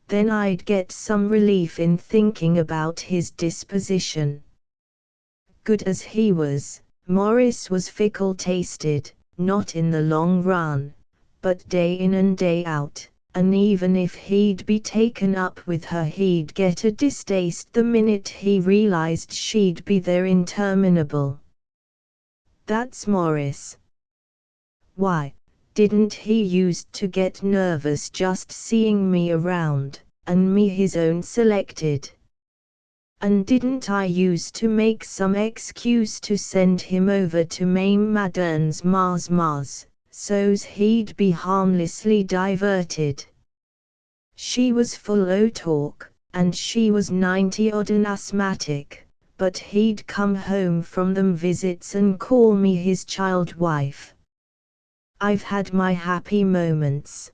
[SPEAKER 1] Then I'd get some relief in thinking about his disposition. Good as he was, Morris was fickle-tasted, not in the long run, but day in and day out, and even if he'd be taken up with her he'd get a distaste the minute he realized she'd be there interminable. That's Morris. Why, didn't he used to get nervous just seeing me around, and me his own selected? And didn't I used to make some excuse to send him over to Mame Madern's Mars, so's he'd be harmlessly diverted? She was full o' talk, and she was 90-odd and asthmatic, but he'd come home from them visits and call me his child wife. I've had my happy moments.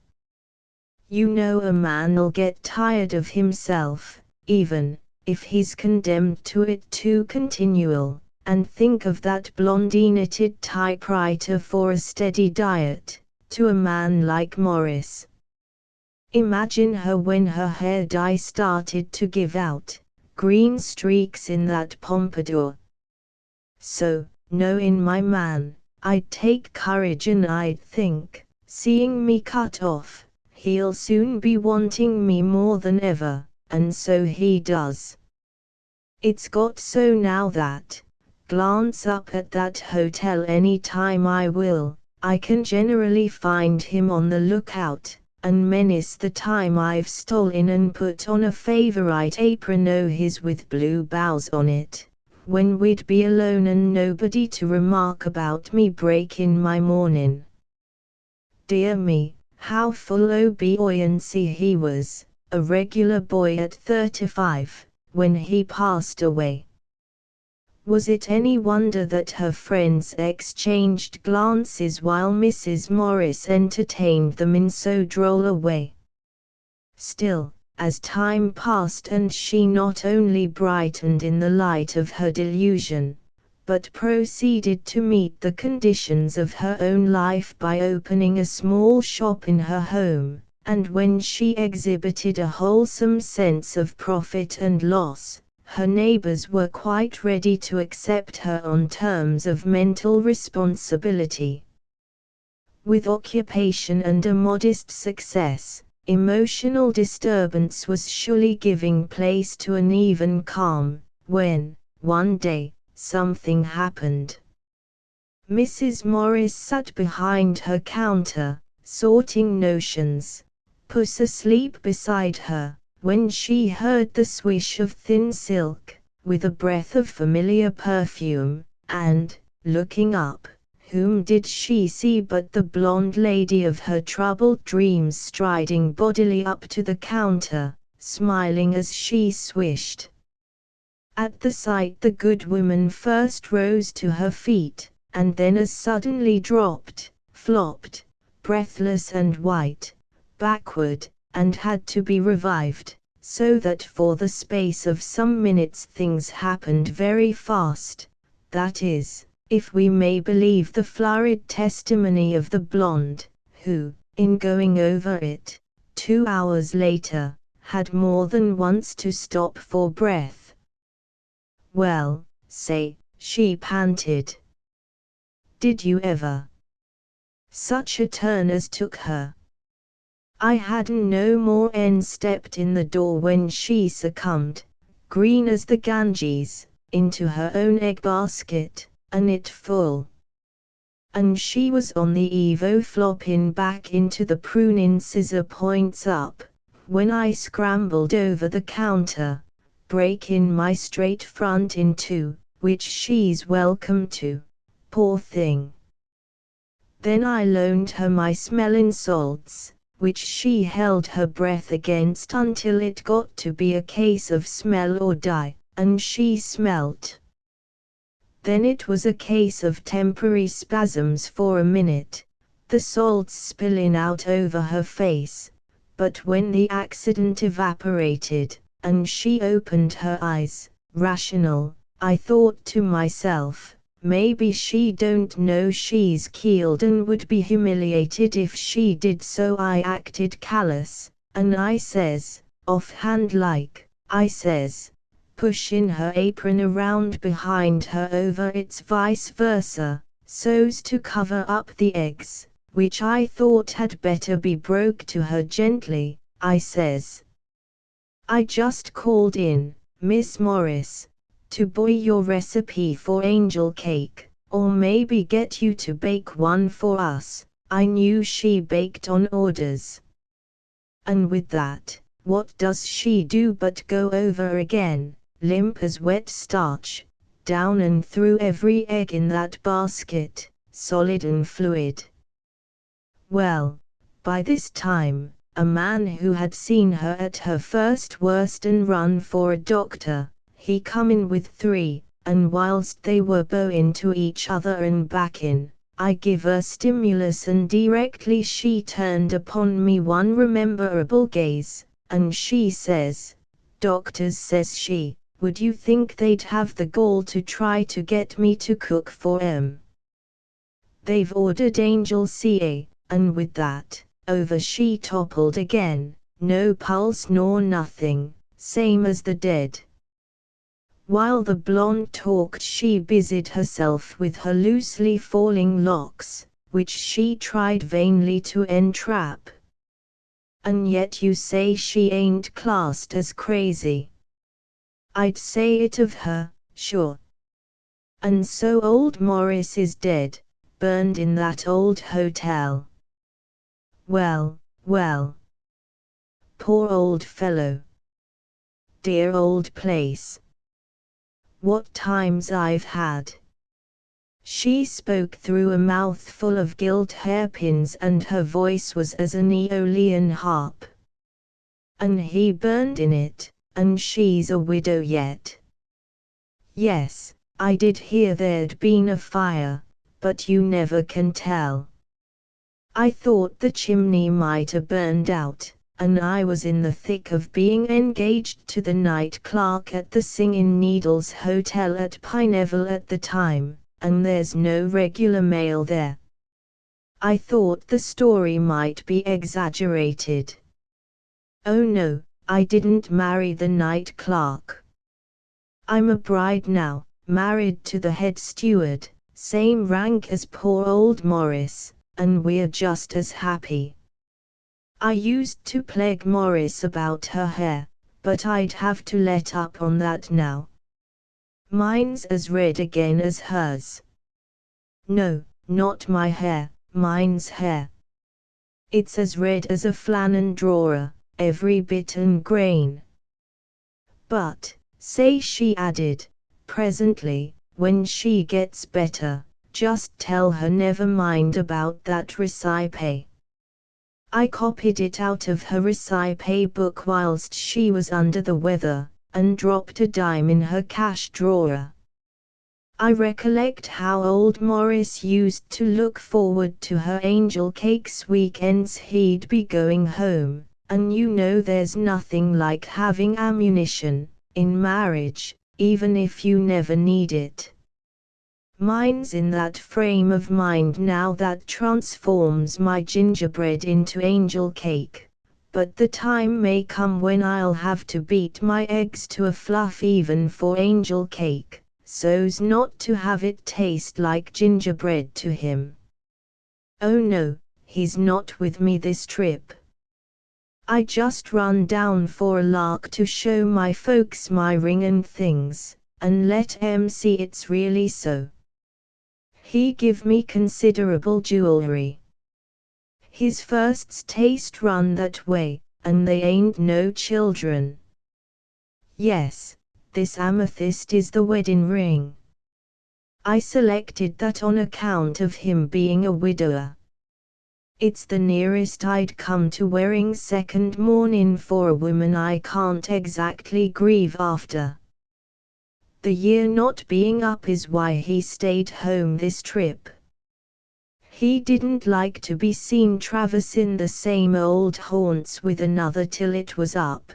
[SPEAKER 1] You know a man'll get tired of himself, even if he's condemned to it too continual, and think of that blondie-knitted typewriter for a steady diet, to a man like Morris. Imagine her when her hair dye started to give out green streaks in that pompadour. So, knowing my man, I'd take courage and I'd think, seeing me cut off, he'll soon be wanting me more than ever, and so he does. It's got so now that, glance up at that hotel any time I will, I can generally find him on the lookout, and menace the time I've stolen and put on a favourite apron o' his with blue bows on it, when we'd be alone and nobody to remark about me breaking my morning. Dear me, how full o' buoyancy he was, a regular boy at 35, when he passed away. Was it any wonder that her friends exchanged glances while Mrs. Morris entertained them in so droll a way? Still, as time passed and she not only brightened in the light of her delusion, but proceeded to meet the conditions of her own life by opening a small shop in her home, and when she exhibited a wholesome sense of profit and loss, her neighbors were quite ready to accept her on terms of mental responsibility. With occupation and a modest success, Emotional disturbance was surely giving place to an even calm, when, one day, something happened. Mrs. Morris sat behind her counter, sorting notions, Puss asleep beside her, when she heard the swish of thin silk, with a breath of familiar perfume, and, looking up, whom did she see but the blonde lady of her troubled dreams striding bodily up to the counter, smiling as she swished. At the sight the good woman first rose to her feet, and then as suddenly dropped, flopped, breathless and white, backward, and had to be revived, so that for the space of some minutes things happened very fast, that is, if we may believe the flurried testimony of the blonde, who, in going over it, 2 hours later, had more than once to stop for breath. "Well, say," she panted. "Did you ever? Such a turn as took her. I hadn't no more 'en stepped in the door when she succumbed, green as the Ganges, into her own egg basket, and it full. And she was on the eve o' flopping back into the prunin' scissor points up, when I scrambled over the counter, breaking my straight front in two, which she's welcome to, poor thing. Then I loaned her my smellin' salts, which she held her breath against until it got to be a case of smell or die, and she smelt. Then it was a case of temporary spasms for a minute, the salts spilling out over her face, but when the accident evaporated, and she opened her eyes, rational, I thought to myself, maybe she don't know she's keeled and would be humiliated if she did, so I acted callous, and I says, offhand like, I says, pushing her apron around behind her over its vice versa, so's to cover up the eggs, which I thought had better be broke to her gently, I says. I just called in, Miss Morris, to buy your recipe for angel cake, or maybe get you to bake one for us. I knew she baked on orders. And with that, what does she do but go over again, limp as wet starch, down and through every egg in that basket, solid and fluid. Well, by this time, a man who had seen her at her first worst and run for a doctor, he come in with 3, and whilst they were bowing to each other and backing, I give her stimulus, and directly she turned upon me one rememberable gaze, and she says, "Doctors," says she, "would you think they'd have the gall to try to get me to cook for 'em? They've ordered Angel Ca," and with that, over she toppled again, no pulse nor nothing, same as the dead. While the blonde talked she busied herself with her loosely falling locks, which she tried vainly to entrap. "And yet you say she ain't classed as crazy?" "I'd say it of her, sure. And so old Morris is dead, burned in that old hotel. Well, well. Poor old fellow. Dear old place. What times I've had." She spoke through a mouthful of gilt hairpins and her voice was as an Aeolian harp. "And he burned in it, and she's a widow yet." "Yes, I did hear there'd been a fire, but you never can tell. I thought the chimney might a burned out, and I was in the thick of being engaged to the night clerk at the Singing Needles Hotel at Pineville at the time, and there's no regular mail there. I thought the story might be exaggerated. Oh no, I didn't marry the night clerk. I'm a bride now, married to the head steward, same rank as poor old Morris, and we're just as happy. I used to plague Morris about her hair, but I'd have to let up on that now. Mine's as red again as hers. No, not my hair, mine's hair. It's as red as a flannen drawer, every bit and grain. But, say she added, presently, when she gets better, just tell her never mind about that recipe. I copied it out of her recipe book whilst she was under the weather, and dropped a dime in her cash drawer. I recollect how old Morris used to look forward to her angel cakes weekends. He'd be going home, and you know there's nothing like having ammunition in marriage, even if you never need it. Mine's in that frame of mind now that transforms my gingerbread into angel cake, but the time may come when I'll have to beat my eggs to a fluff even for angel cake, so's not to have it taste like gingerbread to him. Oh no, he's not with me this trip. I just run down for a lark to show my folks my ring and things, and let 'em see it's really so. He give me considerable jewelry. His firsts taste run that way, and they ain't no children. Yes, this amethyst is the wedding ring. I selected that on account of him being a widower. It's the nearest I'd come to wearing second mourning for a woman I can't exactly grieve after. The year not being up is why he stayed home this trip. He didn't like to be seen traversing the same old haunts with another till it was up.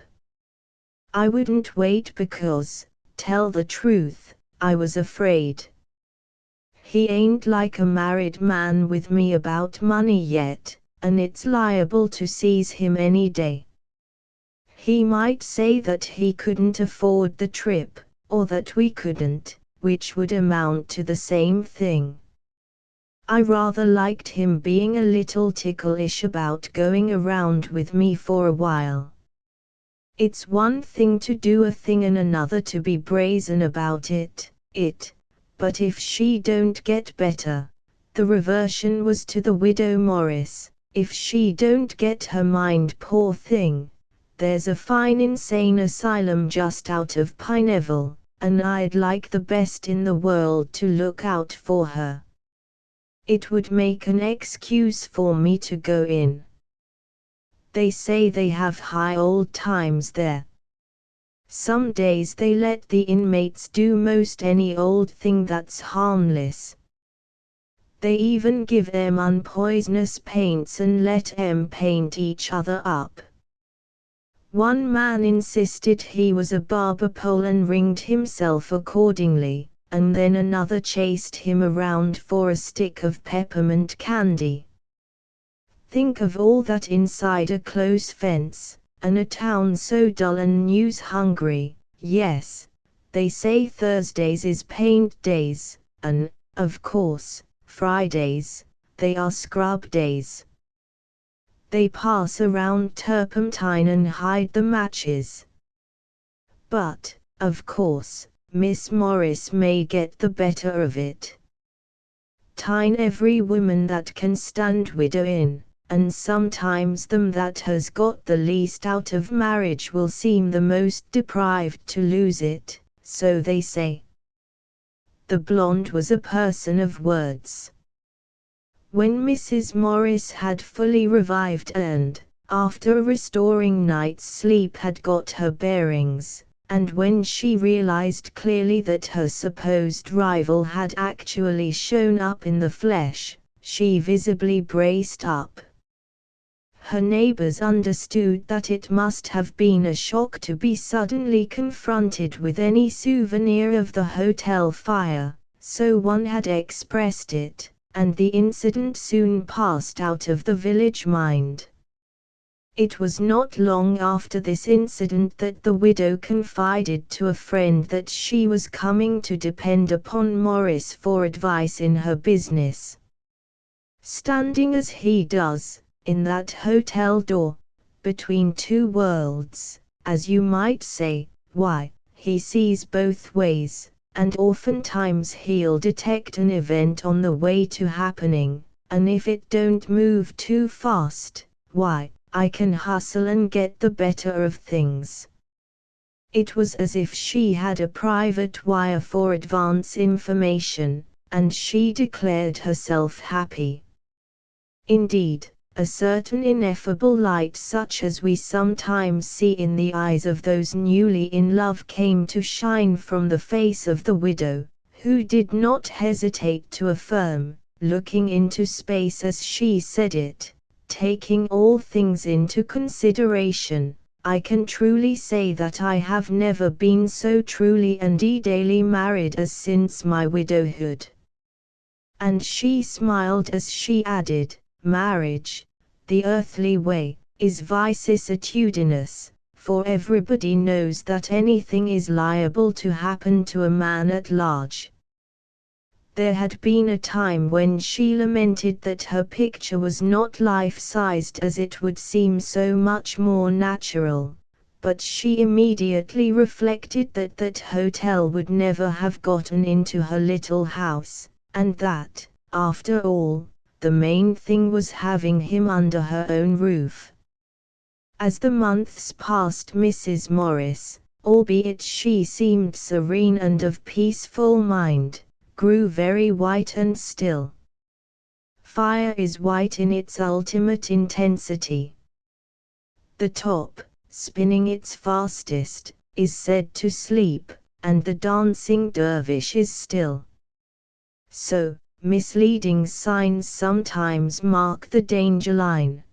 [SPEAKER 1] I wouldn't wait because, tell the truth, I was afraid. He ain't like a married man with me about money yet, and it's liable to seize him any day. He might say that he couldn't afford the trip, or that we couldn't, which would amount to the same thing. I rather liked him being a little ticklish about going around with me for a while. It's one thing to do a thing and another to be brazen about it, but if she don't get better, the reversion was to the widow Morris, if she don't get her mind, poor thing, there's a fine insane asylum just out of Pineville, and I'd like the best in the world to look out for her. It would make an excuse for me to go in. They say they have high old times there. Some days they let the inmates do most any old thing that's harmless. They even give 'em unpoisonous paints and let 'em paint each other up. One man insisted he was a barber pole and ringed himself accordingly, and then another chased him around for a stick of peppermint candy. Think of all that inside a close fence, and a town so dull and news hungry. Yes, they say Thursdays is paint days, and, of course, Fridays, they are scrub days. They pass around turpentine and hide the matches. But, of course, Miss Morris may get the better of it. Tine every woman that can stand widowing, and sometimes them that has got the least out of marriage will seem the most deprived to lose it, so they say. The blonde was a person of words. When Mrs. Morris had fully revived and, after a restoring night's sleep, had got her bearings, and when she realized clearly that her supposed rival had actually shown up in the flesh, she visibly braced up. Her neighbors understood that it must have been a shock to be suddenly confronted with any souvenir of the hotel fire, so one had expressed it, and the incident soon passed out of the village mind. It was not long after this incident that the widow confided to a friend that she was coming to depend upon Morris for advice in her business. Standing as he does, in that hotel door, between two worlds, as you might say. Why, he sees both ways, and oftentimes he'll detect an event on the way to happening, and if it don't move too fast, why, I can hustle and get the better of things. It was as if she had a private wire for advance information, and she declared herself happy. Indeed, a certain ineffable light such as we sometimes see in the eyes of those newly in love came to shine from the face of the widow, who did not hesitate to affirm, looking into space as she said it, taking all things into consideration, I can truly say that I have never been so truly and ideally married as since my widowhood. And she smiled as she added, marriage, the earthly way, is vicissitudinous, for everybody knows that anything is liable to happen to a man at large. There had been a time when she lamented that her picture was not life-sized as it would seem so much more natural, but she immediately reflected that that hotel would never have gotten into her little house, and that, after all, the main thing was having him under her own roof. As the months passed, Mrs. Morris, albeit she seemed serene and of peaceful mind, grew very white and still. Fire is white in its ultimate intensity. The top, spinning its fastest, is said to sleep, and the dancing dervish is still. So, misleading signs sometimes mark the danger line.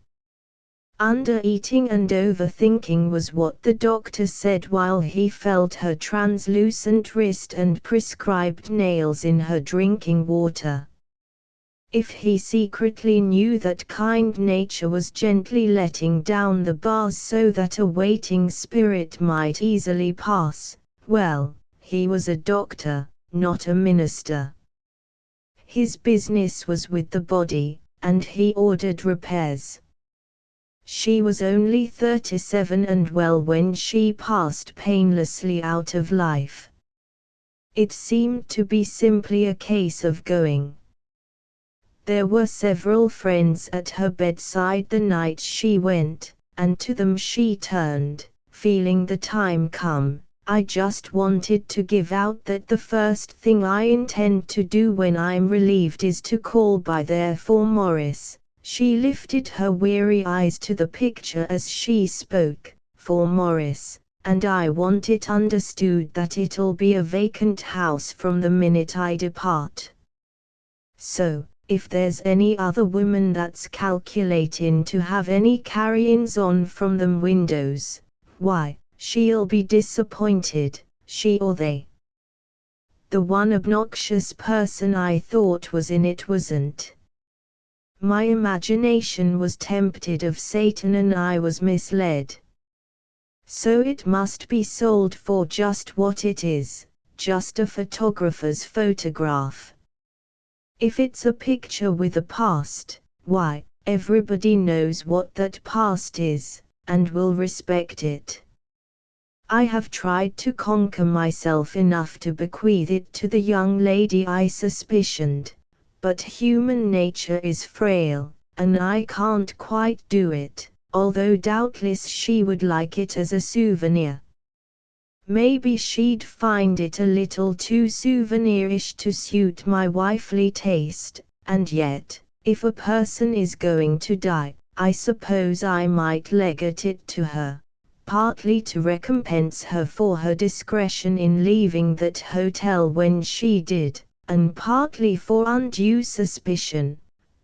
[SPEAKER 1] Under-eating and overthinking was what the doctor said while he felt her translucent wrist and prescribed nails in her drinking water. If he secretly knew that kind nature was gently letting down the bars so that a waiting spirit might easily pass, well, he was a doctor, not a minister. His business was with the body, and he ordered repairs. She was only 37 and well when she passed painlessly out of life. It seemed to be simply a case of going. There were several friends at her bedside the night she went, and to them she turned, feeling the time come. I just wanted to give out that the first thing I intend to do when I'm relieved is to call by there for Morris. She lifted her weary eyes to the picture as she spoke, for Morris, and I want it understood that it'll be a vacant house from the minute I depart. So, if there's any other woman that's calculating to have any carry-ins on from them windows, why, she'll be disappointed, she or they. The one obnoxious person I thought was in it wasn't. My imagination was tempted of Satan and I was misled. So it must be sold for just what it is, just a photographer's photograph. If it's a picture with a past, why, everybody knows what that past is, and will respect it. I have tried to conquer myself enough to bequeath it to the young lady I suspicioned. But human nature is frail, and I can't quite do it, although doubtless she would like it as a souvenir. Maybe she'd find it a little too souvenirish to suit my wifely taste, and yet, if a person is going to die, I suppose I might legate it to her, partly to recompense her for her discretion in leaving that hotel when she did, and partly for undue suspicion.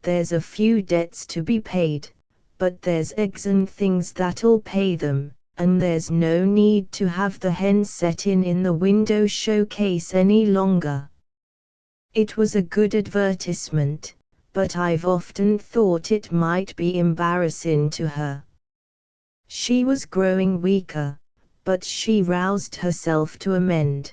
[SPEAKER 1] There's a few debts to be paid, but there's eggs and things that'll pay them, and there's no need to have the hen set in the window showcase any longer. It was a good advertisement, but I've often thought it might be embarrassing to her. She was growing weaker, but she roused herself to amend.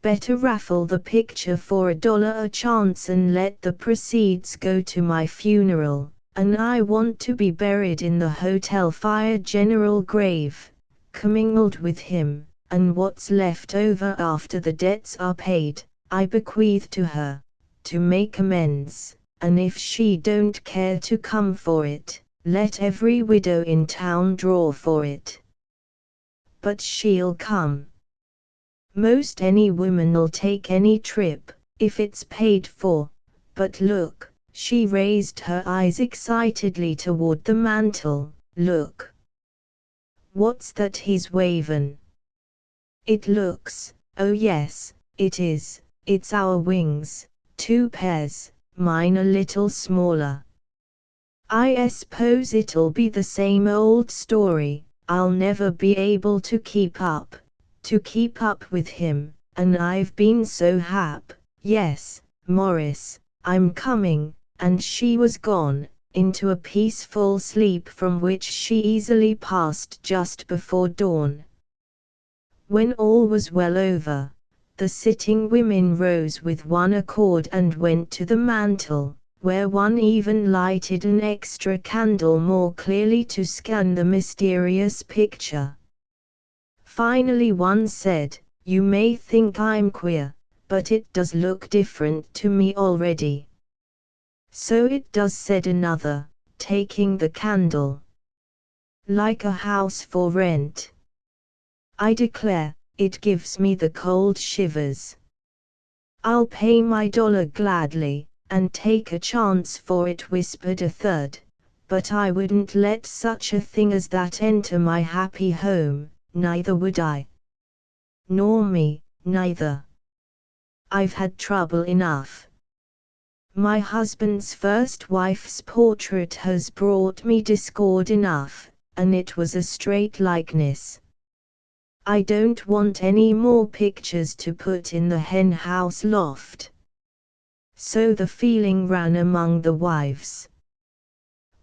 [SPEAKER 1] Better raffle the picture for $1 a chance and let the proceeds go to my funeral, and I want to be buried in the hotel fire general grave, commingled with him, and what's left over after the debts are paid, I bequeath to her, to make amends, and if she don't care to come for it, let every widow in town draw for it. But she'll come. Most any woman'll take any trip, if it's paid for, but look. She raised her eyes excitedly toward the mantel. Look. What's that he's wavin'? It looks, oh yes, it is, it's our wings, 2 pairs, mine a little smaller. I suppose it'll be the same old story, I'll never be able to keep up with him, and I've been so yes, Morris, I'm coming. And she was gone, into a peaceful sleep from which she easily passed just before dawn. When all was well over, the sitting women rose with one accord and went to the mantel, where one even lighted an extra candle more clearly to scan the mysterious picture. Finally one said, "You may think I'm queer, but it does look different to me already." "So it does," said another, taking the candle. "Like a house for rent. I declare, it gives me the cold shivers. I'll pay my $1 gladly, and take a chance for it," whispered a third, "but I wouldn't let such a thing as that enter my happy home, neither would I. Nor me, neither. I've had trouble enough. My husband's first wife's portrait has brought me discord enough, and it was a straight likeness. I don't want any more pictures to put in the hen house loft." So the feeling ran among the wives.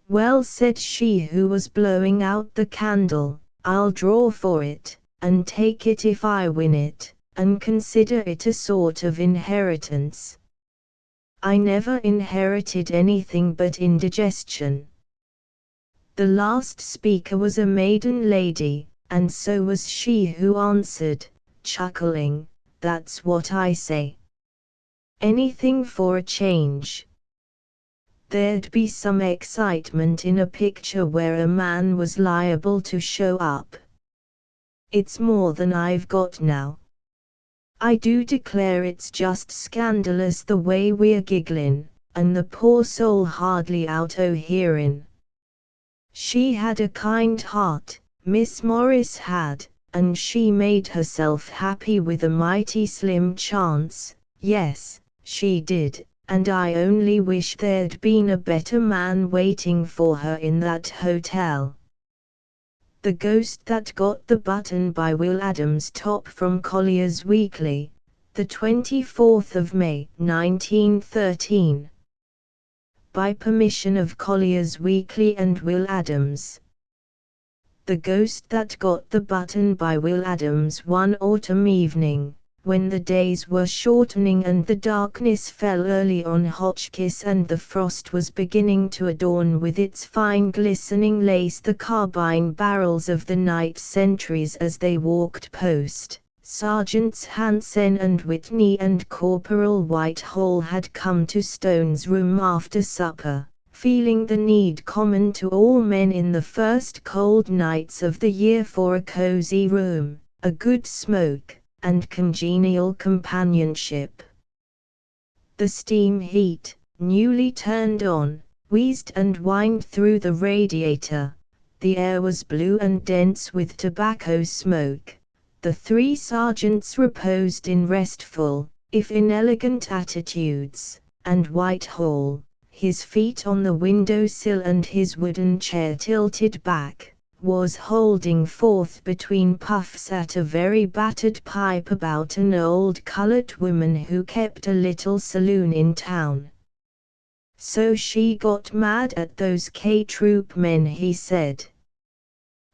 [SPEAKER 1] "Well," said she who was blowing out the candle, "I'll draw for it, and take it if I win it, and consider it a sort of inheritance. I never inherited anything but indigestion." The last speaker was a maiden lady, and so was she who answered, chuckling, "That's what I say. Anything for a change. There'd be some excitement in a picture where a man was liable to show up. It's more than I've got now. I do declare it's just scandalous the way we're gigglin', and the poor soul hardly out o' hearin'. She had a kind heart, Miss Morris had, and she made herself happy with a mighty slim chance, yes, she did, and I only wish there'd been a better man waiting for her in that hotel." The Ghost That Got the Button by Will Adams, top from Collier's Weekly, the 24th of May, 1913. By permission of Collier's Weekly and Will Adams. The Ghost That Got the Button by Will Adams. One autumn evening, when the days were shortening and the darkness fell early on Hotchkiss and the frost was beginning to adorn with its fine glistening lace the carbine barrels of the night sentries as they walked post, Sergeants Hansen and Whitney and Corporal Whitehall had come to Stone's room after supper, feeling the need common to all men in the first cold nights of the year for a cozy room, a good smoke, and congenial companionship. The steam heat, newly turned on, wheezed and whined through the radiator. The air was blue and dense with tobacco smoke. The three sergeants reposed in restful, if inelegant attitudes, and Whitehall, his feet on the window-sill and his wooden chair tilted back, was holding forth between puffs at a very battered pipe about an old colored woman who kept a little saloon in town. "So she got mad at those K-Troop men," he said.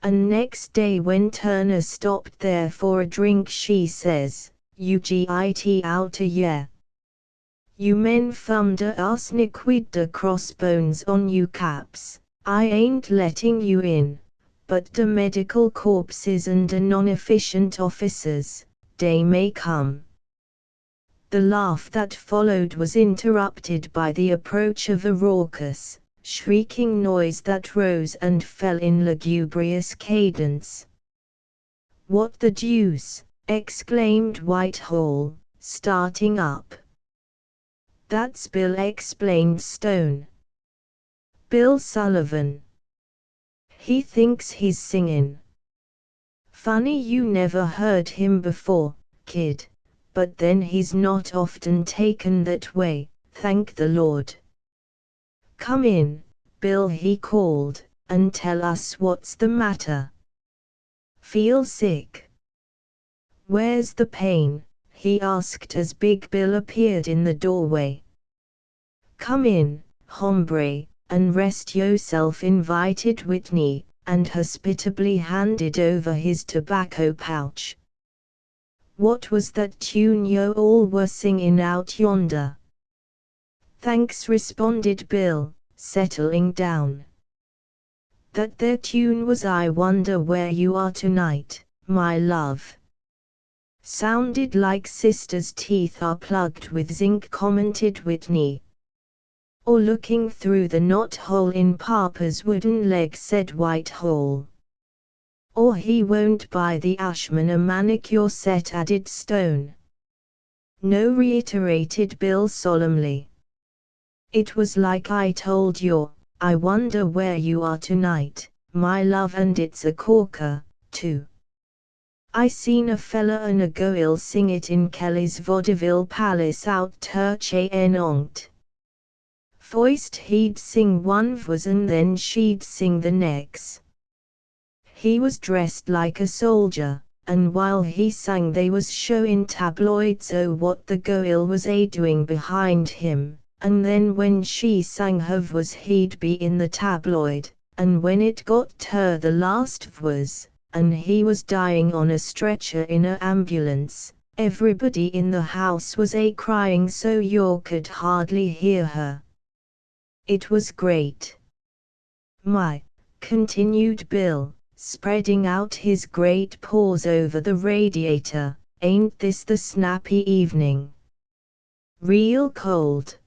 [SPEAKER 1] "And next day when Turner stopped there for a drink she says, 'You git out a year. You men thunder arsenic with the crossbones on you caps, I ain't letting you in, but the medical corpses and the non-efficient officers, they may come. The laugh that followed was interrupted by the approach of a raucous, shrieking noise that rose and fell in lugubrious cadence. "What the deuce!" exclaimed Whitehall, starting up. "That's Bill," explained Stone. "Bill Sullivan. He thinks he's singin'. Funny you never heard him before, kid, but then he's not often taken that way, thank the Lord. Come in, Bill," he called, "and tell us what's the matter. Feel sick? Where's the pain?" he asked as Big Bill appeared in the doorway. "Come in, hombre, and rest yourself," invited Whitney, and hospitably handed over his tobacco pouch. "What was that tune yo all were singin' out yonder?" "Thanks," responded Bill, settling down. "That there tune was 'I Wonder Where You Are Tonight, My Love.' Sounded like sister's teeth are plugged with zinc," commented Whitney. "Or looking through the knot-hole in Papa's wooden leg," said Whitehall. "Or he won't buy the Ashman a manicure set," added Stone. "No," reiterated Bill solemnly. "It was like I told you, I wonder where you are tonight, my love, and it's a corker, too. I seen a fella and a goil sing it in Kelly's vaudeville palace out Turche en Onct. Foist he'd sing one v's and then she'd sing the next. He was dressed like a soldier, and while he sang they was showing tabloids o' what the goil was a-doing behind him, and then when she sang her v's he'd be in the tabloid, and when it got ter the last v's, and he was dying on a stretcher in a ambulance, everybody in the house was a-crying so you could hardly hear her. It was great. My," continued Bill, spreading out his great paws over the radiator, "ain't this the snappy evening? Real cold.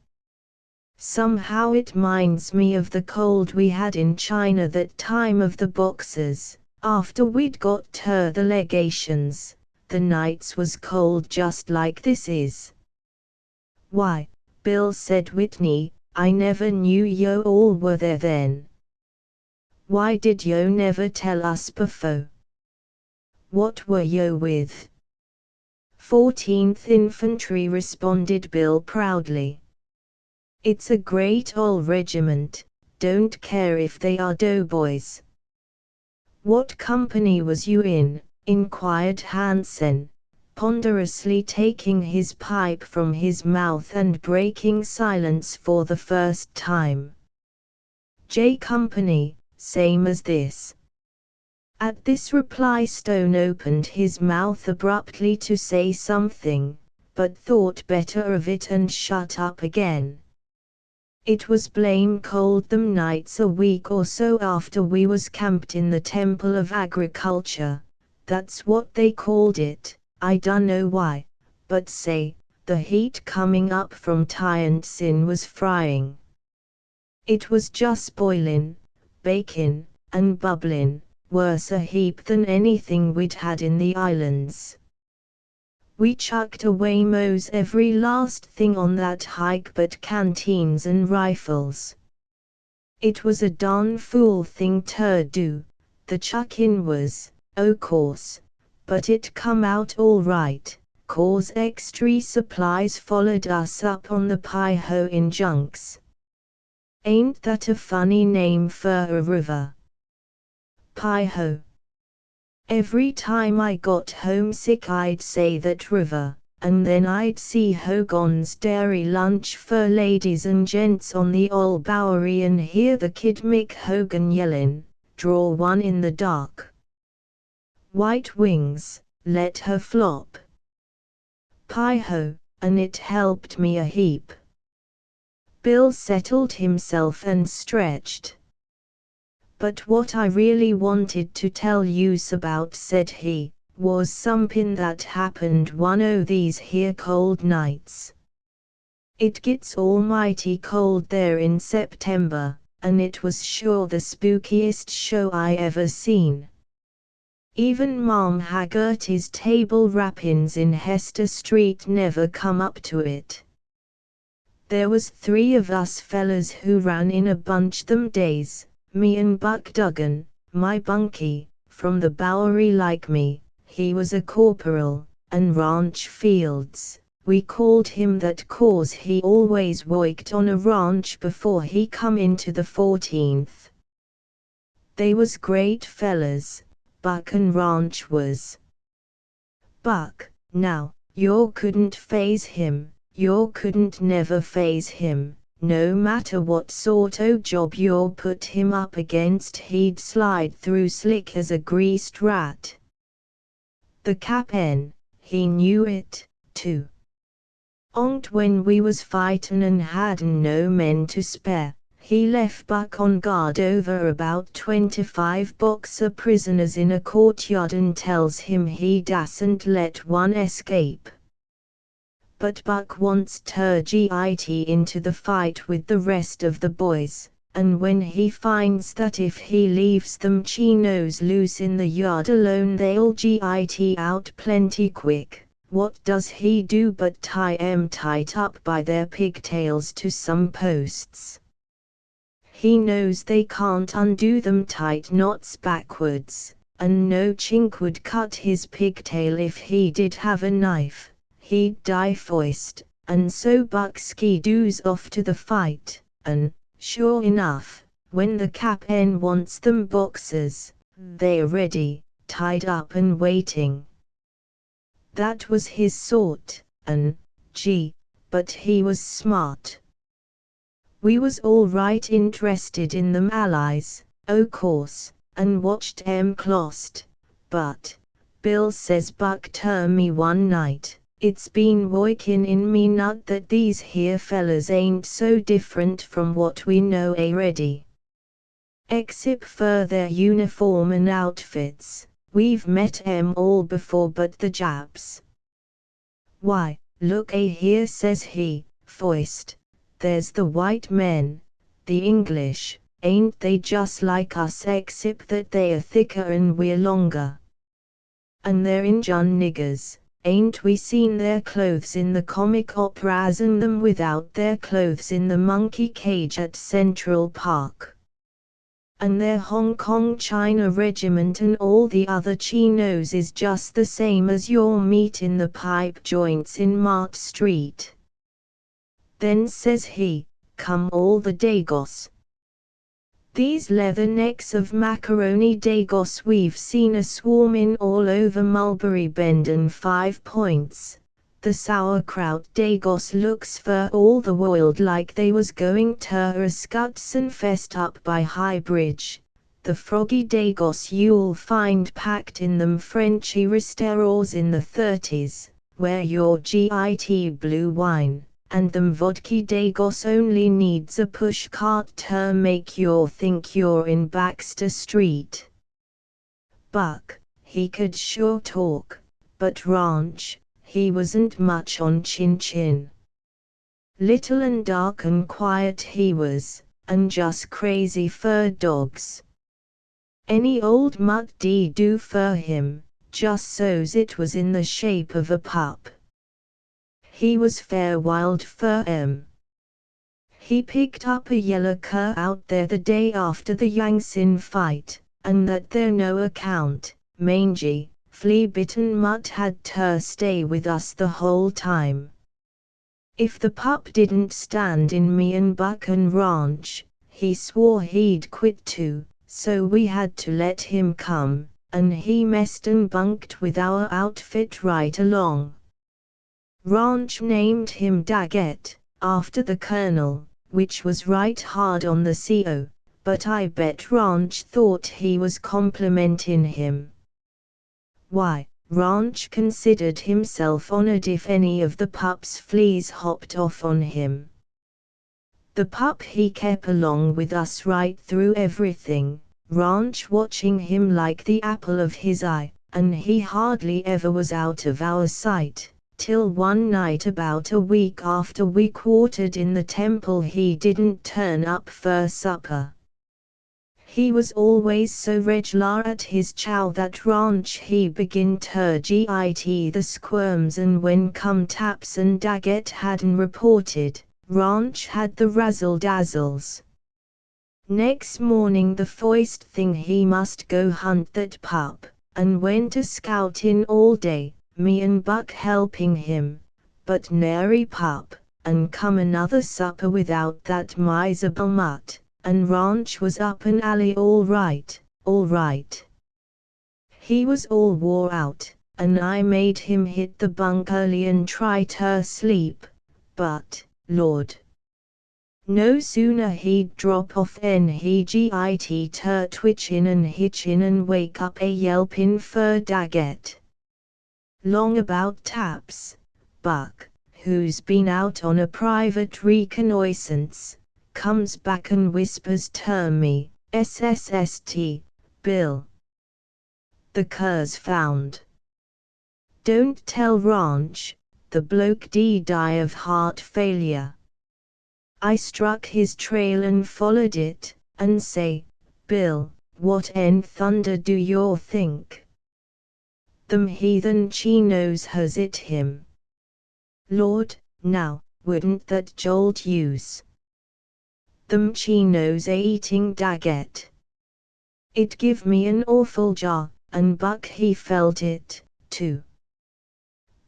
[SPEAKER 1] Somehow it minds me of the cold we had in China that time of the Boxers, after we'd got ter the legations, the nights was cold just like this is." "Why, Bill," said Whitney, "I never knew yo all were there then. Why did yo never tell us before? What were yo with?" 14th Infantry, responded Bill proudly. "It's a great ol' regiment, don't care if they are doughboys." "What company was you in?" inquired Hansen, ponderously taking his pipe from his mouth and breaking silence for the first time. "J Company, same as this." At this reply Stone opened his mouth abruptly to say something, but thought better of it and shut up again. "It was blame cold them nights a week or so after we was camped in the Temple of Agriculture, that's what they called it, I dunno why, but say, the heat coming up from Tientsin was frying. It was just boilin', bakin', and bubblin', worse a heap than anything we'd had in the islands. We chucked away most every last thing on that hike but canteens and rifles. It was a darn fool thing ter do, the chuckin' was, o' course, but it come out all right, 'cause extry supplies followed us up on the Pie-Ho in junks. Ain't that a funny name fer a river? Pie-Ho. Every time I got homesick I'd say that river, and then I'd see Hogan's Dairy Lunch fer ladies and gents on the ol' Bowery and hear the kid Mick Hogan yellin', 'Draw one in the dark. White wings, let her flop.' Pie-Ho, and it helped me a heap, Bill settled himself and stretched. "But what I really wanted to tell you's about," said he, "was somethin' that happened one o' these here cold nights. It gets almighty cold there in September, and it was sure the spookiest show I ever seen. Even Mom Haggerty's table rappin's in Hester Street never come up to it. There was 3 of us fellers who ran in a bunch them days, me and Buck Duggan, my bunkie, from the Bowery like me, he was a corporal, and Ranch Fields, we called him that 'cause he always worked on a ranch before he come into the 14th. They was great fellers, Buck and Ranch was. Buck, now, you couldn't faze him, you couldn't never faze him. No matter what sort o' job you put him up against, he'd slide through slick as a greased rat. The Cap'n, he knew it, too. On't when we was fightin' and hadn't no men to spare, he left Buck on guard over about 25 Boxer prisoners in a courtyard and tells him he dasn't let one escape. But Buck wants ter git into the fight with the rest of the boys, and when he finds that if he leaves them chinos loose in the yard alone they'll git out plenty quick, what does he do but tie 'em tight up by their pigtails to some posts. He knows they can't undo them tight knots backwards, and no chink would cut his pigtail if he did have a knife. He'd die foist, and so Buck ski-doos off to the fight, and, sure enough, when the Cap'n wants them boxers, they're ready, tied up and waiting. That was his sort, and, gee, but he was smart. We was all right interested in them allies, o' course, and watched 'em clost, but, Bill says Buck ter me one night, "It's been workin' in me nut that these here fellers ain't so different from what we know a'ready. Except fer their uniform and outfits, we've met 'em all before but the Japs. Why, look here," says he, "foist, there's the white men, the English, ain't they just like us except that they're thicker and we're longer? And they're Injun niggers. Ain't we seen their clothes in the comic operas and them without their clothes in the monkey cage at Central Park? And their Hong Kong China regiment and all the other chinos is just the same as your meat in the pipe joints in Mart Street." Then says he, "Come all the Dagos. These leather necks of macaroni Dagos we've seen a swarmin' all over Mulberry Bend and 5 Points. The sauerkraut Dagos looks for all the world like they was going ter a Scoutson fest up by High Bridge. The froggy Dagos you'll find packed in them Frenchy restaurants in the 30s, where your git blue wine, and them vodka Dagos only needs a push cart ter make you think you're in Baxter Street." Buck, he could sure talk, but Ranch, he wasn't much on chin-chin. Little and dark and quiet he was, and just crazy fer dogs. Any old mutt-'d do fer him, just so's it was in the shape of a pup. He was fair wild fer 'em. He picked up a yeller cur out there the day after the Yangtze fight, and that there no account, mangy, flea-bitten mutt had ter stay with us the whole time. If the pup didn't stand in me and Buck and Ranch, he swore he'd quit too, so we had to let him come, and he messed and bunked with our outfit right along. Ranch named him Daggett, after the colonel, which was right hard on the CO, but I bet Ranch thought he was complimentin' him. Why, Ranch considered himself honored if any of the pup's fleas hopped off on him. The pup he kept along with us right through everything, Ranch watching him like the apple of his eye, and he hardly ever was out of our sight, till one night about a week after we quartered in the temple he didn't turn up for supper. He was always so regular at his chow that Ranch he begin to git the squirms, and when come Taps and Daggett hadn't reported, Ranch had the razzle-dazzles. Next morning the first thing he must go hunt that pup, and went a scouting all day, me and Buck helping him, but nary pup, and come another supper without that miserable mutt, and Ranch was up and alley all right, all right. He was all wore out, and I made him hit the bunk early and try to sleep, but, Lord, no sooner he'd drop off than he git to twitchin' and hitchin' and wake up a yelpin' for Daggett. Long about Taps, Buck, who's been out on a private reconnaissance, comes back and whispers to me, "SSST, Bill. The cur's found. Don't tell Ranch, the bloke did die of heart failure." I struck his trail and followed it, and say, "Bill, what in thunder do you think? Them heathen Chinos has it him. Lord, now, wouldn't that jolt yous? Them Chinos a eating Daggett." It give me an awful jar, and Buck he felt it, too.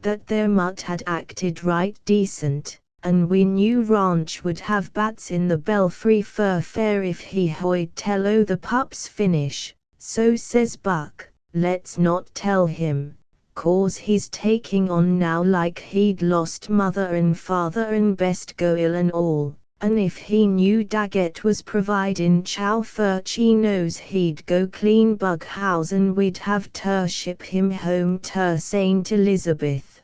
[SPEAKER 1] That their mutt had acted right decent, and we knew Ranch would have bats in the belfry for fair if he hoid tell o' the pup's finish, so says Buck, "Let's not tell him, 'cause he's taking on now like he'd lost mother and father and best go ill and all, and if he knew Daggett was providin' chow for Chinos he'd go clean bug house and we'd have to ship him home to St. Elizabeth."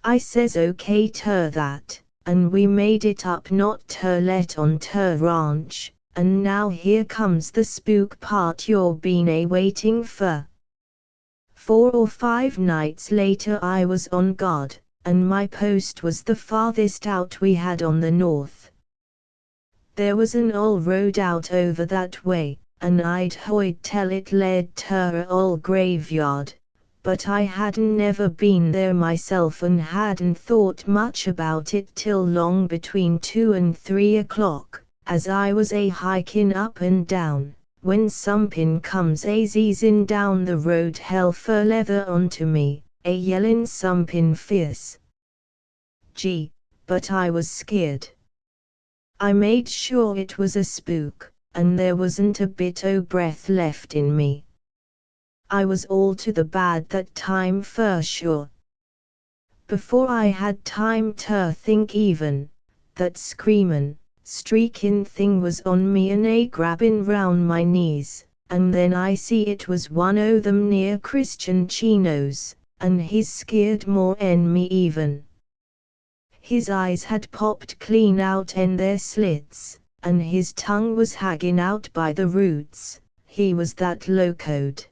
[SPEAKER 1] I says okay to that, and we made it up not to let on to Ranch, and now here comes the spook part you're been a-waiting for. 4 or 5 nights later I was on guard, and my post was the farthest out we had on the north. There was an old road out over that way, and I'd hoid tell it led to a old graveyard, but I hadn't never been there myself and hadn't thought much about it till long between 2 and 3 o'clock, as I was a-hiking up and down, when sompin comes a-zeezin' down the road hell for leather onto me, a-yellin' sompin fierce. Gee, but I was scared. I made sure it was a spook, and there wasn't a bit o' breath left in me. I was all to the bad that time for sure. Before I had time to think even, that screamin', streakin' thing was on me and a-grabbin' round my knees, and then I see it was one o' them near Christian Chinos, and he's scared more 'en me even. His eyes had popped clean out en their slits, and his tongue was haggin' out by the roots, he was that locoed.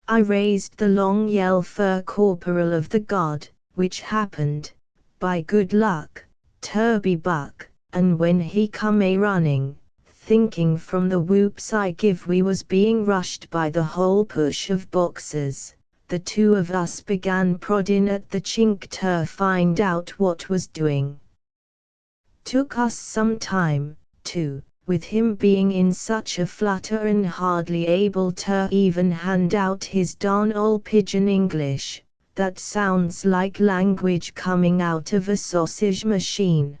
[SPEAKER 1] I raised the long yell for corporal of the guard, which happened, by good luck, to be Buck, and when he come a-running, thinking from the whoops I give we was being rushed by the whole push of boxers, the two of us began prodding at the chink to find out what was doing. Took us some time, too, with him being in such a flutter and hardly able to even hand out his darn old pidgin English, that sounds like language coming out of a sausage machine.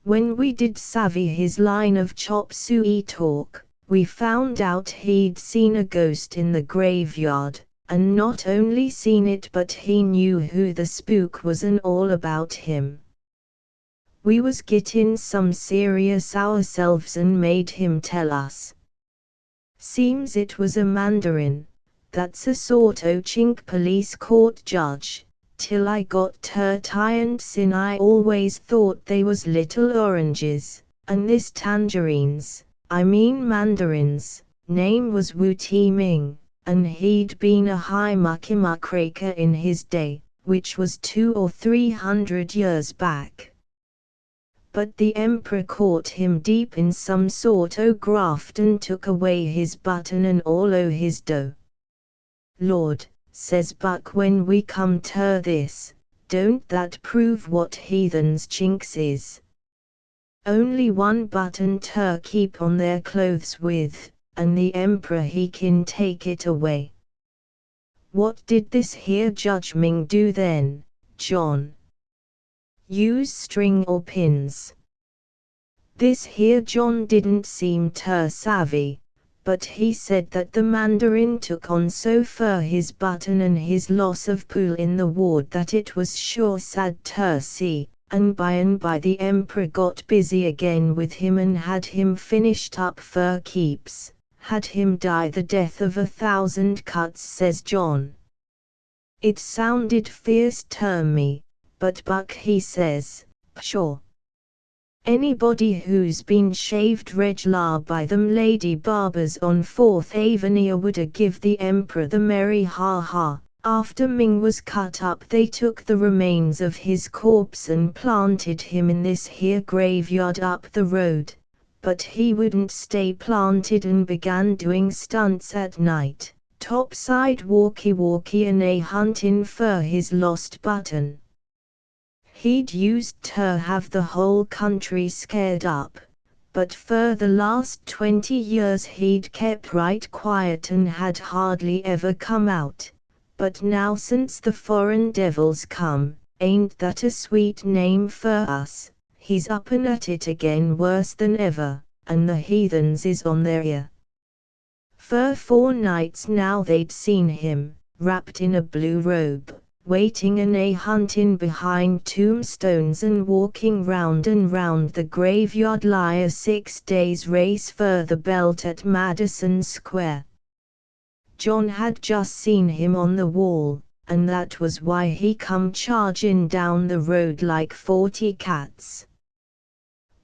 [SPEAKER 1] When we did savvy his line of chop suey talk, we found out he'd seen a ghost in the graveyard, and not only seen it but he knew who the spook was and all about him. We was gettin' some serious ourselves and made him tell us. Seems it was a Mandarin, that's a sort o' chink police court judge, till I got ter and sin I always thought they was little oranges, and this tangerines, I mean mandarins, name was Wu Ti-ming, and he'd been a high muckraker in his day, which was 200 or 300 years back. But the emperor caught him deep in some sort o' graft and took away his button and all o' his dough. Lord, says Buck when we come ter this, don't that prove what heathens chinks is? Only one button ter keep on their clothes with, and the emperor he kin take it away. What did this here Judge Ming do then, John? Use string or pins? This here John didn't seem ter savvy, but he said that the mandarin took on so fur his button and his loss of pool in the ward that it was sure sad ter see, and by the emperor got busy again with him and had him finished up for keeps, had him die the death of 1,000 cuts, says John. It sounded fierce ter me, but Buck he says, pshaw. Anybody who's been shaved reg'lar by them lady barbers on 4th Avenue woulda give the emperor the merry ha-ha. After Ming was cut up they took the remains of his corpse and planted him in this here graveyard up the road, but he wouldn't stay planted and began doing stunts at night, topside walkie-walkie and a huntin' for his lost button. He'd used to have the whole country scared up, but for the last 20 years he'd kept right quiet and had hardly ever come out. But now since the foreign devils come, ain't that a sweet name for us, he's up and at it again worse than ever, and the heathens is on their ear. For 4 nights now they'd seen him, wrapped in a blue robe, waiting and a huntin' behind tombstones and walking round and round the graveyard like a 6 days race for the belt at Madison Square. John had just seen him on the wall, and that was why he come chargin' down the road like 40 cats.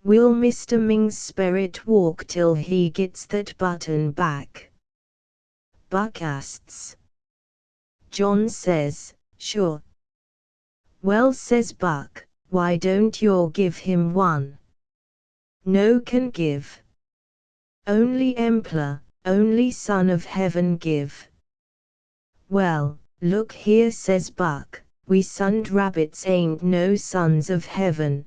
[SPEAKER 1] Will Mr. Ming's spirit walk till he gets that button back? Buck asks. John says, sure. Well, says Buck, why don't you give him one? No can give. Only Emperor, only Son of Heaven give. Well, look here, says Buck, we sunned rabbits ain't no sons of heaven,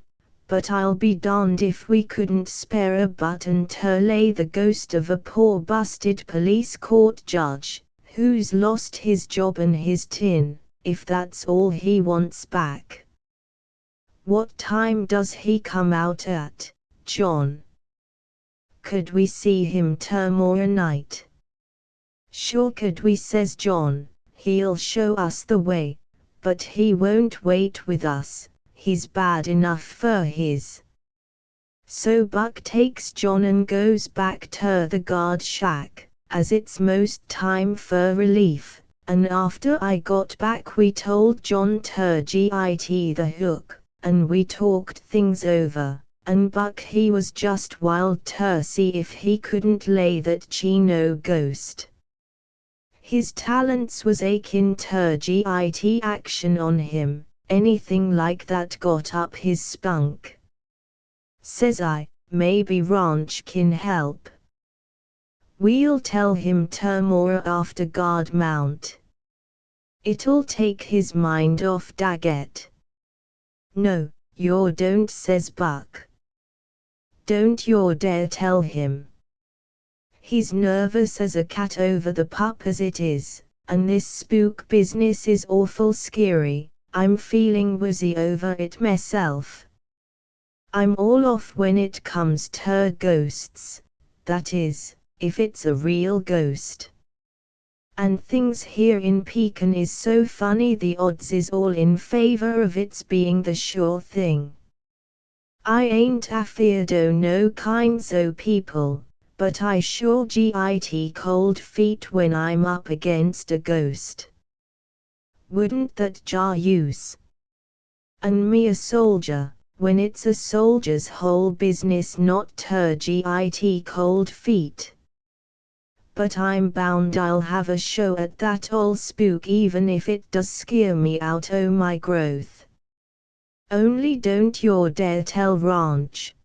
[SPEAKER 1] but I'll be darned if we couldn't spare a button to lay the ghost of a poor busted police court judge, who's lost his job and his tin, if that's all he wants back. What time does he come out at, John? Could we see him tomorrow night? Sure could we, says John, he'll show us the way, but he won't wait with us, he's bad enough for his. So Buck takes John and goes back to the guard shack, as it's most time for relief. And after I got back we told John to git the hook, and we talked things over, and Buck he was just wild to see if he couldn't lay that Chino ghost. His talents was akin to git action on him, anything like that got up his spunk. Says I, maybe Ranch kin help. We'll tell him tomorrow after guard mount. It'll take his mind off Daggett. No, you don't, says Buck. Don't you dare tell him. He's nervous as a cat over the pup as it is, and this spook business is awful scary. I'm feeling woozy over it myself. I'm all off when it comes to ghosts, that is, if it's a real ghost. And things here in Pekin is so funny, the odds is all in favor of its being the sure thing. I ain't afeard o' no kinds o' people, but I sure git cold feet when I'm up against a ghost. wouldn't that jar use? And me a soldier, when it's a soldier's whole business not ter git cold feet. But I'm bound I'll have a show at that old spook even if it does scare me out o' my growth. Only don't you dare tell Ranch.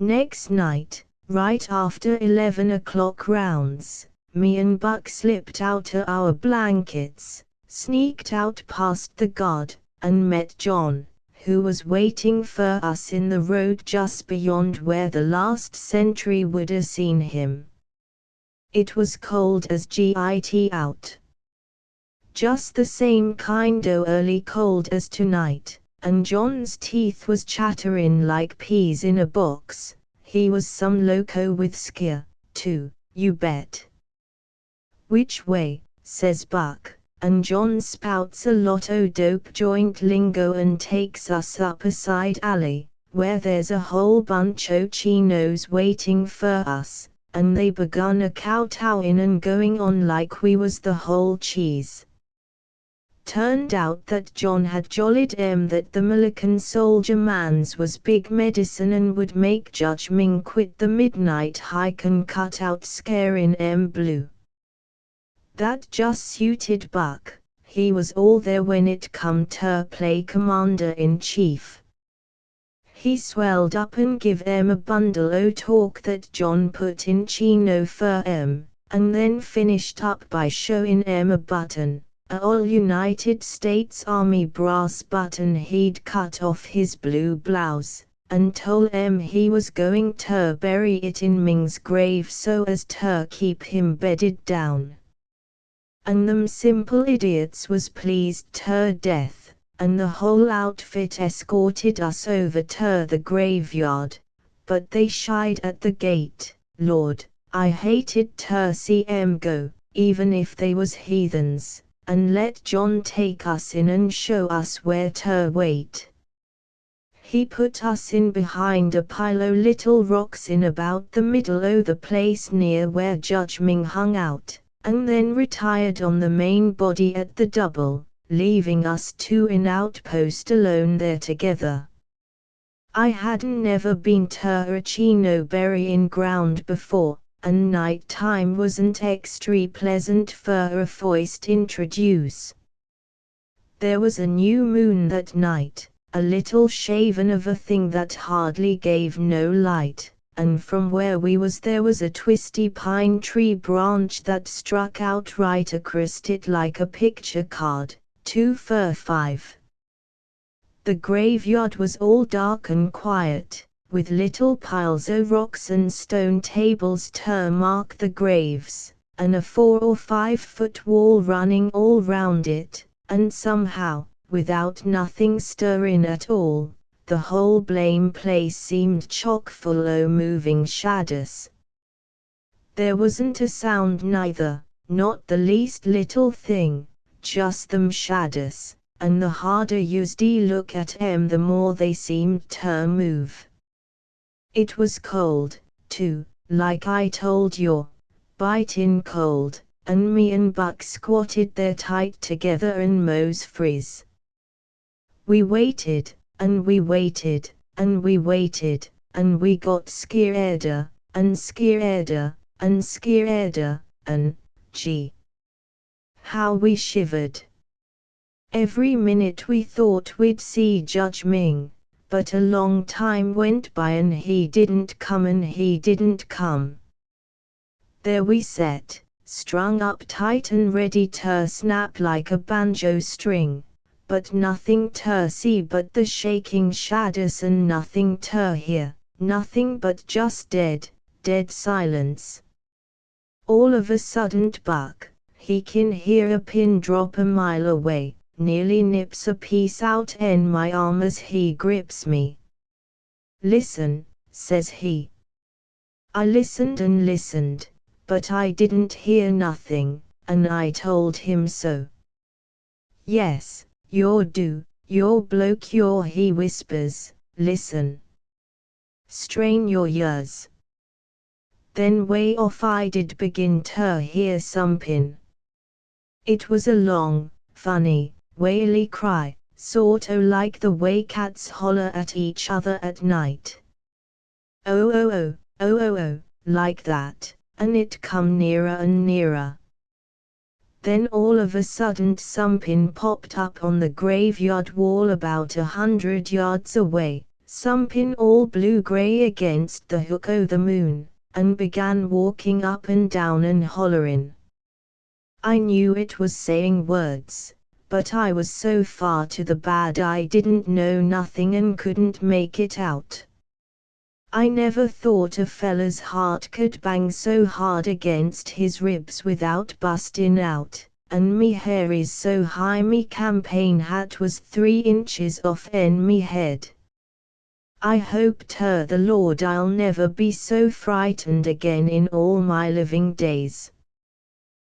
[SPEAKER 1] Next night, right after 11 o'clock rounds, me and Buck slipped out o' our blankets, sneaked out past the guard, and met John, who was waiting for us in the road just beyond where the last sentry would have seen him. It was cold as git out. Just the same kind o' early cold as tonight, and John's teeth was chatterin' like peas in a box. He was some loco with scare, too, you bet. Which way, says Buck, and John spouts a lot o' dope joint lingo and takes us up a side alley, where there's a whole bunch o' chinos waiting for us, and they begun a kowtowin' and going on like we was the whole cheese. Turned out that John had jollied that the Millican soldier mans was big medicine and would make Judge Ming quit the midnight hike and cut out scarin' blue. That just suited Buck. He was all there when it come to play commander-in-chief. He swelled up and give a bundle o' talk that John put in chino for and then finished up by showing a button, a all United States Army brass button he'd cut off his blue blouse, and told he was going to bury it in Ming's grave so as to keep him bedded down. And them simple idiots was pleased to death, and the whole outfit escorted us over to the graveyard, but they shied at the gate. Lord, I hated to see go, even if they was heathens, and let John take us in and show us where to wait. He put us in behind a pile o' little rocks in about the middle o' the place near where Judge Ming hung out, and then retired on the main body at the double, leaving us two in outpost alone there together. I hadn't never been to a chino burying ground before, and night time wasn't extra pleasant for a foist introduce. There was a new moon that night, a little shaven of a thing that hardly gave no light, and from where we was there was a twisty pine tree branch that struck out right across it like a picture card, 2 for 5. The graveyard was all dark and quiet, with little piles o' rocks and stone tables to mark the graves, and a 4 or 5 foot wall running all round it, and somehow, without nothing stirring at all, the whole blame place seemed chock full o' moving shadows. There wasn't a sound neither, not the least little thing, just them shadows, and the harder you'd look at the more they seemed to move. It was cold, too, like I told you, bitin' cold, and me and Buck squatted there tight together and mos frizz. We waited, and we waited, and we waited, and we got scaredder, and scaredder, and scaredder, and, gee, how we shivered. Every minute we thought we'd see Judge Ming, but a long time went by and he didn't come and he didn't come. There we sat, strung up tight and ready to snap like a banjo string, but nothing to see but the shaking shadows and nothing to hear, nothing but just dead silence. All of a sudden Buck, he can hear a pin drop a mile away, nearly nips a piece out in my arm as he grips me. Listen, says he. I listened and listened, but I didn't hear nothing, and I told him so. Yes, you're bloke you're, he whispers, listen. Strain your ears. Then way off I did begin to hear somepin'. It was a long, funny, waily cry, sorto like the way cats holler at each other at night. Oh oh oh, oh oh oh, like that, and it come nearer and nearer. Then all of a sudden somepin popped up on the graveyard wall about 100 yards away, somepin all blue-gray against the hook o' the moon, and began walking up and down and hollerin'. I knew it was saying words, but I was so far to the bad I didn't know nothing and couldn't make it out. I never thought a fella's heart could bang so hard against his ribs without bustin' out, and me hair is so high me campaign hat was 3 inches off me head. I hope ter the Lord I'll never be so frightened again in all my living days.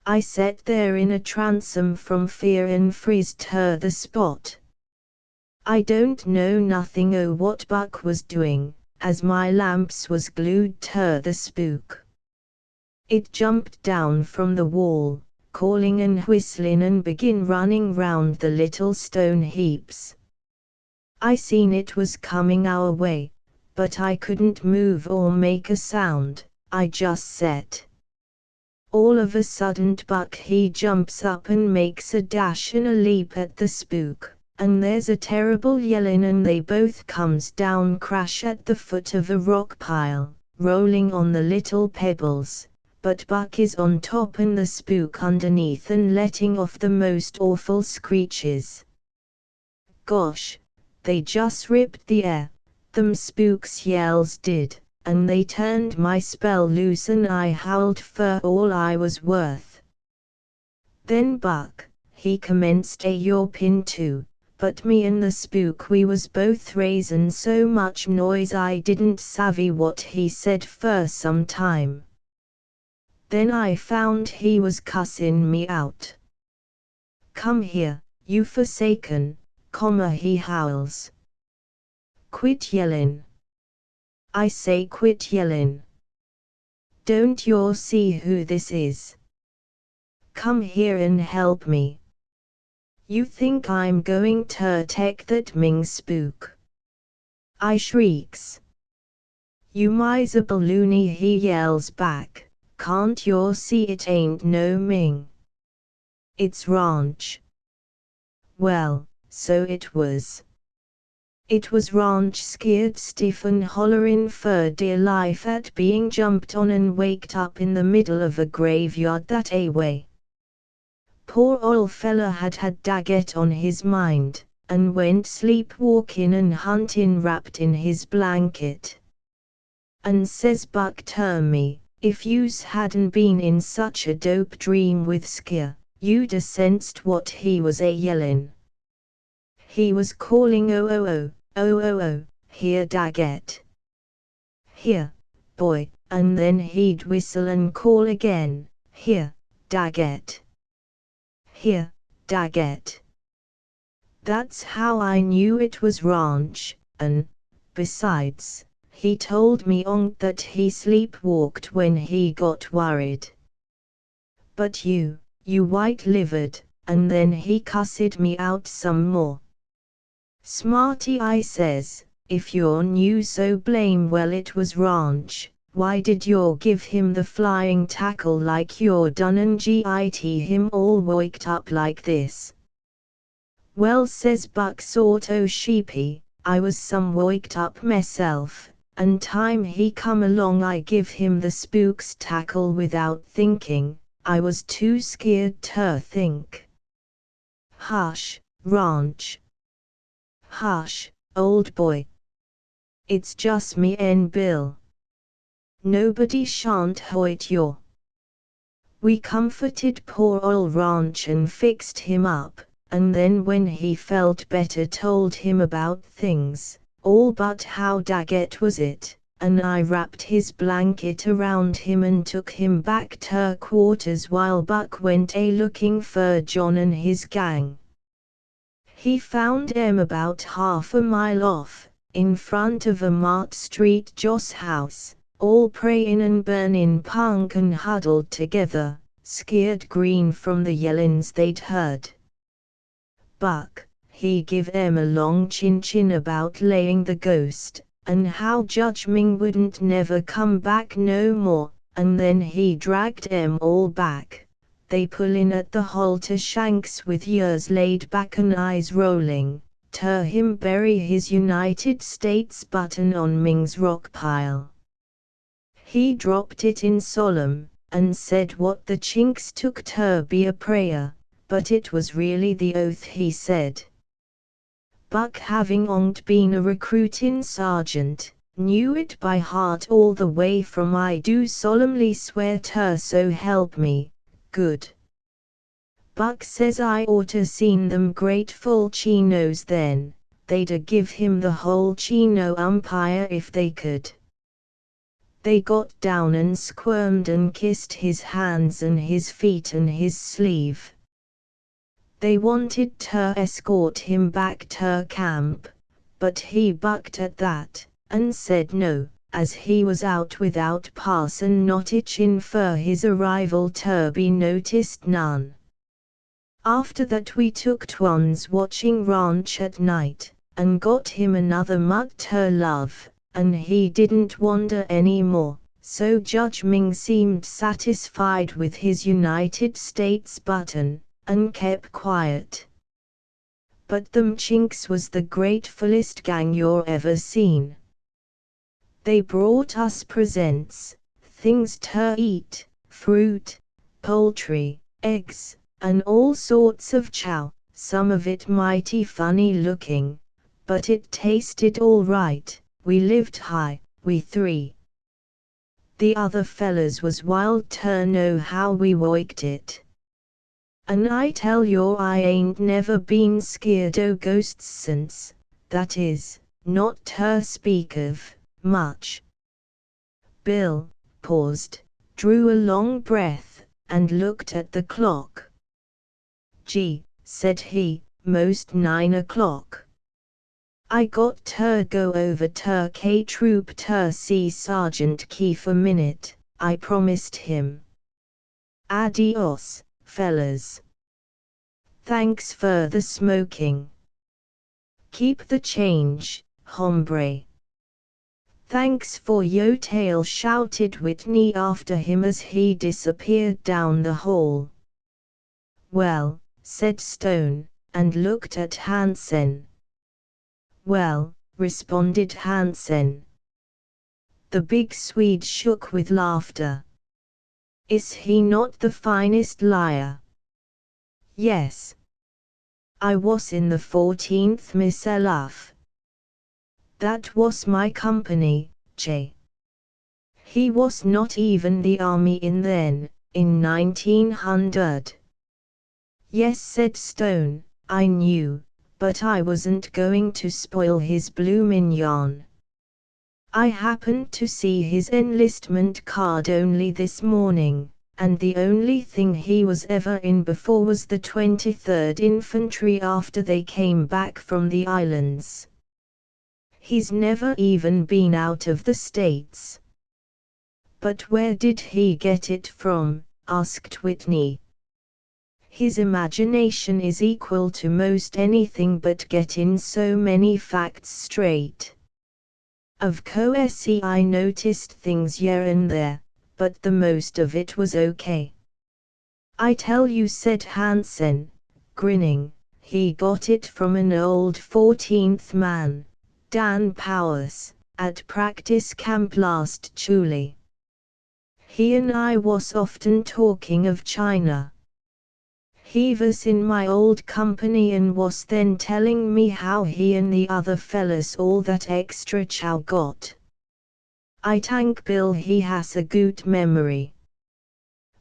[SPEAKER 1] I sat there in a transom from fear and frizzed ter the spot. I don't know nothing o' what Buck was doing, as my lamps was glued ter the spook. It jumped down from the wall, calling and whistling and begin running round the little stone heaps. I seen it was coming our way, but I couldn't move or make a sound, I just sat. All of a sudden Buck he jumps up and makes a dash and a leap at the spook. And there's a terrible yellin' and they both comes down crash at the foot of a rock pile, rolling on the little pebbles, but Buck is on top and the spook underneath and letting off the most awful screeches. Gosh, they just ripped the air, them spooks yells did, and they turned my spell loose and I howled for all I was worth. Then Buck, he commenced a yawpin too. But me and the spook we was both raisin' so much noise I didn't savvy what he said for some time. Then I found he was cussin' me out. Come here, you forsaken, he howls. Quit yellin'. I say quit yellin'. Don't you see who this is? Come here and help me. You think I'm going to take that Ming spook? I shrieks. You miserable loony, he yells back, can't you see it ain't no Ming? It's Ranch. Well, so it was. It was Ranch scared stiff and hollerin' for dear life at being jumped on and waked up in the middle of a graveyard that way. Poor ol' fella had Daggett on his mind, and went sleepwalkin' and huntin' wrapped in his blanket. And says Buck to me, if yous hadn't been in such a dope dream with scare, you'd a sensed what he was a-yellin'. He was calling oh oh oh, oh oh oh, here Daggett. Here, boy, and then he'd whistle and call again, here, Daggett. Here, Daggett. That's how I knew it was Ranch, and, besides, he told me that he sleepwalked when he got worried. But you white-livered, and then he cussed me out some more. Smarty, I says, if you knew so blame well it was Ranch, why did you give him the flying tackle like you done and git him all waked up like this? Well, says Buck sort o' sheepy, I was some waked up myself, and time he come along I give him the spook's tackle without thinking, I was too scared to think. Hush, Ranch. Hush, old boy. It's just me and Bill. Nobody shan't hurt you. We comforted poor ol' Ranch and fixed him up, and then when he felt better told him about things, all but how Daggett was it, and I wrapped his blanket around him and took him back to quarters while Buck went a-looking for John and his gang. He found 'em about half a mile off, in front of a Mart Street Joss house, all prayin' and burnin' punk and huddled together, scared green from the yellin's they'd heard. Buck, he give em a long chin about laying the ghost, and how Judge Ming wouldn't never come back no more, and then he dragged em all back. They pull in at the halter shanks with ears laid back and eyes rolling, ter him bury his United States button on Ming's rock pile. He dropped it in solemn, and said what the chinks took ter be a prayer, but it was really the oath he said. Buck, having onged been a recruiting sergeant, knew it by heart all the way from I do solemnly swear ter so help me, good. Buck says I oughta seen them great full chinos then, they'd a give him the whole chino umpire if they could. They got down and squirmed and kissed his hands and his feet and his sleeve. They wanted to escort him back to camp, but he bucked at that, and said no, as he was out without pass and not itchin' for his arrival to be noticed none. After that we took turns watching ranch at night, and got him another mug to love, and he didn't wander any more, so Judge Ming seemed satisfied with his United States button, and kept quiet. But them chinks was the gratefulest gang you're ever seen. They brought us presents, things to eat, fruit, poultry, eggs, and all sorts of chow, some of it mighty funny looking, but it tasted all right. We lived high, we three. The other fellas was wild to know how we worked it. And I tell you I ain't never been scared o' ghosts since, that is, not to speak of, much. Bill paused, drew a long breath, and looked at the clock. Gee, said he, most 9 o'clock. I got to go over to K Troop to see Sergeant Key for minute, I promised him. Adios, fellas. Thanks for the smoking. Keep the change, hombre. Thanks for yo tail, shouted Whitney after him as he disappeared down the hall. Well, said Stone, and looked at Hansen. Well, responded Hansen. The big Swede shook with laughter. Is he not the finest liar? Yes. I was in the 14th myself. That was my company, Che. He was not even the army in then, in 1900. Yes, said Stone, I knew, but I wasn't going to spoil his bloomin' yarn. I happened to see his enlistment card only this morning, and the only thing he was ever in before was the 23rd Infantry after they came back from the islands. He's never even been out of the States. But where did he get it from? Asked Whitney. His imagination is equal to most anything but getting so many facts straight. Of course I noticed things here and there, but the most of it was okay. I tell you, said Hansen, grinning, he got it from an old 14th man, Dan Powers, at practice camp last July. He and I was often talking of China. He was in my old company and was then telling me how he and the other fellas all that extra chow got. I thank Bill he has a good memory.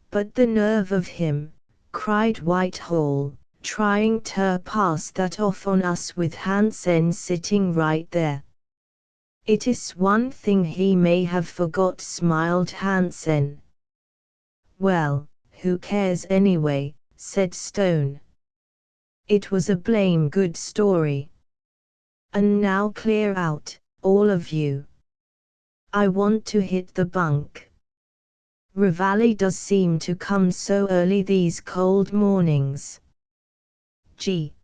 [SPEAKER 1] But the nerve of him, cried Whitehall, trying to pass that off on us with Hansen sitting right there. It is one thing he may have forgot, smiled Hansen. Well, who cares anyway, said Stone. It was a blame good story. And now clear out, all of you. I want to hit the bunk. Reveille does seem to come so early these cold mornings. Gee.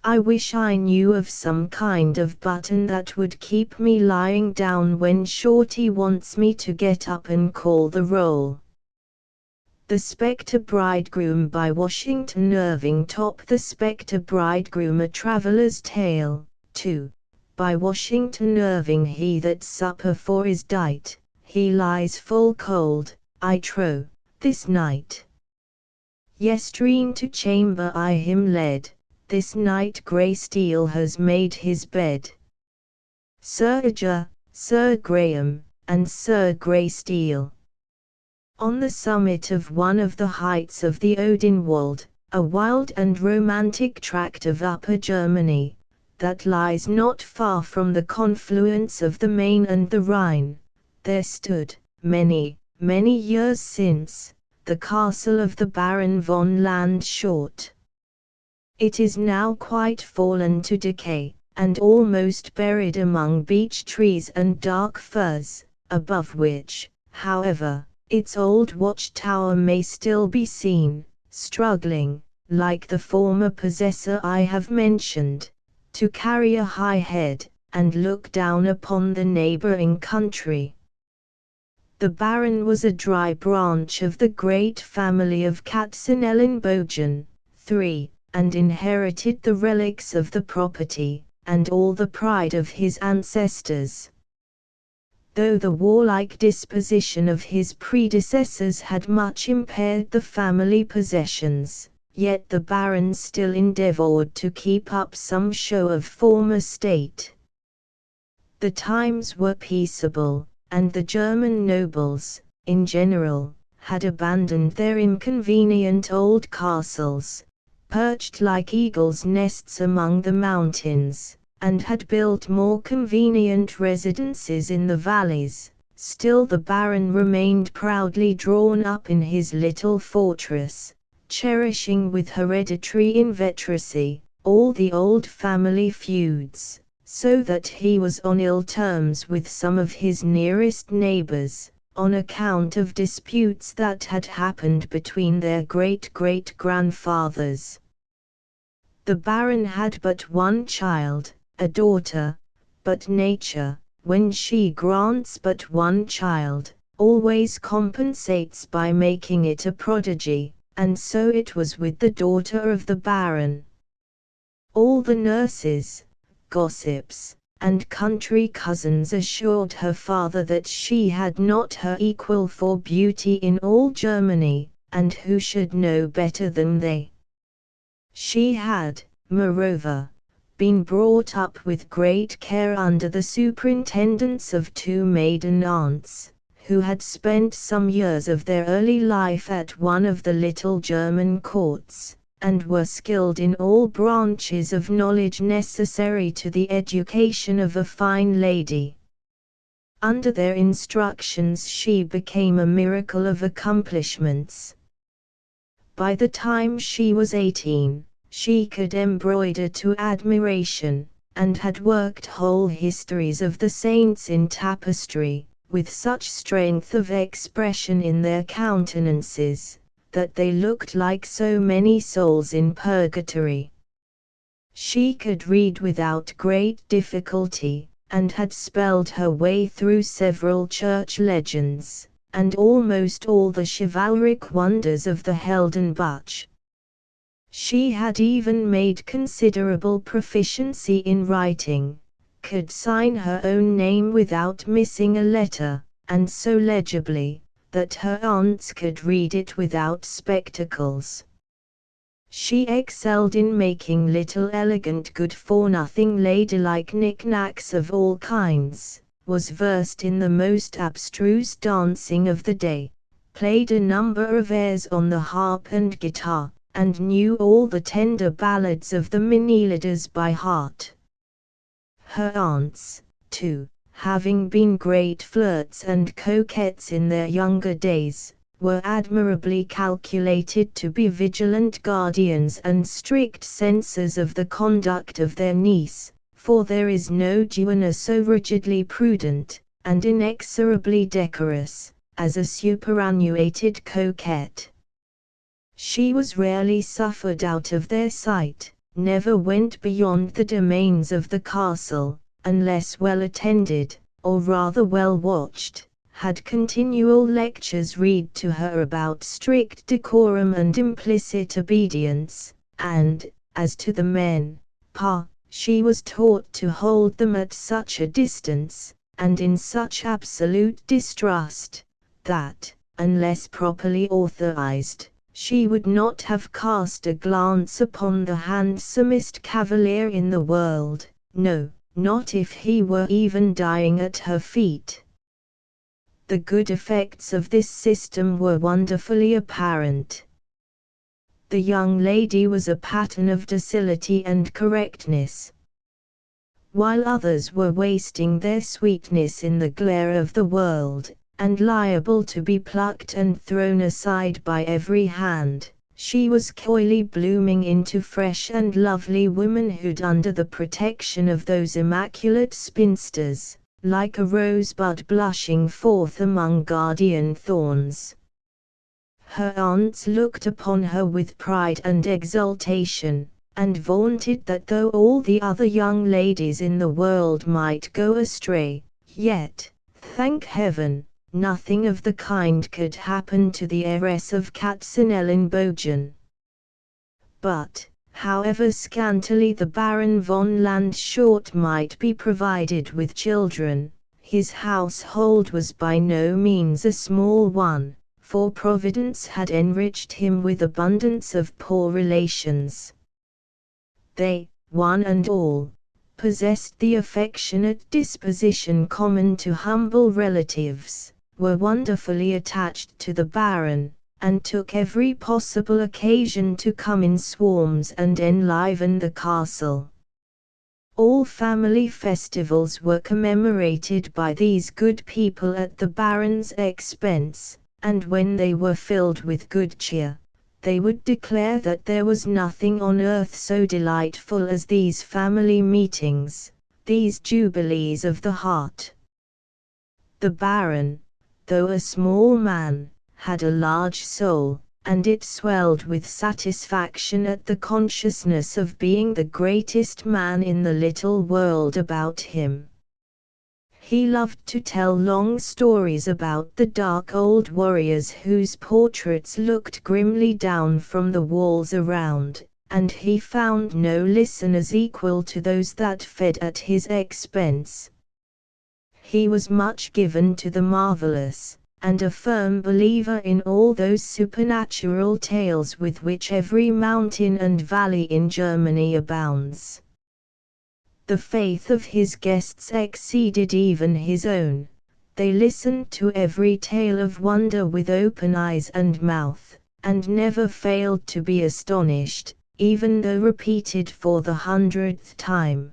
[SPEAKER 1] I wish I knew of some kind of button that would keep me lying down when Shorty wants me to get up and call the roll. The Spectre Bridegroom by Washington Irving. The Spectre Bridegroom, A Traveller's Tale, 2, by Washington Irving. He that supper for is dight, he lies full cold, I trow, this night. Yestreen to chamber I him led, this night grey steel has made his bed. Sir Edgar, Sir Graham, and Sir Greysteel. On the summit of one of the heights of the Odinwald, a wild and romantic tract of Upper Germany, that lies not far from the confluence of the Main and the Rhine, there stood, many, many years since, the castle of the Baron von Landshort. It is now quite fallen to decay, and almost buried among beech trees and dark firs, above which, however, its old watchtower may still be seen, struggling, like the former possessor I have mentioned, to carry a high head, and look down upon the neighboring country. The Baron was a dry branch of the great family of Katzenelnbogen, 3, and inherited the relics of the property, and all the pride of his ancestors. Though the warlike disposition of his predecessors had much impaired the family possessions, yet the Baron still endeavoured to keep up some show of former state. The times were peaceable, and the German nobles, in general, had abandoned their inconvenient old castles, perched like eagles' nests among the mountains, and had built more convenient residences in the valleys. Still the Baron remained proudly drawn up in his little fortress, cherishing with hereditary inveteracy all the old family feuds, so that he was on ill terms with some of his nearest neighbors, on account of disputes that had happened between their great-great-grandfathers. The Baron had but one child, a daughter, but nature, when she grants but one child, always compensates by making it a prodigy, and so it was with the daughter of the Baron. All the nurses, gossips, and country cousins assured her father that she had not her equal for beauty in all Germany, and who should know better than they? She had, moreover, been brought up with great care under the superintendence of two maiden aunts, who had spent some years of their early life at one of the little German courts, and were skilled in all branches of knowledge necessary to the education of a fine lady. Under their instructions she became a miracle of accomplishments. By the time she was 18, she could embroider to admiration, and had worked whole histories of the saints in tapestry, with such strength of expression in their countenances, that they looked like so many souls in purgatory. She could read without great difficulty, and had spelled her way through several church legends, and almost all the chivalric wonders of the Heldenbuch. She had even made considerable proficiency in writing, could sign her own name without missing a letter, and so legibly, that her aunts could read it without spectacles. She excelled in making little elegant good-for-nothing ladylike knick-knacks of all kinds, was versed in the most abstruse dancing of the day, played a number of airs on the harp and guitar, and knew all the tender ballads of the Menelides by heart. Her aunts, too, having been great flirts and coquettes in their younger days, were admirably calculated to be vigilant guardians and strict censors of the conduct of their niece, for there is no duenna so rigidly prudent, and inexorably decorous, as a superannuated coquette. She was rarely suffered out of their sight, never went beyond the domains of the castle, unless well attended, or rather well watched, had continual lectures read to her about strict decorum and implicit obedience, and, as to the men, she was taught to hold them at such a distance, and in such absolute distrust, that, unless properly authorized, she would not have cast a glance upon the handsomest cavalier in the world, no, not if he were even dying at her feet. The good effects of this system were wonderfully apparent. The young lady was a pattern of docility and correctness. While others were wasting their sweetness in the glare of the world, and liable to be plucked and thrown aside by every hand, she was coyly blooming into fresh and lovely womanhood under the protection of those immaculate spinsters, like a rosebud blushing forth among guardian thorns. Her aunts looked upon her with pride and exultation, and vaunted that though all the other young ladies in the world might go astray, yet, thank heaven, nothing of the kind could happen to the heiress of Katzenelnbogen. But, however scantily the Baron von Landshort might be provided with children, his household was by no means a small one, for Providence had enriched him with abundance of poor relations. They, one and all, possessed the affectionate disposition common to humble relatives, were wonderfully attached to the Baron, and took every possible occasion to come in swarms and enliven the castle. All family festivals were commemorated by these good people at the Baron's expense, and when they were filled with good cheer, they would declare that there was nothing on earth so delightful as these family meetings, these jubilees of the heart. The Baron, though a small man, had a large soul, and it swelled with satisfaction at the consciousness of being the greatest man in the little world about him. He loved to tell long stories about the dark old warriors whose portraits looked grimly down from the walls around, and he found no listeners equal to those that fed at his expense. He was much given to the marvelous, and a firm believer in all those supernatural tales with which every mountain and valley in Germany abounds. The faith of his guests exceeded even his own. They listened to every tale of wonder with open eyes and mouth, and never failed to be astonished, even though repeated for the 100th time.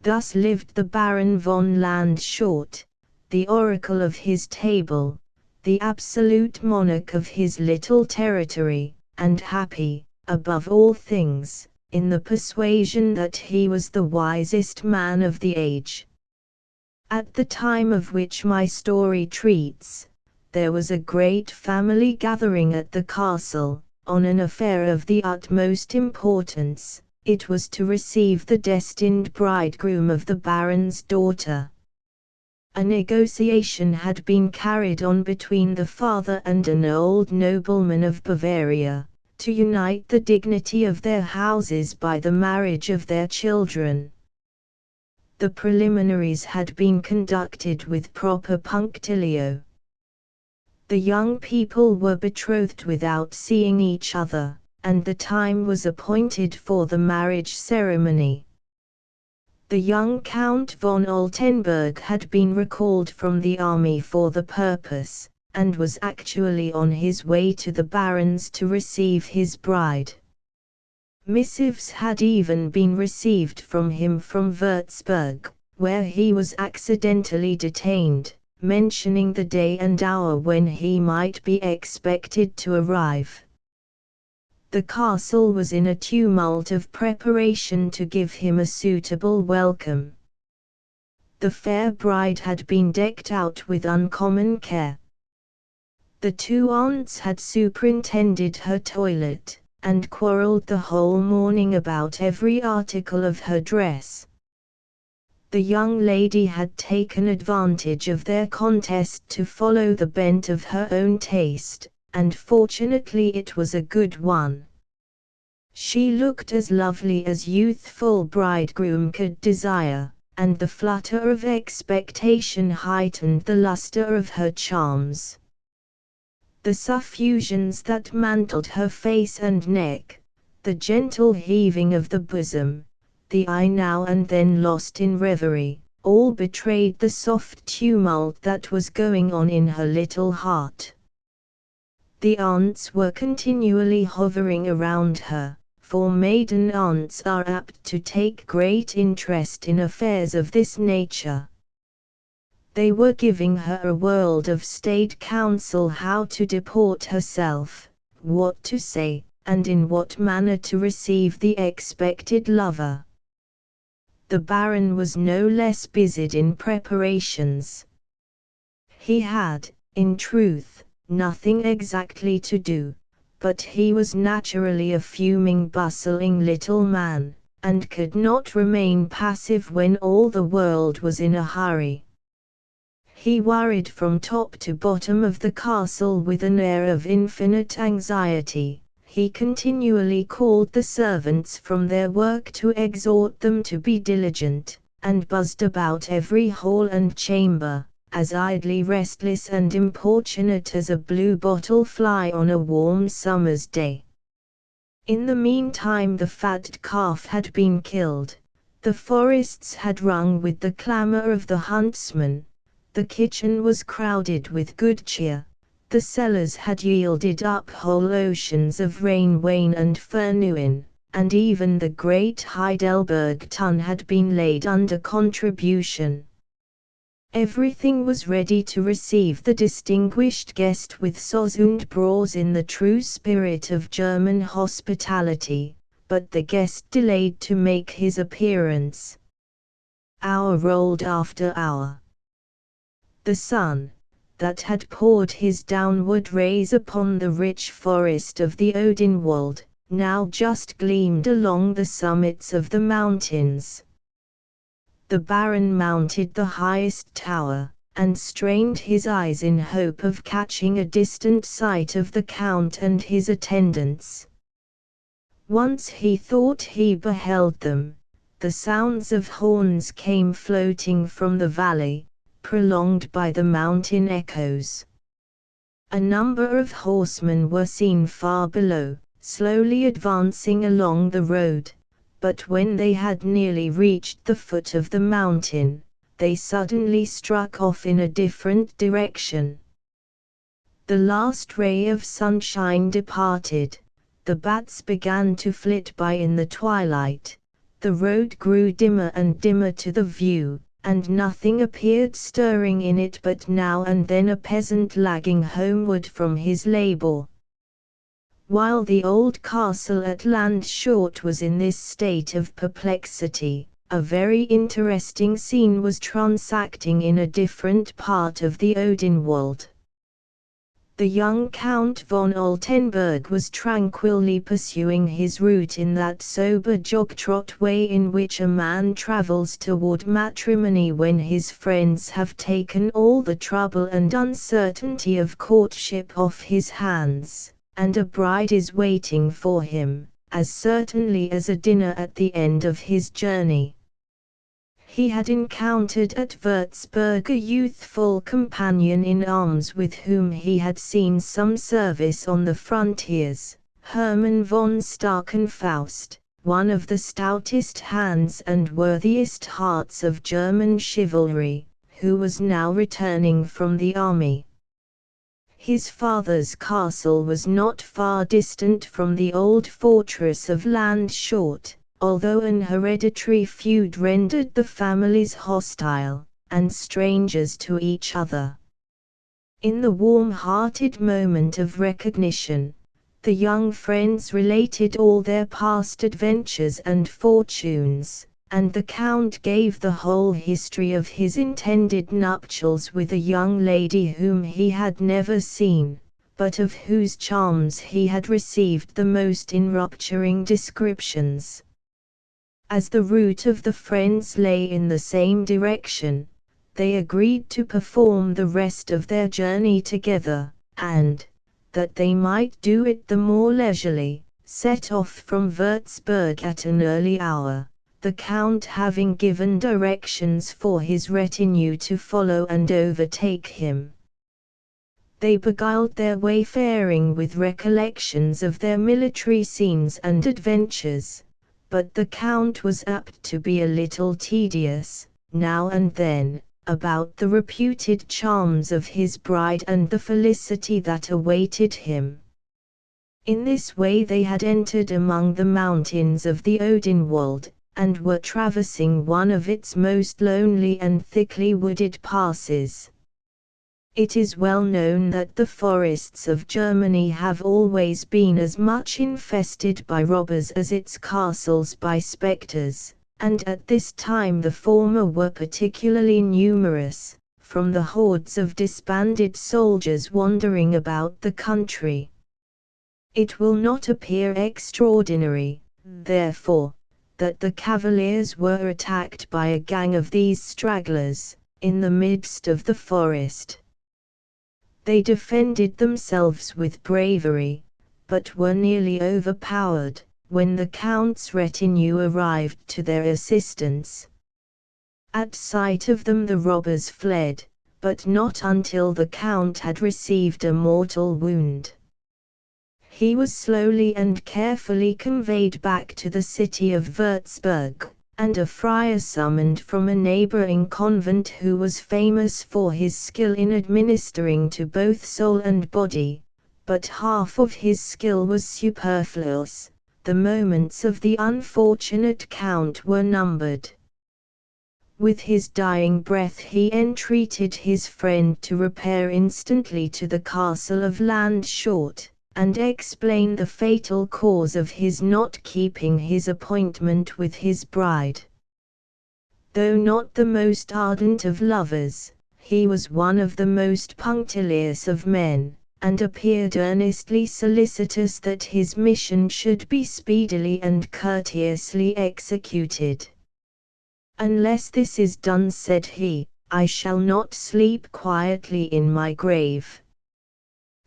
[SPEAKER 1] Thus lived the Baron von Landshort, the oracle of his table, the absolute monarch of his little territory, and happy, above all things, in the persuasion that he was the wisest man of the age. At the time of which my story treats, there was a great family gathering at the castle, on an affair of the utmost importance. It was to receive the destined bridegroom of the Baron's daughter. A negotiation had been carried on between the father and an old nobleman of Bavaria, to unite the dignity of their houses by the marriage of their children. The preliminaries had been conducted with proper punctilio. The young people were betrothed without seeing each other, and the time was appointed for the marriage ceremony. The young Count von Altenburg had been recalled from the army for the purpose, and was actually on his way to the Baron's to receive his bride. Missives had even been received from him from Würzburg, where he was accidentally detained, mentioning the day and hour when he might be expected to arrive. The castle was in a tumult of preparation to give him a suitable welcome. The fair bride had been decked out with uncommon care. The two aunts had superintended her toilet, and quarreled the whole morning about every article of her dress. The young lady had taken advantage of their contest to follow the bent of her own taste, and fortunately it was a good one. She looked as lovely as youthful bridegroom could desire, and the flutter of expectation heightened the luster of her charms. The suffusions that mantled her face and neck, the gentle heaving of the bosom, the eye now and then lost in reverie, all betrayed the soft tumult that was going on in her little heart. The aunts were continually hovering around her, for maiden aunts are apt to take great interest in affairs of this nature. They were giving her a world of state counsel how to deport herself, what to say, and in what manner to receive the expected lover. The Baron was no less busied in preparations. He had, in truth, nothing exactly to do, but he was naturally a fuming, bustling little man, and could not remain passive when all the world was in a hurry. He worried from top to bottom of the castle with an air of infinite anxiety. He continually called the servants from their work to exhort them to be diligent, and buzzed about every hall and chamber, as idly restless and importunate as a blue-bottle fly on a warm summer's day. In the meantime the fat calf had been killed, the forests had rung with the clamour of the huntsman, the kitchen was crowded with good cheer, the cellars had yielded up whole oceans of rain wine and fernewin, and even the great Heidelberg tun had been laid under contribution. Everything was ready to receive the distinguished guest with sauce und Braus in the true spirit of German hospitality, but the guest delayed to make his appearance. Hour rolled after hour. The sun, that had poured his downward rays upon the rich forest of the Odenwald, now just gleamed along the summits of the mountains. The Baron mounted the highest tower, and strained his eyes in hope of catching a distant sight of the Count and his attendants. Once he thought he beheld them. The sounds of horns came floating from the valley, prolonged by the mountain echoes. A number of horsemen were seen far below, slowly advancing along the road, but when they had nearly reached the foot of the mountain, they suddenly struck off in a different direction. The last ray of sunshine departed, the bats began to flit by in the twilight, the road grew dimmer and dimmer to the view, and nothing appeared stirring in it but now and then a peasant lagging homeward from his labour. While the old castle at Landshut was in this state of perplexity, a very interesting scene was transacting in a different part of the Odenwald. The young Count von Altenburg was tranquilly pursuing his route in that sober jog-trot way in which a man travels toward matrimony when his friends have taken all the trouble and uncertainty of courtship off his hands, and a bride is waiting for him, as certainly as a dinner at the end of his journey. He had encountered at Würzburg a youthful companion in arms with whom he had seen some service on the frontiers, Hermann von Starkenfaust, one of the stoutest hands and worthiest hearts of German chivalry, who was now returning from the army. His father's castle was not far distant from the old fortress of Landshut, although an hereditary feud rendered the families hostile, and strangers to each other. In the warm-hearted moment of recognition, the young friends related all their past adventures and fortunes, and the Count gave the whole history of his intended nuptials with a young lady whom he had never seen, but of whose charms he had received the most enrapturing descriptions. As the route of the friends lay in the same direction, they agreed to perform the rest of their journey together, and, that they might do it the more leisurely, set off from Würzburg at an early hour, the Count having given directions for his retinue to follow and overtake him. They beguiled their wayfaring with recollections of their military scenes and adventures, but the Count was apt to be a little tedious, now and then, about the reputed charms of his bride and the felicity that awaited him. In this way they had entered among the mountains of the Odenwald, and were traversing one of its most lonely and thickly wooded passes. It is well known that the forests of Germany have always been as much infested by robbers as its castles by spectres, and at this time the former were particularly numerous, from the hordes of disbanded soldiers wandering about the country. It will not appear extraordinary, therefore, that the cavaliers were attacked by a gang of these stragglers, in the midst of the forest. They defended themselves with bravery, but were nearly overpowered, when the Count's retinue arrived to their assistance. At sight of them the robbers fled, but not until the Count had received a mortal wound. He was slowly and carefully conveyed back to the city of Würzburg, and a friar summoned from a neighboring convent who was famous for his skill in administering to both soul and body, but half of his skill was superfluous. The moments of the unfortunate Count were numbered. With his dying breath he entreated his friend to repair instantly to the castle of Landshut, and explain the fatal cause of his not keeping his appointment with his bride. Though not the most ardent of lovers, he was one of the most punctilious of men, and appeared earnestly solicitous that his mission should be speedily and courteously executed. "Unless this is done," said he, "I shall not sleep quietly in my grave."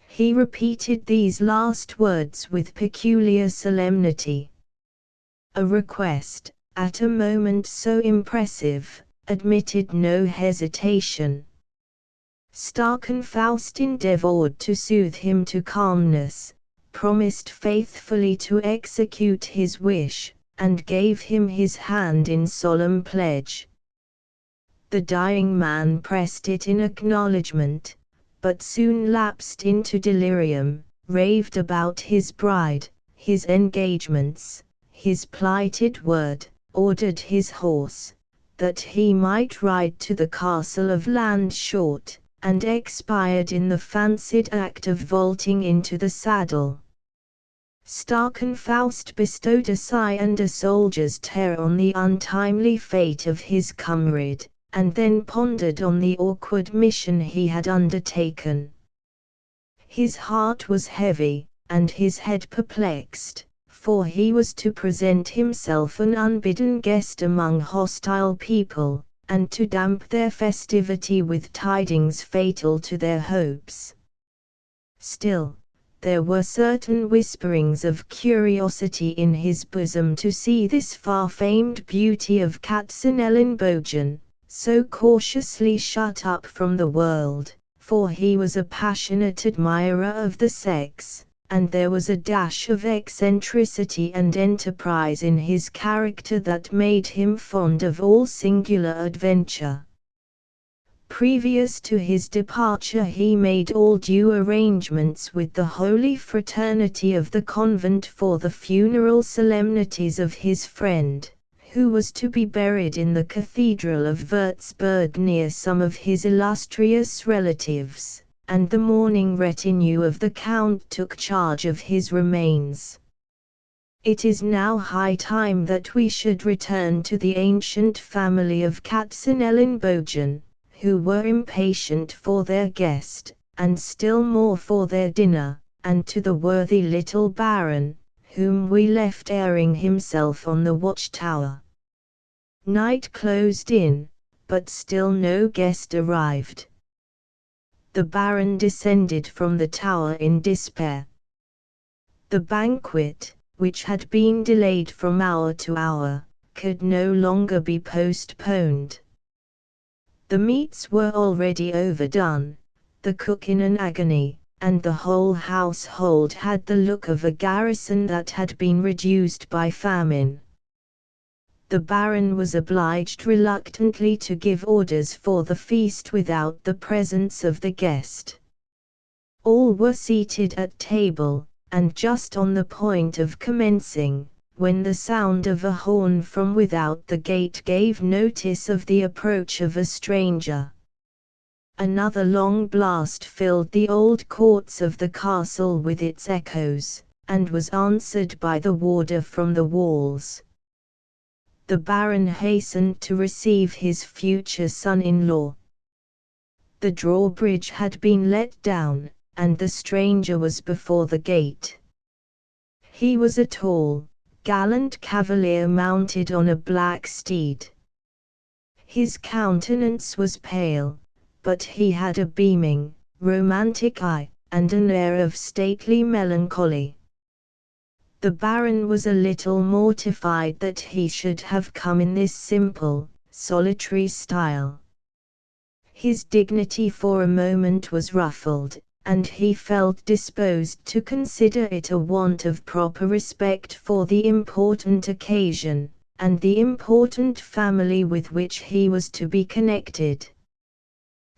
[SPEAKER 1] He repeated these last words with peculiar solemnity. A request, at a moment so impressive, admitted no hesitation. Starkenfaust endeavored to soothe him to calmness, promised faithfully to execute his wish, and gave him his hand in solemn pledge. The dying man pressed it in acknowledgment, but soon lapsed into delirium, raved about his bride, his engagements, his plighted word, ordered his horse, that he might ride to the castle of Landshut, and expired in the fancied act of vaulting into the saddle. Starkenfaust bestowed a sigh and a soldier's tear on the untimely fate of his comrade, and then pondered on the awkward mission he had undertaken. His heart was heavy, and his head perplexed, for he was to present himself an unbidden guest among hostile people, and to damp their festivity with tidings fatal to their hopes. Still, there were certain whisperings of curiosity in his bosom to see this far-famed beauty of Katzenelnbogen, so cautiously shut up from the world, for he was a passionate admirer of the sex, and there was a dash of eccentricity and enterprise in his character that made him fond of all singular adventure. Previous to his departure he made all due arrangements with the holy fraternity of the convent for the funeral solemnities of his friend, who was to be buried in the cathedral of Würzburg near some of his illustrious relatives, and the mourning retinue of the Count took charge of his remains. It is now high time that we should return to the ancient family of Katzenelnbogen, who were impatient for their guest, and still more for their dinner, and to the worthy little Baron, whom we left airing himself on the watchtower. Night closed in, but still no guest arrived. The Baron descended from the tower in despair. The banquet, which had been delayed from hour to hour, could no longer be postponed. The meats were already overdone, the cook in an agony, and the whole household had the look of a garrison that had been reduced by famine. The Baron was obliged reluctantly to give orders for the feast without the presence of the guest. All were seated at table, and just on the point of commencing, when the sound of a horn from without the gate gave notice of the approach of a stranger. Another long blast filled the old courts of the castle with its echoes, and was answered by the warder from the walls. The Baron hastened to receive his future son-in-law. The drawbridge had been let down, and the stranger was before the gate. He was a tall, gallant cavalier mounted on a black steed. His countenance was pale, but he had a beaming, romantic eye, and an air of stately melancholy. The Baron was a little mortified that he should have come in this simple, solitary style. His dignity for a moment was ruffled, and he felt disposed to consider it a want of proper respect for the important occasion, and the important family with which he was to be connected.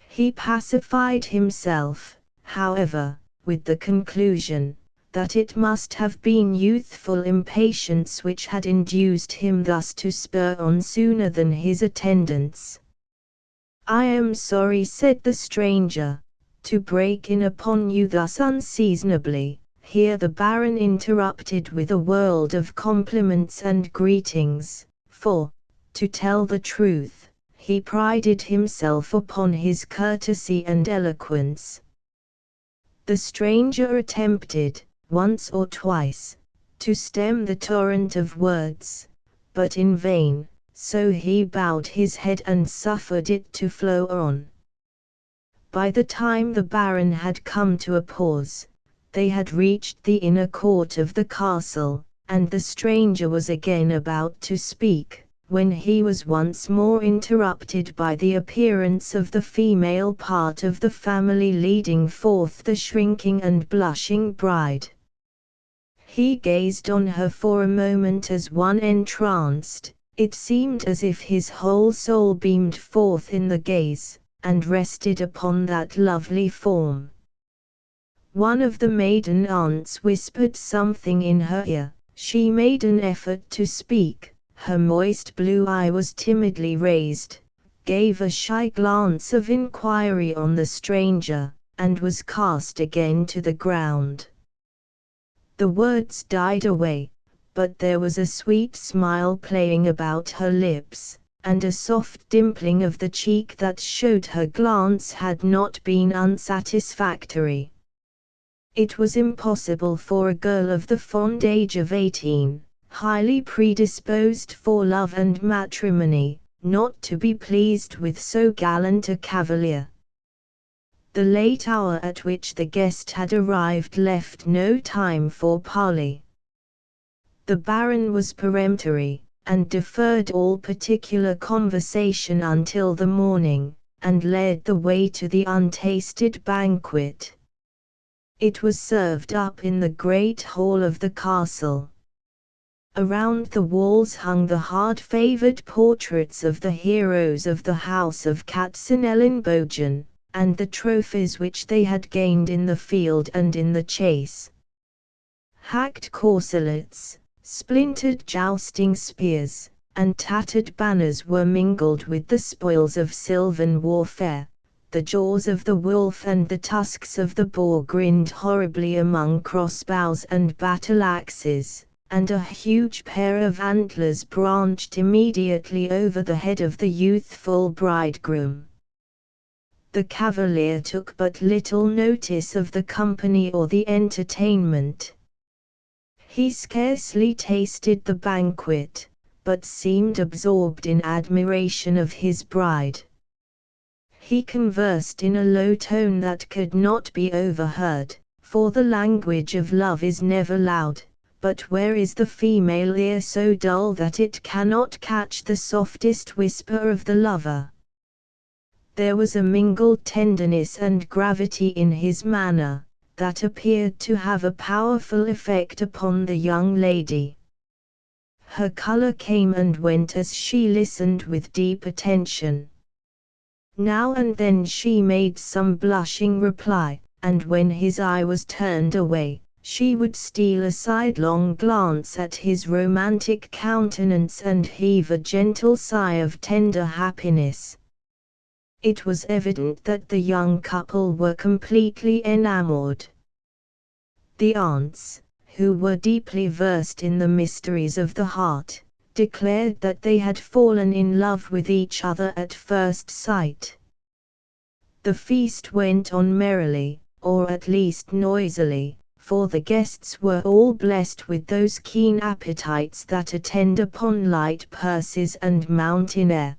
[SPEAKER 1] He pacified himself, however, with the conclusion that it must have been youthful impatience which had induced him thus to spur on sooner than his attendants. "I am sorry," said the stranger, "to break in upon you thus unseasonably." Here the Baron interrupted with a world of compliments and greetings, for, to tell the truth, he prided himself upon his courtesy and eloquence. The stranger attempted, once or twice, to stem the torrent of words, but in vain, so he bowed his head and suffered it to flow on. By the time the Baron had come to a pause, they had reached the inner court of the castle, and the stranger was again about to speak, when he was once more interrupted by the appearance of the female part of the family leading forth the shrinking and blushing bride. He gazed on her for a moment as one entranced. It seemed as if his whole soul beamed forth in the gaze, and rested upon that lovely form. One of the maiden aunts whispered something in her ear. She made an effort to speak, her moist blue eye was timidly raised, gave a shy glance of inquiry on the stranger, and was cast again to the ground. The words died away, but there was a sweet smile playing about her lips, and a soft dimpling of the cheek that showed her glance had not been unsatisfactory. It was impossible for a girl of the fond age of 18, highly predisposed for love and matrimony, not to be pleased with so gallant a cavalier. The late hour at which the guest had arrived left no time for parley. The Baron was peremptory, and deferred all particular conversation until the morning, and led the way to the untasted banquet. It was served up in the great hall of the castle. Around the walls hung the hard-favoured portraits of the heroes of the house of Katzenelnbogen, and the trophies which they had gained in the field and in the chase. Hacked corselets, splintered jousting spears, and tattered banners were mingled with the spoils of sylvan warfare. The jaws of the wolf and the tusks of the boar grinned horribly among crossbows and battle-axes, and a huge pair of antlers branched immediately over the head of the youthful bridegroom. The cavalier took but little notice of the company or the entertainment. He scarcely tasted the banquet, but seemed absorbed in admiration of his bride. He conversed in a low tone that could not be overheard, for the language of love is never loud, but where is the female ear so dull that it cannot catch the softest whisper of the lover? There was a mingled tenderness and gravity in his manner, that appeared to have a powerful effect upon the young lady. Her color came and went as she listened with deep attention. Now and then she made some blushing reply, and when his eye was turned away, she would steal a sidelong glance at his romantic countenance and heave a gentle sigh of tender happiness. It was evident that the young couple were completely enamored. The aunts, who were deeply versed in the mysteries of the heart, declared that they had fallen in love with each other at first sight. The feast went on merrily, or at least noisily, for the guests were all blessed with those keen appetites that attend upon light purses and mountain air.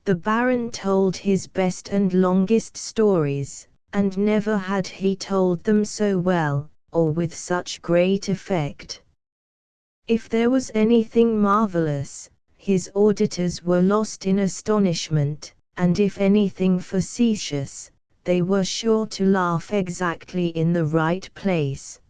[SPEAKER 1] The Baron told his best and longest stories, and never had he told them so well, or with such great effect. If there was anything marvelous, his auditors were lost in astonishment, and if anything facetious, they were sure to laugh exactly in the right place.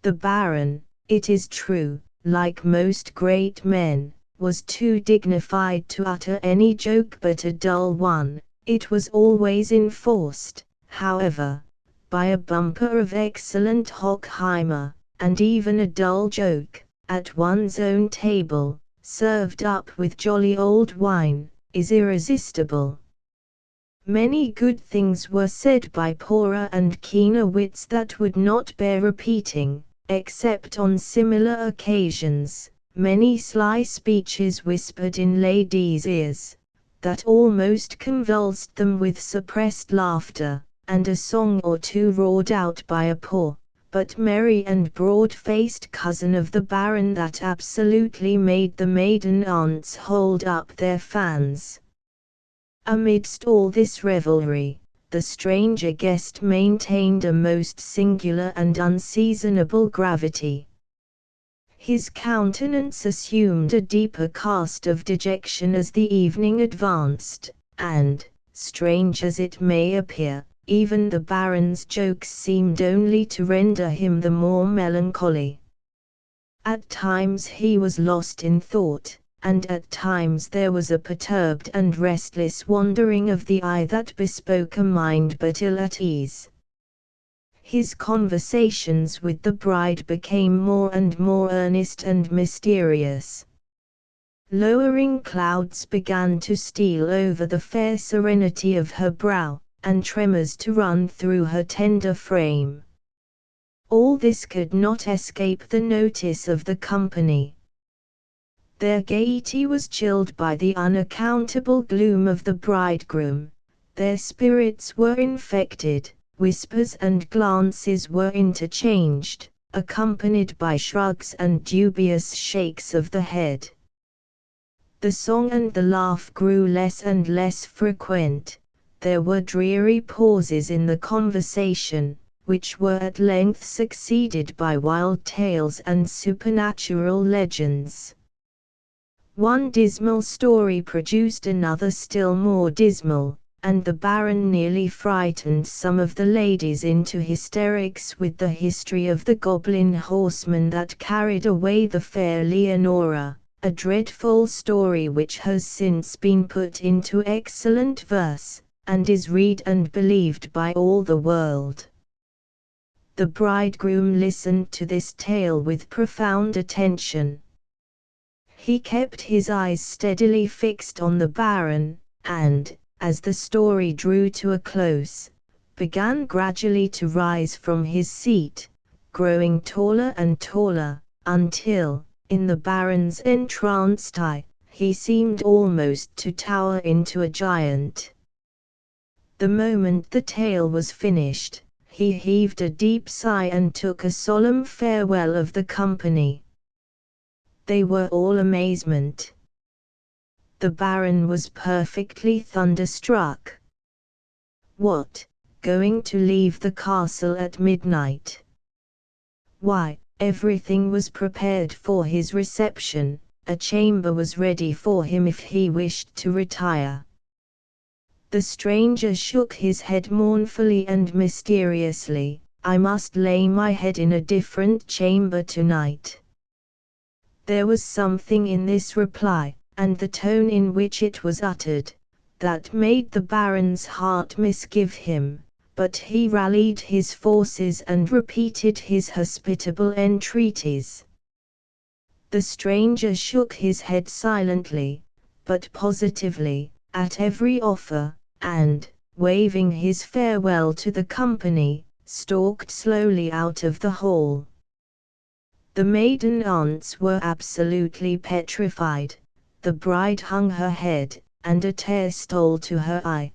[SPEAKER 1] The Baron, it is true, like most great men, was too dignified to utter any joke but a dull one. It was always enforced, however, by a bumper of excellent Hockheimer, and even a dull joke, at one's own table, served up with jolly old wine, is irresistible. Many good things were said by poorer and keener wits that would not bear repeating, except on similar occasions. Many sly speeches whispered in ladies' ears, that almost convulsed them with suppressed laughter, and a song or two roared out by a poor, but merry and broad-faced cousin of the Baron that absolutely made the maiden aunts hold up their fans. Amidst all this revelry, the stranger guest maintained a most singular and unseasonable gravity. His countenance assumed a deeper cast of dejection as the evening advanced, and, strange as it may appear, even the Baron's jokes seemed only to render him the more melancholy. At times he was lost in thought, and at times there was a perturbed and restless wandering of the eye that bespoke a mind but ill at ease. His conversations with the bride became more and more earnest and mysterious. Lowering clouds began to steal over the fair serenity of her brow, and tremors to run through her tender frame. All this could not escape the notice of the company. Their gaiety was chilled by the unaccountable gloom of the bridegroom. Their spirits were infected. Whispers and glances were interchanged, accompanied by shrugs and dubious shakes of the head. The song and the laugh grew less and less frequent. There were dreary pauses in the conversation, which were at length succeeded by wild tales and supernatural legends. One dismal story produced another still more dismal, and the Baron nearly frightened some of the ladies into hysterics with the history of the goblin horseman that carried away the fair Leonora, a dreadful story which has since been put into excellent verse, and is read and believed by all the world. The bridegroom listened to this tale with profound attention. He kept his eyes steadily fixed on the Baron, and, as the story drew to a close, began gradually to rise from his seat, growing taller and taller, until, in the Baron's entranced eye, he seemed almost to tower into a giant. The moment the tale was finished, he heaved a deep sigh and took a solemn farewell of the company. They were all amazement. The Baron was perfectly thunderstruck. What, going to leave the castle at midnight? Why, everything was prepared for his reception, a chamber was ready for him if he wished to retire. The stranger shook his head mournfully and mysteriously. I must lay my head in a different chamber tonight. There was something in this reply, and the tone in which it was uttered, that made the Baron's heart misgive him, but he rallied his forces and repeated his hospitable entreaties. The stranger shook his head silently, but positively, at every offer, and, waving his farewell to the company, stalked slowly out of the hall. The maiden aunts were absolutely petrified. The bride hung her head, and a tear stole to her eye.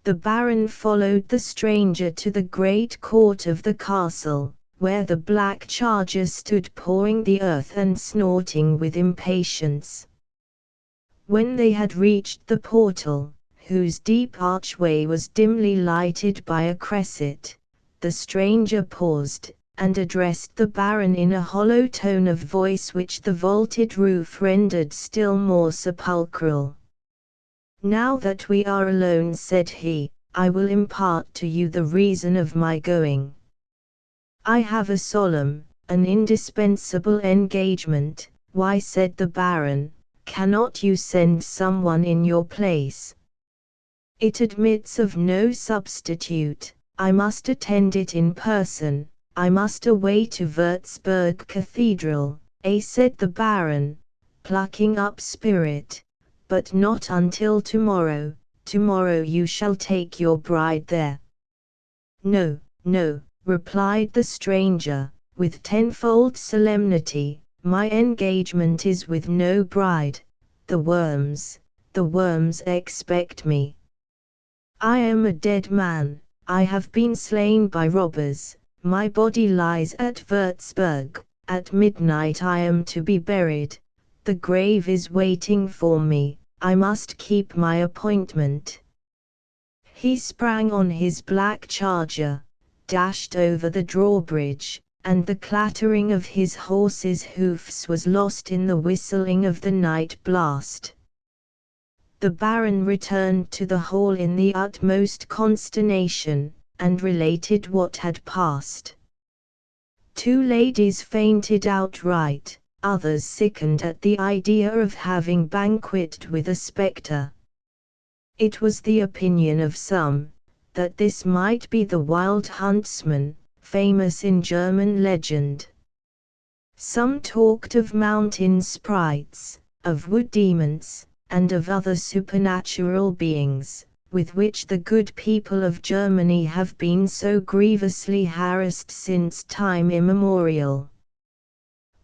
[SPEAKER 1] The Baron followed the stranger to the great court of the castle, where the black charger stood pawing the earth and snorting with impatience. When they had reached the portal, whose deep archway was dimly lighted by a cresset, the stranger paused, and addressed the Baron in a hollow tone of voice which the vaulted roof rendered still more sepulchral. "Now that we are alone," said he, "I will impart to you the reason of my going. I have a solemn, an indispensable engagement." "Why," said the Baron, "cannot you send someone in your place?" "It admits of no substitute. I must attend it in person. I must away to Würzburg Cathedral," said the Baron, plucking up spirit, "but not until tomorrow. Tomorrow you shall take your bride there." "No, no," replied the stranger, with tenfold solemnity, "my engagement is with no bride. The worms expect me. I am a dead man, I have been slain by robbers. My body lies at Würzburg, at midnight I am to be buried, the grave is waiting for me, I must keep my appointment." He sprang on his black charger, dashed over the drawbridge, and the clattering of his horse's hoofs was lost in the whistling of the night blast. The Baron returned to the hall in the utmost consternation, and related what had passed. 2 ladies fainted outright, others sickened at the idea of having banqueted with a spectre. It was the opinion of some, that this might be the wild huntsman, famous in German legend. Some talked of mountain sprites, of wood demons, and of other supernatural beings, with which the good people of Germany have been so grievously harassed since time immemorial.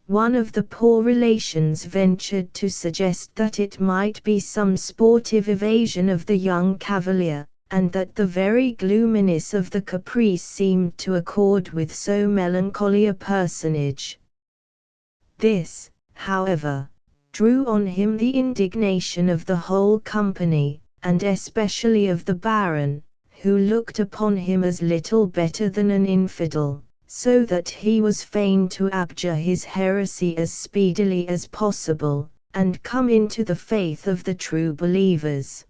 [SPEAKER 1] One of the poor relations ventured to suggest that it might be some sportive evasion of the young cavalier, and that the very gloominess of the caprice seemed to accord with so melancholy a personage. This, however, drew on him the indignation of the whole company, and especially of the Baron, who looked upon him as little better than an infidel, so that he was fain to abjure his heresy as speedily as possible, and come into the faith of the true believers.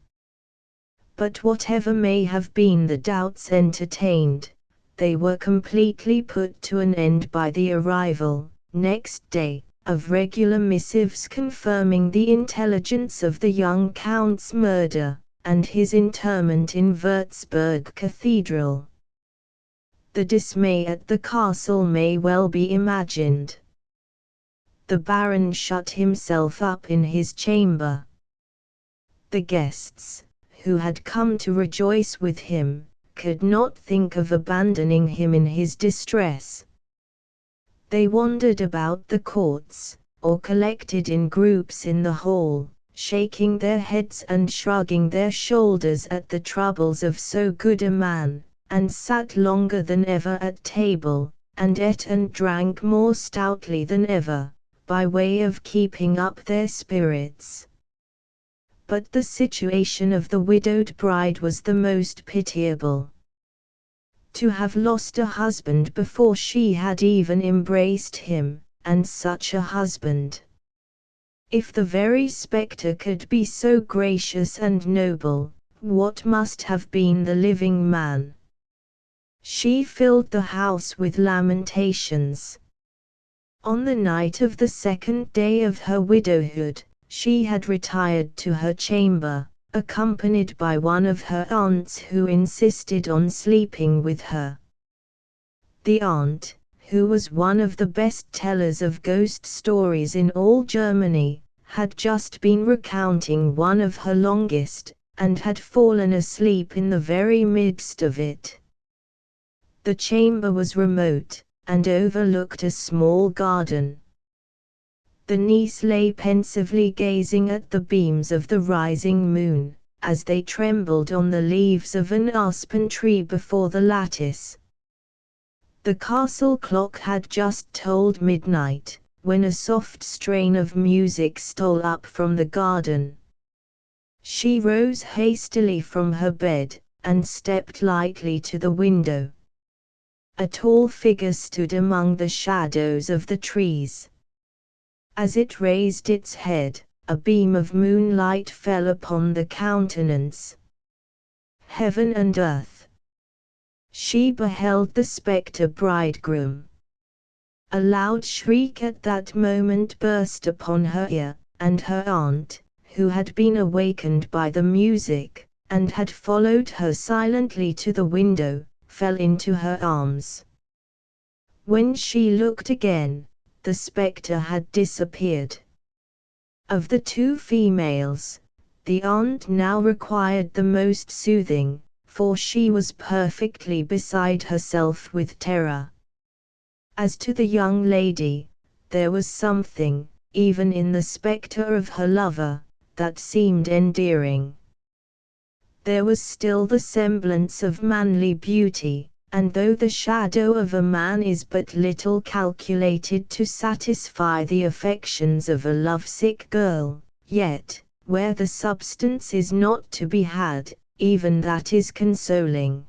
[SPEAKER 1] But whatever may have been the doubts entertained, they were completely put to an end by the arrival, next day, of regular missives confirming the intelligence of the young Count's murder, and his interment in Würzburg Cathedral. The dismay at the castle may well be imagined. The Baron shut himself up in his chamber. The guests, who had come to rejoice with him, could not think of abandoning him in his distress. They wandered about the courts, or collected in groups in the hall, shaking their heads and shrugging their shoulders at the troubles of so good a man, and sat longer than ever at table, and ate and drank more stoutly than ever, by way of keeping up their spirits. But the situation of the widowed bride was the most pitiable. To have lost a husband before she had even embraced him, and such a husband! If the very spectre could be so gracious and noble, what must have been the living man? She filled the house with lamentations. On the night of the second day of her widowhood, she had retired to her chamber, accompanied by one of her aunts who insisted on sleeping with her. The aunt, who was one of the best tellers of ghost stories in all Germany, had just been recounting one of her longest, and had fallen asleep in the very midst of it. The chamber was remote, and overlooked a small garden. The niece lay pensively gazing at the beams of the rising moon, as they trembled on the leaves of an aspen tree before the lattice. The castle clock had just tolled midnight, when a soft strain of music stole up from the garden. She rose hastily from her bed, and stepped lightly to the window. A tall figure stood among the shadows of the trees. As it raised its head, a beam of moonlight fell upon the countenance. Heaven and earth! She beheld the spectre bridegroom. A loud shriek at that moment burst upon her ear, and her aunt, who had been awakened by the music, and had followed her silently to the window, fell into her arms. When she looked again, the spectre had disappeared. Of the two females, the aunt now required the most soothing, for she was perfectly beside herself with terror. As to the young lady, there was something, even in the spectre of her lover, that seemed endearing. There was still the semblance of manly beauty, and though the shadow of a man is but little calculated to satisfy the affections of a lovesick girl, yet, where the substance is not to be had, even that is consoling.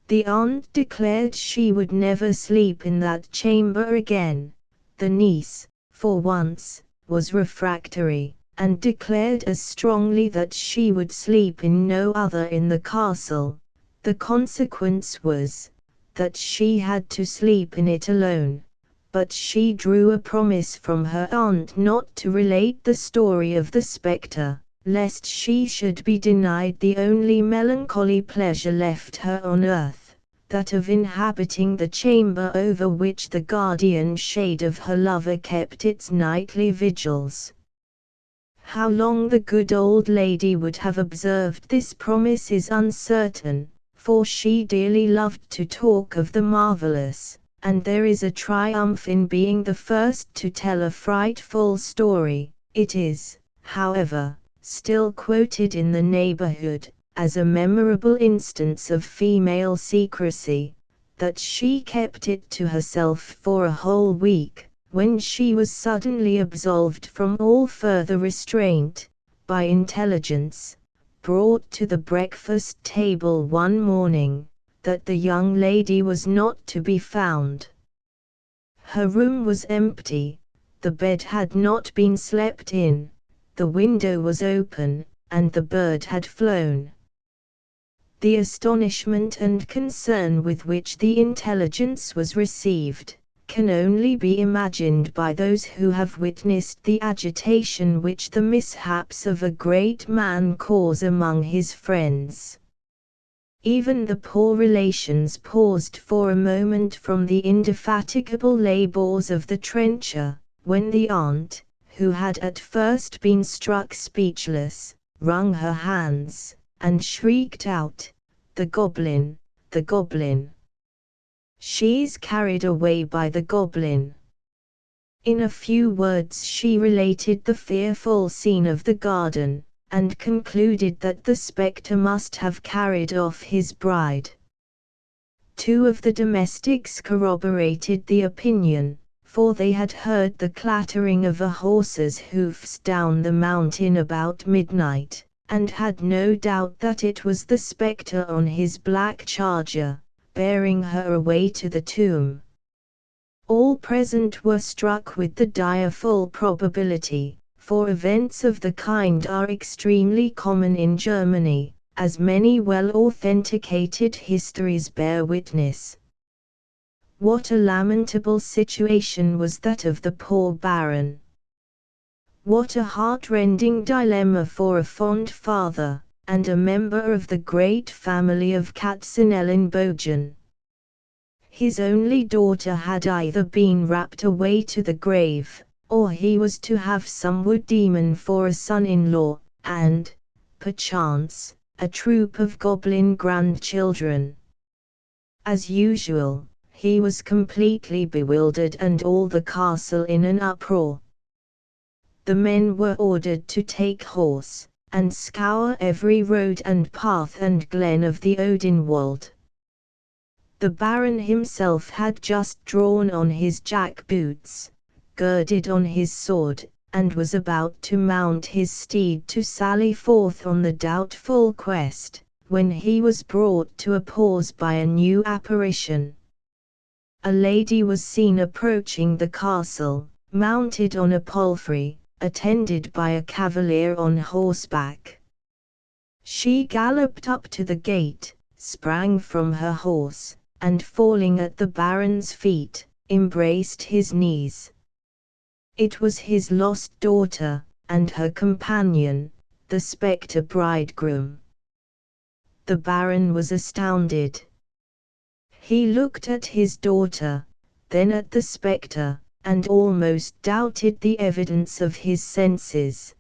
[SPEAKER 1] The aunt declared she would never sleep in that chamber again. The niece, for once, was refractory, and declared as strongly that she would sleep in no other in the castle. The consequence was, that she had to sleep in it alone, but she drew a promise from her aunt not to relate the story of the spectre, lest she should be denied the only melancholy pleasure left her on earth, that of inhabiting the chamber over which the guardian shade of her lover kept its nightly vigils. How long the good old lady would have observed this promise is uncertain, for she dearly loved to talk of the marvelous, and there is a triumph in being the first to tell a frightful story. It is, however, still quoted in the neighborhood, as a memorable instance of female secrecy, that she kept it to herself for a whole week, when she was suddenly absolved from all further restraint, by intelligence, brought to the breakfast table one morning, that the young lady was not to be found. Her room was empty, the bed had not been slept in, the window was open, and the bird had flown. The astonishment and concern with which the intelligence was received, can only be imagined by those who have witnessed the agitation which the mishaps of a great man cause among his friends. Even the poor relations paused for a moment from the indefatigable labors of the trencher, when the aunt, who had at first been struck speechless, wrung her hands, and shrieked out, "The goblin! The goblin! She's carried away by the goblin!" In a few words she related the fearful scene of the garden, and concluded that the spectre must have carried off his bride. Two of the domestics corroborated the opinion, for they had heard the clattering of a horse's hoofs down the mountain about midnight, and had no doubt that it was the spectre on his black charger, bearing her away to the tomb. All present were struck with the direful probability, for events of the kind are extremely common in Germany, as many well-authenticated histories bear witness. What a lamentable situation was that of the poor Baron! What a heart-rending dilemma for a fond father, and a member of the great family of Katzenelnbogen! His only daughter had either been rapt away to the grave, or he was to have some wood demon for a son-in-law, and, perchance, a troop of goblin grandchildren. As usual, he was completely bewildered and all the castle in an uproar. The men were ordered to take horse, and scour every road and path and glen of the Odenwald. The Baron himself had just drawn on his jack-boots, girded on his sword, and was about to mount his steed to sally forth on the doubtful quest, when he was brought to a pause by a new apparition. A lady was seen approaching the castle, mounted on a palfrey, attended by a cavalier on horseback. She galloped up to the gate, sprang from her horse, and falling at the Baron's feet, embraced his knees. It was his lost daughter, and her companion, the spectre bridegroom. The Baron was astounded. He looked at his daughter, then at the spectre, and almost doubted the evidence of his senses.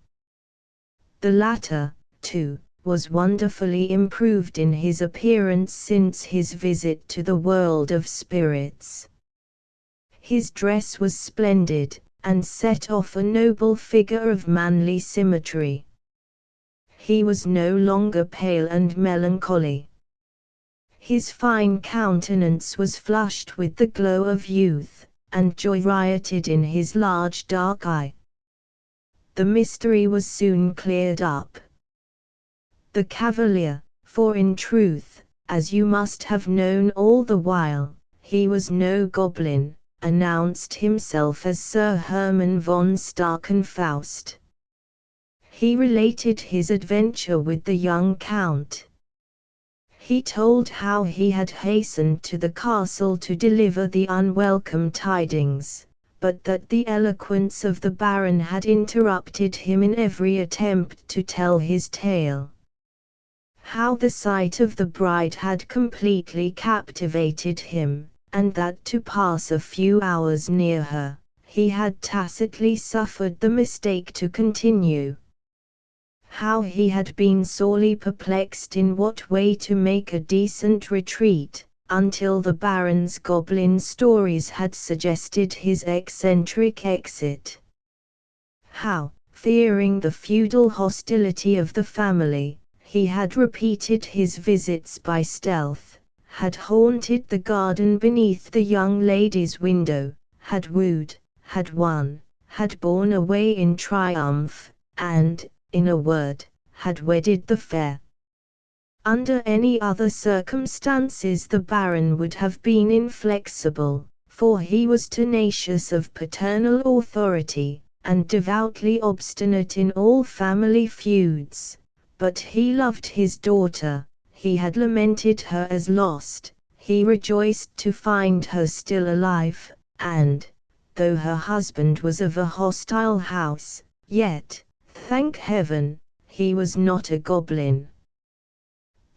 [SPEAKER 1] The latter, too, was wonderfully improved in his appearance since his visit to the world of spirits. His dress was splendid, and set off a noble figure of manly symmetry. He was no longer pale and melancholy. His fine countenance was flushed with the glow of youth, and joy rioted in his large dark eye. The mystery was soon cleared up. The cavalier, for in truth, as you must have known all the while, he was no goblin, announced himself as Sir Hermann von Starkenfaust. He related his adventure with the young count. He told how he had hastened to the castle to deliver the unwelcome tidings, but that the eloquence of the Baron had interrupted him in every attempt to tell his tale. How the sight of the bride had completely captivated him, and that to pass a few hours near her, he had tacitly suffered the mistake to continue. How he had been sorely perplexed in what way to make a decent retreat, until the Baron's goblin stories had suggested his eccentric exit. How, fearing the feudal hostility of the family, he had repeated his visits by stealth, had haunted the garden beneath the young lady's window, had wooed, had won, had borne away in triumph, and, in a word, had wedded the fair. Under any other circumstances the Baron would have been inflexible, for he was tenacious of paternal authority, and devoutly obstinate in all family feuds. But he loved his daughter, he had lamented her as lost, he rejoiced to find her still alive, and, though her husband was of a hostile house, yet, thank heaven, he was not a goblin.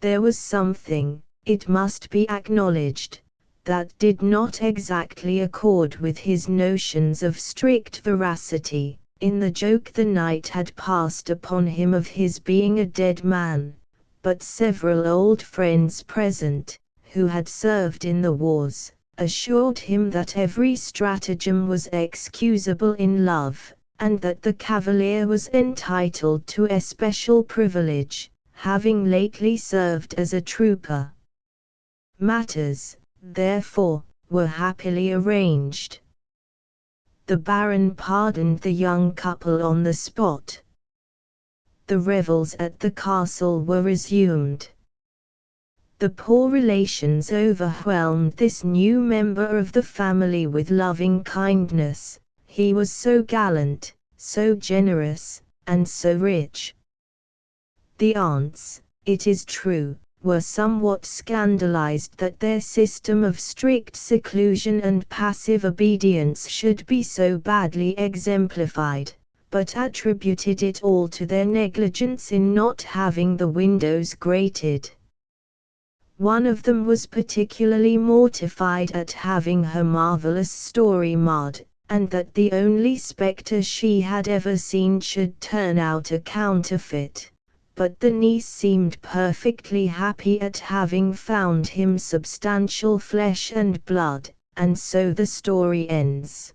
[SPEAKER 1] There was something, it must be acknowledged, that did not exactly accord with his notions of strict veracity, in the joke the knight had passed upon him of his being a dead man, but several old friends present, who had served in the wars, assured him that every stratagem was excusable in love, and that the cavalier was entitled to a special privilege, having lately served as a trooper. Matters, therefore, were happily arranged. The Baron pardoned the young couple on the spot. The revels at the castle were resumed. The poor relations overwhelmed this new member of the family with loving kindness. He was so gallant, so generous, and so rich. The aunts, it is true, were somewhat scandalized that their system of strict seclusion and passive obedience should be so badly exemplified, but attributed it all to their negligence in not having the windows grated. One of them was particularly mortified at having her marvelous story marred, and that the only spectre she had ever seen should turn out a counterfeit. But the niece seemed perfectly happy at having found him substantial flesh and blood, and so the story ends.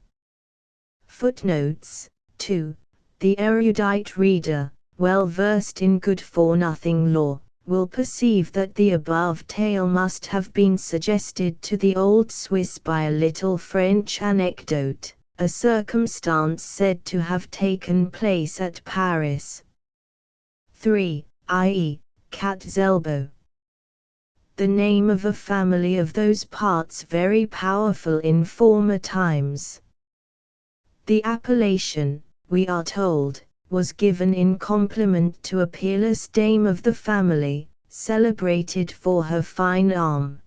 [SPEAKER 1] Footnotes 2. The erudite reader, well versed in good-for-nothing lore, will perceive that the above tale must have been suggested to the old Swiss by a little French anecdote, a circumstance said to have taken place at Paris. 3. i.e., Cat's Elbow. The name of a family of those parts very powerful in former times. The appellation, we are told, was given in compliment to a peerless dame of the family, celebrated for her fine arm.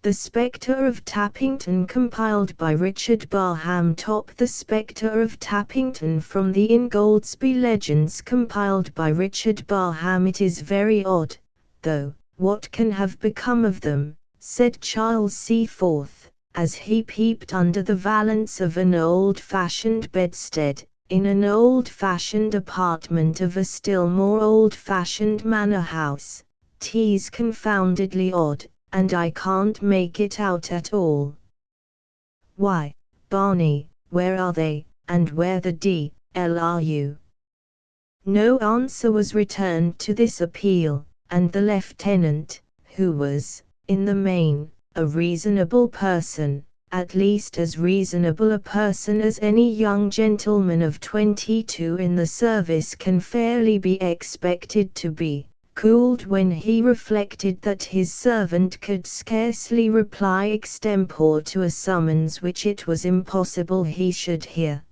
[SPEAKER 1] The Spectre of Tappington, compiled by Richard Barham. The Spectre of Tappington from the Ingoldsby Legends, compiled by Richard Barham. It is very odd, though, what can have become of them, said Charles Seaforth, as he peeped under the valance of an old-fashioned bedstead, in an old-fashioned apartment of a still more old-fashioned manor house. 'Tis confoundedly odd, and I can't make it out at all. Why, Barney, where are they, and where the d—l are you? No answer was returned to this appeal, and the lieutenant, who was, in the main, a reasonable person, at least as reasonable a person as any young gentleman of 22 in the service can fairly be expected to be, cooled when he reflected that his servant could scarcely reply extempore to a summons which it was impossible he should hear.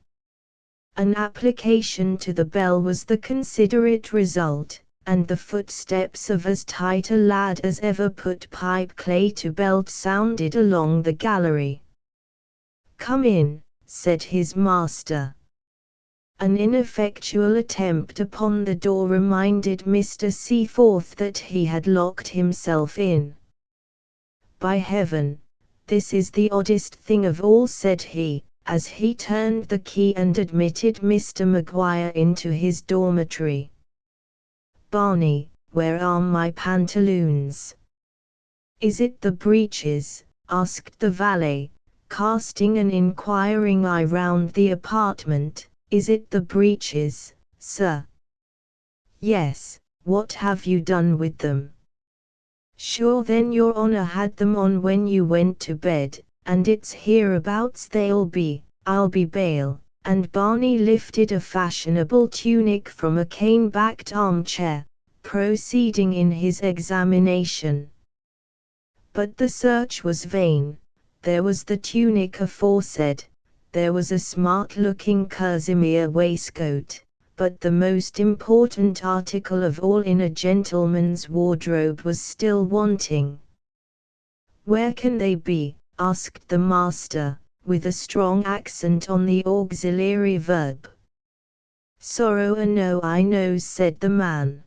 [SPEAKER 1] An application to the bell was the considerate result, and the footsteps of as tight a lad as ever put pipe clay to belt sounded along the gallery. "Come in," said his master. An ineffectual attempt upon the door reminded Mr. Seaforth that he had locked himself in. "By heaven, this is the oddest thing of all," said he, as he turned the key and admitted Mr. Maguire into his dormitory. "Barney, where are my pantaloons?" "Is it the breeches?" asked the valet, casting an inquiring eye round the apartment. "Is it the breeches, sir?" "Yes, what have you done with them?" "Sure then your honour had them on when you went to bed, and it's hereabouts they'll be, I'll be bail," and Barney lifted a fashionable tunic from a cane-backed armchair, proceeding in his examination. But the search was vain. There was the tunic aforesaid, there was a smart-looking kerseymere waistcoat, but the most important article of all in a gentleman's wardrobe was still wanting. "Where can they be?" asked the master, with a strong accent on the auxiliary verb. "Sorrow a no I knows," said the man.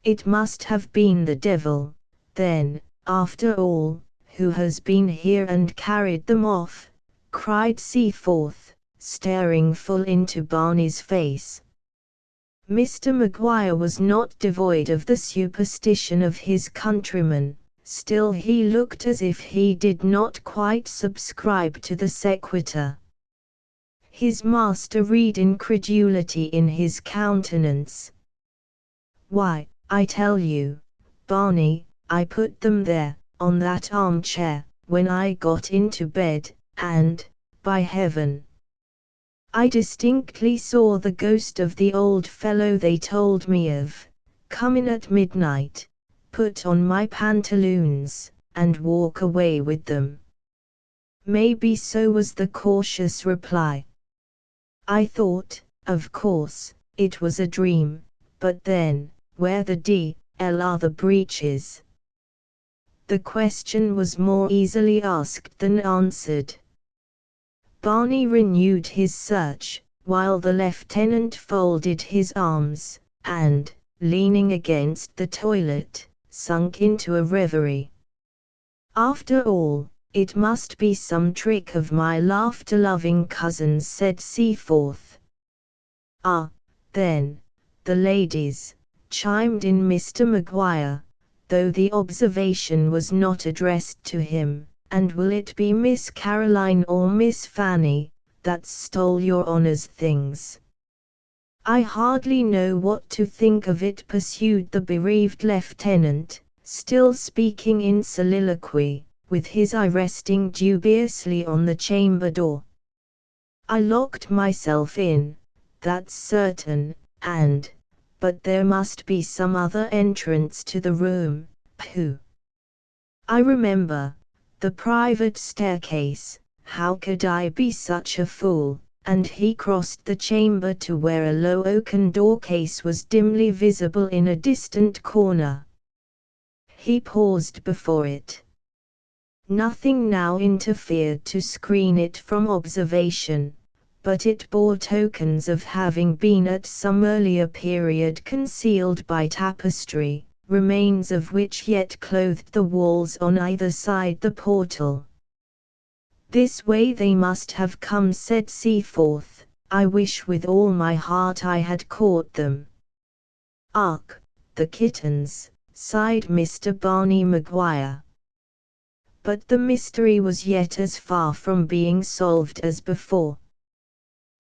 [SPEAKER 1] "It must have been the devil, then, after all, who has been here and carried them off," cried Seaforth, staring full into Barney's face. Mr. Maguire was not devoid of the superstition of his countrymen, still he looked as if he did not quite subscribe to the sequitur. His master read incredulity in his countenance. "Why, I tell you, Barney, I put them there, on that armchair, when I got into bed, and, by heaven, I distinctly saw the ghost of the old fellow they told me of, come in at midnight, put on my pantaloons, and walk away with them." "Maybe so," was the cautious reply. "I thought, of course, it was a dream, but then, where the d.l. are the breeches?" The question was more easily asked than answered. Barney renewed his search, while the lieutenant folded his arms, and, leaning against the toilet, sunk into a reverie. "After all, it must be some trick of my laughter-loving cousins," said Seaforth. "Ah, then, the ladies," chimed in Mr. Maguire, though the observation was not addressed to him. "And will it be Miss Caroline or Miss Fanny, that stole your honour's things?" "I hardly know what to think of it," pursued the bereaved lieutenant, still speaking in soliloquy, with his eye resting dubiously on the chamber door. "I locked myself in, that's certain, but there must be some other entrance to the room. Pooh! I remember, the private staircase. How could I be such a fool?" And he crossed the chamber to where a low oaken doorcase was dimly visible in a distant corner. He paused before it. Nothing now interfered to screen it from observation, but it bore tokens of having been at some earlier period concealed by tapestry, remains of which yet clothed the walls on either side the portal. "This way they must have come," said Seaforth. "I wish with all my heart I had caught them." "Ark, the kittens," sighed Mr. Barney Maguire. But the mystery was yet as far from being solved as before.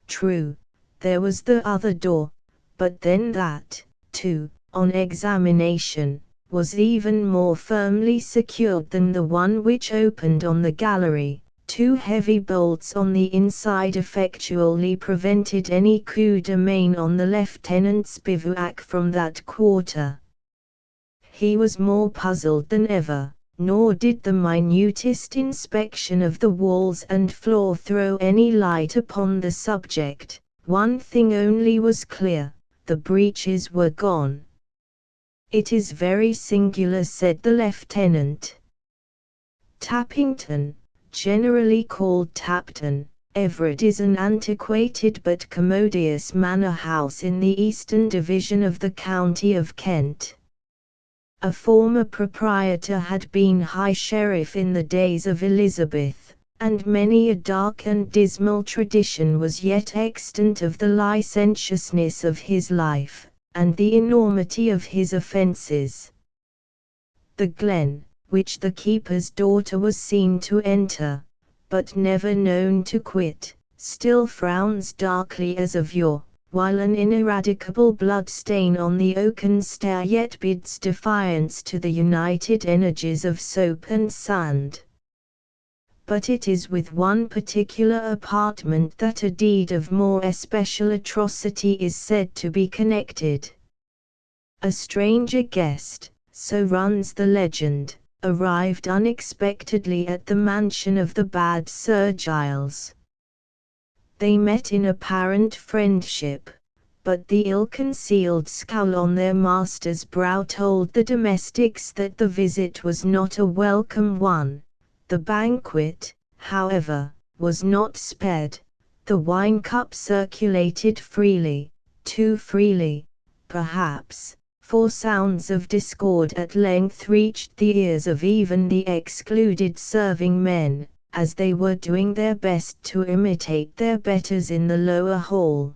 [SPEAKER 1] True, there was the other door, but then that, too, on examination, was even more firmly secured than the one which opened on the gallery. Two heavy bolts on the inside effectually prevented any coup de main on the lieutenant's bivouac from that quarter. He was more puzzled than ever, nor did the minutest inspection of the walls and floor throw any light upon the subject. One thing only was clear: the breeches were gone. "It is very singular," said the lieutenant. Tappington, generally called Tapton, Everett, is an antiquated but commodious manor house in the eastern division of the county of Kent. A former proprietor had been High Sheriff in the days of Elizabeth, and many a dark and dismal tradition was yet extant of the licentiousness of his life, and the enormity of his offences. The glen, which the keeper's daughter was seen to enter, but never known to quit, still frowns darkly as of yore, while an ineradicable blood stain on the oaken stair yet bids defiance to the united energies of soap and sand. But it is with one particular apartment that a deed of more especial atrocity is said to be connected. A stranger guest, so runs the legend, arrived unexpectedly at the mansion of the bad Sir Giles. They met in apparent friendship, but the ill-concealed scowl on their master's brow told the domestics that the visit was not a welcome one. The banquet, however, was not spared. The wine cup circulated freely, too freely, perhaps, for sounds of discord at length reached the ears of even the excluded serving men, as they were doing their best to imitate their betters in the lower hall.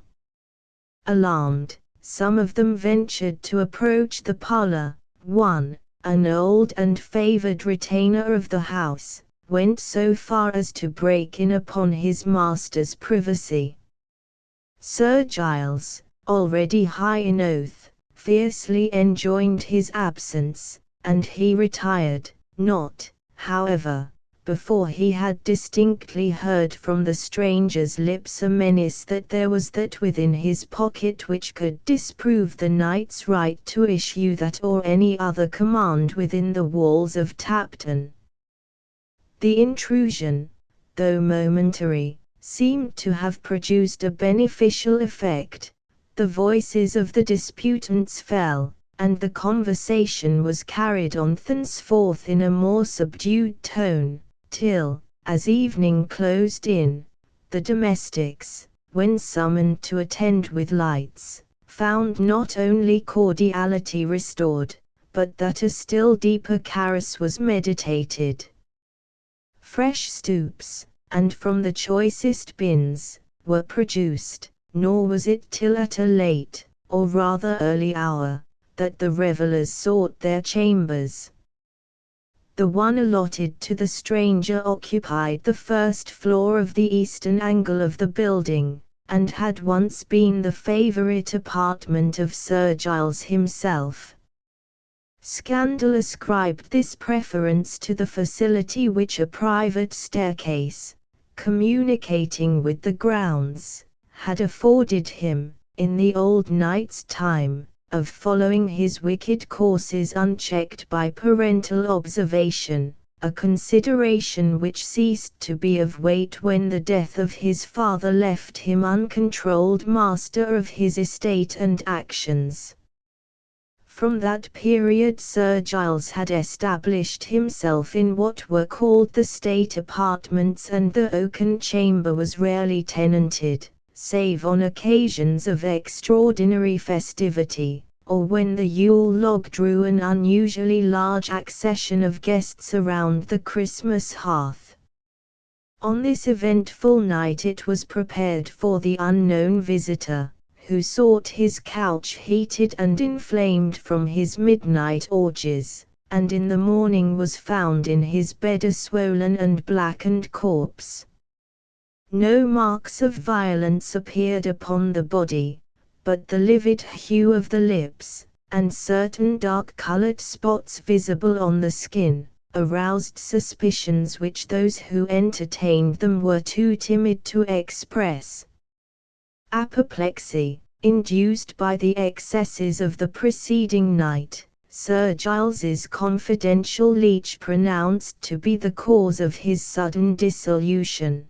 [SPEAKER 1] Alarmed, some of them ventured to approach the parlour. One, an old and favoured retainer of the house, went so far as to break in upon his master's privacy. Sir Giles, already high in oath, fiercely enjoined his absence, and he retired, not, however, before he had distinctly heard from the stranger's lips a menace that there was that within his pocket which could disprove the knight's right to issue that or any other command within the walls of Tapton. The intrusion, though momentary, seemed to have produced a beneficial effect. The voices of the disputants fell, and the conversation was carried on thenceforth in a more subdued tone, till, as evening closed in, the domestics, when summoned to attend with lights, found not only cordiality restored, but that a still deeper caress was meditated. Fresh stoups, and from the choicest bins, were produced, nor was it till at a late, or rather early hour, that the revellers sought their chambers. The one allotted to the stranger occupied the first floor of the eastern angle of the building, and had once been the favourite apartment of Sir Giles himself. Scandal ascribed this preference to the facility which a private staircase, communicating with the grounds, had afforded him, in the old knight's time, of following his wicked courses unchecked by parental observation, a consideration which ceased to be of weight when the death of his father left him uncontrolled master of his estate and actions. From that period Sir Giles had established himself in what were called the state apartments, and the oaken chamber was rarely tenanted, save on occasions of extraordinary festivity, or when the Yule log drew an unusually large accession of guests around the Christmas hearth. On this eventful night it was prepared for the unknown visitor, who sought his couch heated and inflamed from his midnight orgies, and in the morning was found in his bed a swollen and blackened corpse. No marks of violence appeared upon the body, but the livid hue of the lips, and certain dark-colored spots visible on the skin, aroused suspicions which those who entertained them were too timid to express. Apoplexy, induced by the excesses of the preceding night, Sir Giles's confidential leech pronounced to be the cause of his sudden dissolution.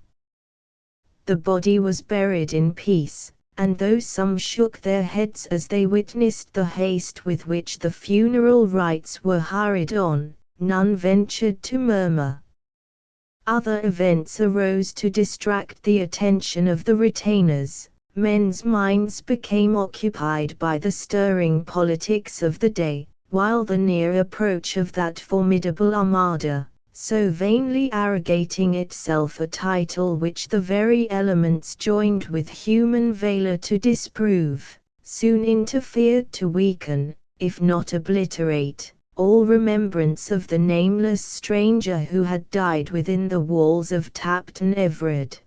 [SPEAKER 1] The body was buried in peace, and though some shook their heads as they witnessed the haste with which the funeral rites were hurried on, none ventured to murmur. Other events arose to distract the attention of the retainers. Men's minds became occupied by the stirring politics of the day, while the near approach of that formidable armada, so vainly arrogating itself a title which the very elements joined with human valour to disprove, soon interfered to weaken, if not obliterate, all remembrance of the nameless stranger who had died within the walls of Tapton Everard.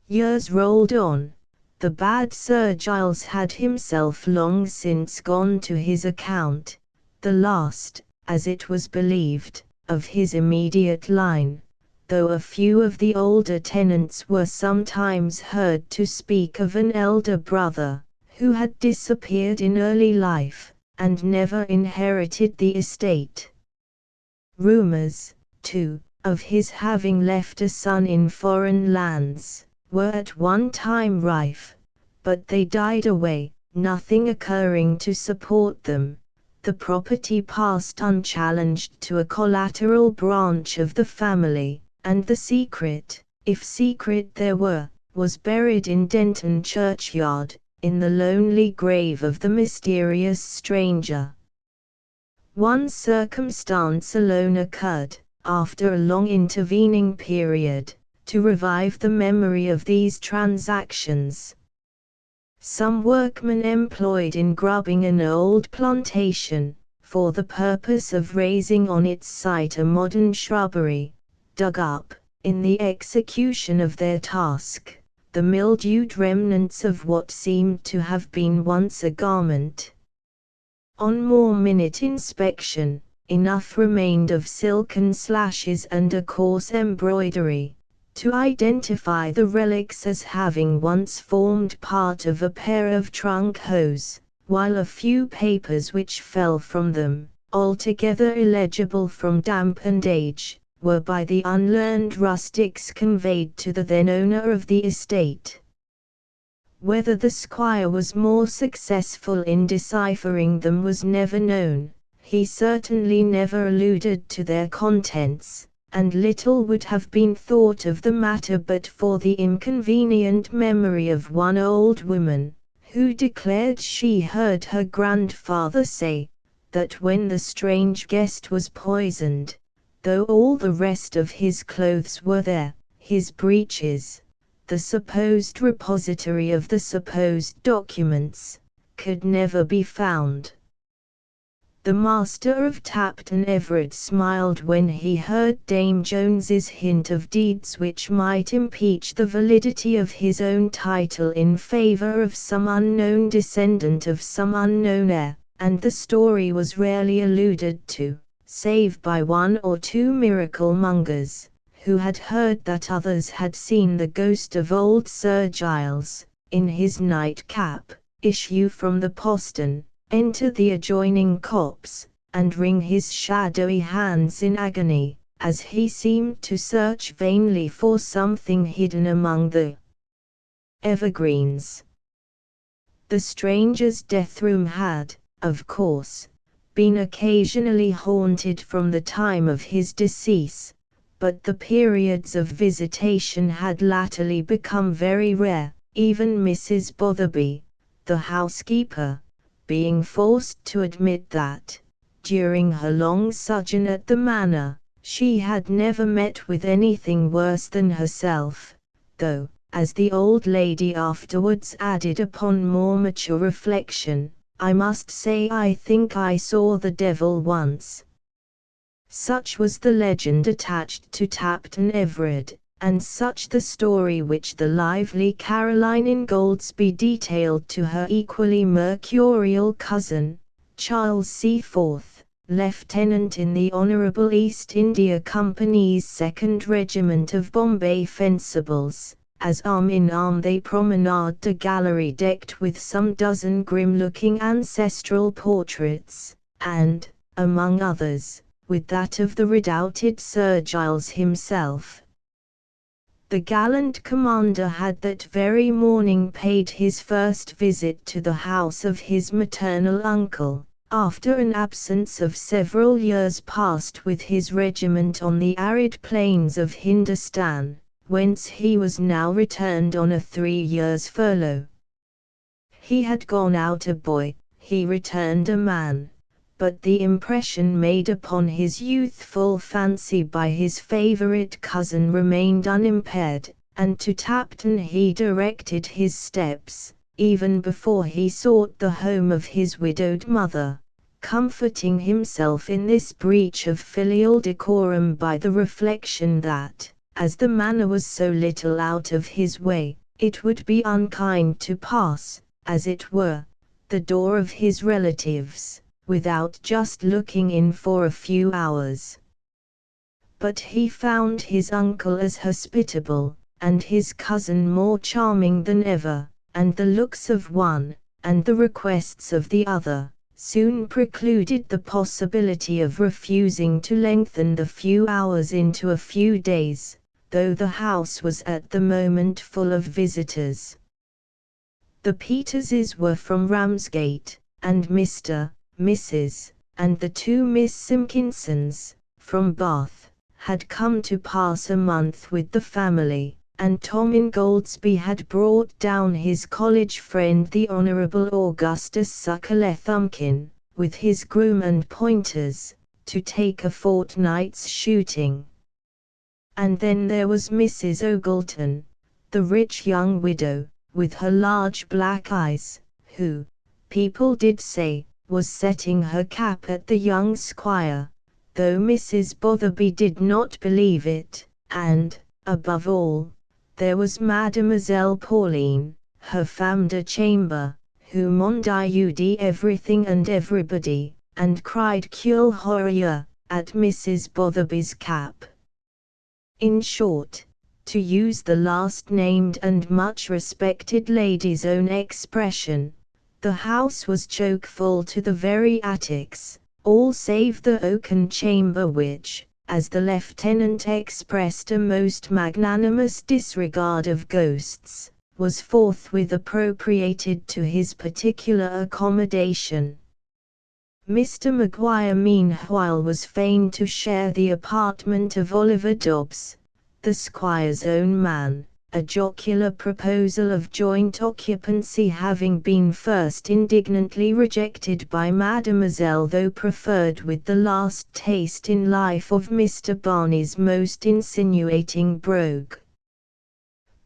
[SPEAKER 1] Years rolled on. The bad Sir Giles had himself long since gone to his account, the last, as it was believed, of his immediate line, though a few of the older tenants were sometimes heard to speak of an elder brother, who had disappeared in early life, and never inherited the estate. Rumours, too, of his having left a son in foreign lands, were at one time rife, but they died away, nothing occurring to support them. The property passed unchallenged to a collateral branch of the family, and the secret, if secret there were, was buried in Denton churchyard, in the lonely grave of the mysterious stranger. One circumstance alone occurred, after a long intervening period, to revive the memory of these transactions. Some workmen employed in grubbing an old plantation, for the purpose of raising on its site a modern shrubbery, dug up, in the execution of their task, the mildewed remnants of what seemed to have been once a garment. On more minute inspection, enough remained of silken slashes and a coarse embroidery, to identify the relics as having once formed part of a pair of trunk hose, while a few papers which fell from them, altogether illegible from damp and age, were by the unlearned rustics conveyed to the then owner of the estate. Whether the squire was more successful in deciphering them was never known. He certainly never alluded to their contents, and little would have been thought of the matter but for the inconvenient memory of one old woman, who declared she heard her grandfather say, that when the strange guest was poisoned, though all the rest of his clothes were there, his breeches, the supposed repository of the supposed documents, could never be found. The master of Tapton Everett smiled when he heard Dame Jones's hint of deeds which might impeach the validity of his own title in favour of some unknown descendant of some unknown heir, and the story was rarely alluded to, save by one or two miracle-mongers, who had heard that others had seen the ghost of old Sir Giles, in his night-cap, issue from the postern, enter the adjoining copse, and wring his shadowy hands in agony, as he seemed to search vainly for something hidden among the evergreens. The stranger's death-room had, of course, been occasionally haunted from the time of his decease, but the periods of visitation had latterly become very rare, even Mrs. Botherby, the housekeeper, being forced to admit that, during her long sojourn at the manor, she had never met with anything worse than herself, though, as the old lady afterwards added upon more mature reflection, I must say I think I saw the devil once. Such was the legend attached to Tapton Everett, and such the story which the lively Caroline Ingoldsby detailed to her equally mercurial cousin, Charles Seaforth, lieutenant in the Honourable East India Company's 2nd Regiment of Bombay Fencibles, as arm in arm they promenaded a gallery decked with some dozen grim-looking ancestral portraits, and, among others, with that of the redoubted Sir Giles himself. The gallant commander had that very morning paid his first visit to the house of his maternal uncle, after an absence of several years passed with his regiment on the arid plains of Hindustan, whence he was now returned on a 3 years' furlough. He had gone out a boy, he returned a man. But the impression made upon his youthful fancy by his favourite cousin remained unimpaired, and to Tapton he directed his steps, even before he sought the home of his widowed mother, comforting himself in this breach of filial decorum by the reflection that, as the manor was so little out of his way, it would be unkind to pass, as it were, the door of his relatives, without just looking in for a few hours. But he found his uncle as hospitable, and his cousin more charming than ever, and the looks of one, and the requests of the other, soon precluded the possibility of refusing to lengthen the few hours into a few days, though the house was at the moment full of visitors. The Peterses were from Ramsgate, and Mrs. and the 2 Miss Simpkinsons, from Bath, had come to pass a month with the family, and Tom Ingoldsby had brought down his college friend the Honourable Augustus Sucklethumkin, with his groom and pointers, to take a fortnight's shooting. And then there was Mrs. Ogleton, the rich young widow, with her large black eyes, who, people did say, was setting her cap at the young squire, though Mrs. Botherby did not believe it, and, above all, there was Mademoiselle Pauline, her femme de chambre, who mondiud everything and everybody, and cried "Quelle horreur!" at Mrs. Botherby's cap. In short, to use the last named and much respected lady's own expression, the house was choke-full to the very attics, all save the oaken chamber which, as the lieutenant expressed a most magnanimous disregard of ghosts, was forthwith appropriated to his particular accommodation. Mr. Maguire meanwhile was fain to share the apartment of Oliver Dobbs, the squire's own man, a jocular proposal of joint occupancy having been first indignantly rejected by Mademoiselle, though preferred with the last taste in life of Mr. Barney's most insinuating brogue.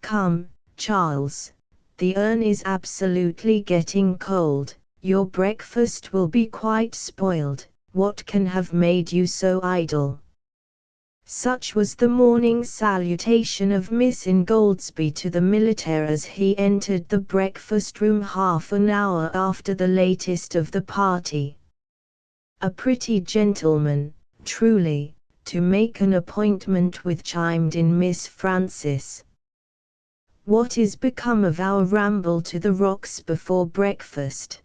[SPEAKER 1] "Come, Charles, the urn is absolutely getting cold. Your breakfast will be quite spoiled. What can have made you so idle?" Such was the morning salutation of Miss Ingoldsby to the militaire as he entered the breakfast-room half an hour after the latest of the party. "A pretty gentleman, truly, to make an appointment with," chimed in Miss Frances. "What is become of our ramble to the rocks before breakfast?"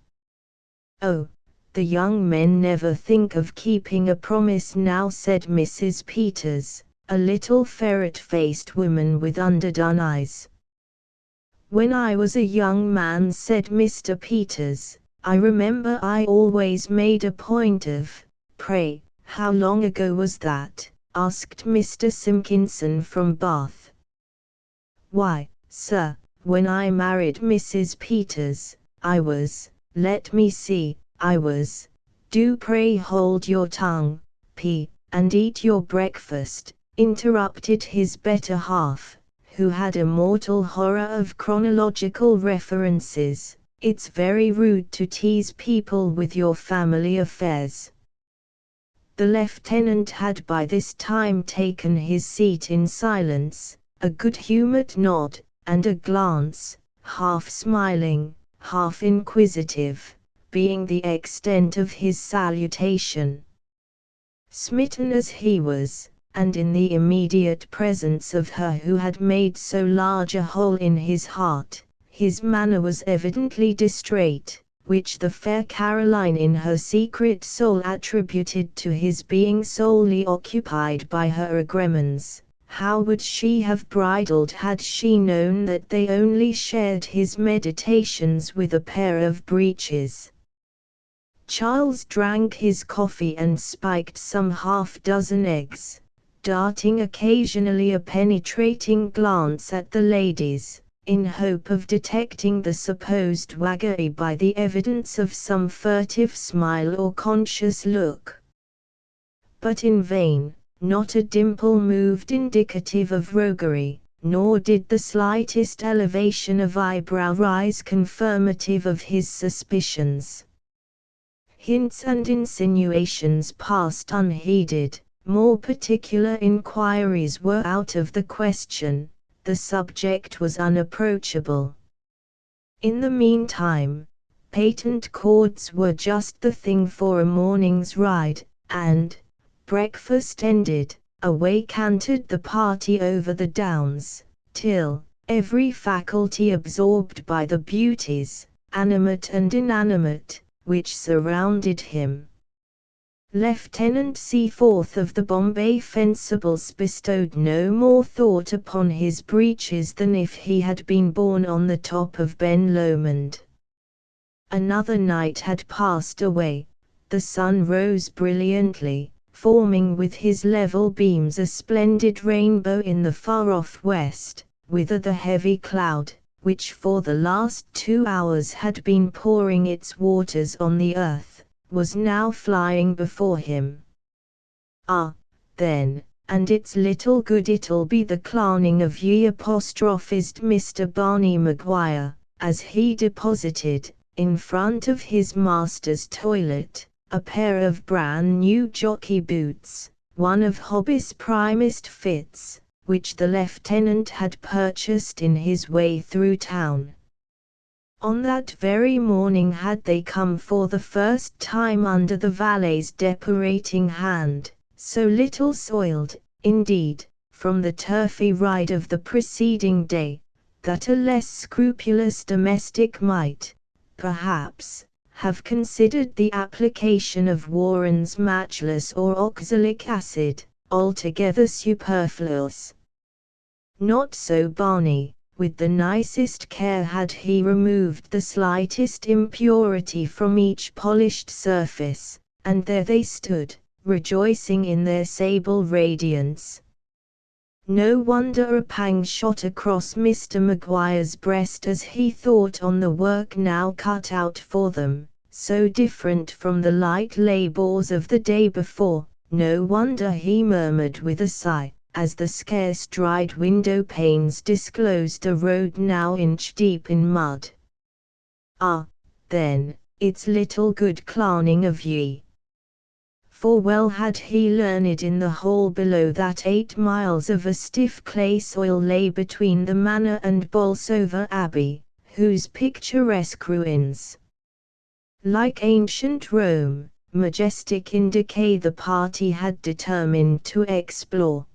[SPEAKER 1] "Oh, the young men never think of keeping a promise now," said Mrs. Peters, a little ferret-faced woman with underdone eyes. "When I was a young man," said Mr. Peters, "I remember I always made a point of—" "Pray, how long ago was that?" asked Mr. Simpkinson from Bath. "Why, sir, when I married Mrs. Peters, I was, let me see, I was—" "Do pray hold your tongue, P., and eat your breakfast," interrupted his better half, who had a mortal horror of chronological references. "It's very rude to tease people with your family affairs." The lieutenant had by this time taken his seat in silence, a good-humoured nod, and a glance, half smiling, half inquisitive, being the extent of his salutation. Smitten as he was, and in the immediate presence of her who had made so large a hole in his heart, his manner was evidently distrait, which the fair Caroline in her secret soul attributed to his being solely occupied by her agremens. How would she have bridled had she known that they only shared his meditations with a pair of breeches? Charles drank his coffee and spiked some half-dozen eggs, darting occasionally a penetrating glance at the ladies, in hope of detecting the supposed waggery by the evidence of some furtive smile or conscious look. But in vain. Not a dimple moved indicative of roguery, nor did the slightest elevation of eyebrow rise confirmative of his suspicions. Hints and insinuations passed unheeded, more particular inquiries were out of the question, the subject was unapproachable. In the meantime, patent cords were just the thing for a morning's ride, and, breakfast ended, away cantered the party over the downs, till, every faculty absorbed by the beauties, animate and inanimate, which surrounded him. Lieutenant Seaforth of the Bombay Fencibles bestowed no more thought upon his breeches than if he had been born on the top of Ben Lomond. Another night had passed away, the sun rose brilliantly, forming with his level beams a splendid rainbow in the far-off west, whither the heavy cloud, which for the last 2 hours had been pouring its waters on the earth, was now flying before him. "Ah, then, and it's little good it'll be the clarning of ye," apostrophized Mr. Barney Maguire, as he deposited, in front of his master's toilet, a pair of brand new jockey boots, one of Hobby's primest fits, which the lieutenant had purchased in his way through town. On that very morning had they come for the first time under the valet's decorating hand, so little soiled, indeed, from the turfy ride of the preceding day, that a less scrupulous domestic might, perhaps, have considered the application of Warren's matchless or oxalic acid altogether superfluous. Not so Barney. With the nicest care had he removed the slightest impurity from each polished surface, and there they stood, rejoicing in their sable radiance. No wonder a pang shot across Mr. Maguire's breast as he thought on the work now cut out for them, so different from the light labours of the day before. No wonder he murmured with a sigh, as the scarce dried window panes disclosed a road now inch-deep in mud. "Ah, then, it's little good clarning of ye." For well had he learned in the hall below that 8 miles of a stiff clay soil lay between the manor and Bolsover Abbey, whose picturesque ruins, like ancient Rome, majestic in decay, the party had determined to explore.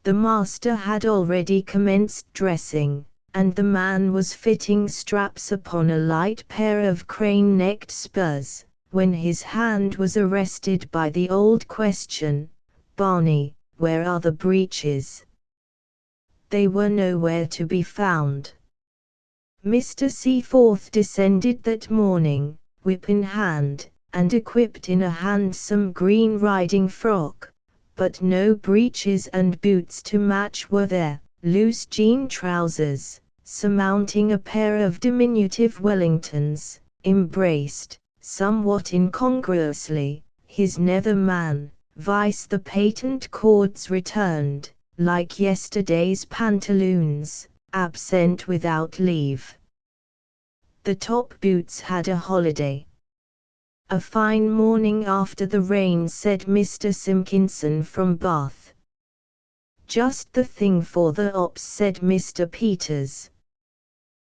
[SPEAKER 1] The master had already commenced dressing, and the man was fitting straps upon a light pair of crane-necked spurs, when his hand was arrested by the old question, "Barney, where are the breeches?" They were nowhere to be found. Mr. Seaforth descended that morning, whip in hand, and equipped in a handsome green riding frock, but no breeches and boots to match were there. Loose jean trousers, surmounting a pair of diminutive Wellingtons, embraced, somewhat incongruously, his nether man, vice the patent cords returned, like yesterday's pantaloons, absent without leave. The top boots had a holiday. "A fine morning after the rain," said Mr. Simpkinson from Bath. "Just the thing for the ops," said Mr. Peters.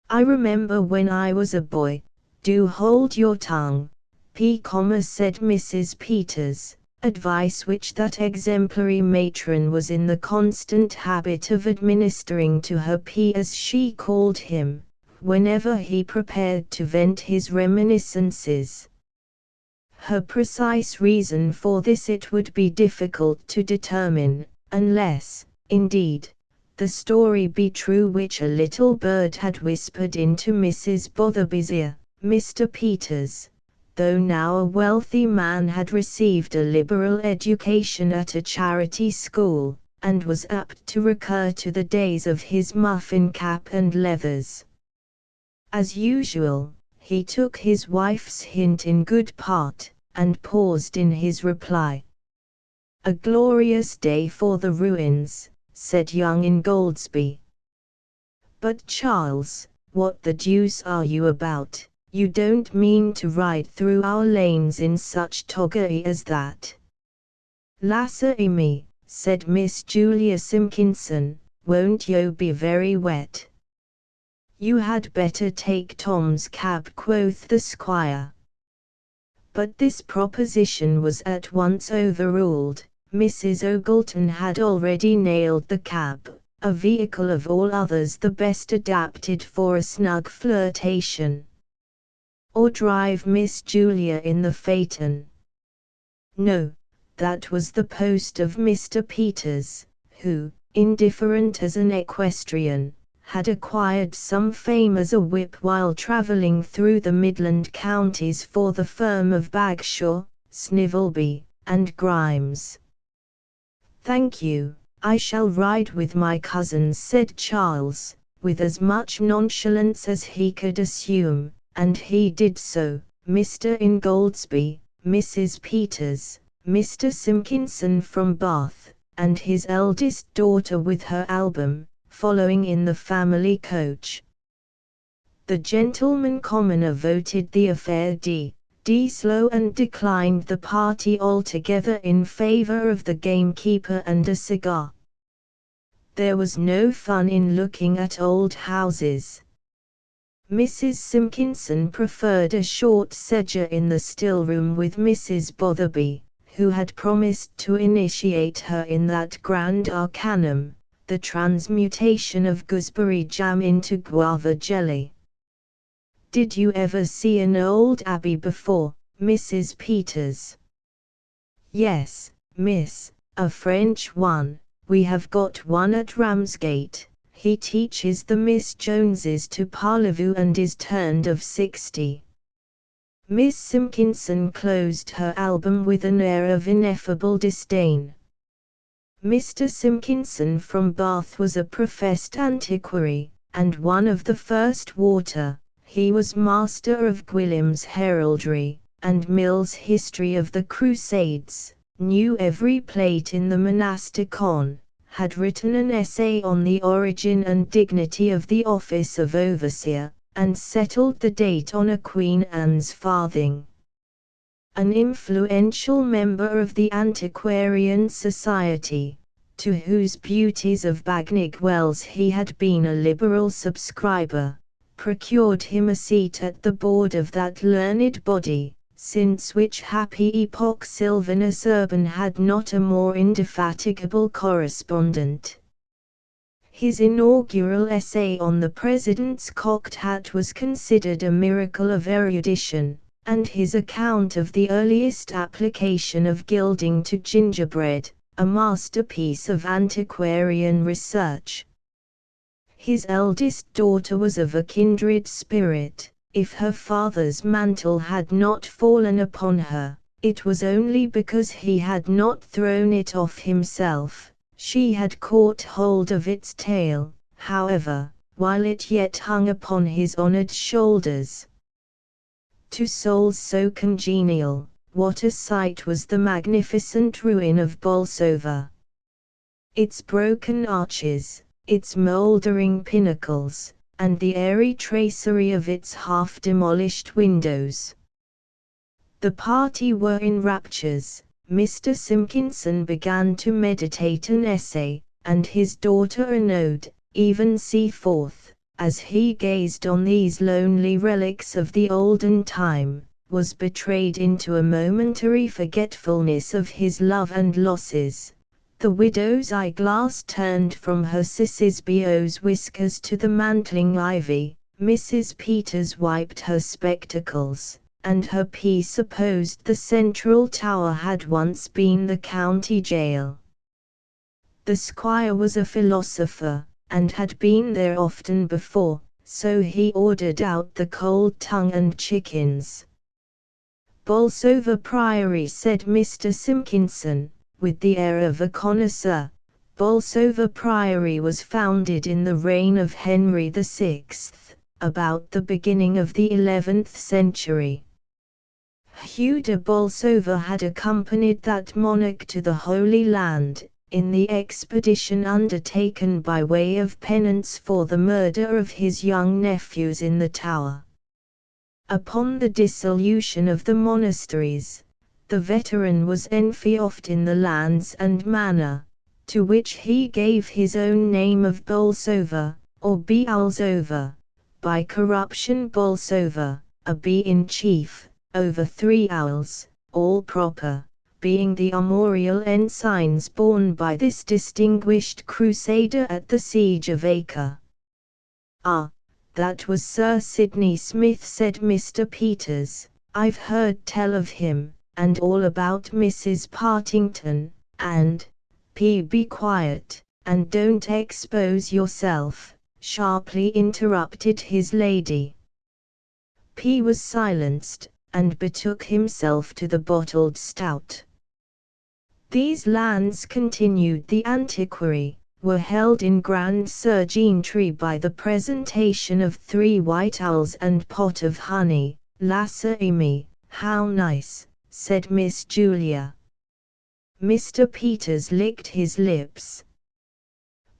[SPEAKER 1] "I remember when I was a boy—" "Do hold your tongue, P., said Mrs. Peters, advice which that exemplary matron was in the constant habit of administering to her P., as she called him, whenever he prepared to vent his reminiscences. Her precise reason for this it would be difficult to determine, unless, indeed, the story be true which a little bird had whispered into Mrs. Botherby's ear. Mr. Peters, though now a wealthy man, had received a liberal education at a charity school, and was apt to recur to the days of his muffin cap and leathers. As usual, he took his wife's hint in good part, and paused in his reply. "A glorious day for the ruins," said young Ingoldsby. "But Charles, what the deuce are you about? You don't mean to ride through our lanes in such toggery as that?" "Lassie me," said Miss Julia Simpkinson, "won't yo be very wet?" "You had better take Tom's cab," quoth the squire. But this proposition was at once overruled. Mrs. Ogleton had already nailed the cab, a vehicle of all others the best adapted for a snug flirtation. Or drive Miss Julia in the phaeton? No, that was the post of Mr. Peters, who, indifferent as an equestrian, had acquired some fame as a whip while travelling through the Midland counties for the firm of Bagshaw, Snivelby, and Grimes. "Thank you, I shall ride with my cousins," said Charles, with as much nonchalance as he could assume, and he did so. Mr. Ingoldsby, Mrs. Peters, Mr. Simpkinson from Bath, and his eldest daughter with her album, following in the family coach. The gentleman commoner voted the affair slow and declined the party altogether in favor of the gamekeeper and a cigar. There was no fun in looking at old houses. Mrs. Simpkinson preferred a short sojourn in the still-room with Mrs. Botherby, who had promised to initiate her in that grand arcanum, the transmutation of gooseberry jam into guava jelly. "Did you ever see an old abbey before, Mrs. Peters?" "Yes, miss, a French one. We have got one at Ramsgate. He teaches the Miss Joneses to parlez-vous and is turned of 60. Miss Simpkinson closed her album with an air of ineffable disdain. Mr. Simpkinson from Bath was a professed antiquary, and one of the first water. He was master of Gwillim's Heraldry, and Mill's History of the Crusades, knew every plate in the Monasticon, had written an essay on the origin and dignity of the office of overseer, and settled the date on a Queen Anne's farthing. An influential member of the Antiquarian Society, to whose Beauties of Bagnigge Wells he had been a liberal subscriber, procured him a seat at the board of that learned body, since which happy epoch Sylvanus Urban had not a more indefatigable correspondent. His inaugural essay on the President's cocked hat was considered a miracle of erudition, and his account of the earliest application of gilding to gingerbread, a masterpiece of antiquarian research. His eldest daughter was of a kindred spirit. If her father's mantle had not fallen upon her, it was only because he had not thrown it off himself. She had caught hold of its tail, however, while it yet hung upon his honored shoulders. To souls so congenial, what a sight was the magnificent ruin of Bolsover! Its broken arches, its mouldering pinnacles, and the airy tracery of its half-demolished windows. The party were in raptures. Mr. Simpkinson began to meditate an essay, and his daughter an ode, even Seaforth, as he gazed on these lonely relics of the olden time, was betrayed into a momentary forgetfulness of his love and losses. The widow's eyeglass turned from her Cicisbeo's whiskers to the mantling ivy. Mrs. Peters wiped her spectacles, and her P supposed the central tower had once been the county jail. The squire was a philosopher, and had been there often before, so he ordered out the cold tongue and chickens. "Bolsover Priory," said Mr. Simpkinson, with the air of a connoisseur. "Bolsover Priory was founded in the reign of Henry VI, about the beginning of the 11th century. Hugh de Bolsover had accompanied that monarch to the Holy Land, in the expedition undertaken by way of penance for the murder of his young nephews in the Tower. Upon the dissolution of the monasteries, the veteran was enfeoffed in the lands and manor, to which he gave his own name of Bolsover, or Bealsover, by corruption Bolsover, a bee in chief, over 3 owls, all proper, being the armorial ensigns borne by this distinguished crusader at the siege of Acre. "Ah, that was Sir Sidney Smith," said Mr. Peters. "I've heard tell of him, and all about Mrs. Partington, and—" "Be quiet, and don't expose yourself," sharply interrupted his lady. P was silenced, and betook himself to the bottled stout. "These lands," continued the antiquary, "were held in grand surgentry by the presentation of 3 white owls and pot of honey." "Lassamy, how nice," said Miss Julia. Mr. Peters licked his lips.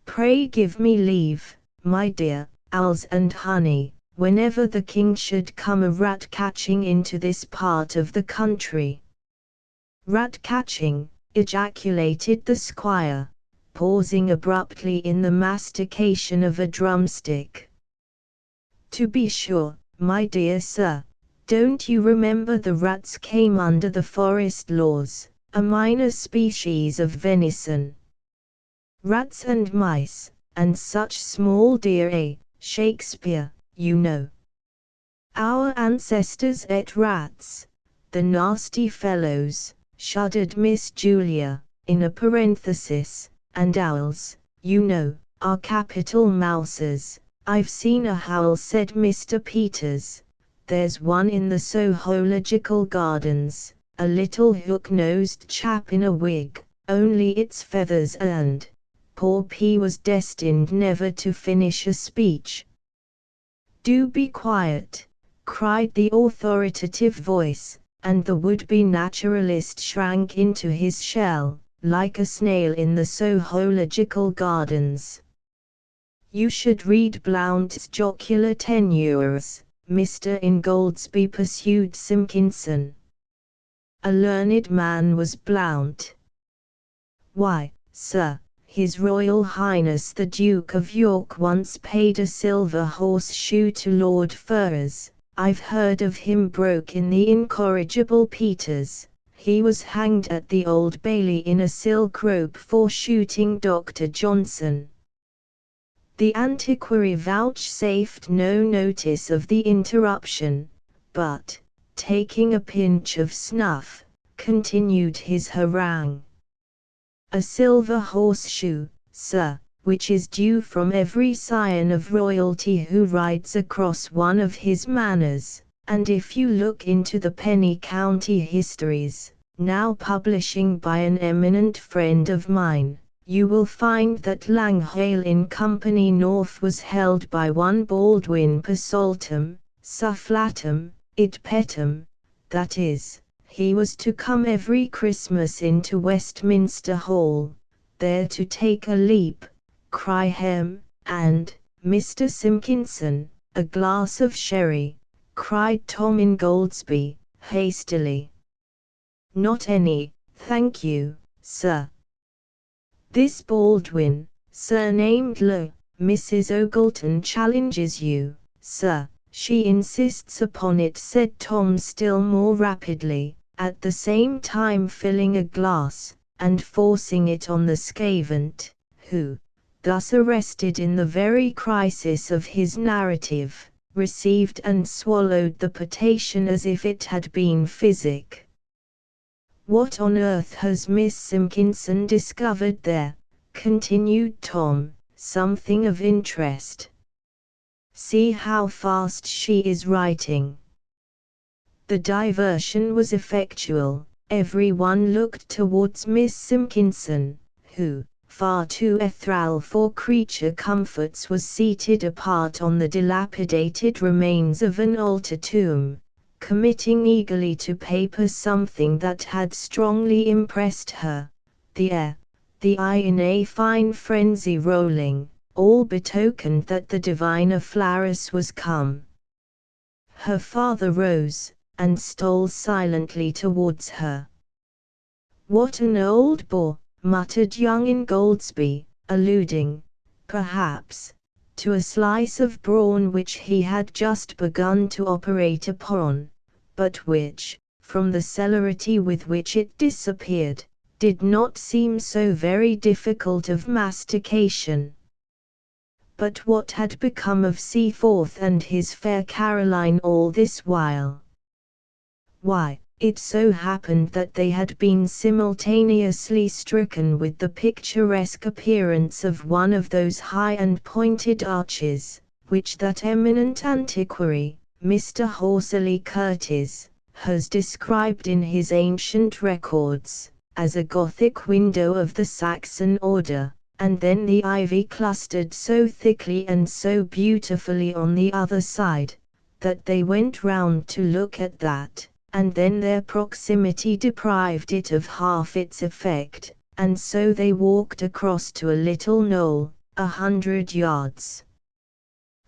[SPEAKER 1] "Pray give me leave, my dear. Owls and honey, whenever the king should come a rat-catching into this part of the country. Rat-catching, ejaculated the squire, pausing abruptly in the mastication of a drumstick. To be sure, my dear sir, don't you remember the rats came under the forest laws, a minor species of venison? Rats and mice, and such small deer, Shakespeare, you know. Our ancestors ate rats, the nasty fellows, shuddered Miss Julia, in a parenthesis, and owls, you know, are capital mousers. I've seen a howl, said Mr. Peters. There's one in the Zoological Gardens, a little hook-nosed chap in a wig, only its feathers, and poor P was destined never to finish a speech. Do be quiet, cried the authoritative voice, and the would-be naturalist shrank into his shell, like a snail in the Zoological Gardens. You should read Blount's Jocular Tenures, Mr. Ingoldsby, pursued Simpkinson. A learned man was Blount. Why, sir, His Royal Highness the Duke of York once paid a silver horseshoe to Lord Ferrers. I've heard of him, broke in the incorrigible Peters. He was hanged at the Old Bailey in a silk rope for shooting Dr. Johnson. The antiquary vouchsafed no notice of the interruption, but, taking a pinch of snuff, continued his harangue. A silver horseshoe, sir, which is due from every scion of royalty who rides across one of his manors, and if you look into the Penny County histories, now publishing by an eminent friend of mine, you will find that Langhale in Company North was held by one Baldwin Persaltum, Sufflatum, id Petum, that is, he was to come every Christmas into Westminster Hall, there to take a leap, cry hem, and, Mr. Simpkinson, a glass of sherry, cried Tom Ingoldsby, hastily. Not any, thank you, sir. This Baldwin, surnamed Low, Mrs. Ogleton challenges you, sir. She insists upon it, said Tom still more rapidly, at the same time filling a glass, and forcing it on the Scavant, who, thus arrested in the very crisis of his narrative, received and swallowed the potation as if it had been physic. What on earth has Miss Simpkinson discovered there? Continued Tom, something of interest. See how fast she is writing. The diversion was effectual. Everyone looked towards Miss Simpkinson, who, far too ethereal for creature comforts, was seated apart on the dilapidated remains of an altar tomb, committing eagerly to paper something that had strongly impressed her. The air, the eye in a fine frenzy rolling, all betokened that the diviner Flaris was come. Her father rose, and stole silently towards her. What an old bore, muttered young Ingoldsby, alluding, perhaps, to a slice of brawn which he had just begun to operate upon, but which, from the celerity with which it disappeared, did not seem so very difficult of mastication. But what had become of Seaforth and his fair Caroline all this while? Why, it so happened that they had been simultaneously stricken with the picturesque appearance of one of those high and pointed arches, which that eminent antiquary, Mr. Horsley Curtis, has described in his ancient records, as a Gothic window of the Saxon order, and then the ivy clustered so thickly and so beautifully on the other side, that they went round to look at that, and then their proximity deprived it of half its effect, and so they walked across to a little knoll, 100 yards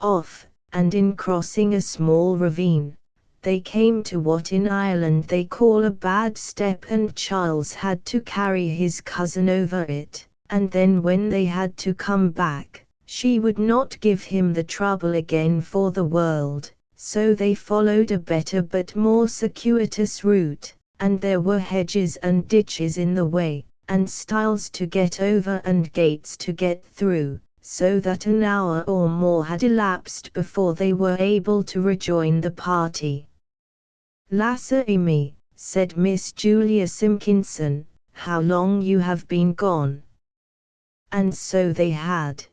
[SPEAKER 1] off, and in crossing a small ravine, they came to what in Ireland they call a bad step, and Charles had to carry his cousin over it, and then when they had to come back, she would not give him the trouble again for the world, so they followed a better but more circuitous route, and there were hedges and ditches in the way, and stiles to get over and gates to get through, so that an hour or more had elapsed before they were able to rejoin the party. "Lassie me," said Miss Julia Simpkinson, "how long you have been gone." And so they had.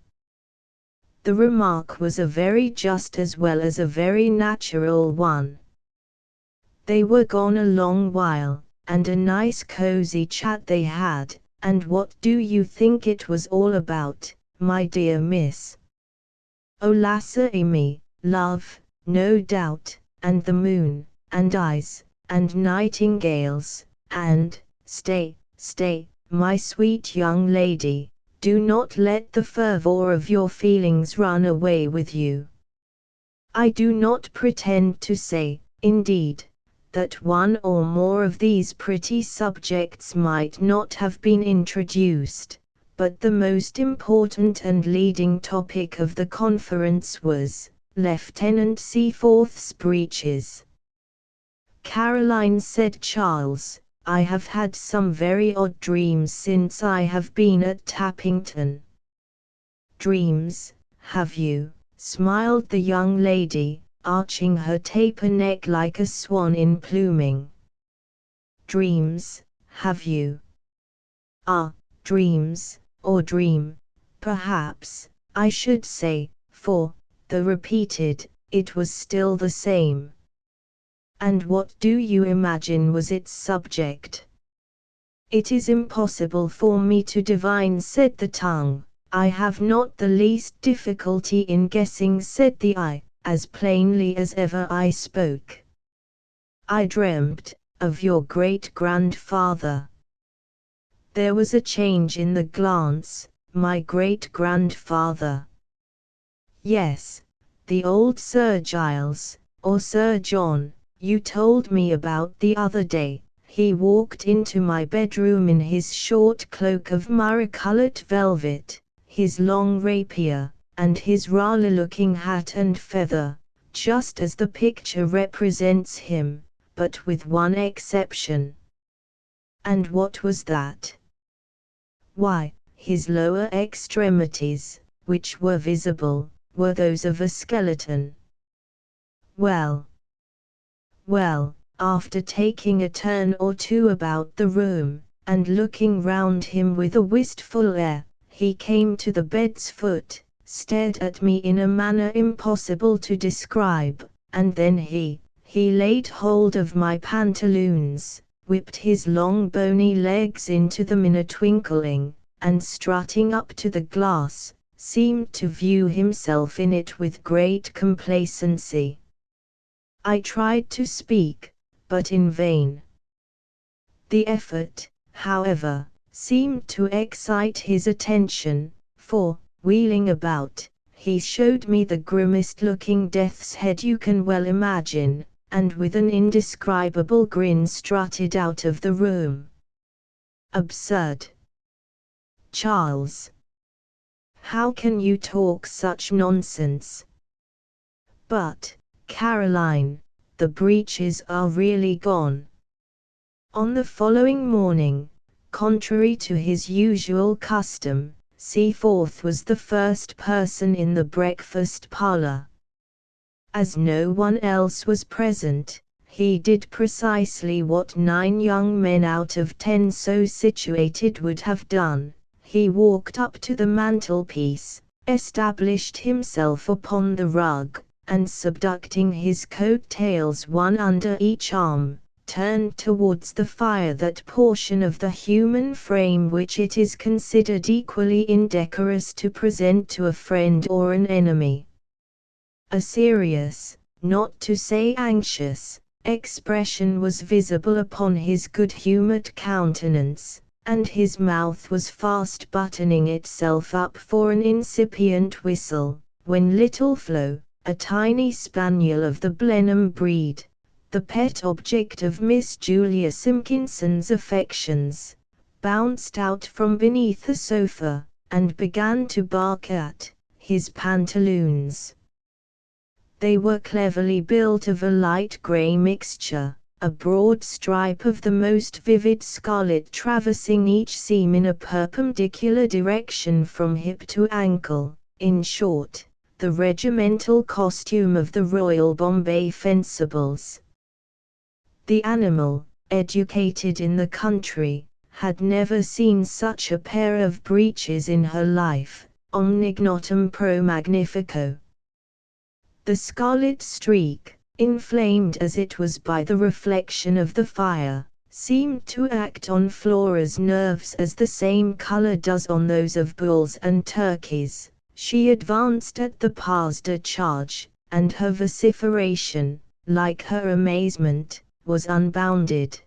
[SPEAKER 1] The remark was a very just as well as a very natural one. They were gone a long while, and a nice cozy chat they had, and what do you think it was all about, my dear miss? "Oh, lassie me, love, no doubt, and the moon, and eyes, and nightingales, and, stay, my sweet young lady, do not let the fervour of your feelings run away with you. I do not pretend to say, indeed, that one or more of these pretty subjects might not have been introduced, but the most important and leading topic of the conference was Lieutenant Seaforth's breeches. "Caroline," said Charles, "I have had some very odd dreams since I have been at Tappington." "Dreams, have you?" smiled the young lady, arching her taper neck like a swan in pluming. "Dreams, have you? Ah, dreams, or dream, perhaps, I should say, for, though repeated, it was still the same. And what do you imagine was its subject?" "It is impossible for me to divine," said the tongue. "I have not the least difficulty in guessing," said the eye, as plainly as ever I spoke. "I dreamt of your great-grandfather." There was a change in the glance. "My great-grandfather?" "Yes, the old Sir Giles, or Sir John, you told me about the other day. He walked into my bedroom in his short cloak of murrey-coloured velvet, his long rapier, and his raleigh-looking hat and feather, just as the picture represents him, but with one exception." "And what was that?" "Why, his lower extremities, which were visible, were those of a skeleton." Well, after taking a turn or two about the room, and looking round him with a wistful air, he came to the bed's foot, stared at me in a manner impossible to describe, and then he laid hold of my pantaloons, whipped his long bony legs into them in a twinkling, and strutting up to the glass, seemed to view himself in it with great complacency. I tried to speak, but in vain. The effort, however, seemed to excite his attention, for, wheeling about, he showed me the grimmest-looking death's head you can well imagine, and with an indescribable grin strutted out of the room. Absurd! Charles! How can you talk such nonsense? But, Caroline, the breeches are really gone. On the following morning, contrary to his usual custom, Seaforth was the first person in the breakfast parlour. As no one else was present, he did precisely what 9 young men out of 10 so situated would have done. He walked up to the mantelpiece, established himself upon the rug, and subducting his coat-tails one under each arm, turned towards the fire that portion of the human frame which it is considered equally indecorous to present to a friend or an enemy. A serious, not to say anxious, expression was visible upon his good-humoured countenance, and his mouth was fast buttoning itself up for an incipient whistle, when little Flo, a tiny spaniel of the Blenheim breed, the pet object of Miss Julia Simpkinson's affections, bounced out from beneath the sofa, and began to bark at his pantaloons. They were cleverly built of a light grey mixture, a broad stripe of the most vivid scarlet traversing each seam in a perpendicular direction from hip to ankle, in short, the regimental costume of the Royal Bombay Fencibles. The animal, educated in the country, had never seen such a pair of breeches in her life, omnignotum pro magnifico. The scarlet streak, inflamed as it was by the reflection of the fire, seemed to act on Flora's nerves as the same color does on those of bulls and turkeys. She advanced at the pas de charge, and her vociferation, like her amazement, was unbounded.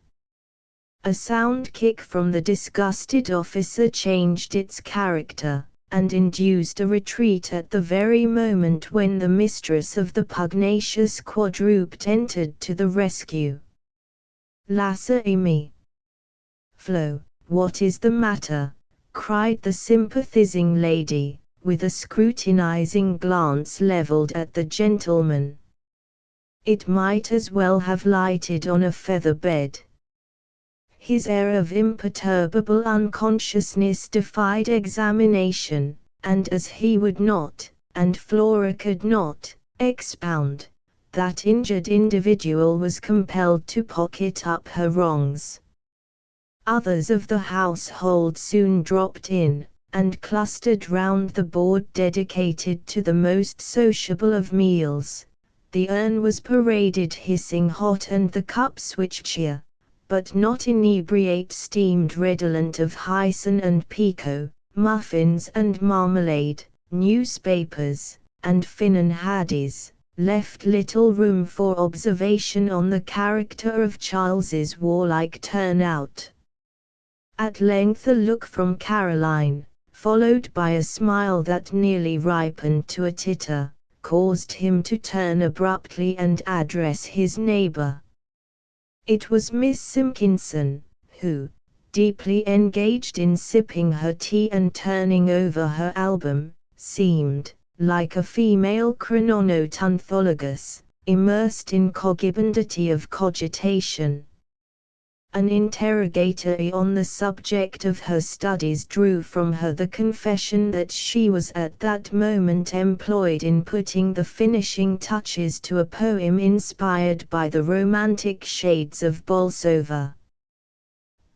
[SPEAKER 1] A sound kick from the disgusted officer changed its character, and induced a retreat at the very moment when the mistress of the pugnacious quadruped entered to the rescue. "Lassez me! Flo, what is the matter?" cried the sympathizing lady, with a scrutinizing glance leveled at the gentleman. It might as well have lighted on a feather bed. His air of imperturbable unconsciousness defied examination, and as he would not, and Flora could not, expound, that injured individual was compelled to pocket up her wrongs. Others of the household soon dropped in, and clustered round the board dedicated to the most sociable of meals. The urn was paraded hissing hot, and the cups which cheer, but not inebriate, steamed redolent of hyson and pekoe, muffins and marmalade, newspapers, and Finnan haddies, left little room for observation on the character of Charles's warlike turnout. At length a look from Caroline, followed by a smile that nearly ripened to a titter, caused him to turn abruptly and address his neighbor. It was Miss Simpkinson, who, deeply engaged in sipping her tea and turning over her album, seemed, like a female chrononotanthologus, immersed in cogibundity of cogitation. An interrogatory on the subject of her studies drew from her the confession that she was at that moment employed in putting the finishing touches to a poem inspired by the romantic shades of Bolsover.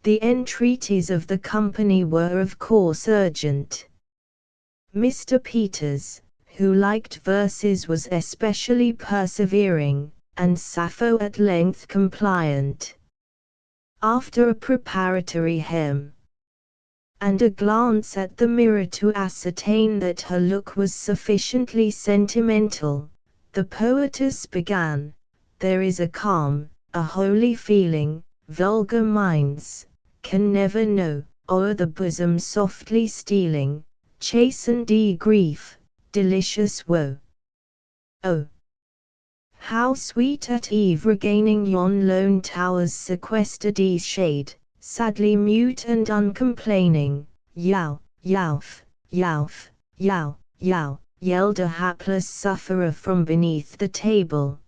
[SPEAKER 1] The entreaties of the company were of course urgent. Mr. Peters, who liked verses, was especially persevering, and Sappho at length compliant. After a preparatory hem, and a glance at the mirror to ascertain that her look was sufficiently sentimental, the poetess began, "There is a calm, a holy feeling, vulgar minds can never know, o'er the bosom softly stealing, chastened grief, delicious woe. Oh! How sweet at eve regaining yon lone tower's sequestered shade, sadly mute and uncomplaining, yow, yowf, yowf, yow, yow, yelled a hapless sufferer from beneath the table.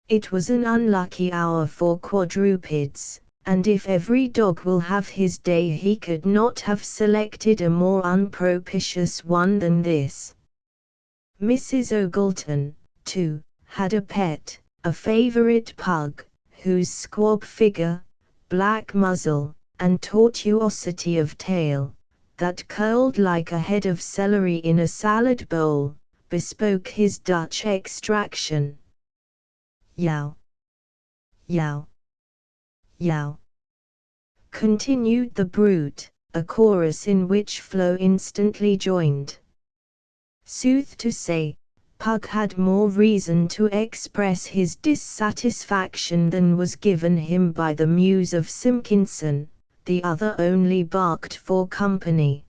[SPEAKER 1] It was an unlucky hour for quadrupeds, and if every dog will have his day, he could not have selected a more unpropitious one than this. Mrs. Ogleton, too, had a pet, a favorite pug, whose squab figure, black muzzle, and tortuosity of tail, that curled like a head of celery in a salad bowl, bespoke his Dutch extraction. Yow! Yow! Yow! Continued the brute, a chorus in which Flo instantly joined. Sooth to say, Pug had more reason to express his dissatisfaction than was given him by the muse of Simpkinson, the other only barked for company.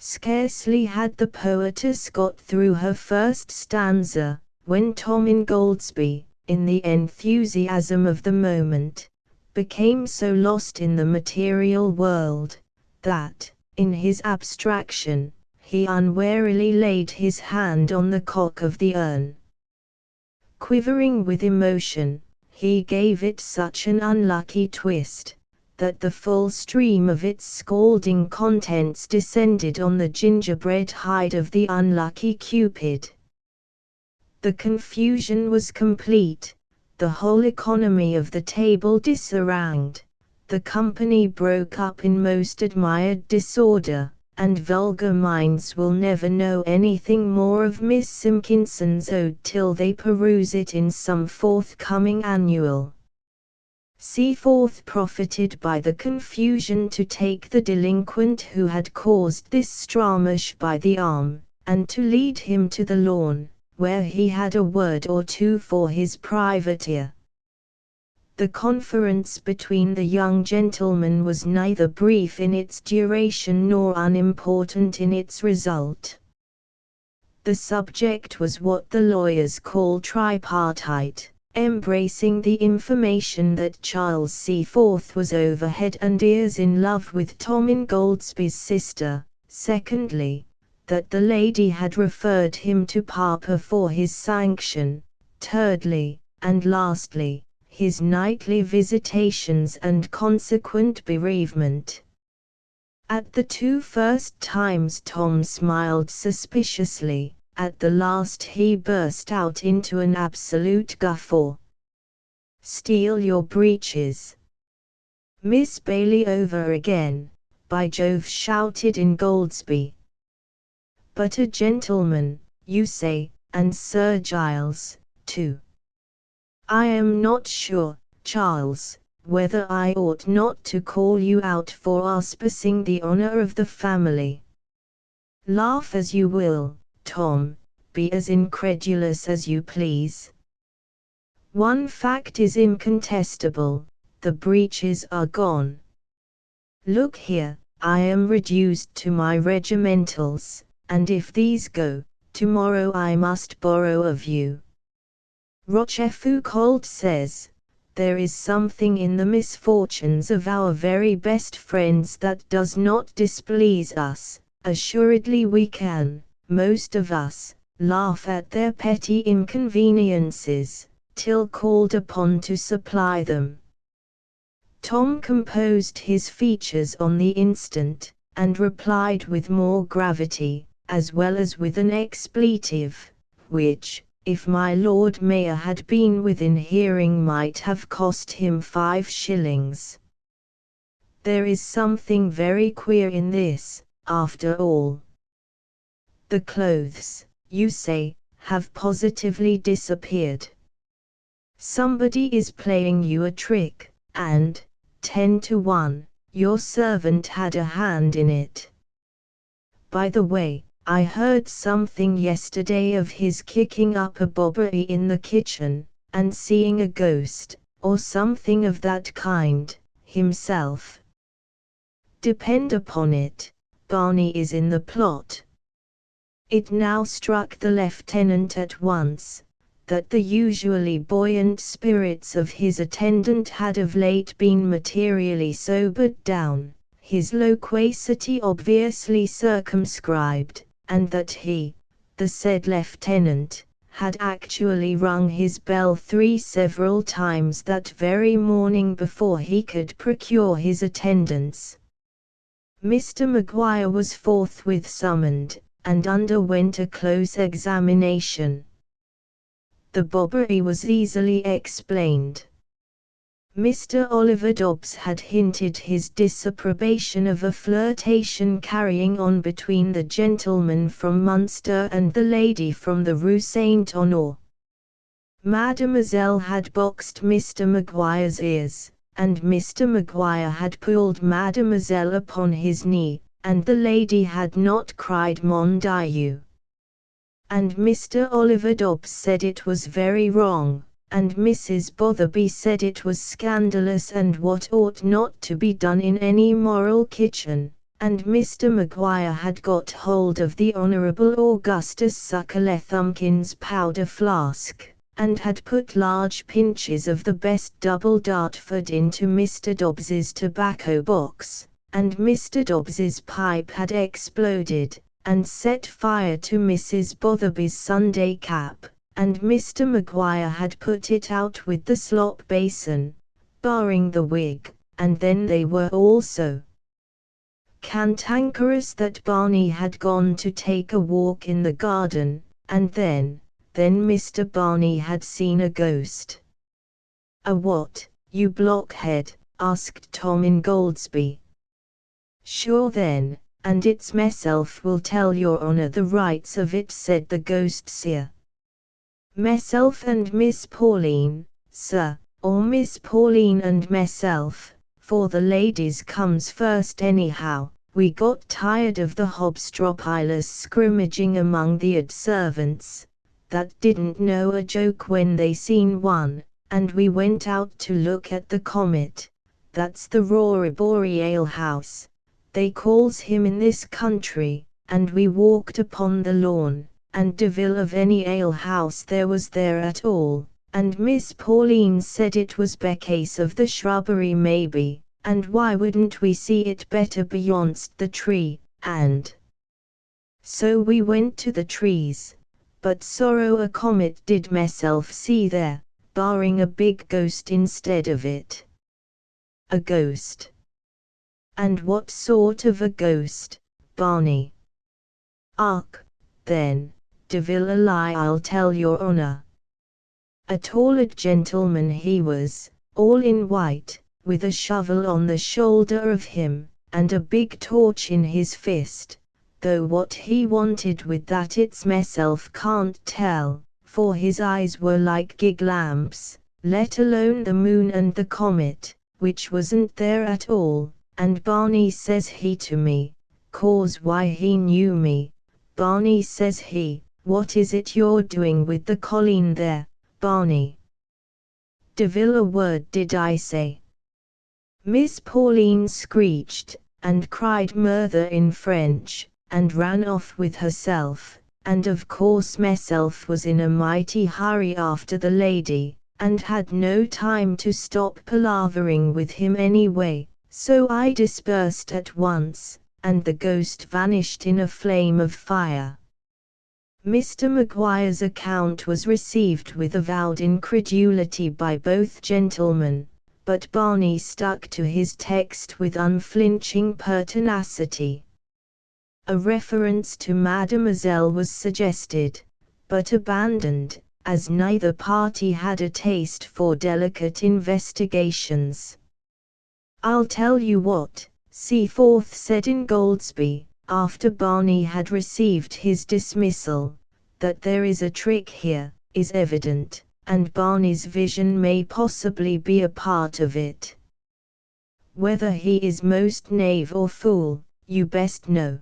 [SPEAKER 1] Scarcely had the poetess got through her first stanza, when Tom Ingoldsby, in the enthusiasm of the moment, became so lost in the material world, that, in his abstraction, he unwarily laid his hand on the cock of the urn. Quivering with emotion, he gave it such an unlucky twist, that the full stream of its scalding contents descended on the gingerbread hide of the unlucky Cupid. The confusion was complete, the whole economy of the table disarranged, the company broke up in most admired disorder, and vulgar minds will never know anything more of Miss Simpkinson's ode till they peruse it in some forthcoming annual. Seaforth profited by the confusion to take the delinquent who had caused this stramash by the arm, and to lead him to the lawn, where he had a word or two for his private ear. The conference between the young gentlemen was neither brief in its duration nor unimportant in its result. The subject was what the lawyers call tripartite, embracing the information that Charles Seaforth was over head and ears in love with Tom Ingoldsby's sister, secondly, that the lady had referred him to Papa for his sanction, thirdly, and lastly, his nightly visitations and consequent bereavement. At the two first times Tom smiled suspiciously, at the last he burst out into an absolute guffaw. "Steal your breeches! Miss Bailey over again, by Jove!" shouted Ingoldsby. "But a gentleman, you say, and Sir Giles, too. I am not sure, Charles, whether I ought not to call you out for aspersing the honor of the family. Laugh as you will, Tom, be as incredulous as you please. One fact is incontestable, the breeches are gone. Look here, I am reduced to my regimentals, and if these go, tomorrow I must borrow of you. Rochefoucauld says, there is something in the misfortunes of our very best friends that does not displease us. Assuredly we can, most of us, laugh at their petty inconveniences, till called upon to supply them." Tom composed his features on the instant, and replied with more gravity, as well as with an expletive, which, if my Lord Mayor had been within hearing, might have cost him 5 shillings. "There is something very queer in this, after all. The clothes, you say, have positively disappeared. Somebody is playing you a trick, and, 10 to 1, your servant had a hand in it. By the way, I heard something yesterday of his kicking up a bobbery in the kitchen, and seeing a ghost, or something of that kind, himself. Depend upon it, Barney is in the plot." It now struck the lieutenant at once, that the usually buoyant spirits of his attendant had of late been materially sobered down, his loquacity obviously circumscribed, and that he, the said lieutenant, had actually rung his bell 3 several times that very morning before he could procure his attendance. Mr. Maguire was forthwith summoned, and underwent a close examination. The bobbery was easily explained. Mr. Oliver Dobbs had hinted his disapprobation of a flirtation carrying on between the gentleman from Munster and the lady from the Rue Saint-Honore. Mademoiselle had boxed Mr. Maguire's ears, and Mr. Maguire had pulled Mademoiselle upon his knee, and the lady had not cried Mon Dieu. And Mr. Oliver Dobbs said it was very wrong, and Mrs. Botherby said it was scandalous and what ought not to be done in any moral kitchen, and Mr. Maguire had got hold of the Honourable Augustus Sucklethumkin's powder flask, and had put large pinches of the best double Dartford into Mr. Dobbs's tobacco box, and Mr. Dobbs's pipe had exploded, and set fire to Mrs. Botherby's Sunday cap, and Mr. Maguire had put it out with the slop basin, barring the wig, and then they were all so cantankerous that Barney had gone to take a walk in the garden, and then Mr. Barney had seen a ghost. "A what, you blockhead?" asked Tom Ingoldsby. "Sure then, and it's meself will tell your honour the rights of it," said the ghost seer. "Meself and Miss Pauline, sir, or Miss Pauline and meself, for the ladies comes first anyhow. We got tired of the hobstropilers scrimmaging among the odd servants that didn't know a joke when they seen one, and we went out to look at the comet. That's the Rory alehouse, they calls him in this country, and we walked upon the lawn, and devil of any alehouse there was there at all, and Miss Pauline said it was Beccase of the shrubbery maybe, and why wouldn't we see it better beyondst the tree, and so we went to the trees, but sorrow a comet did meself see there, barring a big ghost instead of it." "A ghost? And what sort of a ghost, Barney?" "Ark, then, devil a lie I'll tell your honour. A tall gentleman he was, all in white, with a shovel on the shoulder of him, and a big torch in his fist, though what he wanted with that it's meself can't tell, for his eyes were like gig lamps, let alone the moon and the comet, which wasn't there at all, and Barney says he to me, 'Cause why he knew me, Barney says he, 'What is it you're doing with the colleen there, Barney?' Devil a word did I say. Miss Pauline screeched, and cried murther in French, and ran off with herself, and of course meself was in a mighty hurry after the lady, and had no time to stop palavering with him anyway, so I dispersed at once, and the ghost vanished in a flame of fire." Mr. Maguire's account was received with avowed incredulity by both gentlemen, but Barney stuck to his text with unflinching pertinacity. A reference to Mademoiselle was suggested, but abandoned, as neither party had a taste for delicate investigations. "I'll tell you what, Seaforth," said Ingoldsby, after Barney had received his dismissal, "that there is a trick here, is evident, and Barney's vision may possibly be a part of it. Whether he is most knave or fool, you best know.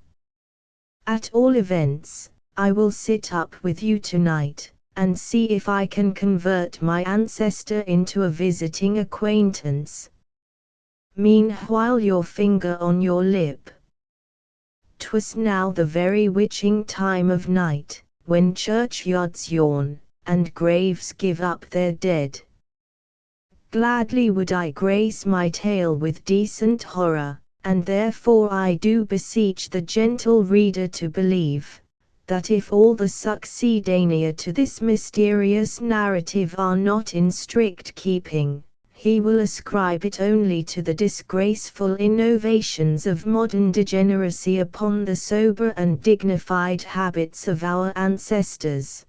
[SPEAKER 1] At all events, I will sit up with you tonight, and see if I can convert my ancestor into a visiting acquaintance. Meanwhile your finger on your lip." 'Twas now the very witching time of night, when churchyards yawn, and graves give up their dead. Gladly would I grace my tale with decent horror, and therefore I do beseech the gentle reader to believe, that if all the succeedania to this mysterious narrative are not in strict keeping, he will ascribe it only to the disgraceful innovations of modern degeneracy upon the sober and dignified habits of our ancestors.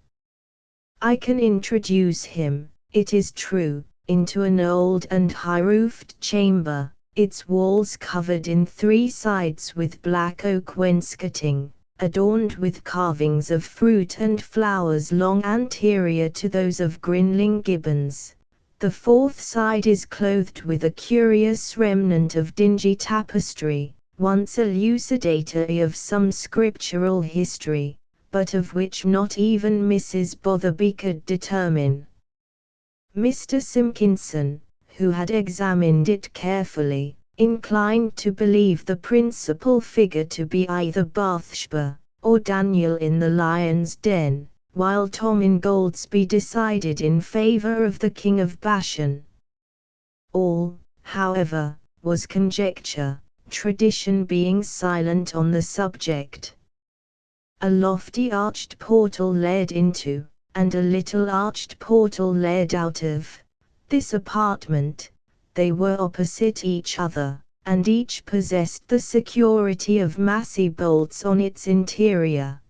[SPEAKER 1] I can introduce him, it is true, into an old and high-roofed chamber, its walls covered in 3 sides with black oak wainscoting, adorned with carvings of fruit and flowers long anterior to those of Grinling Gibbons. The 4th side is clothed with a curious remnant of dingy tapestry, once elucidatory of some scriptural history, but of which not even Mrs. Botherby could determine. Mr. Simpkinson, who had examined it carefully, inclined to believe the principal figure to be either Bathsheba or Daniel in the lion's den, while Tom Ingoldsby decided in favor of the King of Bashan. All, however, was conjecture, tradition being silent on the subject. A lofty arched portal led into, and a little arched portal led out of, this apartment. They were opposite each other, and each possessed the security of massy bolts on its interior.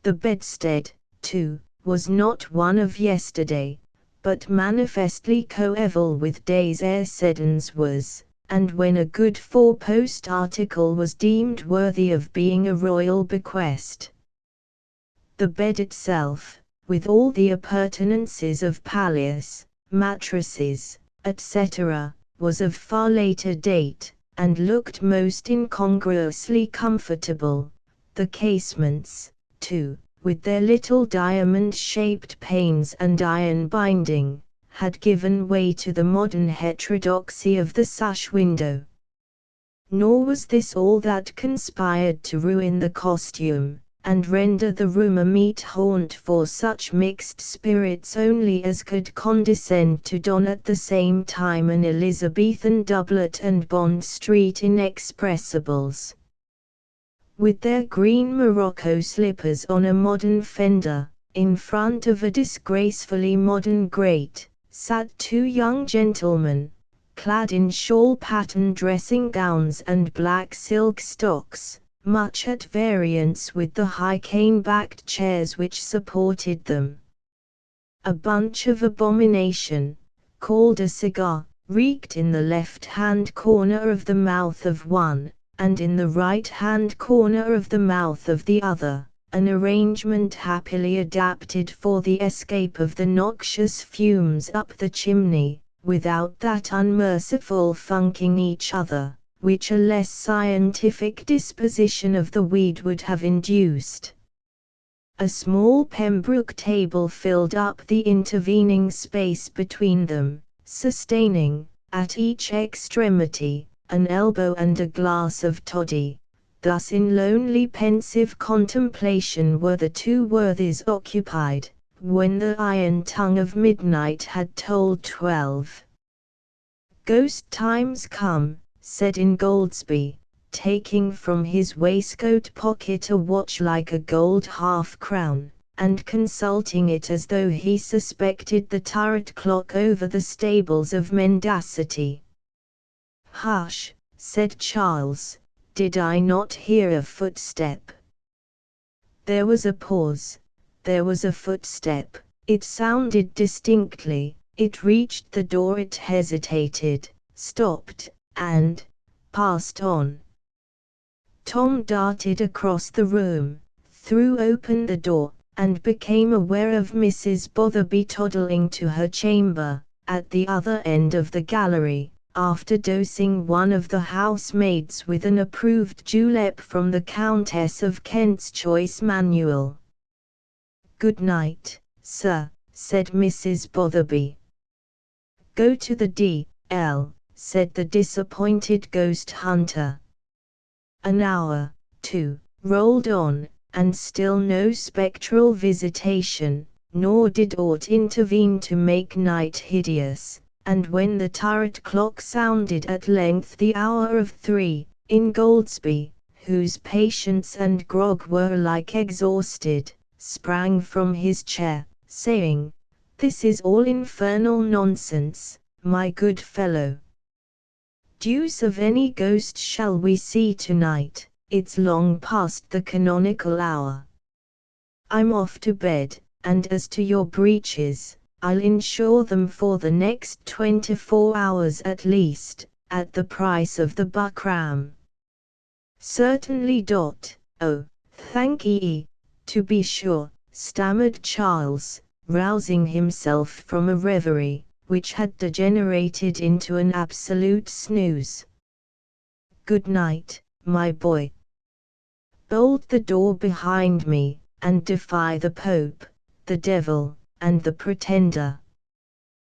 [SPEAKER 1] The bedstead, too, was not one of yesterday, but manifestly coeval with days ere Seddon's was, and when a good four-post article was deemed worthy of being a royal bequest. The bed itself, with all the appurtenances of palliasse, mattresses, etc., was of far later date, and looked most incongruously comfortable. The casements, too, with their little diamond-shaped panes and iron binding, had given way to the modern heterodoxy of the sash window. Nor was this all that conspired to ruin the costume, and render the room a meet haunt for such mixed spirits only as could condescend to don at the same time an Elizabethan doublet and Bond Street inexpressibles. With their green morocco slippers on a modern fender, in front of a disgracefully modern grate, sat two young gentlemen, clad in shawl-pattern dressing gowns and black silk stocks, much at variance with the high cane-backed chairs which supported them. A bunch of abomination, called a cigar, reeked in the left-hand corner of the mouth of one, and in the right-hand corner of the mouth of the other, an arrangement happily adapted for the escape of the noxious fumes up the chimney, without that unmerciful funking each other, which a less scientific disposition of the weed would have induced. A small Pembroke table filled up the intervening space between them, sustaining, at each extremity, an elbow and a glass of toddy. Thus in lonely pensive contemplation were the two worthies occupied, when the iron tongue of midnight had tolled 12. "Ghost time's come," said Ingoldsby, taking from his waistcoat pocket a watch like a gold half-crown, and consulting it as though he suspected the turret clock over the stables of mendacity. "Hush," said Charles, "did I not hear a footstep?" There was a pause. There was a footstep. It sounded distinctly. It reached the door. It hesitated, stopped, and passed on. Tom darted across the room, threw open the door, and became aware of Mrs. Botherby toddling to her chamber, at the other end of the gallery, after dosing one of the housemaids with an approved julep from the Countess of Kent's choice manual. "Good night, sir," said Mrs. Botherby. "Go to the D.L.," said the disappointed ghost hunter. An hour, too, rolled on, and still no spectral visitation, nor did aught intervene to make night hideous, and when the turret clock sounded at length the hour of 3, Ingoldsby, whose patience and grog were alike exhausted, sprang from his chair, saying, "This is all infernal nonsense, my good fellow. Deuce of any ghost shall we see tonight, it's long past the canonical hour. I'm off to bed, and as to your breeches, I'll insure them for the next 24 hours at least, at the price of the buckram." "Certainly. Oh, thank ye, to be sure," stammered Charles, rousing himself from a reverie, which had degenerated into an absolute snooze. "Good night, my boy. Bolt the door behind me, and defy the Pope, the devil, and the Pretender."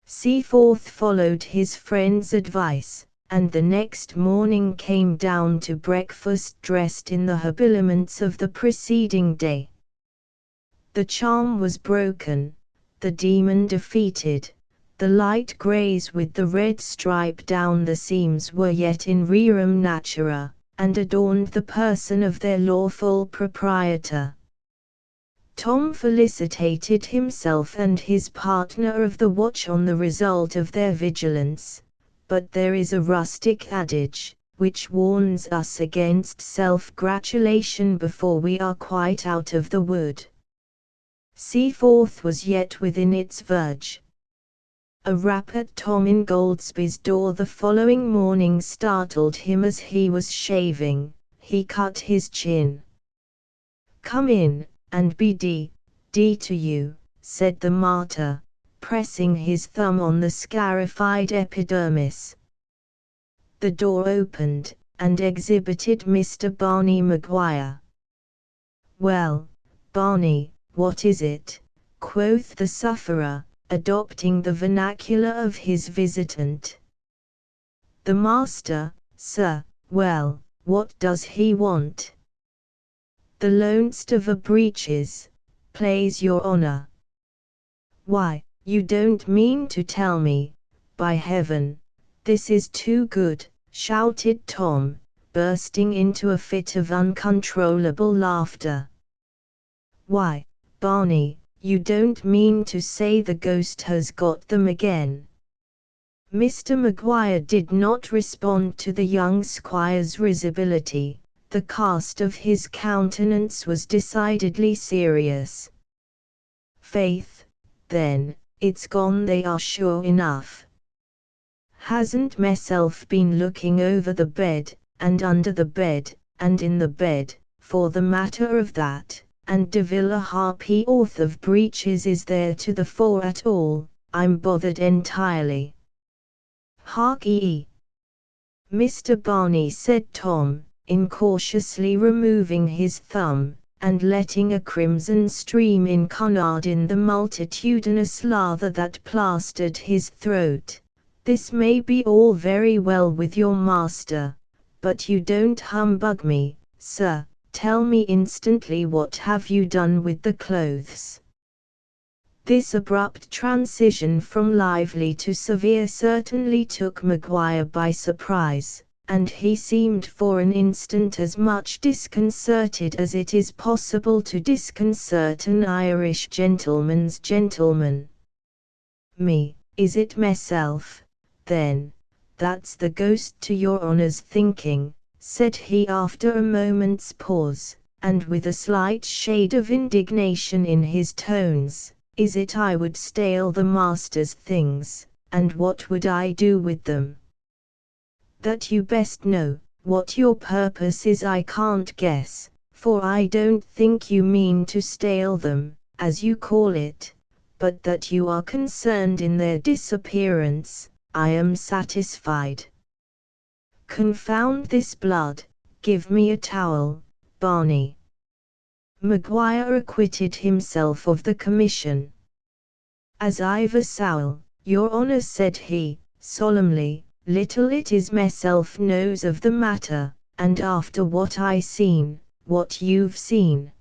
[SPEAKER 1] Seaforth followed his friend's advice, and the next morning came down to breakfast dressed in the habiliments of the preceding day. The charm was broken, the demon defeated. The light greys with the red stripe down the seams were yet in rerum natura, and adorned the person of their lawful proprietor. Tom felicitated himself and his partner of the watch on the result of their vigilance, but there is a rustic adage, which warns us against self-gratulation before we are quite out of the wood. Seaforth was yet within its verge. A rap at Tom Ingoldsby's door the following morning startled him as he was shaving. He cut his chin. "Come in, and be D to you," said the martyr, pressing his thumb on the scarified epidermis. The door opened, and exhibited Mr. Barney Maguire. "Well, Barney, what is it?" quoth the sufferer, adopting the vernacular of his visitant. "The master, sir." "Well, what does he want?" "The loanst of a breeches, plaise your honour." "Why, you don't mean to tell me, by heaven, this is too good," shouted Tom, bursting into a fit of uncontrollable laughter. "Why, Barney, you don't mean to say the ghost has got them again?" Mr. Maguire did not respond to the young squire's risibility. The cast of his countenance was decidedly serious. "Faith, then, it's gone they are sure enough. Hasn't meself been looking over the bed, and under the bed, and in the bed, for the matter of that, and devil a ha'porth of breeches is there to the fore at all. I'm bothered entirely." "Hark-ye, Mr. Barney," said Tom, incautiously removing his thumb, and letting a crimson stream incarnade in the multitudinous lather that plastered his throat. "This may be all very well with your master, but you don't humbug me, sir. Tell me instantly, what have you done with the clothes?" This abrupt transition from lively to severe certainly took Maguire by surprise, and he seemed for an instant as much disconcerted as it is possible to disconcert an Irish gentleman's gentleman. "Me, is it meself, then, that's the ghost to your honour's thinking?" said he after a moment's pause, and with a slight shade of indignation in his tones. "Is it I would stale the master's things, and what would I do with them?" "That you best know. What your purpose is I can't guess, for I don't think you mean to stale them, as you call it, but that you are concerned in their disappearance, I am satisfied. Confound this blood, give me a towel, Barney." Maguire acquitted himself of the commission. "As I've a sowl, your honour," said he, solemnly, "little it is meself knows of the matter, and after what I seen." "What you've seen?"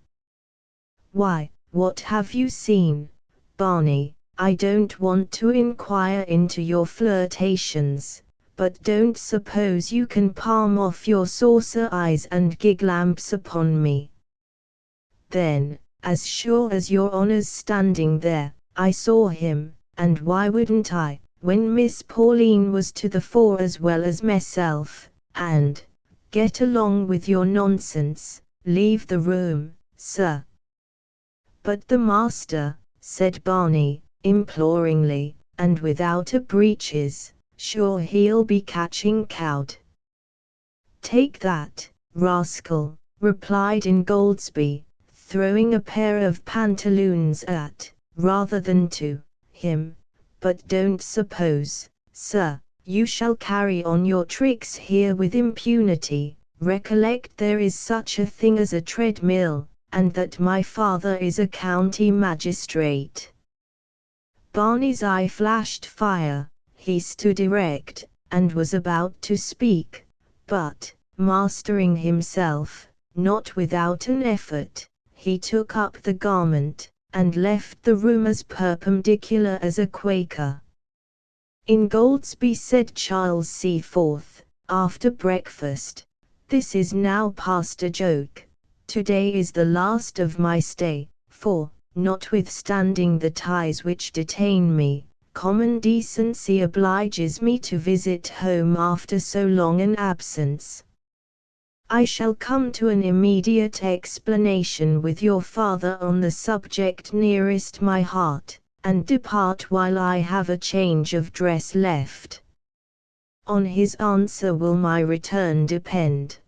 [SPEAKER 1] "Why, what have you seen, Barney? I don't want to inquire into your flirtations, but don't suppose you can palm off your saucer eyes and gig lamps upon me." "Then, as sure as your honour's standing there, I saw him, and why wouldn't I, when Miss Pauline was to the fore as well as meself, and—" "Get along with your nonsense, leave the room, sir." "But the master," said Barney, imploringly, "and without a breeches, sure he'll be catching cold." "Take that, rascal," replied Ingoldsby, throwing a pair of pantaloons at, rather than to, him. "But don't suppose, sir, you shall carry on your tricks here with impunity. Recollect there is such a thing as a treadmill, and that my father is a county magistrate." Barney's eye flashed fire. He stood erect, and was about to speak, but, mastering himself, not without an effort, he took up the garment, and left the room as perpendicular as a Quaker. Ingoldsby, said Charles Seaforth, after breakfast, this is now past a joke. Today is the last of my stay, for, notwithstanding the ties which detain me, common decency obliges me to visit home after so long an absence. I shall come to an immediate explanation with your father on the subject nearest my heart, and depart while I have a change of dress left. On his answer will my return depend.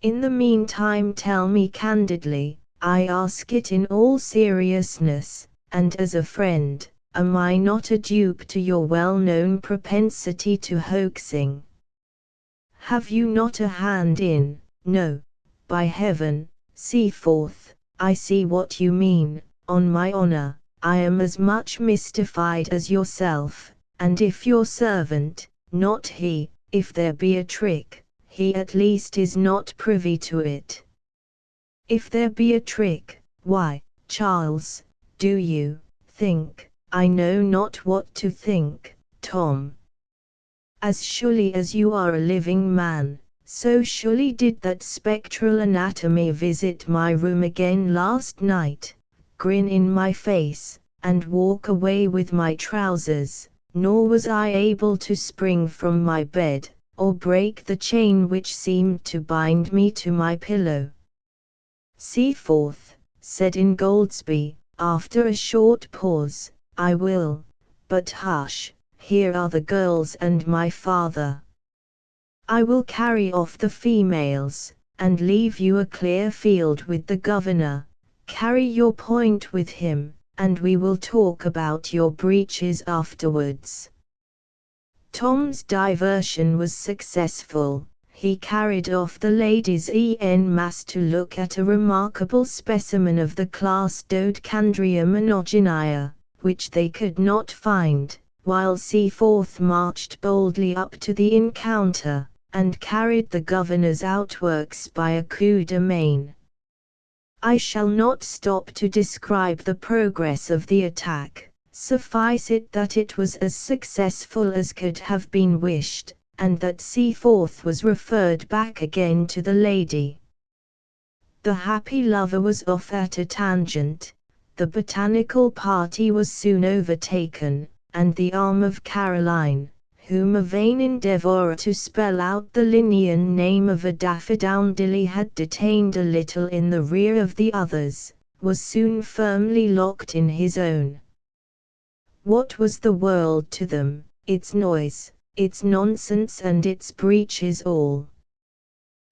[SPEAKER 1] In the meantime tell me candidly, I ask it in all seriousness, and as a friend, am I not a dupe to your well-known propensity to hoaxing? Have you not a hand in? No, by heaven, Seaforth, I see what you mean. On my honor, I am as much mystified as yourself, and if your servant, not he, if there be a trick, he at least is not privy to it. If there be a trick, why, Charles, do you think, I know not what to think, Tom? As surely as you are a living man, so surely did that spectral anatomy visit my room again last night, grin in my face, and walk away with my trousers, nor was I able to spring from my bed, or break the chain which seemed to bind me to my pillow. Seaforth, said Ingoldsby, after a short pause, I will, but hush, here are the girls and my father. I will carry off the females, and leave you a clear field with the governor. Carry your point with him, and we will talk about your breeches afterwards. Tom's diversion was successful. He carried off the ladies en masse to look at a remarkable specimen of the class Dodecandria monogenea, which they could not find, while Seaforth marched boldly up to the encounter, and carried the governor's outworks by a coup de main. I shall not stop to describe the progress of the attack, suffice it that it was as successful as could have been wished, and that Seaforth was referred back again to the lady. The happy lover was off at a tangent, the botanical party was soon overtaken, and the arm of Caroline, whom a vain endeavour to spell out the Linnean name of a daffodilly had detained a little in the rear of the others, was soon firmly locked in his own. What was the world to them, its noise, its nonsense and its breeches all?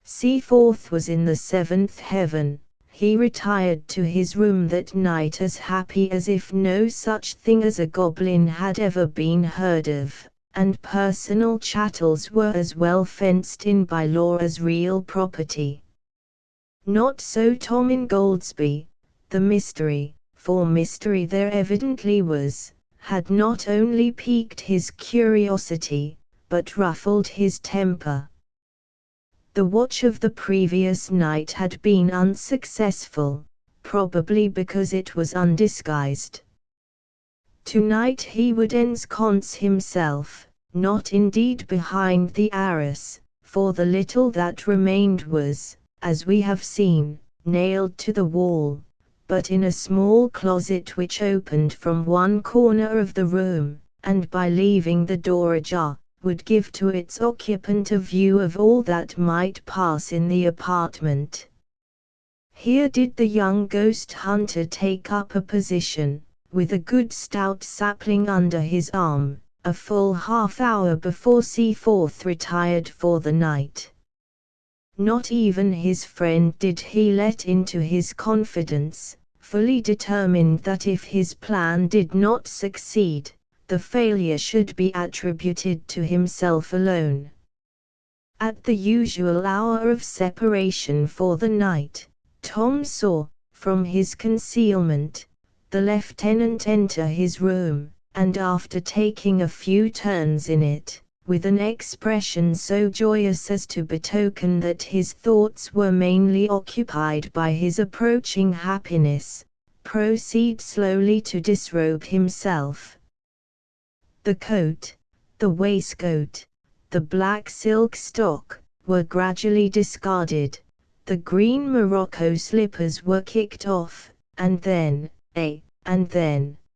[SPEAKER 1] Seaforth was in the seventh heaven. He retired to his room that night as happy as if no such thing as a goblin had ever been heard of, and personal chattels were as well fenced in by law as real property. Not so Tom Ingoldsby. The mystery, for mystery there evidently was, had not only piqued his curiosity, but ruffled his temper. The watch of the previous night had been unsuccessful, probably because it was undisguised. Tonight he would ensconce himself, not indeed behind the arras, for the little that remained was, as we have seen, nailed to the wall, but in a small closet which opened from one corner of the room, and by leaving the door ajar, would give to its occupant a view of all that might pass in the apartment. Here did the young ghost hunter take up a position, with a good stout sapling under his arm, a full half-hour before Seaforth retired for the night. Not even his friend did he let into his confidence, fully determined that if his plan did not succeed, the failure should be attributed to himself alone. At the usual hour of separation for the night, Tom saw, from his concealment, the lieutenant enter his room, and after taking a few turns in it, with an expression so joyous as to betoken that his thoughts were mainly occupied by his approaching happiness, proceed slowly to disrobe himself. The coat, the waistcoat, the black silk stock, were gradually discarded, the green morocco slippers were kicked off, and then,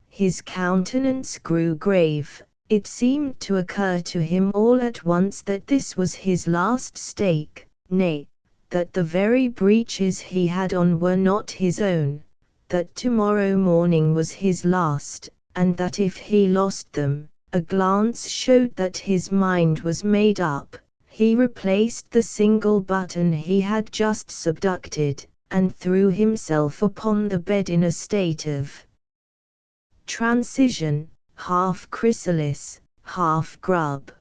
[SPEAKER 1] his countenance grew grave. It seemed to occur to him all at once that this was his last stake, nay, that the very breeches he had on were not his own, that tomorrow morning was his last, and that if he lost them, a glance showed that his mind was made up. He replaced the single button he had just subducted, and threw himself upon the bed in a state of transition, half chrysalis, half grub.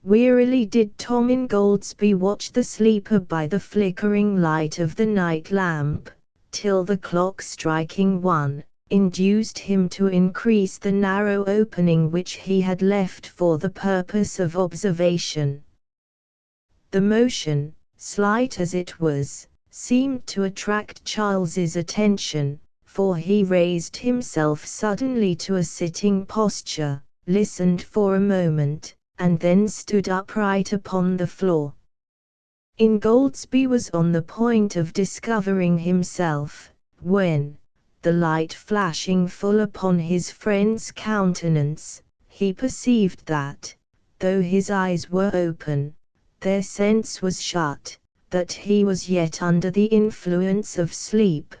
[SPEAKER 1] Wearily did Tom Ingoldsby watch the sleeper by the flickering light of the night lamp, till the clock striking 1, induced him to increase the narrow opening which he had left for the purpose of observation. The motion, slight as it was, seemed to attract Charles's attention, for he raised himself suddenly to a sitting posture, listened for a moment, and then stood upright upon the floor. Ingoldsby was on the point of discovering himself, when, the light flashing full upon his friend's countenance, he perceived that, though his eyes were open, their sense was shut, that he was yet under the influence of sleep.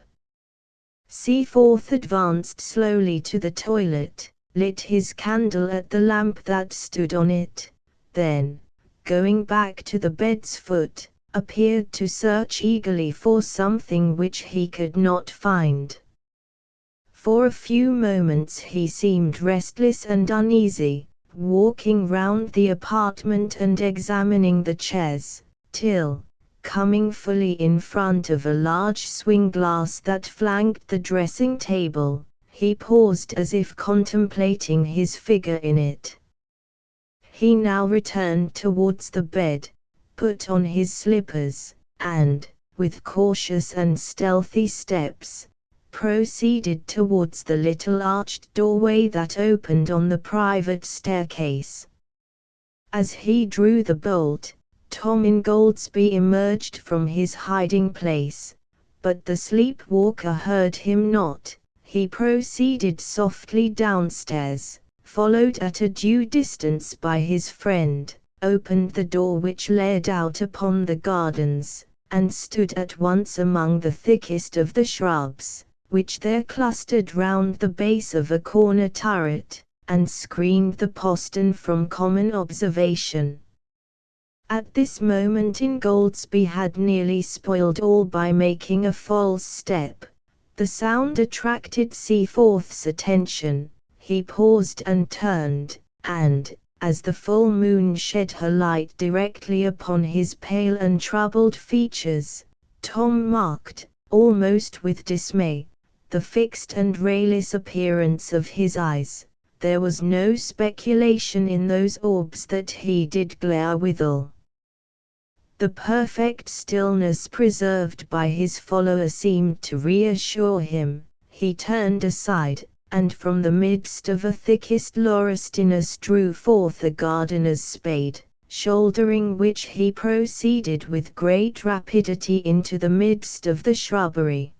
[SPEAKER 1] Seaforth advanced slowly to the toilet, lit his candle at the lamp that stood on it, then, going back to the bed's foot, appeared to search eagerly for something which he could not find. For a few moments he seemed restless and uneasy, walking round the apartment and examining the chairs, till, coming fully in front of a large swing glass that flanked the dressing table, he paused as if contemplating his figure in it. He now returned towards the bed, put on his slippers, and, with cautious and stealthy steps, proceeded towards the little arched doorway that opened on the private staircase. As he drew the bolt, Tom Ingoldsby emerged from his hiding place, but the sleepwalker heard him not. He proceeded softly downstairs, followed at a due distance by his friend, opened the door which led out upon the gardens, and stood at once among the thickest of the shrubs, which there clustered round the base of a corner turret, and screened the postern from common observation. At this moment Ingoldsby had nearly spoiled all by making a false step. The sound attracted Seaforth's attention. He paused and turned, and, as the full moon shed her light directly upon his pale and troubled features, Tom marked, almost with dismay, the fixed and rayless appearance of his eyes. There was no speculation in those orbs that he did glare withal. The perfect stillness preserved by his follower seemed to reassure him. He turned aside, and from the midst of a thickest laurestinus drew forth a gardener's spade, shouldering which he proceeded with great rapidity into the midst of the shrubbery.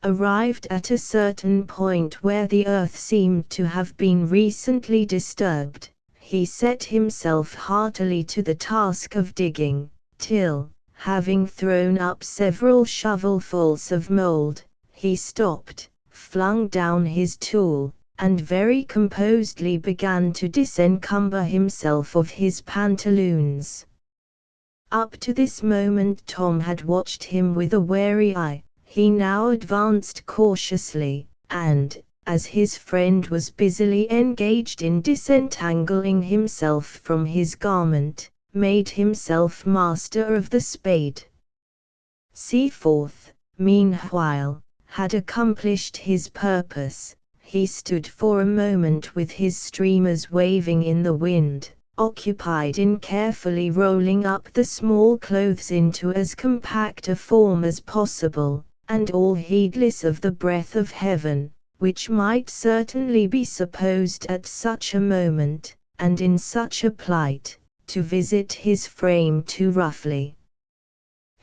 [SPEAKER 1] Arrived at a certain point where the earth seemed to have been recently disturbed, he set himself heartily to the task of digging, till, having thrown up several shovelfuls of mould, he stopped, flung down his tool, and very composedly began to disencumber himself of his pantaloons. Up to this moment Tom had watched him with a wary eye. He now advanced cautiously, and, as his friend was busily engaged in disentangling himself from his garment, made himself master of the spade. Seaforth, meanwhile, had accomplished his purpose. He stood for a moment with his streamers waving in the wind, occupied in carefully rolling up the small clothes into as compact a form as possible, and all heedless of the breath of heaven, which might certainly be supposed at such a moment, and in such a plight, to visit his frame too roughly.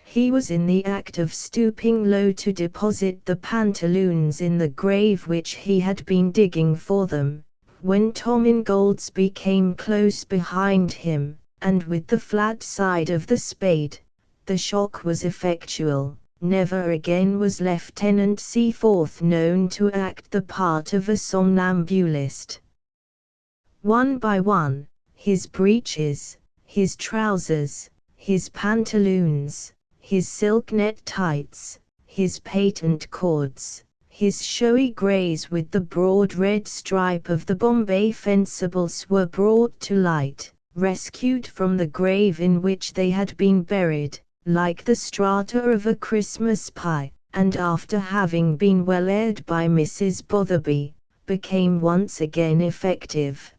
[SPEAKER 1] He was in the act of stooping low to deposit the pantaloons in the grave which he had been digging for them, when Tom Ingoldsby came close behind him, and with the flat side of the spade. The shock was effectual. Never again was Lieutenant Seaforth known to act the part of a somnambulist. One by one, his breeches, his trousers, his pantaloons, his silk net tights, his patent cords, his showy greys with the broad red stripe of the Bombay fencibles were brought to light, rescued from the grave in which they had been buried, like the strata of a Christmas pie, and after having been well aired by Mrs. Botherby, became once again effective.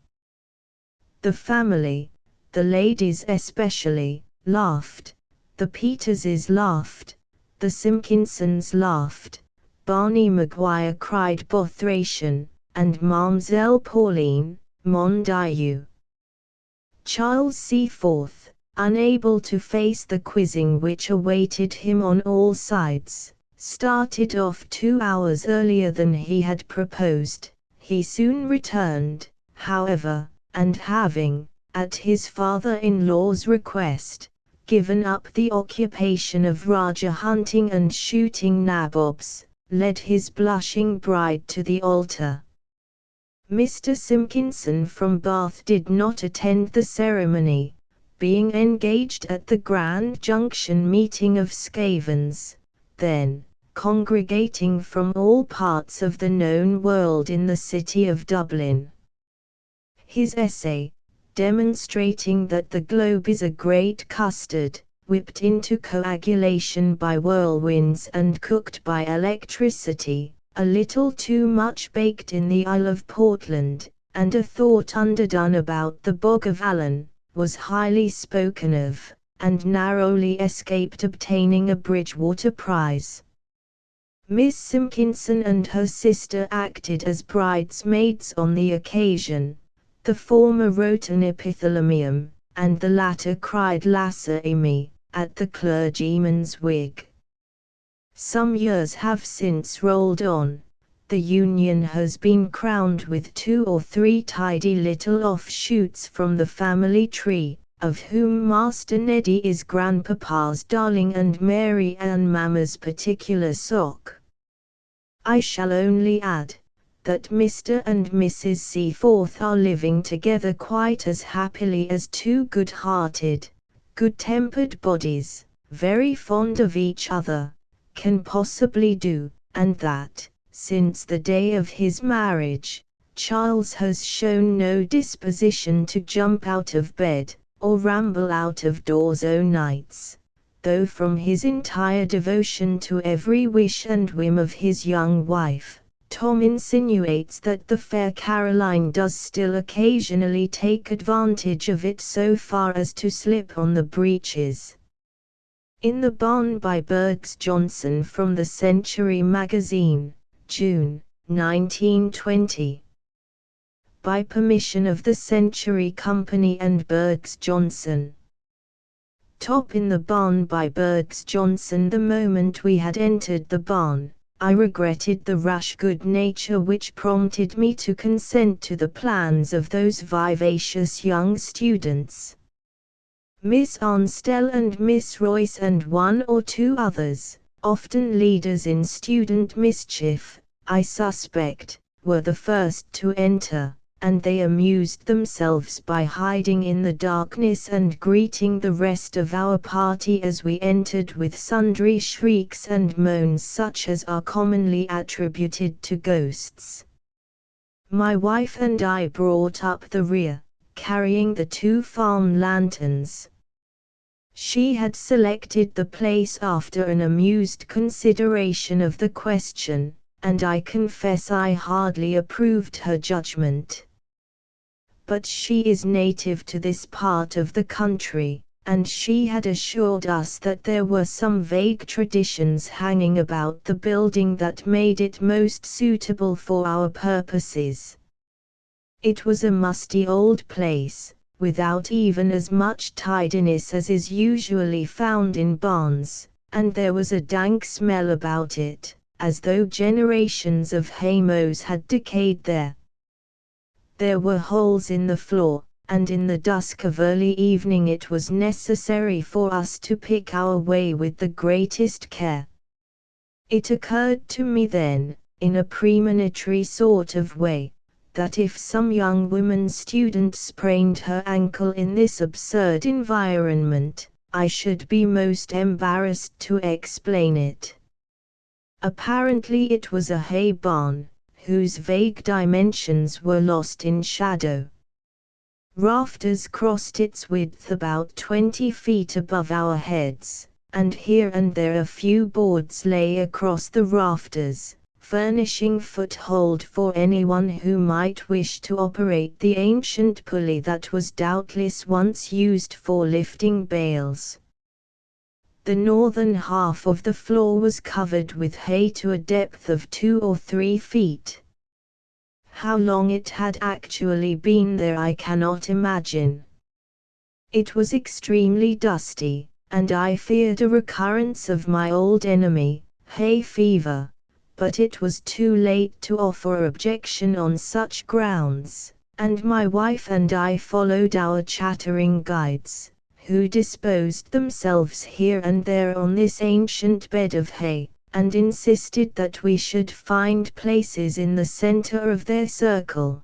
[SPEAKER 1] The family, the ladies especially, laughed. The Peterses laughed, the Simpkinsons laughed, Barney Maguire cried bothration, and Mamselle Pauline, mon Dieu. Charles Seaforth, unable to face the quizzing which awaited him on all sides, started off 2 hours earlier than he had proposed. He soon returned, however, and having, at his father-in-law's request, given up the occupation of Rajah hunting and shooting nabobs, led his blushing bride to the altar. Mr. Simpkinson from Bath did not attend the ceremony, being engaged at the Grand Junction meeting of Scavens, then congregating from all parts of the known world in the city of Dublin. His essay, demonstrating that the globe is a great custard, whipped into coagulation by whirlwinds and cooked by electricity, a little too much baked in the Isle of Portland, and a thought underdone about the Bog of Allen, was highly spoken of, and narrowly escaped obtaining a Bridgewater Prize. Miss Simpkinson and her sister acted as bridesmaids on the occasion. The former wrote an epithalamium, and the latter cried Lasse me, at the clergyman's wig. Some years have since rolled on. The union has been crowned with 2 or 3 tidy little offshoots from the family tree, of whom Master Neddy is grandpapa's darling and Mary Ann mamma's particular sock. I shall only add that Mr. and Mrs. Seaforth are living together quite as happily as 2 good-hearted, good-tempered bodies, very fond of each other, can possibly do, and that, since the day of his marriage, Charles has shown no disposition to jump out of bed, or ramble out of doors o' nights, though from his entire devotion to every wish and whim of his young wife, Tom insinuates that the fair Caroline does still occasionally take advantage of it so far as to slip on the breeches. In the Barn by Bergs Johnson from the Century Magazine, June, 1920. By permission of the Century Company and Bergs Johnson. Top in the Barn by Bergs Johnson. The moment we had entered the barn, I regretted the rash good nature which prompted me to consent to the plans of those vivacious young students. Miss Arnstell and Miss Royce and 1 or 2 others, often leaders in student mischief, I suspect, were the first to enter, and they amused themselves by hiding in the darkness and greeting the rest of our party as we entered with sundry shrieks and moans such as are commonly attributed to ghosts. My wife and I brought up the rear, carrying the 2 farm lanterns. She had selected the place after an amused consideration of the question, and I confess I hardly approved her judgment. but she is native to this part of the country, and she had assured us that there were some vague traditions hanging about the building that made it most suitable for our purposes. It was a musty old place, without even as much tidiness as is usually found in barns, and there was a dank smell about it, as though generations of hay mows had decayed there. There were holes in the floor, and in the dusk of early evening it was necessary for us to pick our way with the greatest care. It occurred to me then, in a premonitory sort of way, that if some young woman student sprained her ankle in this absurd environment, I should be most embarrassed to explain it. Apparently it was a hay barn, whose vague dimensions were lost in shadow. Rafters crossed its width about 20 feet above our heads, and here and there a few boards lay across the rafters, furnishing foothold for anyone who might wish to operate the ancient pulley that was doubtless once used for lifting bales. The northern half of the floor was covered with hay to a depth of 2 or 3 feet. How long it had actually been there I cannot imagine. It was extremely dusty, and I feared a recurrence of my old enemy, hay fever, but it was too late to offer objection on such grounds, and my wife and I followed our chattering guides, who disposed themselves here and there on this ancient bed of hay, and insisted that we should find places in the center of their circle.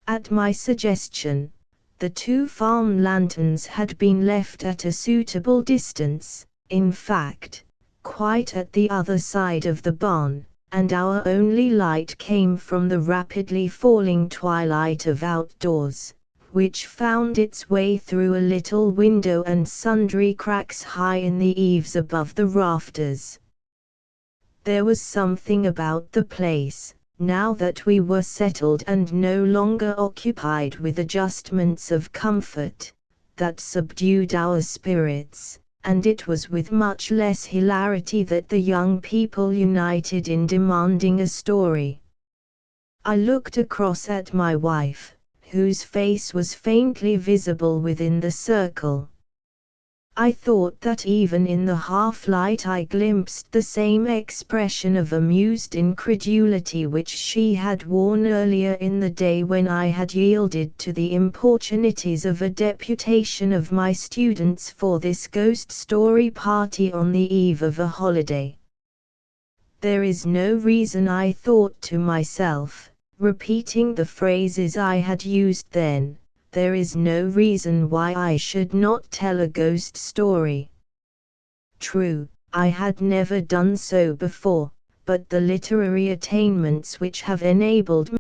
[SPEAKER 1] At my suggestion, the 2 farm lanterns had been left at a suitable distance, in fact, quite at the other side of the barn, and our only light came from the rapidly falling twilight of outdoors, which found its way through a little window and sundry cracks high in the eaves above the rafters. There was something about the place, now that we were settled and no longer occupied with adjustments of comfort, that subdued our spirits, and it was with much less hilarity that the young people united in demanding a story. I looked across at my wife, whose face was faintly visible within the circle. I thought that even in the half-light I glimpsed the same expression of amused incredulity which she had worn earlier in the day when I had yielded to the importunities of a deputation of my students for this ghost story party on the eve of a holiday. There is no reason, I thought to myself, repeating the phrases I had used then, there is no reason why I should not tell a ghost story. True, I had never done so before, but the literary attainments which have enabled